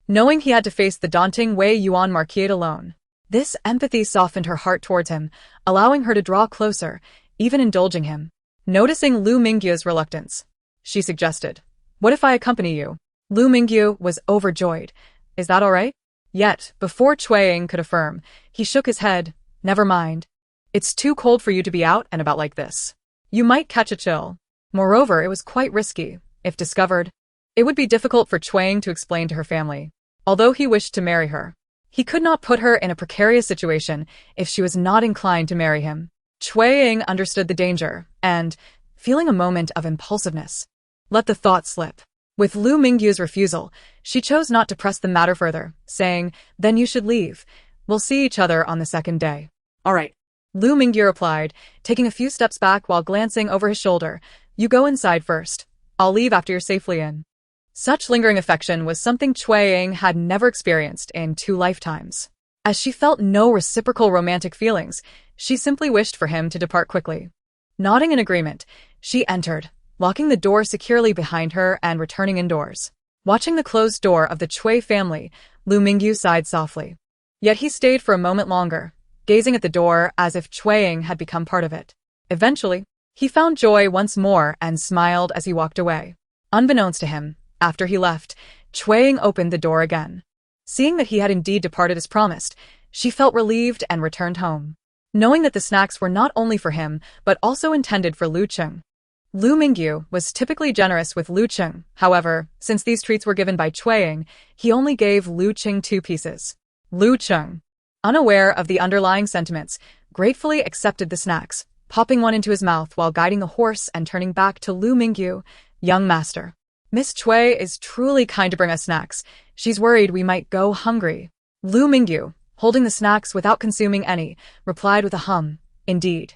knowing he had to face the daunting Weiyuan Marquate alone. This empathy softened her heart towards him, allowing her to draw closer, even indulging him. Noticing Lu Mingyu's reluctance, she suggested, "What if I accompany you?" Lu Mingyu was overjoyed. "Is that all right?" Yet, before Xue Cheng'an could affirm, he shook his head. "Never mind. It's too cold for you to be out and about like this. You might catch a chill. Moreover, it was quite risky. If discovered, it would be difficult for Xue Cheng'an to explain to her family. Although he wished to marry her, he could not put her in a precarious situation if she was not inclined to marry him." Xue Cheng'an understood the danger, and, feeling a moment of impulsiveness, let the thought slip. With Lu Mingyu's refusal, she chose not to press the matter further, saying, "Then you should leave. We'll see each other on the second day." All right. Lu Mingyu replied, taking a few steps back while glancing over his shoulder. "You go inside first. I'll leave after you're safely in." Such lingering affection was something Xue Cheng'an had never experienced in 2 lifetimes. As she felt no reciprocal romantic feelings, she simply wished for him to depart quickly. Nodding in agreement, she entered, locking the door securely behind her and returning indoors. Watching the closed door of the Xue family, Lu Mingyu sighed softly. Yet he stayed for a moment longer, gazing at the door as if Xue Cheng'an had become part of it. Eventually, he found joy once more and smiled as he walked away. Unbeknownst to him, after he left, Xue Cheng'an opened the door again. Seeing that he had indeed departed as promised, she felt relieved and returned home, knowing that the snacks were not only for him but also intended for Lu Cheng. Lu Mingyu was typically generous with Lu Cheng. However, since these treats were given by Xue Cheng'an, he only gave Lu Cheng 2 pieces. Lu Cheng, unaware of the underlying sentiments, gratefully accepted the snacks, popping one into his mouth while guiding the horse and turning back to Lu Mingyu. Young master. Miss Xue is truly kind to bring us snacks. She's worried we might go hungry. Lu Mingyu, holding the snacks without consuming any, replied with a hum. Indeed.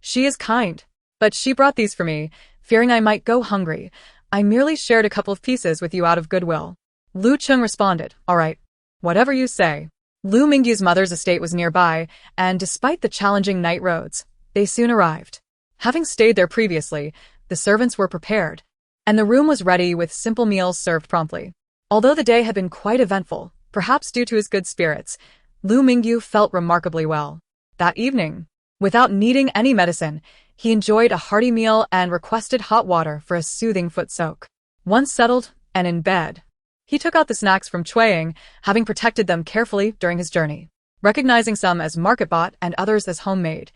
She is kind. But she brought these for me, fearing I might go hungry. I merely shared a couple of pieces with you out of goodwill. Lu Cheng responded, all right. Whatever you say. Lu Mingyu's mother's estate was nearby, and despite the challenging night roads, they soon arrived. Having stayed there previously, the servants were prepared, and the room was ready with simple meals served promptly. Although the day had been quite eventful, perhaps due to his good spirits, Lu Mingyu felt remarkably well. That evening, without needing any medicine, he enjoyed a hearty meal and requested hot water for a soothing foot soak. Once settled and in bed, he took out the snacks from Xue Ying, having protected them carefully during his journey. Recognizing some as market-bought and others as homemade,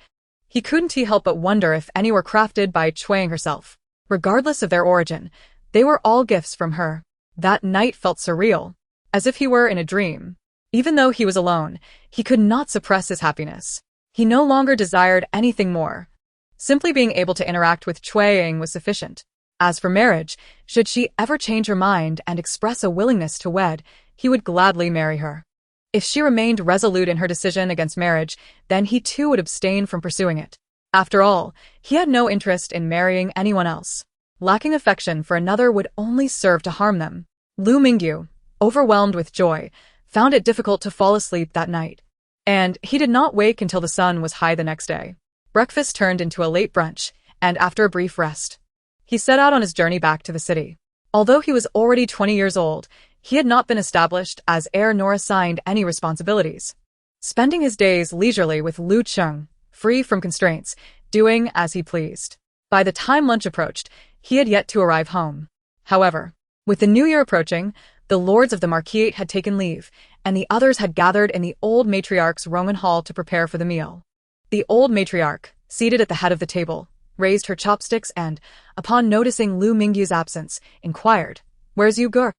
he couldn't help but wonder if any were crafted by Xue Ying herself. Regardless of their origin, they were all gifts from her. That night felt surreal, as if he were in a dream. Even though he was alone, he could not suppress his happiness. He no longer desired anything more. Simply being able to interact with Xue Ying was sufficient. As for marriage, should she ever change her mind and express a willingness to wed, he would gladly marry her. If she remained resolute in her decision against marriage, then he too would abstain from pursuing it. After all, he had no interest in marrying anyone else. Lacking affection for another would only serve to harm them. Lu Mingyu, overwhelmed with joy, found it difficult to fall asleep that night. And he did not wake until the sun was high the next day. Breakfast turned into a late brunch, and after a brief rest, he set out on his journey back to the city. Although he was already 20 years old, he had not been established as heir nor assigned any responsibilities. Spending his days leisurely with Lu Cheng, free from constraints, doing as he pleased. By the time lunch approached, he had yet to arrive home. However, with the new year approaching, the lords of the Marquate had taken leave, and the others had gathered in the old matriarch's Roman hall to prepare for the meal. The old matriarch, seated at the head of the table, raised her chopsticks and, upon noticing Lu Mingyu's absence, inquired, "Where's Uyghur?"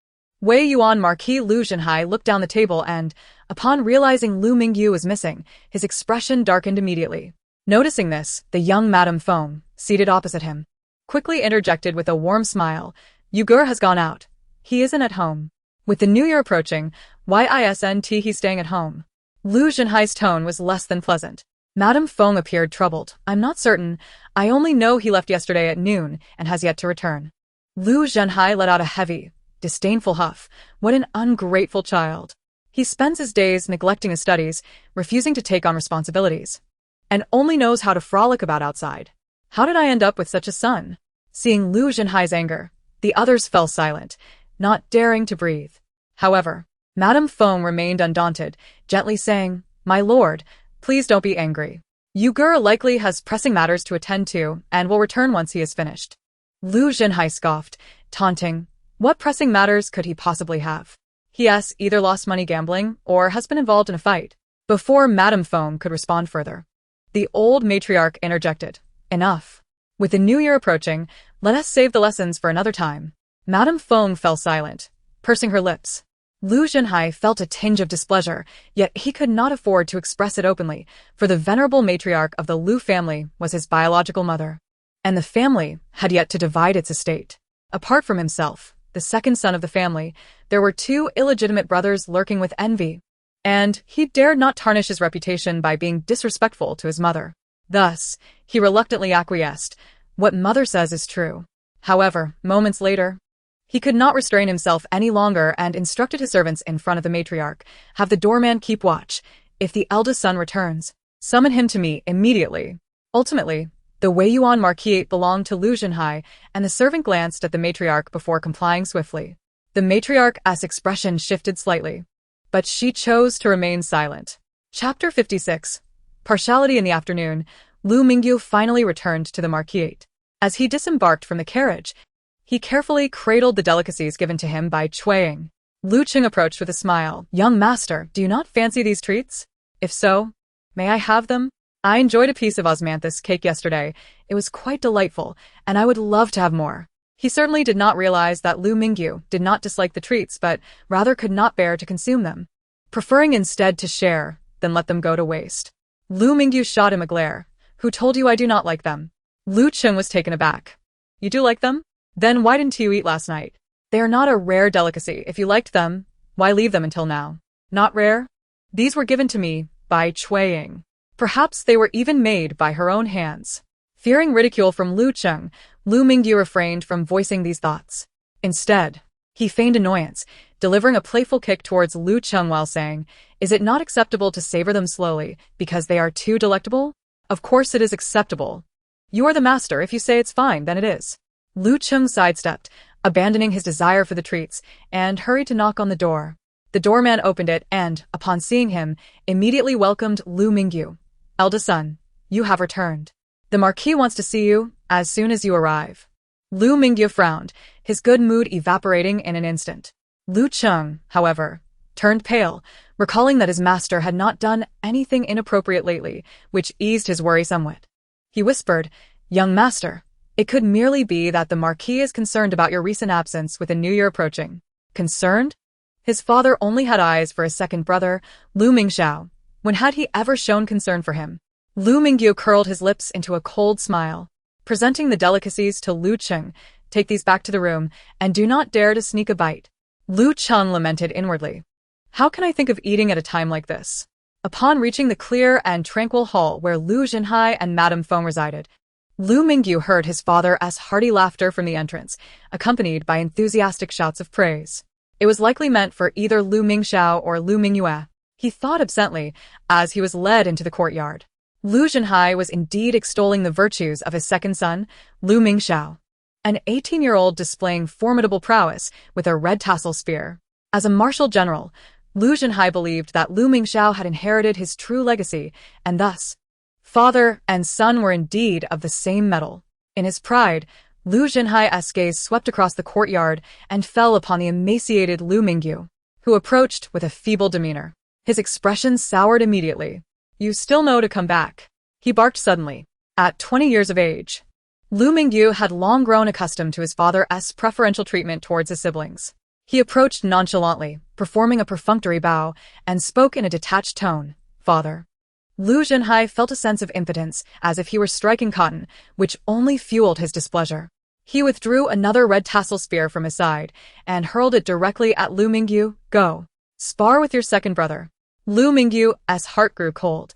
Weiyuan Marquis Lu Zhenhai looked down the table and, upon realizing Lu Mingyu was missing, his expression darkened immediately. Noticing this, the young Madame Feng, seated opposite him, quickly interjected with a warm smile, "Uyghur has gone out. He isn't at home." With the new year approaching, why isn't he staying at home? Lu Zhenhai's tone was less than pleasant. Madame Feng appeared troubled. "I'm not certain. I only know he left yesterday at noon and has yet to return." Lu Zhenhai let out a heavy, disdainful huff. What an ungrateful child. He spends his days neglecting his studies, refusing to take on responsibilities, and only knows how to frolic about outside. How did I end up with such a son? Seeing Lu Zhenhai's anger, the others fell silent, not daring to breathe. However, Madame Feng remained undaunted, gently saying, "My lord, please don't be angry. Uyghur likely has pressing matters to attend to and will return once he is finished." Lu Zhenhai scoffed, taunting, what pressing matters could he possibly have? He has either lost money gambling or has been involved in a fight. Before Madame Feng could respond further, the old matriarch interjected, "Enough. With the new year approaching, let us save the lessons for another time." Madame Feng fell silent, pursing her lips. Lu Zhenhai felt a tinge of displeasure, yet he could not afford to express it openly, for the venerable matriarch of the Lu family was his biological mother, and the family had yet to divide its estate. Apart from himself, the second son of the family, there were two illegitimate brothers lurking with envy, and he dared not tarnish his reputation by being disrespectful to his mother. Thus, he reluctantly acquiesced. What mother says is true. However, moments later, he could not restrain himself any longer and instructed his servants in front of the matriarch, "Have the doorman keep watch. If the eldest son returns, summon him to me immediately." Ultimately, the Weiyuan Marquate belonged to Lu Zhenhai, and the servant glanced at the matriarch before complying swiftly. The matriarch's expression shifted slightly, but she chose to remain silent. Chapter 56. Partiality. In the afternoon, Lu Mingyu finally returned to the Marquate. As he disembarked from the carriage, he carefully cradled the delicacies given to him by Xue Ying. Lu Cheng approached with a smile. "Young master, do you not fancy these treats? If so, may I have them? I enjoyed a piece of osmanthus cake yesterday. It was quite delightful, and I would love to have more." He certainly did not realize that Lu Mingyu did not dislike the treats but rather could not bear to consume them, preferring instead to share than let them go to waste. Lu Mingyu shot him a glare. Who told you I do not like them? Lu Cheng was taken aback. You do like them? Then why didn't you eat last night? They are not a rare delicacy. If you liked them, why leave them until now? Not rare? These were given to me by Xue Ying. Perhaps they were even made by her own hands. Fearing ridicule from Lu Cheng, Lu Mingyu refrained from voicing these thoughts. Instead, he feigned annoyance, delivering a playful kick towards Lu Cheng while saying, "Is it not acceptable to savor them slowly, because they are too delectable? Of course it is acceptable. You are the master. If you say it's fine, then it is." Lu Cheng sidestepped, abandoning his desire for the treats, and hurried to knock on the door. The doorman opened it and, upon seeing him, immediately welcomed Lu Mingyu. "Eldest son, you have returned. The Marquis wants to see you as soon as you arrive." Lu Mingyu frowned, his good mood evaporating in an instant. Lu Cheng, however, turned pale, recalling that his master had not done anything inappropriate lately, which eased his worry somewhat. He whispered, "Young master, it could merely be that the Marquis is concerned about your recent absence with the new year approaching." Concerned? His father only had eyes for his second brother, Lu Mingxiao. When had he ever shown concern for him? Lu Mingyu curled his lips into a cold smile. Presenting the delicacies to Lu Cheng, "Take these back to the room, and do not dare to sneak a bite." Lu Cheng lamented inwardly. "How can I think of eating at a time like this?" Upon reaching the clear and tranquil hall where Lu Jinhai and Madame Feng resided, Lu Mingyu heard his father's hearty laughter from the entrance, accompanied by enthusiastic shouts of praise. It was likely meant for either Lu Mingxiao or Lu Mingyue, he thought absently, as he was led into the courtyard. Lu Jinhai was indeed extolling the virtues of his second son, Lu Mingxiao, an 18-year-old displaying formidable prowess with a red tassel spear. As a martial general, Lu Jinhai believed that Lu Mingxiao had inherited his true legacy, and thus, father and son were indeed of the same metal. In his pride, Lu Jinhai's gaze swept across the courtyard and fell upon the emaciated Lu Mingyu, who approached with a feeble demeanor. His expression soured immediately. "You still know to come back," he barked suddenly. At 20 years of age, Lu Mingyu had long grown accustomed to his father's preferential treatment towards his siblings. He approached nonchalantly, performing a perfunctory bow, and spoke in a detached tone, "Father." Lu Jinhai felt a sense of impotence, as if he were striking cotton, which only fueled his displeasure. He withdrew another red tassel spear from his side, and hurled it directly at Lu Mingyu. "Go. Spar with your second brother." Lu Mingyu's heart grew cold.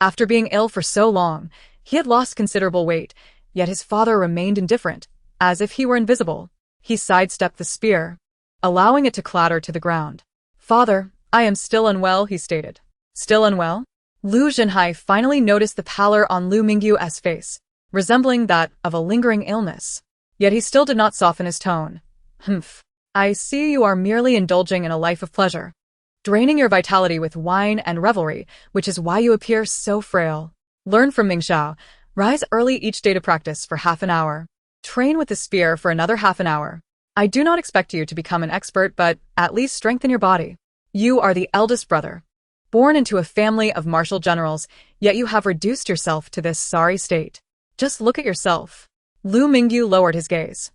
After being ill for so long, he had lost considerable weight, yet his father remained indifferent, as if he were invisible. He sidestepped the spear, allowing it to clatter to the ground. "Father, I am still unwell," he stated. "Still unwell?" Lu Jinhai finally noticed the pallor on Lu Mingyu's face, resembling that of a lingering illness. Yet he still did not soften his tone. "Humph. I see you are merely indulging in a life of pleasure, draining your vitality with wine and revelry, which is why you appear so frail. Learn from Mingxiao. Rise early each day to practice for half an hour. Train with the spear for another half an hour. I do not expect you to become an expert, but at least strengthen your body. You are the eldest brother, born into a family of martial generals, yet you have reduced yourself to this sorry state. Just look at yourself." Lu Mingyu lowered his gaze.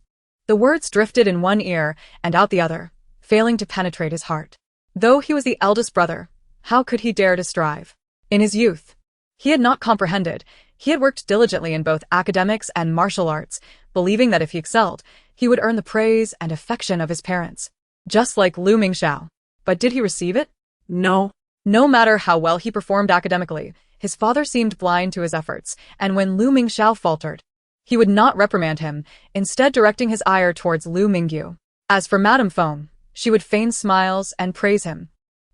The words drifted in one ear and out the other, failing to penetrate his heart. Though he was the eldest brother, how could he dare to strive? In his youth, he had not comprehended. He had worked diligently in both academics and martial arts, believing that if he excelled, he would earn the praise and affection of his parents, just like Lu Mingxiao. But did he receive it? No. No matter how well he performed academically, his father seemed blind to his efforts, and when Lu Mingxiao faltered, he would not reprimand him, instead directing his ire towards Lu Mingyu. As for Madame Feng, she would feign smiles and praise him,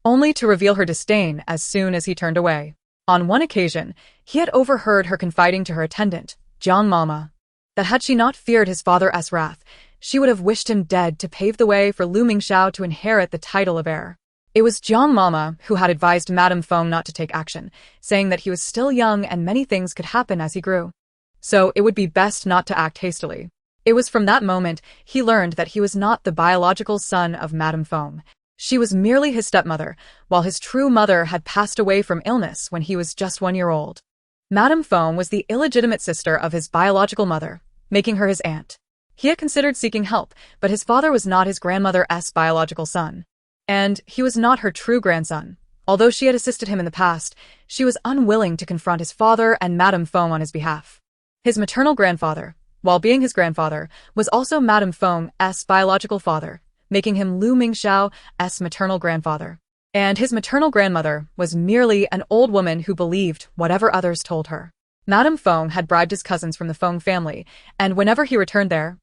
only to reveal her disdain as soon as he turned away. On one occasion, he had overheard her confiding to her attendant, Jiang Mama, that had she not feared his father's wrath, she would have wished him dead to pave the way for Lu Mingxiao to inherit the title of heir. It was Jiang Mama who had advised Madame Feng not to take action, saying that he was still young and many things could happen as he grew. So it would be best not to act hastily. It was from that moment he learned that he was not the biological son of Madame Feng. She was merely his stepmother, while his true mother had passed away from illness when he was just 1 year old. Madame Feng was the illegitimate sister of his biological mother, making her his aunt. He had considered seeking help, but his father was not his grandmother's biological son, and he was not her true grandson. Although she had assisted him in the past, she was unwilling to confront his father and Madame Feng on his behalf. His maternal grandfather, while being his grandfather, was also Madame Feng's biological father, making him Lu Mingxiao's maternal grandfather. And his maternal grandmother was merely an old woman who believed whatever others told her. Madame Feng had bribed his cousins from the Feng family, and whenever he returned there,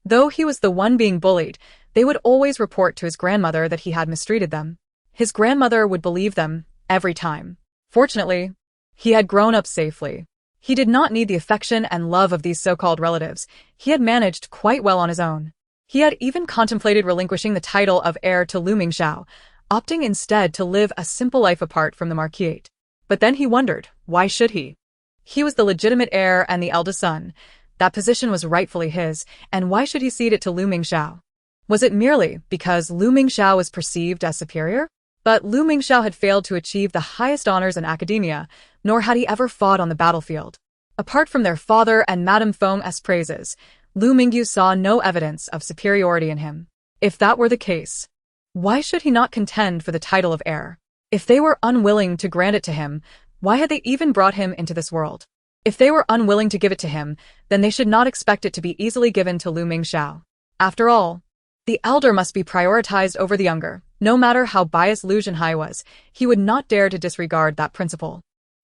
though he was the one being bullied, they would always report to his grandmother that he had mistreated them. His grandmother would believe them every time. Fortunately, he had grown up safely. He did not need the affection and love of these so-called relatives. He had managed quite well on his own. He had even contemplated relinquishing the title of heir to Lu Mingxiao, opting instead to live a simple life apart from the Marquate. But then he wondered, why should he? He was the legitimate heir and the eldest son. That position was rightfully his, and why should he cede it to Lu Mingxiao? Was it merely because Lu Mingxiao was perceived as superior? But Lu Mingxiao had failed to achieve the highest honors in academia, nor had he ever fought on the battlefield. Apart from their father and Madame Feng's praises, Lu Mingyu saw no evidence of superiority in him. If that were the case, why should he not contend for the title of heir? If they were unwilling to grant it to him, why had they even brought him into this world? If they were unwilling to give it to him, then they should not expect it to be easily given to Lu Mingxiao. After all, the elder must be prioritized over the younger. No matter how biased Lu Zhenhai was, he would not dare to disregard that principle.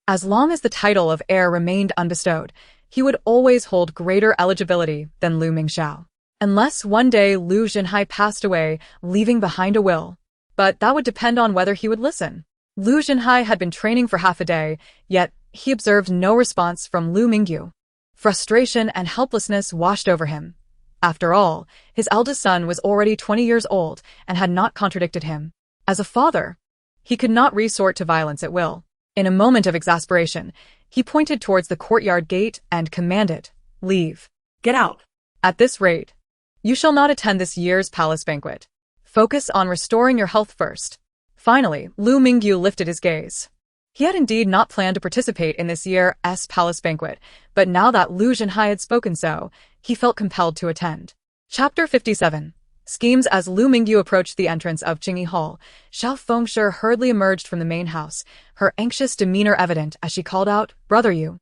As long as the title of heir remained unbestowed, he would always hold greater eligibility than Lu Mingxiao. Unless one day Lu Zhenhai passed away, leaving behind a will. But that would depend on whether he would listen. Lu Zhenhai had been training for half a day, yet he observed no response from Lu Mingyu. Frustration and helplessness washed over him. After all, his eldest son was already 20 years old and had not contradicted him. As a father, he could not resort to violence at will. In a moment of exasperation, he pointed towards the courtyard gate and commanded, "Leave. Get out." At this rate, you shall not attend this year's palace banquet. Focus on restoring your health first." Finally, Lu Mingyu lifted his gaze. He had indeed not planned to participate in this year's palace banquet, but now that Lu Zhenhai had spoken so, he felt compelled to attend. Chapter 57. Schemes. As Lu Mingyu approached the entrance of Qingyi Hall, Xiao Fengshe hurriedly emerged from the main house, her anxious demeanor evident as she called out, "Brother Yu."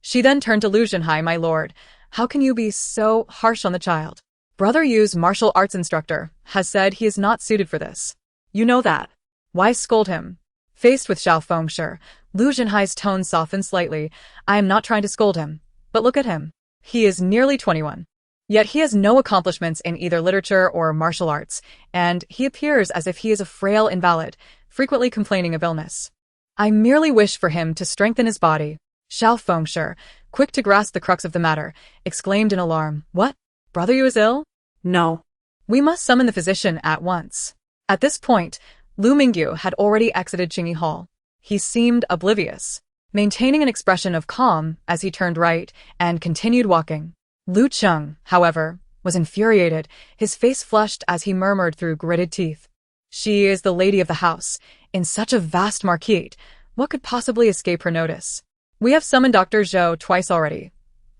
She then turned to Lu Zhenhai. "My lord, how can you be so harsh on the child? Brother Yu's martial arts instructor has said he is not suited for this. You know that. Why scold him?" Faced with Xiao Fengshe, Lu Zhenhai's tone softened slightly. "I am not trying to scold him, but look at him. He is nearly 21. Yet he has no accomplishments in either literature or martial arts, and he appears as if he is a frail invalid, frequently complaining of illness. I merely wish for him to strengthen his body." Xiao Fengshe, quick to grasp the crux of the matter, exclaimed in alarm, "What? Brother Yu is ill? No. We must summon the physician at once." At this point, Lu Mingyu had already exited Qingyi Hall. He seemed oblivious, maintaining an expression of calm as he turned right and continued walking. Lu Cheng, however, was infuriated, his face flushed as he murmured through gritted teeth. "She is the lady of the house. In such a vast marquate, what could possibly escape her notice? We have summoned Dr. Zhou twice already.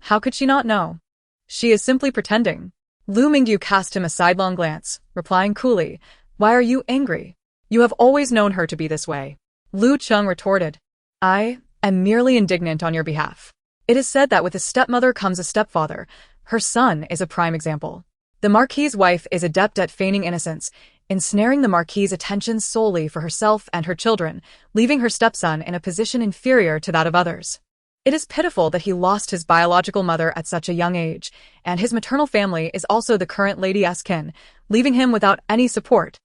How could she not know? She is simply pretending." Lu Mingyu cast him a sidelong glance, replying coolly, "Why are you angry? You have always known her to be this way." Lu Cheng retorted, "I am merely indignant on your behalf. It is said that with a stepmother comes a stepfather. Her son is a prime example. The Marquis's wife is adept at feigning innocence, ensnaring the Marquis's attention solely for herself and her children, leaving her stepson in a position inferior to that of others. It is pitiful that he lost his biological mother at such a young age, and his maternal family is also the current lady's kin, leaving him without any support.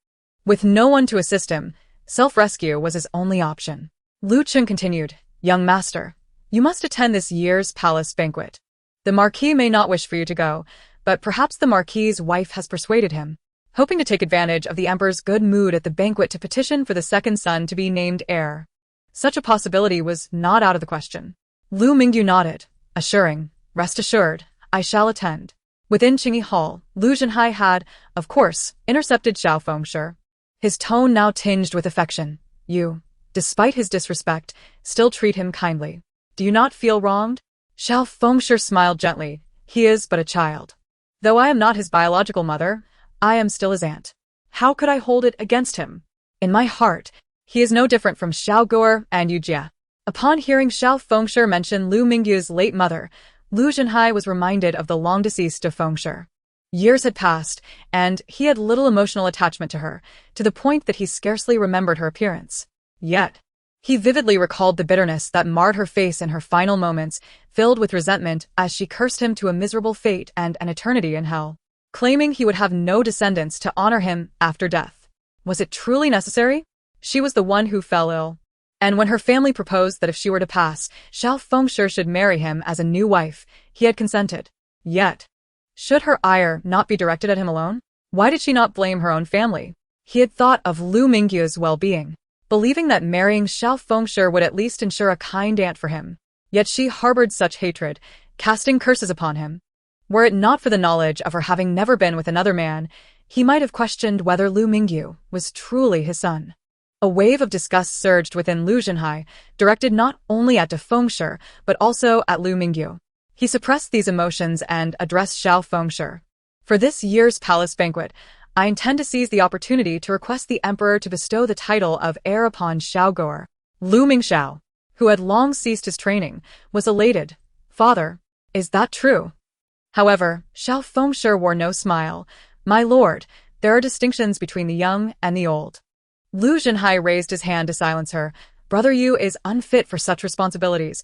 With no one to assist him, self-rescue was his only option." Lu Cheng continued, "Young master, you must attend this year's palace banquet. The Marquis may not wish for you to go, but perhaps the Marquis's wife has persuaded him, hoping to take advantage of the emperor's good mood at the banquet to petition for the second son to be named heir. Such a possibility was not out of the question." Lu Mingyu nodded, assuring, "Rest assured, I shall attend." Within Qingyi Hall, Lu Zhenhai had, of course, intercepted Xiao Fengshe. His tone now tinged with affection. "You, despite his disrespect, still treat him kindly. Do you not feel wronged?" Xiao Fengshe smiled gently. "He is but a child. Though I am not his biological mother, I am still his aunt. How could I hold it against him? In my heart, He is no different from Xiao Guo and Yu Jie. Upon hearing Xiao Fengshe mention Lu Mingyu's late mother, Lu Zhenhai was reminded of the long-deceased Fengshe. Years had passed, and he had little emotional attachment to her, to the point that he scarcely remembered her appearance. Yet, he vividly recalled the bitterness that marred her face in her final moments, filled with resentment as she cursed him to a miserable fate and an eternity in hell, claiming he would have no descendants to honor him after death. Was it truly necessary? She was the one who fell ill. And when her family proposed that if she were to pass, Xiao Fengshe should marry him as a new wife, he had consented. Yet, should her ire not be directed at him alone? Why did she not blame her own family? He had thought of Lu Mingyu's well-being, believing that marrying Xiao Fengshe would at least ensure a kind aunt for him. Yet she harbored such hatred, casting curses upon him. Were it not for the knowledge of her having never been with another man, he might have questioned whether Lu Mingyu was truly his son. A wave of disgust surged within Lu Zhenhai, directed not only at Fengshe, but also at Lu Mingyu. He suppressed these emotions and addressed Xiao Fengshe. For this year's palace banquet, I intend to seize the opportunity to request the emperor to bestow the title of heir upon Xiao Guo. Lu Mingxiao, who had long ceased his training, was elated. Father, is that true? However, Xiao Fengshe wore no smile. My lord, there are distinctions between the young and the old. Lu Zhenhai raised his hand to silence her. Brother Yu is unfit for such responsibilities.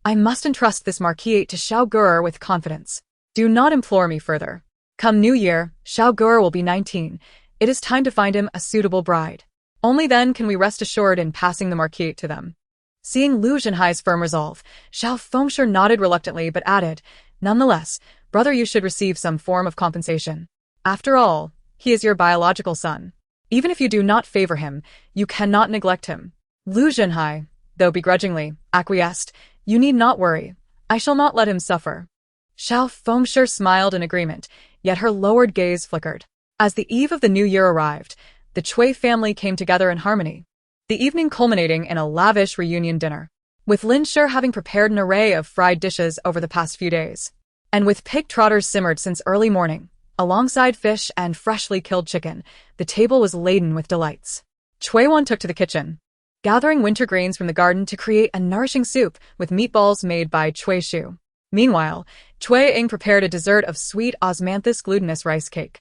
I must entrust this Marquate to Xiao Guo with confidence. Do not implore me further. Come New Year, Xiao Guo will be 19. It is time to find him a suitable bride. Only then can we rest assured in passing the Marquate to them. Seeing Lu Zhenhai's firm resolve, Xiao Fengshe nodded reluctantly but added, nonetheless, Brother Yu should receive some form of compensation. After all, he is your biological son. Even if you do not favor him, you cannot neglect him. Lu Zhenhai, though begrudgingly, acquiesced. You need not worry. I shall not let him suffer. Xiao Fengshe smiled in agreement, yet her lowered gaze flickered. As the eve of the new year arrived, the Cui family came together in harmony. The evening culminating in a lavish reunion dinner, with Lin Shi having prepared an array of fried dishes over the past few days, and with pig trotters simmered since early morning, alongside fish and freshly killed chicken, the table was laden with delights. Xue Wan took to the kitchen, gathering winter grains from the garden to create a nourishing soup with meatballs made by Cui Shu. Meanwhile, Cui Ying prepared a dessert of sweet osmanthus glutinous rice cake.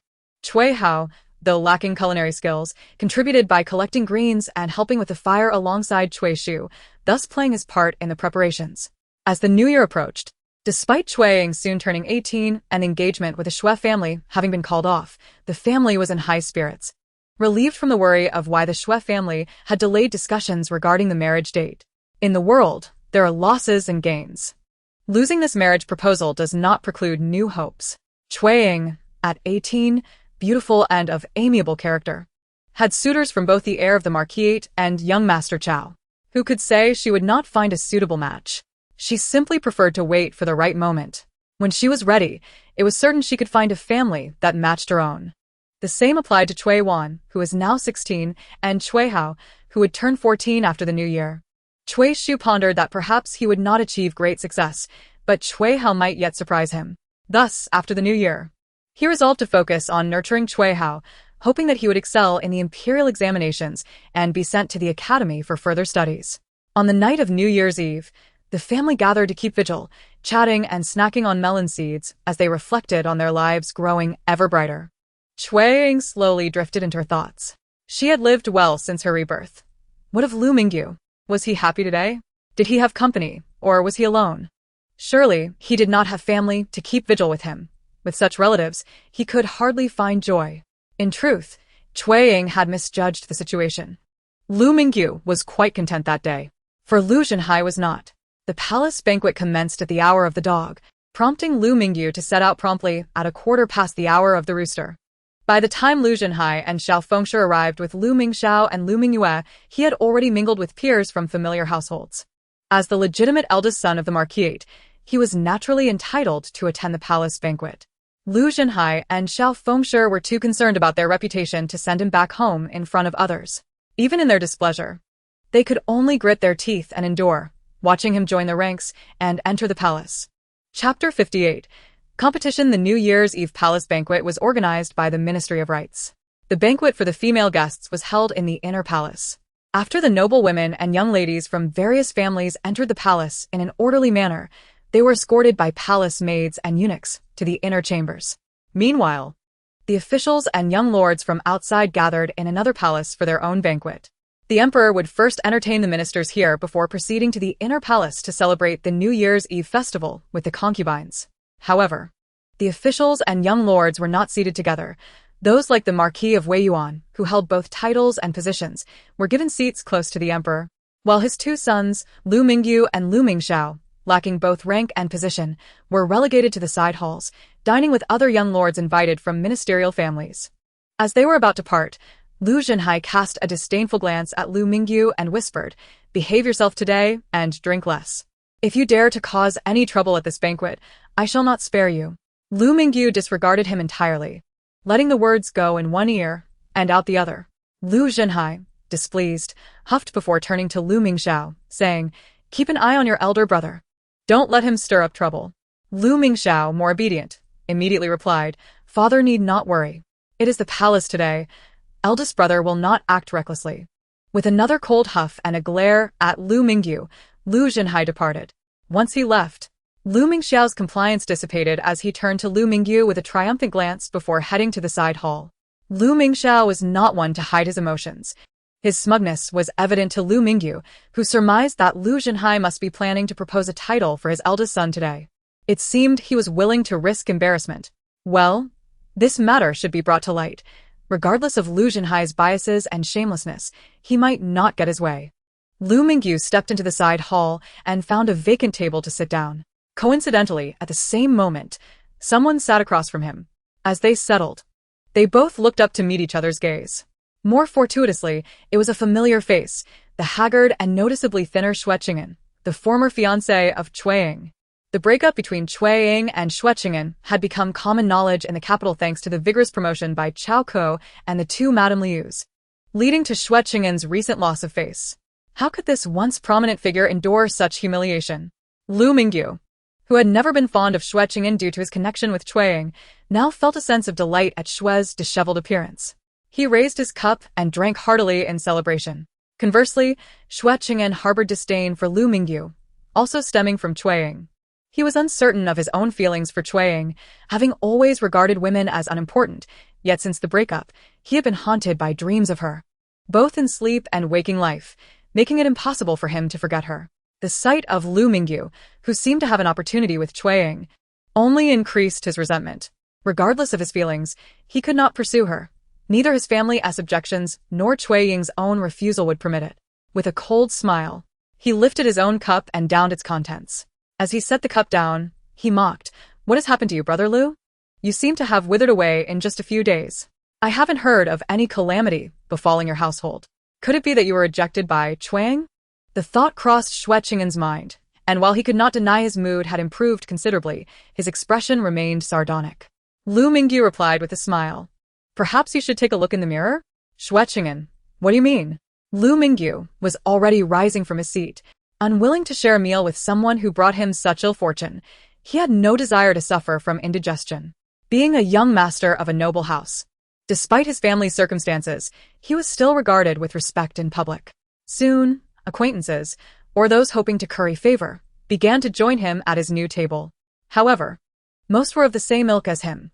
Cui Hao, though lacking culinary skills, contributed by collecting greens and helping with the fire alongside Cui Shu, thus playing his part in the preparations. As the new year approached, despite Cui Ying soon turning 18 and engagement with the Xue family having been called off, the family was in high spirits, relieved from the worry of why the Xue family had delayed discussions regarding the marriage date. In the world, there are losses and gains. Losing this marriage proposal does not preclude new hopes. Cui Ying, at 18, beautiful and of amiable character, had suitors from both the heir of the Marquate and young Master Chao. Who could say she would not find a suitable match? She simply preferred to wait for the right moment. When she was ready, it was certain she could find a family that matched her own. The same applied to Cui Wan, who is now 16, and Cui Hao, who would turn 14 after the new year. Cui Shu pondered that perhaps he would not achieve great success, but Cui Hao might yet surprise him. Thus, after the new year, he resolved to focus on nurturing Cui Hao, hoping that he would excel in the imperial examinations and be sent to the academy for further studies. On the night of New Year's Eve, the family gathered to keep vigil, chatting and snacking on melon seeds as they reflected on their lives growing ever brighter. Cui Ying slowly drifted into her thoughts. She had lived well since her rebirth. What of Lu Mingyu? Was he happy today? Did he have company, or was he alone? Surely, he did not have family to keep vigil with him. With such relatives, he could hardly find joy. In truth, Cui Ying had misjudged the situation. Lu Mingyu was quite content that day, for Lu Zhenhai was not. The palace banquet commenced at the hour of the dog, prompting Lu Mingyu to set out promptly at 1/4 the hour of the rooster. By the time Lu Zhenhai and Xiao Fengshe arrived with Lu Mingxiao and Lu Mingyue, he had already mingled with peers from familiar households. As the legitimate eldest son of the Marquate, he was naturally entitled to attend the palace banquet. Lu Zhenhai and Xiao Fengshe were too concerned about their reputation to send him back home in front of others. Even in their displeasure, they could only grit their teeth and endure, watching him join the ranks and enter the palace. Chapter 58. Competition. The New Year's Eve palace banquet was organized by the Ministry of Rites. The banquet for the female guests was held in the inner palace. After the noble women and young ladies from various families entered the palace in an orderly manner, they were escorted by palace maids and eunuchs to the inner chambers. Meanwhile, the officials and young lords from outside gathered in another palace for their own banquet. The emperor would first entertain the ministers here before proceeding to the inner palace to celebrate the New Year's Eve festival with the concubines. However, the officials and young lords were not seated together. Those like the Marquess of Weiyuan, who held both titles and positions, were given seats close to the emperor, while his two sons, Lu Mingyu and Lu Mingxiao, lacking both rank and position, were relegated to the side halls, dining with other young lords invited from ministerial families. As they were about to part, Lu Zhenhai cast a disdainful glance at Lu Mingyu and whispered, "Behave yourself today and drink less. If you dare to cause any trouble at this banquet, I shall not spare you." Lu Mingyu disregarded him entirely, letting the words go in one ear and out the other. Lu Zhenhai, displeased, huffed before turning to Lu Mingxiao, saying, "Keep an eye on your elder brother. Don't let him stir up trouble." Lu Mingxiao, more obedient, immediately replied, "Father need not worry. It is the palace today. Eldest brother will not act recklessly." With another cold huff and a glare at Lu Mingyu, Lu Zhenhai departed. Once he left, Lu Mingxiao's compliance dissipated as he turned to Lu Mingyu with a triumphant glance before heading to the side hall. Lu Mingxiao was not one to hide his emotions. His smugness was evident to Lu Mingyu, who surmised that Lu Zhenhai must be planning to propose a title for his eldest son today. It seemed he was willing to risk embarrassment. Well, this matter should be brought to light. Regardless of Lu Zhenhai's biases and shamelessness, he might not get his way. Lu Mingyu stepped into the side hall and found a vacant table to sit down. Coincidentally, at the same moment, someone sat across from him. As they settled, they both looked up to meet each other's gaze. More fortuitously, it was a familiar face, the haggard and noticeably thinner Xue Cheng'an, the former fiancé of Cui Ying. The breakup between Cui Ying and Xue Cheng'an had become common knowledge in the capital thanks to the vigorous promotion by Cao Ko and the two Madame Lius, leading to Xue Cheng'an's recent loss of face. How could this once prominent figure endure such humiliation? Lu Mingyu, who had never been fond of Xue Cheng'an due to his connection with Cui Ying, now felt a sense of delight at Xue's disheveled appearance. He raised his cup and drank heartily in celebration. Conversely, Xue Cheng'an harbored disdain for Lu Mingyu, also stemming from Cui Ying. He was uncertain of his own feelings for Cui Ying, having always regarded women as unimportant, yet since the breakup, he had been haunted by dreams of her, both in sleep and waking life, making it impossible for him to forget her. The sight of Lu Mingyu, who seemed to have an opportunity with Cui Ying, only increased his resentment. Regardless of his feelings, he could not pursue her. Neither his family's objections nor Cui Ying's own refusal would permit it. With a cold smile, he lifted his own cup and downed its contents. As he set the cup down, he mocked, "What has happened to you, brother Lu? You seem to have withered away in just a few days. I haven't heard of any calamity befalling your household. Could it be that you were rejected by Cui Ying?" The thought crossed Xue Cheng'an's mind, and while he could not deny his mood had improved considerably, his expression remained sardonic. Lu Mingyu replied with a smile, "Perhaps you should take a look in the mirror?" "Xue Cheng'an, what do you mean?" Lu Mingyu was already rising from his seat, unwilling to share a meal with someone who brought him such ill fortune. He had no desire to suffer from indigestion. Being a young master of a noble house, despite his family's circumstances, he was still regarded with respect in public. Soon, acquaintances, or those hoping to curry favor, began to join him at his new table. However, most were of the same ilk as him,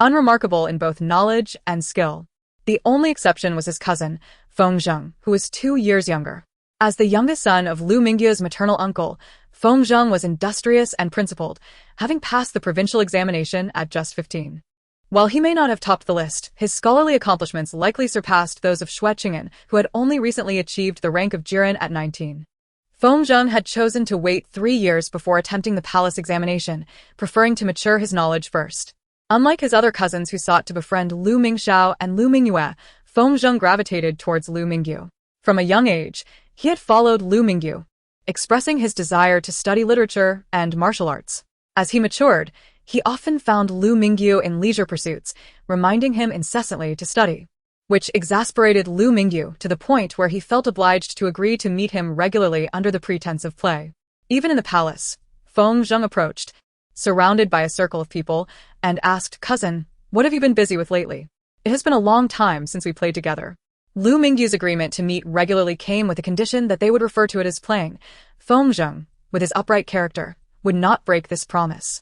unremarkable in both knowledge and skill. The only exception was his cousin, Feng Zheng, who was 2 years younger. As the youngest son of Lu Mingyu's maternal uncle, Feng Zheng was industrious and principled, having passed the provincial examination at just 15. While he may not have topped the list, his scholarly accomplishments likely surpassed those of Xue Cheng'an, who had only recently achieved the rank of Jiren at 19. Feng Zheng had chosen to wait 3 years before attempting the palace examination, preferring to mature his knowledge first. Unlike his other cousins who sought to befriend Lu Mingxiao and Lu Mingyue, Feng Zheng gravitated towards Lu Mingyu. From a young age, he had followed Lu Mingyu, expressing his desire to study literature and martial arts. As he matured, he often found Lu Mingyu in leisure pursuits, reminding him incessantly to study, which exasperated Lu Mingyu to the point where he felt obliged to agree to meet him regularly under the pretense of play. Even in the palace, Feng Zheng approached, surrounded by a circle of people, and asked, "Cousin, what have you been busy with lately? It has been a long time since we played together." Lu Mingyu's agreement to meet regularly came with the condition that they would refer to it as playing. Fengzheng, with his upright character, would not break this promise.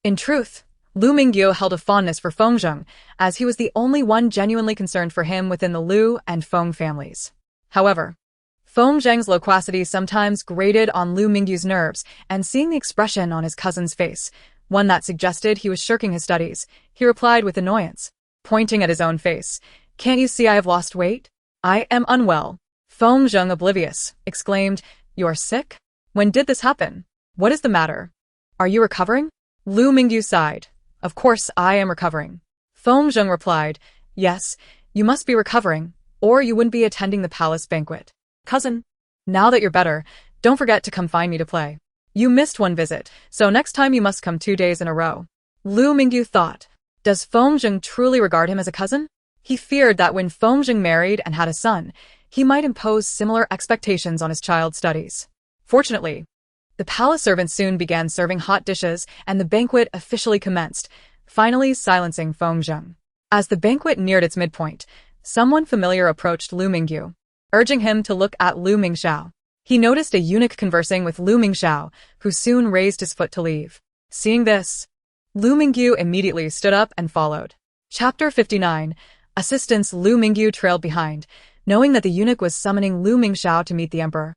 In truth, Lu Mingyu held a fondness for Fengzheng, as he was the only one genuinely concerned for him within the Lu and Feng families. However, Fengzheng's loquacity sometimes grated on Lu Mingyu's nerves, and seeing the expression on his cousin's face, one that suggested he was shirking his studies, he replied with annoyance, pointing at his own face, "Can't you see I have lost weight? I am unwell." Fengzheng, oblivious, exclaimed, "You're sick? When did this happen? What is the matter? Are you recovering?" Lu Mingyu sighed. "Of course I am recovering." Fengzheng replied, "Yes, you must be recovering, or you wouldn't be attending the palace banquet. Cousin, now that you're better, don't forget to come find me to play. You missed one visit, so next time you must come 2 days in a row." Lu Mingyu thought, does Fengzheng truly regard him as a cousin? He feared that when Fengzheng married and had a son, he might impose similar expectations on his child's studies. Fortunately, the palace servants soon began serving hot dishes, and the banquet officially commenced, finally silencing Fengzheng. As the banquet neared its midpoint, someone familiar approached Lu Mingyu, urging him to look at Lu Mingxiao. He noticed a eunuch conversing with Lu Mingxiao, who soon raised his foot to leave. Seeing this, Lu Mingyu immediately stood up and followed. Chapter 59. Assistance. Lu Mingyu trailed behind, knowing that the eunuch was summoning Lu Mingxiao to meet the emperor,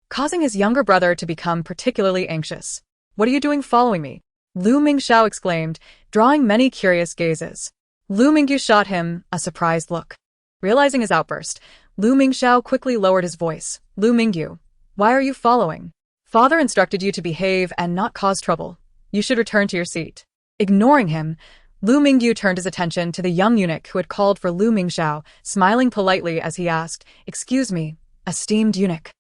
causing his younger brother to become particularly anxious. "What are you doing following me?" Lu Mingxiao exclaimed, drawing many curious gazes. Lu Mingyu shot him a surprised look. Realizing his outburst, Lu Mingxiao quickly lowered his voice. "Lu Mingyu, why are you following? Father instructed you to behave and not cause trouble. You should return to your seat." Ignoring him, Lu Mingyu turned his attention to the young eunuch who had called for Lu Mingxiao, smiling politely as he asked, "Excuse me, esteemed eunuch.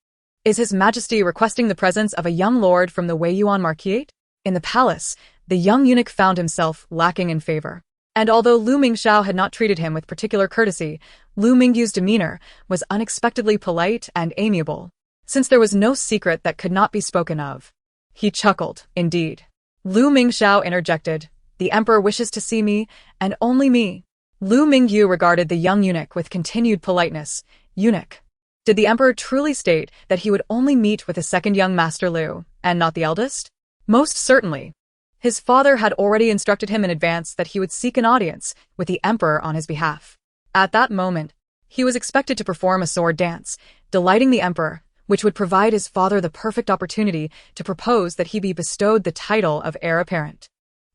Is His Majesty requesting the presence of a young lord from the Weiyuan Marquate?" In the palace, the young eunuch found himself lacking in favor. And although Lu Mingxiao had not treated him with particular courtesy, Lu Mingyu's demeanor was unexpectedly polite and amiable, since there was no secret that could not be spoken of. He chuckled, indeed. Lu Mingxiao interjected, "The emperor wishes to see me, and only me." Lu Mingyu regarded the young eunuch with continued politeness. "Eunuch, did the emperor truly state that he would only meet with the second young master Lu, and not the eldest?" "Most certainly. His father had already instructed him in advance that he would seek an audience with the emperor on his behalf. At that moment, he was expected to perform a sword dance, delighting the emperor, which would provide his father the perfect opportunity to propose that he be bestowed the title of heir apparent."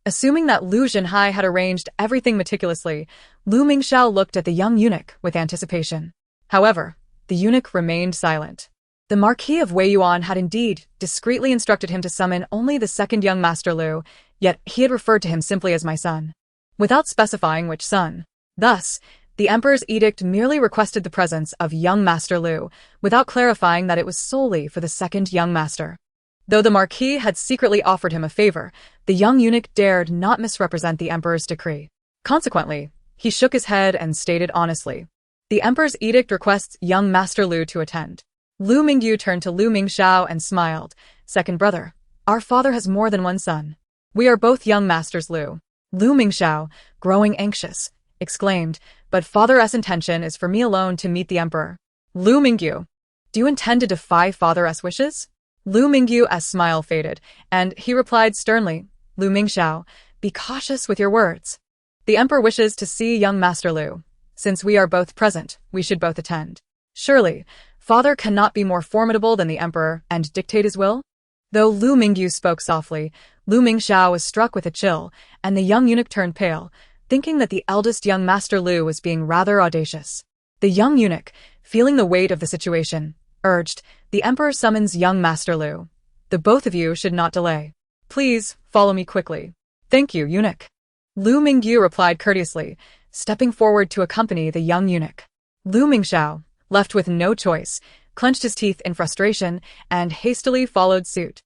Assuming that Lu Zhenhai had arranged everything meticulously, Lu Mingxiao looked at the young eunuch with anticipation. However, the eunuch remained silent. The Marquis of Weiyuan had indeed discreetly instructed him to summon only the second young master Lu, yet he had referred to him simply as my son, without specifying which son. Thus, the emperor's edict merely requested the presence of young master Lu, without clarifying that it was solely for the second young master. Though the Marquis had secretly offered him a favor, the young eunuch dared not misrepresent the emperor's decree. Consequently, he shook his head and stated honestly, "The emperor's edict requests young master Lu to attend." Lu Mingyu turned to Lu Mingxiao and smiled. "Second brother, our father has more than one son. We are both young masters Lu." Lu Mingxiao, growing anxious, exclaimed, "But father's intention is for me alone to meet the emperor." Lu Mingyu, "Do you intend to defy father's wishes?" Lu Mingyu's smile faded, and he replied sternly, "Lu Mingxiao, be cautious with your words. The emperor wishes to see young master Lu. Since we are both present, we should both attend. Surely, father cannot be more formidable than the emperor and dictate his will?" Though Lu Mingyu spoke softly, Lu Mingxiao was struck with a chill, and the young eunuch turned pale, thinking that the eldest young master Lu was being rather audacious. The young eunuch, feeling the weight of the situation, urged, "The emperor summons young master Lu. The both of you should not delay. Please, follow me quickly." "Thank you, eunuch." Lu Mingyu replied courteously, stepping forward to accompany the young eunuch. Lu Mingxiao, left with no choice, clenched his teeth in frustration and hastily followed suit.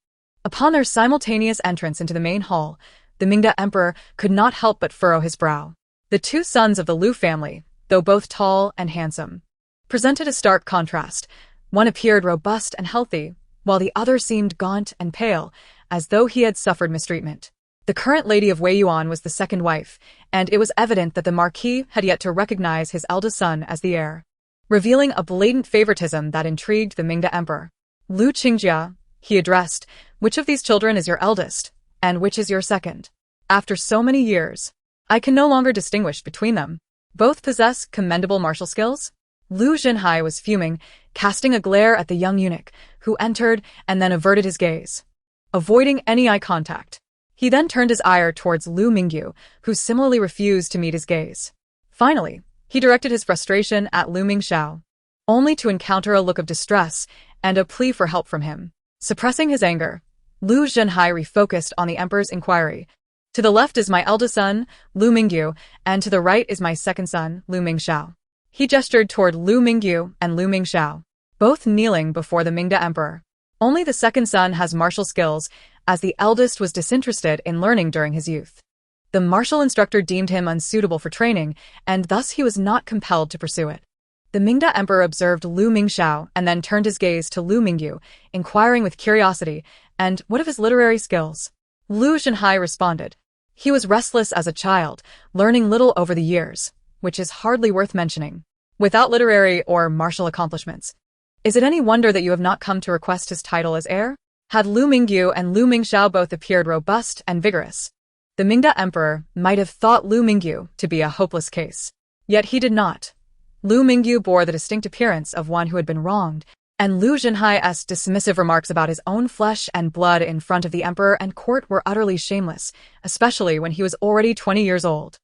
Upon their simultaneous entrance into the main hall, the Mingda emperor could not help but furrow his brow. The two sons of the Lu family, though both tall and handsome, presented a stark contrast. One appeared robust and healthy, while the other seemed gaunt and pale, as though he had suffered mistreatment. The current lady of Weiyuan was the second wife, and it was evident that the Marquis had yet to recognize his eldest son as the heir. revealing a blatant favoritism that intrigued the Mingda emperor. Lu Qingjia, he addressed, which of these children is your eldest, and which is your second? After so many years, I can no longer distinguish between them. Both possess commendable martial skills. Lu Zhenhai was fuming, casting a glare at the young eunuch, who entered and then averted his gaze, avoiding any eye contact. He then turned his ire towards Lu Mingyu, who similarly refused to meet his gaze. Finally, he directed his frustration at Lu Mingxiao, only to encounter a look of distress and a plea for help from him. Suppressing his anger, Lu Zhenhai refocused on the emperor's inquiry. To the left is my eldest son, Lu Mingyu, and to the right is my second son, Lu Mingxiao. He gestured toward Lu Mingyu and Lu Mingxiao, both kneeling before the Mingda emperor. Only the second son has martial skills, as the eldest was disinterested in learning during his youth. The martial instructor deemed him unsuitable for training, and thus he was not compelled to pursue it. The Mingda emperor observed Lu Mingxiao and then turned his gaze to Lu Mingyu, inquiring with curiosity, and what of his literary skills? Lu Zhenhai responded. He was restless as a child, learning little over the years, which is hardly worth mentioning. Without literary or martial accomplishments, is it any wonder that you have not come to request his title as heir? Had Lu Mingyu and Lu Mingxiao both appeared robust and vigorous, the Mingda emperor might have thought Lu Mingyu to be a hopeless case. Yet he did not. Lu Mingyu bore the distinct appearance of one who had been wronged, and Lu Zhenhai's dismissive remarks about his own flesh and blood in front of the emperor and court were utterly shameless, especially when he was already 20 years old.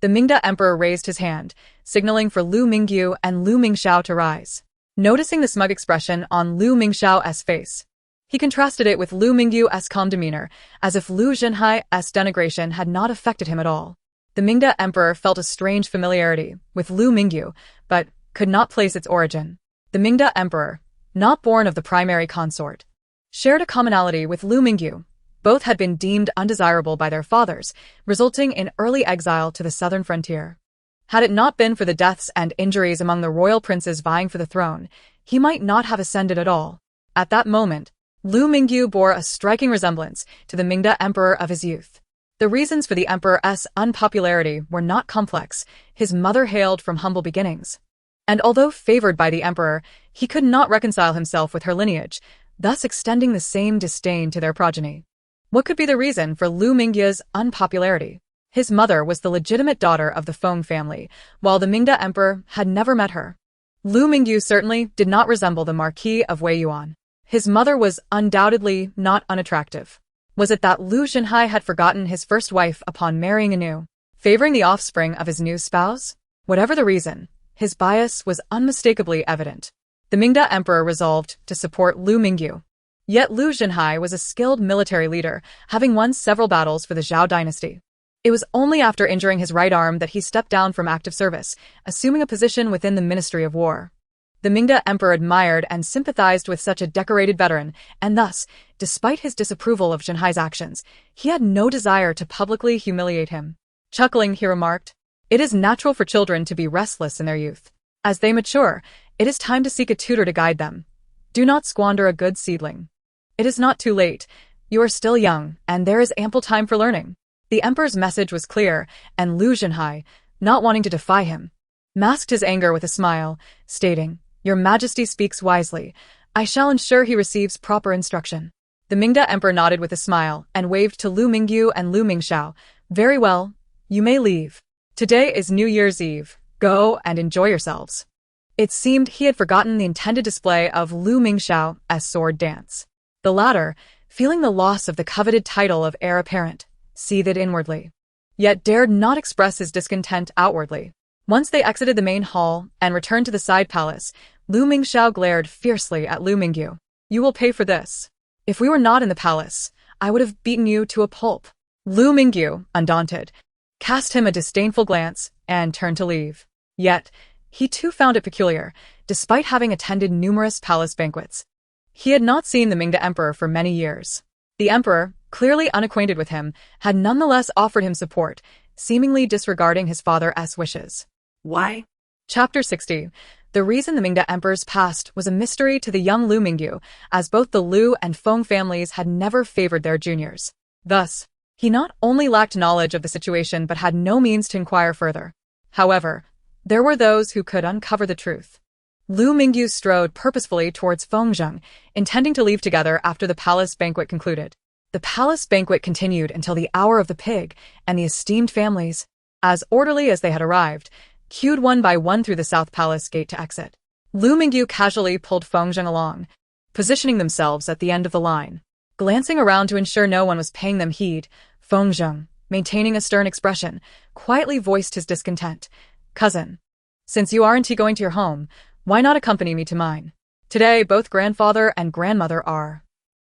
The Mingda emperor raised his hand, signaling for Lu Mingyu and Lu Mingxiao to rise. Noticing the smug expression on Lu Mingxiao's face, he contrasted it with Lu Mingyu's calm demeanor, as if Lu Zhenhai's denigration had not affected him at all. The Mingda emperor felt a strange familiarity with Lu Mingyu, but could not place its origin. The Mingda emperor, not born of the primary consort, shared a commonality with Lu Mingyu. Both had been deemed undesirable by their fathers, resulting in early exile to the southern frontier. Had it not been for the deaths and injuries among the royal princes vying for the throne, he might not have ascended at all. At that moment, Lu Mingyu bore a striking resemblance to the Mingda emperor of his youth. The reasons for the emperor's unpopularity were not complex. His mother hailed from humble beginnings, and although favored by the emperor, he could not reconcile himself with her lineage, thus extending the same disdain to their progeny. What could be the reason for Lu Mingyu's unpopularity? His mother was the legitimate daughter of the Feng family, while the Mingda emperor had never met her. Lu Mingyu certainly did not resemble the Marquess of Weiyuan. His mother was undoubtedly not unattractive. Was it that Lu Zhenhai had forgotten his first wife upon marrying anew, favoring the offspring of his new spouse? Whatever the reason, his bias was unmistakably evident. The Mingda emperor resolved to support Lu Mingyu. Yet Lu Zhenhai was a skilled military leader, having won several battles for the Zhao dynasty. It was only after injuring his right arm that he stepped down from active service, assuming a position within the Ministry of War. The Mingda emperor admired and sympathized with such a decorated veteran, and thus, despite his disapproval of Zhenhai's actions, he had no desire to publicly humiliate him. Chuckling, he remarked, "It is natural for children to be restless in their youth. As they mature, it is time to seek a tutor to guide them. Do not squander a good seedling. It is not too late. You are still young, and there is ample time for learning." The emperor's message was clear, and Lu Zhenhai, not wanting to defy him, masked his anger with a smile, stating, "Your Majesty speaks wisely. I shall ensure he receives proper instruction." The Mingda emperor nodded with a smile and waved to Lu Mingyu and Lu Mingxiao. "Very well, you may leave. Today is New Year's Eve. Go and enjoy yourselves." It seemed he had forgotten the intended display of Lu Mingxiao's sword dance. The latter, feeling the loss of the coveted title of heir apparent, seethed inwardly, yet dared not express his discontent outwardly. Once they exited the main hall and returned to the side palace, Lu Mingxiao glared fiercely at Lu Mingyu. "You will pay for this. If we were not in the palace, I would have beaten you to a pulp." Lu Mingyu, undaunted, cast him a disdainful glance and turned to leave. Yet, he too found it peculiar, despite having attended numerous palace banquets. He had not seen the Mingda emperor for many years. The emperor, clearly unacquainted with him, had nonetheless offered him support, seemingly disregarding his father's wishes. Why? Chapter 60. The reason the Mingda emperor's past was a mystery to the young Lu Mingyu, as both the Lu and Feng families had never favored their juniors. Thus, he not only lacked knowledge of the situation but had no means to inquire further. However, there were those who could uncover the truth. Lu Mingyu strode purposefully towards Fengzheng, intending to leave together after the palace banquet concluded. The palace banquet continued until the hour of the pig, and the esteemed families, as orderly as they had arrived, queued one by one through the south palace gate to exit. Lu Mingyu casually pulled Fengzheng along, positioning themselves at the end of the line. Glancing around to ensure no one was paying them heed, Fengzheng, maintaining a stern expression, quietly voiced his discontent. "Cousin, since you aren't going to your home, why not accompany me to mine? Today, both grandfather and grandmother are."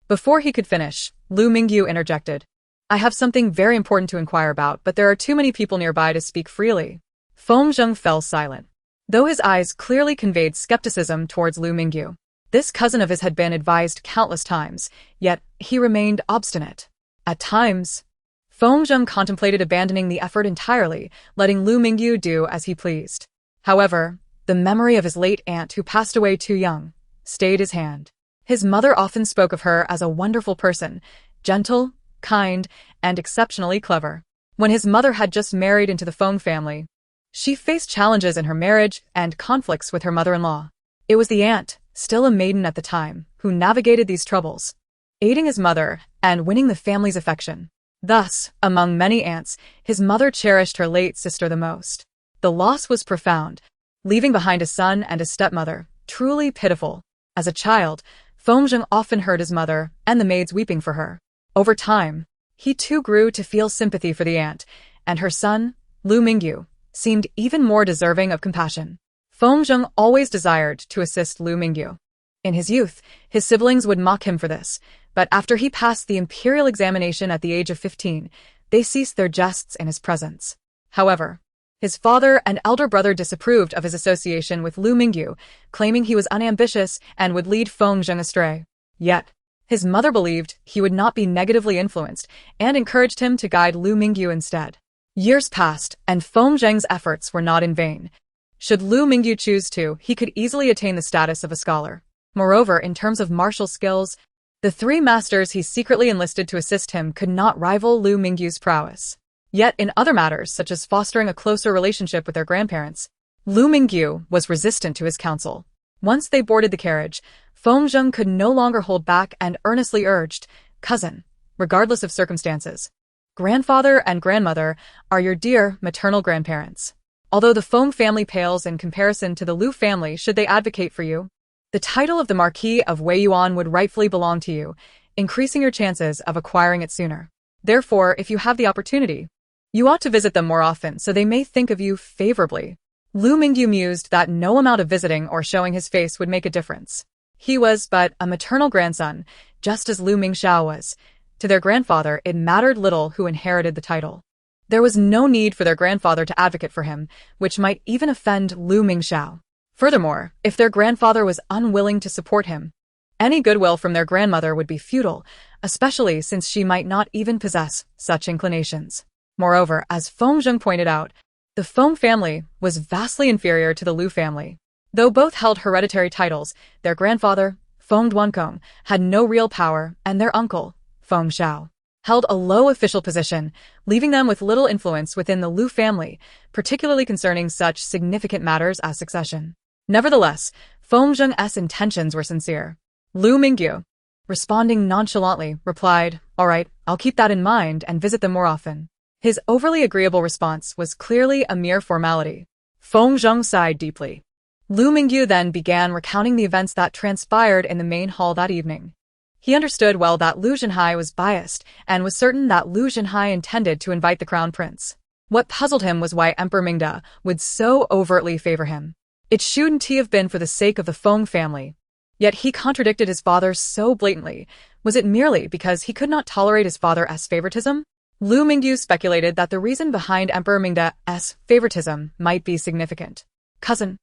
Before he could finish, Lu Mingyu interjected. "I have something very important to inquire about, but there are too many people nearby to speak freely." Fengzheng fell silent, though his eyes clearly conveyed skepticism towards Lu Mingyu. This cousin of his had been advised countless times, yet he remained obstinate. At times, Fengzheng contemplated abandoning the effort entirely, letting Lu Mingyu do as he pleased. However, the memory of his late aunt who passed away too young stayed his hand. His mother often spoke of her as a wonderful person, gentle, kind, and exceptionally clever. When his mother had just married into the Feng family, she faced challenges in her marriage and conflicts with her mother-in-law. It was the aunt, still a maiden at the time, who navigated these troubles, aiding his mother and winning the family's affection. Thus, among many aunts, his mother cherished her late sister the most. The loss was profound, leaving behind a son and a stepmother, truly pitiful. As a child, Fengzheng often heard his mother and the maids weeping for her. Over time, he too grew to feel sympathy for the aunt, and her son, Lu Mingyu, seemed even more deserving of compassion. Fengzheng always desired to assist Lu Mingyu. In his youth, his siblings would mock him for this, but after he passed the imperial examination at the age of 15, they ceased their jests in his presence. However, his father and elder brother disapproved of his association with Lu Mingyu, claiming he was unambitious and would lead Fengzheng astray. Yet, his mother believed he would not be negatively influenced and encouraged him to guide Lu Mingyu instead. Years passed, and Fengzheng's efforts were not in vain. Should Lu Mingyu choose to, he could easily attain the status of a scholar. Moreover, in terms of martial skills, the three masters he secretly enlisted to assist him could not rival Lu Mingyu's prowess. Yet in other matters, such as fostering a closer relationship with their grandparents, Lu Mingyu was resistant to his counsel. Once they boarded the carriage, Fengzheng could no longer hold back and earnestly urged, "Cousin, regardless of circumstances, grandfather and grandmother are your dear maternal grandparents. Although the Feng family pales in comparison to the Lu family should they advocate for you, the title of the Marquess of Weiyuan would rightfully belong to you, increasing your chances of acquiring it sooner. Therefore, if you have the opportunity, you ought to visit them more often so they may think of you favorably." Lu Mingyu mused that no amount of visiting or showing his face would make a difference. He was but a maternal grandson, just as Lu Mingxiao was. To their grandfather, it mattered little who inherited the title. There was no need for their grandfather to advocate for him, which might even offend Lu Mingxiao. Furthermore, if their grandfather was unwilling to support him, any goodwill from their grandmother would be futile, especially since she might not even possess such inclinations. Moreover, as Fengzheng pointed out, the Feng family was vastly inferior to the Lu family. Though both held hereditary titles, their grandfather, Feng Duankong, had no real power, and their uncle, Feng Xiao, held a low official position, leaving them with little influence within the Lu family, particularly concerning such significant matters as succession. Nevertheless, Fengzheng's intentions were sincere. Lu Mingyu, responding nonchalantly, replied, "All right, I'll keep that in mind and visit them more often." His overly agreeable response was clearly a mere formality. Fengzheng sighed deeply. Lu Mingyu then began recounting the events that transpired in the main hall that evening. He understood well that Lu Zhenhai was biased and was certain that Lu Zhenhai intended to invite the crown prince. What puzzled him was why Emperor Mingda would so overtly favor him. It shouldn't he have been for the sake of the Feng family. Yet he contradicted his father so blatantly. Was it merely because he could not tolerate his father's favoritism? Lu Mingyu speculated that the reason behind Emperor Mingda's favoritism might be significant. "Cousin,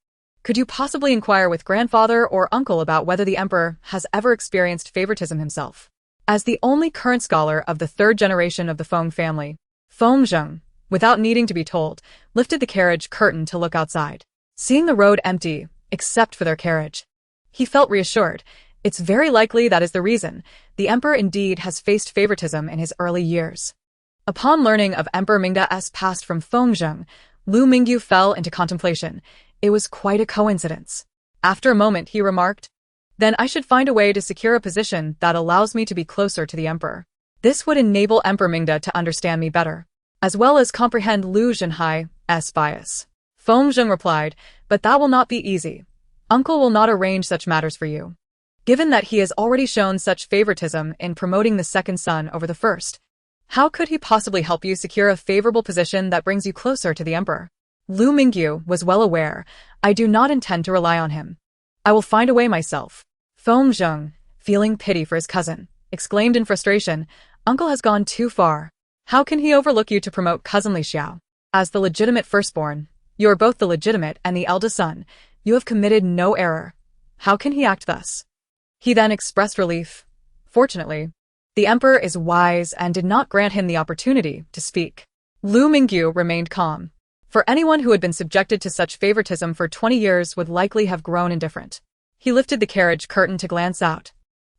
could you possibly inquire with grandfather or uncle about whether the emperor has ever experienced favoritism himself?" As the only current scholar of the third generation of the Feng family, Fengzheng, without needing to be told, lifted the carriage curtain to look outside. Seeing the road empty, except for their carriage, he felt reassured. It's very likely that is the reason. The emperor indeed has faced favoritism in his early years. Upon learning of Emperor Mingda's past from Fengzheng, Lu Mingyu fell into contemplation. It was quite a coincidence. After a moment, he remarked, then I should find a way to secure a position that allows me to be closer to the emperor. This would enable Emperor Mingde to understand me better, as well as comprehend Lu Zhenhai's bias. Feng Zheng replied, but that will not be easy. Uncle will not arrange such matters for you. Given that he has already shown such favoritism in promoting the second son over the first, how could he possibly help you secure a favorable position that brings you closer to the emperor? Lu Mingyu was well aware, I do not intend to rely on him. I will find a way myself. Feng Zheng, feeling pity for his cousin, exclaimed in frustration, Uncle has gone too far. How can he overlook you to promote cousin Li Xiao? As the legitimate firstborn, you are both the legitimate and the eldest son. You have committed no error. How can he act thus? He then expressed relief. Fortunately, the emperor is wise and did not grant him the opportunity to speak. Lu Mingyu remained calm. For anyone who had been subjected to such favoritism for 20 years would likely have grown indifferent. He lifted the carriage curtain to glance out,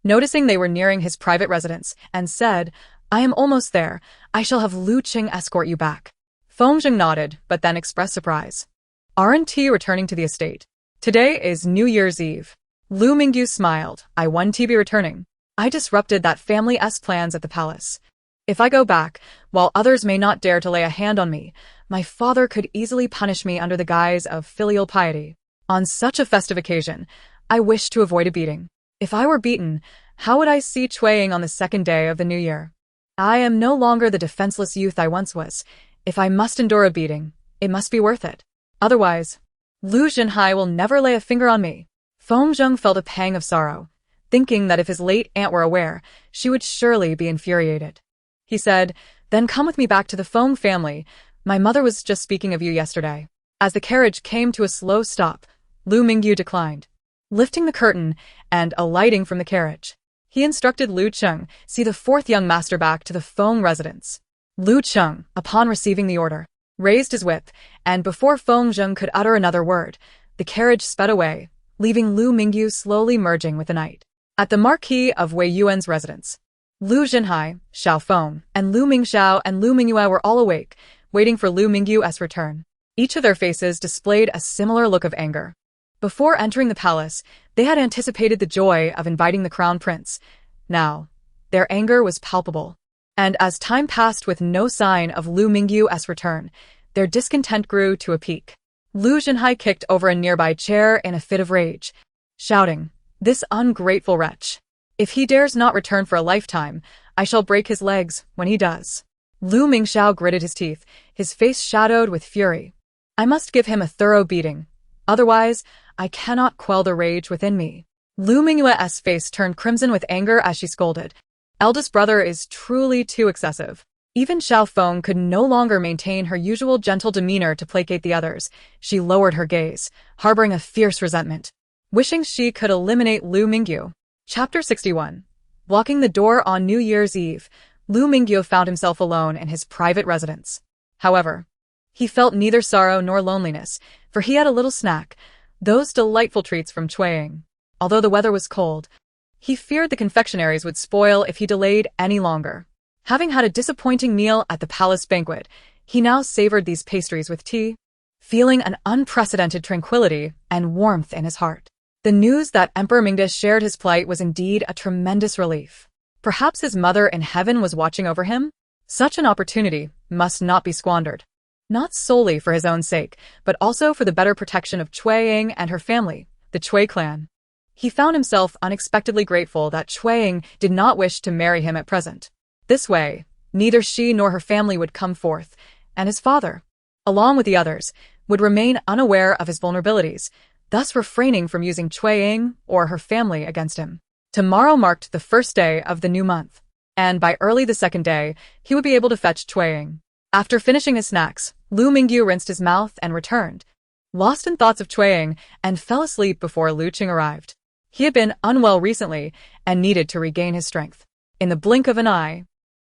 noticing they were nearing his private residence, and said, I am almost there. I shall have Lu Qing escort you back. Feng Zheng nodded, but then expressed surprise. Aren't you returning to the estate? Today is New Year's Eve. Lu Mingyu smiled. I won't be returning. I disrupted that family's plans at the palace. If I go back, while others may not dare to lay a hand on me, my father could easily punish me under the guise of filial piety. On such a festive occasion, I wish to avoid a beating. If I were beaten, how would I see Xue Cheng'an on the second day of the new year? I am no longer the defenseless youth I once was. If I must endure a beating, it must be worth it. Otherwise, Lu Zhenhai will never lay a finger on me. Feng Zheng felt a pang of sorrow, thinking that if his late aunt were aware, she would surely be infuriated. He said, then come with me back to the Feng family. My mother was just speaking of you yesterday. As the carriage came to a slow stop, Lu Mingyu declined. Lifting the curtain and alighting from the carriage, he instructed Lu Cheng, see the fourth young master back to the Feng residence. Lu Cheng, upon receiving the order, raised his whip, and before Feng Zheng could utter another word, the carriage sped away, leaving Lu Mingyu slowly merging with the night. At the Marquess of Weiyuan's residence, Lu Zhenhai, Xiao Feng, and Lu Mingxiao and Lu Mingyue were all awake, waiting for Lu Mingyu's return. Each of their faces displayed a similar look of anger. Before entering the palace, they had anticipated the joy of inviting the crown prince. Now, their anger was palpable. And as time passed with no sign of Lu Mingyu's return, their discontent grew to a peak. Lu Zhenhai kicked over a nearby chair in a fit of rage, shouting, this ungrateful wretch. If he dares not return for a lifetime, I shall break his legs when he does. Lu Mingxiao gritted his teeth, his face shadowed with fury. I must give him a thorough beating. Otherwise, I cannot quell the rage within me. Lu Mingyue's face turned crimson with anger as she scolded. Eldest brother is truly too excessive. Even Xiao Feng could no longer maintain her usual gentle demeanor to placate the others. She lowered her gaze, harboring a fierce resentment, wishing she could eliminate Lu Mingyu. Chapter 61. Blocking the door on New Year's Eve, Lu Mingyu found himself alone in his private residence. However, he felt neither sorrow nor loneliness, for he had a little snack, those delightful treats from Xue Ying. Although the weather was cold, he feared the confectionaries would spoil if he delayed any longer. Having had a disappointing meal at the palace banquet, he now savored these pastries with tea, feeling an unprecedented tranquility and warmth in his heart. The news that Emperor Mingde shared his plight was indeed a tremendous relief. Perhaps his mother in heaven was watching over him? Such an opportunity must not be squandered. Not solely for his own sake, but also for the better protection of Xue Ying and her family, the Xue clan. He found himself unexpectedly grateful that Xue Ying did not wish to marry him at present. This way, neither she nor her family would come forth, and his father, along with the others, would remain unaware of his vulnerabilities, thus refraining from using Xue Ying or her family against him. Tomorrow marked the first day of the new month, and by early the second day, he would be able to fetch Xue Ying. After finishing his snacks, Lu Mingyu rinsed his mouth and returned, lost in thoughts of Xue Ying, and fell asleep before Lu Qing arrived. He had been unwell recently and needed to regain his strength. In the blink of an eye,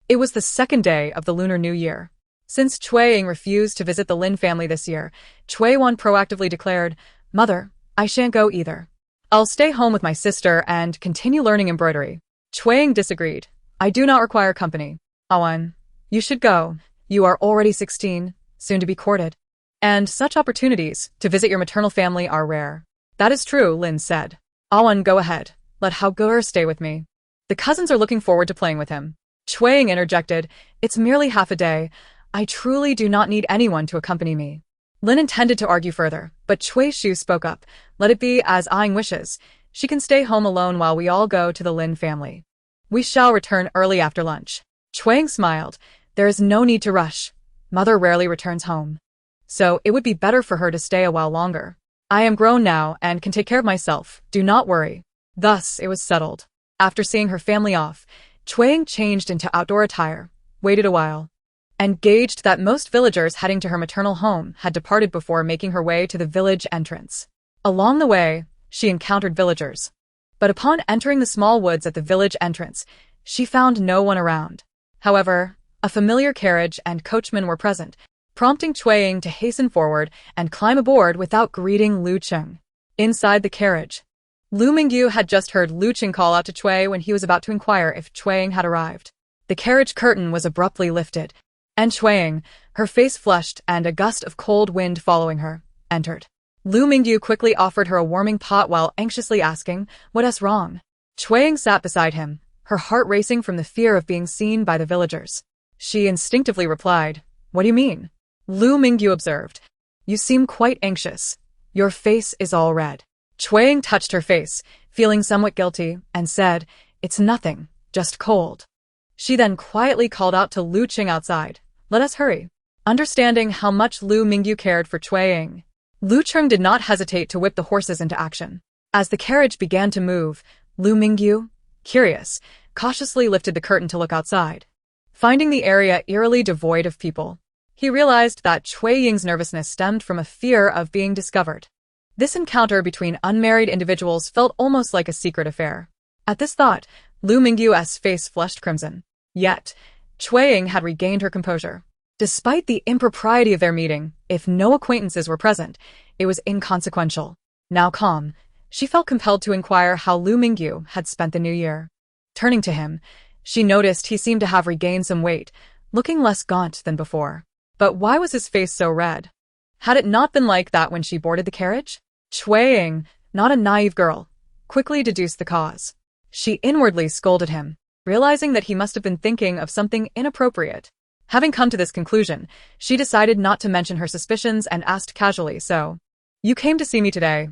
it was the second day of the Lunar New Year. Since Xue Ying refused to visit the Lin family this year, Xue Wan proactively declared, Mother, I shan't go either. I'll stay home with my sister and continue learning embroidery. Xue Ying disagreed. I do not require company. Awan, you should go. You are already 16, soon to be courted. And such opportunities to visit your maternal family are rare. That is true, Lin said. Awan, go ahead. Let Hao Gu'er stay with me. The cousins are looking forward to playing with him. Xue Ying interjected, it's merely half a day. I truly do not need anyone to accompany me. Lin intended to argue further, but Cui Shu spoke up. Let it be as Ying wishes. She can stay home alone while we all go to the Lin family. We shall return early after lunch. Xue Ying smiled. There is no need to rush. Mother rarely returns home. So it would be better for her to stay a while longer. I am grown now and can take care of myself. Do not worry. Thus, it was settled. After seeing her family off, Xue Ying changed into outdoor attire, waited a while, and gauged that most villagers heading to her maternal home had departed before making her way to the village entrance. Along the way, she encountered villagers. But upon entering the small woods at the village entrance, she found no one around. However, a familiar carriage and coachman were present, prompting Xue Ying to hasten forward and climb aboard without greeting Lu Cheng. Inside the carriage, Lu Mingyu had just heard Lu Cheng call out to Xue when he was about to inquire if Xue Ying had arrived. The carriage curtain was abruptly lifted, and Xue Ying, her face flushed and a gust of cold wind following her, entered. Lu Mingyu quickly offered her a warming pot while anxiously asking, "What's wrong?" Xue Ying sat beside him, her heart racing from the fear of being seen by the villagers. She instinctively replied, "What do you mean?" Lu Mingyu observed, "You seem quite anxious. Your face is all red." Xue Ying touched her face, feeling somewhat guilty, and said, "It's nothing, just cold." She then quietly called out to Lu Cheng outside, "Let us hurry." Understanding how much Lu Mingyu cared for Xue Ying, Lu Cheng did not hesitate to whip the horses into action. As the carriage began to move, Lu Mingyu, curious, cautiously lifted the curtain to look outside. Finding the area eerily devoid of people, he realized that Xue Ying's nervousness stemmed from a fear of being discovered. This encounter between unmarried individuals felt almost like a secret affair. At this thought, Lu Mingyu's face flushed crimson. Yet, Xue Ying had regained her composure. Despite the impropriety of their meeting, if no acquaintances were present, it was inconsequential. Now calm, she felt compelled to inquire how Lu Mingyu had spent the new year. Turning to him, she noticed he seemed to have regained some weight, looking less gaunt than before. But why was his face so red? Had it not been like that when she boarded the carriage? Xue Ying, not a naive girl, quickly deduced the cause. She inwardly scolded him, realizing that he must have been thinking of something inappropriate. Having come to this conclusion, she decided not to mention her suspicions and asked casually, "So, you came to see me today.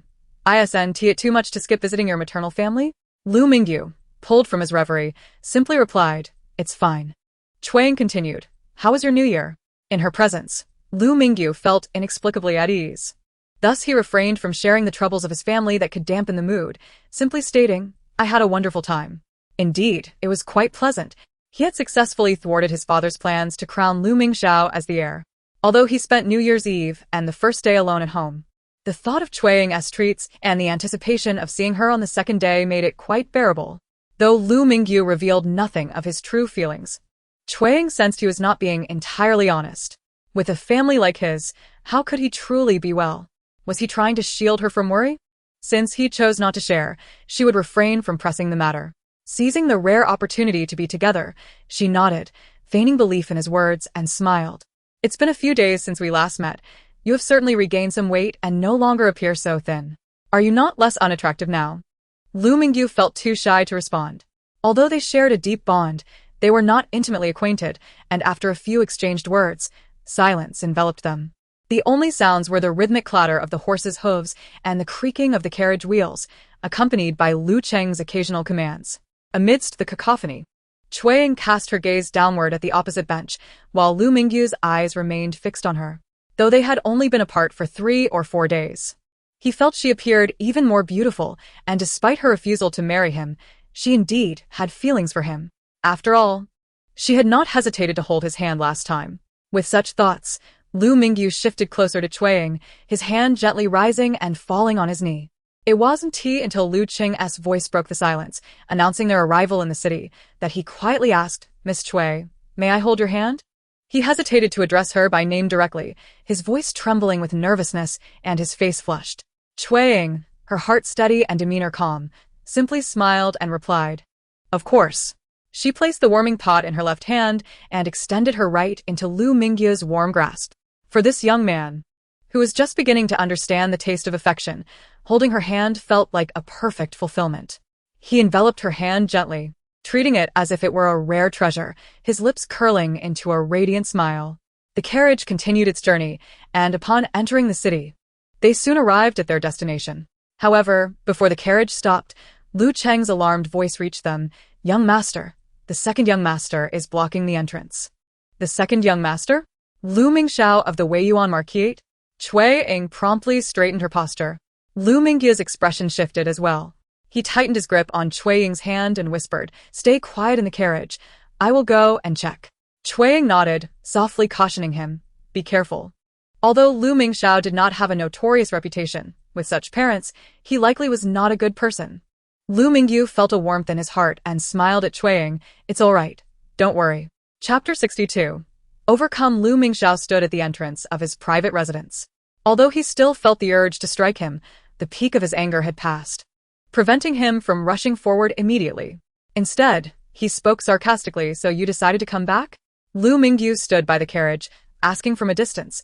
Isn't it too much to skip visiting your maternal family?" Lu Mingyu, pulled from his reverie, simply replied, "It's fine." Xue Ying continued, "How was your new year?" In her presence, Lu Mingyu felt inexplicably at ease. Thus he refrained from sharing the troubles of his family that could dampen the mood, simply stating, "I had a wonderful time." Indeed, it was quite pleasant. He had successfully thwarted his father's plans to crown Lu Mingxiao as the heir. Although he spent New Year's Eve and the first day alone at home, the thought of Xue Ying's treats and the anticipation of seeing her on the second day made it quite bearable. Though Lu Mingyu revealed nothing of his true feelings, Xue Ying sensed he was not being entirely honest. With a family like his, how could he truly be well? Was he trying to shield her from worry? Since he chose not to share, she would refrain from pressing the matter. Seizing the rare opportunity to be together, she nodded, feigning belief in his words, and smiled. "It's been a few days since we last met. You have certainly regained some weight and no longer appear so thin. Are you not less unattractive now?" Lu Mingyu felt too shy to respond. Although they shared a deep bond, they were not intimately acquainted, and after a few exchanged words, silence enveloped them. The only sounds were the rhythmic clatter of the horses' hooves and the creaking of the carriage wheels, accompanied by Lu Cheng's occasional commands. Amidst the cacophony, Xue Ying cast her gaze downward at the opposite bench, while Lu Mingyu's eyes remained fixed on her. Though they had only been apart for 3 or 4 days, he felt she appeared even more beautiful, and despite her refusal to marry him, she indeed had feelings for him. After all, she had not hesitated to hold his hand last time. With such thoughts, Lu Mingyu shifted closer to Xue Ying, his hand gently rising and falling on his knee. It wasn't until Lu Cheng's voice broke the silence, announcing their arrival in the city, that he quietly asked, "Miss Xue, may I hold your hand?" He hesitated to address her by name directly, his voice trembling with nervousness and his face flushed. Xue Ying, her heart steady and demeanor calm, simply smiled and replied, "Of course." She placed the warming pot in her left hand and extended her right into Lu Mingyu's warm grasp. For this young man, who was just beginning to understand the taste of affection. Holding her hand felt like a perfect fulfillment. He enveloped her hand gently, treating it as if it were a rare treasure, his lips curling into a radiant smile. The carriage continued its journey, and upon entering the city, they soon arrived at their destination. However, before the carriage stopped, Lu Cheng's alarmed voice reached them. "Young master, the second young master is blocking the entrance." "The second young master?" Lu Mingyu of the Weiyuan Marquate? Xue Cheng'an promptly straightened her posture. Lu Mingyu's expression shifted as well. He tightened his grip on Xue Ying's hand and whispered, "Stay quiet in the carriage. I will go and check." Xue Ying nodded, softly cautioning him, "Be careful." Although Lu Mingyu did not have a notorious reputation with such parents, he likely was not a good person. Lu Mingyu felt a warmth in his heart and smiled at Xue Ying. "It's all right. Don't worry." Chapter 62. Overcome, Lu Mingyu stood at the entrance of his private residence. Although he still felt the urge to strike him, the peak of his anger had passed, preventing him from rushing forward immediately. Instead, he spoke sarcastically, "So you decided to come back?" Lu Mingyu stood by the carriage, asking from a distance,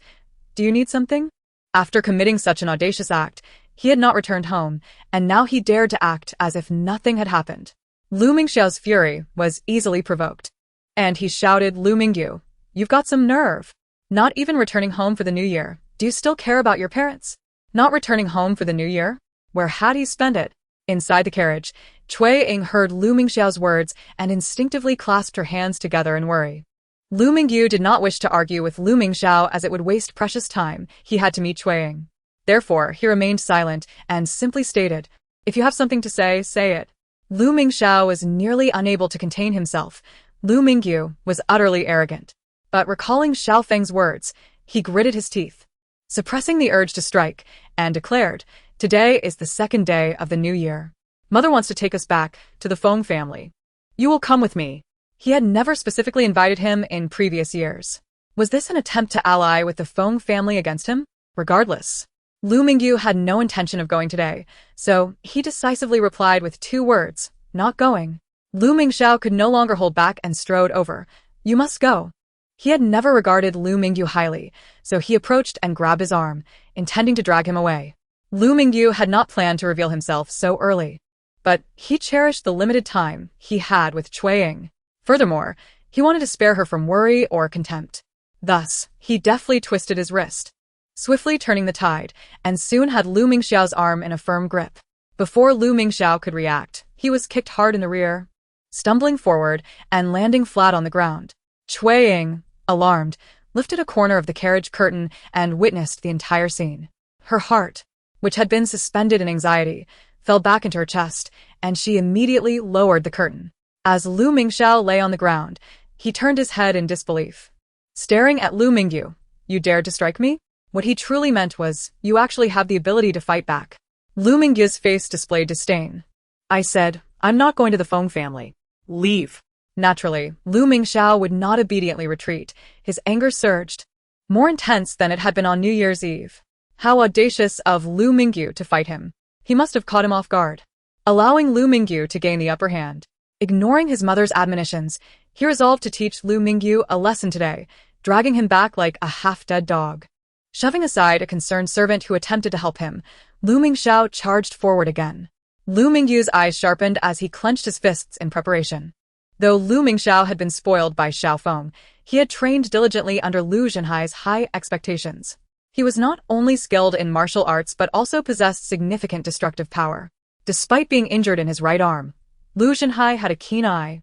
"Do you need something?" After committing such an audacious act, he had not returned home, and now he dared to act as if nothing had happened. Lu Mingyu's fury was easily provoked, and he shouted, "Lu Mingyu, you've got some nerve. Not even returning home for the new year. Do you still care about your parents?" Not returning home for the new year? Where had he spent it? Inside the carriage, Xue Ying heard Lu Mingyu's words and instinctively clasped her hands together in worry. Lu Mingyu did not wish to argue with Lu Mingyu as it would waste precious time. He had to meet Xue Ying. Therefore, he remained silent and simply stated, "If you have something to say, say it." Lu Mingyu was nearly unable to contain himself. Lu Mingyu was utterly arrogant. But recalling Xiao Feng's words, he gritted his teeth, suppressing the urge to strike, and declared, "Today is the second day of the new year. Mother wants to take us back to the Feng family. You will come with me." He had never specifically invited him in previous years. Was this an attempt to ally with the Feng family against him? Regardless, Lu Mingyu had no intention of going today, so he decisively replied with 2 words, "Not going." Lu Mingyu could no longer hold back and strode over. "You must go." He had never regarded Lu Mingyu highly, so he approached and grabbed his arm, intending to drag him away. Lu Mingyu had not planned to reveal himself so early, but he cherished the limited time he had with Xue Ying. Furthermore, he wanted to spare her from worry or contempt. Thus, he deftly twisted his wrist, swiftly turning the tide, and soon had Lu Mingyu's arm in a firm grip. Before Lu Mingyu could react, he was kicked hard in the rear, stumbling forward and landing flat on the ground. Xue Ying, alarmed, lifted a corner of the carriage curtain and witnessed the entire scene. Her heart, which had been suspended in anxiety, fell back into her chest, and she immediately lowered the curtain. As Lu Mingyu lay on the ground, he turned his head in disbelief, staring at Lu Mingyu. "You dared to strike me?" What he truly meant was, "You actually have the ability to fight back." Lu Mingyu's face displayed disdain. "I said, I'm not going to the Feng family. Leave." Naturally, Lu Mingyu would not obediently retreat. His anger surged, more intense than it had been on New Year's Eve. How audacious of Lu Mingyu to fight him. He must have caught him off guard, allowing Lu Mingyu to gain the upper hand. Ignoring his mother's admonitions, he resolved to teach Lu Mingyu a lesson today, dragging him back like a half-dead dog. Shoving aside a concerned servant who attempted to help him, Lu Mingyu charged forward again. Lu Mingyu's eyes sharpened as he clenched his fists in preparation. Though Lu Mingyu had been spoiled by Xiao Feng, he had trained diligently under Lu Zhenhai's high expectations. He was not only skilled in martial arts but also possessed significant destructive power. Despite being injured in his right arm, Lu Zhenhai had a keen eye,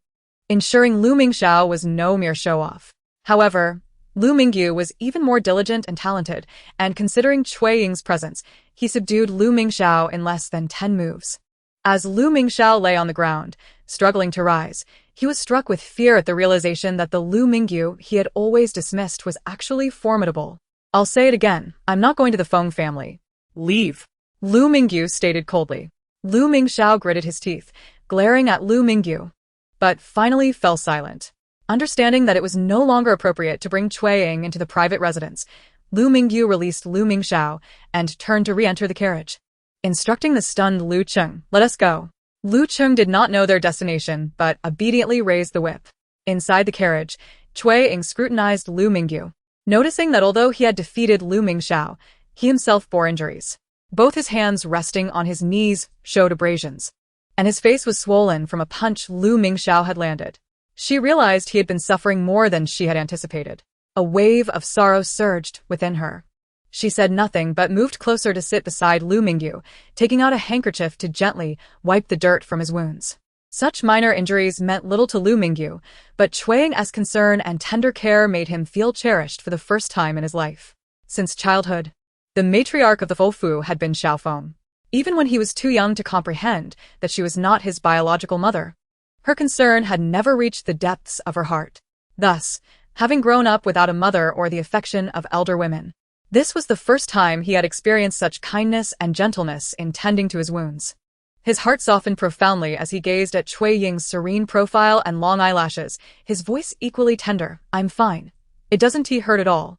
ensuring Lu Mingyu was no mere show-off. However, Lu Mingyu was even more diligent and talented, and considering Xue Ying's presence, he subdued Lu Mingyu in less than 10 moves. As Lu Mingyu lay on the ground, struggling to rise, he was struck with fear at the realization that the Lu Mingyu he had always dismissed was actually formidable. "I'll say it again, I'm not going to the Feng family. Leave," Lu Mingyu stated coldly. Lu Mingyu gritted his teeth, glaring at Lu Mingyu, but finally fell silent. Understanding that it was no longer appropriate to bring Xue Ying into the private residence, Lu Mingyu released Lu Mingyu and turned to re-enter the carriage, instructing the stunned Lu Cheng, "Let us go." Lu Cheng did not know their destination, but obediently raised the whip. Inside the carriage, Xue Ying scrutinized Lu Mingyu, noticing that although he had defeated Lu Mingyu, He himself bore injuries. Both his hands resting on his knees showed abrasions, and his face was swollen from a punch Lu Mingyu had landed. She realized he had been suffering more than she had anticipated. A wave of sorrow surged within her. She said nothing but moved closer to sit beside Lu Mingyu, taking out a handkerchief to gently wipe the dirt from his wounds. Such minor injuries meant little to Lu Mingyu, but Cui Ying's concern and tender care made him feel cherished for the first time in his life. Since childhood, the matriarch of the Fofu had been Xiaofeng, even when he was too young to comprehend that she was not his biological mother. Her concern had never reached the depths of her heart. Thus, having grown up without a mother or the affection of elder women, this was the first time he had experienced such kindness and gentleness in tending to his wounds. His heart softened profoundly as he gazed at Cui Ying's serene profile and long eyelashes, his voice equally tender. "I'm fine. It doesn't hurt at all."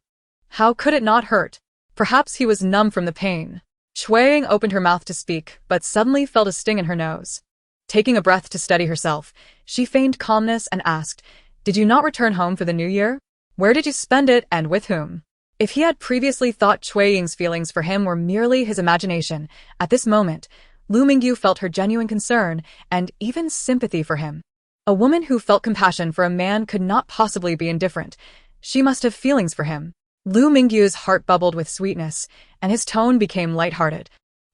How could it not hurt? Perhaps he was numb from the pain. Cui Ying opened her mouth to speak, but suddenly felt a sting in her nose. Taking a breath to steady herself, she feigned calmness and asked, "Did you not return home for the new year? Where did you spend it and with whom?" If he had previously thought Cui Ying's feelings for him were merely his imagination, at this moment, Lu Mingyu felt her genuine concern and even sympathy for him. A woman who felt compassion for a man could not possibly be indifferent. She must have feelings for him. Lu Mingyu's heart bubbled with sweetness, and his tone became light-hearted.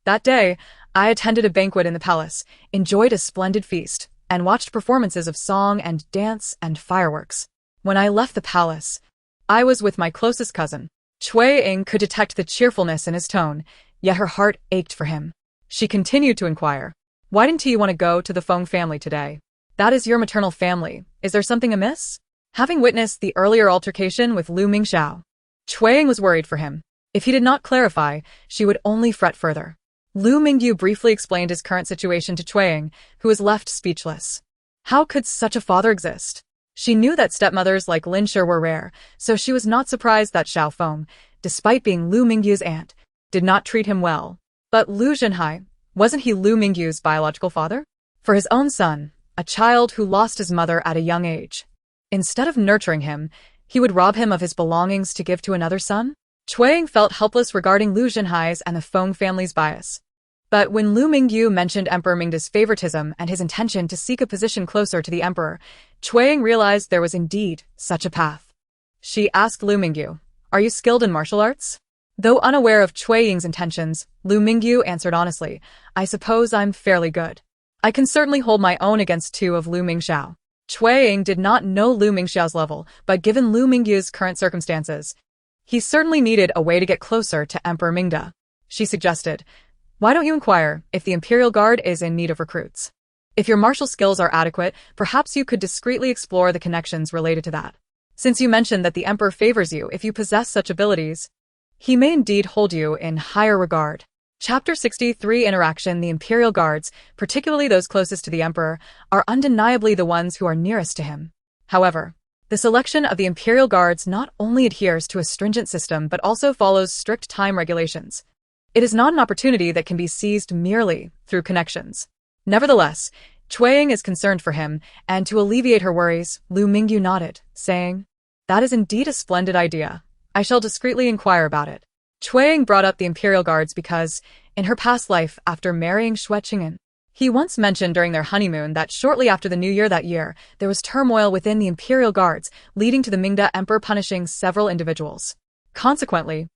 "That day, I attended a banquet in the palace, enjoyed a splendid feast, and watched performances of song and dance and fireworks. When I left the palace, I was with my closest cousin." Cui Ying could detect the cheerfulness in his tone, yet her heart ached for him. She continued to inquire, "Why didn't you want to go to the Feng family today? That is your maternal family. Is there something amiss?" Having witnessed the earlier altercation with Lu Mingyu, Cui Ying was worried for him. If he did not clarify, she would only fret further. Lu Mingyu briefly explained his current situation to Cui Ying, who was left speechless. How could such a father exist? She knew that stepmothers like Lin Shi were rare, so she was not surprised that Xiaofeng, despite being Lu Mingyu's aunt, did not treat him well. But Lu Zhenhai, wasn't he Lu Mingyu's biological father? For his own son, a child who lost his mother at a young age, instead of nurturing him, he would rob him of his belongings to give to another son? Cui Ying felt helpless regarding Lu Zhenhai's and the Feng family's bias. But when Lu Mingyu mentioned Emperor Mingda's favoritism and his intention to seek a position closer to the emperor, Cui Ying realized there was indeed such a path. She asked Lu Mingyu, "Are you skilled in martial arts?" Though unaware of Cui Ying's intentions, Lu Mingyu answered honestly, "I suppose I'm fairly good. I can certainly hold my own against two of Lu Mingxiao." Cui Ying did not know Lu Mingxiao's level, but given Lu Mingyu's current circumstances, he certainly needed a way to get closer to Emperor Mingda. She suggested, "Why don't you inquire if the Imperial Guard is in need of recruits? If your martial skills are adequate, perhaps you could discreetly explore the connections related to that. Since you mentioned that the Emperor favors you if you possess such abilities, he may indeed hold you in higher regard." Chapter 63 Interaction. The Imperial Guards, particularly those closest to the Emperor, are undeniably the ones who are nearest to him. However, the selection of the Imperial Guards not only adheres to a stringent system but also follows strict time regulations. It is not an opportunity that can be seized merely through connections. Nevertheless, Cui Ying is concerned for him, and to alleviate her worries, Lu Mingyu nodded, saying, "That is indeed a splendid idea. I shall discreetly inquire about it." Cui Ying brought up the Imperial Guards because, in her past life after marrying Xue Cheng'an, he once mentioned during their honeymoon that shortly after the New Year that year, there was turmoil within the Imperial Guards, leading to the Mingda Emperor punishing several individuals. Consequently,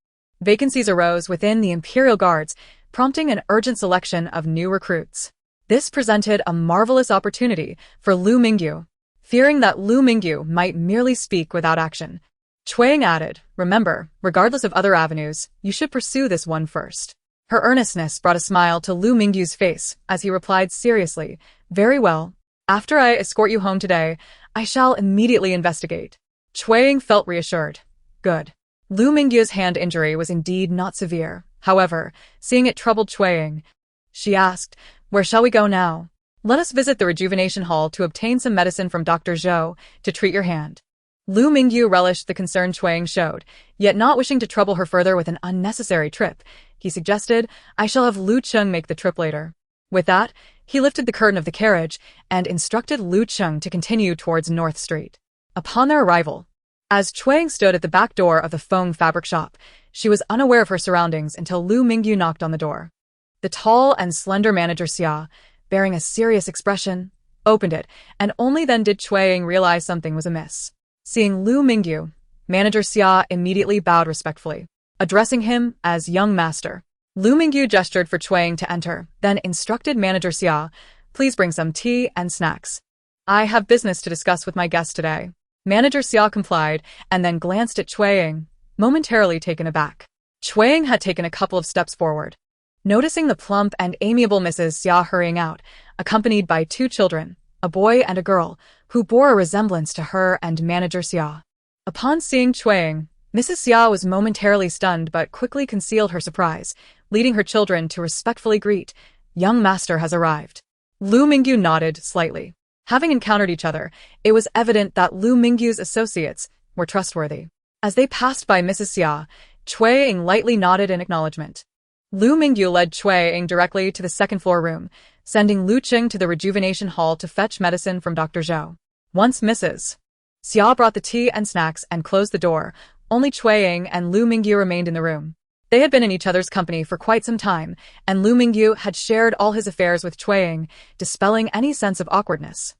vacancies arose within the Imperial Guards, prompting an urgent selection of new recruits. This presented a marvelous opportunity for Lu Mingyu. Fearing that Lu Mingyu might merely speak without action, Cui Ying added, "Remember, regardless of other avenues, you should pursue this one first." Her earnestness brought a smile to Lu Mingyu's face as he replied seriously, "Very well. After I escort you home today, I shall immediately investigate." Cui Ying felt reassured. Good. Lu Mingyu's hand injury was indeed not severe. However, seeing it troubled Cui Ying, she asked, "Where shall we go now?" "Let us visit the rejuvenation hall to obtain some medicine from Dr. Zhou to treat your hand." Lu Mingyu relished the concern Cui Ying showed, yet not wishing to trouble her further with an unnecessary trip, he suggested, "I shall have Lu Cheng make the trip later." With that, he lifted the curtain of the carriage and instructed Lu Cheng to continue towards North Street. Upon their arrival, As Xue Cheng'an stood at the back door of the Feng fabric shop, she was unaware of her surroundings until Lu Mingyu knocked on the door. The tall and slender manager Xia, bearing a serious expression, opened it, and only then did Xue Cheng'an realize something was amiss. Seeing Lu Mingyu, manager Xia immediately bowed respectfully, addressing him as young master. Lu Mingyu gestured for Xue Cheng'an to enter, then instructed manager Xia, "Please bring some tea and snacks. I have business to discuss with my guests today." Manager Xia complied and then glanced at Xue Cheng'an, momentarily taken aback. Xue Cheng'an had taken a couple of steps forward. Noticing the plump and amiable Mrs. Xia hurrying out, accompanied by 2 children, a boy and a girl, who bore a resemblance to her and manager Xia. Upon seeing Xue Cheng'an, Mrs. Xia was momentarily stunned but quickly concealed her surprise, leading her children to respectfully greet, "Young master has arrived." Lu Mingyu nodded slightly. Having encountered each other, it was evident that Lu Mingyu's associates were trustworthy. As they passed by Mrs. Xia, Xue Cheng'an lightly nodded in acknowledgement. Lu Mingyu led Xue Cheng'an directly to the second-floor room, sending Lu Qing to the rejuvenation hall to fetch medicine from Dr. Zhou. Once Mrs. Xia brought the tea and snacks and closed the door, only Xue Cheng'an and Lu Mingyu remained in the room. They had been in each other's company for quite some time, and Lu Mingyu had shared all his affairs with Xue Cheng'an, dispelling any sense of awkwardness.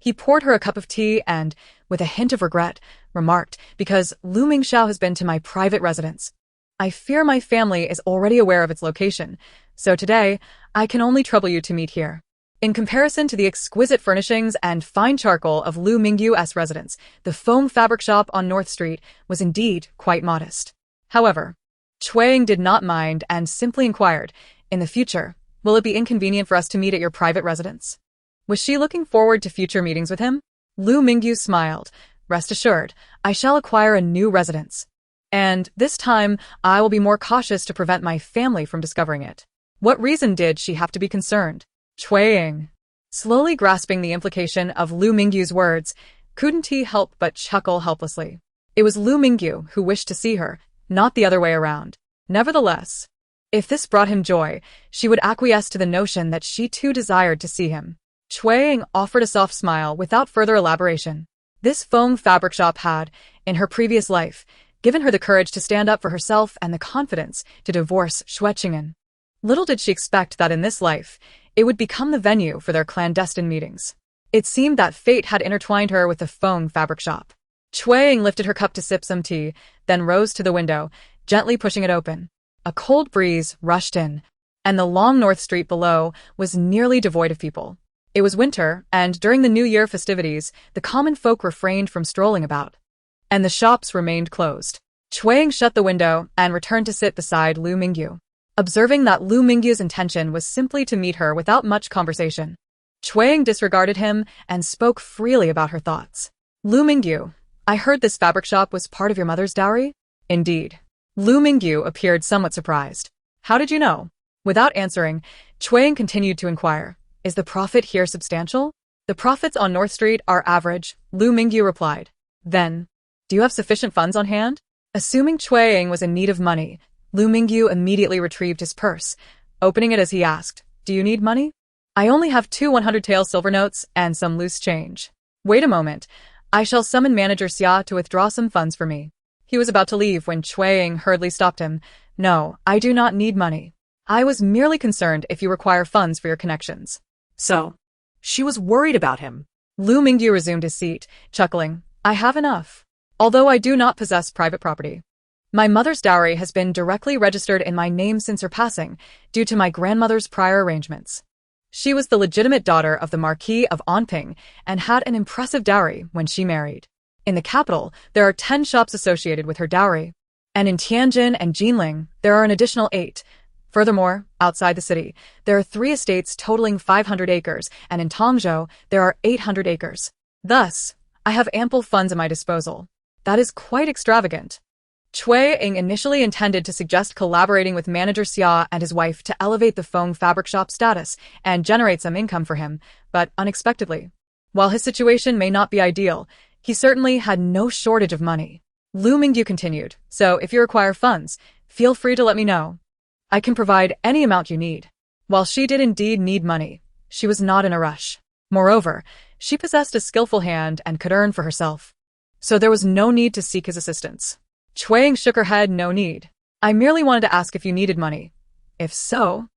He poured her a cup of tea and, with a hint of regret, remarked, "Because Lu Mingxiao has been to my private residence. I fear my family is already aware of its location, so today I can only trouble you to meet here." In comparison to the exquisite furnishings and fine charcoal of Lu Mingyu's residence, the foam fabric shop on North Street was indeed quite modest. However, Xue Cheng'an did not mind and simply inquired, "In the future, will it be inconvenient for us to meet at your private residence?" Was she looking forward to future meetings with him? Lu Mingyu smiled. "Rest assured, I shall acquire a new residence. And this time, I will be more cautious to prevent my family from discovering it." What reason did she have to be concerned? Xue Cheng'an, slowly grasping the implication of Lu Mingyu's words, couldn't he help but chuckle helplessly. It was Lu Mingyu who wished to see her, not the other way around. Nevertheless, if this brought him joy, she would acquiesce to the notion that she too desired to see him. Xue Cheng'an offered a soft smile without further elaboration. This foam fabric shop had, in her previous life, given her the courage to stand up for herself and the confidence to divorce Xue Cheng'an. Little did she expect that in this life, it would become the venue for their clandestine meetings. It seemed that fate had intertwined her with the foam fabric shop. Xue Cheng'an lifted her cup to sip some tea, then rose to the window, gently pushing it open. A cold breeze rushed in, and the long North Street below was nearly devoid of people. It was winter, and during the New Year festivities, the common folk refrained from strolling about, and the shops remained closed. Xue Cheng'an shut the window and returned to sit beside Lu Mingyu. Observing that Lu Mingyu's intention was simply to meet her without much conversation, Xue Cheng'an disregarded him and spoke freely about her thoughts. "Lu Mingyu, I heard this fabric shop was part of your mother's dowry?" "Indeed." Lu Mingyu appeared somewhat surprised. "How did you know?" Without answering, Xue Cheng'an continued to inquire, "Is the profit here substantial?" "The profits on North Street are average," Lu Mingyu replied. "Then, do you have sufficient funds on hand?" Assuming Xue Cheng'an was in need of money, Lu Mingyu immediately retrieved his purse, opening it as he asked, "Do you need money?" "I only have 2 100-tael silver notes and some loose change." "Wait a moment. I shall summon manager Xia to withdraw some funds for me." He was about to leave when Xue Cheng'an hurriedly stopped him. "No, I do not need money. I was merely concerned if you require funds for your connections." So, she was worried about him. Lu Mingyu resumed his seat, chuckling. "I have enough. Although I do not possess private property. My mother's dowry has been directly registered in my name since her passing, due to my grandmother's prior arrangements. She was the legitimate daughter of the Marquis of Anping and had an impressive dowry when she married. In the capital, there are 10 shops associated with her dowry, and in Tianjin and Jinling, there are an additional 8. Furthermore, outside the city, there are 3 estates totaling 500 acres, and in Tongzhou, there are 800 acres. Thus, I have ample funds at my disposal. That is quite extravagant." Xue Cheng'an initially intended to suggest collaborating with manager Xia and his wife to elevate the Feng fabric shop status and generate some income for him, but unexpectedly, while his situation may not be ideal, he certainly had no shortage of money. Lu Mingyu continued, "So if you require funds, feel free to let me know. I can provide any amount you need." While she did indeed need money, she was not in a rush. Moreover, she possessed a skillful hand and could earn for herself. so there was no need to seek his assistance. Xue Ying shook her head. No need. I merely wanted to ask if you needed money. If so,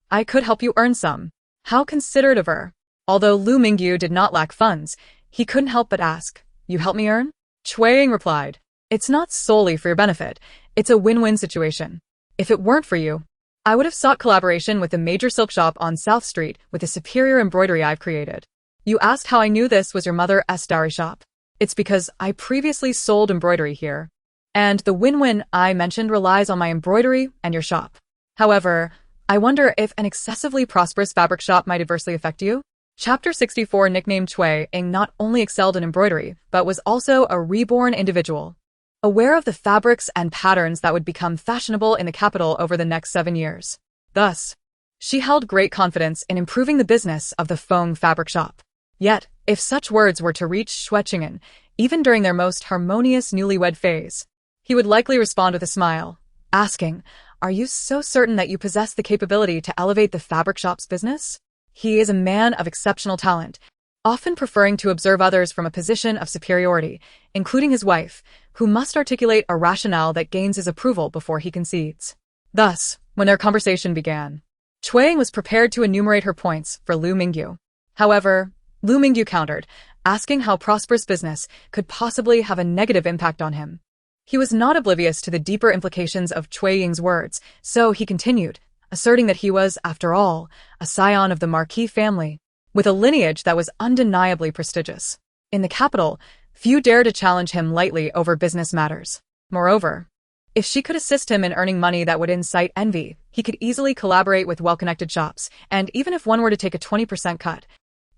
I could help you earn some. How considerate of her. Although Lu Mingyu did not lack funds, he couldn't help but ask, you help me earn? Xue Ying replied, it's not solely for your benefit, it's a win-win situation. If it weren't for you, I would have sought collaboration with a major silk shop on South Street with the superior embroidery I've created. You asked how I knew this was your mother's dowry shop. It's because I previously sold embroidery here. And the win-win I mentioned relies on my embroidery and your shop. However, I wonder if an excessively prosperous fabric shop might adversely affect you? Chapter 64 nicknamed Xue Ying not only excelled in embroidery, but was also a reborn individual. Aware of the fabrics and patterns that would become fashionable in the capital over the next 7 years. Thus, she held great confidence in improving the business of the Feng fabric shop. Yet, if such words were to reach Xue Cheng'an, even during their most harmonious newlywed phase, he would likely respond with a smile, asking, are you so certain that you possess the capability to elevate the fabric shop's business? He is a man of exceptional talent, often preferring to observe others from a position of superiority, including his wife, who must articulate a rationale that gains his approval before he concedes. Thus, when their conversation began, Xue Ying was prepared to enumerate her points for Lu Mingyu. However, Lu Mingyu countered, asking how prosperous business could possibly have a negative impact on him. He was not oblivious to the deeper implications of Xue Ying's words, so he continued, asserting that he was, after all, a scion of the Marquis family, with a lineage that was undeniably prestigious. In the capital, few dared to challenge him lightly over business matters. Moreover, if she could assist him in earning money that would incite envy, he could easily collaborate with well-connected shops, and even if one were to take a 20% cut,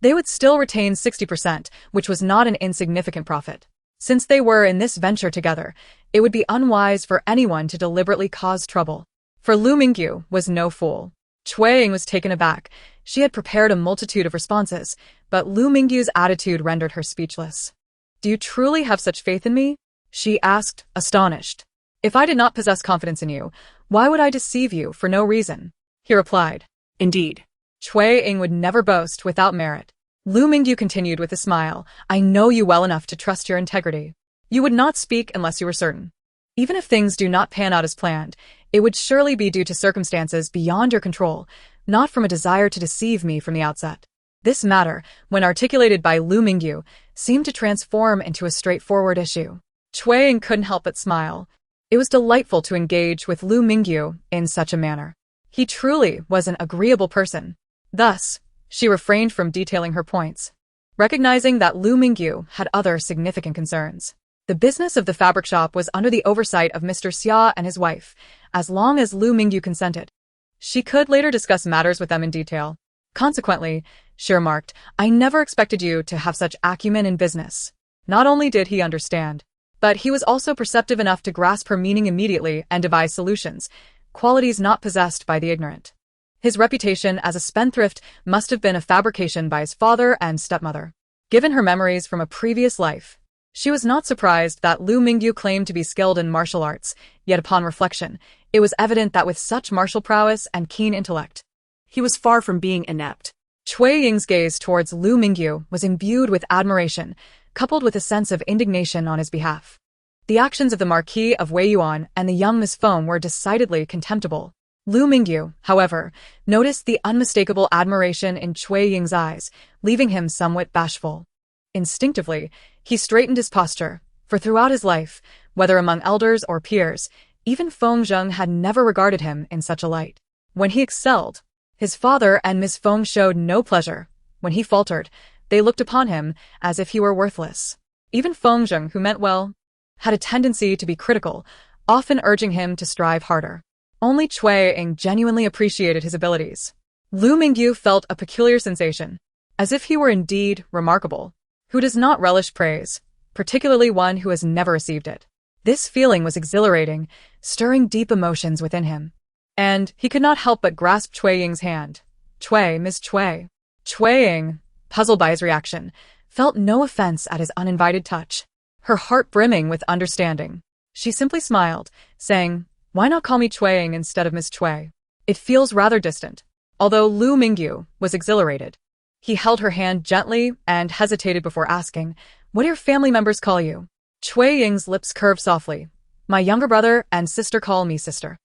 they would still retain 60%, which was not an insignificant profit. Since they were in this venture together, it would be unwise for anyone to deliberately cause trouble. For Lu Mingyu was no fool. Xue Ying was taken aback. She had prepared a multitude of responses, but Lu Mingyu's attitude rendered her speechless. Do you truly have such faith in me? She asked, astonished. If I did not possess confidence in you, why would I deceive you for no reason? He replied. Indeed. Xue Ying would never boast without merit. Lu Mingyu continued with a smile. I know you well enough to trust your integrity. You would not speak unless you were certain. Even if things do not pan out as planned, it would surely be due to circumstances beyond your control, not from a desire to deceive me from the outset. This matter, when articulated by Lu Mingyu, seemed to transform into a straightforward issue. Xue Ying couldn't help but smile. It was delightful to engage with Lu Mingyu in such a manner. He truly was an agreeable person. Thus, she refrained from detailing her points, recognizing that Lu Mingyu had other significant concerns. The business of the fabric shop was under the oversight of Mr. Xia and his wife, as long as Lu Mingyu consented. She could later discuss matters with them in detail. Consequently, she remarked, I never expected you to have such acumen in business. Not only did he understand, but he was also perceptive enough to grasp her meaning immediately and devise solutions, qualities not possessed by the ignorant. His reputation as a spendthrift must have been a fabrication by his father and stepmother. Given her memories from a previous life, she was not surprised that Lu Mingyu claimed to be skilled in martial arts, yet upon reflection, it was evident that with such martial prowess and keen intellect, he was far from being inept. Xue Ying's gaze towards Lu Mingyu was imbued with admiration, coupled with a sense of indignation on his behalf. The actions of the Marquess of Weiyuan and the young Miss Feng were decidedly contemptible. Lu Mingyu, however, noticed the unmistakable admiration in Xue Ying's eyes, leaving him somewhat bashful. Instinctively, he straightened his posture, for throughout his life, whether among elders or peers, even Feng Zheng had never regarded him in such a light. When he excelled, his father and Miss Feng showed no pleasure. When he faltered, they looked upon him as if he were worthless. Even Feng Zheng, who meant well, had a tendency to be critical, often urging him to strive harder. Only Xue Ying genuinely appreciated his abilities. Lu Mingyu felt a peculiar sensation, as if he were indeed remarkable. Who does not relish praise, particularly one who has never received it? This feeling was exhilarating, stirring deep emotions within him. And he could not help but grasp Xue Ying's hand. Xue, Miss Xue. Xue Ying, puzzled by his reaction, felt no offense at his uninvited touch. Her heart brimming with understanding, she simply smiled, saying, why not call me Xue Ying instead of Miss Xue? It feels rather distant. Although Lu Mingyu was exhilarated, he held her hand gently and hesitated before asking, what do your family members call you? Xue Ying's lips curved softly. My younger brother and sister call me sister.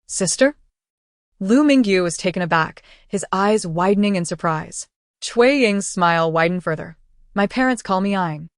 Sister? Lu Mingyu was taken aback, his eyes widening in surprise. Xue Ying's smile widened further. My parents call me Ying.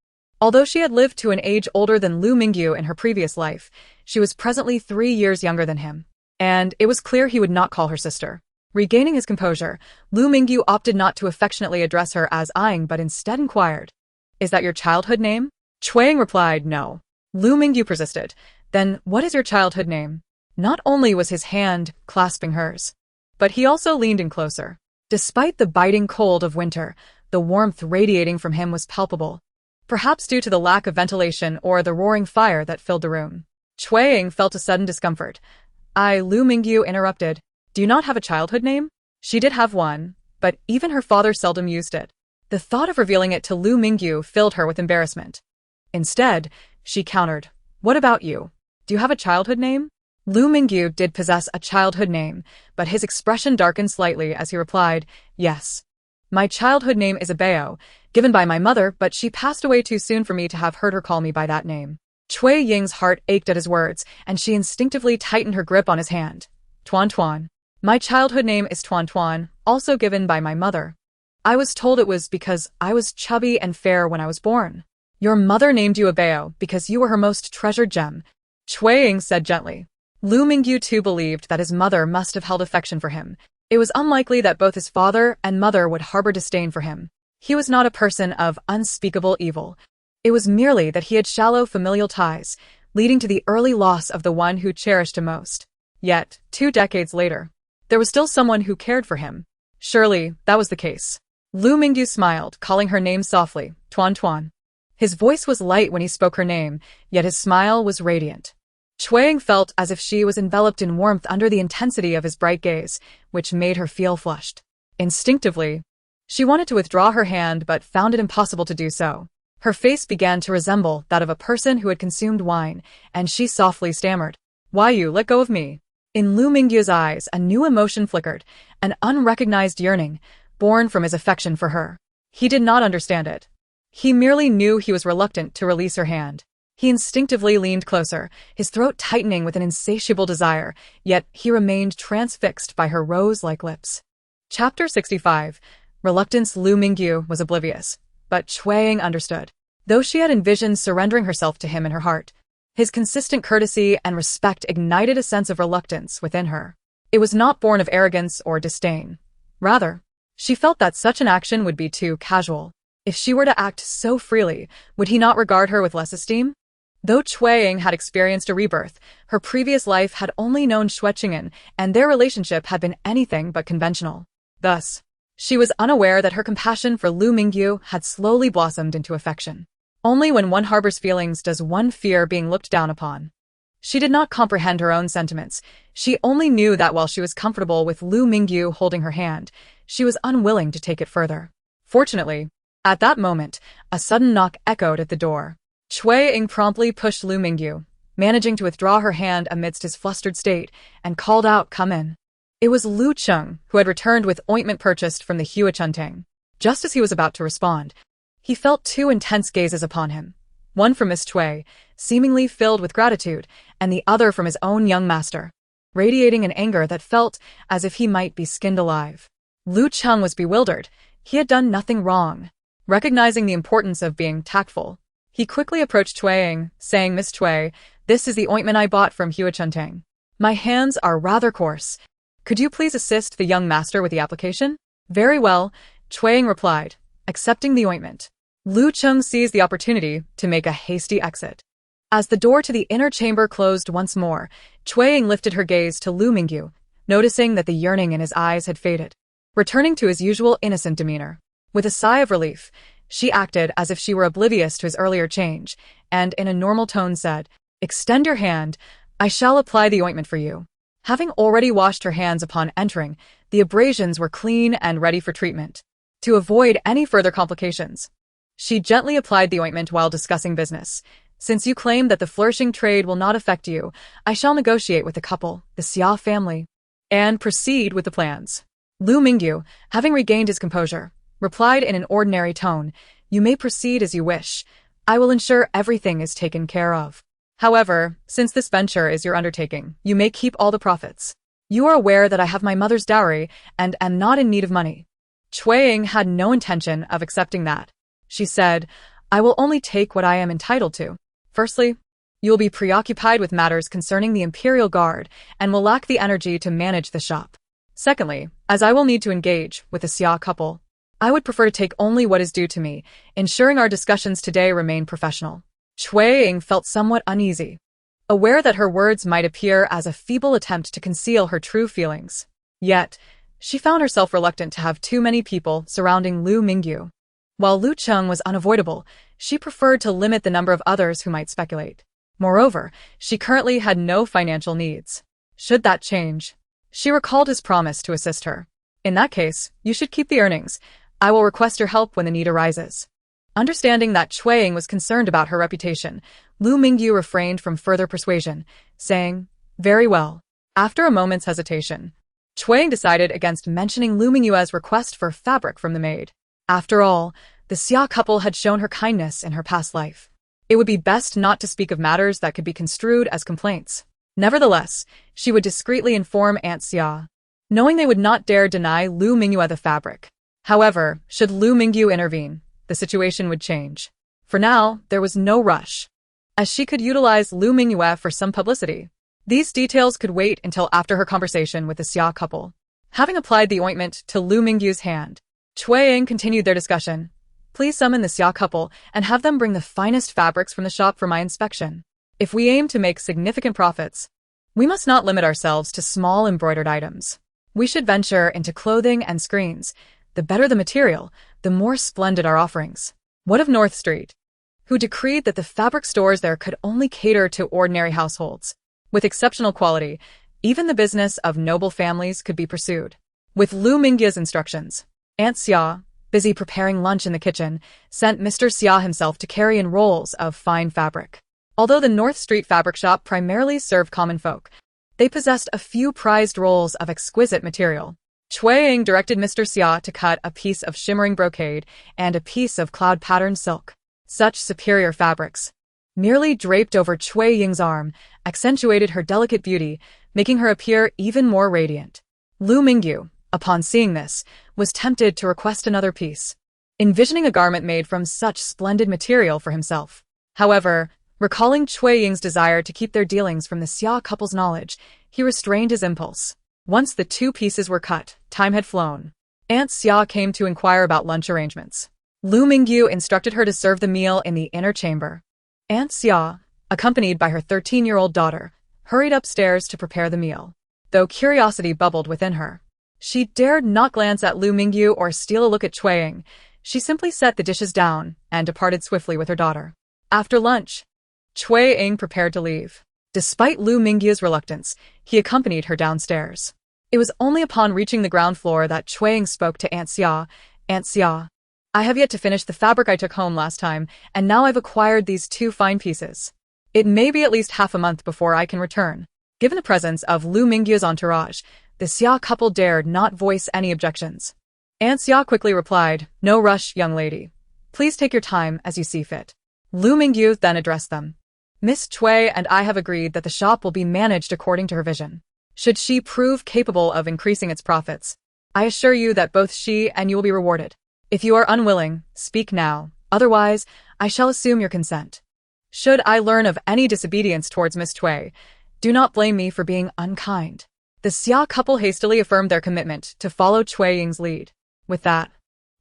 Although she had lived to an age older than Lu Mingyu in her previous life, she was presently 3 years younger than him. And it was clear he would not call her sister. Regaining his composure, Lu Mingyu opted not to affectionately address her as Ying but instead inquired, Is that your childhood name? Xue Ying replied, No. Lu Mingyu persisted, Then what is your childhood name? Not only was his hand clasping hers, but he also leaned in closer. Despite the biting cold of winter, the warmth radiating from him was palpable, perhaps due to the lack of ventilation or the roaring fire that filled the room. Xue Ying felt a sudden discomfort. Lu Mingyu interrupted. Do you not have a childhood name? She did have one, but even her father seldom used it. The thought of revealing it to Lu Mingyu filled her with embarrassment. Instead, she countered, What about you? Do you have a childhood name? Lu Mingyu did possess a childhood name, but his expression darkened slightly as he replied, Yes. My childhood name is Abeo, given by my mother, but she passed away too soon for me to have heard her call me by that name. Xue Ying's heart ached at his words, and she instinctively tightened her grip on his hand. Tuan Tuan. My childhood name is Tuan Tuan, also given by my mother. I was told it was because I was chubby and fair when I was born. Your mother named you Abeo because you were her most treasured gem, Xue Ying said gently. Lu Mingyu too believed that his mother must have held affection for him. It was unlikely that both his father and mother would harbor disdain for him. He was not a person of unspeakable evil. It was merely that he had shallow familial ties, leading to the early loss of the one who cherished him most. Yet, 2 decades later, there was still someone who cared for him. Surely, that was the case. Lu Mingyu smiled, calling her name softly, Tuan Tuan. His voice was light when he spoke her name, yet his smile was radiant. Xue Ying felt as if she was enveloped in warmth under the intensity of his bright gaze, which made her feel flushed. Instinctively, she wanted to withdraw her hand but found it impossible to do so. Her face began to resemble that of a person who had consumed wine, and she softly stammered, Why you let go of me? In Lu Mingyu's eyes, a new emotion flickered, an unrecognized yearning, born from his affection for her. He did not understand it. He merely knew he was reluctant to release her hand. He instinctively leaned closer, his throat tightening with an insatiable desire, yet he remained transfixed by her rose-like lips. Chapter 65. Reluctance. Lu Mingyu was oblivious, but Xue Ying understood. Though she had envisioned surrendering herself to him in her heart, his consistent courtesy and respect ignited a sense of reluctance within her. It was not born of arrogance or disdain. Rather, she felt that such an action would be too casual. If she were to act so freely, would he not regard her with less esteem? Though Xue Ying had experienced a rebirth, her previous life had only known Xue Cheng'an, and their relationship had been anything but conventional. Thus, she was unaware that her compassion for Lu Mingyu had slowly blossomed into affection. Only when one harbors feelings does one fear being looked down upon. She did not comprehend her own sentiments. She only knew that while she was comfortable with Lu Mingyu holding her hand, she was unwilling to take it further. Fortunately, at that moment, a sudden knock echoed at the door. Xue Ying promptly pushed Lu Mingyu, managing to withdraw her hand amidst his flustered state, and called out, Come in. It was Lu Cheng, who had returned with ointment purchased from the Xue Cheng'an. Just as he was about to respond, he felt 2 intense gazes upon him, one from Miss Xue, seemingly filled with gratitude, and the other from his own young master, radiating an anger that felt as if he might be skinned alive. Lu Cheng was bewildered. He had done nothing wrong. Recognizing the importance of being tactful, he quickly approached Xue Ying, saying, Miss Xue, this is the ointment I bought from Xue Cheng'an. My hands are rather coarse. Could you please assist the young master with the application? Very well, Xue Ying replied, accepting the ointment. Lu Cheng seized the opportunity to make a hasty exit. As the door to the inner chamber closed once more, Xue Ying lifted her gaze to Lu Mingyu, noticing that the yearning in his eyes had faded, returning to his usual innocent demeanor. With a sigh of relief, she acted as if she were oblivious to his earlier change, and in a normal tone said, Extend your hand, I shall apply the ointment for you. Having already washed her hands upon entering, the abrasions were clean and ready for treatment. To avoid any further complications, she gently applied the ointment while discussing business. Since you claim that the flourishing trade will not affect you, I shall negotiate with the couple, the Xia family, and proceed with the plans. Lu Mingyu, having regained his composure, replied in an ordinary tone, You may proceed as you wish. I will ensure everything is taken care of. However, since this venture is your undertaking, you may keep all the profits. You are aware that I have my mother's dowry and am not in need of money. Xue Ying had no intention of accepting that. She said, I will only take what I am entitled to. Firstly, you will be preoccupied with matters concerning the Imperial Guard and will lack the energy to manage the shop. Secondly, as I will need to engage with the Xia couple, I would prefer to take only what is due to me, ensuring our discussions today remain professional. Xue Ying felt somewhat uneasy, aware that her words might appear as a feeble attempt to conceal her true feelings. Yet, she found herself reluctant to have too many people surrounding Lu Mingyu. While Lu Cheng was unavoidable, she preferred to limit the number of others who might speculate. Moreover, she currently had no financial needs. Should that change? She recalled his promise to assist her. In that case, you should keep the earnings. I will request your help when the need arises. Understanding that Xue Ying was concerned about her reputation, Lu Mingyu refrained from further persuasion, saying, Very well. After a moment's hesitation, Xue Ying decided against mentioning Lu Mingyu's request for fabric from the maid. After all, the Xia couple had shown her kindness in her past life. It would be best not to speak of matters that could be construed as complaints. Nevertheless, she would discreetly inform Aunt Xia, knowing they would not dare deny Lu Mingyu the fabric. However, should Lu Mingyu intervene, the situation would change. For now, there was no rush, as she could utilize Lu Mingyu for some publicity. These details could wait until after her conversation with the Xia couple. Having applied the ointment to Lu Mingyu's hand, Xue Ying continued their discussion. Please summon the Xia couple and have them bring the finest fabrics from the shop for my inspection. If we aim to make significant profits, we must not limit ourselves to small embroidered items. We should venture into clothing and screens. The better the material, the more splendid our offerings. What of North Street, who decreed that the fabric stores there could only cater to ordinary households? With exceptional quality, even the business of noble families could be pursued. With Lu Mingyu's instructions, Aunt Xia, busy preparing lunch in the kitchen, sent Mr. Xia himself to carry in rolls of fine fabric. Although the North Street fabric shop primarily served common folk, they possessed a few prized rolls of exquisite material. Xue Ying directed Mr. Xia to cut a piece of shimmering brocade and a piece of cloud-patterned silk. Such superior fabrics, merely draped over Xue Ying's arm, accentuated her delicate beauty, making her appear even more radiant. Lu Mingyu, upon seeing this, was tempted to request another piece, envisioning a garment made from such splendid material for himself. However, recalling Xue Ying's desire to keep their dealings from the Xia couple's knowledge, he restrained his impulse. Once the two pieces were cut, time had flown. Aunt Xia came to inquire about lunch arrangements. Lu Mingyu instructed her to serve the meal in the inner chamber. Aunt Xia, accompanied by her 13-year-old daughter, hurried upstairs to prepare the meal. Though curiosity bubbled within her, she dared not glance at Lu Mingyu or steal a look at Xue Ying. She simply set the dishes down and departed swiftly with her daughter. After lunch, Xue Ying prepared to leave. Despite Lu Mingyu's reluctance, he accompanied her downstairs. It was only upon reaching the ground floor that Xue Ying spoke to Aunt Xia. Aunt Xia, I have yet to finish the fabric I took home last time, and now I've acquired these two fine pieces. It may be at least half a month before I can return. Given the presence of Lu Mingyu's entourage, the Xia couple dared not voice any objections. Aunt Xia quickly replied, No rush, young lady. Please take your time as you see fit. Lu Mingyu then addressed them. Miss Xue and I have agreed that the shop will be managed according to her vision. Should she prove capable of increasing its profits, I assure you that both she and you will be rewarded. If you are unwilling, speak now. Otherwise, I shall assume your consent. Should I learn of any disobedience towards Miss Xue, do not blame me for being unkind. The Xia couple hastily affirmed their commitment to follow Xue Ying's lead. With that,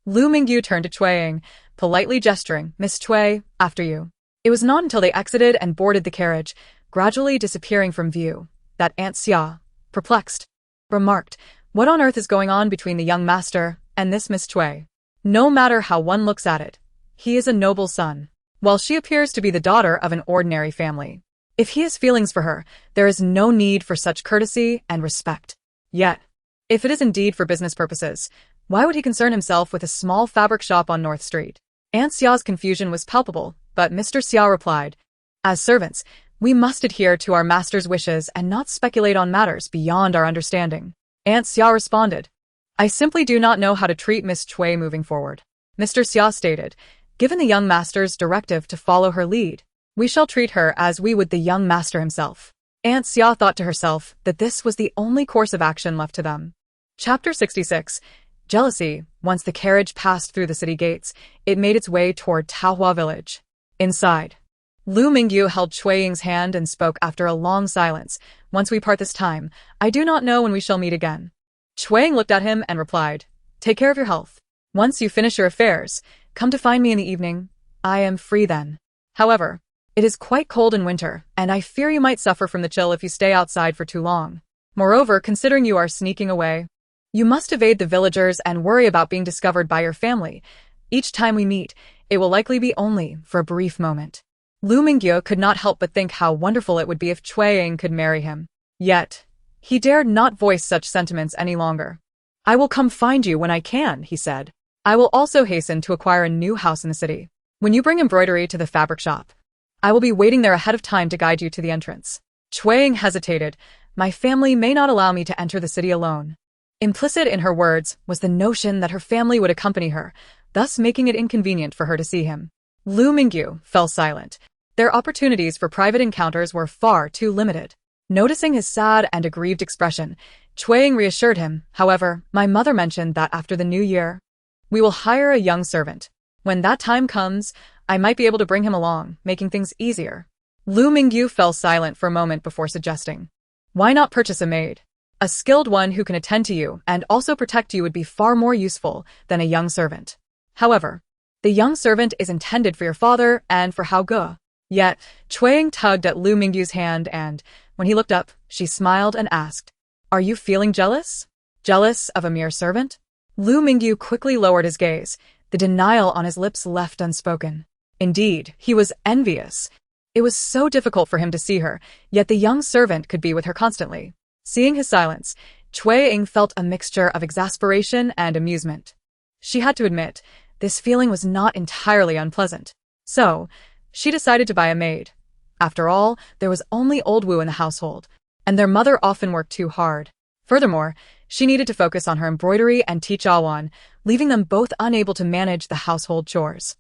Lu Mingyu turned to Xue Ying, politely gesturing, Miss Xue, after you. It was not until they exited and boarded the carriage, gradually disappearing from view, that Aunt Xia, perplexed, remarked, What on earth is going on between the young master and this Miss Xue? No matter how one looks at it, he is a noble son, while she appears to be the daughter of an ordinary family. If he has feelings for her, there is no need for such courtesy and respect. Yet, if it is indeed for business purposes, why would he concern himself with a small fabric shop on North Street? Aunt Xia's confusion was palpable, but Mr. Xia replied, As servants, we must adhere to our master's wishes and not speculate on matters beyond our understanding. Aunt Xia responded, I simply do not know how to treat Miss Xue moving forward. Mr. Xia stated, given the young master's directive to follow her lead. We shall treat her as we would the young master himself. Aunt Xia thought to herself that this was the only course of action left to them. Chapter 66. Jealousy. Once the carriage passed through the city gates, it made its way toward Taohua village. Inside, Lu Mingyu held Xue Ying's hand and spoke after a long silence. Once we part this time, I do not know when we shall meet again. Xue Ying looked at him and replied, Take care of your health. Once you finish your affairs, come to find me in the evening. I am free then. However, it is quite cold in winter, and I fear you might suffer from the chill if you stay outside for too long. Moreover, considering you are sneaking away, you must evade the villagers and worry about being discovered by your family. Each time we meet, it will likely be only for a brief moment. Lu Mingyu could not help but think how wonderful it would be if Xue Ying could marry him. Yet, he dared not voice such sentiments any longer. I will come find you when I can, he said. I will also hasten to acquire a new house in the city. When you bring embroidery to the fabric shop, I will be waiting there ahead of time to guide you to the entrance. Xue Ying hesitated. My family may not allow me to enter the city alone. Implicit in her words was the notion that her family would accompany her, thus making it inconvenient for her to see him. Lu Mingyu fell silent. Their opportunities for private encounters were far too limited. Noticing his sad and aggrieved expression, Xue Ying reassured him, however, my mother mentioned that after the new year, we will hire a young servant. When that time comes, I might be able to bring him along, making things easier. Lu Mingyu fell silent for a moment before suggesting, why not purchase a maid? A skilled one who can attend to you and also protect you would be far more useful than a young servant. However, the young servant is intended for your father and for Hao Ge. Yet, Xue Ying tugged at Lu Mingyu's hand and, when he looked up, she smiled and asked, Are you feeling jealous? Jealous of a mere servant? Lu Mingyu quickly lowered his gaze, the denial on his lips left unspoken. Indeed, he was envious. It was so difficult for him to see her, yet the young servant could be with her constantly. Seeing his silence, Xue Ying felt a mixture of exasperation and amusement. She had to admit, this feeling was not entirely unpleasant. So, she decided to buy a maid. After all, there was only old Wu in the household, and their mother often worked too hard. Furthermore, she needed to focus on her embroidery and teach Awan, leaving them both unable to manage the household chores.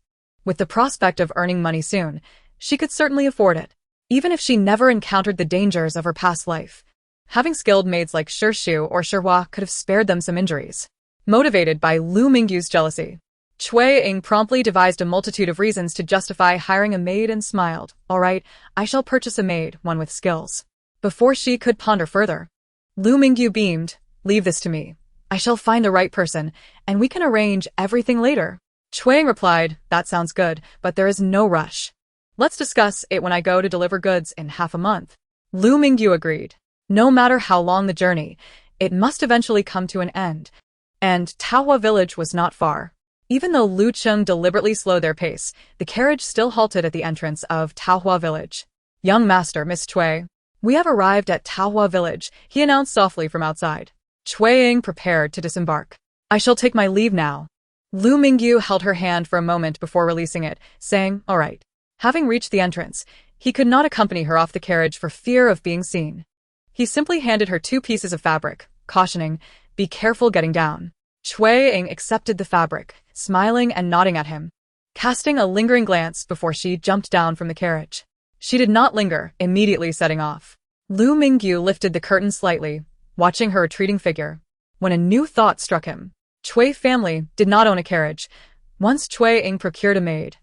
With the prospect of earning money soon, she could certainly afford it, even if she never encountered the dangers of her past life. Having skilled maids like Shu or Hua could have spared them some injuries. Motivated by Lu Mingyu's jealousy, Xue Ying promptly devised a multitude of reasons to justify hiring a maid and smiled. All right, I shall purchase a maid, one with skills. Before she could ponder further, Lu Mingyu beamed. Leave this to me. I shall find the right person, and we can arrange everything later. Xue Ying replied, That sounds good, but there is no rush. Let's discuss it when I go to deliver goods in half a month. Lu Mingyu agreed. No matter how long the journey, it must eventually come to an end. And Taohua village was not far. Even though Lu Cheng deliberately slowed their pace, the carriage still halted at the entrance of Taohua village. Young master, Miss Xue, we have arrived at Taohua village, he announced softly from outside. Xue Ying prepared to disembark. I shall take my leave now. Lu Mingyu held her hand for a moment before releasing it, saying, All right. Having reached the entrance, he could not accompany her off the carriage for fear of being seen. He simply handed her 2 pieces of fabric, cautioning, Be careful getting down. Xue Ying accepted the fabric, smiling and nodding at him, casting a lingering glance before she jumped down from the carriage. She did not linger, immediately setting off. Lu Mingyu lifted the curtain slightly, watching her retreating figure, when a new thought struck him. Xue family did not own a carriage. Once Xue Ying procured a maid,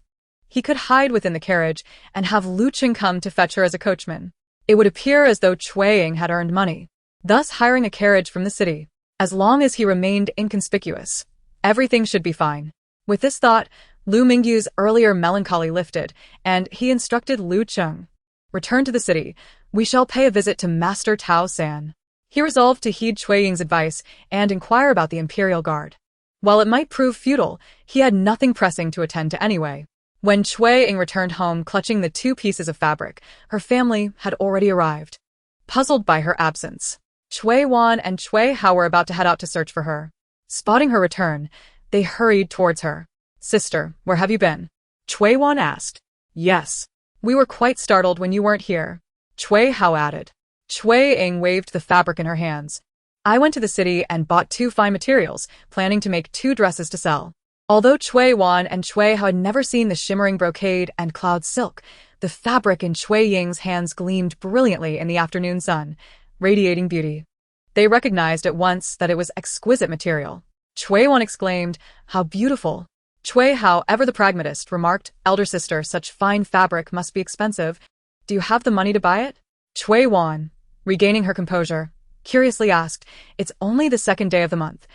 he could hide within the carriage and have Lu Cheng come to fetch her as a coachman. It would appear as though Xue Ying had earned money, thus hiring a carriage from the city. As long as he remained inconspicuous, everything should be fine. With this thought, Lu Mingyu's earlier melancholy lifted, and he instructed Lu Cheng. Return to the city. We shall pay a visit to Master Tao San. He resolved to heed Xue Ying's advice and inquire about the Imperial Guard. While it might prove futile, he had nothing pressing to attend to anyway. When Xue Ying returned home clutching the 2 pieces of fabric, her family had already arrived. Puzzled by her absence, Xue Wan and Xue Hao were about to head out to search for her. Spotting her return, they hurried towards her. Sister, where have you been? Xue Wan asked. Yes. We were quite startled when you weren't here. Xue Hao added. Xue Ying waved the fabric in her hands. I went to the city and bought 2 fine materials, planning to make 2 dresses to sell. Although Xue Wan and Xue Hao had never seen the shimmering brocade and cloud silk, the fabric in Xue Ying's hands gleamed brilliantly in the afternoon sun, radiating beauty. They recognized at once that it was exquisite material. Xue Wan exclaimed, "How beautiful!" Xue Hao, ever the pragmatist, remarked, "Elder sister, such fine fabric must be expensive. Do you have the money to buy it?" Xue Wan, regaining her composure, curiously asked, "It's only the second day of the month.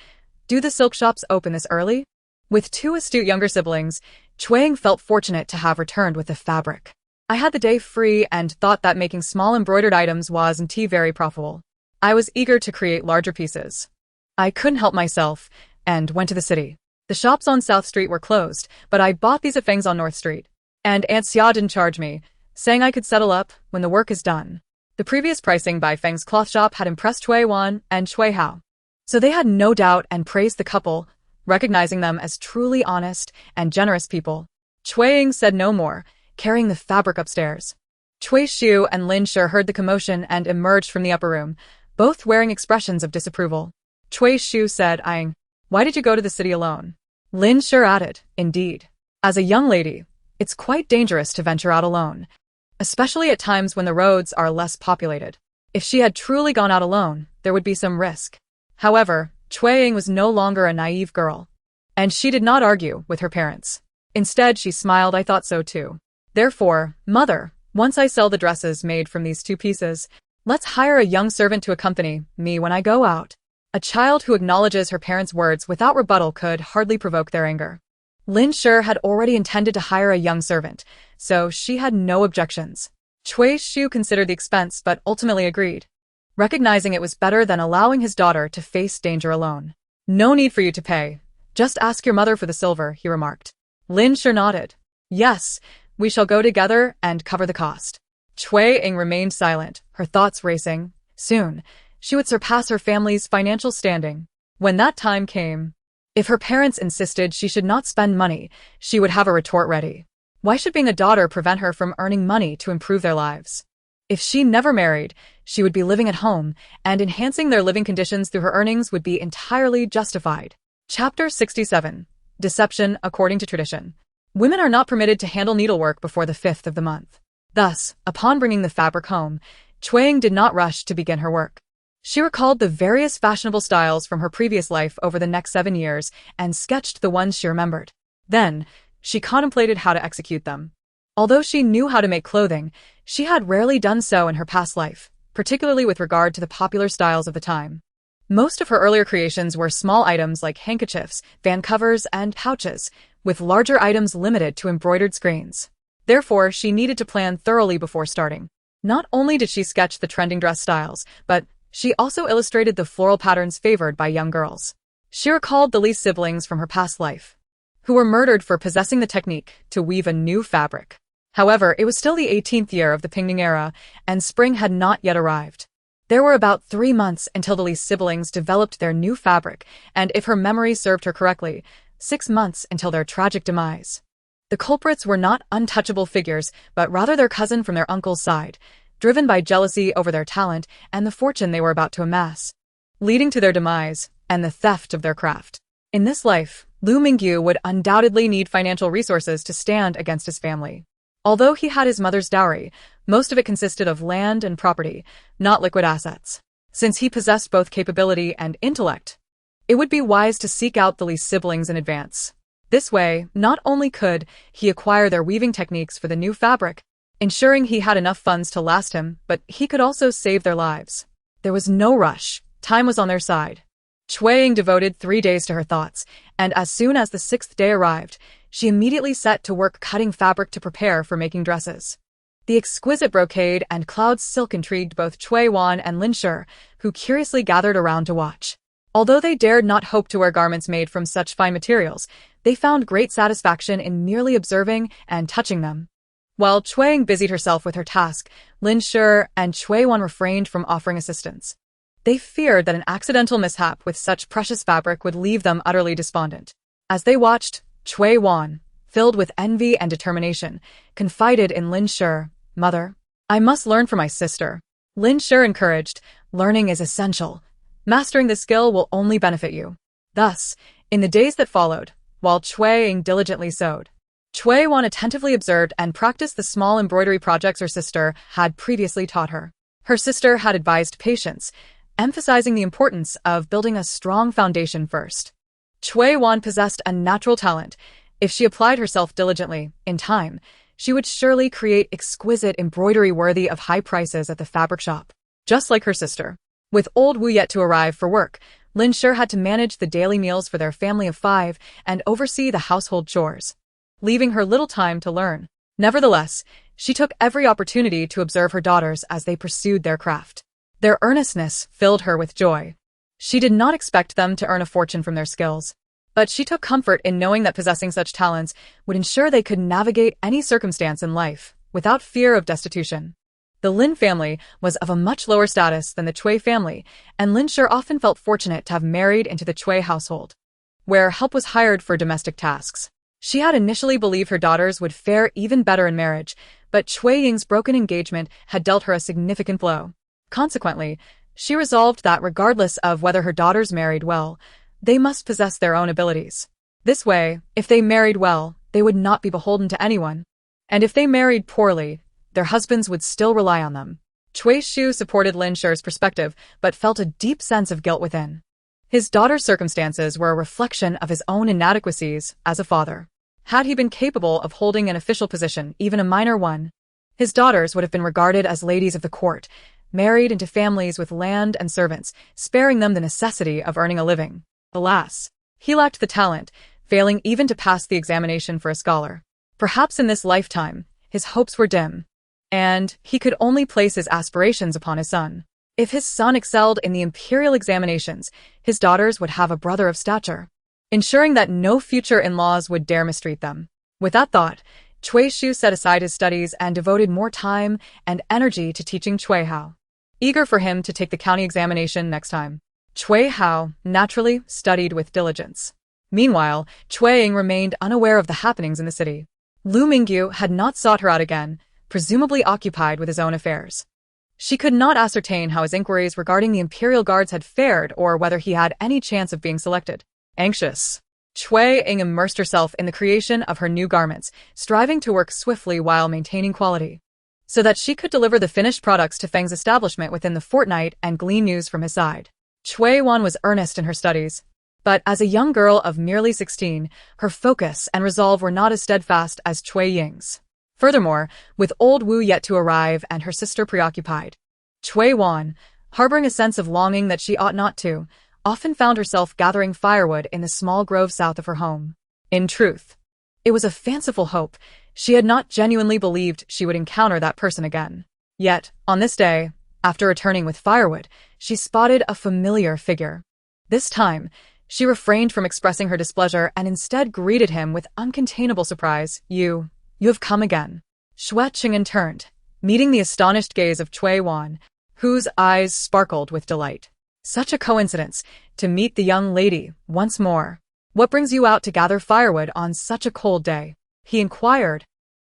Do the silk shops open this early?" With two astute younger siblings, Xue Ying felt fortunate to have returned with the fabric. "I had the day free and thought that making small embroidered items wasn't very profitable. I was eager to create larger pieces. I couldn't help myself and went to the city. The shops on South Street were closed, but I bought these at Feng's on North Street. And Aunt Xia didn't charge me, saying I could settle up when the work is done." The previous pricing by Feng's cloth shop had impressed Xue Wan and Xue Hao, so they had no doubt and praised the couple, recognizing them as truly honest and generous people. Xue Ying said no more, carrying the fabric upstairs. Cui Shu and Lin Shi heard the commotion and emerged from the upper room, both wearing expressions of disapproval. Cui Shu said, eyeing, "Why did you go to the city alone?" Lin Shi added, "Indeed. As a young lady, it's quite dangerous to venture out alone, especially at times when the roads are less populated." If she had truly gone out alone, there would be some risk. However, Xue Ying was no longer a naive girl, and she did not argue with her parents. Instead, she smiled. "I thought so too. Therefore, mother, once I sell the dresses made from these two pieces, let's hire a young servant to accompany me when I go out." A child who acknowledges her parents' words without rebuttal could hardly provoke their anger. Lin Shi had already intended to hire a young servant, so she had no objections. Cui Shu considered the expense but ultimately agreed, recognizing it was better than allowing his daughter to face danger alone. "No need for you to pay. Just ask your mother for the silver," he remarked. Lin Shi nodded. "Yes, we shall go together and cover the cost." Xue Ying remained silent, her thoughts racing. Soon, she would surpass her family's financial standing. When that time came, if her parents insisted she should not spend money, she would have a retort ready. Why should being a daughter prevent her from earning money to improve their lives? If she never married, she would be living at home, and enhancing their living conditions through her earnings would be entirely justified. Chapter 67. Deception according to tradition. Women are not permitted to handle needlework before the 5th of the month. Thus, upon bringing the fabric home, Xue Ying did not rush to begin her work. She recalled the various fashionable styles from her previous life over the next 7 years and sketched the ones she remembered. Then, she contemplated how to execute them. Although she knew how to make clothing, she had rarely done so in her past life, particularly with regard to the popular styles of the time. Most of her earlier creations were small items like handkerchiefs, fan covers, and pouches, with larger items limited to embroidered screens. Therefore, she needed to plan thoroughly before starting. Not only did she sketch the trending dress styles, but she also illustrated the floral patterns favored by young girls. She recalled the Li siblings from her past life, who were murdered for possessing the technique to weave a new fabric. However, it was still the 18th year of the Pingning era, and spring had not yet arrived. There were about 3 months until the Li siblings developed their new fabric, and if her memory served her correctly, 6 months until their tragic demise. The culprits were not untouchable figures, but rather their cousin from their uncle's side, driven by jealousy over their talent and the fortune they were about to amass, leading to their demise and the theft of their craft. In this life, Lu Mingyu would undoubtedly need financial resources to stand against his family. Although he had his mother's dowry, most of it consisted of land and property, not liquid assets. Since he possessed both capability and intellect, it would be wise to seek out the Li siblings in advance. This way, not only could he acquire their weaving techniques for the new fabric, ensuring he had enough funds to last him, but he could also save their lives. There was no rush. Time was on their side. Xue Ying devoted 3 days to her thoughts, and as soon as the 6th day arrived, she immediately set to work cutting fabric to prepare for making dresses. The exquisite brocade and cloud silk intrigued both Xue Wan and Lin Shi, who curiously gathered around to watch. Although they dared not hope to wear garments made from such fine materials, they found great satisfaction in merely observing and touching them. While Xue Ying busied herself with her task, Lin Shi and Xue Wan refrained from offering assistance. They feared that an accidental mishap with such precious fabric would leave them utterly despondent. As they watched, Xue Wan, filled with envy and determination, confided in Lin Shi, "Mother, I must learn from my sister." Lin Shi encouraged, "Learning is essential. Mastering this skill will only benefit you." Thus, in the days that followed, while Xue Ying diligently sewed. Xue Wan attentively observed and practiced the small embroidery projects her sister had previously taught her. Her sister had advised patience, emphasizing the importance of building a strong foundation first. Xue Wan possessed a natural talent. If she applied herself diligently, in time, she would surely create exquisite embroidery worthy of high prices at the fabric shop. Just like her sister. With old Wu yet to arrive for work, Lin Shi had to manage the daily meals for their family of 5 and oversee the household chores, leaving her little time to learn. Nevertheless, she took every opportunity to observe her daughters as they pursued their craft. Their earnestness filled her with joy. She did not expect them to earn a fortune from their skills, but she took comfort in knowing that possessing such talents would ensure they could navigate any circumstance in life without fear of destitution. The Lin family was of a much lower status than the Xue family, and Lin Shi often felt fortunate to have married into the Xue household, where help was hired for domestic tasks. She had initially believed her daughters would fare even better in marriage, but Xue Ying's broken engagement had dealt her a significant blow. Consequently, she resolved that regardless of whether her daughters married well, they must possess their own abilities. This way, if they married well, they would not be beholden to anyone. And if they married poorly, their husbands would still rely on them. Xue Shu supported Lin Shi's perspective, but felt a deep sense of guilt within. His daughter's circumstances were a reflection of his own inadequacies as a father. Had he been capable of holding an official position, even a minor one, his daughters would have been regarded as ladies of the court, married into families with land and servants, sparing them the necessity of earning a living. Alas, he lacked the talent, failing even to pass the examination for a scholar. Perhaps in this lifetime, his hopes were dim, and he could only place his aspirations upon his son. If his son excelled in the imperial examinations, his daughters would have a brother of stature, ensuring that no future in-laws would dare mistreat them. With that thought, Xue Shu set aside his studies and devoted more time and energy to teaching Xue Hao, eager for him to take the county examination next time. Xue Hao, naturally, studied with diligence. Meanwhile, Xue Ying remained unaware of the happenings in the city. Lu Mingyu had not sought her out again, presumably occupied with his own affairs. She could not ascertain how his inquiries regarding the Imperial Guards had fared or whether he had any chance of being selected. Anxious, Xue Ying immersed herself in the creation of her new garments, striving to work swiftly while maintaining quality, so that she could deliver the finished products to Feng's establishment within the fortnight and glean news from his side. Xue Wan was earnest in her studies, but as a young girl of merely 16, her focus and resolve were not as steadfast as Xue Ying's. Furthermore, with old Wu yet to arrive and her sister preoccupied, Xue Wan, harboring a sense of longing that she ought not to, often found herself gathering firewood in the small grove south of her home. In truth, it was a fanciful hope. She had not genuinely believed she would encounter that person again. Yet, on this day, after returning with firewood, she spotted a familiar figure. This time, she refrained from expressing her displeasure and instead greeted him with uncontainable surprise. You have come again. Xue Cheng'an turned, meeting the astonished gaze of Xue Wan, whose eyes sparkled with delight. Such a coincidence, to meet the young lady once more. What brings you out to gather firewood on such a cold day? He inquired,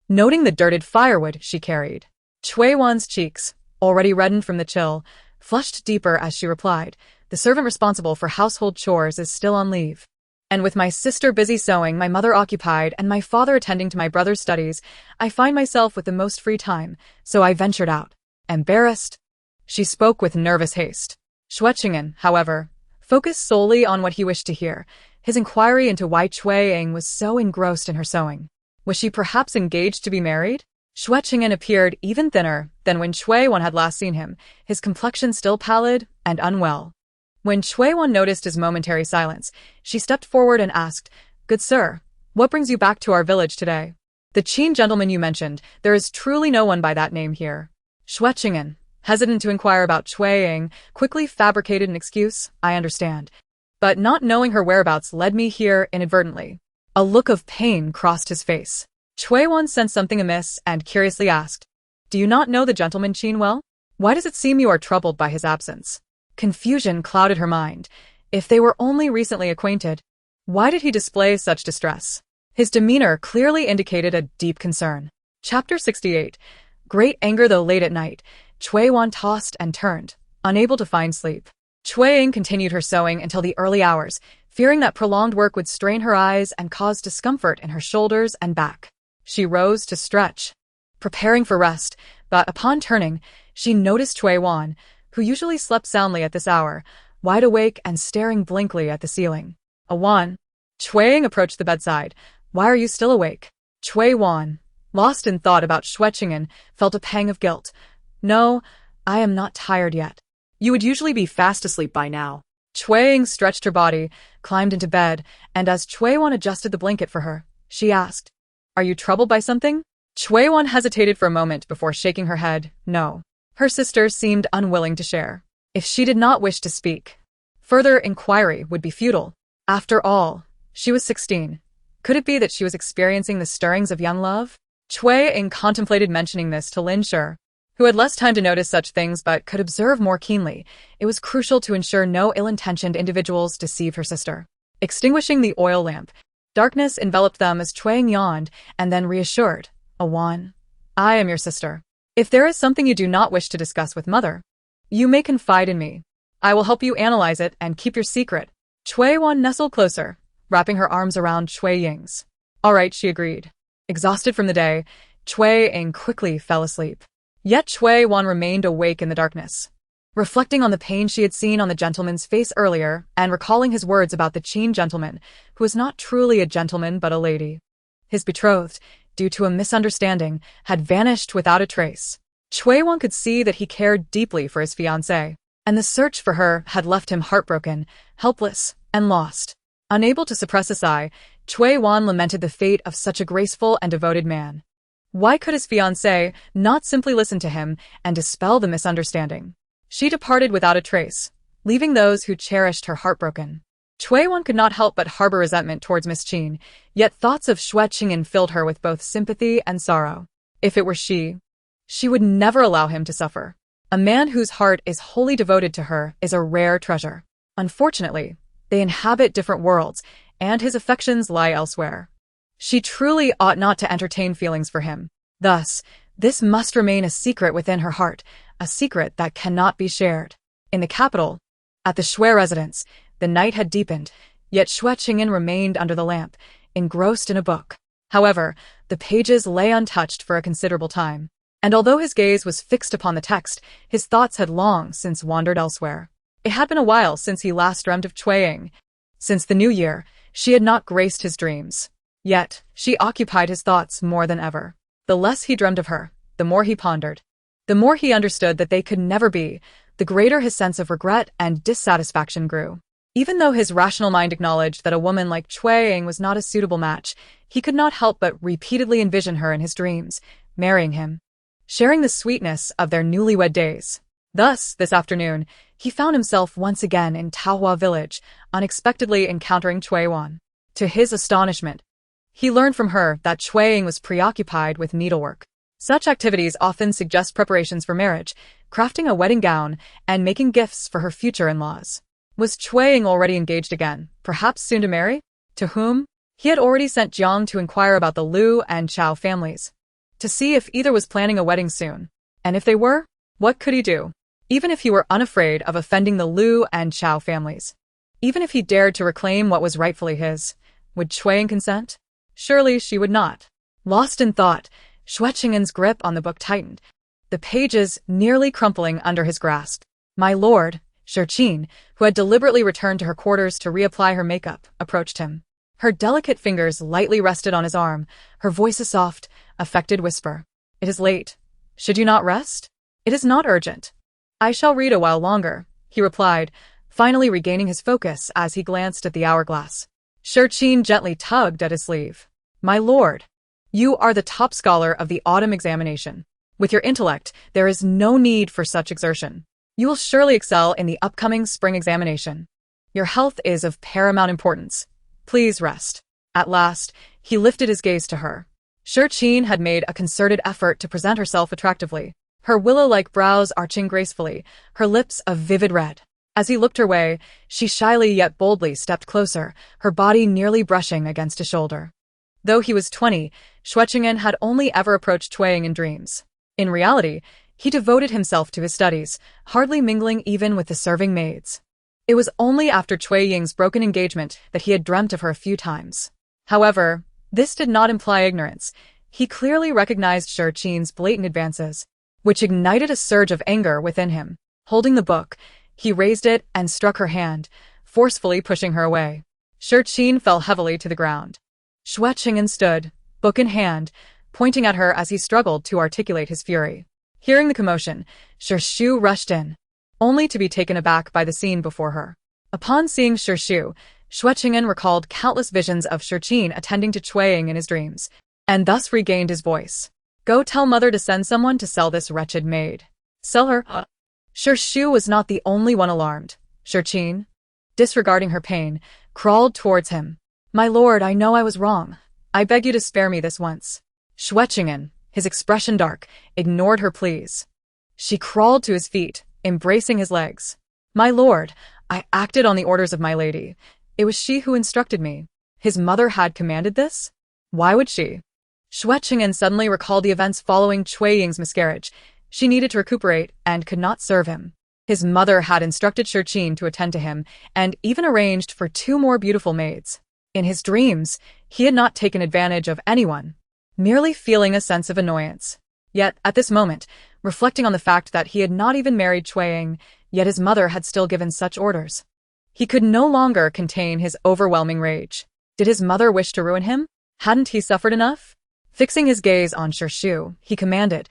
noting the dirted firewood she carried. Xue Wan's cheeks, already reddened from the chill, flushed deeper as she replied, the servant responsible for household chores is still on leave. And with my sister busy sewing, my mother occupied, and my father attending to my brother's studies, I find myself with the most free time, so I ventured out. Embarrassed? She spoke with nervous haste. Xue Cheng'an, however, focused solely on what he wished to hear. His inquiry into why Xue Ying was so engrossed in her sewing. Was she perhaps engaged to be married? Xue Cheng'an appeared even thinner than when Xue Wan had last seen him, his complexion still pallid and unwell. When Xue Wan noticed his momentary silence, she stepped forward and asked, "Good sir, what brings you back to our village today? The Qin gentleman you mentioned, there is truly no one by that name here." Xue Cheng'an, hesitant to inquire about Xue Ying, quickly fabricated an excuse. "I understand. But not knowing her whereabouts led me here inadvertently." A look of pain crossed his face. Xue Wan sensed something amiss and curiously asked, "Do you not know the gentleman Qin well? Why does it seem you are troubled by his absence?" Confusion clouded her mind. If they were only recently acquainted, why did he display such distress? His demeanor clearly indicated a deep concern. Chapter 68. Great anger though late at night, Xue Wan tossed and turned, unable to find sleep. Xue Ying continued her sewing until the early hours, fearing that prolonged work would strain her eyes and cause discomfort in her shoulders and back. She rose to stretch, preparing for rest, but upon turning, she noticed Xue Wan, who usually slept soundly at this hour, wide awake and staring blankly at the ceiling. Wan. Xue Ying approached the bedside. Why are you still awake? Xue Wan, lost in thought about Xue Cheng'an, felt a pang of guilt. No, I am not tired yet. You would usually be fast asleep by now. Xue Ying stretched her body, climbed into bed, and as Xue Wan adjusted the blanket for her, she asked, Are you troubled by something? Xue Wan hesitated for a moment before shaking her head. No. Her sister seemed unwilling to share. If she did not wish to speak, further inquiry would be futile. After all, she was 16. Could it be that she was experiencing the stirrings of young love? Xue Ying contemplated mentioning this to Lin Shi, who had less time to notice such things but could observe more keenly. It was crucial to ensure no ill-intentioned individuals deceived her sister. Extinguishing the oil lamp, darkness enveloped them as Xue Ying yawned and then reassured, Wan, I am your sister. If there is something you do not wish to discuss with mother, you may confide in me. I will help you analyze it and keep your secret. Xue Wan nestled closer, wrapping her arms around Xue Ying's. All right, she agreed. Exhausted from the day, Xue Ying quickly fell asleep. Yet Xue Wan remained awake in the darkness, reflecting on the pain she had seen on the gentleman's face earlier and recalling his words about the Qin gentleman, who was not truly a gentleman but a lady. His betrothed, due to a misunderstanding, had vanished without a trace. Xue Wan could see that he cared deeply for his fiancée, and the search for her had left him heartbroken, helpless, and lost. Unable to suppress a sigh, Xue Wan lamented the fate of such a graceful and devoted man. Why could his fiancée not simply listen to him and dispel the misunderstanding? She departed without a trace, leaving those who cherished her heartbroken. Xue Wan could not help but harbor resentment towards Miss Qin, yet thoughts of Xue Cheng'an filled her with both sympathy and sorrow. If it were she would never allow him to suffer. A man whose heart is wholly devoted to her is a rare treasure. Unfortunately, they inhabit different worlds, and his affections lie elsewhere. She truly ought not to entertain feelings for him. Thus, this must remain a secret within her heart, a secret that cannot be shared. In the capital, at the Xue residence, the night had deepened, yet Xue Cheng'an remained under the lamp, engrossed in a book. However, the pages lay untouched for a considerable time, and although his gaze was fixed upon the text, his thoughts had long since wandered elsewhere. It had been a while since he last dreamt of Xue Ying. Since the new year, she had not graced his dreams. Yet, she occupied his thoughts more than ever. The less he dreamed of her, the more he pondered. The more he understood that they could never be, the greater his sense of regret and dissatisfaction grew. Even though his rational mind acknowledged that a woman like Xue Ying was not a suitable match, he could not help but repeatedly envision her in his dreams, marrying him, sharing the sweetness of their newlywed days. Thus, this afternoon, he found himself once again in Taohua village, unexpectedly encountering Xue Wan. To his astonishment, he learned from her that Xue Ying was preoccupied with needlework. Such activities often suggest preparations for marriage, crafting a wedding gown, and making gifts for her future in-laws. Was Xue Ying already engaged again, perhaps soon to marry? To whom? He had already sent Jiang to inquire about the Lu and Chao families, to see if either was planning a wedding soon. And if they were, what could he do? Even if he were unafraid of offending the Lu and Chao families, even if he dared to reclaim what was rightfully his, would Xue Ying consent? Surely she would not. Lost in thought, Xue Cheng'an's grip on the book tightened, the pages nearly crumpling under his grasp. My lord, Shi Qin, who had deliberately returned to her quarters to reapply her makeup, approached him. Her delicate fingers lightly rested on his arm, her voice a soft, affected whisper. It is late. Should you not rest? It is not urgent. I shall read a while longer, he replied, finally regaining his focus as he glanced at the hourglass. Shi Qin gently tugged at his sleeve. My lord, you are the top scholar of the autumn examination. With your intellect, there is no need for such exertion. You will surely excel in the upcoming spring examination. Your health is of paramount importance. Please rest. At last, he lifted his gaze to her. Shi Qin had made a concerted effort to present herself attractively, her willow-like brows arching gracefully, her lips a vivid red. As he looked her way, she shyly yet boldly stepped closer, her body nearly brushing against his shoulder. Though he was 20, Xue Cheng'an had only ever approached Xue Ying in dreams. In reality, he devoted himself to his studies, hardly mingling even with the serving maids. It was only after Cui Ying's broken engagement that he had dreamt of her a few times. However, this did not imply ignorance. He clearly recognized Xue Cheng'an's blatant advances, which ignited a surge of anger within him. Holding the book, he raised it and struck her hand, forcefully pushing her away. Xue Cheng'an fell heavily to the ground. Xue Cheng'an stood, book in hand, pointing at her as he struggled to articulate his fury. Hearing the commotion, Xue rushed in, only to be taken aback by the scene before her. Upon seeing Xue Cheng'an recalled countless visions of Xue Cheng'an attending to Cui Ying in his dreams, and thus regained his voice. Go tell mother to send someone to sell this wretched maid. Sell her? Xue was not the only one alarmed. Xue Cheng'an, disregarding her pain, crawled towards him. My lord, I know I was wrong. I beg you to spare me this once. Xue Cheng'an, his expression dark, ignored her pleas. She crawled to his feet, embracing his legs. My lord, I acted on the orders of my lady. It was she who instructed me. His mother had commanded this? Why would she? Xue Cheng'an suddenly recalled the events following Cui Ying's miscarriage. She needed to recuperate and could not serve him. His mother had instructed Xue Cheng'an to attend to him and even arranged for 2 more beautiful maids. In his dreams, he had not taken advantage of anyone, merely feeling a sense of annoyance. Yet, at this moment, reflecting on the fact that he had not even married Cui Ying, yet his mother had still given such orders, he could no longer contain his overwhelming rage. Did his mother wish to ruin him? Hadn't he suffered enough? Fixing his gaze on Xue, he commanded,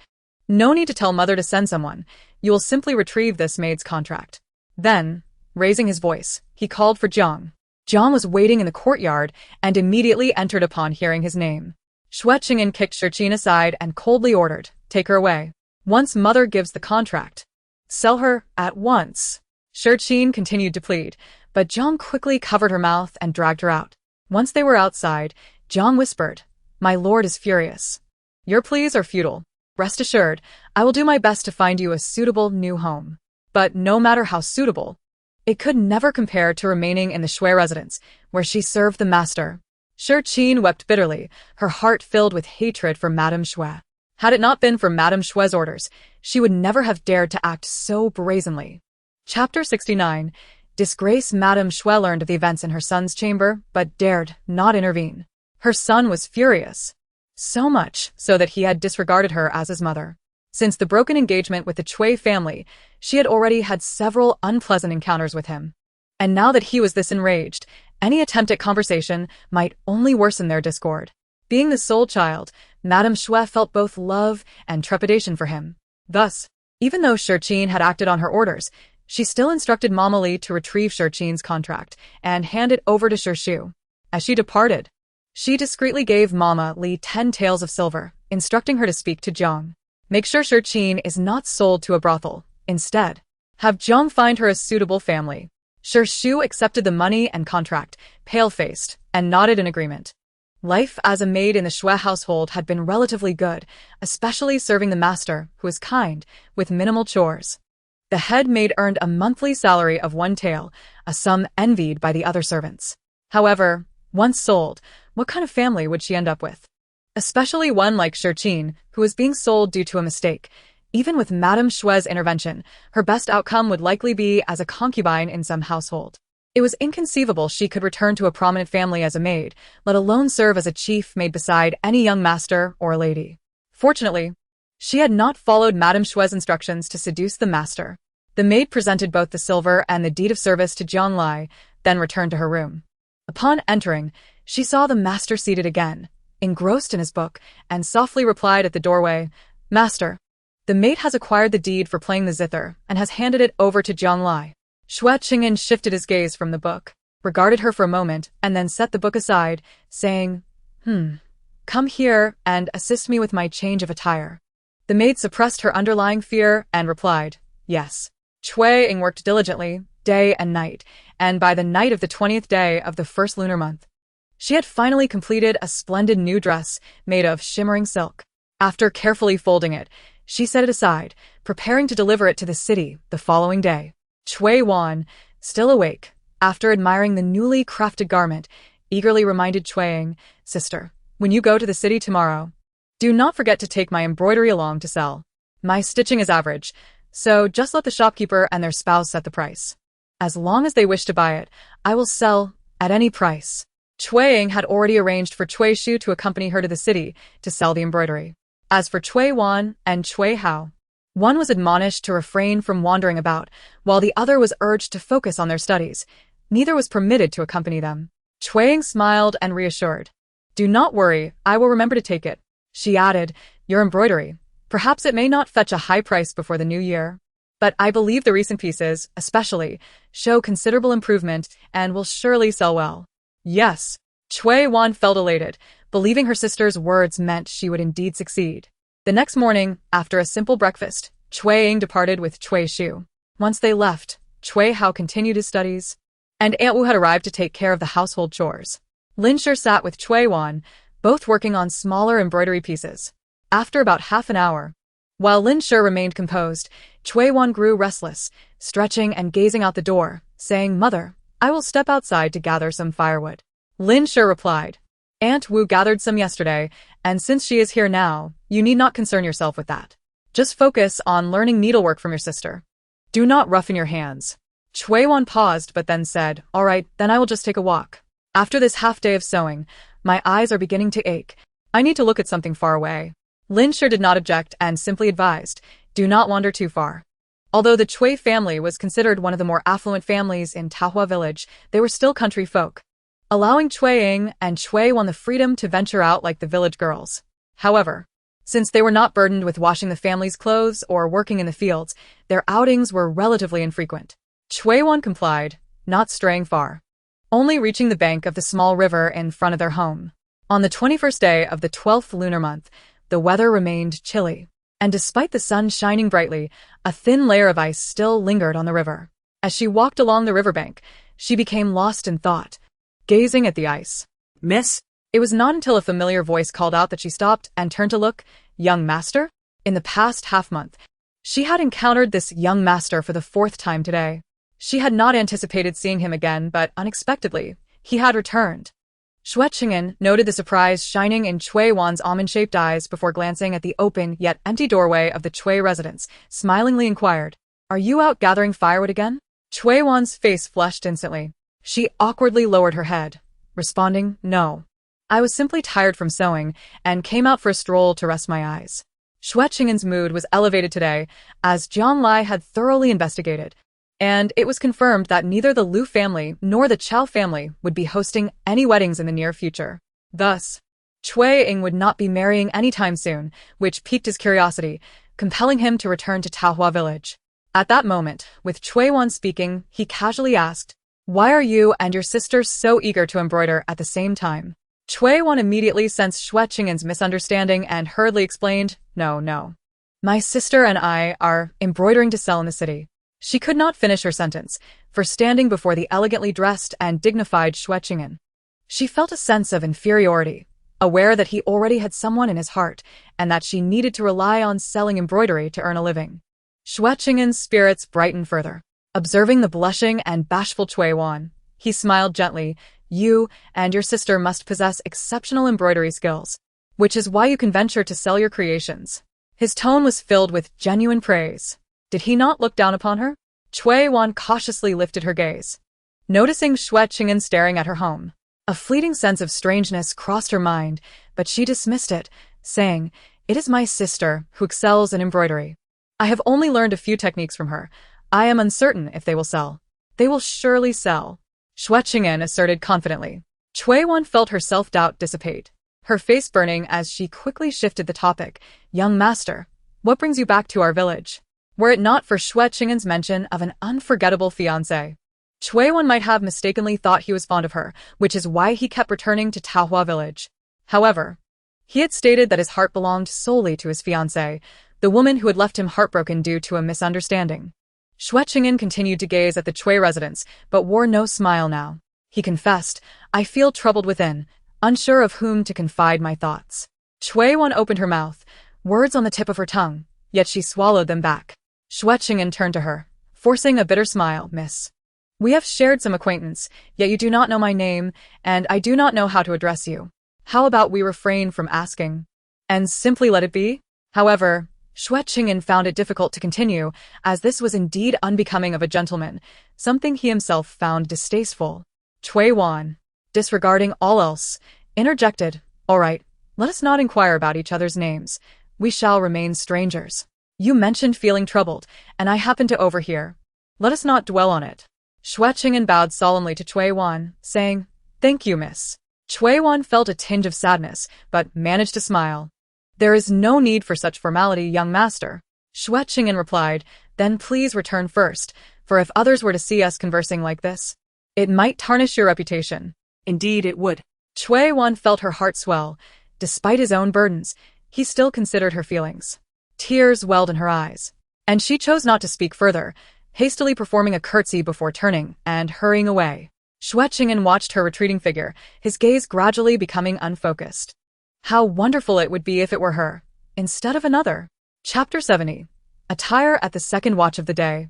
No need to tell mother to send someone. You will simply retrieve this maid's contract. Then, raising his voice, he called for Jiang. Jiang was waiting in the courtyard and immediately entered upon hearing his name. Xue Cheng'an kicked Xue Cheng'an aside and coldly ordered, Take her away. Once mother gives the contract, sell her at once. Xue Cheng'an continued to plead, but Jiang quickly covered her mouth and dragged her out. Once they were outside, Jiang whispered, My lord is furious. Your pleas are futile. Rest assured, I will do my best to find you a suitable new home. But no matter how suitable, it could never compare to remaining in the Xue residence, where she served the master. Xue Cheng'an wept bitterly, her heart filled with hatred for Madame Xue. Had it not been for Madame Xue's orders, she would never have dared to act so brazenly. Chapter 69. Disgrace. Madame Xue learned of the events in her son's chamber, but dared not intervene. Her son was furious. So much so that he had disregarded her as his mother. Since the broken engagement with the Cui family, she had already had several unpleasant encounters with him. And now that he was this enraged, any attempt at conversation might only worsen their discord. Being the sole child, Madame Xue felt both love and trepidation for him. Thus, even though Xue Cheng'an had acted on her orders, she still instructed Mama Li to retrieve Xue Cheng'an's contract and hand it over to Xue. As she departed, she discreetly gave Mama Li 10 taels of silver, instructing her to speak to Jiang. Make sure Xue Cheng'an is not sold to a brothel. Instead, have Jiang find her a suitable family. Xue accepted the money and contract, pale-faced, and nodded in agreement. Life as a maid in the Xue household had been relatively good, especially serving the master, who was kind, with minimal chores. The head maid earned a monthly salary of 1 tael, a sum envied by the other servants. However, once sold, what kind of family would she end up with? Especially one like Xue Cheng'an, who was being sold due to a mistake. Even with Madame Xue's intervention, her best outcome would likely be as a concubine in some household. It was inconceivable she could return to a prominent family as a maid, let alone serve as a chief maid beside any young master or a lady. Fortunately, she had not followed Madame Xue's instructions to seduce the master. The maid presented both the silver and the deed of service to Jiang Lai, then returned to her room. Upon entering, she saw the master seated again, engrossed in his book, and softly replied at the doorway, Master, the maid has acquired the deed for playing the zither and has handed it over to Jiang Lai. Xue Cheng'an shifted his gaze from the book, regarded her for a moment, and then set the book aside, saying, Come here and assist me with my change of attire. The maid suppressed her underlying fear and replied, Yes. Cui Ying worked diligently, day and night, and by the night of the 20th day of the first lunar month, she had finally completed a splendid new dress made of shimmering silk. After carefully folding it, she set it aside, preparing to deliver it to the city the following day. Cui Yuan, still awake, after admiring the newly crafted garment, eagerly reminded Cui Ying, Sister, when you go to the city tomorrow, do not forget to take my embroidery along to sell. My stitching is average, so just let the shopkeeper and their spouse set the price. As long as they wish to buy it, I will sell at any price. Xue Ying had already arranged for Cui Shu to accompany her to the city to sell the embroidery. As for Cui Wan and Cui Hao, one was admonished to refrain from wandering about, while the other was urged to focus on their studies. Neither was permitted to accompany them. Xue Ying smiled and reassured. Do not worry, I will remember to take it. She added, your embroidery. Perhaps it may not fetch a high price before the new year, but I believe the recent pieces, especially, show considerable improvement and will surely sell well. Yes. Xue Wan felt elated, believing her sister's words meant she would indeed succeed. The next morning, after a simple breakfast, Xue Ying departed with Cui Shu. Once they left, Cui Hao continued his studies, and Aunt Wu had arrived to take care of the household chores. Lin Shi sat with Xue Wan, both working on smaller embroidery pieces. After about half an hour, while Lin Shi remained composed, Xue Wan grew restless, stretching and gazing out the door, saying, Mother, I will step outside to gather some firewood. Lin Shi replied, Aunt Wu gathered some yesterday, and since she is here now, you need not concern yourself with that. Just focus on learning needlework from your sister. Do not roughen your hands. Xue Wan paused but then said, All right, then I will just take a walk. After this half day of sewing, my eyes are beginning to ache. I need to look at something far away. Lin Shi did not object and simply advised, do not wander too far. Although the Cui family was considered one of the more affluent families in Tahua village, they were still country folk, allowing Xue Ying and Xue Wan the freedom to venture out like the village girls. However, since they were not burdened with washing the family's clothes or working in the fields, their outings were relatively infrequent. Xue Wan complied, not straying far, only reaching the bank of the small river in front of their home. On the 21st day of the 12th lunar month, the weather remained chilly, and despite the sun shining brightly, a thin layer of ice still lingered on the river. As she walked along the riverbank, she became lost in thought, gazing at the ice. Miss? It was not until a familiar voice called out that she stopped and turned to look. Young master? In the past half-month, she had encountered this young master for the 4th time today. She had not anticipated seeing him again, but unexpectedly, he had returned. Xue Cheng'an noted the surprise shining in Xue Wan's almond-shaped eyes before glancing at the open yet empty doorway of the Cui residence, smilingly inquired, Are you out gathering firewood again? Xue Wan's face flushed instantly. She awkwardly lowered her head, responding, No. I was simply tired from sewing and came out for a stroll to rest my eyes. Xue Cheng'an's mood was elevated today, as Jiang Lai had thoroughly investigated, and it was confirmed that neither the Lu family nor the Chao family would be hosting any weddings in the near future. Thus, Xue Ying would not be marrying anytime soon, which piqued his curiosity, compelling him to return to Tahua village. At that moment, with Xue Wan speaking, he casually asked, Why are you and your sister so eager to embroider at the same time? Xue Wan immediately sensed Xue Cheng'an's misunderstanding and hurriedly explained, No. My sister and I are embroidering to sell in the city. She could not finish her sentence, for standing before the elegantly dressed and dignified Xue Cheng'an, she felt a sense of inferiority, aware that he already had someone in his heart and that she needed to rely on selling embroidery to earn a living. Xue Cheng'an's spirits brightened further. Observing the blushing and bashful Xue Wan, he smiled gently, You and your sister must possess exceptional embroidery skills, which is why you can venture to sell your creations. His tone was filled with genuine praise. Did he not look down upon her? Xue Wan cautiously lifted her gaze, noticing Xue Cheng'an staring at her home. A fleeting sense of strangeness crossed her mind, but she dismissed it, saying, It is my sister who excels in embroidery. I have only learned a few techniques from her. I am uncertain if they will sell. They will surely sell, Xue Cheng'an asserted confidently. Xue Wan felt her self-doubt dissipate, her face burning as she quickly shifted the topic. Young master, what brings you back to our village? Were it not for Xue Cheng'an's mention of an unforgettable fiancé, Xue Wan might have mistakenly thought he was fond of her, which is why he kept returning to Tahua village. However, he had stated that his heart belonged solely to his fiancée, the woman who had left him heartbroken due to a misunderstanding. Xue Cheng'an continued to gaze at the Cui residence, but wore no smile now. He confessed, I feel troubled within, unsure of whom to confide my thoughts. Xue Wan opened her mouth, words on the tip of her tongue, yet she swallowed them back. Xue Cheng'an turned to her, forcing a bitter smile. Miss, we have shared some acquaintance, yet you do not know my name, and I do not know how to address you. How about we refrain from asking, and simply let it be? However, Xue Cheng'an found it difficult to continue, as this was indeed unbecoming of a gentleman, something he himself found distasteful. Cui Ying, disregarding all else, interjected, "All right, let us not inquire about each other's names. We shall remain strangers. You mentioned feeling troubled, and I happened to overhear. Let us not dwell on it." Xue Cheng'an bowed solemnly to Cui Ying, saying, "Thank you, miss." Cui Ying felt a tinge of sadness, but managed to smile. "There is no need for such formality, young master." Xue Cheng'an replied, "Then please return first, for if others were to see us conversing like this, it might tarnish your reputation." Indeed it would. Cui Ying felt her heart swell. Despite his own burdens, he still considered her feelings. Tears welled in her eyes, and she chose not to speak further, hastily performing a curtsy before turning and hurrying away. Xue Cheng'an watched her retreating figure, his gaze gradually becoming unfocused. How wonderful it would be if it were her, instead of another. Chapter 70. Attire at the second watch of the day.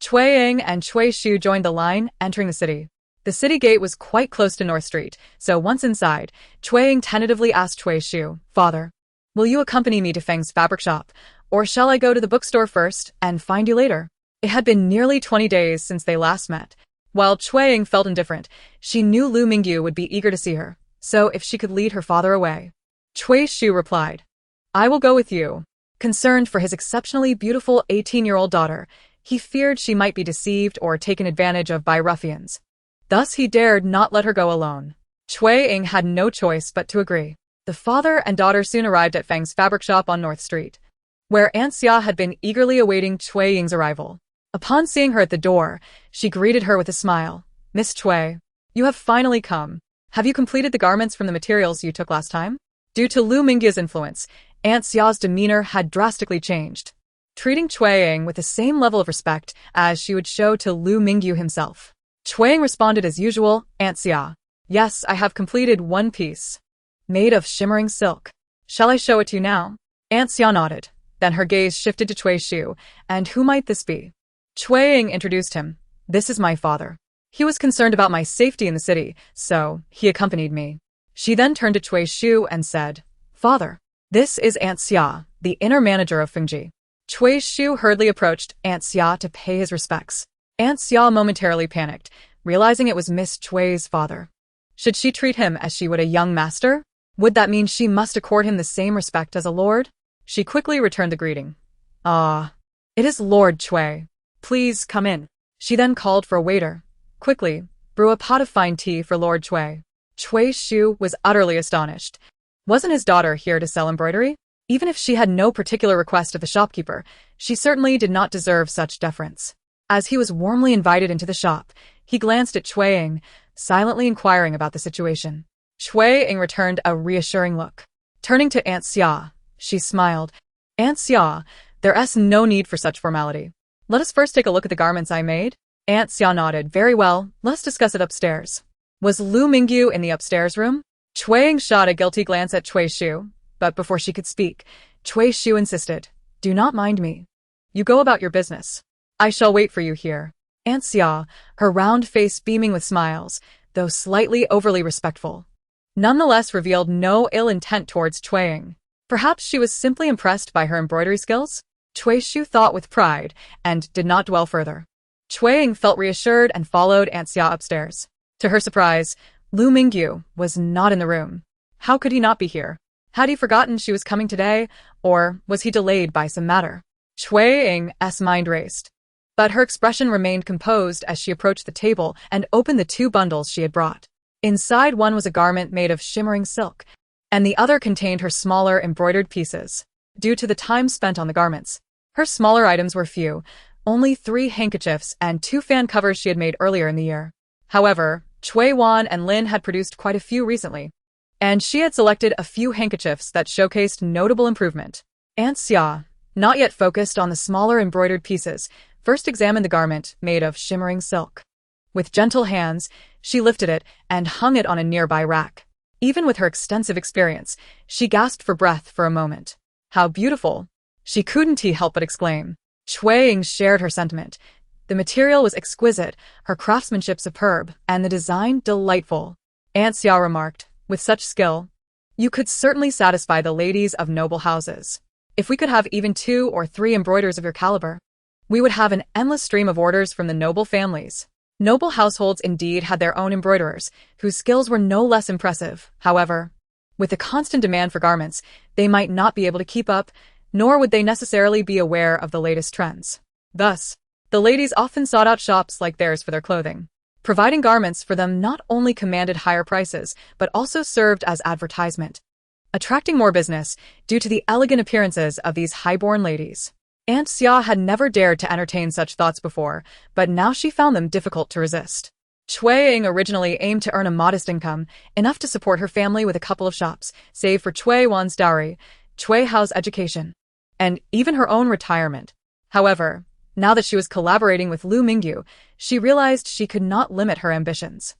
Cui Ying and Cui Shu joined the line, entering the city. The city gate was quite close to North Street, so once inside, Cui Ying tentatively asked Cui Shu, "Father, will you accompany me to Feng's fabric shop, or shall I go to the bookstore first and find you later?" It had been nearly 20 days since they last met. While Cui Ying felt indifferent, she knew Lu Mingyu would be eager to see her, so if she could lead her father away. Cui Shu replied, "I will go with you." Concerned for his exceptionally beautiful 18-year-old daughter, he feared she might be deceived or taken advantage of by ruffians. Thus he dared not let her go alone. Cui Ying had no choice but to agree. The father and daughter soon arrived at Feng's fabric shop on North Street, where Aunt Xia had been eagerly awaiting Cui Ying's arrival. Upon seeing her at the door, she greeted her with a smile. "Miss Cui, you have finally come. Have you completed the garments from the materials you took last time?" Due to Lu Mingyu's influence, Aunt Xia's demeanor had drastically changed, treating Cui Ying with the same level of respect as she would show to Lu Mingyu himself. Cui Ying responded as usual, "Aunt Xia, yes, I have completed one piece, made of shimmering silk. Shall I show it to you now?" Aunt Xia nodded. Then her gaze shifted to Cui Shu, and who might this be? Cui Ying introduced him. "This is my father. He was concerned about my safety in the city, so he accompanied me." She then turned to Cui Shu and said, "Father, this is Aunt Xia, the inner manager of Fengji." Cui Shu hurriedly approached Aunt Xia to pay his respects. Aunt Xia momentarily panicked, realizing it was Miss Cui's father. Should she treat him as she would a young master? Would that mean she must accord him the same respect as a lord? She quickly returned the greeting. "Ah, it is Lord Cui. Please come in." She then called for a waiter. "Quickly, brew a pot of fine tea for Lord Cui." Cui Shu was utterly astonished. Wasn't his daughter here to sell embroidery? Even if she had no particular request of the shopkeeper, she certainly did not deserve such deference. As he was warmly invited into the shop, he glanced at Cui Ying, silently inquiring about the situation. Cui Ying returned a reassuring look. Turning to Aunt Xia, she smiled. "Aunt Xia, there's no need for such formality. Let us first take a look at the garments I made." Aunt Xia nodded. "Very well, let's discuss it upstairs." Was Lu Mingyu in the upstairs room? Cui Ying shot a guilty glance at Cui Shu, but before she could speak, Cui Shu insisted, "Do not mind me. You go about your business. I shall wait for you here." Aunt Xia, her round face beaming with smiles, though slightly overly respectful, nonetheless revealed no ill intent towards Cui Ying. Perhaps she was simply impressed by her embroidery skills? Cui Shu thought with pride, and did not dwell further. Cui Ying felt reassured and followed Aunt Xia upstairs. To her surprise, Lu Mingyu was not in the room. How could he not be here? Had he forgotten she was coming today, or was he delayed by some matter? Cui Ying's mind raced, but her expression remained composed as she approached the table and opened the two bundles she had brought. Inside one was a garment made of shimmering silk, and the other contained her smaller embroidered pieces. Due to the time spent on the garments, her smaller items were few, only 3 handkerchiefs and 2 fan covers she had made earlier in the year. However, Cui Wan and Lin had produced quite a few recently, and she had selected a few handkerchiefs that showcased notable improvement. Aunt Xia, not yet focused on the smaller embroidered pieces, first examined the garment made of shimmering silk. With gentle hands, she lifted it and hung it on a nearby rack. Even with her extensive experience, she gasped for breath for a moment. "How beautiful!" She couldn't help but exclaim. Cui Ying shared her sentiment. The material was exquisite, her craftsmanship superb, and the design delightful. Aunt Xia remarked, "With such skill, you could certainly satisfy the ladies of noble houses." If we could have even 2 or 3 embroiders of your caliber, we would have an endless stream of orders from the noble families. Noble households indeed had their own embroiderers, whose skills were no less impressive. However, with the constant demand for garments, they might not be able to keep up, nor would they necessarily be aware of the latest trends. Thus, the ladies often sought out shops like theirs for their clothing. Providing garments for them not only commanded higher prices, but also served as advertisement, attracting more business due to the elegant appearances of these high-born ladies. Aunt Xia had never dared to entertain such thoughts before, but now she found them difficult to resist. Xue Ying originally aimed to earn a modest income, enough to support her family with a couple of shops, save for Xue Wan's dowry, Xue Hao's education, and even her own retirement. However, now that she was collaborating with Lu Mingyu, she realized she could not limit her ambitions.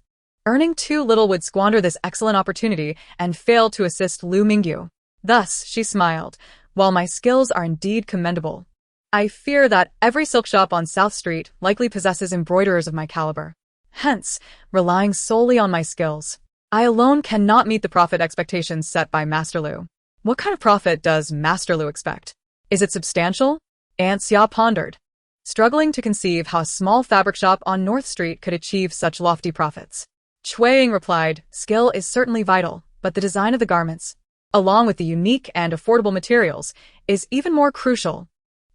Earning too little would squander this excellent opportunity and fail to assist Lu Mingyu. Thus, she smiled, while my skills are indeed commendable, I fear that every silk shop on South Street likely possesses embroiderers of my caliber. Hence, relying solely on my skills, I alone cannot meet the profit expectations set by Master Lu. What kind of profit does Master Lu expect? Is it substantial? Aunt Xia pondered, struggling to conceive how a small fabric shop on North Street could achieve such lofty profits. Xue Ying replied, skill is certainly vital, but the design of the garments, along with the unique and affordable materials, is even more crucial.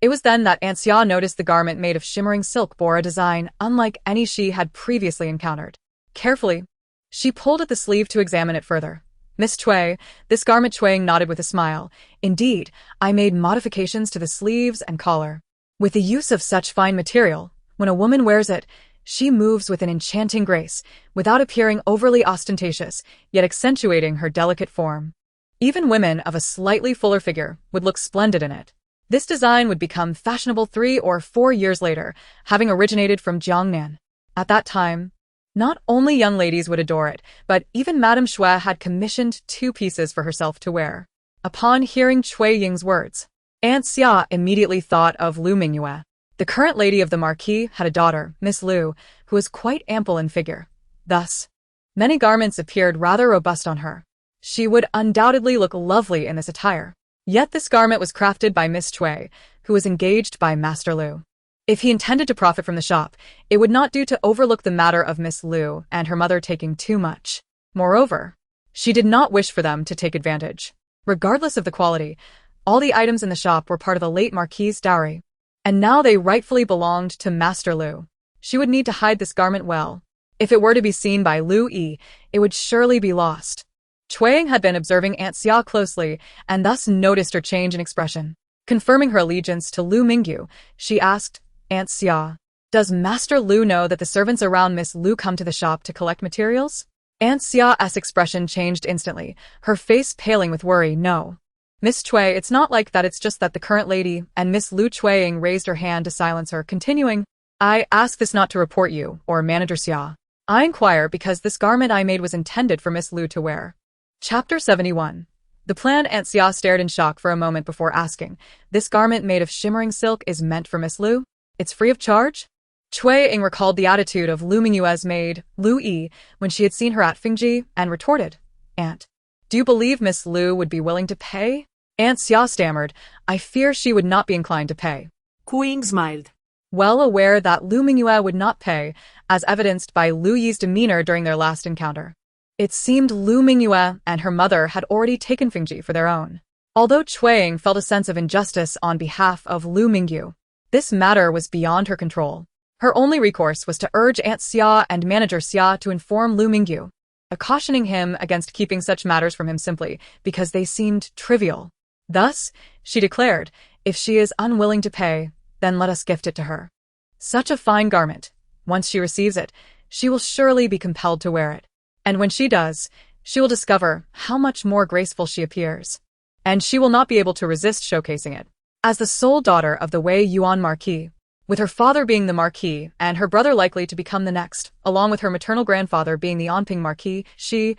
It was then that Aunt Xia noticed the garment made of shimmering silk bore a design unlike any she had previously encountered. Carefully, she pulled at the sleeve to examine it further. Miss Xue, this garment. Xue Ying nodded with a smile. Indeed, I made modifications to the sleeves and collar. With the use of such fine material, when a woman wears it, she moves with an enchanting grace, without appearing overly ostentatious, yet accentuating her delicate form. Even women of a slightly fuller figure would look splendid in it. This design would become fashionable 3 or 4 years later, having originated from Jiangnan. At that time, not only young ladies would adore it, but even Madame Xue had commissioned 2 pieces for herself to wear. Upon hearing Xue Ying's words, Aunt Xia immediately thought of Lu Mingyu. The current lady of the Marquis had a daughter, Miss Lu, who was quite ample in figure. Thus, many garments appeared rather robust on her. She would undoubtedly look lovely in this attire. Yet this garment was crafted by Miss Xue, who was engaged by Master Lu. If he intended to profit from the shop, it would not do to overlook the matter of Miss Lu and her mother taking too much. Moreover, she did not wish for them to take advantage. Regardless of the quality, all the items in the shop were part of the late Marquis's dowry, and now they rightfully belonged to Master Lu. She would need to hide this garment well. If it were to be seen by Lu Yi, it would surely be lost. Xue Ying had been observing Aunt Xia closely and thus noticed her change in expression. Confirming her allegiance to Lu Mingyu, she asked, Aunt Xia, does Master Lu know that the servants around Miss Lu come to the shop to collect materials? Aunt Xia's expression changed instantly, her face paling with worry. No. Miss Xue, it's not like that, it's just that the current lady, and Miss Lu. Xue Ying raised her hand to silence her, continuing, I ask this not to report you, or Manager Xia. I inquire because this garment I made was intended for Miss Lu to wear. Chapter 71. The plan. Aunt Xia stared in shock for a moment before asking, this garment made of shimmering silk is meant for Miss Lu? It's free of charge? Xue Ying recalled the attitude of Lu Mingyu's maid, Lu Yi, when she had seen her at Fingji, and retorted, Aunt, do you believe Miss Lu would be willing to pay? Aunt Xia stammered, I fear she would not be inclined to pay. Cui Ying smiled. Well aware that Lu Mingyu would not pay, as evidenced by Lu Yi's demeanor during their last encounter. It seemed Lu Mingyu and her mother had already taken Fingji for their own. Although Xue Ying felt a sense of injustice on behalf of Lu Mingyu, this matter was beyond her control. Her only recourse was to urge Aunt Xia and Manager Xia to inform Lu Mingyu, cautioning him against keeping such matters from him simply because they seemed trivial. Thus, she declared, if she is unwilling to pay, then let us gift it to her. Such a fine garment, once she receives it, she will surely be compelled to wear it. And when she does, she will discover how much more graceful she appears. And she will not be able to resist showcasing it. As the sole daughter of the Weiyuan Marquis, with her father being the Marquis and her brother likely to become the next, along with her maternal grandfather being the Anping Marquis, she,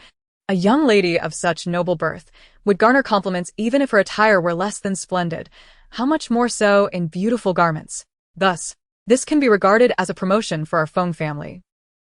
a young lady of such noble birth, would garner compliments even if her attire were less than splendid, how much more so in beautiful garments. Thus, this can be regarded as a promotion for our Feng family.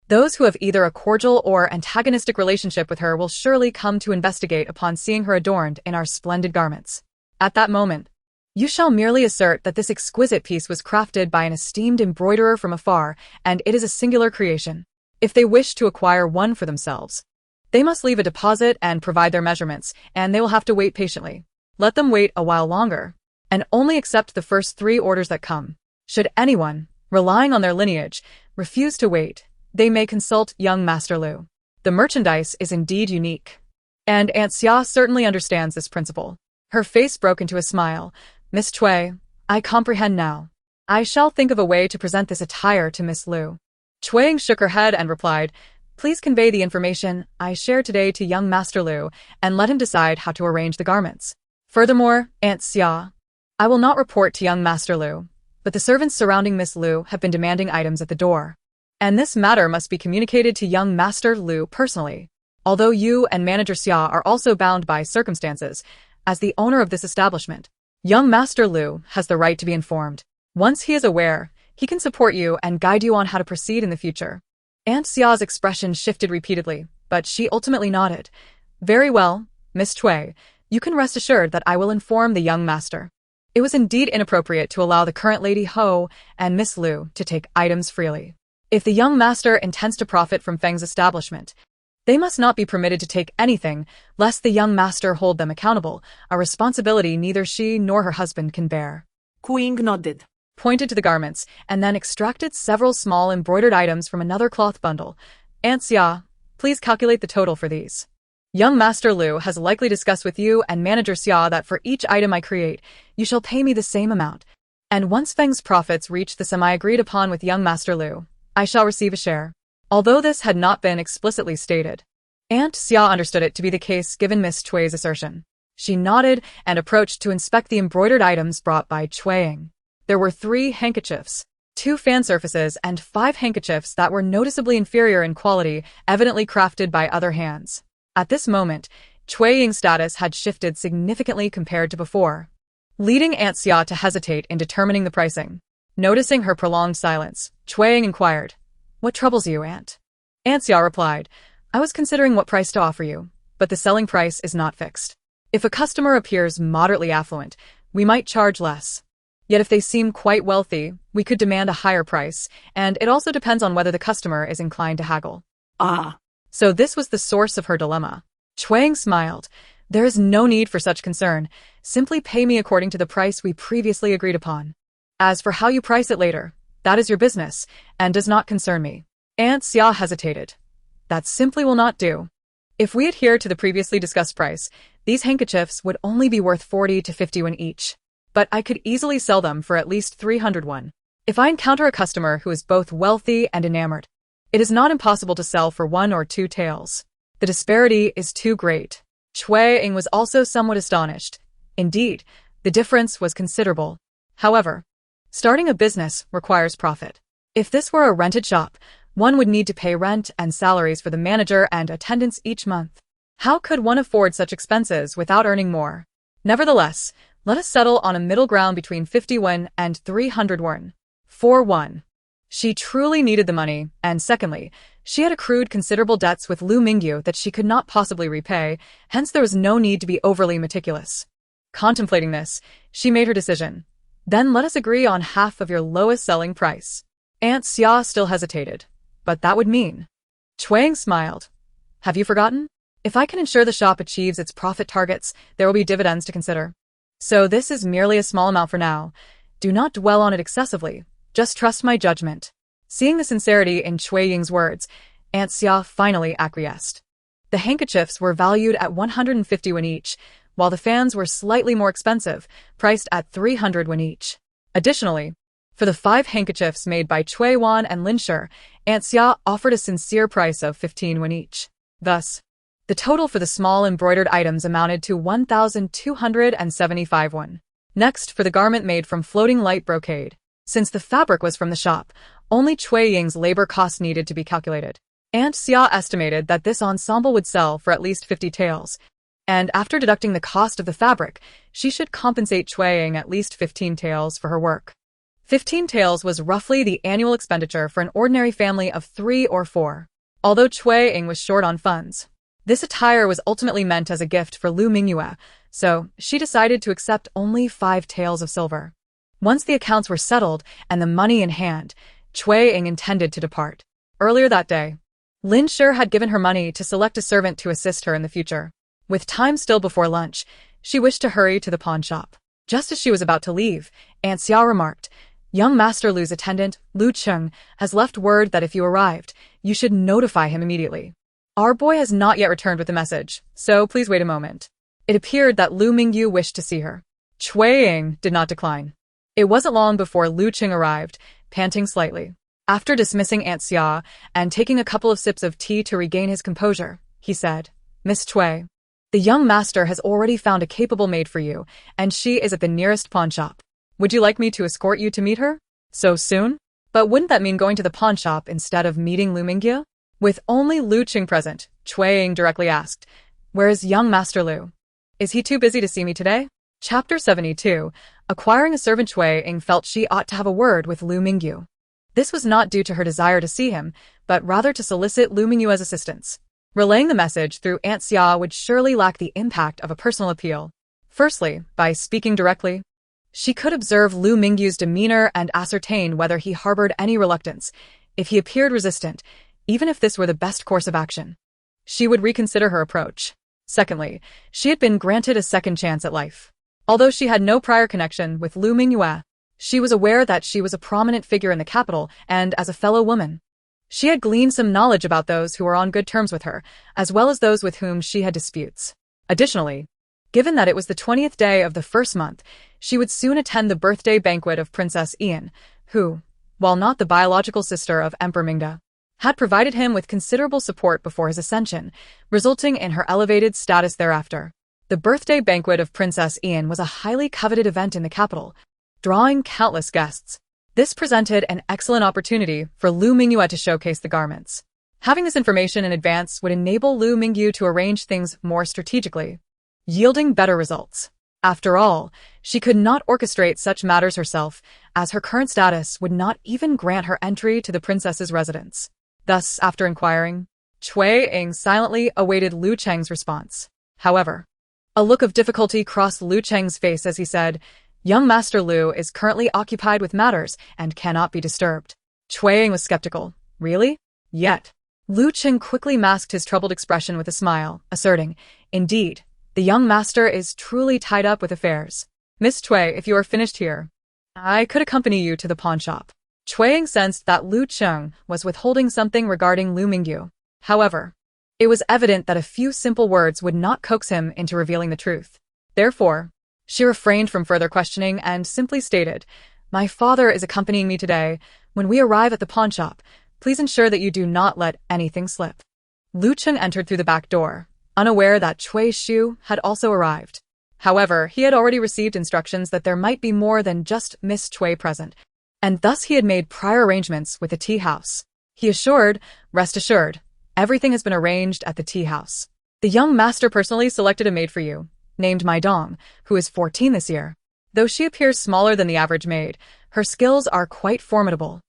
Those who have either a cordial or antagonistic relationship with her will surely come to investigate upon seeing her adorned in our splendid garments. At that moment, You shall merely assert that this exquisite piece was crafted by an esteemed embroiderer from afar, and it is a singular creation. If they wish to acquire one for themselves, they must leave a deposit and provide their measurements, and they will have to wait patiently. Let them wait a while longer, and only accept the first 3 orders that come. Should anyone, relying on their lineage, refuse to wait, they may consult young Master Lu. The merchandise is indeed unique, and Aunt Xia certainly understands this principle. Her face broke into a smile. Miss Cui, I comprehend now. I shall think of a way to present this attire to Miss Lu. Xue Cheng'an shook her head and replied, please convey the information I shared today to young Master Lu and let him decide how to arrange the garments. Furthermore, Aunt Xia, I will not report to young Master Lu, but the servants surrounding Miss Lu have been demanding items at the door, and this matter must be communicated to young Master Lu personally. Although you and Manager Xia are also bound by circumstances, as the owner of this establishment, young Master Lu has the right to be informed. Once he is aware, he can support you and guide you on how to proceed in the future. Aunt Xia's expression shifted repeatedly, but she ultimately nodded. Very well, Miss Cui, you can rest assured that I will inform the young master. It was indeed inappropriate to allow the current Lady Ho and Miss Lu to take items freely. If the young master intends to profit from Feng's establishment, they must not be permitted to take anything, lest the young master hold them accountable, a responsibility neither she nor her husband can bear. Cui Ying nodded, Pointed to the garments, and then extracted several small embroidered items from another cloth bundle. Aunt Xia, please calculate the total for these. Young Master Lu has likely discussed with you and Manager Xia that for each item I create, you shall pay me the same amount. And once Feng's profits reach the sum I agreed upon with young Master Lu, I shall receive a share. Although this had not been explicitly stated, Aunt Xia understood it to be the case given Miss Cui's assertion. She nodded and approached to inspect the embroidered items brought by Xue Ying. There were 3 handkerchiefs, 2 fan surfaces, and 5 handkerchiefs that were noticeably inferior in quality, evidently crafted by other hands. At this moment, Xue Ying's status had shifted significantly compared to before, leading Aunt Xia to hesitate in determining the pricing. Noticing her prolonged silence, Xue Ying inquired, what troubles you, Aunt? Aunt Xia replied, I was considering what price to offer you, but the selling price is not fixed. If a customer appears moderately affluent, we might charge less. Yet if they seem quite wealthy, we could demand a higher price, and it also depends on whether the customer is inclined to haggle. Ah. So this was the source of her dilemma. Xue Ying smiled. There is no need for such concern. Simply pay me according to the price we previously agreed upon. As for how you price it later, that is your business, and does not concern me. Aunt Xia hesitated. That simply will not do. If we adhere to the previously discussed price, these handkerchiefs would only be worth 40 to 50 won each. But I could easily sell them for at least 300 won. If I encounter a customer who is both wealthy and enamored, it is not impossible to sell for 1 or 2 taels. The disparity is too great. Xue Ying was also somewhat astonished. Indeed, the difference was considerable. However, starting a business requires profit. If this were a rented shop, one would need to pay rent and salaries for the manager and attendants each month. How could one afford such expenses without earning more? Nevertheless, let us settle on a middle ground between 50 won and 300 won. For one, she truly needed the money, and secondly, she had accrued considerable debts with Lu Mingyu that she could not possibly repay, hence there was no need to be overly meticulous. Contemplating this, she made her decision. Then let us agree on half of your lowest selling price. Aunt Xia still hesitated. But that would mean. Xue Ying smiled. Have you forgotten? If I can ensure the shop achieves its profit targets, there will be dividends to consider. So this is merely a small amount for now. Do not dwell on it excessively. Just trust my judgment. Seeing the sincerity in Xue Ying's words, Aunt Xia finally acquiesced. The handkerchiefs were valued at 150 won each, while the fans were slightly more expensive, priced at 300 won each. Additionally, for the 5 handkerchiefs made by Cui Wan and Lin Shi, Aunt Xia offered a sincere price of 15 won each. Thus, the total for the small embroidered items amounted to 1,275 won. Next, for the garment made from floating light brocade. Since the fabric was from the shop, only Xue Ying's labor costs needed to be calculated. Aunt Xia estimated that this ensemble would sell for at least 50 taels, and after deducting the cost of the fabric, she should compensate Xue Ying at least 15 taels for her work. 15 taels was roughly the annual expenditure for an ordinary family of 3 or 4. Although Xue Ying was short on funds, this attire was ultimately meant as a gift for Lu Mingyu, so she decided to accept only 5 taels of silver. Once the accounts were settled and the money in hand, Xue Ying intended to depart. Earlier that day, Lin Shi had given her money to select a servant to assist her in the future. With time still before lunch, she wished to hurry to the pawn shop. Just as she was about to leave, Aunt Xia remarked, "Young Master Lu's attendant, Lu Cheng, has left word that if you arrived, you should notify him immediately. Our boy has not yet returned with the message, so please wait a moment." It appeared that Lu Mingyu wished to see her. Xue Ying did not decline. It wasn't long before Lu Cheng arrived, panting slightly. After dismissing Aunt Xia and taking a couple of sips of tea to regain his composure, he said, "Miss Xue, the young master has already found a capable maid for you, and she is at the nearest pawn shop. Would you like me to escort you to meet her? So soon? But wouldn't that mean going to the pawn shop instead of meeting Lu Mingyu?" With only Lu Cheng present, Xue Ying directly asked, "Where is young Master Lu? Is he too busy to see me today?" Chapter 72. Acquiring a servant. Xue Ying felt she ought to have a word with Lu Mingyu. This was not due to her desire to see him, but rather to solicit Lu Mingyu's assistance. Relaying the message through Aunt Xia would surely lack the impact of a personal appeal. Firstly, by speaking directly, she could observe Lu Mingyu's demeanor and ascertain whether he harbored any reluctance. If he appeared resistant, even if this were the best course of action, she would reconsider her approach. Secondly, she had been granted a second chance at life. Although she had no prior connection with Lu Mingyu, she was aware that she was a prominent figure in the capital, and as a fellow woman, she had gleaned some knowledge about those who were on good terms with her, as well as those with whom she had disputes. Additionally, given that it was the 20th day of the first month, she would soon attend the birthday banquet of Princess Ian, who, while not the biological sister of Emperor Mingda, had provided him with considerable support before his ascension, resulting in her elevated status thereafter. The birthday banquet of Princess Ian was a highly coveted event in the capital, drawing countless guests. This presented an excellent opportunity for Lu Mingyu to showcase the garments. Having this information in advance would enable Lu Mingyu to arrange things more strategically, yielding better results. After all, she could not orchestrate such matters herself, as her current status would not even grant her entry to the princess's residence. Thus, after inquiring, Xue Ying silently awaited Lu Cheng's response. However, a look of difficulty crossed Lu Cheng's face as he said, "Young Master Lu is currently occupied with matters and cannot be disturbed." Xue Ying was skeptical. Really? Yet, Lu Cheng quickly masked his troubled expression with a smile, asserting, "Indeed, the young master is truly tied up with affairs. Miss Xue, if you are finished here, I could accompany you to the pawn shop." Xue Ying sensed that Lu Cheng was withholding something regarding Lu Mingyu. However, it was evident that a few simple words would not coax him into revealing the truth. Therefore, she refrained from further questioning and simply stated, "My father is accompanying me today. When we arrive at the pawn shop, please ensure that you do not let anything slip." Lu Cheng entered through the back door, unaware that Cui Ying had also arrived. However, he had already received instructions that there might be more than just Miss Xue present, and thus he had made prior arrangements with the tea house. He assured, "Rest assured, everything has been arranged at the tea house. The young master personally selected a maid for you, named Mai Dong, who is 14 this year. Though she appears smaller than the average maid, her skills are quite formidable.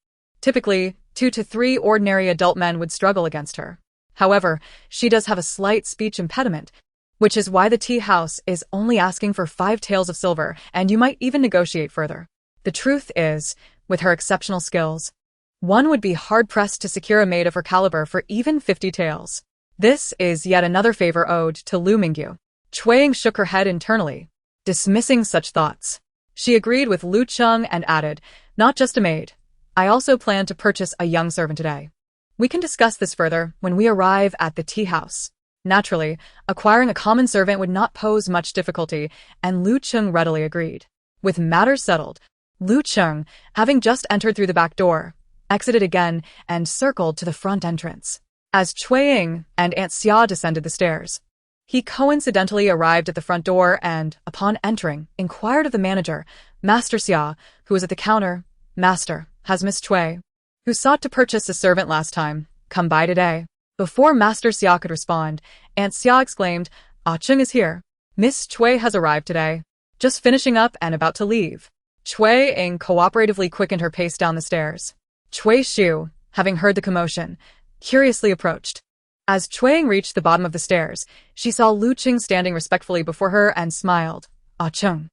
Typically, 2 to 3 ordinary adult men would struggle against her. However, she does have a slight speech impediment, which is why the tea house is only asking for 5 taels of silver, and you might even negotiate further. The truth is, with her exceptional skills, one would be hard-pressed to secure a maid of her caliber for even 50 taels. This is yet another favor owed to Lu Mingyu." Xue Ying shook her head internally, dismissing such thoughts. She agreed with Lu Cheng and added, "Not just a maid. I also plan to purchase a young servant today. We can discuss this further when we arrive at the tea house." Naturally, acquiring a common servant would not pose much difficulty, and Lu Cheng readily agreed. With matters settled, Lu Cheng, having just entered through the back door, exited again and circled to the front entrance. As Xue Ying and Aunt Xia descended the stairs, he coincidentally arrived at the front door and, upon entering, inquired of the manager, Master Xia, who was at the counter, "Master, has Miss Xue, who sought to purchase a servant last time, come by today?" Before Master Xia could respond, Aunt Xia exclaimed, "Ah Cheng is here. Miss Xue has arrived today. Just finishing up and about to leave." Xue Ying cooperatively quickened her pace down the stairs. Xue Xiu, having heard the commotion, curiously approached. As Xue Cheng'an reached the bottom of the stairs, she saw Lu Qing standing respectfully before her and smiled. "Ah Cheng,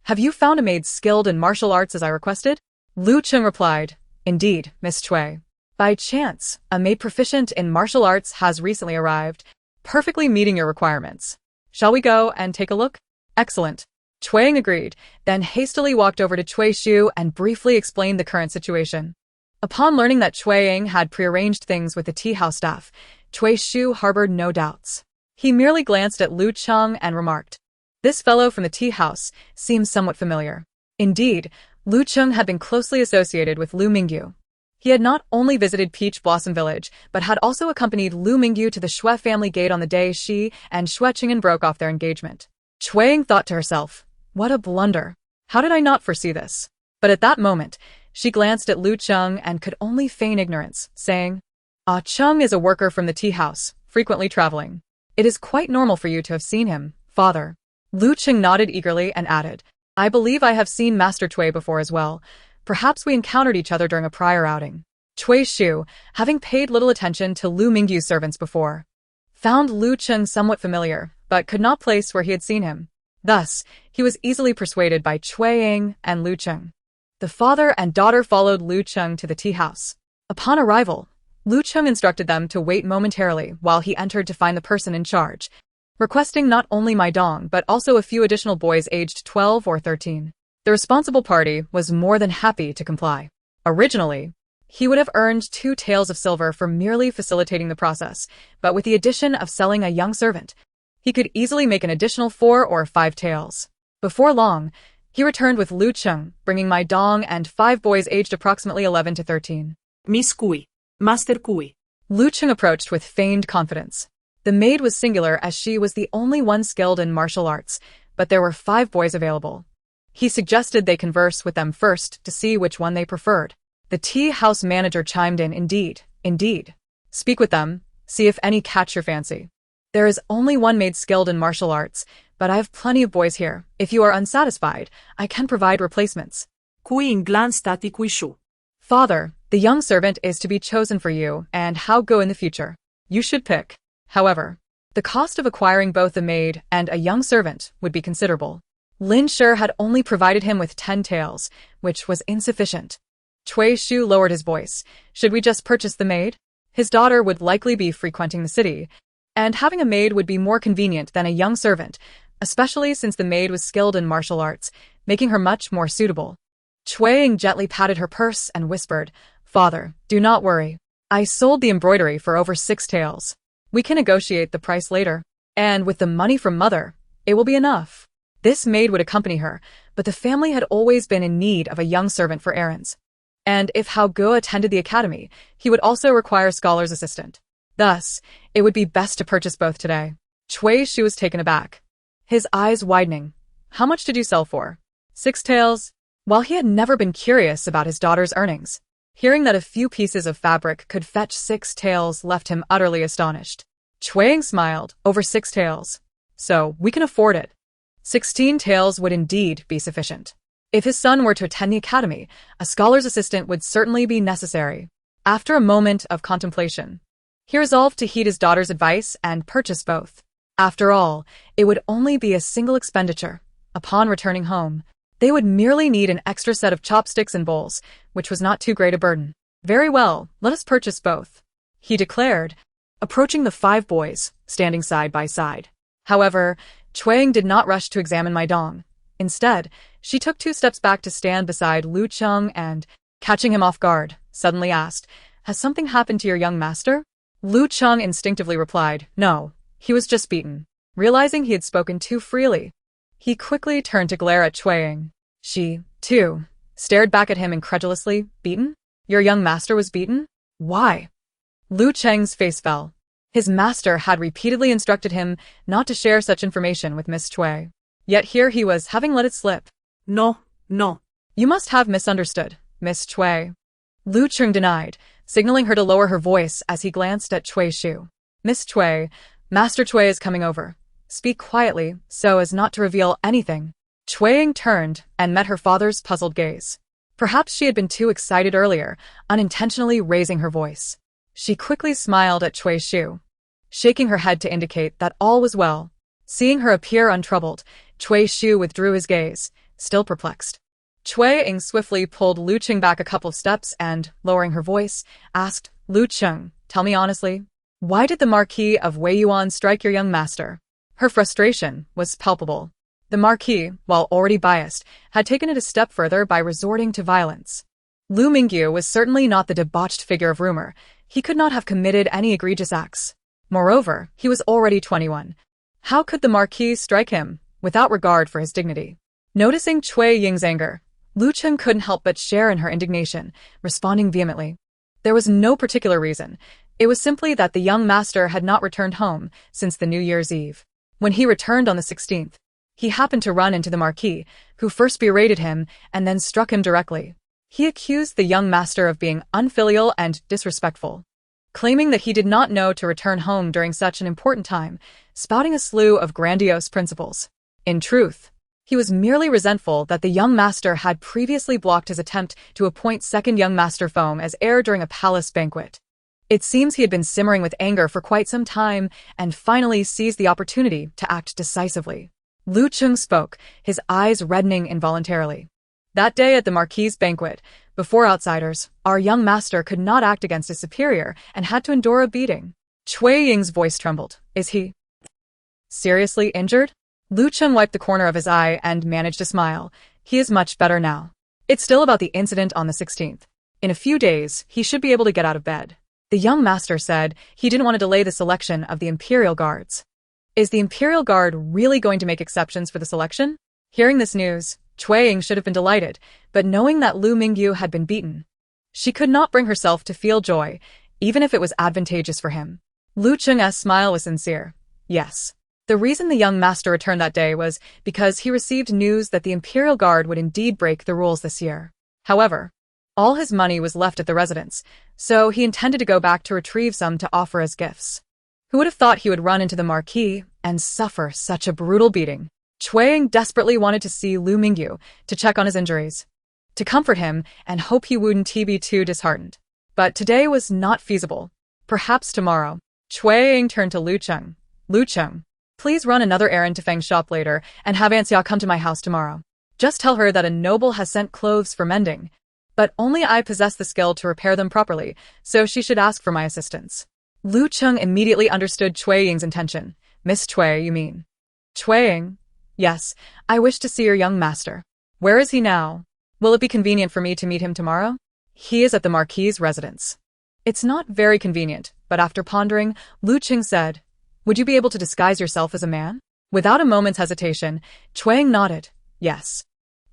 have you found a maid skilled in martial arts as I requested?" Lu Qing replied, "Indeed, Miss Xue. By chance, a maid proficient in martial arts has recently arrived, perfectly meeting your requirements. Shall we go and take a look?" "Excellent." Xue Cheng'an agreed, then hastily walked over to Cui Ying and briefly explained the current situation. Upon learning that Xue Cheng'an had prearranged things with the tea house staff, Cui Ying harbored no doubts. He merely glanced at Lu Qing and remarked, "This fellow from the tea house seems somewhat familiar." Indeed, Lu Qing had been closely associated with Lu Mingyu. He had not only visited Peach Blossom Village, but had also accompanied Lu Mingyu to the Xue family gate on the day she and Xue Cheng'an broke off their engagement. Xue Cheng'an thought to herself, "What a blunder. How did I not foresee this?" But at that moment, she glanced at Lu Qing and could only feign ignorance, saying, "Ah Cheng is a worker from the tea house, frequently traveling. It is quite normal for you to have seen him, father." Lu Qing nodded eagerly and added, "I believe I have seen Master Xue before as well. Perhaps we encountered each other during a prior outing." Cui Ying, having paid little attention to Lu Mingyu's servants before, found Lu Qing somewhat familiar, but could not place where he had seen him. Thus, he was easily persuaded by Xue Cheng'an and Lu Qing. The father and daughter followed Lu Qing to the tea house. Upon arrival, Lu Qing instructed them to wait momentarily while he entered to find the person in charge, requesting not only my dong but also a few additional boys aged 12 or 13. The responsible party was more than happy to comply. Originally, he would have earned 2 taels of silver for merely facilitating the process, but with the addition of selling a young servant, he could easily make an additional 4 or 5 taels. Before long, he returned with Lu Qing, bringing my dong and 5 boys aged approximately 11 to 13. Miss Cui, Master Cui. Lu Qing approached with feigned confidence. The maid was singular as she was the only one skilled in martial arts, but there were 5 boys available. He suggested they converse with them first to see which one they preferred. The tea house manager chimed in, Indeed. Speak with them, see if any catch your fancy. There is only one maid skilled in martial arts, but I have plenty of boys here. If you are unsatisfied, I can provide replacements." Cui Ying glanced at the Cui Shu. "Father, the young servant is to be chosen for you, and how go in the future. You should pick. However, the cost of acquiring both a maid and a young servant would be considerable." Lin Shi had only provided him with 10 taels, which was insufficient. Cui Ying lowered his voice. "Should we just purchase the maid? His daughter would likely be frequenting the city, and having a maid would be more convenient than a young servant, especially since the maid was skilled in martial arts, making her much more suitable." Xue Cheng'an gently patted her purse and whispered, "Father, do not worry. I sold the embroidery for over 6 taels. We can negotiate the price later. And with the money from Mother, it will be enough." This maid would accompany her, but the family had always been in need of a young servant for errands. And if Hao Ge attended the academy, he would also require a scholar's assistant. Thus, it would be best to purchase both today. Cui Ying was taken aback, his eyes widening. "How much did you sell for?" 6 taels. While he had never been curious about his daughter's earnings, hearing that a few pieces of fabric could fetch 6 taels left him utterly astonished. Xue Cheng'an smiled. "Over 6 taels. So, we can afford it." 16 taels would indeed be sufficient. If his son were to attend the academy, a scholar's assistant would certainly be necessary. After a moment of contemplation, he resolved to heed his daughter's advice and purchase both. After all, it would only be a single expenditure. Upon returning home, they would merely need an extra set of chopsticks and bowls, which was not too great a burden. "Very well, let us purchase both," he declared, approaching the 5 boys, standing side by side. However, Xue Cheng'an did not rush to examine my dong. Instead, she took 2 steps back to stand beside Lu Qing and, catching him off guard, suddenly asked, "Has something happened to your young master?" Lu Qing instinctively replied, "No, he was just beaten." Realizing he had spoken too freely, he quickly turned to glare at Xue Cheng'an. She, too, stared back at him incredulously. "Beaten? Your young master was beaten? Why?" Lu Cheng's face fell. His master had repeatedly instructed him not to share such information with Miss Xue. Yet here he was having let it slip. No. "You must have misunderstood, Miss Xue." Lu Qing denied, signaling her to lower her voice as he glanced at Cui Ying. "Miss Xue, Master Xue is coming over. Speak quietly, so as not to reveal anything." Xue Cheng'an turned and met her father's puzzled gaze. Perhaps she had been too excited earlier, unintentionally raising her voice. She quickly smiled at Cui Ying. shaking her head to indicate that all was well. Seeing her appear untroubled, Cui Shu withdrew his gaze, still perplexed. Xue Cheng'an swiftly pulled Lu Cheng back a couple of steps and, lowering her voice, asked, Lu Cheng, tell me honestly, why did the Marquess of Weiyuan strike your young master? Her frustration was palpable. The Marquis, while already biased, had taken it a step further by resorting to violence. Lu Mingyu was certainly not the debauched figure of rumor. He could not have committed any egregious acts. Moreover, he was already 21. How could the Marquis strike him, without regard for his dignity? Noticing Cui Ying's anger, Lu Cheng couldn't help but share in her indignation, responding vehemently. There was no particular reason. It was simply that the young master had not returned home since the New Year's Eve. When he returned on the 16th, he happened to run into the Marquis, who first berated him and then struck him directly. He accused the young master of being unfilial and disrespectful, claiming that he did not know to return home during such an important time, spouting a slew of grandiose principles. In truth, he was merely resentful that the young master had previously blocked his attempt to appoint second young master Foam as heir during a palace banquet. It seems he had been simmering with anger for quite some time and finally seized the opportunity to act decisively. Lu Cheng spoke, his eyes reddening involuntarily. That day at the Marquis' banquet, before outsiders, our young master could not act against his superior and had to endure a beating. Xue Ying's voice trembled. Is he seriously injured? Lu Cheng wiped the corner of his eye and managed a smile. He is much better now. It's still about the incident on the 16th. In a few days, he should be able to get out of bed. The young master said he didn't want to delay the selection of the Imperial Guards. Is the Imperial Guard really going to make exceptions for the selection? Hearing this news, Xue Ying should have been delighted, but knowing that Lu Mingyu had been beaten, she could not bring herself to feel joy, even if it was advantageous for him. Lu Cheng's smile was sincere. Yes. The reason the young master returned that day was because he received news that the Imperial Guard would indeed break the rules this year. However, all his money was left at the residence, so he intended to go back to retrieve some to offer as gifts. Who would have thought he would run into the Marquis and suffer such a brutal beating? Xue Ying desperately wanted to see Lu Mingyu to check on his injuries, to comfort him and hope he wouldn't be too disheartened. But today was not feasible. Perhaps tomorrow. Xue Ying turned to Lu Cheng. Lu Cheng, please run another errand to Feng's shop later and have Anxia come to my house tomorrow. Just tell her that a noble has sent clothes for mending, but only I possess the skill to repair them properly, so she should ask for my assistance. Lu Cheng immediately understood Xue Ying's intention. Miss Xue, you mean? Xue Ying? Yes, I wish to see your young master. Where is he now? Will it be convenient for me to meet him tomorrow? He is at the Marquis' residence. It's not very convenient, but after pondering, Lu Cheng said, would you be able to disguise yourself as a man? Without a moment's hesitation, Xue Ying nodded, yes.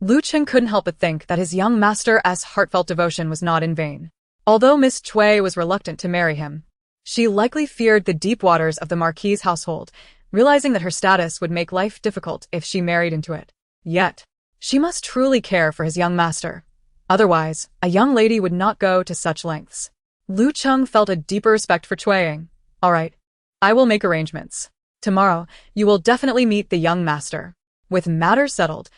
Lu Cheng couldn't help but think that his young master's heartfelt devotion was not in vain. Although Miss Xue was reluctant to marry him, she likely feared the deep waters of the Marquis' household, realizing that her status would make life difficult if she married into it. Yet, she must truly care for his young master. Otherwise, a young lady would not go to such lengths. Lu Cheng felt a deeper respect for Xue Ying. All right, I will make arrangements. Tomorrow, you will definitely meet the young master. With matters settled,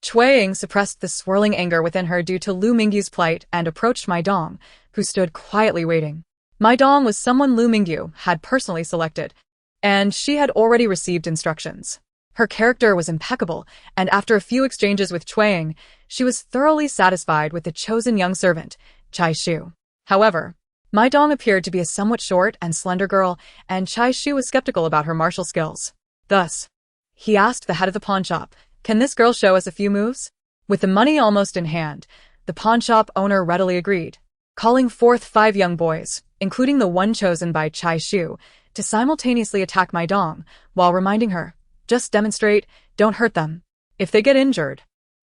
Xue Ying suppressed the swirling anger within her due to Lu Mingyu's plight and approached Mai Dong, who stood quietly waiting. Mai Dong was someone Lu Mingyu had personally selected, and she had already received instructions. Her character was impeccable, and after a few exchanges with Xue Ying, she was thoroughly satisfied with the chosen young servant, Chai Shu. However, Mai Dong appeared to be a somewhat short and slender girl, and Chai Shu was skeptical about her martial skills. Thus, he asked the head of the pawnshop, can this girl show us a few moves? With the money almost in hand, the pawnshop owner readily agreed, calling forth 5 young boys, including the one chosen by Chai Shu, to simultaneously attack Mai Dong, while reminding her, just demonstrate, don't hurt them. If they get injured,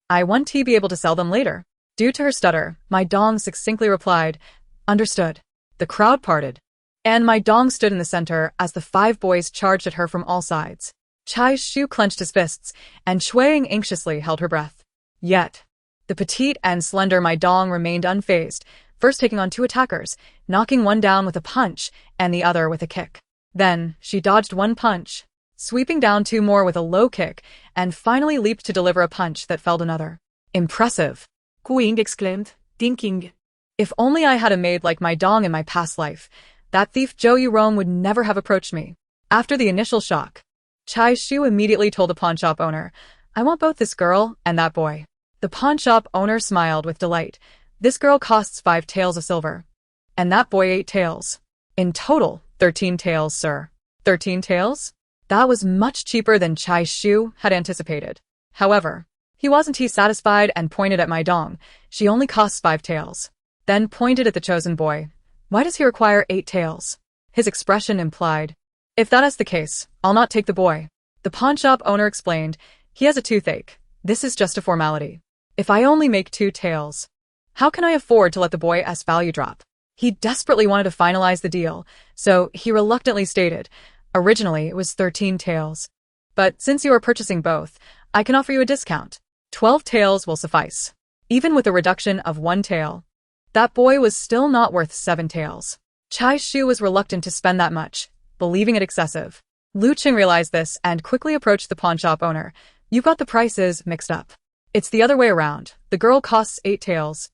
I want to be able to sell them later. Due to her stutter, Mai Dong succinctly replied, understood. The crowd parted, and Mai Dong stood in the center as the 5 boys charged at her from all sides. Chai Shu clenched his fists, and Xue Ying anxiously held her breath. Yet, the petite and slender Mai Dong remained unfazed, first taking on 2 attackers, knocking one down with a punch and the other with a kick. Then, she dodged 1 punch, sweeping down 2 more with a low kick, and finally leaped to deliver a punch that felled another. Impressive, Cui Ying exclaimed, thinking, if only I had a maid like Mai Dong in my past life, that thief Zhou Yurong would never have approached me. After the initial shock, Chai Shu immediately told the pawnshop owner, "I want both this girl and that boy." The pawnshop owner smiled with delight. "This girl costs 5 taels of silver, and that boy 8 taels. In total, 13 taels, sir." 13 taels? That was much cheaper than Chai Shu had anticipated. However, he wasn't satisfied and pointed at my dong. "She only costs 5 taels." Then pointed at the chosen boy. "Why does he require 8 taels?" His expression implied, "If that is the case, I'll not take the boy." The pawnshop owner explained, "He has a toothache. This is just a formality. If I only make 2 taels, how can I afford to let the boy's value drop?" He desperately wanted to finalize the deal, so he reluctantly stated, "Originally it was 13 taels. But since you are purchasing both, I can offer you a discount. 12 taels will suffice." Even with a reduction of 1 tael, that boy was still not worth 7 taels. Chai Shu was reluctant to spend that much, believing it excessive. Lu Qing realized this and quickly approached the pawnshop owner. "You've got the prices mixed up. It's the other way around. The girl costs 8 taels,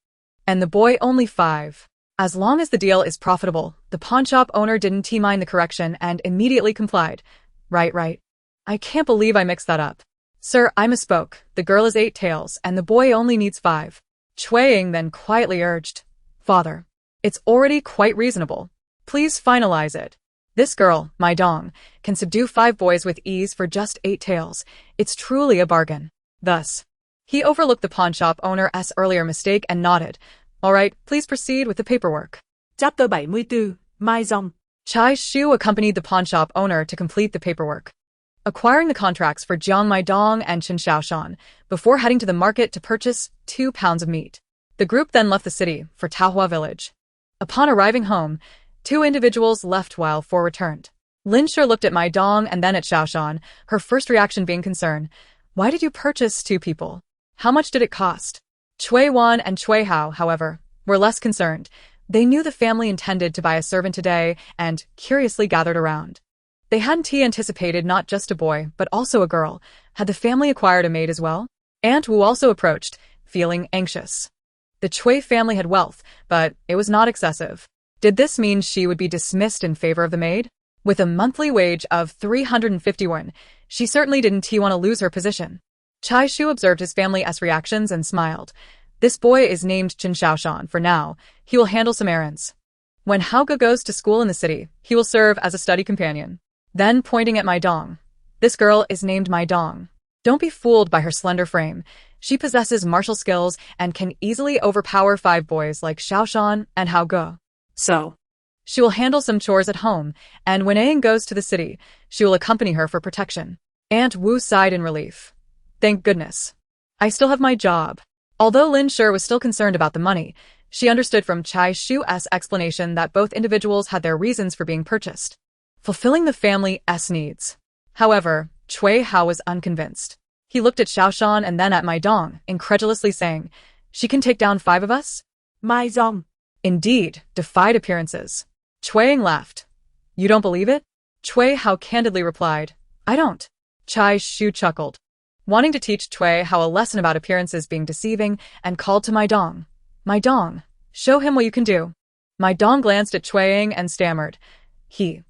and the boy only 5. As long as the deal is profitable." The pawnshop owner didn't mind the correction and immediately complied. Right. I can't believe I mixed that up. "Sir, I misspoke. The girl is 8 taels, and the boy only needs 5. Xue Ying then quietly urged, "Father, it's already quite reasonable. Please finalize it. This girl, my dong, can subdue 5 boys with ease for just 8 taels. It's truly a bargain." Thus, he overlooked the pawnshop owner's earlier mistake and nodded. "All right, please proceed with the paperwork." Chapter 74, Mai Dong. Chai Shu accompanied the pawnshop owner to complete the paperwork, acquiring the contracts for Jiang Maidong and Chen Xiaoshan before heading to the market to purchase 2 pounds of meat. The group then left the city for Taohua village. Upon arriving home, 2 individuals left while 4 returned. Lin Shi looked at Maidong and then at Xiaoshan, her first reaction being concern. "Why did you purchase 2 people? How much did it cost?" Cui Wan and Cui Hao, however, were less concerned. They knew the family intended to buy a servant today and curiously gathered around. They hadn't anticipated not just a boy, but also a girl. Had the family acquired a maid as well? Aunt Wu also approached, feeling anxious. The Cui family had wealth, but it was not excessive. Did this mean she would be dismissed in favor of the maid? With a monthly wage of 350 yuan, she certainly didn't want to lose her position. Chai Shu observed his family's reactions and smiled. "This boy is named Chen Xiaoshan for now. He will handle some errands. When Haoge goes to school in the city, he will serve as a study companion." Then pointing at Mai Dong, "This girl is named Mai Dong. Don't be fooled by her slender frame. She possesses martial skills and can easily overpower 5 boys like Xiaoshan and Haoge. So, She will handle some chores at home, and when Aang goes to the city, she will accompany her for protection." Aunt Wu sighed in relief. "Thank goodness. I still have my job." Although Lin Shi was still concerned about the money, she understood from Chai Shu's explanation that both individuals had their reasons for being purchased, fulfilling the family's needs. However, Cui Hao was unconvinced. He looked at Xiaoshan and then at Mai Dong, incredulously saying, "She can take down 5 of us?" Mai Dong. Indeed, defied appearances. Xue Ying laughed. "You don't believe it?" Cui Hao candidly replied, "I don't." Chai Shu chuckled, wanting to teach Cui Hao a lesson about appearances being deceiving, and called to Mai Dong. "Mai Dong, show him what you can do." Mai Dong glanced at Xue Ying and stammered, He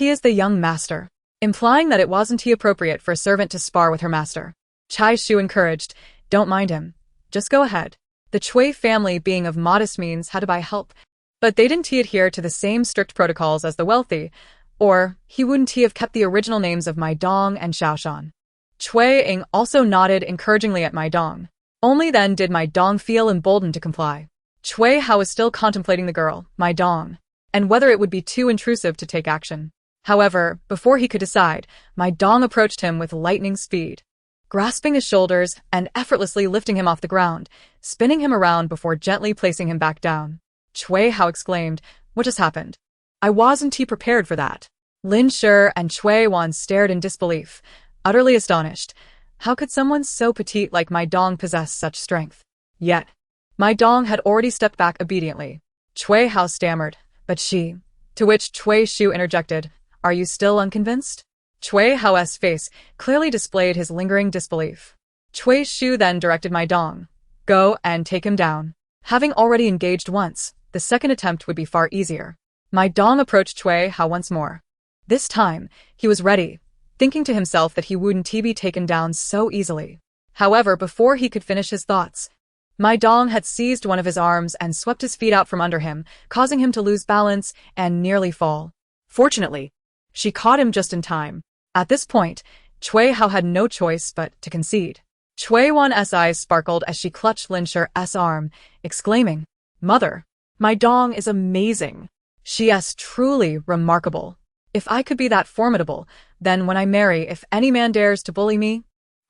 is the young master," implying that it wasn't appropriate for a servant to spar with her master. Chai Shu encouraged, "Don't mind him. Just go ahead." The Cui family, being of modest means, had to buy help, but they didn't adhere to the same strict protocols as the wealthy, or he wouldn't have kept the original names of Mai Dong and Xiaoshan. Xue Ying also nodded encouragingly at Mai Dong. Only then did Mai Dong feel emboldened to comply. Cui Hao was still contemplating the girl, Mai Dong, and whether it would be too intrusive to take action. However, before he could decide, Mai Dong approached him with lightning speed, grasping his shoulders and effortlessly lifting him off the ground, spinning him around before gently placing him back down. Cui Hao exclaimed, "What just happened? I wasn't prepared for that." Lin Shi and Cui Wan stared in disbelief, utterly astonished. How could someone so petite like Mai Dong possess such strength? Yet, Mai Dong had already stepped back obediently. Cui Hao stammered, "But she..." To which Cui Shu interjected, "Are you still unconvinced?" Cui Hao's face clearly displayed his lingering disbelief. Cui Shu then directed Mai Dong, "Go and take him down." Having already engaged once, the second attempt would be far easier. Mai Dong approached Cui Hao once more. This time, he was ready, thinking to himself that he wouldn't be taken down so easily. However, before he could finish his thoughts, Mai Dong had seized one of his arms and swept his feet out from under him, causing him to lose balance and nearly fall. Fortunately, she caught him just in time. At this point, Cui Hao had no choice but to concede. Cui Yuan's eyes sparkled as she clutched Lin Shi's arm, exclaiming, "Mother, Mai Dong is amazing. She is truly remarkable. If I could be that formidable, then when I marry, if any man dares to bully me,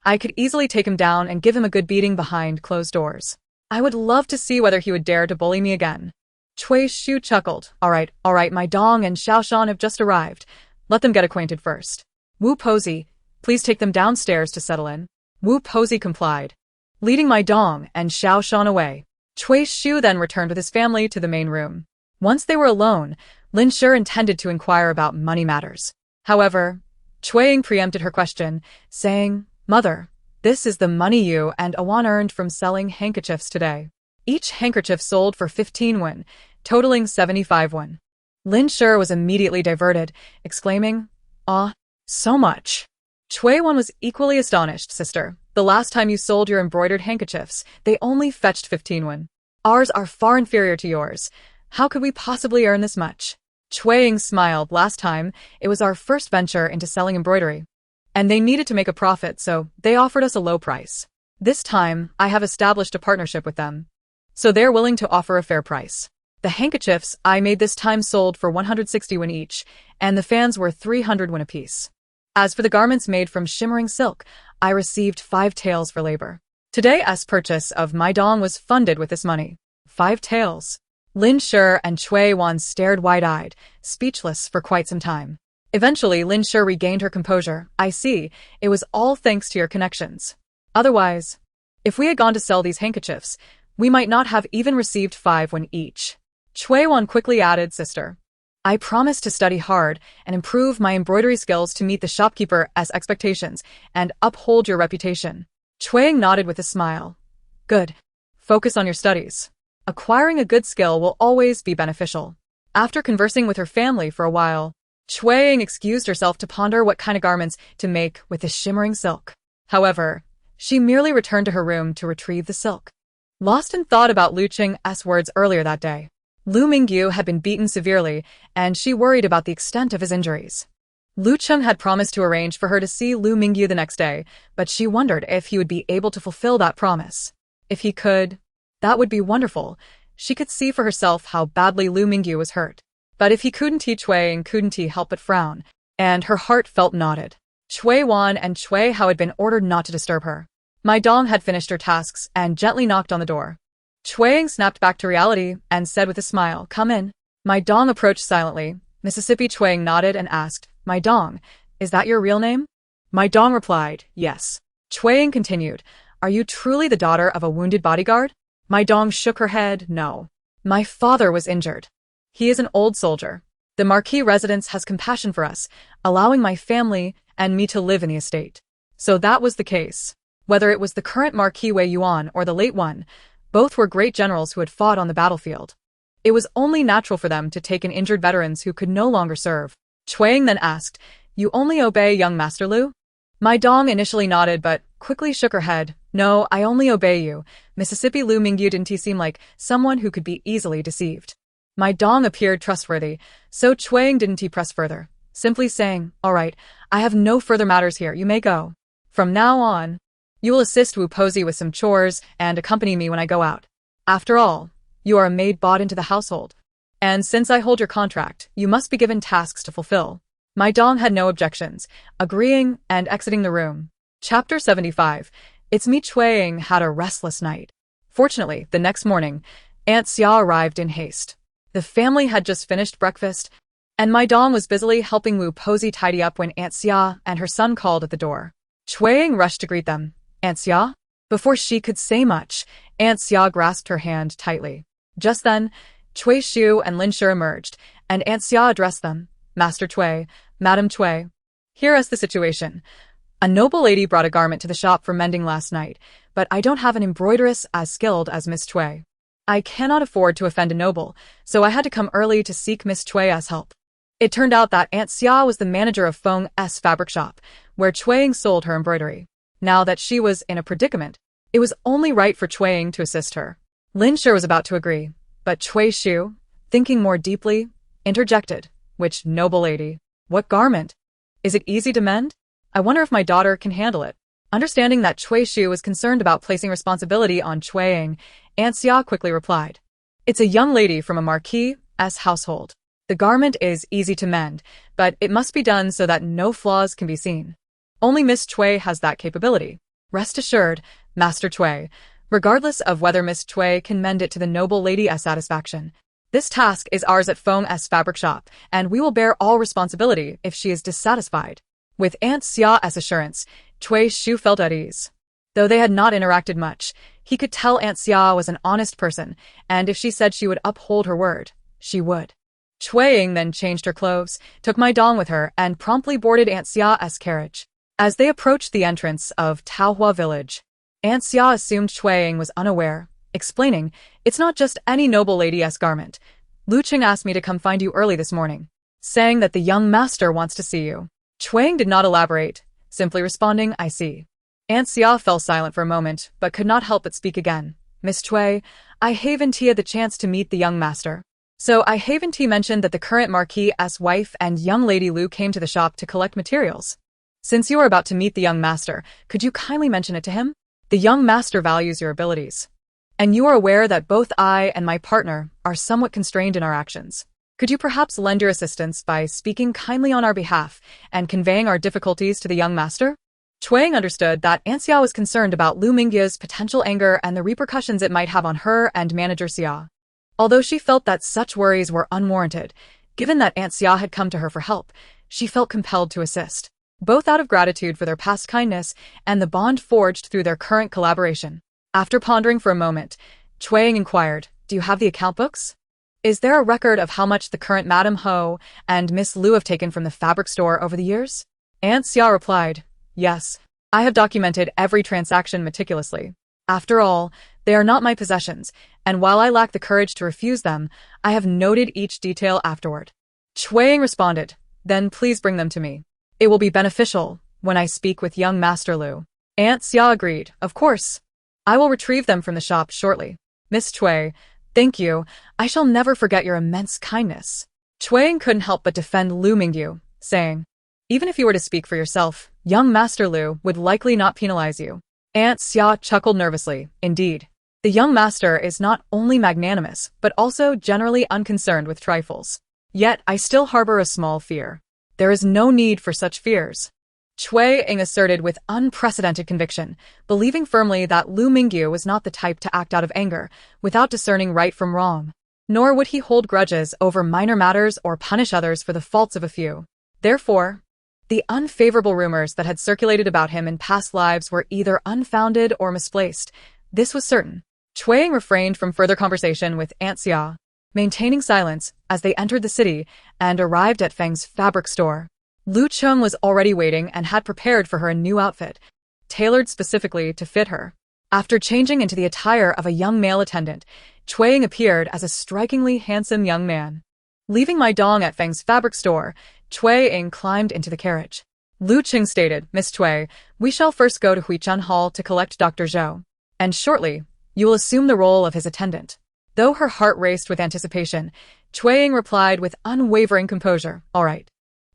I could easily take him down and give him a good beating behind closed doors. I would love to see whether he would dare to bully me again." Cui Shu chuckled. All right, Mai Dong and Xiao Shan have just arrived. Let them get acquainted first. Wu Posey, please take them downstairs to settle in. Wu Posey complied, leading Mai Dong and Xiao Shan away. Cui Shu then returned with his family to the main room. Once they were alone, Lin Shi intended to inquire about money matters. However, Xue Ying preempted her question, saying, "Mother, this is the money you and Awan earned from selling handkerchiefs today. Each handkerchief sold for 15 won, totaling 75 won." Lin Shi was immediately diverted, exclaiming, "Ah, so much." Xue Wan was equally astonished. "Sister, the last time you sold your embroidered handkerchiefs, they only fetched 15 won. Ours are far inferior to yours. How could we possibly earn this much?" Xue Ying smiled. "Last time, it was our first venture into selling embroidery, and they needed to make a profit, so they offered us a low price. This time, I have established a partnership with them, so they're willing to offer a fair price. The handkerchiefs I made this time sold for 160 won each, and the fans were 300 won apiece. As for the garments made from shimmering silk, I received 5 taels for labor. Today's purchase of Mai Dong was funded with this money. 5 taels." Lin Shi and Xue Wan stared wide-eyed, speechless for quite some time. Eventually, Lin Shi regained her composure. "I see, it was all thanks to your connections. Otherwise, if we had gone to sell these handkerchiefs, we might not have even received 5 won each." Xue Wan quickly added, "Sister, I promise to study hard and improve my embroidery skills to meet the shopkeeper's expectations and uphold your reputation." Xue Ying nodded with a smile. "Good. Focus on your studies. Acquiring a good skill will always be beneficial." After conversing with her family for a while, Xue Ying excused herself to ponder what kind of garments to make with the shimmering silk. However, she merely returned to her room to retrieve the silk. Lost in thought about Lu Cheng's words earlier that day, Lu Mingyu had been beaten severely, and she worried about the extent of his injuries. Lu Cheng had promised to arrange for her to see Lu Mingyu the next day, but she wondered if he would be able to fulfill that promise. If he could, that would be wonderful. She could see for herself how badly Lu Mingyu was hurt. But if he couldn't, Xue Ying couldn't help but frown, and her heart felt knotted. Xue Wan and Cui Hao had been ordered not to disturb her. Mai Dong had finished her tasks and gently knocked on the door. Xue Ying snapped back to reality and said with a smile, "Come in." Mai Dong approached silently. Mississippi Xue Ying nodded and asked, "Mai Dong, is that your real name?" Mai Dong replied, "Yes." Xue Ying continued, "Are you truly the daughter of a wounded bodyguard?" Mai Dong shook her head, "No. My father was injured. He is an old soldier. The Marquis residence has compassion for us, allowing my family and me to live in the estate." So that was the case. Whether it was the current Marquis Weiyuan or the late one, both were great generals who had fought on the battlefield. It was only natural for them to take in injured veterans who could no longer serve. Xue Ying then asked, "You only obey young Master Lu?" Mai Dong initially nodded but quickly shook her head. "No, I only obey you." Mississippi Lu Mingyu didn't seem like someone who could be easily deceived. Mai Dong appeared trustworthy, so Xue Ying didn't press further, simply saying, "All right, I have no further matters here, you may go. From now on, you will assist Wu Posey with some chores and accompany me when I go out. After all, you are a maid bought into the household. And since I hold your contract, you must be given tasks to fulfill." Mai Dong had no objections, agreeing and exiting the room. Chapter 75. It's me. Xue Ying had a restless night. Fortunately, the next morning, Aunt Xia arrived in haste. The family had just finished breakfast, and Mai Dong was busily helping Wu Posey tidy up when Aunt Xia and her son called at the door. Xue Ying rushed to greet them. "Aunt Xia?" Before she could say much, Aunt Xia grasped her hand tightly. Just then, Cui Shu and Lin Shi emerged, and Aunt Xia addressed them. "Master Cui, Madam Cui, here is the situation. A noble lady brought a garment to the shop for mending last night, but I don't have an embroideress as skilled as Miss Cui. I cannot afford to offend a noble, so I had to come early to seek Miss Cui's help." It turned out that Aunt Xia was the manager of Feng's fabric shop, where Cui Ying sold her embroidery. Now that she was in a predicament, it was only right for Cui Ying to assist her. Lin Shi was about to agree, but Cui Shu, thinking more deeply, interjected, "Which noble lady? What garment? Is it easy to mend? I wonder if my daughter can handle it." Understanding that Cui Shu was concerned about placing responsibility on Cui Ying, Aunt Xia quickly replied, "It's a young lady from a Marquis' household. The garment is easy to mend, but it must be done so that no flaws can be seen. Only Miss Cui has that capability. Rest assured, Master Cui, regardless of whether Miss Cui can mend it to the noble lady's satisfaction. This task is ours at Feng's fabric shop, and we will bear all responsibility if she is dissatisfied." With Aunt Xia's assurance, Cui Shu felt at ease. Though they had not interacted much, he could tell Aunt Xia was an honest person, and if she said she would uphold her word, she would. Cui Ying then changed her clothes, took my dong with her, and promptly boarded Aunt Xia's carriage. As they approached the entrance of Taohua village, Aunt Xia assumed Cui Ying was unaware, explaining, "It's not just any noble lady's garment. Lu Qing asked me to come find you early this morning, saying that the young master wants to see you." Cui Ying did not elaborate, simply responding, "I see." Aunt Xia fell silent for a moment, but could not help but speak again. "Miss Cui, I haven't had the chance to meet the young master. So I haven't mentioned that the current Marquis' wife and young Lady Lu came to the shop to collect materials. Since you are about to meet the young master, could you kindly mention it to him? The young master values your abilities. And you are aware that both I and my partner are somewhat constrained in our actions. Could you perhaps lend your assistance by speaking kindly on our behalf and conveying our difficulties to the young master?" Cui Ying understood that Aunt Xia was concerned about Lu Mingyu's potential anger and the repercussions it might have on her and Manager Xia. Although she felt that such worries were unwarranted, given that Aunt Xia had come to her for help, she felt compelled to assist, both out of gratitude for their past kindness and the bond forged through their current collaboration. After pondering for a moment, Cui Ying inquired, "Do you have the account books? Is there a record of how much the current Madame Ho and Miss Lu have taken from the fabric store over the years?" Aunt Xia replied, "Yes, I have documented every transaction meticulously. After all, they are not my possessions, and while I lack the courage to refuse them, I have noted each detail afterward." Cui Ying responded, "Then please bring them to me. It will be beneficial when I speak with young Master Lu." Aunt Xia agreed, "Of course. I will retrieve them from the shop shortly. Miss Cui, thank you. I shall never forget your immense kindness." Cui Ying couldn't help but defend Lu Mingyu, saying, "Even if you were to speak for yourself, young Master Lu would likely not penalize you." Aunt Xia chuckled nervously. "Indeed, the young master is not only magnanimous, but also generally unconcerned with trifles. Yet I still harbor a small fear." "There is no need for such fears," Cui Ying asserted with unprecedented conviction, believing firmly that Lu Mingyu was not the type to act out of anger, without discerning right from wrong. Nor would he hold grudges over minor matters or punish others for the faults of a few. Therefore, the unfavorable rumors that had circulated about him in past lives were either unfounded or misplaced. This was certain. Cui Ying refrained from further conversation with Aunt Xia, maintaining silence as they entered the city and arrived at Feng's fabric store. Lu Cheng was already waiting and had prepared for her a new outfit, tailored specifically to fit her. After changing into the attire of a young male attendant, Cui Ying appeared as a strikingly handsome young man. Leaving my dong at Feng's fabric store, Cui Ying climbed into the carriage. Lu Cheng stated, "Miss Cui, we shall first go to Huichun Hall to collect Dr. Zhou, and shortly, you will assume the role of his attendant." Though her heart raced with anticipation, Cui Ying replied with unwavering composure, "All right."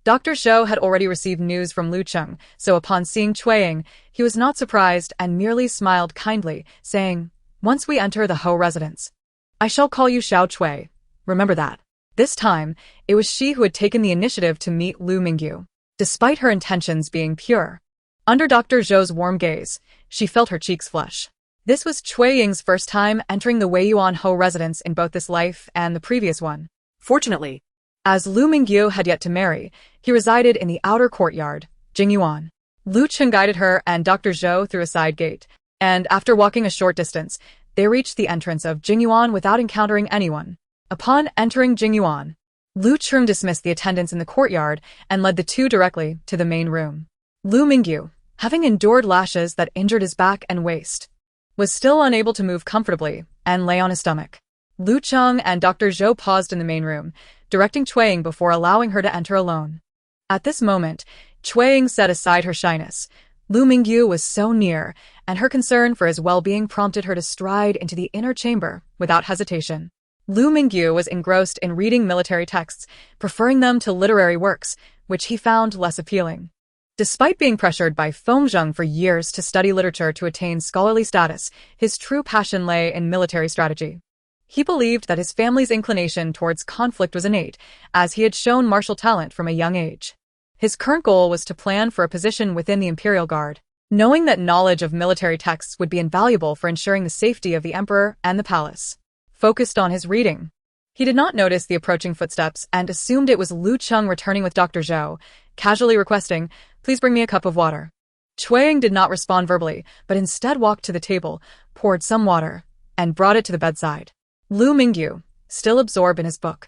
Dr. Zhou had already received news from Lu Cheng, so upon seeing Cui Ying, he was not surprised and merely smiled kindly, saying, "Once we enter the Ho residence, I shall call you Xiao Cui. Remember that." This time, it was she who had taken the initiative to meet Lu Mingyu, despite her intentions being pure. Under Dr. Zhou's warm gaze, she felt her cheeks flush. This was Cui Ying's first time entering the Weiyuan Ho residence in both this life and the previous one. Fortunately, as Lu Mingyu had yet to marry, he resided in the outer courtyard, Jingyuan. Lu Cheng guided her and Dr. Zhou through a side gate, and after walking a short distance, they reached the entrance of Jingyuan without encountering anyone. Upon entering Jingyuan, Lu Cheng dismissed the attendants in the courtyard and led the two directly to the main room. Lu Mingyu, having endured lashes that injured his back and waist, was still unable to move comfortably and lay on his stomach. Lu Cheng and Dr. Zhou paused in the main room, directing Cui Ying before allowing her to enter alone. At this moment, Cui Ying set aside her shyness. Lu Mingyu was so near, and her concern for his well-being prompted her to stride into the inner chamber without hesitation. Lu Mingyu was engrossed in reading military texts, preferring them to literary works, which he found less appealing. Despite being pressured by Fengzheng for years to study literature to attain scholarly status, his true passion lay in military strategy. He believed that his family's inclination towards conflict was innate, as he had shown martial talent from a young age. His current goal was to plan for a position within the Imperial Guard, knowing that knowledge of military texts would be invaluable for ensuring the safety of the emperor and the palace. Focused on his reading, he did not notice the approaching footsteps and assumed it was Lu Cheng returning with Dr. Zhou, casually requesting, "Please bring me a cup of water." Cui Ying did not respond verbally, but instead walked to the table, poured some water, and brought it to the bedside. Lu Mingyu, still absorbed in his book,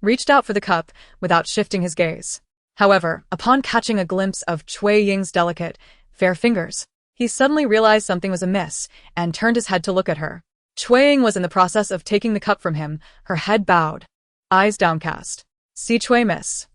reached out for the cup without shifting his gaze. However, upon catching a glimpse of Cui Ying's delicate, fair fingers, he suddenly realized something was amiss and turned his head to look at her. Cui Ying was in the process of taking the cup from him, her head bowed, eyes downcast. "See Cui, miss,"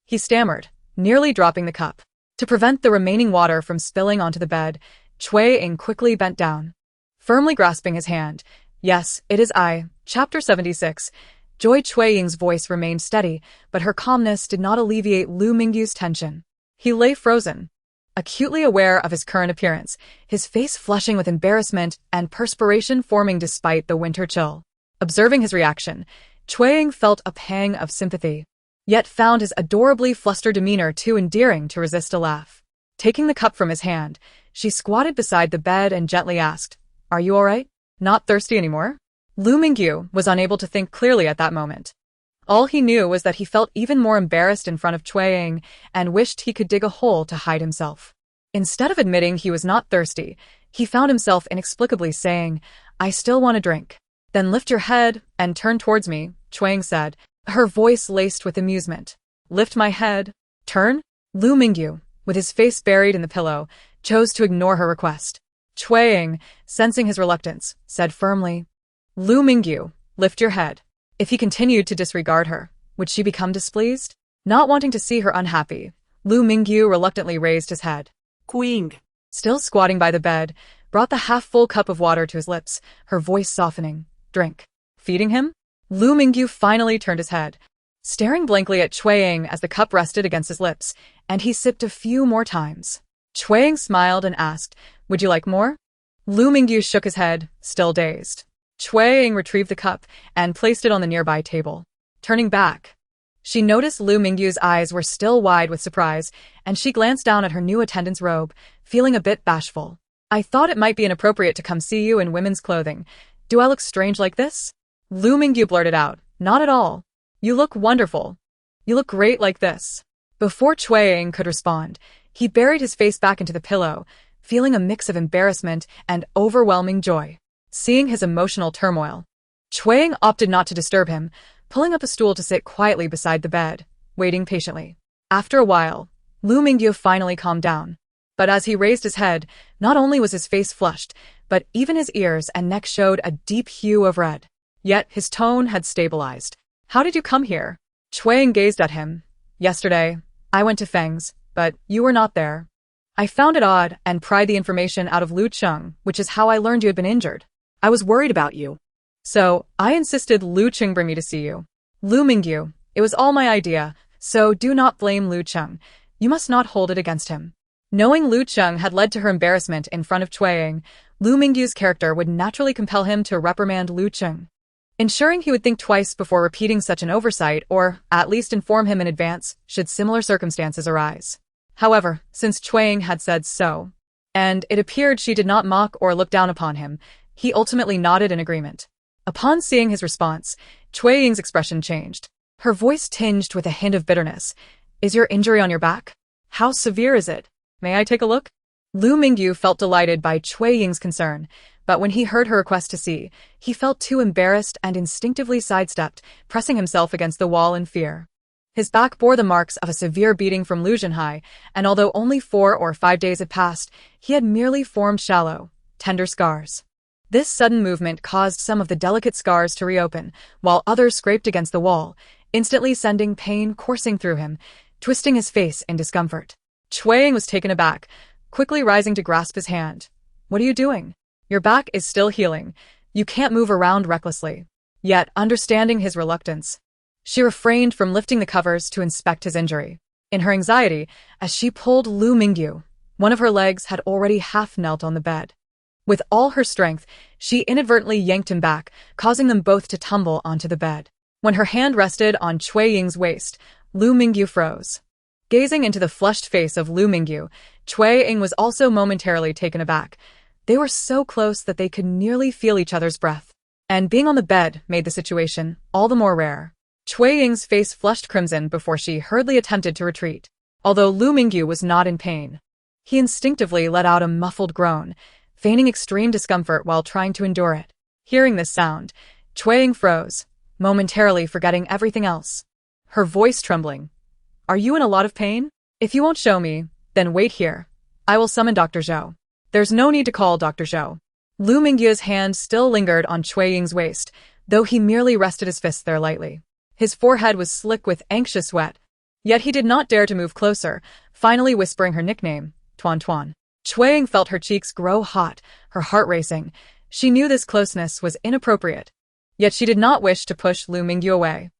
he stammered, nearly dropping the cup. To prevent the remaining water from spilling onto the bed, Cui Ying quickly bent down, firmly grasping his hand. "Yes, it is I." Chapter 76. Cui Ying's voice remained steady, but her calmness did not alleviate Lu Mingyu's tension. He lay frozen, acutely aware of his current appearance, his face flushing with embarrassment and perspiration forming despite the winter chill. Observing his reaction, Cui Ying felt a pang of sympathy, yet found his adorably flustered demeanor too endearing to resist a laugh. Taking the cup from his hand, she squatted beside the bed and gently asked, "Are you all right? Not thirsty anymore?" Lu Mingyu was unable to think clearly at that moment. All he knew was that he felt even more embarrassed in front of Cui Ying and wished he could dig a hole to hide himself. Instead of admitting he was not thirsty, he found himself inexplicably saying, "I still want a drink." "Then lift your head and turn towards me," Cui Ying said, her voice laced with amusement. "Lift my head? Turn?" Lu Mingyu, with his face buried in the pillow, chose to ignore her request. Cui Ying, sensing his reluctance, said firmly, "Lu Mingyu, lift your head." If he continued to disregard her, would she become displeased? Not wanting to see her unhappy, Lu Mingyu reluctantly raised his head. Cui Ying, Still squatting by the bed, brought the half-full cup of water to his lips, her voice softening. "Drink." Feeding him? Lu Mingyu finally turned his head, staring blankly at Cui Ying as the cup rested against his lips, and he sipped a few more times. Cui Ying smiled and asked, "Would you like more?" Lu Mingyu shook his head, still dazed. Cui Ying retrieved the cup and placed it on the nearby table. Turning back, she noticed Lu Mingyu's eyes were still wide with surprise, and she glanced down at her new attendant's robe, feeling a bit bashful. "I thought it might be inappropriate to come see you in women's clothing. Do I look strange like this?" Lu Mingyu blurted out, "Not at all. You look wonderful. You look great like this." Before Cui Ying could respond, he buried his face back into the pillow, feeling a mix of embarrassment and overwhelming joy. Seeing his emotional turmoil, Cui Ying opted not to disturb him, pulling up a stool to sit quietly beside the bed, waiting patiently. After a while, Lu Mingyu finally calmed down. But as he raised his head, not only was his face flushed, but even his ears and neck showed a deep hue of red. Yet his tone had stabilized. "How did you come here?" Cui Ying gazed at him. "Yesterday, I went to Feng's, but you were not there. I found it odd and pried the information out of Lu Cheng, which is how I learned you had been injured. I was worried about you. So, I insisted Lu Cheng bring me to see you." "Lu Mingyu, it was all my idea, so do not blame Lu Cheng. You must not hold it against him." Knowing Lu Cheng had led to her embarrassment in front of Cui Ying, Lu Mingyu's character would naturally compel him to reprimand Lu Cheng, ensuring he would think twice before repeating such an oversight or, at least inform him in advance, should similar circumstances arise. However, since Cui Ying had said so, and it appeared she did not mock or look down upon him, he ultimately nodded in agreement. Upon seeing his response, Cui Ying's expression changed. Her voice tinged with a hint of bitterness. "Is your injury on your back? How severe is it? May I take a look?" Lu Mingyu felt delighted by Cui Ying's concern, but when he heard her request to see, he felt too embarrassed and instinctively sidestepped, pressing himself against the wall in fear. His back bore the marks of a severe beating from Lu Zhenhai, and although only 4 or 5 days had passed, he had merely formed shallow, tender scars. This sudden movement caused some of the delicate scars to reopen, while others scraped against the wall, instantly sending pain coursing through him, twisting his face in discomfort. Xue Ying was taken aback, quickly rising to grasp his hand. What are you doing? Your back is still healing. You can't move around recklessly. Yet, understanding his reluctance, she refrained from lifting the covers to inspect his injury. In her anxiety, as she pulled Lu Mingyu, one of her legs had already half knelt on the bed. With all her strength, she inadvertently yanked him back, causing them both to tumble onto the bed. When her hand rested on Xue Ying's waist, Lu Mingyu froze. Gazing into the flushed face of Lu Mingyu, Xue Ying was also momentarily taken aback. They were so close that they could nearly feel each other's breath. And being on the bed made the situation all the more rare. Xue Ying's face flushed crimson before she hurriedly attempted to retreat. Although Lu Mingyu was not in pain, he instinctively let out a muffled groan, feigning extreme discomfort while trying to endure it. Hearing this sound, Xue Ying froze, momentarily forgetting everything else. Her voice trembling. Are you in a lot of pain? If you won't show me, then wait here. I will summon Dr. Zhou. There's no need to call Dr. Zhou. Lu Mingyu's hand still lingered on Xue Ying's waist, though he merely rested his fist there lightly. His forehead was slick with anxious sweat. Yet he did not dare to move closer, finally whispering her nickname, Tuan Tuan. Xue Ying felt her cheeks grow hot, her heart racing. She knew this closeness was inappropriate. Yet she did not wish to push Lu Mingyu away.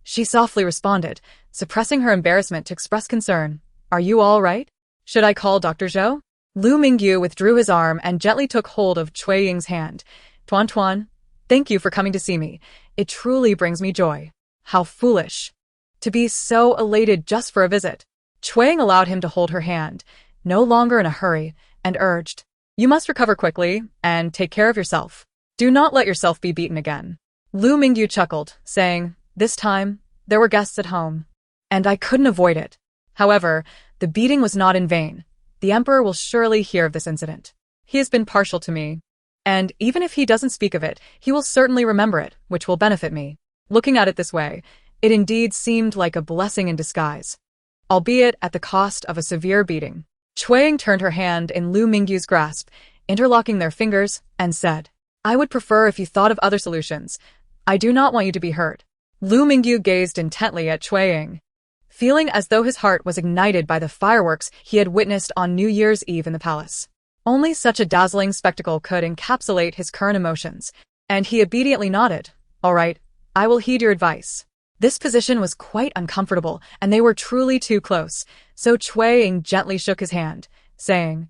She softly responded, suppressing her embarrassment to express concern. Are you all right? Should I call Dr. Zhou? Lu Mingyu withdrew his arm and gently took hold of Xue Ying's hand. Tuan Tuan, thank you for coming to see me. It truly brings me joy. How foolish. To be so elated just for a visit. Xue Ying allowed him to hold her hand, no longer in a hurry, and urged, You must recover quickly, and take care of yourself. Do not let yourself be beaten again. Lu Mingyu chuckled, saying, This time, there were guests at home, and I couldn't avoid it. However, the beating was not in vain. The Emperor will surely hear of this incident. He has been partial to me, and even if he doesn't speak of it, he will certainly remember it, which will benefit me. Looking at it this way, it indeed seemed like a blessing in disguise, albeit at the cost of a severe beating. Xue Ying turned her hand in Lu Mingyu's grasp, interlocking their fingers, and said, I would prefer if you thought of other solutions. I do not want you to be hurt. Lu Mingyu gazed intently at Xue Ying, feeling as though his heart was ignited by the fireworks he had witnessed on New Year's Eve in the palace. Only such a dazzling spectacle could encapsulate his current emotions, and he obediently nodded. All right, I will heed your advice. This position was quite uncomfortable, and they were truly too close, so Xue Ying gently shook his hand, saying,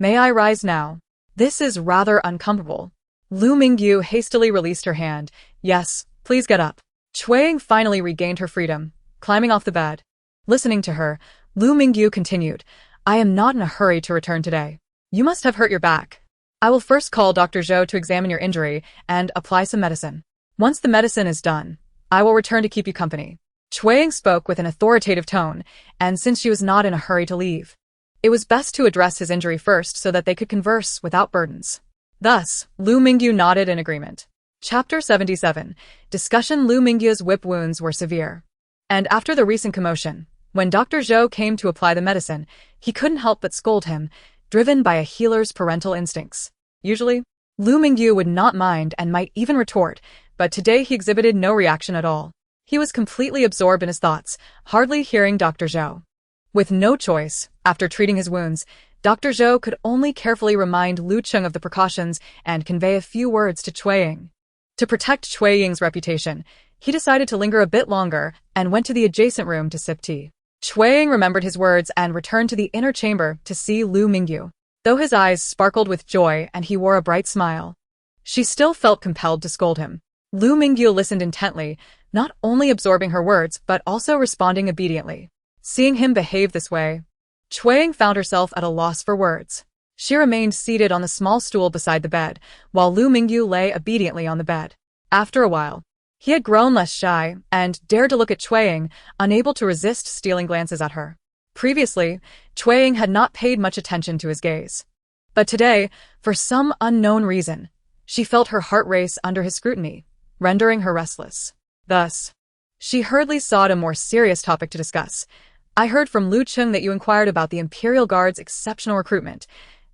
May I rise now? This is rather uncomfortable. Lu Mingyu hastily released her hand. Yes, please get up. Xue Ying finally regained her freedom, climbing off the bed. Listening to her, Lu Mingyu continued, I am not in a hurry to return today. You must have hurt your back. I will first call Dr. Zhou to examine your injury and apply some medicine. Once the medicine is done, I will return to keep you company. Xue Ying spoke with an authoritative tone, and since she was not in a hurry to leave, it was best to address his injury first so that they could converse without burdens. Thus, Lu Mingyu nodded in agreement. Chapter 77. Discussion. Lu Mingyu's whip wounds were severe, and after the recent commotion, when Dr. Zhou came to apply the medicine, he couldn't help but scold him, driven by a healer's parental instincts. Usually, Lu Mingyu would not mind and might even retort, but today he exhibited no reaction at all. He was completely absorbed in his thoughts, hardly hearing Dr. Zhou. With no choice, after treating his wounds, Dr. Zhou could only carefully remind Lu Cheng of the precautions and convey a few words to Xue Ying. To protect Xue Ying's reputation, he decided to linger a bit longer and went to the adjacent room to sip tea. Xue Ying remembered his words and returned to the inner chamber to see Lu Mingyu. Though his eyes sparkled with joy and he wore a bright smile, she still felt compelled to scold him. Lu Mingyu listened intently, not only absorbing her words but also responding obediently. Seeing him behave this way, Xue Ying found herself at a loss for words. She remained seated on the small stool beside the bed, while Lu Mingyu lay obediently on the bed. After a while, he had grown less shy and dared to look at Xue Ying, unable to resist stealing glances at her. Previously, Xue Ying had not paid much attention to his gaze. But today, for some unknown reason, she felt her heart race under his scrutiny, rendering her restless. Thus, she hurriedly sought a more serious topic to discuss. I heard from Lu Cheng that you inquired about the Imperial Guard's exceptional recruitment.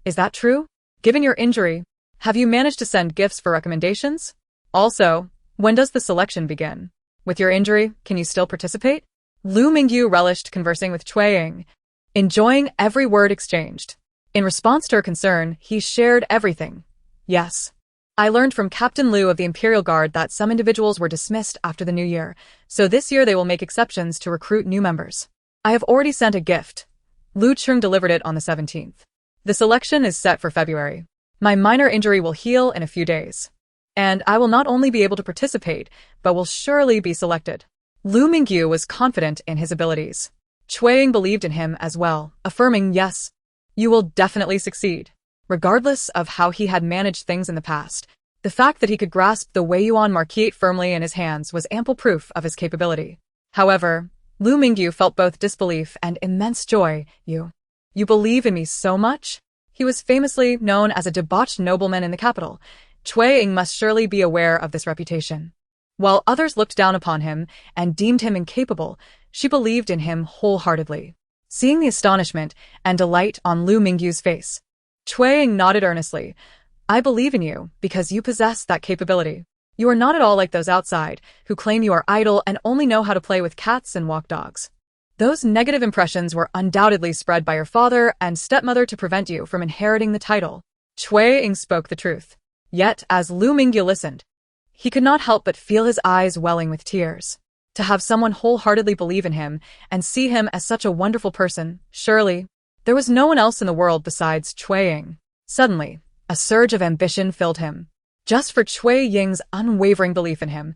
Is that true? Given your injury, have you managed to send gifts for recommendations? Also, when does the selection begin? With your injury, can you still participate? Lu Mingyu relished conversing with Xue Ying, enjoying every word exchanged. In response to her concern, he shared everything. Yes. I learned from Captain Lu of the Imperial Guard that some individuals were dismissed after the new year, so this year they will make exceptions to recruit new members. I have already sent a gift. Lu Cheng delivered it on the 17th. The selection is set for February. My minor injury will heal in a few days. And I will not only be able to participate, but will surely be selected. Lu Mingyu was confident in his abilities. Xue Ying believed in him as well, affirming, yes, you will definitely succeed. Regardless of how he had managed things in the past, the fact that he could grasp the Weiyuan Marquate firmly in his hands was ample proof of his capability. However, Lu Mingyu felt both disbelief and immense joy. You believe in me so much? He was famously known as a debauched nobleman in the capital. Xue Ying must surely be aware of this reputation. While others looked down upon him and deemed him incapable, she believed in him wholeheartedly. Seeing the astonishment and delight on Lu Mingyu's face, Xue Ying nodded earnestly. I believe in you because you possess that capability. You are not at all like those outside, who claim you are idle and only know how to play with cats and walk dogs. Those negative impressions were undoubtedly spread by your father and stepmother to prevent you from inheriting the title. Xue Ying spoke the truth. Yet, as Lu Mingyu listened, he could not help but feel his eyes welling with tears. To have someone wholeheartedly believe in him and see him as such a wonderful person, surely, there was no one else in the world besides Xue Ying. Suddenly, a surge of ambition filled him. Just for Xue Ying's unwavering belief in him,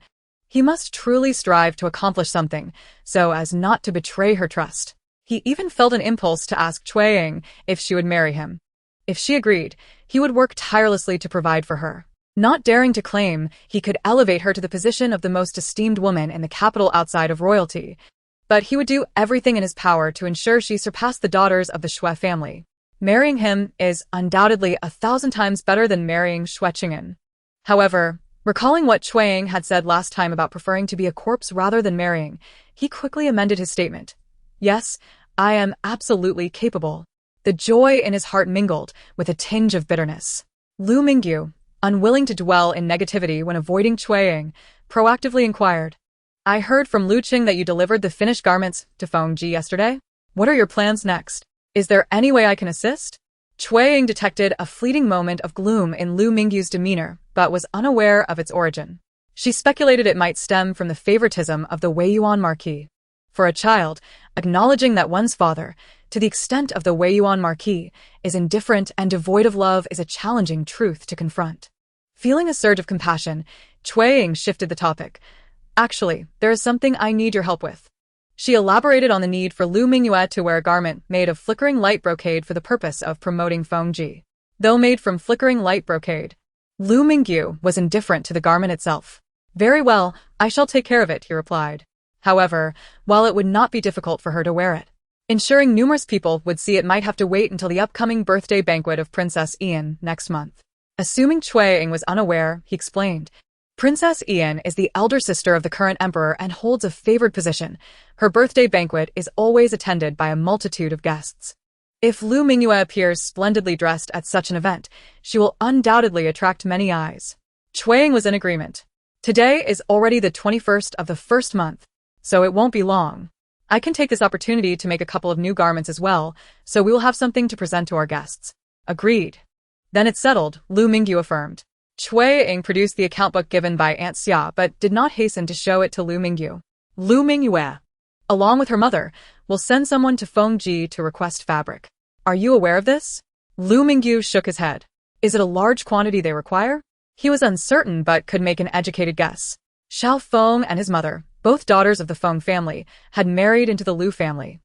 he must truly strive to accomplish something, so as not to betray her trust. He even felt an impulse to ask Xue Ying if she would marry him. If she agreed, he would work tirelessly to provide for her. Not daring to claim he could elevate her to the position of the most esteemed woman in the capital outside of royalty, but he would do everything in his power to ensure she surpassed the daughters of the Xue family. Marrying him is undoubtedly 1,000 times better than marrying Xue Cheng'an. However, recalling what Xue Ying had said last time about preferring to be a corpse rather than marrying, he quickly amended his statement. Yes, I am absolutely capable. The joy in his heart mingled with a tinge of bitterness. Lu Mingyu, unwilling to dwell in negativity when avoiding Xue Ying, proactively inquired. I heard from Lu Qing that you delivered the finished garments to Fengji yesterday. What are your plans next? Is there any way I can assist? Xue Ying detected a fleeting moment of gloom in Lu Mingyu's demeanor, but was unaware of its origin. She speculated it might stem from the favoritism of the Weiyuan Marquis. For a child, acknowledging that one's father, to the extent of the Weiyuan Marquis, is indifferent and devoid of love is a challenging truth to confront. Feeling a surge of compassion, Xue Ying shifted the topic. Actually, there is something I need your help with. She elaborated on the need for Lu Mingyu to wear a garment made of flickering light brocade for the purpose of promoting Fengji. Though made from flickering light brocade, Lu Mingyu was indifferent to the garment itself. Very well, I shall take care of it, he replied. However, while it would not be difficult for her to wear it, ensuring numerous people would see it might have to wait until the upcoming birthday banquet of Princess Ian next month. Assuming Xue Ying was unaware, he explained, Princess Ian is the elder sister of the current emperor and holds a favored position. Her birthday banquet is always attended by a multitude of guests. If Lu Mingyu appears splendidly dressed at such an event, she will undoubtedly attract many eyes. Xue Ying was in agreement. Today is already the 21st of the first month, so it won't be long. I can take this opportunity to make a couple of new garments as well, so we will have something to present to our guests. Agreed. Then it's settled, Lu Mingyu affirmed. Xue Ying produced the account book given by Aunt Xia but did not hasten to show it to Lu Mingyu. Lu Mingyu, along with her mother, will send someone to Fengji to request fabric. Are you aware of this? Lu Mingyu shook his head. Is it a large quantity they require? He was uncertain but could make an educated guess. Xiao Feng and his mother, both daughters of the Feng family, had married into the Lu family.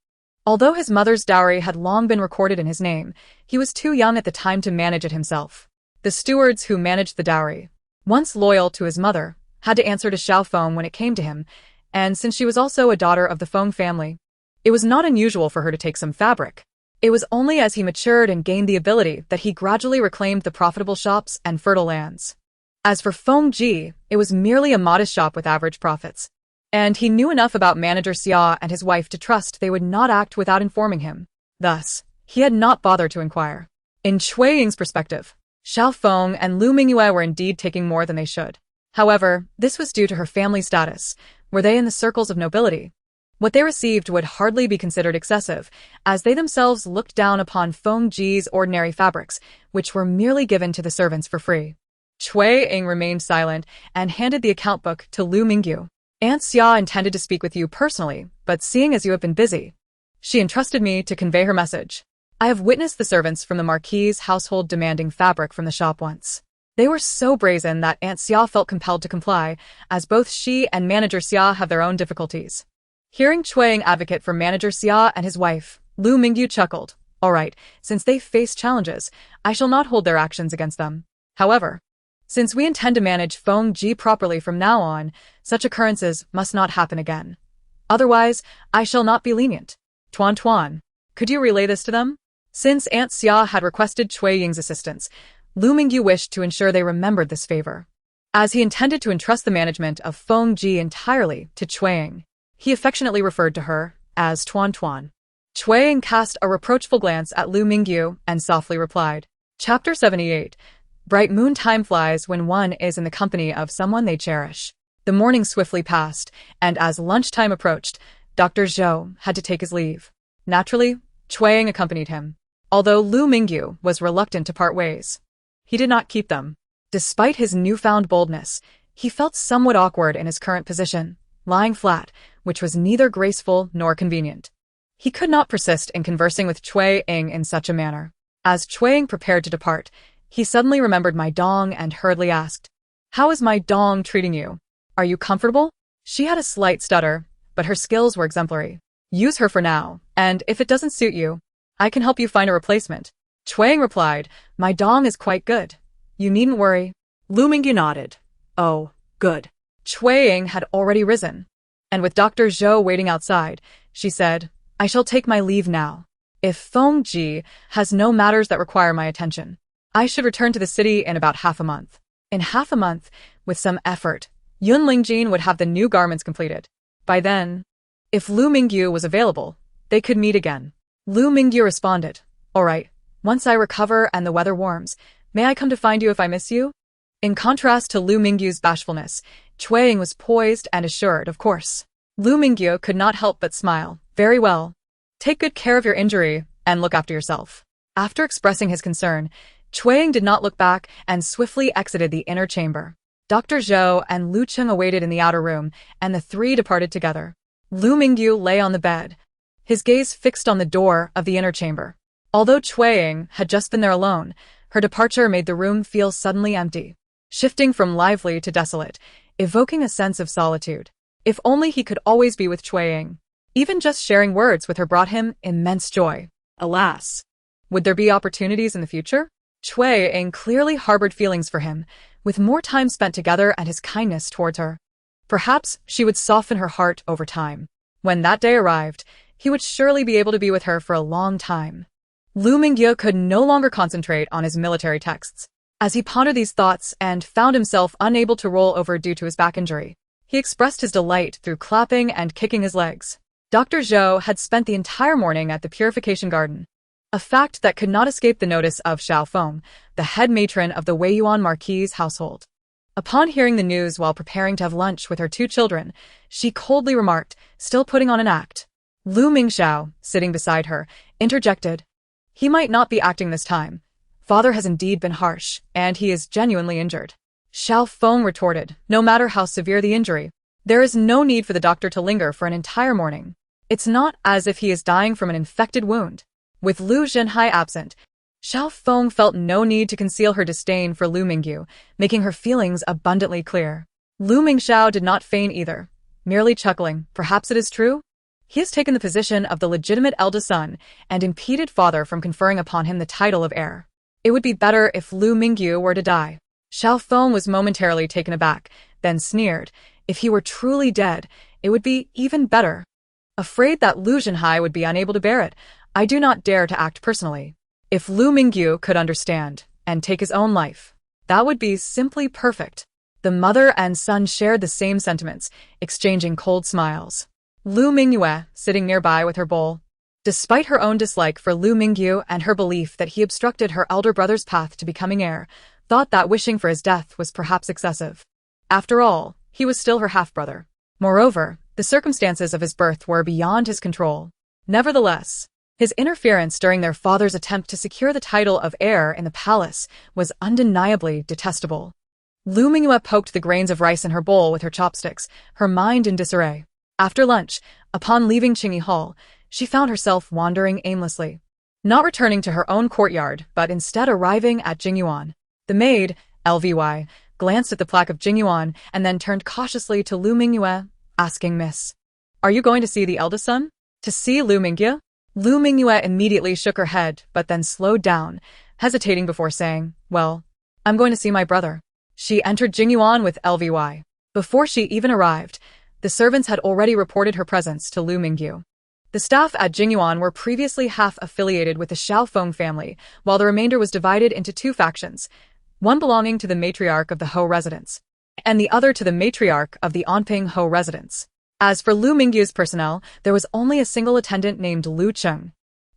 Although his mother's dowry had long been recorded in his name, he was too young at the time to manage it himself. The stewards who managed the dowry, once loyal to his mother, had to answer to Xiao Feng when it came to him, and since she was also a daughter of the Feng family, it was not unusual for her to take some fabric. It was only as he matured and gained the ability that he gradually reclaimed the profitable shops and fertile lands. As for Fengji, it was merely a modest shop with average profits, and he knew enough about manager Xia and his wife to trust they would not act without informing him. Thus, he had not bothered to inquire. In Xue Ying's perspective, Xiao Feng and Lu Mingyu were indeed taking more than they should. However, this was due to her family status, Were they in the circles of nobility? What they received would hardly be considered excessive, as they themselves looked down upon Feng Ji's ordinary fabrics, which were merely given to the servants for free. Xue Cheng'an remained silent and handed the account book to Lu Mingyu. Aunt Xia intended to speak with you personally, but seeing as you have been busy, she entrusted me to convey her message. I have witnessed the servants from the Marquis' household demanding fabric from the shop once. They were so brazen that Aunt Xia felt compelled to comply, as both she and Manager Xia have their own difficulties. Hearing Xue Cheng'an advocate for Manager Xia and his wife, Lu Mingyu chuckled. All right, since they face challenges, I shall not hold their actions against them. However, since we intend to manage Feng Ji properly from now on, such occurrences must not happen again. Otherwise, I shall not be lenient. Tuan, could you relay this to them? Since Aunt Xia had requested Cui Ying's assistance, Lu Mingyu wished to ensure they remembered this favor. As he intended to entrust the management of Feng Ji entirely to Xue Cheng'an, he affectionately referred to her as Tuan. Xue Cheng'an cast a reproachful glance at Lu Mingyu and softly replied. Chapter 78. Bright moon time flies when one is in the company of someone they cherish. The morning swiftly passed, and as lunchtime approached, Dr. Zhou had to take his leave. Naturally, Xue Cheng'an accompanied him. Although Lu Mingyu was reluctant to part ways, he did not keep them. Despite his newfound boldness, he felt somewhat awkward in his current position, lying flat, which was neither graceful nor convenient. He could not persist in conversing with Xue Cheng'an in such a manner. As Xue Cheng'an prepared to depart, he suddenly remembered Mai Dong and hurriedly asked, "How is Mai Dong treating you? Are you comfortable?" She had a slight stutter, but her skills were exemplary. Use her for now, and if it doesn't suit you, I can help you find a replacement. Xue Cheng'an replied, "Mai Dong is quite good. You needn't worry." Lu Mingyu nodded. Oh, good. Xue Cheng'an had already risen, and with Dr. Zhou waiting outside, she said, "I shall take my leave now. If Feng Ji has no matters that require my attention, I should return to the city in about half a month." In half a month, with some effort, Yun Lingjin would have the new garments completed. By then, if Lu Mingyu was available, they could meet again. Lu Mingyu responded, "All right, once I recover and the weather warms, may I come to find you if I miss you?" In contrast to Lu Mingyu's bashfulness, Xue Cheng'an was poised and assured, of course. Lu Mingyu could not help but smile. "Very well. Take good care of your injury and look after yourself." After expressing his concern, Xue Cheng'an did not look back and swiftly exited the inner chamber. Dr. Zhou and Lu Cheng awaited in the outer room, and the three departed together. Lu Mingyu lay on the bed, his gaze fixed on the door of the inner chamber. Although Xue Cheng'an had just been there alone, her departure made the room feel suddenly empty, shifting from lively to desolate, evoking a sense of solitude. If only he could always be with Xue Cheng'an. Even just sharing words with her brought him immense joy. Alas, would there be opportunities in the future? Xue Cheng'an clearly harbored feelings for him, with more time spent together and his kindness towards her. Perhaps she would soften her heart over time. When that day arrived, he would surely be able to be with her for a long time. Lu Mingyu could no longer concentrate on his military texts. As he pondered these thoughts and found himself unable to roll over due to his back injury, he expressed his delight through clapping and kicking his legs. Dr. Zhou had spent the entire morning at the purification garden, a fact that could not escape the notice of Xiao Feng, the head matron of the Weiyuan Marquis' household. Upon hearing the news while preparing to have lunch with her two children, she coldly remarked, still putting on an act. Lu Mingxiao, sitting beside her, interjected, "He might not be acting this time. Father has indeed been harsh, and he is genuinely injured." Xiao Feng retorted, "No matter how severe the injury, there is no need for the doctor to linger for an entire morning. It's not as if he is dying from an infected wound." With Lu Zhenhai absent, Xiao Feng felt no need to conceal her disdain for Lu Mingyu, making her feelings abundantly clear. Lu Mingxiao did not feign either, merely chuckling, "Perhaps it is true? He has taken the position of the legitimate eldest son and impeded father from conferring upon him the title of heir. It would be better if Lu Mingyu were to die." Xiao Feng was momentarily taken aback, then sneered, "If he were truly dead, it would be even better." Afraid that Lu Zhenhai would be unable to bear it, I do not dare to act personally. If Lu Mingyu could understand and take his own life, that would be simply perfect. The mother and son shared the same sentiments, exchanging cold smiles. Lu Mingyue, sitting nearby with her bowl, despite her own dislike for Lu Mingyu and her belief that he obstructed her elder brother's path to becoming heir, thought that wishing for his death was perhaps excessive. After all, he was still her half-brother. Moreover, the circumstances of his birth were beyond his control. Nevertheless, his interference during their father's attempt to secure the title of heir in the palace was undeniably detestable. Lu Mingyu poked the grains of rice in her bowl with her chopsticks, her mind in disarray. After lunch, upon leaving Qingyi Hall, she found herself wandering aimlessly, not returning to her own courtyard, but instead arriving at Jingyuan. The maid, Lvy, glanced at the plaque of Jingyuan and then turned cautiously to Lu Mingyu, asking Miss, "Are you going to see the eldest son?" To see Lu Mingyu? Lu Mingyu immediately shook her head, but then slowed down, hesitating before saying, "Well, I'm going to see my brother." She entered Jingyuan with Lvy. Before she even arrived, the servants had already reported her presence to Lu Mingyu. The staff at Jingyuan were previously half affiliated with the Xiaofeng family, while the remainder was divided into two factions, one belonging to the matriarch of the Ho residence, and the other to the matriarch of the Anping Ho residence. As for Lu Mingyu's personnel, there was only a single attendant named Lu Cheng,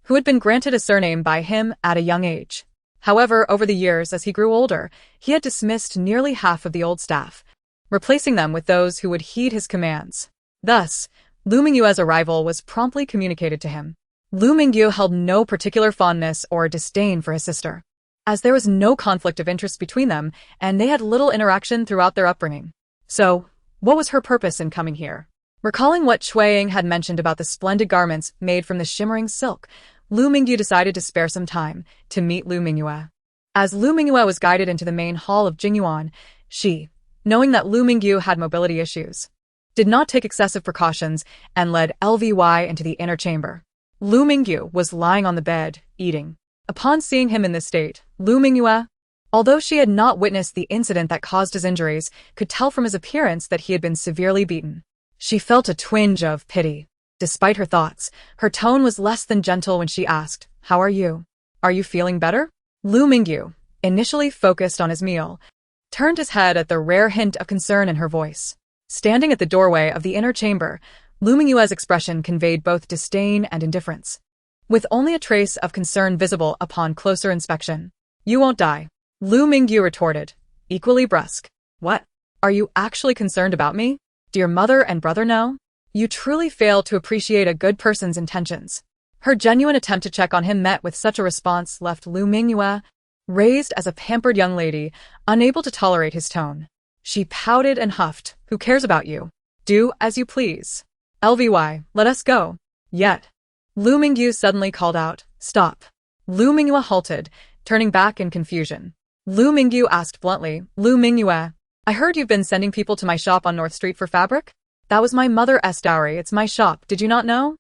who had been granted a surname by him at a young age. However, over the years, as he grew older, he had dismissed nearly half of the old staff, replacing them with those who would heed his commands. Thus, Lu Mingyu's arrival was promptly communicated to him. Lu Mingyu held no particular fondness or disdain for his sister, as there was no conflict of interest between them and they had little interaction throughout their upbringing. So, what was her purpose in coming here? Recalling what Xue Cheng'an had mentioned about the splendid garments made from the shimmering silk, Lu Mingyu decided to spare some time to meet Lu Mingyu. As Lu Mingyu was guided into the main hall of Jingyuan, she, knowing that Lu Mingyu had mobility issues, did not take excessive precautions and led Lvy into the inner chamber. Lu Mingyu was lying on the bed, eating. Upon seeing him in this state, Lu Mingyu, although she had not witnessed the incident that caused his injuries, could tell from his appearance that he had been severely beaten. She felt a twinge of pity. Despite her thoughts, her tone was less than gentle when she asked, "How are you? Are you feeling better?" Lu Mingyu, initially focused on his meal, turned his head at the rare hint of concern in her voice. Standing at the doorway of the inner chamber, Lu Mingyu's expression conveyed both disdain and indifference, with only a trace of concern visible upon closer inspection. "You won't die," Lu Mingyu retorted, equally brusque. "What? Are you actually concerned about me? Do your mother and brother know? You truly fail to appreciate a good person's intentions." Her genuine attempt to check on him met with such a response left Lu Mingyu, raised as a pampered young lady, unable to tolerate his tone. She pouted and huffed, "Who cares about you? Do as you please. Lvy, let us go." Yet, Lu Mingyu suddenly called out, "Stop." Lu Mingyu halted, turning back in confusion. Lu Mingyu asked bluntly, "Lu Mingyu, I heard you've been sending people to my shop on North Street for fabric? That was my mother's dowry, it's my shop, did you not know?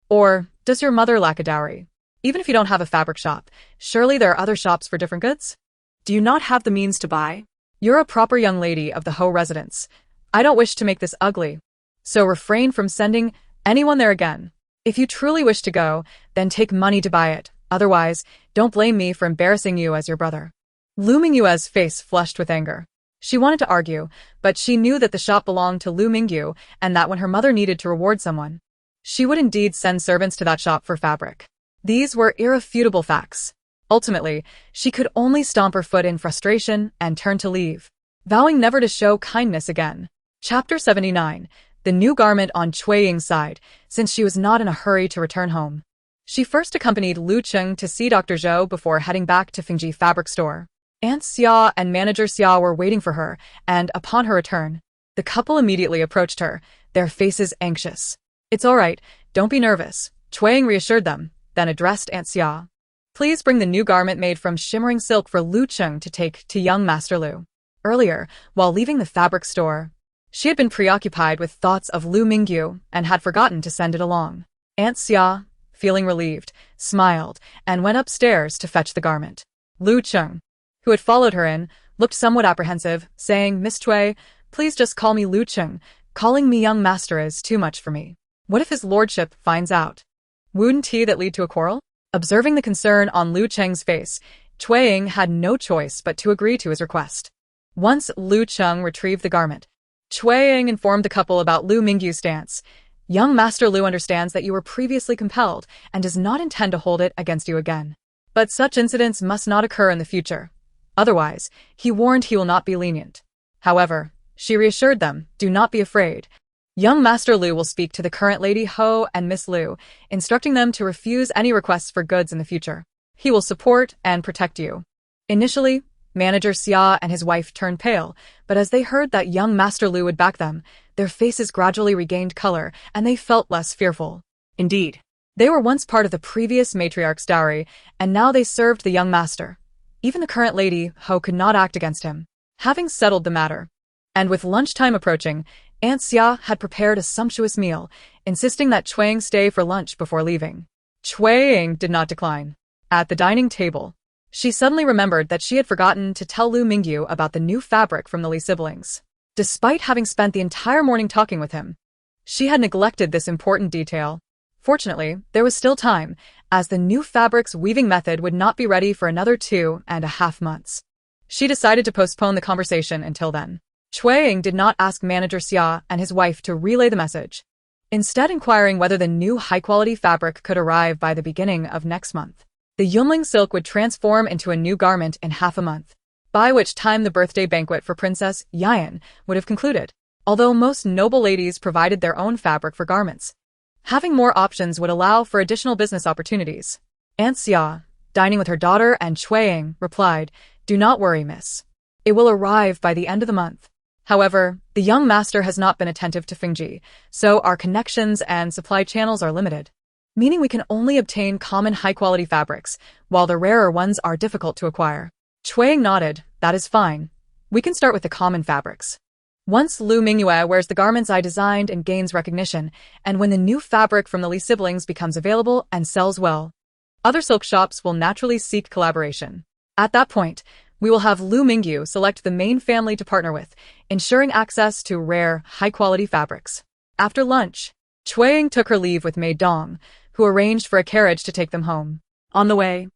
Or, does your mother lack a dowry? Even if you don't have a fabric shop, surely there are other shops for different goods? Do you not have the means to buy? You're a proper young lady of the Ho residence. I don't wish to make this ugly, so refrain from sending anyone there again. If you truly wish to go, then take money to buy it, otherwise, don't blame me for embarrassing you as your brother." Lu Mingyu's face flushed with anger. She wanted to argue, but she knew that the shop belonged to Lu Mingyu and that when her mother needed to reward someone, she would indeed send servants to that shop for fabric. These were irrefutable facts. Ultimately, she could only stomp her foot in frustration and turn to leave, vowing never to show kindness again. Chapter 79. The new garment on Cui Ying's side, since she was not in a hurry to return home. She first accompanied Lu Cheng to see Dr. Zhou before heading back to Fengji Fabric Store. Aunt Xia and Manager Xia were waiting for her, and upon her return, the couple immediately approached her, their faces anxious. "It's all right, don't be nervous," Xue Ying reassured them, then addressed Aunt Xia. "Please bring the new garment made from shimmering silk for Lu Cheng to take to young Master Lu." Earlier, while leaving the fabric store, she had been preoccupied with thoughts of Lu Mingyu and had forgotten to send it along. Aunt Xia, feeling relieved, smiled and went upstairs to fetch the garment. Lu Cheng, who had followed her in, looked somewhat apprehensive, saying, "Miss Cui, please just call me Lu Cheng. Calling me young master is too much for me. What if his lordship finds out? Wouldn't that lead to a quarrel?" Observing the concern on Lu Cheng's face, Xue Ying had no choice but to agree to his request. Once Lu Cheng retrieved the garment, Xue Ying informed the couple about Lu Mingyu's stance. "Young Master Lu understands that you were previously compelled and does not intend to hold it against you again. But such incidents must not occur in the future. Otherwise, he warned he will not be lenient." However, she reassured them, "Do not be afraid. Young Master Lu will speak to the current Lady Ho and Miss Lu, instructing them to refuse any requests for goods in the future. He will support and protect you. Initially, Manager Xia and his wife turned pale, but as they heard that young Master Lu would back them, their faces gradually regained color and they felt less fearful. Indeed, they were once part of the previous matriarch's dowry, and now they served the young master. Even the current Lady Ho could not act against him. Having settled the matter, and with lunchtime approaching, Aunt Xia had prepared a sumptuous meal, insisting that Xue Cheng'an stay for lunch before leaving. Xue Cheng'an did not decline. At the dining table, she suddenly remembered that she had forgotten to tell Lu Mingyu about the new fabric from the Li siblings. Despite having spent the entire morning talking with him, she had neglected this important detail. Fortunately, there was still time, as the new fabric's weaving method would not be ready for another 2.5 months. She decided to postpone the conversation until then. Xue Cheng'an did not ask Manager Xia and his wife to relay the message, instead inquiring whether the new high-quality fabric could arrive by the beginning of next month. The Yunling silk would transform into a new garment in half a month, by which time the birthday banquet for Princess Yan would have concluded. Although most noble ladies provided their own fabric for garments, having more options would allow for additional business opportunities. Aunt Xia, dining with her daughter and Xue Cheng'an, replied, "Do not worry, miss. It will arrive by the end of the month." However, the young master has not been attentive to Fengji, so our connections and supply channels are limited, meaning we can only obtain common high-quality fabrics, while the rarer ones are difficult to acquire. Xue Cheng'an nodded. "That is fine. We can start with the common fabrics. Once Lu Mingyu wears the garments I designed and gains recognition, and when the new fabric from the Li siblings becomes available and sells well, other silk shops will naturally seek collaboration. At that point, we will have Lu Mingyu select the main family to partner with, ensuring access to rare, high-quality fabrics." After lunch, Xue Cheng'an took her leave with Maid Dong, who arranged for a carriage to take them home. On the way,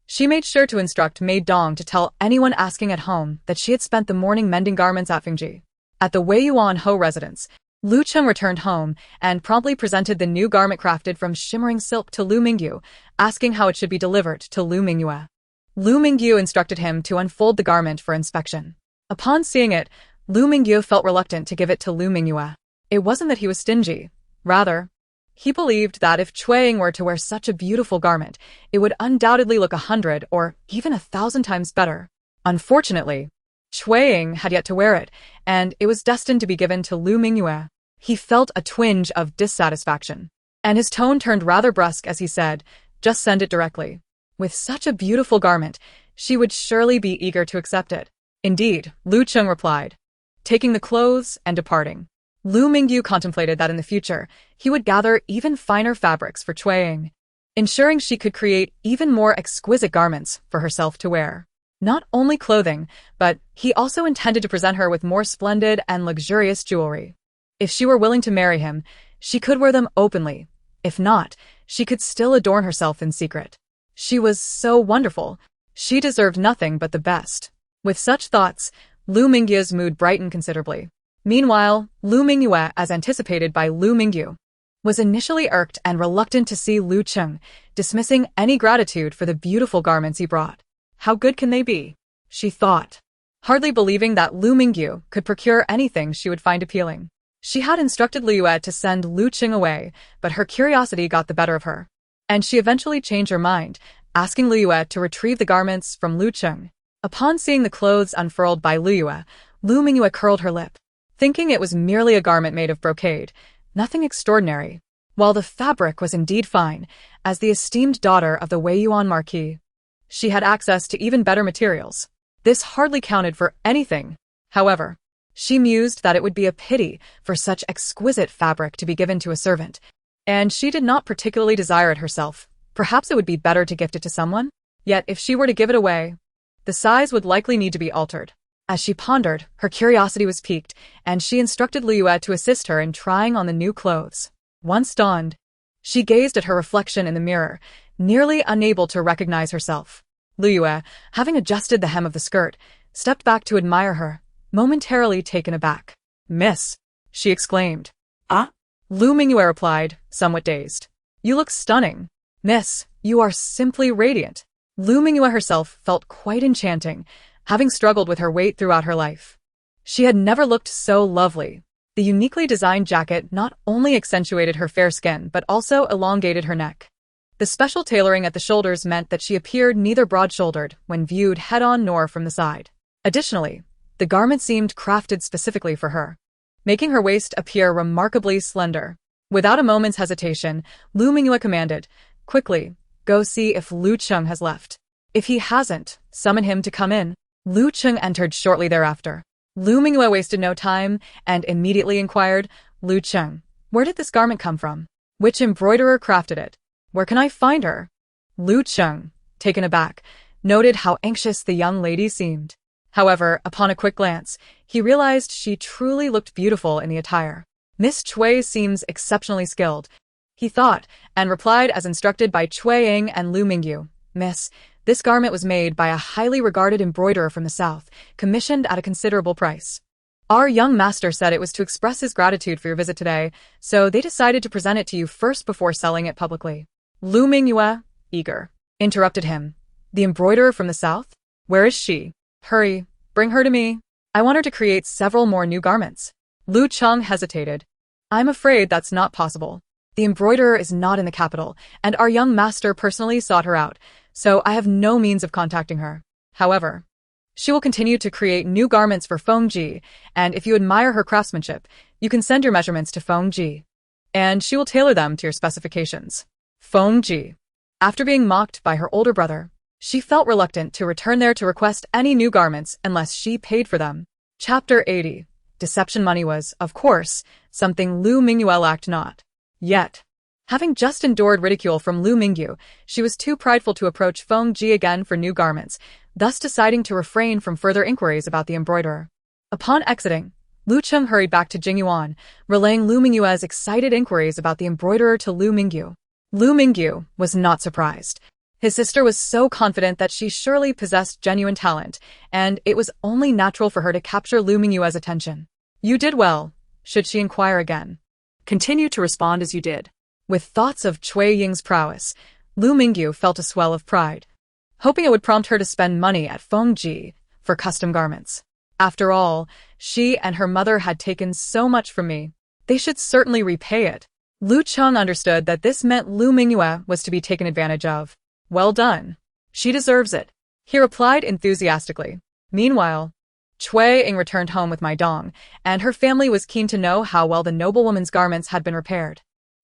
she made sure to instruct Maid Dong to tell anyone asking at home that she had spent the morning mending garments at Fengji. At the Weiyuan Ho residence, Lu Cheng returned home and promptly presented the new garment crafted from shimmering silk to Lu Mingyu, asking how it should be delivered to Lu Mingyu. Lu Mingyu instructed him to unfold the garment for inspection. Upon seeing it, Lu Mingyu felt reluctant to give it to Lu Mingyu. It wasn't that he was stingy. Rather, he believed that if Xue Cheng'an were to wear such a beautiful garment, it would undoubtedly look 100 or even 1,000 times better. Unfortunately, Xue Cheng'an had yet to wear it, and it was destined to be given to Lu Mingyu. He felt a twinge of dissatisfaction, and his tone turned rather brusque as he said, "Just send it directly." With such a beautiful garment, she would surely be eager to accept it. "Indeed," Lu Cheng replied, taking the clothes and departing. Lu Mingyu contemplated that in the future, he would gather even finer fabrics for Xue Cheng'an, ensuring she could create even more exquisite garments for herself to wear. Not only clothing, but he also intended to present her with more splendid and luxurious jewelry. If she were willing to marry him, she could wear them openly. If not, she could still adorn herself in secret. She was so wonderful. She deserved nothing but the best. With such thoughts, Lu Mingyu's mood brightened considerably. Meanwhile, Lu Mingyu, as anticipated by Lu Mingyu, was initially irked and reluctant to see Lu Cheng, dismissing any gratitude for the beautiful garments he brought. How good can they be? She thought, hardly believing that Lu Mingyu could procure anything she would find appealing. She had instructed Lu Yue to send Lu Cheng away, but her curiosity got the better of her, and she eventually changed her mind, asking Lu Yue to retrieve the garments from Lu Cheng. Upon seeing the clothes unfurled by Lu Yue, Lu Mingyu curled her lip, thinking it was merely a garment made of brocade, nothing extraordinary. While the fabric was indeed fine, as the esteemed daughter of the Weiyuan Marquis, she had access to even better materials. This hardly counted for anything. However, she mused that it would be a pity for such exquisite fabric to be given to a servant, and she did not particularly desire it herself. Perhaps it would be better to gift it to someone? Yet if she were to give it away, the size would likely need to be altered. As she pondered, her curiosity was piqued, and she instructed Lu Yue to assist her in trying on the new clothes. Once donned, she gazed at her reflection in the mirror, nearly unable to recognize herself. Lu Yue, having adjusted the hem of the skirt, stepped back to admire her, momentarily taken aback. "Miss," she exclaimed. "Ah?" Lu Mingyu replied, somewhat dazed. "You look stunning. Miss, you are simply radiant." Lu Mingyu herself felt quite enchanting, having struggled with her weight throughout her life. She had never looked so lovely. The uniquely designed jacket not only accentuated her fair skin but also elongated her neck. The special tailoring at the shoulders meant that she appeared neither broad-shouldered when viewed head-on nor from the side. Additionally, the garment seemed crafted specifically for her, making her waist appear remarkably slender. Without a moment's hesitation, Lu Mingyu commanded, "Quickly, go see if Lu Cheng has left. If he hasn't, summon him to come in." Lu Cheng entered shortly thereafter. Lu Mingyu wasted no time and immediately inquired, "Lu Cheng, where did this garment come from? Which embroiderer crafted it? Where can I find her?" Lu Cheng, taken aback, noted how anxious the young lady seemed. However, upon a quick glance, he realized she truly looked beautiful in the attire. "Miss Cui seems exceptionally skilled," he thought, and replied as instructed by Xue Cheng'an and Lu Mingyu. "Miss, this garment was made by a highly regarded embroiderer from the south, commissioned at a considerable price. Our young master said it was to express his gratitude for your visit today, so they decided to present it to you first before selling it publicly." Lu Mingyu, eager, interrupted him. "The embroiderer from the south? Where is she? Hurry, bring her to me. I want her to create several more new garments." Lu Cheng hesitated. "I'm afraid that's not possible. The embroiderer is not in the capital, and our young master personally sought her out, so I have no means of contacting her. However, she will continue to create new garments for Fengji, and if you admire her craftsmanship, you can send your measurements to Fengji, and she will tailor them to your specifications." Fengji. After being mocked by her older brother, she felt reluctant to return there to request any new garments unless she paid for them. Chapter 80. Deception money was, of course, something Lu Mingyu lacked not. Yet, having just endured ridicule from Lu Mingyu, she was too prideful to approach Fengji again for new garments, thus deciding to refrain from further inquiries about the embroiderer. Upon exiting, Lu Cheng hurried back to Jingyuan, relaying Lu Mingyu's excited inquiries about the embroiderer to Lu Mingyu. Lu Mingyu was not surprised. His sister was so confident that she surely possessed genuine talent, and it was only natural for her to capture Lu Mingyu's attention. "You did well," should she inquire again. Continue to respond as you did. With thoughts of Cui Ying's prowess, Lu Mingyu felt a swell of pride, hoping it would prompt her to spend money at Fengji for custom garments. After all, she and her mother had taken so much from me. They should certainly repay it. Lu Cheng understood that this meant Lu Mingyu was to be taken advantage of. "Well done. She deserves it," he replied enthusiastically. Meanwhile, Xue Ying returned home with my dong, and her family was keen to know how well the noblewoman's garments had been repaired.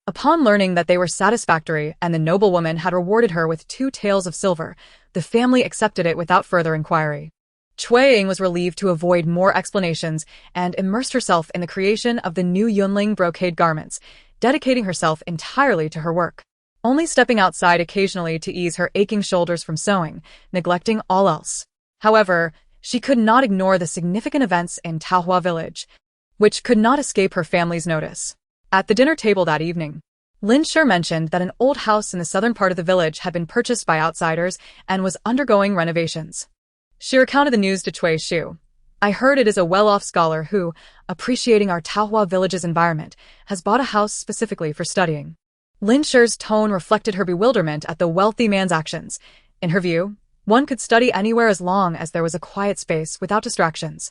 Upon learning that they were satisfactory and the noblewoman had rewarded her with 2 taels of silver, the family accepted it without further inquiry. Xue Ying was relieved to avoid more explanations and immersed herself in the creation of the new Yunling brocade garments, dedicating herself entirely to her work, only stepping outside occasionally to ease her aching shoulders from sewing, neglecting all else. However, she could not ignore the significant events in Taohua village, which could not escape her family's notice. At the dinner table that evening, Lin Shi mentioned that an old house in the southern part of the village had been purchased by outsiders and was undergoing renovations. She recounted the news to Cui Shu. "I heard it is a well-off scholar who, appreciating our Taohua village's environment, has bought a house specifically for studying." Lin Shi's tone reflected her bewilderment at the wealthy man's actions. In her view, one could study anywhere as long as there was a quiet space without distractions.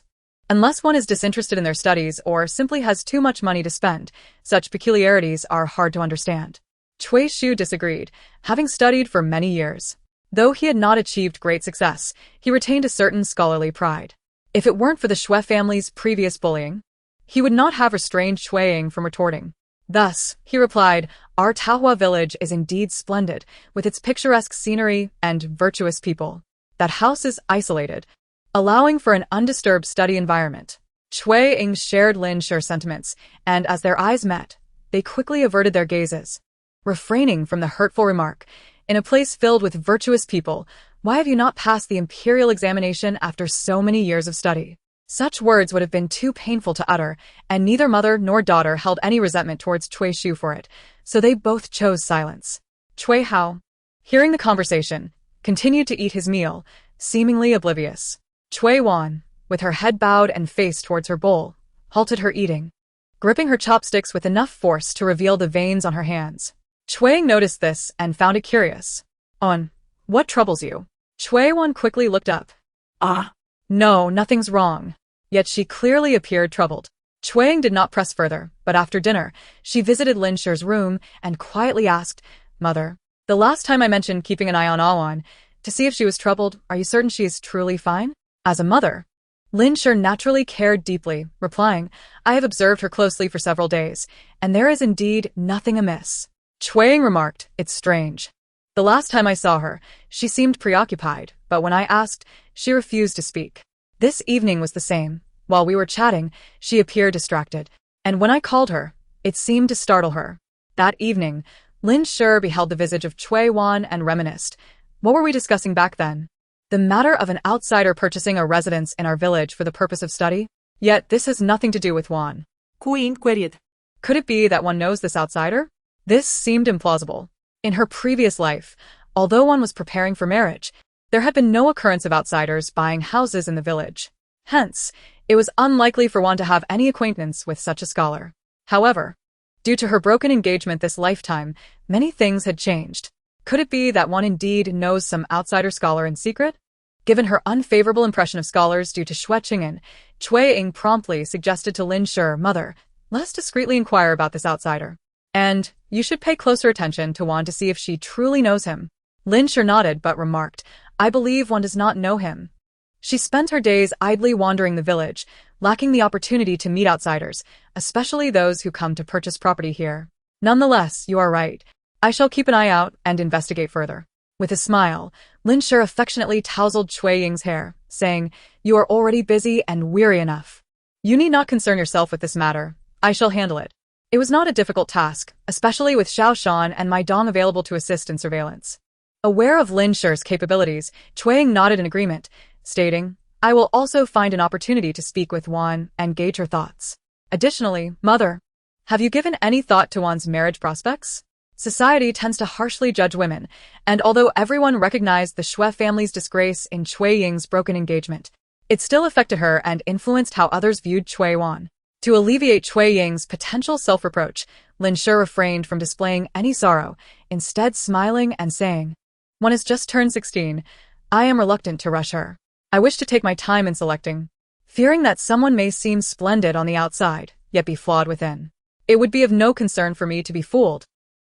Unless one is disinterested in their studies or simply has too much money to spend, such peculiarities are hard to understand. Cui Shu disagreed, having studied for many years. Though he had not achieved great success, he retained a certain scholarly pride. If it weren't for the Xue family's previous bullying, he would not have restrained Xue Ying from retorting. Thus, he replied, "Our Taohua village is indeed splendid, with its picturesque scenery and virtuous people. That house is isolated, allowing for an undisturbed study environment." Xue Ying shared Lin Shi's sentiments, and as their eyes met, they quickly averted their gazes, refraining from the hurtful remark, "In a place filled with virtuous people, why have you not passed the imperial examination after so many years of study?" Such words would have been too painful to utter, and neither mother nor daughter held any resentment towards Cui Shu for it, so they both chose silence. Cui Hao, hearing the conversation, continued to eat his meal, seemingly oblivious. Cui Wan, with her head bowed and face towards her bowl, halted her eating, gripping her chopsticks with enough force to reveal the veins on her hands. Xue Ying noticed this and found it curious. "On, what troubles you?" Cui Wan quickly looked up. "Ah, "No, nothing's wrong." Yet she clearly appeared troubled. Xue Cheng'an did not press further, but after dinner, she visited Lin Shi's room and quietly asked, "Mother, the last time I mentioned keeping an eye on Awan, to see if she was troubled, are you certain she is truly fine?" As a mother, Lin Shi naturally cared deeply, replying, "I have observed her closely for several days, and there is indeed nothing amiss." Xue Cheng'an remarked, "It's strange. The last time I saw her, she seemed preoccupied, but when I asked, she refused to speak. This evening was the same. While we were chatting, she appeared distracted, and when I called her, it seemed to startle her." That evening, Lin Shi beheld the visage of Cui Ying and reminisced. What were we discussing back then? The matter of an outsider purchasing a residence in our village for the purpose of study? Yet this has nothing to do with Wan. Cui Ying queried. Could it be that one knows this outsider? This seemed implausible. In her previous life, although one was preparing for marriage, there had been no occurrence of outsiders buying houses in the village. Hence, it was unlikely for one to have any acquaintance with such a scholar. However, due to her broken engagement this lifetime, many things had changed. Could it be that one indeed knows some outsider scholar in secret? Given her unfavorable impression of scholars due to Xue Cheng'an, Xue Ying promptly suggested to Lin Shi, "Mother, let us discreetly inquire about this outsider. And you should pay closer attention to Wan to see if she truly knows him." Lin Shi nodded but remarked, "I believe one does not know him." She spent her days idly wandering the village, lacking the opportunity to meet outsiders, especially those who come to purchase property here. "Nonetheless, you are right. I shall keep an eye out and investigate further." With a smile, Lin Shi affectionately tousled Xue Ying's hair, saying, "You are already busy and weary enough. You need not concern yourself with this matter. I shall handle it." It was not a difficult task, especially with Xiao Shan and Mai Dong available to assist in surveillance. Aware of Lin Shi's capabilities, Xue Ying nodded in agreement, stating, "I will also find an opportunity to speak with Wan and gauge her thoughts. Additionally, Mother, have you given any thought to Wan's marriage prospects? Society tends to harshly judge women, and although everyone recognized the Xue family's disgrace in Xue Ying's broken engagement, it still affected her and influenced how others viewed Xue Wan." To alleviate Xue Ying's potential self-reproach, Lin Shi refrained from displaying any sorrow, instead smiling and saying, "One has just turned 16. I am reluctant to rush her. I wish to take my time in selecting, fearing that someone may seem splendid on the outside, yet be flawed within. It would be of no concern for me to be fooled.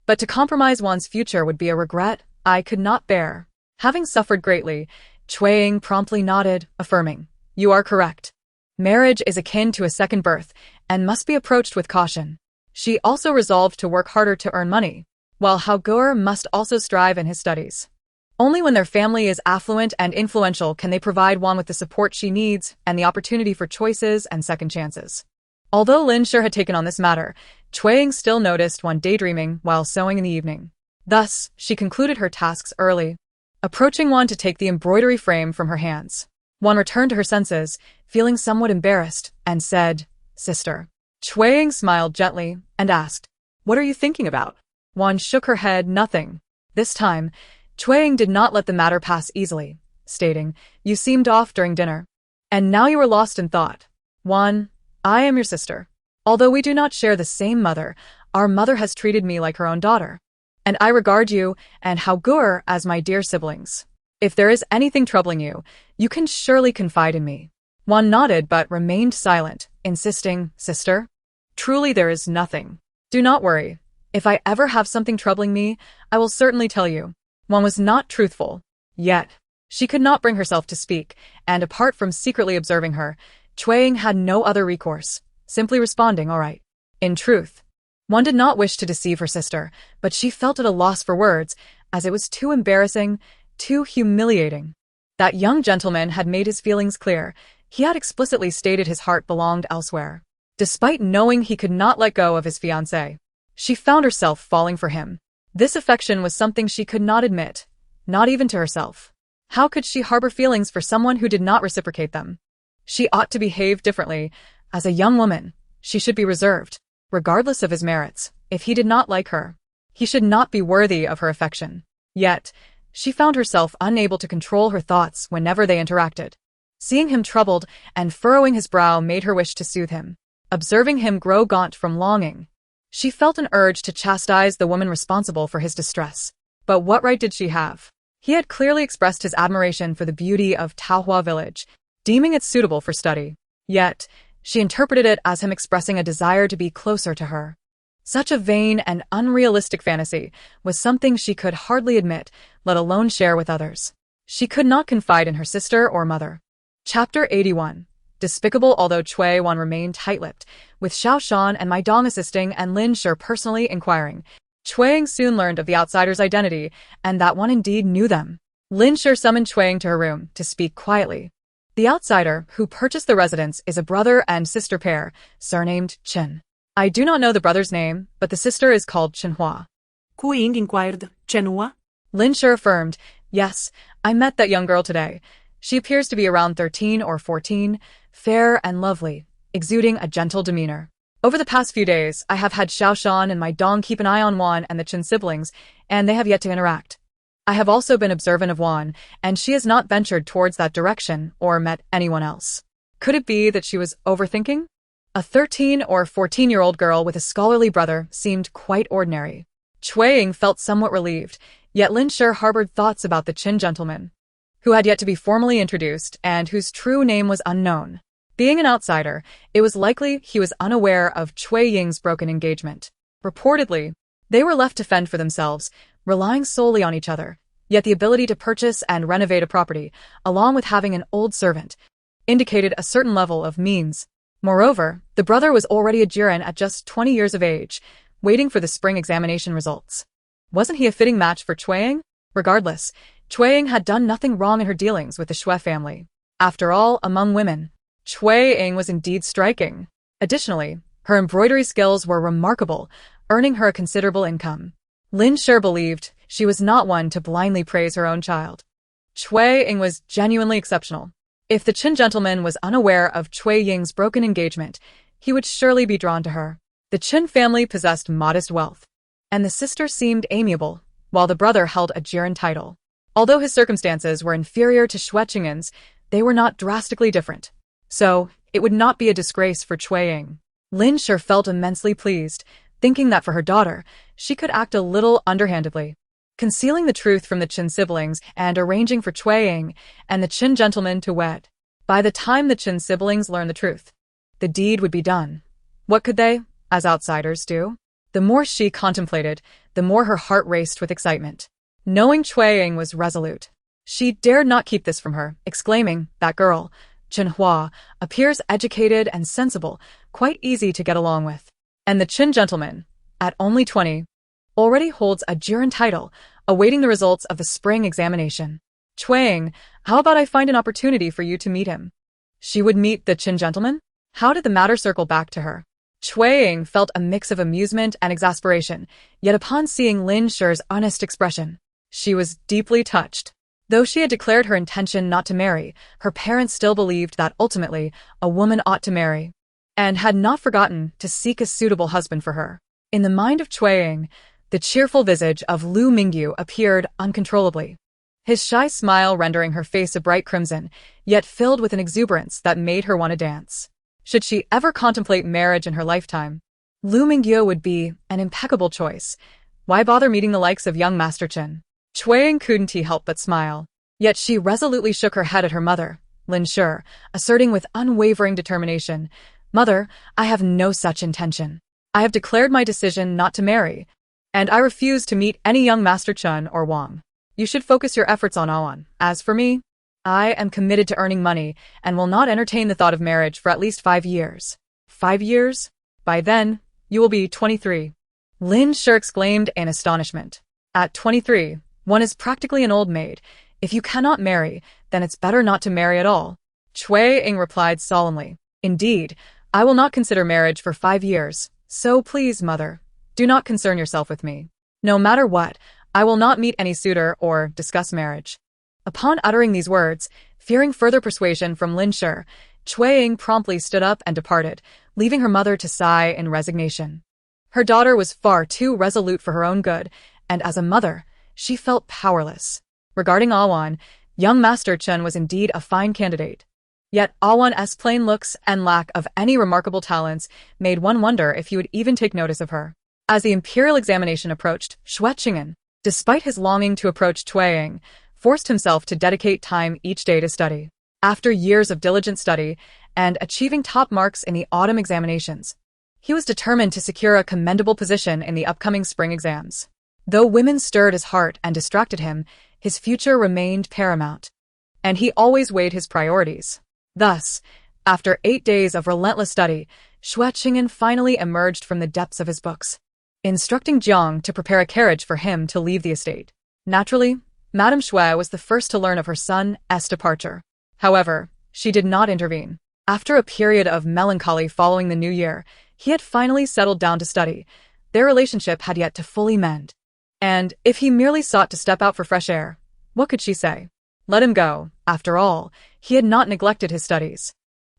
But to compromise one's future would be a regret I could not bear." Having suffered greatly, Xue Ying promptly nodded, affirming, "You are correct. Marriage is akin to a second birth and must be approached with caution." She also resolved to work harder to earn money, while Hao Gur must also strive in his studies. Only when their family is affluent and influential can they provide one with the support she needs and the opportunity for choices and second chances. Although Lin Shi had taken on this matter, Xue Ying still noticed one daydreaming while sewing in the evening. Thus, she concluded her tasks early, approaching one to take the embroidery frame from her hands. One returned to her senses, feeling somewhat embarrassed, and said, "Sister." Xue Ying smiled gently and asked, "What are you thinking about?" One shook her head, "Nothing." This time, Xue Ying did not let the matter pass easily, stating, "You seemed off during dinner, and now you are lost in thought." "Wan, I am your sister. Although we do not share the same mother, our mother has treated me like her own daughter, and I regard you and Hao Gur as my dear siblings. If there is anything troubling you, you can surely confide in me." Wan nodded but remained silent, insisting, "Sister, truly there is nothing. Do not worry. If I ever have something troubling me, I will certainly tell you." Wan was not truthful. Yet, she could not bring herself to speak, and apart from secretly observing her, Xue Ying had no other recourse, simply responding, "All right." In truth, one did not wish to deceive her sister, but she felt at a loss for words, as it was too embarrassing, too humiliating. That young gentleman had made his feelings clear. He had explicitly stated his heart belonged elsewhere. Despite knowing he could not let go of his fiancée, she found herself falling for him. This affection was something she could not admit, not even to herself. How could she harbor feelings for someone who did not reciprocate them? She ought to behave differently. As a young woman, she should be reserved, regardless of his merits. If he did not like her, he should not be worthy of her affection. Yet, she found herself unable to control her thoughts whenever they interacted. Seeing him troubled and furrowing his brow made her wish to soothe him. Observing him grow gaunt from longing, she felt an urge to chastise the woman responsible for his distress. But what right did she have? He had clearly expressed his admiration for the beauty of Taohua village, deeming it suitable for study. Yet, She interpreted it as him expressing a desire to be closer to her. Such a vain and unrealistic fantasy was something she could hardly admit, let alone share with others. She could not confide in her sister or mother. Chapter 81. Despicable. Although Xue Wan remained tight-lipped, with Xiao Shan and Mai Dong assisting and Lin Shi personally inquiring, Xue Ying soon learned of the outsider's identity, and that one indeed knew them. Lin Shi summoned Xue Ying to her room to speak quietly. The outsider who purchased the residence is a brother and sister pair, surnamed Chen. I do not know the brother's name, but the sister is called Chenhua. Cui Ying inquired, Chenhua? Lin Shi affirmed, yes, I met that young girl today. She appears to be around 13 or 14, fair and lovely, exuding a gentle demeanor. Over the past few days, I have had Xiao Shan and Mai Dong keep an eye on Wan and the Chen siblings, and they have yet to interact. I have also been observant of Wan, and she has not ventured towards that direction or met anyone else. Could it be that she was overthinking? A 13 or 14-year-old girl with a scholarly brother seemed quite ordinary. Xue Ying felt somewhat relieved, yet Lin Shi harbored thoughts about the Qin gentleman, who had yet to be formally introduced and whose true name was unknown. Being an outsider, it was likely he was unaware of Xue Ying's broken engagement. Reportedly, they were left to fend for themselves, relying solely on each other, yet the ability to purchase and renovate a property, along with having an old servant, indicated a certain level of means. Moreover, the brother was already a jiren at just 20 years of age, waiting for the spring examination results. Wasn't he a fitting match for Xue Ying? Regardless, Xue Ying had done nothing wrong in her dealings with the Xue family. After all, among women, Xue Ying was indeed striking. Additionally, her embroidery skills were remarkable, earning her a considerable income. Lin Shi believed she was not one to blindly praise her own child. Xue Ying was genuinely exceptional. If the Qin gentleman was unaware of Xue Ying's broken engagement, he would surely be drawn to her. The Qin family possessed modest wealth, and the sister seemed amiable, while the brother held a jiren title. Although his circumstances were inferior to Xue Cheng'an's, they were not drastically different. So, it would not be a disgrace for Xue Ying. Lin Shi felt immensely pleased, thinking that for her daughter, she could act a little underhandedly, concealing the truth from the Qin siblings and arranging for Xue Ying and the Qin gentleman to wed. By the time the Qin siblings learned the truth, the deed would be done. What could they, as outsiders, do? The more she contemplated, the more her heart raced with excitement. Knowing Xue Ying was resolute, she dared not keep this from her, exclaiming, that girl, Chenhua, appears educated and sensible, quite easy to get along with. And the Qin gentleman, at only 20, already holds a jiren title, awaiting the results of the spring examination. Xue Ying, how about I find an opportunity for you to meet him? She would meet the Qin gentleman? How did the matter circle back to her? Xue Ying felt a mix of amusement and exasperation, yet upon seeing Lin Shi's honest expression, she was deeply touched. Though she had declared her intention not to marry, her parents still believed that ultimately a woman ought to marry, and had not forgotten to seek a suitable husband for her. In the mind of Xue Ying, the cheerful visage of Lu Mingyu appeared uncontrollably, his shy smile rendering her face a bright crimson, yet filled with an exuberance that made her want to dance. Should she ever contemplate marriage in her lifetime, Lu Mingyu would be an impeccable choice. Why bother meeting the likes of young Master Chen? Xue Ying couldn't help but smile. Yet she resolutely shook her head at her mother, Lin Shi, asserting with unwavering determination, "Mother, I have no such intention. I have declared my decision not to marry, and I refuse to meet any young Master Chen or Wang. You should focus your efforts on Awan. As for me, I am committed to earning money and will not entertain the thought of marriage for at least 5 years. 5 years? By then, you will be 23. Lin Shi exclaimed in astonishment. At 23, one is practically an old maid. If you cannot marry, then it's better not to marry at all. Xue Ying replied solemnly. Indeed, I will not consider marriage for 5 years. So please, mother, do not concern yourself with me. No matter what, I will not meet any suitor or discuss marriage. Upon uttering these words, fearing further persuasion from Lin Shi, Xue Ying promptly stood up and departed, leaving her mother to sigh in resignation. Her daughter was far too resolute for her own good, and as a mother, she felt powerless. Regarding Awan, young Master Chen was indeed a fine candidate. Yet Awan's plain looks and lack of any remarkable talents made one wonder if he would even take notice of her. As the imperial examination approached, Xue Cheng'an, despite his longing to approach Xue Ying, forced himself to dedicate time each day to study. After years of diligent study, and achieving top marks in the autumn examinations. He was determined to secure a commendable position in the upcoming spring exams. Though women stirred his heart and distracted him, his future remained paramount. And he always weighed his priorities. Thus, after 8 days of relentless study, Xue Cheng'an finally emerged from the depths of his books, instructing Jiang to prepare a carriage for him to leave the estate. Naturally, Madame Xue was the first to learn of her son's departure. However, she did not intervene. After a period of melancholy following the new year, he had finally settled down to study. Their relationship had yet to fully mend. And if he merely sought to step out for fresh air, what could she say? Let him go. After all, he had not neglected his studies.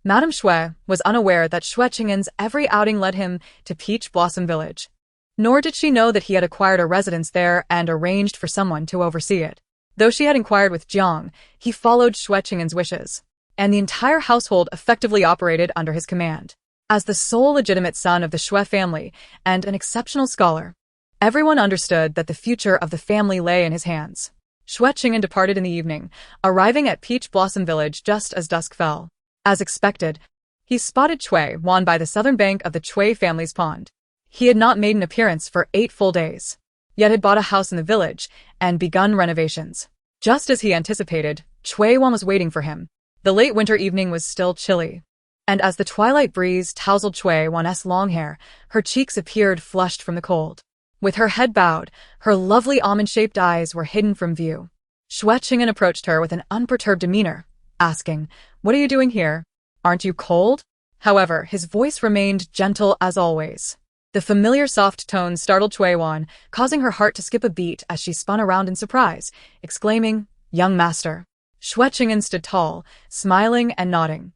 Madame Xue was unaware that Xue Cheng'an's every outing led him to Peach Blossom Village. Nor did she know that he had acquired a residence there and arranged for someone to oversee it. Though she had inquired with Jiang, he followed Xue Cheng'an's wishes, and the entire household effectively operated under his command. As the sole legitimate son of the Xue family and an exceptional scholar, everyone understood that the future of the family lay in his hands. Xue Cheng'an departed in the evening, arriving at Peach Blossom Village just as dusk fell. As expected, he spotted Cui Ying by the southern bank of the Cui family's pond. He had not made an appearance for 8 full days, yet had bought a house in the village and begun renovations. Just as he anticipated, Cui Ying was waiting for him. The late winter evening was still chilly, and as the twilight breeze tousled Cui Ying's long hair, her cheeks appeared flushed from the cold. With her head bowed, her lovely almond-shaped eyes were hidden from view. Xue Cheng'an approached her with an unperturbed demeanor, asking, "What are you doing here? Aren't you cold?" However, his voice remained gentle as always. The familiar soft tone startled Cui Ying, causing her heart to skip a beat as she spun around in surprise, exclaiming, "Young master." Xue Cheng'an stood tall, smiling and nodding.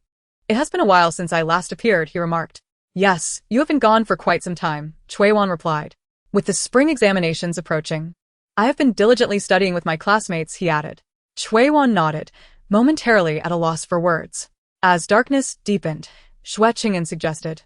"It has been a while since I last appeared," he remarked. "Yes, you have been gone for quite some time," Cui Ying replied. "With the spring examinations approaching, I have been diligently studying with my classmates," he added. Cui Ying nodded, momentarily at a loss for words. As darkness deepened, Xue Cheng'an suggested,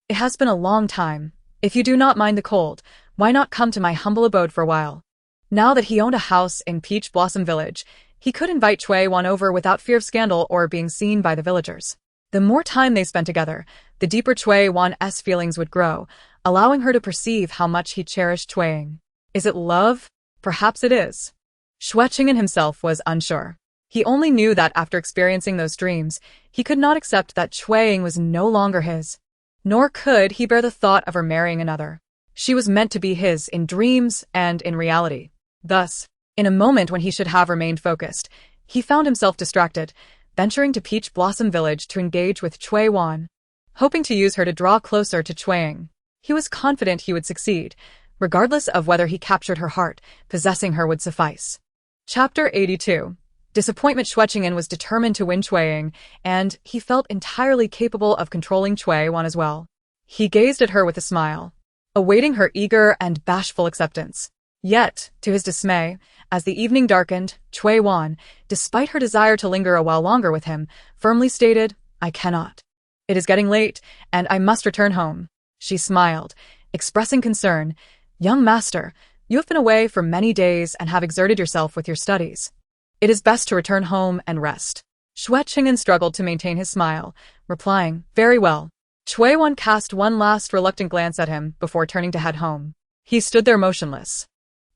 "It has been a long time. If you do not mind the cold, why not come to my humble abode for a while?" Now that he owned a house in Peach Blossom Village, he could invite Cui Ying over without fear of scandal or being seen by the villagers. The more time they spent together, the deeper Cui Ying's feelings would grow, allowing her to perceive how much he cherished Cui Ying. Is it love? Perhaps it is. Xue Cheng'an himself was unsure. He only knew that after experiencing those dreams, he could not accept that Cui Ying was no longer his. Nor could he bear the thought of her marrying another. She was meant to be his in dreams and in reality. Thus, in a moment when he should have remained focused, he found himself distracted, venturing to Peach Blossom Village to engage with Cui Ying, hoping to use her to draw closer to Cui Ying. He was confident he would succeed. Regardless of whether he captured her heart, possessing her would suffice. Chapter 82. Disappointment. Xue Cheng'an was determined to win Cui Ying, and he felt entirely capable of controlling Cui Ying as well. He gazed at her with a smile, awaiting her eager and bashful acceptance. Yet, to his dismay, as the evening darkened, Cui Ying, despite her desire to linger a while longer with him, firmly stated, "I cannot. It is getting late, and I must return home." She smiled, expressing concern. "Young master, you have been away for many days and have exerted yourself with your studies. It is best to return home and rest." Xue Cheng'an struggled to maintain his smile, replying, "Very well." Cui Ying cast one last reluctant glance at him before turning to head home. He stood there motionless,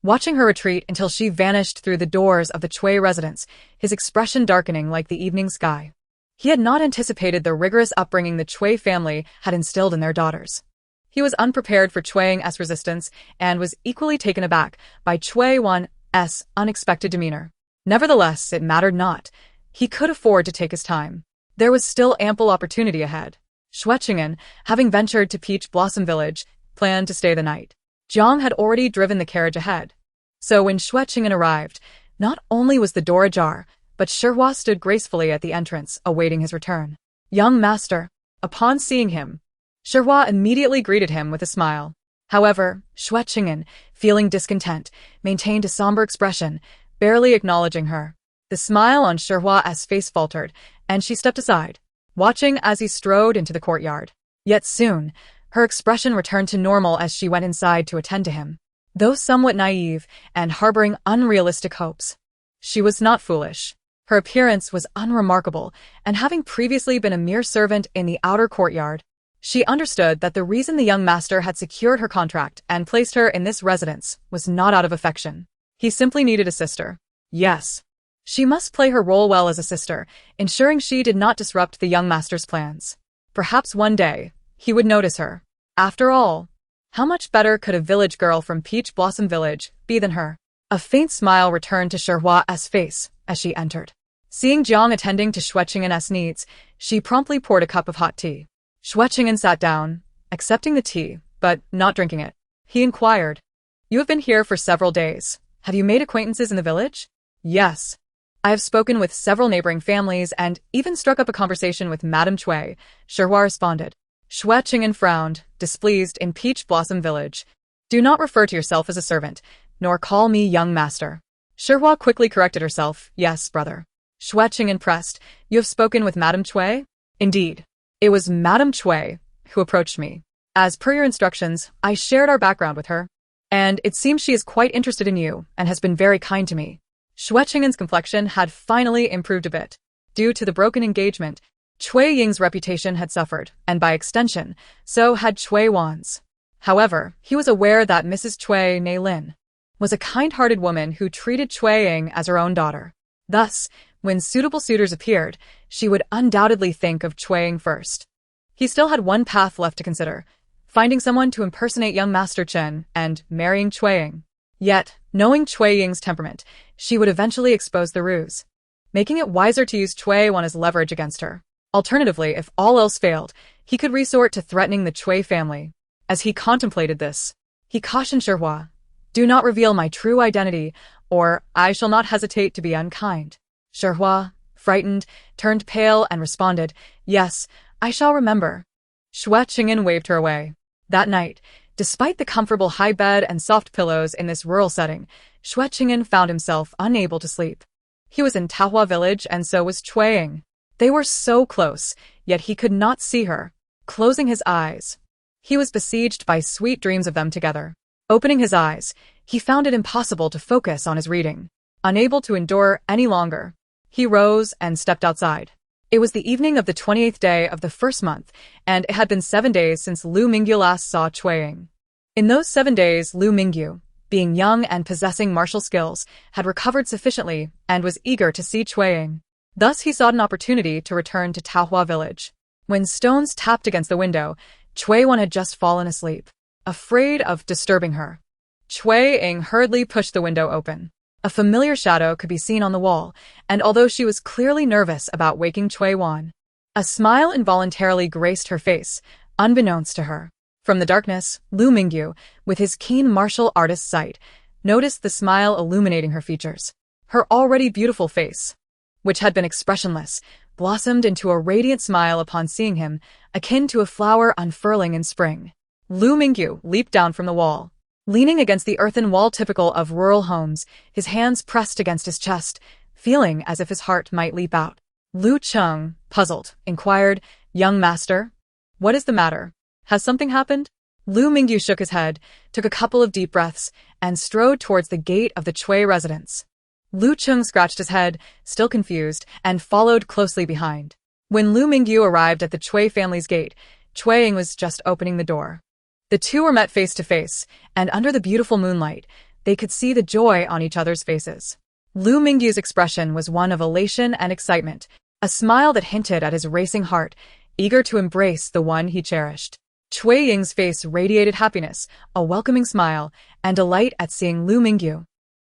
watching her retreat until she vanished through the doors of the Cui residence, his expression darkening like the evening sky. He had not anticipated the rigorous upbringing the Cui family had instilled in their daughters. He was unprepared for Cui Ying's resistance and was equally taken aback by Cui Ying's unexpected demeanor. Nevertheless, it mattered not. He could afford to take his time. There was still ample opportunity ahead. Xue Cheng'an, having ventured to Peach Blossom Village, planned to stay the night. Jiang had already driven the carriage ahead. So when Xue Cheng'an arrived, not only was the door ajar, but Xue stood gracefully at the entrance, awaiting his return. "Young master." Upon seeing him, Xue immediately greeted him with a smile. However, Xue Cheng'an, feeling discontent, maintained a somber expression, barely acknowledging her. The smile on Xue's face faltered, and she stepped aside, watching as he strode into the courtyard. Yet soon, her expression returned to normal as she went inside to attend to him. Though somewhat naive and harboring unrealistic hopes, she was not foolish. Her appearance was unremarkable, and having previously been a mere servant in the outer courtyard, she understood that the reason the young master had secured her contract and placed her in this residence was not out of affection. He simply needed a sister. Yes. She must play her role well as a sister, ensuring she did not disrupt the young master's plans. Perhaps one day, he would notice her. After all, how much better could a village girl from Peach Blossom Village be than her? A faint smile returned to Sherhua's face as she entered. Seeing Jiang attending to Xue Cheng'an's needs, she promptly poured a cup of hot tea. Xue Cheng'an sat down, accepting the tea, but not drinking it. He inquired, "You have been here for several days. Have you made acquaintances in the village?" "Yes. I have spoken with several neighboring families and even struck up a conversation with Madame Cui," Sherhua responded. Xue Cheng'an frowned, displeased in Peach Blossom Village. "Do not refer to yourself as a servant, nor call me young master." Sherhua quickly corrected herself. "Yes, brother." Xue Cheng'an pressed, "You have spoken with Madame Cui?" "Indeed. It was Madame Cui who approached me. As per your instructions, I shared our background with her, and it seems she is quite interested in you and has been very kind to me." Xue Cheng'an's complexion had finally improved a bit. Due to the broken engagement, Cui Ying's reputation had suffered, and by extension, so had Cui Wan's. However, he was aware that Mrs. Cui Neilin was a kind-hearted woman who treated Cui Ying as her own daughter. Thus, when suitable suitors appeared, she would undoubtedly think of Cui Ying first. He still had one path left to consider, finding someone to impersonate young Master Chen and marrying Cui Ying. Yet, knowing Cui Ying's temperament, she would eventually expose the ruse, making it wiser to use Cui Wan as leverage against her. Alternatively, if all else failed, he could resort to threatening the Cui family. As he contemplated this, he cautioned Sherhua, "Do not reveal my true identity, or I shall not hesitate to be unkind." Sherhua, frightened, turned pale and responded, "Yes, I shall remember." Xue Cheng'an waved her away. That night, despite the comfortable high bed and soft pillows in this rural setting, Xue Cheng'an found himself unable to sleep. He was in Taohua village and so was Cui Ying. They were so close, yet he could not see her. Closing his eyes, he was besieged by sweet dreams of them together. Opening his eyes, he found it impossible to focus on his reading. Unable to endure any longer, he rose and stepped outside. It was the evening of the 28th day of the first month, and it had been 7 days since Lu Mingyu last saw Cui Ying. In those 7 days, Lu Mingyu, being young and possessing martial skills, had recovered sufficiently and was eager to see Cui Ying. Thus he sought an opportunity to return to Taohua village. When stones tapped against the window, Cui Wan had just fallen asleep. Afraid of disturbing her, Cui Ying hurriedly pushed the window open. A familiar shadow could be seen on the wall, and although she was clearly nervous about waking Cui Wan, a smile involuntarily graced her face, unbeknownst to her. From the darkness, Lu Mingyu, with his keen martial artist's sight, noticed the smile illuminating her features. Her already beautiful face, which had been expressionless, blossomed into a radiant smile upon seeing him, akin to a flower unfurling in spring. Lu Mingyu leaped down from the wall. Leaning against the earthen wall typical of rural homes, his hands pressed against his chest, feeling as if his heart might leap out. Lu Cheng, puzzled, inquired, "Young master? What is the matter? Has something happened?" Lu Mingyu shook his head, took a couple of deep breaths, and strode towards the gate of the Cui residence. Lu Cheng scratched his head, still confused, and followed closely behind. When Lu Mingyu arrived at the Cui family's gate, Cui Ying was just opening the door. The two were met face to face, and under the beautiful moonlight, they could see the joy on each other's faces. Lu Mingyu's expression was one of elation and excitement, a smile that hinted at his racing heart, eager to embrace the one he cherished. Cui Ying's face radiated happiness, a welcoming smile, and delight at seeing Lu Mingyu.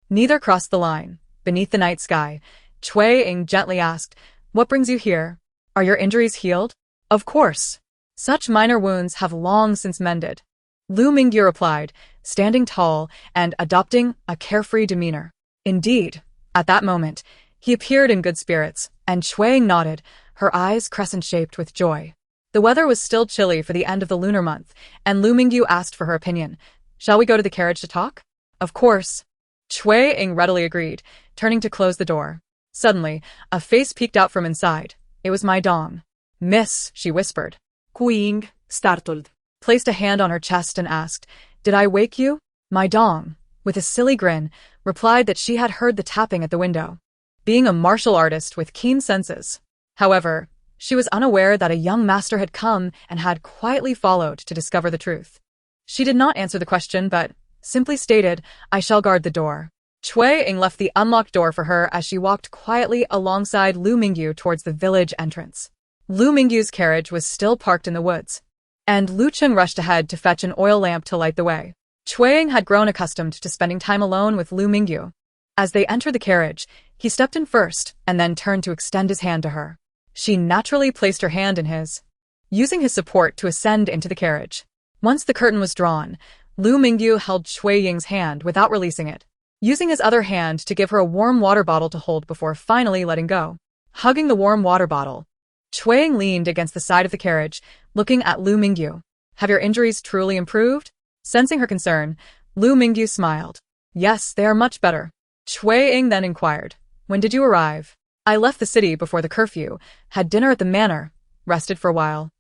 Neither crossed the line. Beneath the night sky, Cui Ying gently asked, "What brings you here? Are your injuries healed?" "Of course. Such minor wounds have long since mended," Lu Mingyu replied, standing tall and adopting a carefree demeanor. Indeed, at that moment, he appeared in good spirits, and Cui Ying nodded, her eyes crescent-shaped with joy. The weather was still chilly for the end of the lunar month, and Lu Mingyu asked for her opinion. "Shall we go to the carriage to talk?" "Of course." Cui Ying readily agreed, turning to close the door. Suddenly, a face peeked out from inside. It was Mai Dong. "Miss," she whispered. Cui Ying, startled, Placed a hand on her chest and asked, "Did I wake you?" Mai Dong, with a silly grin, replied that she had heard the tapping at the window. being a martial artist with keen senses. However, she was unaware that a young master had come and had quietly followed to discover the truth. She did not answer the question but simply stated, "I shall guard the door." Xue Ying left the unlocked door for her as she walked quietly alongside Lu Mingyu towards the village entrance. Lu Mingyu's carriage was still parked in the woods, and Lu Cheng rushed ahead to fetch an oil lamp to light the way. Xue Ying had grown accustomed to spending time alone with Lu Mingyu. As they entered the carriage, he stepped in first and then turned to extend his hand to her. She naturally placed her hand in his, using his support to ascend into the carriage. Once the curtain was drawn, Lu Mingyu held Xue Ying's hand without releasing it, using his other hand to give her a warm water bottle to hold before finally letting go. Hugging the warm water bottle, Xue Ying leaned against the side of the carriage, looking at Lu Mingyu. "Have your injuries truly improved?" Sensing her concern, Lu Mingyu smiled. "Yes, they are much better." Xue Ying then inquired, "When did you arrive?" "I left the city before the curfew, had dinner at the manor, rested for a while,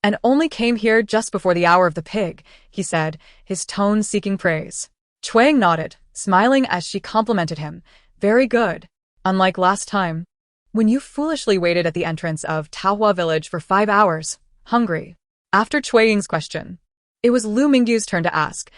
and only came here just before the hour of the pig," he said, his tone seeking praise. Xue Ying nodded, smiling as she complimented him. "Very good. Unlike last time, when you foolishly waited at the entrance of Taohua village for 5 hours, hungry." After Xue Ying's question, it was Lu Mingyu's turn to ask,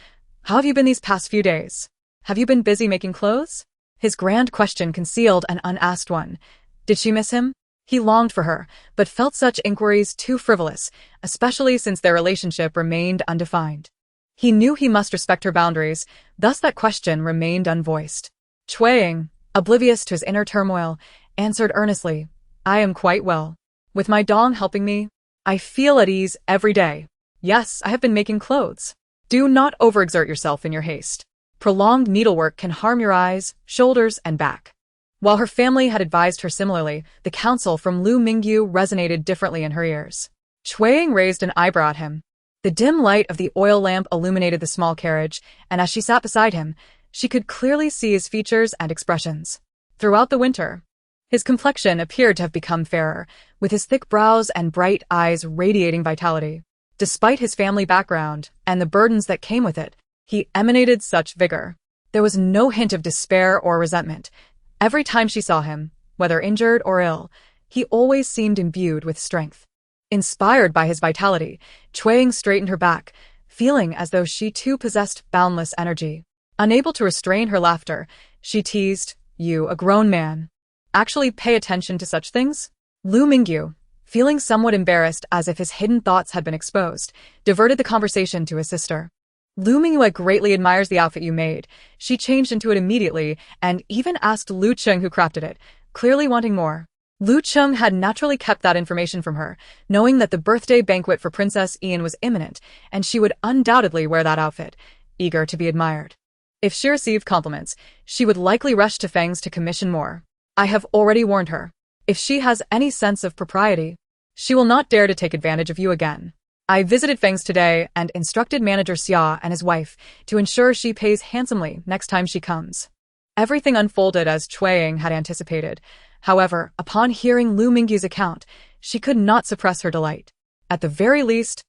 "How have you been these past few days? Have you been busy making clothes?" His grand question concealed an unasked one. Did she miss him? He longed for her, but felt such inquiries too frivolous, especially since their relationship remained undefined. He knew he must respect her boundaries, thus that question remained unvoiced. Xue Ying, oblivious to his inner turmoil, answered earnestly, "I am quite well. With my dong helping me, I feel at ease every day. Yes, I have been making clothes." Do not overexert yourself in your haste. Prolonged needlework can harm your eyes, shoulders, and back. While her family had advised her similarly, the counsel from Lu Mingyu resonated differently in her ears. Xue Ying raised an eyebrow at him. The dim light of the oil lamp illuminated the small carriage, and as she sat beside him, she could clearly see his features and expressions. Throughout the winter, his complexion appeared to have become fairer, with his thick brows and bright eyes radiating vitality. Despite his family background and the burdens that came with it, he emanated such vigor. There was no hint of despair or resentment. Every time she saw him, whether injured or ill, he always seemed imbued with strength. Inspired by his vitality, Xue Ying straightened her back, feeling as though she too possessed boundless energy. Unable to restrain her laughter, she teased, "You, a grown man, actually pay attention to such things?" Lu Mingyu, feeling somewhat embarrassed as if his hidden thoughts had been exposed, diverted the conversation to his sister. "Lu Mingyu greatly admires the outfit you made." She changed into it immediately and even asked Lu Cheng who crafted it, clearly wanting more. Lu Cheng had naturally kept that information from her, knowing that the birthday banquet for Princess Ian was imminent, and she would undoubtedly wear that outfit, eager to be admired. If she received compliments, she would likely rush to Feng's to commission more. I have already warned her. If she has any sense of propriety, she will not dare to take advantage of you again. I visited Feng's today and instructed manager Xia and his wife to ensure she pays handsomely next time she comes. Everything unfolded as Xue Ying had anticipated. However, upon hearing Lu Mingyu's account, she could not suppress her delight. At the very least,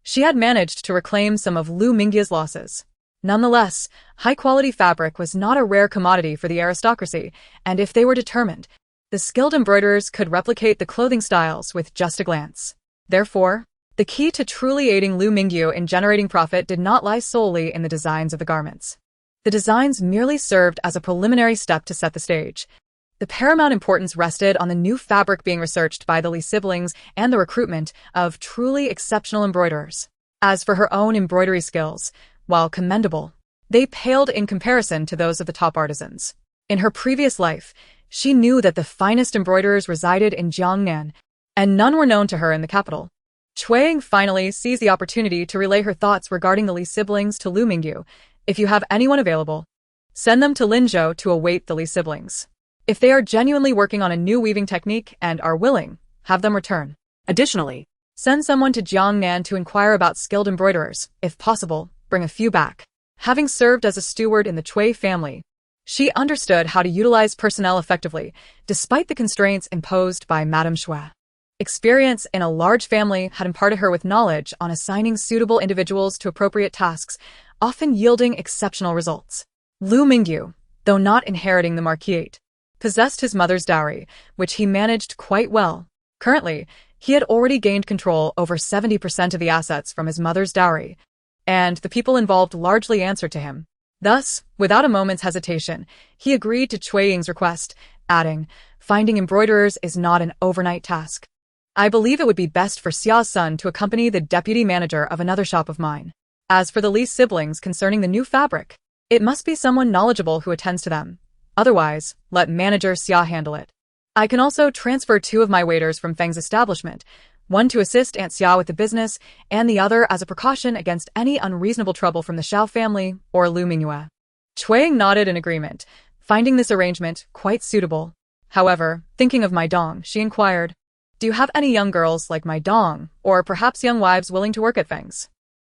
she had managed to reclaim some of Lu Mingyu's losses. Nonetheless, high-quality fabric was not a rare commodity for the aristocracy, and if they were determined, the skilled embroiderers could replicate the clothing styles with just a glance. Therefore, the key to truly aiding Lu Mingyu in generating profit did not lie solely in the designs of the garments. The designs merely served as a preliminary step to set the stage. The paramount importance rested on the new fabric being researched by the Li siblings and the recruitment of truly exceptional embroiderers. As for her own embroidery skills, while commendable, they paled in comparison to those of the top artisans. In her previous life, she knew that the finest embroiderers resided in Jiangnan, and none were known to her in the capital. Xue Ying finally seized the opportunity to relay her thoughts regarding the Li siblings to Lu Mingyu. If you have anyone available, send them to Linzhou to await the Li siblings. If they are genuinely working on a new weaving technique and are willing, have them return. Additionally, send someone to Jiangnan to inquire about skilled embroiderers. If possible, bring a few back. Having served as a steward in the Cui family, she understood how to utilize personnel effectively, despite the constraints imposed by Madame Xue. Experience in a large family had imparted her with knowledge on assigning suitable individuals to appropriate tasks, often yielding exceptional results. Lu Mingyu, though not inheriting the Marquate, possessed his mother's dowry, which he managed quite well. Currently, he had already gained control over 70% of the assets from his mother's dowry, and the people involved largely answered to him. Thus, without a moment's hesitation, he agreed to Xue Ying's request, adding, "Finding embroiderers is not an overnight task. I believe it would be best for Xia's son to accompany the deputy manager of another shop of mine. As for the Li's siblings concerning the new fabric, it must be someone knowledgeable who attends to them. Otherwise, let manager Xia handle it. I can also transfer 2 of my waiters from Feng's establishment, one to assist Aunt Xia with the business, and the other as a precaution against any unreasonable trouble from the Xiao family or Lu Mingyu." Xue Ying nodded in agreement, finding this arrangement quite suitable. However, thinking of Mai Dong, she inquired, "Do you have any young girls like Mai Dong, or perhaps young wives willing to work at Feng's?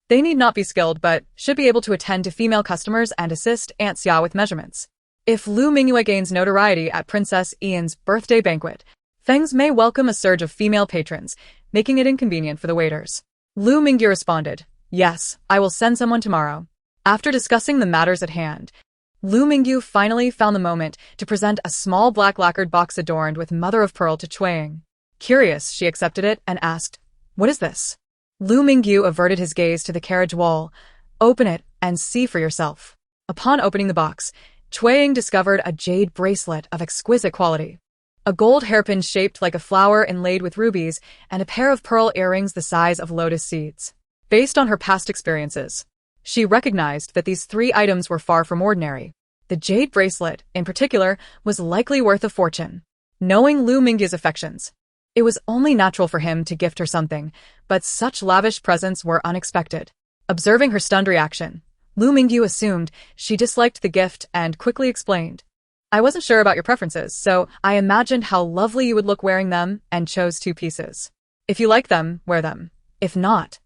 They need not be skilled but should be able to attend to female customers and assist Aunt Xia with measurements. If Lu Mingyu gains notoriety at Princess Ian's birthday banquet, Feng's may welcome a surge of female patrons, making it inconvenient for the waiters." Lu Mingyu responded, "Yes, I will send someone tomorrow." After discussing the matters at hand, Lu Mingyu finally found the moment to present a small black lacquered box adorned with mother-of-pearl to Xue Ying. Curious, she accepted it and asked, "What is this?" Lu Mingyu averted his gaze to the carriage wall. "Open it and see for yourself." Upon opening the box, Xue Ying discovered a jade bracelet of exquisite quality. A gold hairpin shaped like a flower inlaid with rubies, and a pair of pearl earrings the size of lotus seeds. Based on her past experiences, she recognized that these 3 items were far from ordinary. The jade bracelet, in particular, was likely worth a fortune. Knowing Lu Mingyu's affections, it was only natural for him to gift her something, but such lavish presents were unexpected. Observing her stunned reaction, Lu Mingyu assumed she disliked the gift and quickly explained, "I wasn't sure about your preferences, so I imagined how lovely you would look wearing them and chose 2 pieces. If you like them, wear them. If not,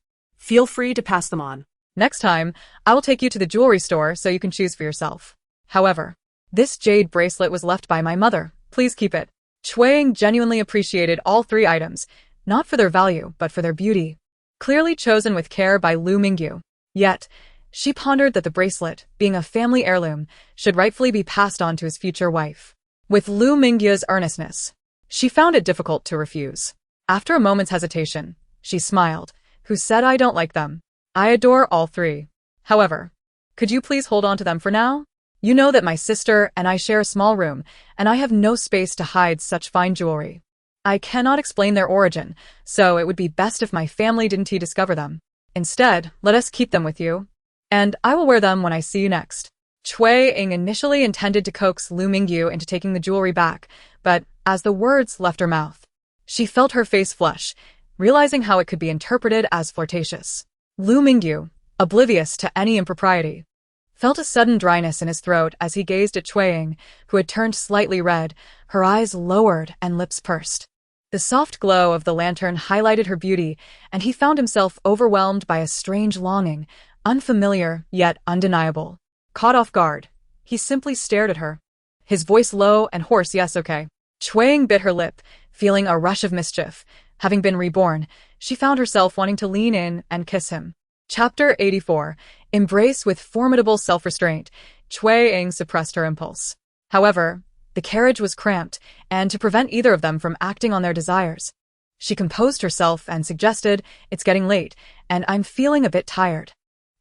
Feel free to pass them on. next time, I will take you to the jewelry store so you can choose for yourself. However, this jade bracelet was left by my mother. Please keep it." Xue Ying genuinely appreciated all 3 items, not for their value, but for their beauty. Clearly chosen with care by Lu Mingyu. Yet, she pondered that the bracelet, being a family heirloom, should rightfully be passed on to his future wife. With Lu Mingyu's earnestness, she found it difficult to refuse. After a moment's hesitation, she smiled, "Who said I don't like them? I adore all 3. However, could you please hold on to them for now? You know that my sister and I share a small room, and I have no space to hide such fine jewelry. I cannot explain their origin, so it would be best if my family didn't discover them. Instead, let us keep them with you, and I will wear them when I see you next." Xue Ying initially intended to coax Lu Mingyu into taking the jewelry back, but as the words left her mouth, she felt her face flush, realizing how it could be interpreted as flirtatious. Lu Mingyu, oblivious to any impropriety, felt a sudden dryness in his throat as he gazed at Xue Ying, who had turned slightly red, her eyes lowered and lips pursed. The soft glow of the lantern highlighted her beauty, and he found himself overwhelmed by a strange longing, unfamiliar yet undeniable. Caught off guard, he simply stared at her. His voice low and hoarse, "Yes, okay." Xue Ying bit her lip, feeling a rush of mischief. Having been reborn, she found herself wanting to lean in and kiss him. Chapter 84. Embrace with formidable self-restraint. Xue Ying suppressed her impulse. However, the carriage was cramped, and to prevent either of them from acting on their desires, she composed herself and suggested, "It's getting late, and I'm feeling a bit tired.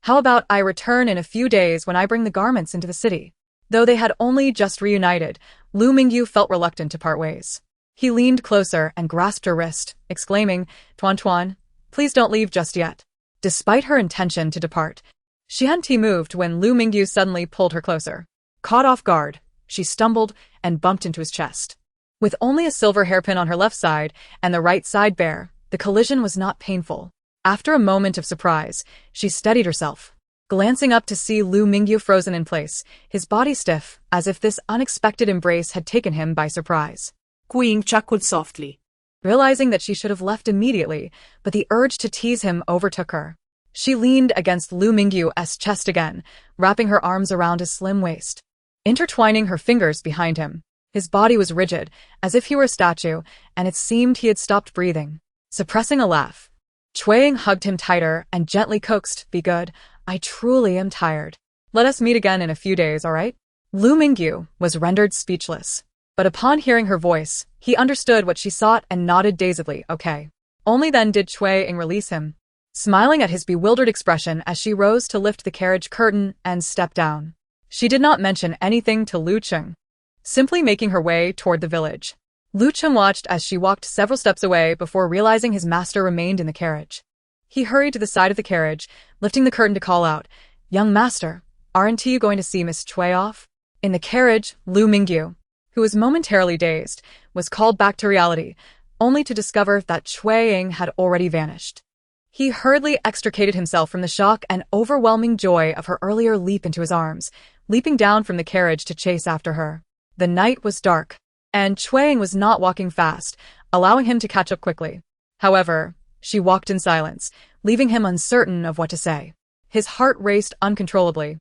How about I return in a few days when I bring the garments into the city?" Though they had only just reunited, Lu Mingyu felt reluctant to part ways. He leaned closer and grasped her wrist, exclaiming, "Tuan Tuan, please don't leave just yet." Despite her intention to depart, she hadn't moved when Lu Mingyu suddenly pulled her closer. Caught off guard, she stumbled and bumped into his chest. With only a silver hairpin on her left side and the right side bare, the collision was not painful. After a moment of surprise, she steadied herself, glancing up to see Lu Mingyu frozen in place, his body stiff, as if this unexpected embrace had taken him by surprise. Cui Ying chuckled softly, realizing that she should have left immediately, but the urge to tease him overtook her. She leaned against Lu Mingyu's chest again, wrapping her arms around his slim waist, intertwining her fingers behind him. His body was rigid, as if he were a statue, and it seemed he had stopped breathing. Suppressing a laugh, Xue Ying hugged him tighter and gently coaxed, "Be good, I truly am tired. Let us meet again in a few days, all right?" Lu Mingyu was rendered speechless. But upon hearing her voice, he understood what she sought and nodded dazedly, okay. Only then did Xue Cheng'an release him, smiling at his bewildered expression as she rose to lift the carriage curtain and step down. She did not mention anything to Lu Cheng, simply making her way toward the village. Lu Cheng watched as she walked several steps away before realizing his master remained in the carriage. He hurried to the side of the carriage, lifting the curtain to call out, "Young master, aren't you going to see Miss Xue off?" In the carriage, Lu Mingyu, who was momentarily dazed, was called back to reality, only to discover that Xue Cheng'an had already vanished. He hurriedly extricated himself from the shock and overwhelming joy of her earlier leap into his arms, leaping down from the carriage to chase after her. The night was dark, and Xue Cheng'an was not walking fast, allowing him to catch up quickly. However, she walked in silence, leaving him uncertain of what to say. His heart raced uncontrollably,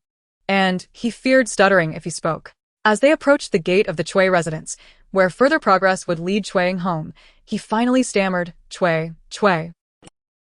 and he feared stuttering if he spoke. As they approached the gate of the Xue residence, where further progress would lead Xue Cheng'an home, he finally stammered, Xue. Xue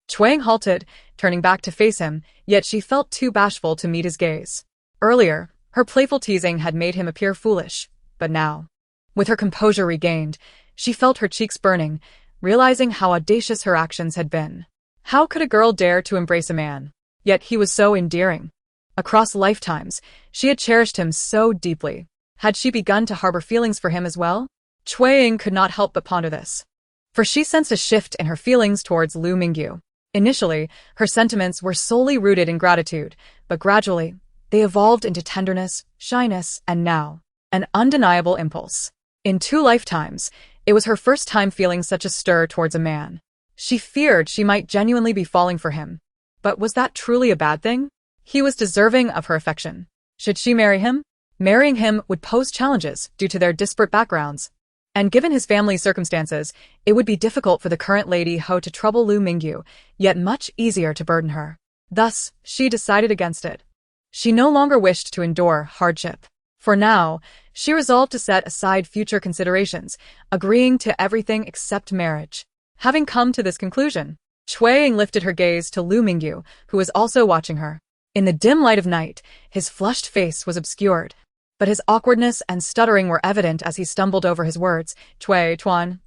Cheng'an halted, turning back to face him, yet she felt too bashful to meet his gaze. Earlier, her playful teasing had made him appear foolish, but now, with her composure regained, she felt her cheeks burning, realizing how audacious her actions had been. How could a girl dare to embrace a man? Yet he was so endearing. Across lifetimes, she had cherished him so deeply. Had she begun to harbor feelings for him as well? Xue Cheng'an could not help but ponder this, for she sensed a shift in her feelings towards Lu Mingyu. Initially, her sentiments were solely rooted in gratitude, but gradually, they evolved into tenderness, shyness, and now, an undeniable impulse. In 2 lifetimes, it was her first time feeling such a stir towards a man. She feared she might genuinely be falling for him. But was that truly a bad thing? He was deserving of her affection. Should she marry him? Marrying him would pose challenges due to their disparate backgrounds. And given his family's circumstances, it would be difficult for the current Lady Ho to trouble Lu Mingyu, yet much easier to burden her. Thus, she decided against it. She no longer wished to endure hardship. For now, she resolved to set aside future considerations, agreeing to everything except marriage. Having come to this conclusion, Xue Cheng'an lifted her gaze to Lu Mingyu, who was also watching her. In the dim light of night, his flushed face was obscured, but his awkwardness and stuttering were evident as he stumbled over his words. Tuan,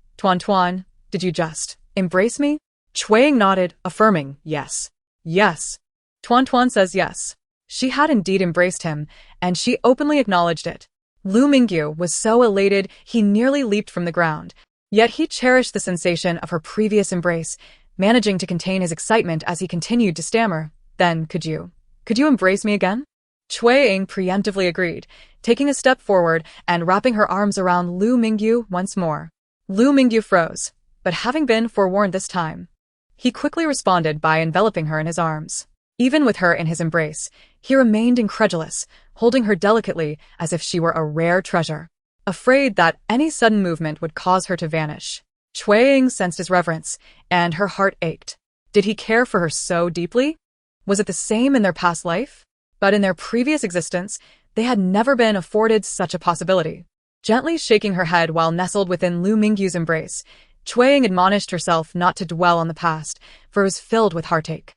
did you just embrace me? Xue Cheng'an nodded, affirming, yes. Yes. Tuan says yes. She had indeed embraced him, and she openly acknowledged it. Lu Mingyu was so elated he nearly leaped from the ground, yet he cherished the sensation of her previous embrace, managing to contain his excitement as he continued to stammer. Then, could you embrace me again? Xue Cheng'an preemptively agreed, taking a step forward and wrapping her arms around Lu Mingyu once more. Lu Mingyu froze, but having been forewarned this time, he quickly responded by enveloping her in his arms. Even with her in his embrace, he remained incredulous, holding her delicately as if she were a rare treasure, afraid that any sudden movement would cause her to vanish. Xue Cheng'an sensed his reverence, and her heart ached. Did he care for her so deeply? Was it the same in their past life? But in their previous existence, they had never been afforded such a possibility. Gently shaking her head while nestled within Lu Mingyu's embrace, Xue Cheng'an admonished herself not to dwell on the past, for it was filled with heartache.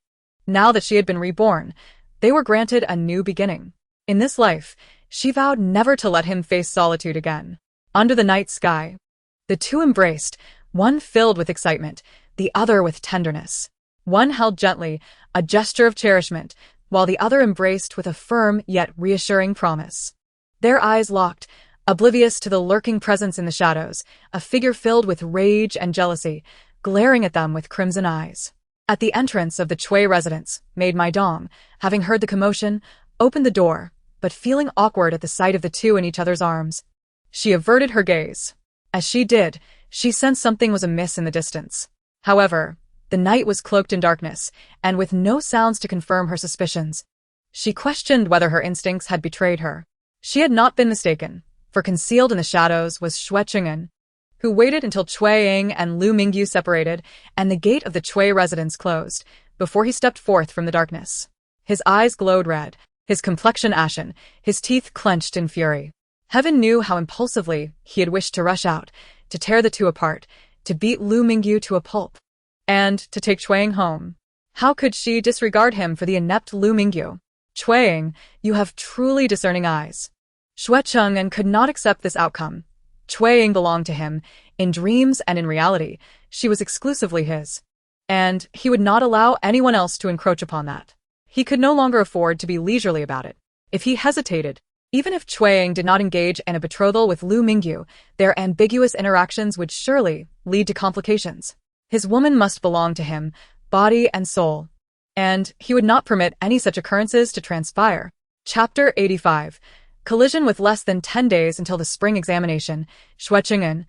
Now that she had been reborn, they were granted a new beginning. In this life, she vowed never to let him face solitude again. Under the night sky, the two embraced, one filled with excitement, the other with tenderness. One held gently, a gesture of cherishment, while the other embraced with a firm yet reassuring promise. Their eyes locked, oblivious to the lurking presence in the shadows, a figure filled with rage and jealousy, glaring at them with crimson eyes. At the entrance of the Xue residence, Maid Maidong, having heard the commotion, opened the door, but feeling awkward at the sight of the two in each other's arms, she averted her gaze. As she did, she sensed something was amiss in the distance. However, the night was cloaked in darkness, and with no sounds to confirm her suspicions, she questioned whether her instincts had betrayed her. She had not been mistaken, for concealed in the shadows was Xue Cheng'an, who waited until Xue Cheng'an and Lu Mingyu separated and the gate of the Xue residence closed, before he stepped forth from the darkness. His eyes glowed red, his complexion ashen, his teeth clenched in fury. Heaven knew how impulsively he had wished to rush out, to tear the two apart, to beat Lu Mingyu to a pulp, and to take Xue Cheng'an home. How could she disregard him for the inept Lu Mingyu? Xue Cheng'an, you have truly discerning eyes. Xue Cheng'an could not accept this outcome, Cui Ying belonged to him. In dreams and in reality, she was exclusively his. And he would not allow anyone else to encroach upon that. He could no longer afford to be leisurely about it. If he hesitated, even if Xue Cheng'an did not engage in a betrothal with Lu Mingyu, their ambiguous interactions would surely lead to complications. His woman must belong to him, body and soul. And he would not permit any such occurrences to transpire. Chapter 85. Collision. With less than 10 days until the spring examination, Xue Cheng'an,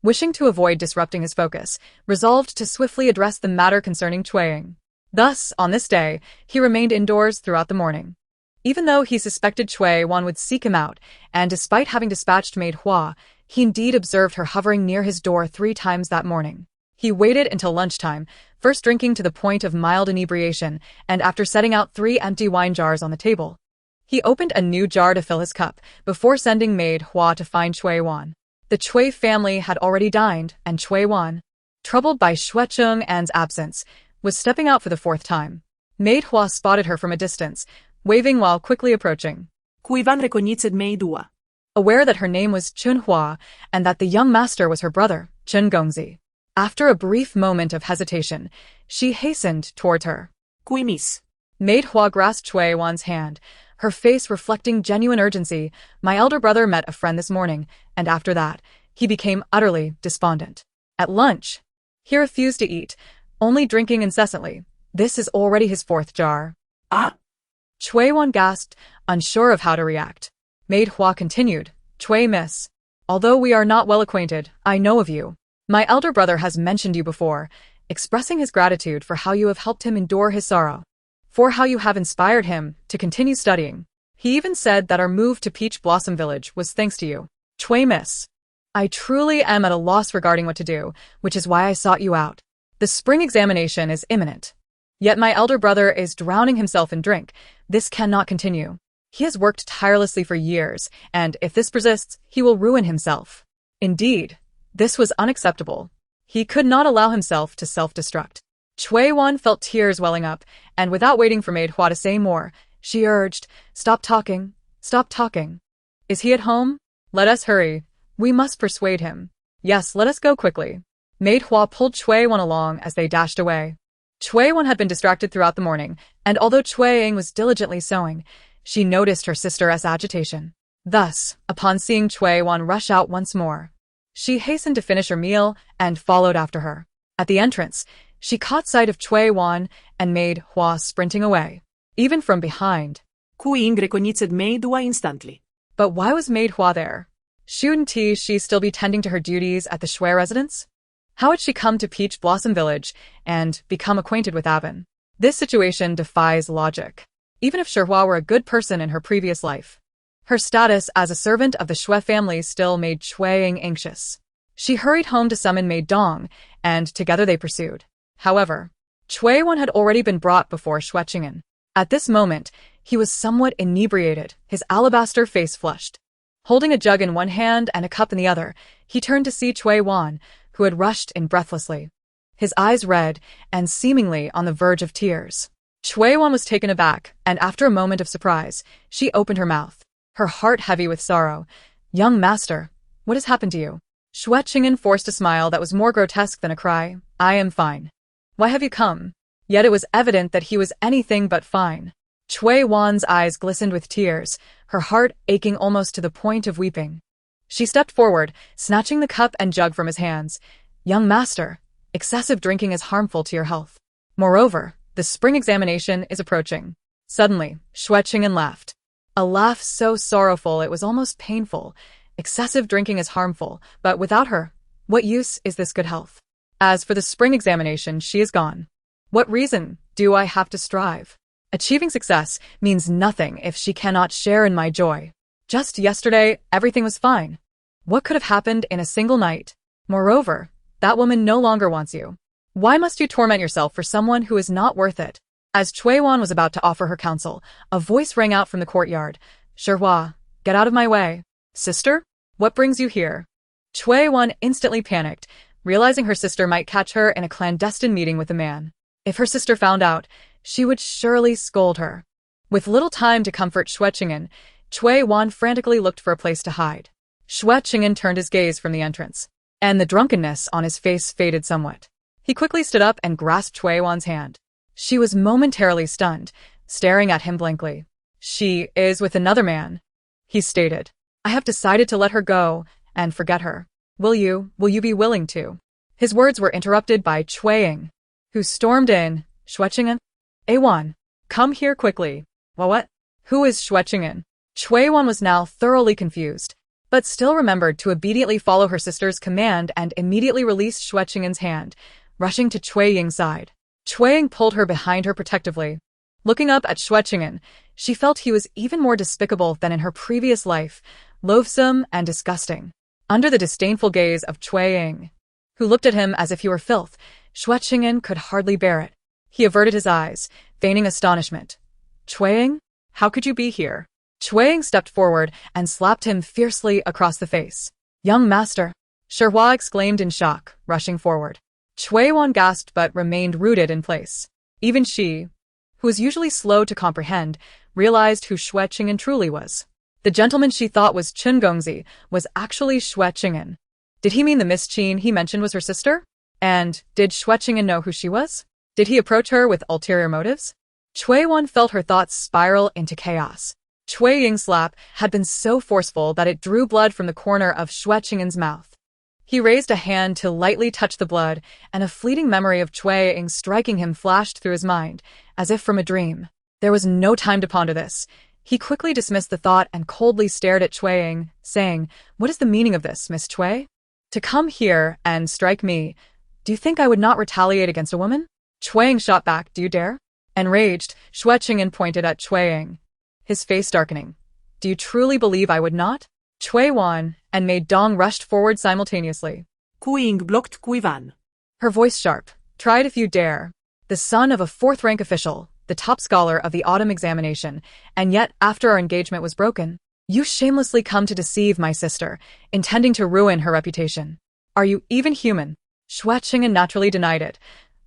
wishing to avoid disrupting his focus, resolved to swiftly address the matter concerning Cui Ying. Thus, on this day, he remained indoors throughout the morning. Even though he suspected Xue Cheng'an would seek him out, and despite having dispatched maid Hua, he indeed observed her hovering near his door 3 times that morning. He waited until lunchtime, first drinking to the point of mild inebriation, and after setting out 3 empty wine jars on the table, he opened a new jar to fill his cup, before sending maid Hua to find Xue Cheng'an. The Cui family had already dined, and Xue Cheng'an, troubled by Xue Cheng'an's absence, was stepping out for the 4th time. Maid Hua spotted her from a distance, waving while quickly approaching. Cui Van recognized maid Hua. Aware that her name was Chun Hua, and that the young master was her brother, Chun Gongzi. After a brief moment of hesitation, she hastened toward her. Cui Miss. Maid Hua grasped Xue Cheng'an's hand, her face reflecting genuine urgency. My elder brother met a friend this morning, and after that, he became utterly despondent. At lunch, he refused to eat, only drinking incessantly. This is already his 4th jar. Ah! Xue Cheng'an gasped, unsure of how to react. Maid Hua continued, Cui Miss. Although we are not well acquainted, I know of you. My elder brother has mentioned you before, expressing his gratitude for how you have helped him endure his sorrow, for how you have inspired him to continue studying. He even said that our move to Peach Blossom Village was thanks to you. Cui Miss. I truly am at a loss regarding what to do, which is why I sought you out. The spring examination is imminent. Yet my elder brother is drowning himself in drink. This cannot continue. He has worked tirelessly for years, and if this persists, he will ruin himself. Indeed, this was unacceptable. He could not allow himself to self-destruct. Xue Cheng'an felt tears welling up, and without waiting for maid Hua to say more, she urged, Stop talking. Stop talking. Is he at home? Let us hurry. We must persuade him. Yes, let us go quickly. Maid Hua pulled Xue Cheng'an along as they dashed away. Xue Cheng'an had been distracted throughout the morning, and although Cui Ying was diligently sewing, she noticed her sister's agitation. Thus, upon seeing Xue Cheng'an rush out once more, she hastened to finish her meal and followed after her. At the entrance, she caught sight of Xue Cheng'an and maid Hua sprinting away, even from behind. Cui Ying recognized maid Hua instantly. But why was maid Hua there? Shouldn't she still be tending to her duties at the Xue residence? How had she come to Peach Blossom Village and become acquainted with Avon? This situation defies logic. Even if Hua were a good person in her previous life, her status as a servant of the Xue family still made Cui Ying anxious. She hurried home to summon maid Dong, and together they pursued. However, Xue Cheng'an had already been brought before Xue Cheng'an. At this moment, he was somewhat inebriated, his alabaster face flushed. Holding a jug in one hand and a cup in the other, he turned to see Xue Cheng'an, who had rushed in breathlessly, his eyes red and seemingly on the verge of tears. Xue Cheng'an was taken aback, and after a moment of surprise, she opened her mouth, her heart heavy with sorrow. Young master, what has happened to you? Xue Cheng'an forced a smile that was more grotesque than a cry. I am fine. Why have you come? Yet it was evident that he was anything but fine. Xue Cheng'an's eyes glistened with tears, her heart aching almost to the point of weeping. She stepped forward, snatching the cup and jug from his hands. Young master, excessive drinking is harmful to your health. Moreover, the spring examination is approaching. Suddenly, Xue Cheng'an laughed. A laugh so sorrowful it was almost painful. Excessive drinking is harmful, but without her, what use is this good health? As for the spring examination, she is gone. What reason do I have to strive? Achieving success means nothing if she cannot share in my joy. Just yesterday, everything was fine. What could have happened in a single night? Moreover, that woman no longer wants you. Why must you torment yourself for someone who is not worth it? As Xue Cheng'an was about to offer her counsel, a voice rang out from the courtyard. Hua, get out of my way. Sister? What brings you here? Xue Cheng'an instantly panicked, realizing her sister might catch her in a clandestine meeting with a man. If her sister found out, she would surely scold her. With little time to comfort Xue Cheng'an, Xue Cheng'an frantically looked for a place to hide. Xue Cheng'an turned his gaze from the entrance, and the drunkenness on his face faded somewhat. He quickly stood up and grasped Cui Ying's hand. She was momentarily stunned, staring at him blankly. She is with another man, he stated. I have decided to let her go and forget her. Will you be willing to? His words were interrupted by Cui Ying, who stormed in. Xue Cheng'an? A1, come here quickly. What? Who is Xue Cheng'an? Cui Ying was now thoroughly confused, but still remembered to obediently follow her sister's command and immediately released Xue Cheng'an's hand, rushing to Cui Ying's side. Cui Ying pulled her behind her protectively. Looking up at Xue Cheng'an, she felt he was even more despicable than in her previous life, loathsome and disgusting. Under the disdainful gaze of Cui Ying, who looked at him as if he were filth, Xue Cheng'an could hardly bear it. He averted his eyes, feigning astonishment. Cui Ying? How could you be here? Cui Ying stepped forward and slapped him fiercely across the face. Young master! Sherhua exclaimed in shock, rushing forward. Cui Ying gasped but remained rooted in place. Even she, who was usually slow to comprehend, realized who Xue Cheng'an truly was. The gentleman she thought was Chen Gongzi was actually Xue Cheng'an. Did he mean the Miss Qin he mentioned was her sister? And did Xue Cheng'an know who she was? Did he approach her with ulterior motives? Cui Ying felt her thoughts spiral into chaos. Cui Ying's slap had been so forceful that it drew blood from the corner of Xue Cheng'an's mouth. He raised a hand to lightly touch the blood, and a fleeting memory of Cui Ying striking him flashed through his mind, as if from a dream. There was no time to ponder this. He quickly dismissed the thought and coldly stared at Cui Ying, saying, What is the meaning of this, Miss Cui? To come here and strike me, do you think I would not retaliate against a woman? Cui Ying shot back, do you dare? Enraged, Xue Cheng'an pointed at Cui Ying, his face darkening. Do you truly believe I would not? Cui Ying and Maid Dong rushed forward simultaneously. Cui Ying blocked Cui Van. Her voice sharp. Try it if you dare. The son of a fourth-rank official, the top scholar of the autumn examination, and yet after our engagement was broken, you shamelessly come to deceive my sister, intending to ruin her reputation. Are you even human? Xue Cheng'an naturally denied it.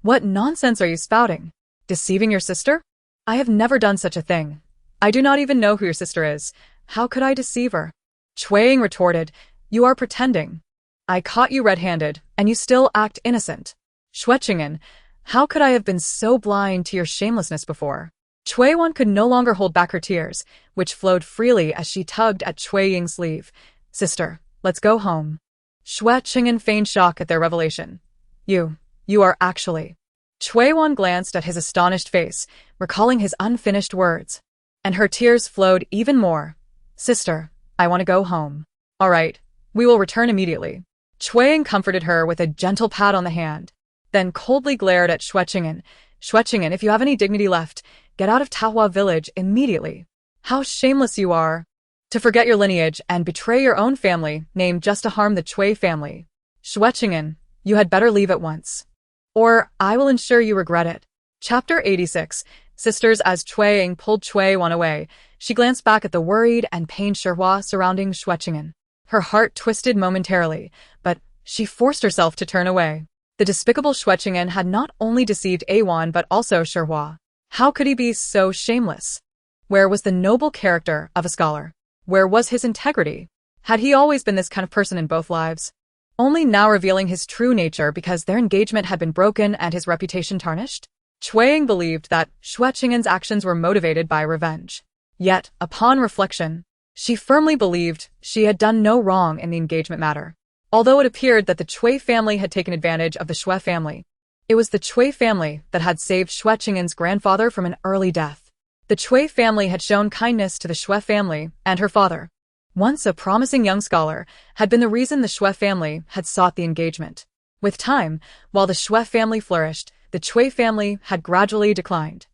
What nonsense are you spouting? Deceiving your sister? I have never done such a thing. I do not even know who your sister is. How could I deceive her? Cui Ying retorted, You are pretending. I caught you red-handed, and you still act innocent. Xue Cheng'an, how could I have been so blind to your shamelessness before? Cui Ying could no longer hold back her tears, which flowed freely as she tugged at Cui Ying's sleeve. Sister, let's go home. Xue Cheng'an feigned shock at their revelation. You are actually... Cui Ying glanced at his astonished face, recalling his unfinished words. And her tears flowed even more. Sister, I want to go home. All right, we will return immediately. Cui Ying comforted her with a gentle pat on the hand, then coldly glared at Xue Cheng'an. Xue Cheng'an, if you have any dignity left, get out of Tahua village immediately. How shameless you are to forget your lineage and betray your own family name just to harm the Cui family. Xue Cheng'an, you had better leave at once, or I will ensure you regret it. Chapter 86. Sisters. As Cui Ying pulled Cui Ying away, she glanced back at the worried and pained Sherhua surrounding Xue Cheng'an. Her heart twisted momentarily, but she forced herself to turn away. The despicable Xue Cheng'an had not only deceived A1 but also Sherhua. How could he be so shameless? Where was the noble character of a scholar? Where was his integrity? Had he always been this kind of person in both lives? Only now revealing his true nature because their engagement had been broken and his reputation tarnished? Cui Ying believed that Xue Cheng'an's actions were motivated by revenge. Yet, upon reflection, she firmly believed she had done no wrong in the engagement matter. Although it appeared that the Cui family had taken advantage of the Xue family, it was the Cui family that had saved Xue Cheng'an's grandfather from an early death. The Cui family had shown kindness to the Xue family and her father. Once a promising young scholar, had been the reason the Xue family had sought the engagement. With time, while the Xue family flourished, the Cui family had gradually declined.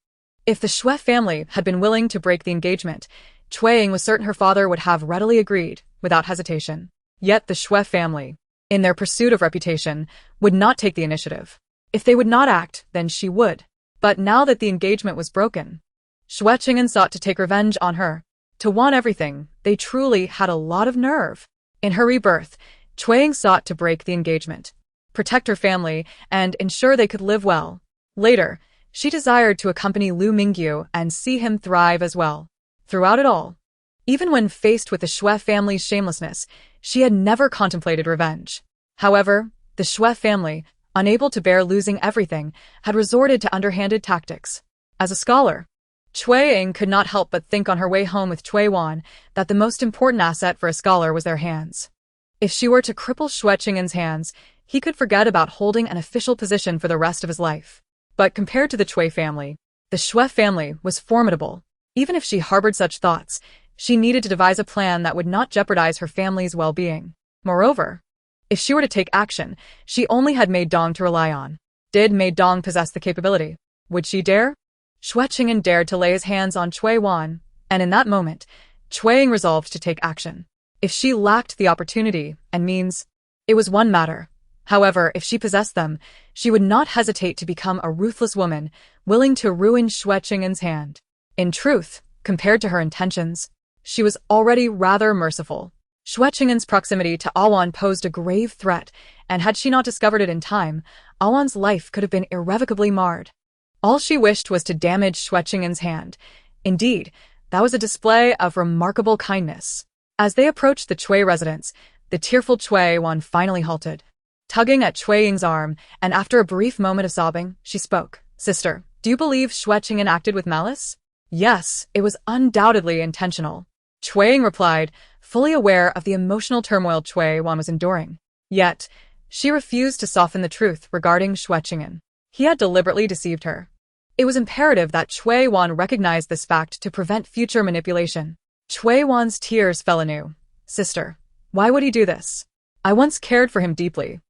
If the Xue family had been willing to break the engagement, Cui Ying was certain her father would have readily agreed, without hesitation. Yet the Xue family, in their pursuit of reputation, would not take the initiative. If they would not act, then she would. But now that the engagement was broken, Xue Cheng'an sought to take revenge on her. To want everything, they truly had a lot of nerve. In her rebirth, Cui Ying sought to break the engagement, protect her family, and ensure they could live well. Later, she desired to accompany Lu Mingyu and see him thrive as well. Throughout it all, Even when faced with the Xue family's shamelessness, she had never contemplated revenge. However, the Xue family, unable to bear losing everything, had resorted to underhanded tactics. As a scholar, Xue Ying could not help but think on her way home with Cui Ying that the most important asset for a scholar was their hands. If she were to cripple Xue Cheng'an's hands, he could forget about holding an official position for the rest of his life. But compared to the Xue family, the Xue family was formidable. Even if she harbored such thoughts, she needed to devise a plan that would not jeopardize her family's well-being. Moreover, if she were to take action, she only had Maid Dong to rely on. Did Maid Dong possess the capability? Would she dare? Xue Cheng'an dared to lay his hands on Cui Ying, and in that moment, Xue Ying resolved to take action. If she lacked the opportunity and means, it was one matter. However, if she possessed them, she would not hesitate to become a ruthless woman, willing to ruin Xue Cheng'an's hand. In truth, compared to her intentions, she was already rather merciful. Xue Cheng'an's proximity to Awan posed a grave threat, and had she not discovered it in time, Awan's life could have been irrevocably marred. All she wished was to damage Xue Cheng'an's hand. Indeed, that was a display of remarkable kindness. As they approached the Xue residence, the tearful Xue Wan finally halted. Tugging at Xue Ying's arm, and after a brief moment of sobbing, she spoke. Sister, do you believe Xue Cheng'an acted with malice? Yes, it was undoubtedly intentional. Xue Ying replied, fully aware of the emotional turmoil Xue Wan was enduring. Yet, she refused to soften the truth regarding Xue Cheng'an. He had deliberately deceived her. It was imperative that Xue Wan recognize this fact to prevent future manipulation. Xue Wan's tears fell anew. Sister, why would he do this? I once cared for him deeply.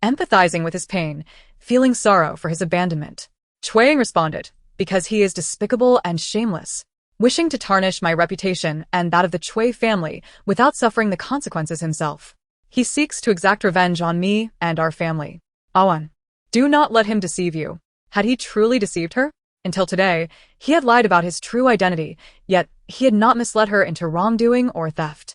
Empathizing with his pain, feeling sorrow for his abandonment. Xue Ying responded, because he is despicable and shameless, wishing to tarnish my reputation and that of the Xue family without suffering the consequences himself. He seeks to exact revenge on me and our family. Awan, do not let him deceive you. Had he truly deceived her? Until today, he had lied about his true identity, yet he had not misled her into wrongdoing or theft.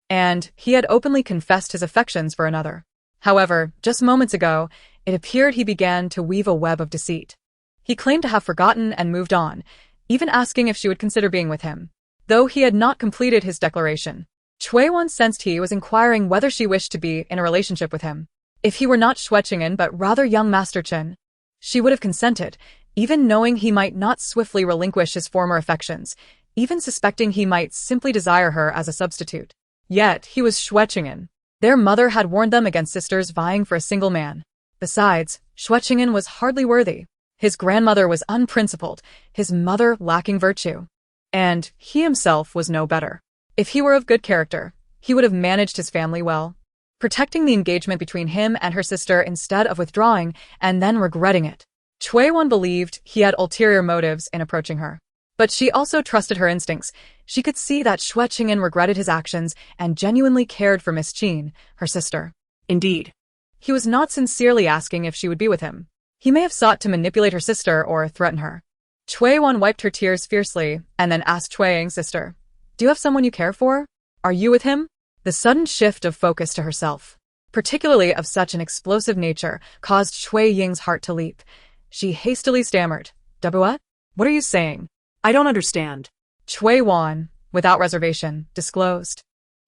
And he had openly confessed his affections for another. However, just moments ago, it appeared he began to weave a web of deceit. He claimed to have forgotten and moved on, even asking if she would consider being with him. Though he had not completed his declaration, Xue Wan sensed he was inquiring whether she wished to be in a relationship with him. If he were not Xue Cheng'an but rather young Master Chen, she would have consented, even knowing he might not swiftly relinquish his former affections, even suspecting he might simply desire her as a substitute. Yet, he was Xue Cheng'an. Their mother had warned them against sisters vying for a single man. Besides, Xue Cheng'an was hardly worthy. His grandmother was unprincipled, his mother lacking virtue. And he himself was no better. If he were of good character, he would have managed his family well, protecting the engagement between him and her sister instead of withdrawing and then regretting it. Xue Wan believed he had ulterior motives in approaching her. But she also trusted her instincts. She could see that Xue Cheng'an regretted his actions and genuinely cared for Miss Qin, her sister. Indeed, he was not sincerely asking if she would be with him. He may have sought to manipulate her sister or threaten her. Xue Wan wiped her tears fiercely and then asked Xue Ying's sister, do you have someone you care for? Are you with him? The sudden shift of focus to herself, particularly of such an explosive nature, caused Xue Ying's heart to leap. She hastily stammered, "What? What are you saying?" I don't understand. Xue Wan, without reservation, disclosed.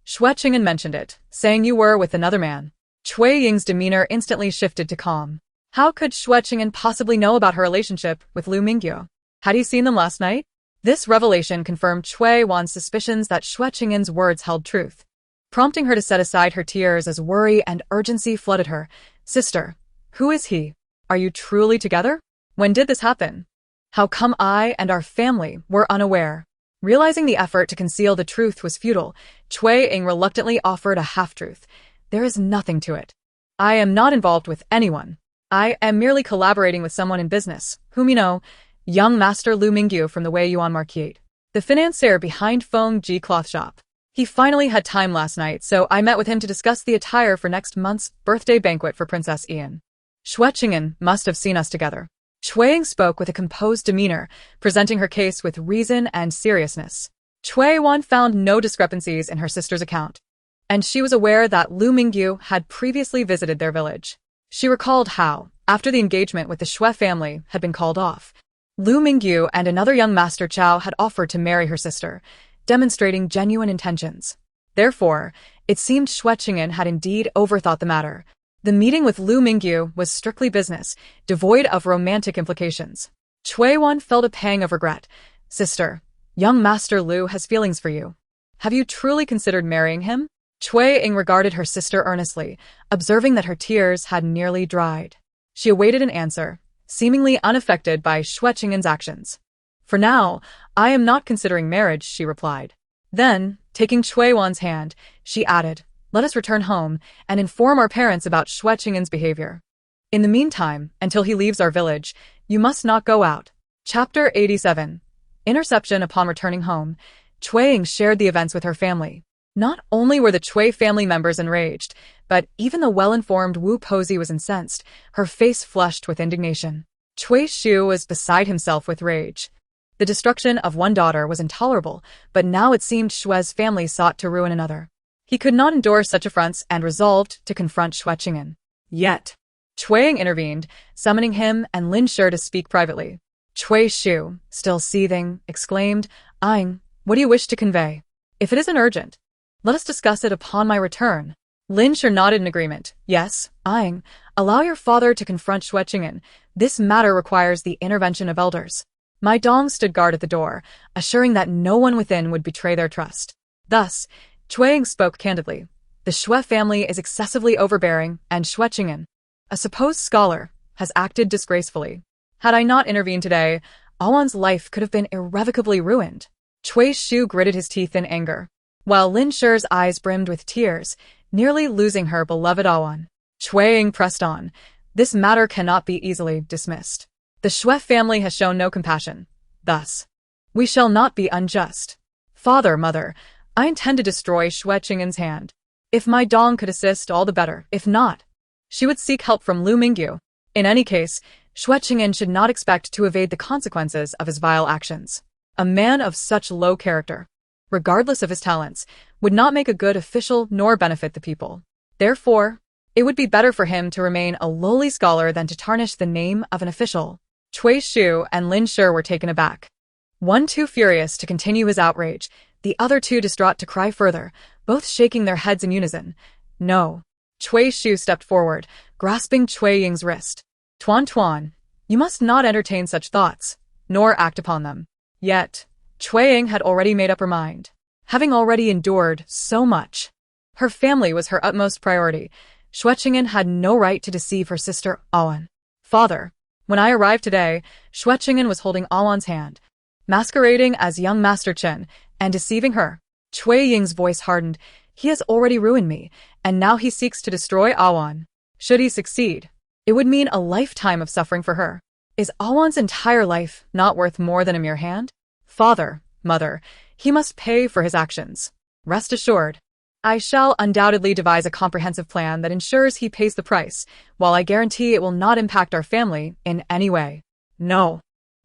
Xue Cheng'an mentioned it, saying you were with another man. Xue Ying's demeanor instantly shifted to calm. How could Xue Cheng'an possibly know about her relationship with Lu Mingyu? Had he seen them last night? This revelation confirmed Xue Wan's suspicions that Xue Cheng'an's words held truth, prompting her to set aside her tears as worry and urgency flooded her. Sister, who is he? Are you truly together? When did this happen? How come I and our family were unaware? Realizing the effort to conceal the truth was futile, Xue Ying reluctantly offered a half-truth. There is nothing to it. I am not involved with anyone. I am merely collaborating with someone in business, whom you know, young Master Lu Mingyu from the Weiyuan Marquate, the financier behind Feng Ji cloth shop. He finally had time last night, so I met with him to discuss the attire for next month's birthday banquet for Princess Ian. Xue Cheng'an must have seen us together. Xue Ying spoke with a composed demeanor, presenting her case with reason and seriousness. Xue Wan found no discrepancies in her sister's account, and she was aware that Lu Mingyu had previously visited their village. She recalled how, after the engagement with the Xue family had been called off, Lu Mingyu and another young Master Chao had offered to marry her sister. demonstrating genuine intentions. Therefore, it seemed Xue Cheng'an had indeed overthought the matter. The meeting with Lu Mingyu was strictly business, devoid of romantic implications. Cui Ying felt a pang of regret. Sister, young Master Lu has feelings for you. Have you truly considered marrying him? Xue Ying regarded her sister earnestly, observing that her tears had nearly dried. She awaited an answer, seemingly unaffected by Xue Cheng'an's actions. For now, I am not considering marriage, she replied. Then, taking Cui Ying's hand, she added, let us return home and inform our parents about Xue Cheng'an's behavior. In the meantime, until he leaves our village, you must not go out. Chapter 87. Interception. Upon returning home, Xue Ying shared the events with her family. Not only were the Cui family members enraged, but even the well-informed Wu Pozi was incensed, her face flushed with indignation. Cui Shu was beside himself with rage. The destruction of one daughter was intolerable, but now it seemed Xue's family sought to ruin another. He could not endure such affronts and resolved to confront Xue Cheng'an. Yet, Xue Ying intervened, summoning him and Lin Shi to speak privately. Cui Shu, still seething, exclaimed, Ying, what do you wish to convey? If it isn't urgent, let us discuss it upon my return. Lin Shi nodded in agreement. Yes, Ying, allow your father to confront Xue Cheng'an. This matter requires the intervention of elders. My dong stood guard at the door, assuring that no one within would betray their trust. Thus, Xue Ying spoke candidly. The Xue family is excessively overbearing, and Xue Cheng'an, a supposed scholar, has acted disgracefully. Had I not intervened today, Awan's life could have been irrevocably ruined. Cui Shu gritted his teeth in anger, while Lin Shi's eyes brimmed with tears, nearly losing her beloved Awan. Xue Ying pressed on. This matter cannot be easily dismissed. The Xue family has shown no compassion. Thus, we shall not be unjust. Father, mother, I intend to destroy Xue Cheng'an's hand. If my dong could assist, all the better. If not, she would seek help from Lu Mingyu. In any case, Xue Cheng'an should not expect to evade the consequences of his vile actions. A man of such low character, regardless of his talents, would not make a good official nor benefit the people. Therefore, it would be better for him to remain a lowly scholar than to tarnish the name of an official. Cui Shu and Lin Shi were taken aback. One too furious to continue his outrage, the other two distraught to cry further, both shaking their heads in unison. No. Cui Shu stepped forward, grasping Cui Ying's wrist. Tuan, you must not entertain such thoughts, nor act upon them. Yet, Cui Ying had already made up her mind. Having already endured so much, her family was her utmost priority. Xue Cheng'an had no right to deceive her sister, Awan. Father, when I arrived today, Xue Cheng'an was holding Awan's hand, masquerading as young Master Chen, and deceiving her. Cui Ying's voice hardened. He has already ruined me, and now he seeks to destroy Awan. Should he succeed, it would mean a lifetime of suffering for her. Is Awan's entire life not worth more than a mere hand? Father, mother, he must pay for his actions. Rest assured, I shall undoubtedly devise a comprehensive plan that ensures he pays the price, while I guarantee it will not impact our family in any way. No.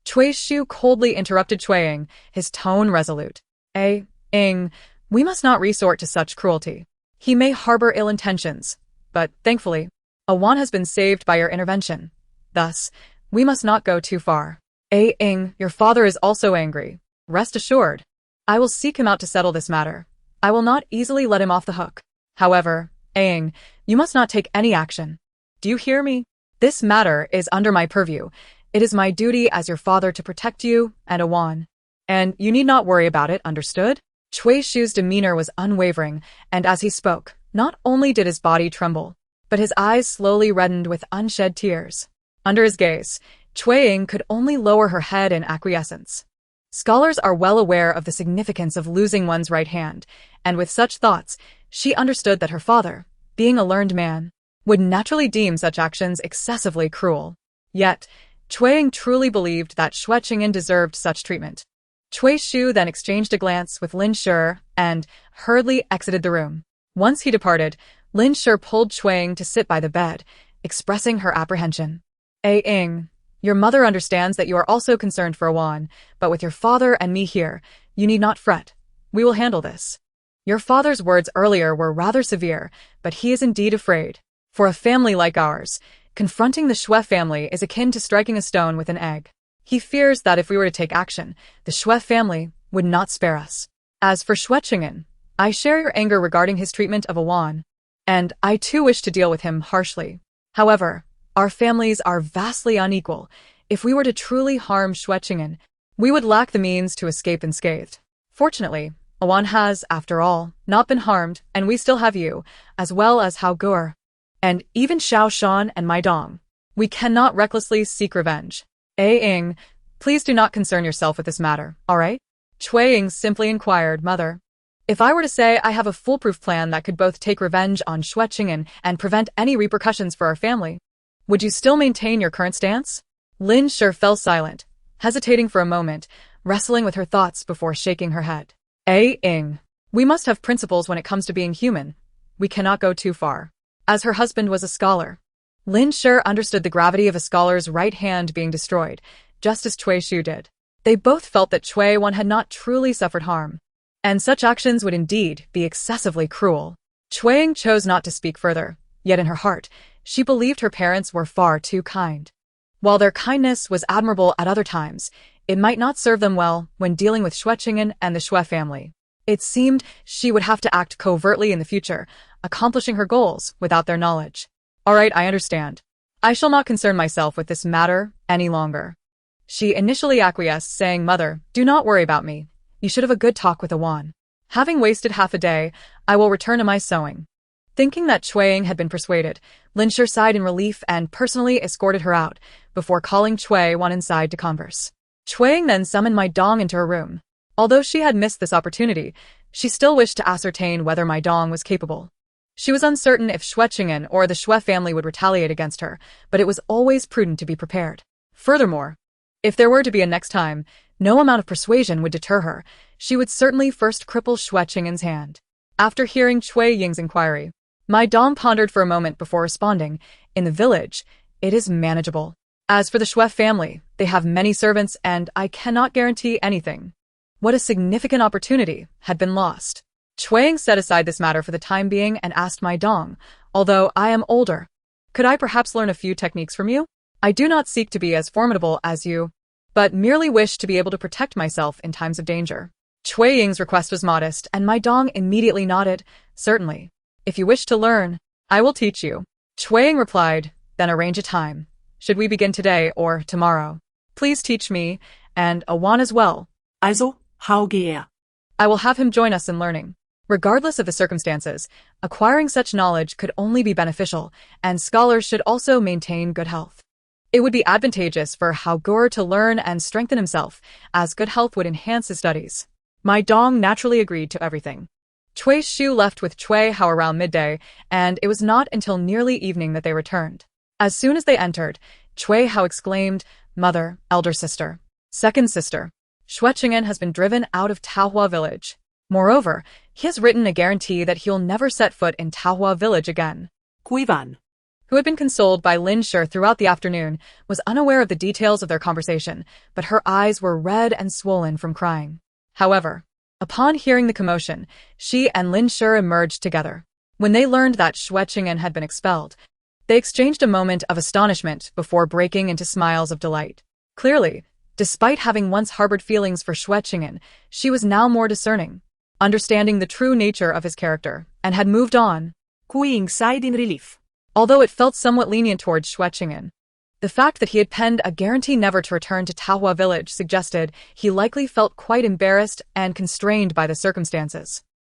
Cui Shu coldly interrupted Xue Ying, his tone resolute. Ying, we must not resort to such cruelty. He may harbor ill intentions, but, thankfully, Awan has been saved by your intervention. Thus, we must not go too far. Ying, your father is also angry. Rest assured, I will seek him out to settle this matter. I will not easily let him off the hook. However, Ying, you must not take any action. Do you hear me? This matter is under my purview. It is my duty as your father to protect you and Awan. And you need not worry about it, understood? Cui Shu's demeanor was unwavering, and as he spoke, not only did his body tremble, but his eyes slowly reddened with unshed tears. Under his gaze, Xue Ying could only lower her head in acquiescence. Scholars are well aware of the significance of losing one's right hand, and with such thoughts, she understood that her father, being a learned man, would naturally deem such actions excessively cruel. Yet, Xue Ying truly believed that Xue Cheng'an deserved such treatment. Cui Shu then exchanged a glance with Lin Shi and hurriedly exited the room. Once he departed, Lin Shi pulled Xue Ying to sit by the bed, expressing her apprehension. Ying, your mother understands that you are also concerned for Awan, but with your father and me here, you need not fret. We will handle this. Your father's words earlier were rather severe, but he is indeed afraid. For a family like ours, confronting the Xue family is akin to striking a stone with an egg. He fears that if we were to take action, the Xue family would not spare us. As for Xue Cheng'an, I share your anger regarding his treatment of Awan, and I too wish to deal with him harshly. However, our families are vastly unequal. If we were to truly harm Xue Cheng'an, we would lack the means to escape unscathed. Fortunately, Awan has, after all, not been harmed, and we still have you, as well as Hao Gur, and even Xiao Shan and Mai Dong. We cannot recklessly seek revenge. Ying, please do not concern yourself with this matter, alright? Cui Ying simply inquired, Mother. If I were to say I have a foolproof plan that could both take revenge on Xue Cheng'an and prevent any repercussions for our family, would you still maintain your current stance? Lin Shi fell silent, hesitating for a moment, wrestling with her thoughts before shaking her head. Ying, we must have principles when it comes to being human. We cannot go too far. As her husband was a scholar, Lin Shi understood the gravity of a scholar's right hand being destroyed, just as Cui Shu did. They both felt that Cui Ying had not truly suffered harm, and such actions would indeed be excessively cruel. Cui Ying chose not to speak further, yet in her heart, she believed her parents were far too kind. While their kindness was admirable at other times, it might not serve them well when dealing with Xue Cheng'an and the Xue family. It seemed she would have to act covertly in the future, accomplishing her goals without their knowledge. Alright, I understand. I shall not concern myself with this matter any longer. She initially acquiesced, saying, Mother, do not worry about me. You should have a good talk with Awan. Having wasted half a day, I will return to my sewing. Thinking that Cui Ying had been persuaded, Lin Shi sighed in relief and personally escorted her out, before calling Cui Ying inside to converse. Cui Ying then summoned Mai Dong into her room. Although she had missed this opportunity, she still wished to ascertain whether Mai Dong was capable. She was uncertain if Xue Cheng'an or the Xue family would retaliate against her, but it was always prudent to be prepared. Furthermore, if there were to be a next time, no amount of persuasion would deter her. She would certainly first cripple Xue Cheng'an's hand. After hearing Cui Ying's inquiry, Mai Dong pondered for a moment before responding, In the village, it is manageable. As for the Xue family, they have many servants and I cannot guarantee anything. What a significant opportunity had been lost. Cui Ying set aside this matter for the time being and asked Mai Dong, Although I am older, could I perhaps learn a few techniques from you? I do not seek to be as formidable as you, but merely wish to be able to protect myself in times of danger. Cui Ying's request was modest, and Mai Dong immediately nodded, Certainly. If you wish to learn, I will teach you. Cui Ying replied, Then arrange a time. Should we begin today or tomorrow? Please teach me, and Awan as well. Also, how gehe? I will have him join us in learning. Regardless of the circumstances, acquiring such knowledge could only be beneficial, and scholars should also maintain good health. It would be advantageous for Hao Gur to learn and strengthen himself, as good health would enhance his studies. Mai Dong naturally agreed to everything. Cui Shu left with Cui Hao around midday, and it was not until nearly evening that they returned. As soon as they entered, Cui Hao exclaimed, Mother, elder sister, second sister, Xue Cheng'an has been driven out of Taohua village. Moreover, he has written a guarantee that he'll never set foot in Taohua village again. Cui Van, who had been consoled by Lin Shi throughout the afternoon, was unaware of the details of their conversation, but her eyes were red and swollen from crying. However, upon hearing the commotion, she and Lin Shi emerged together. When they learned that Xue Cheng'an had been expelled, they exchanged a moment of astonishment before breaking into smiles of delight. Clearly, despite having once harbored feelings for Xue Cheng'an, she was now more discerning, understanding the true nature of his character, and had moved on. Cui Ying sighed in relief. Although it felt somewhat lenient towards Xue Cheng'an, the fact that he had penned a guarantee never to return to Taohua village suggested he likely felt quite embarrassed and constrained by the circumstances.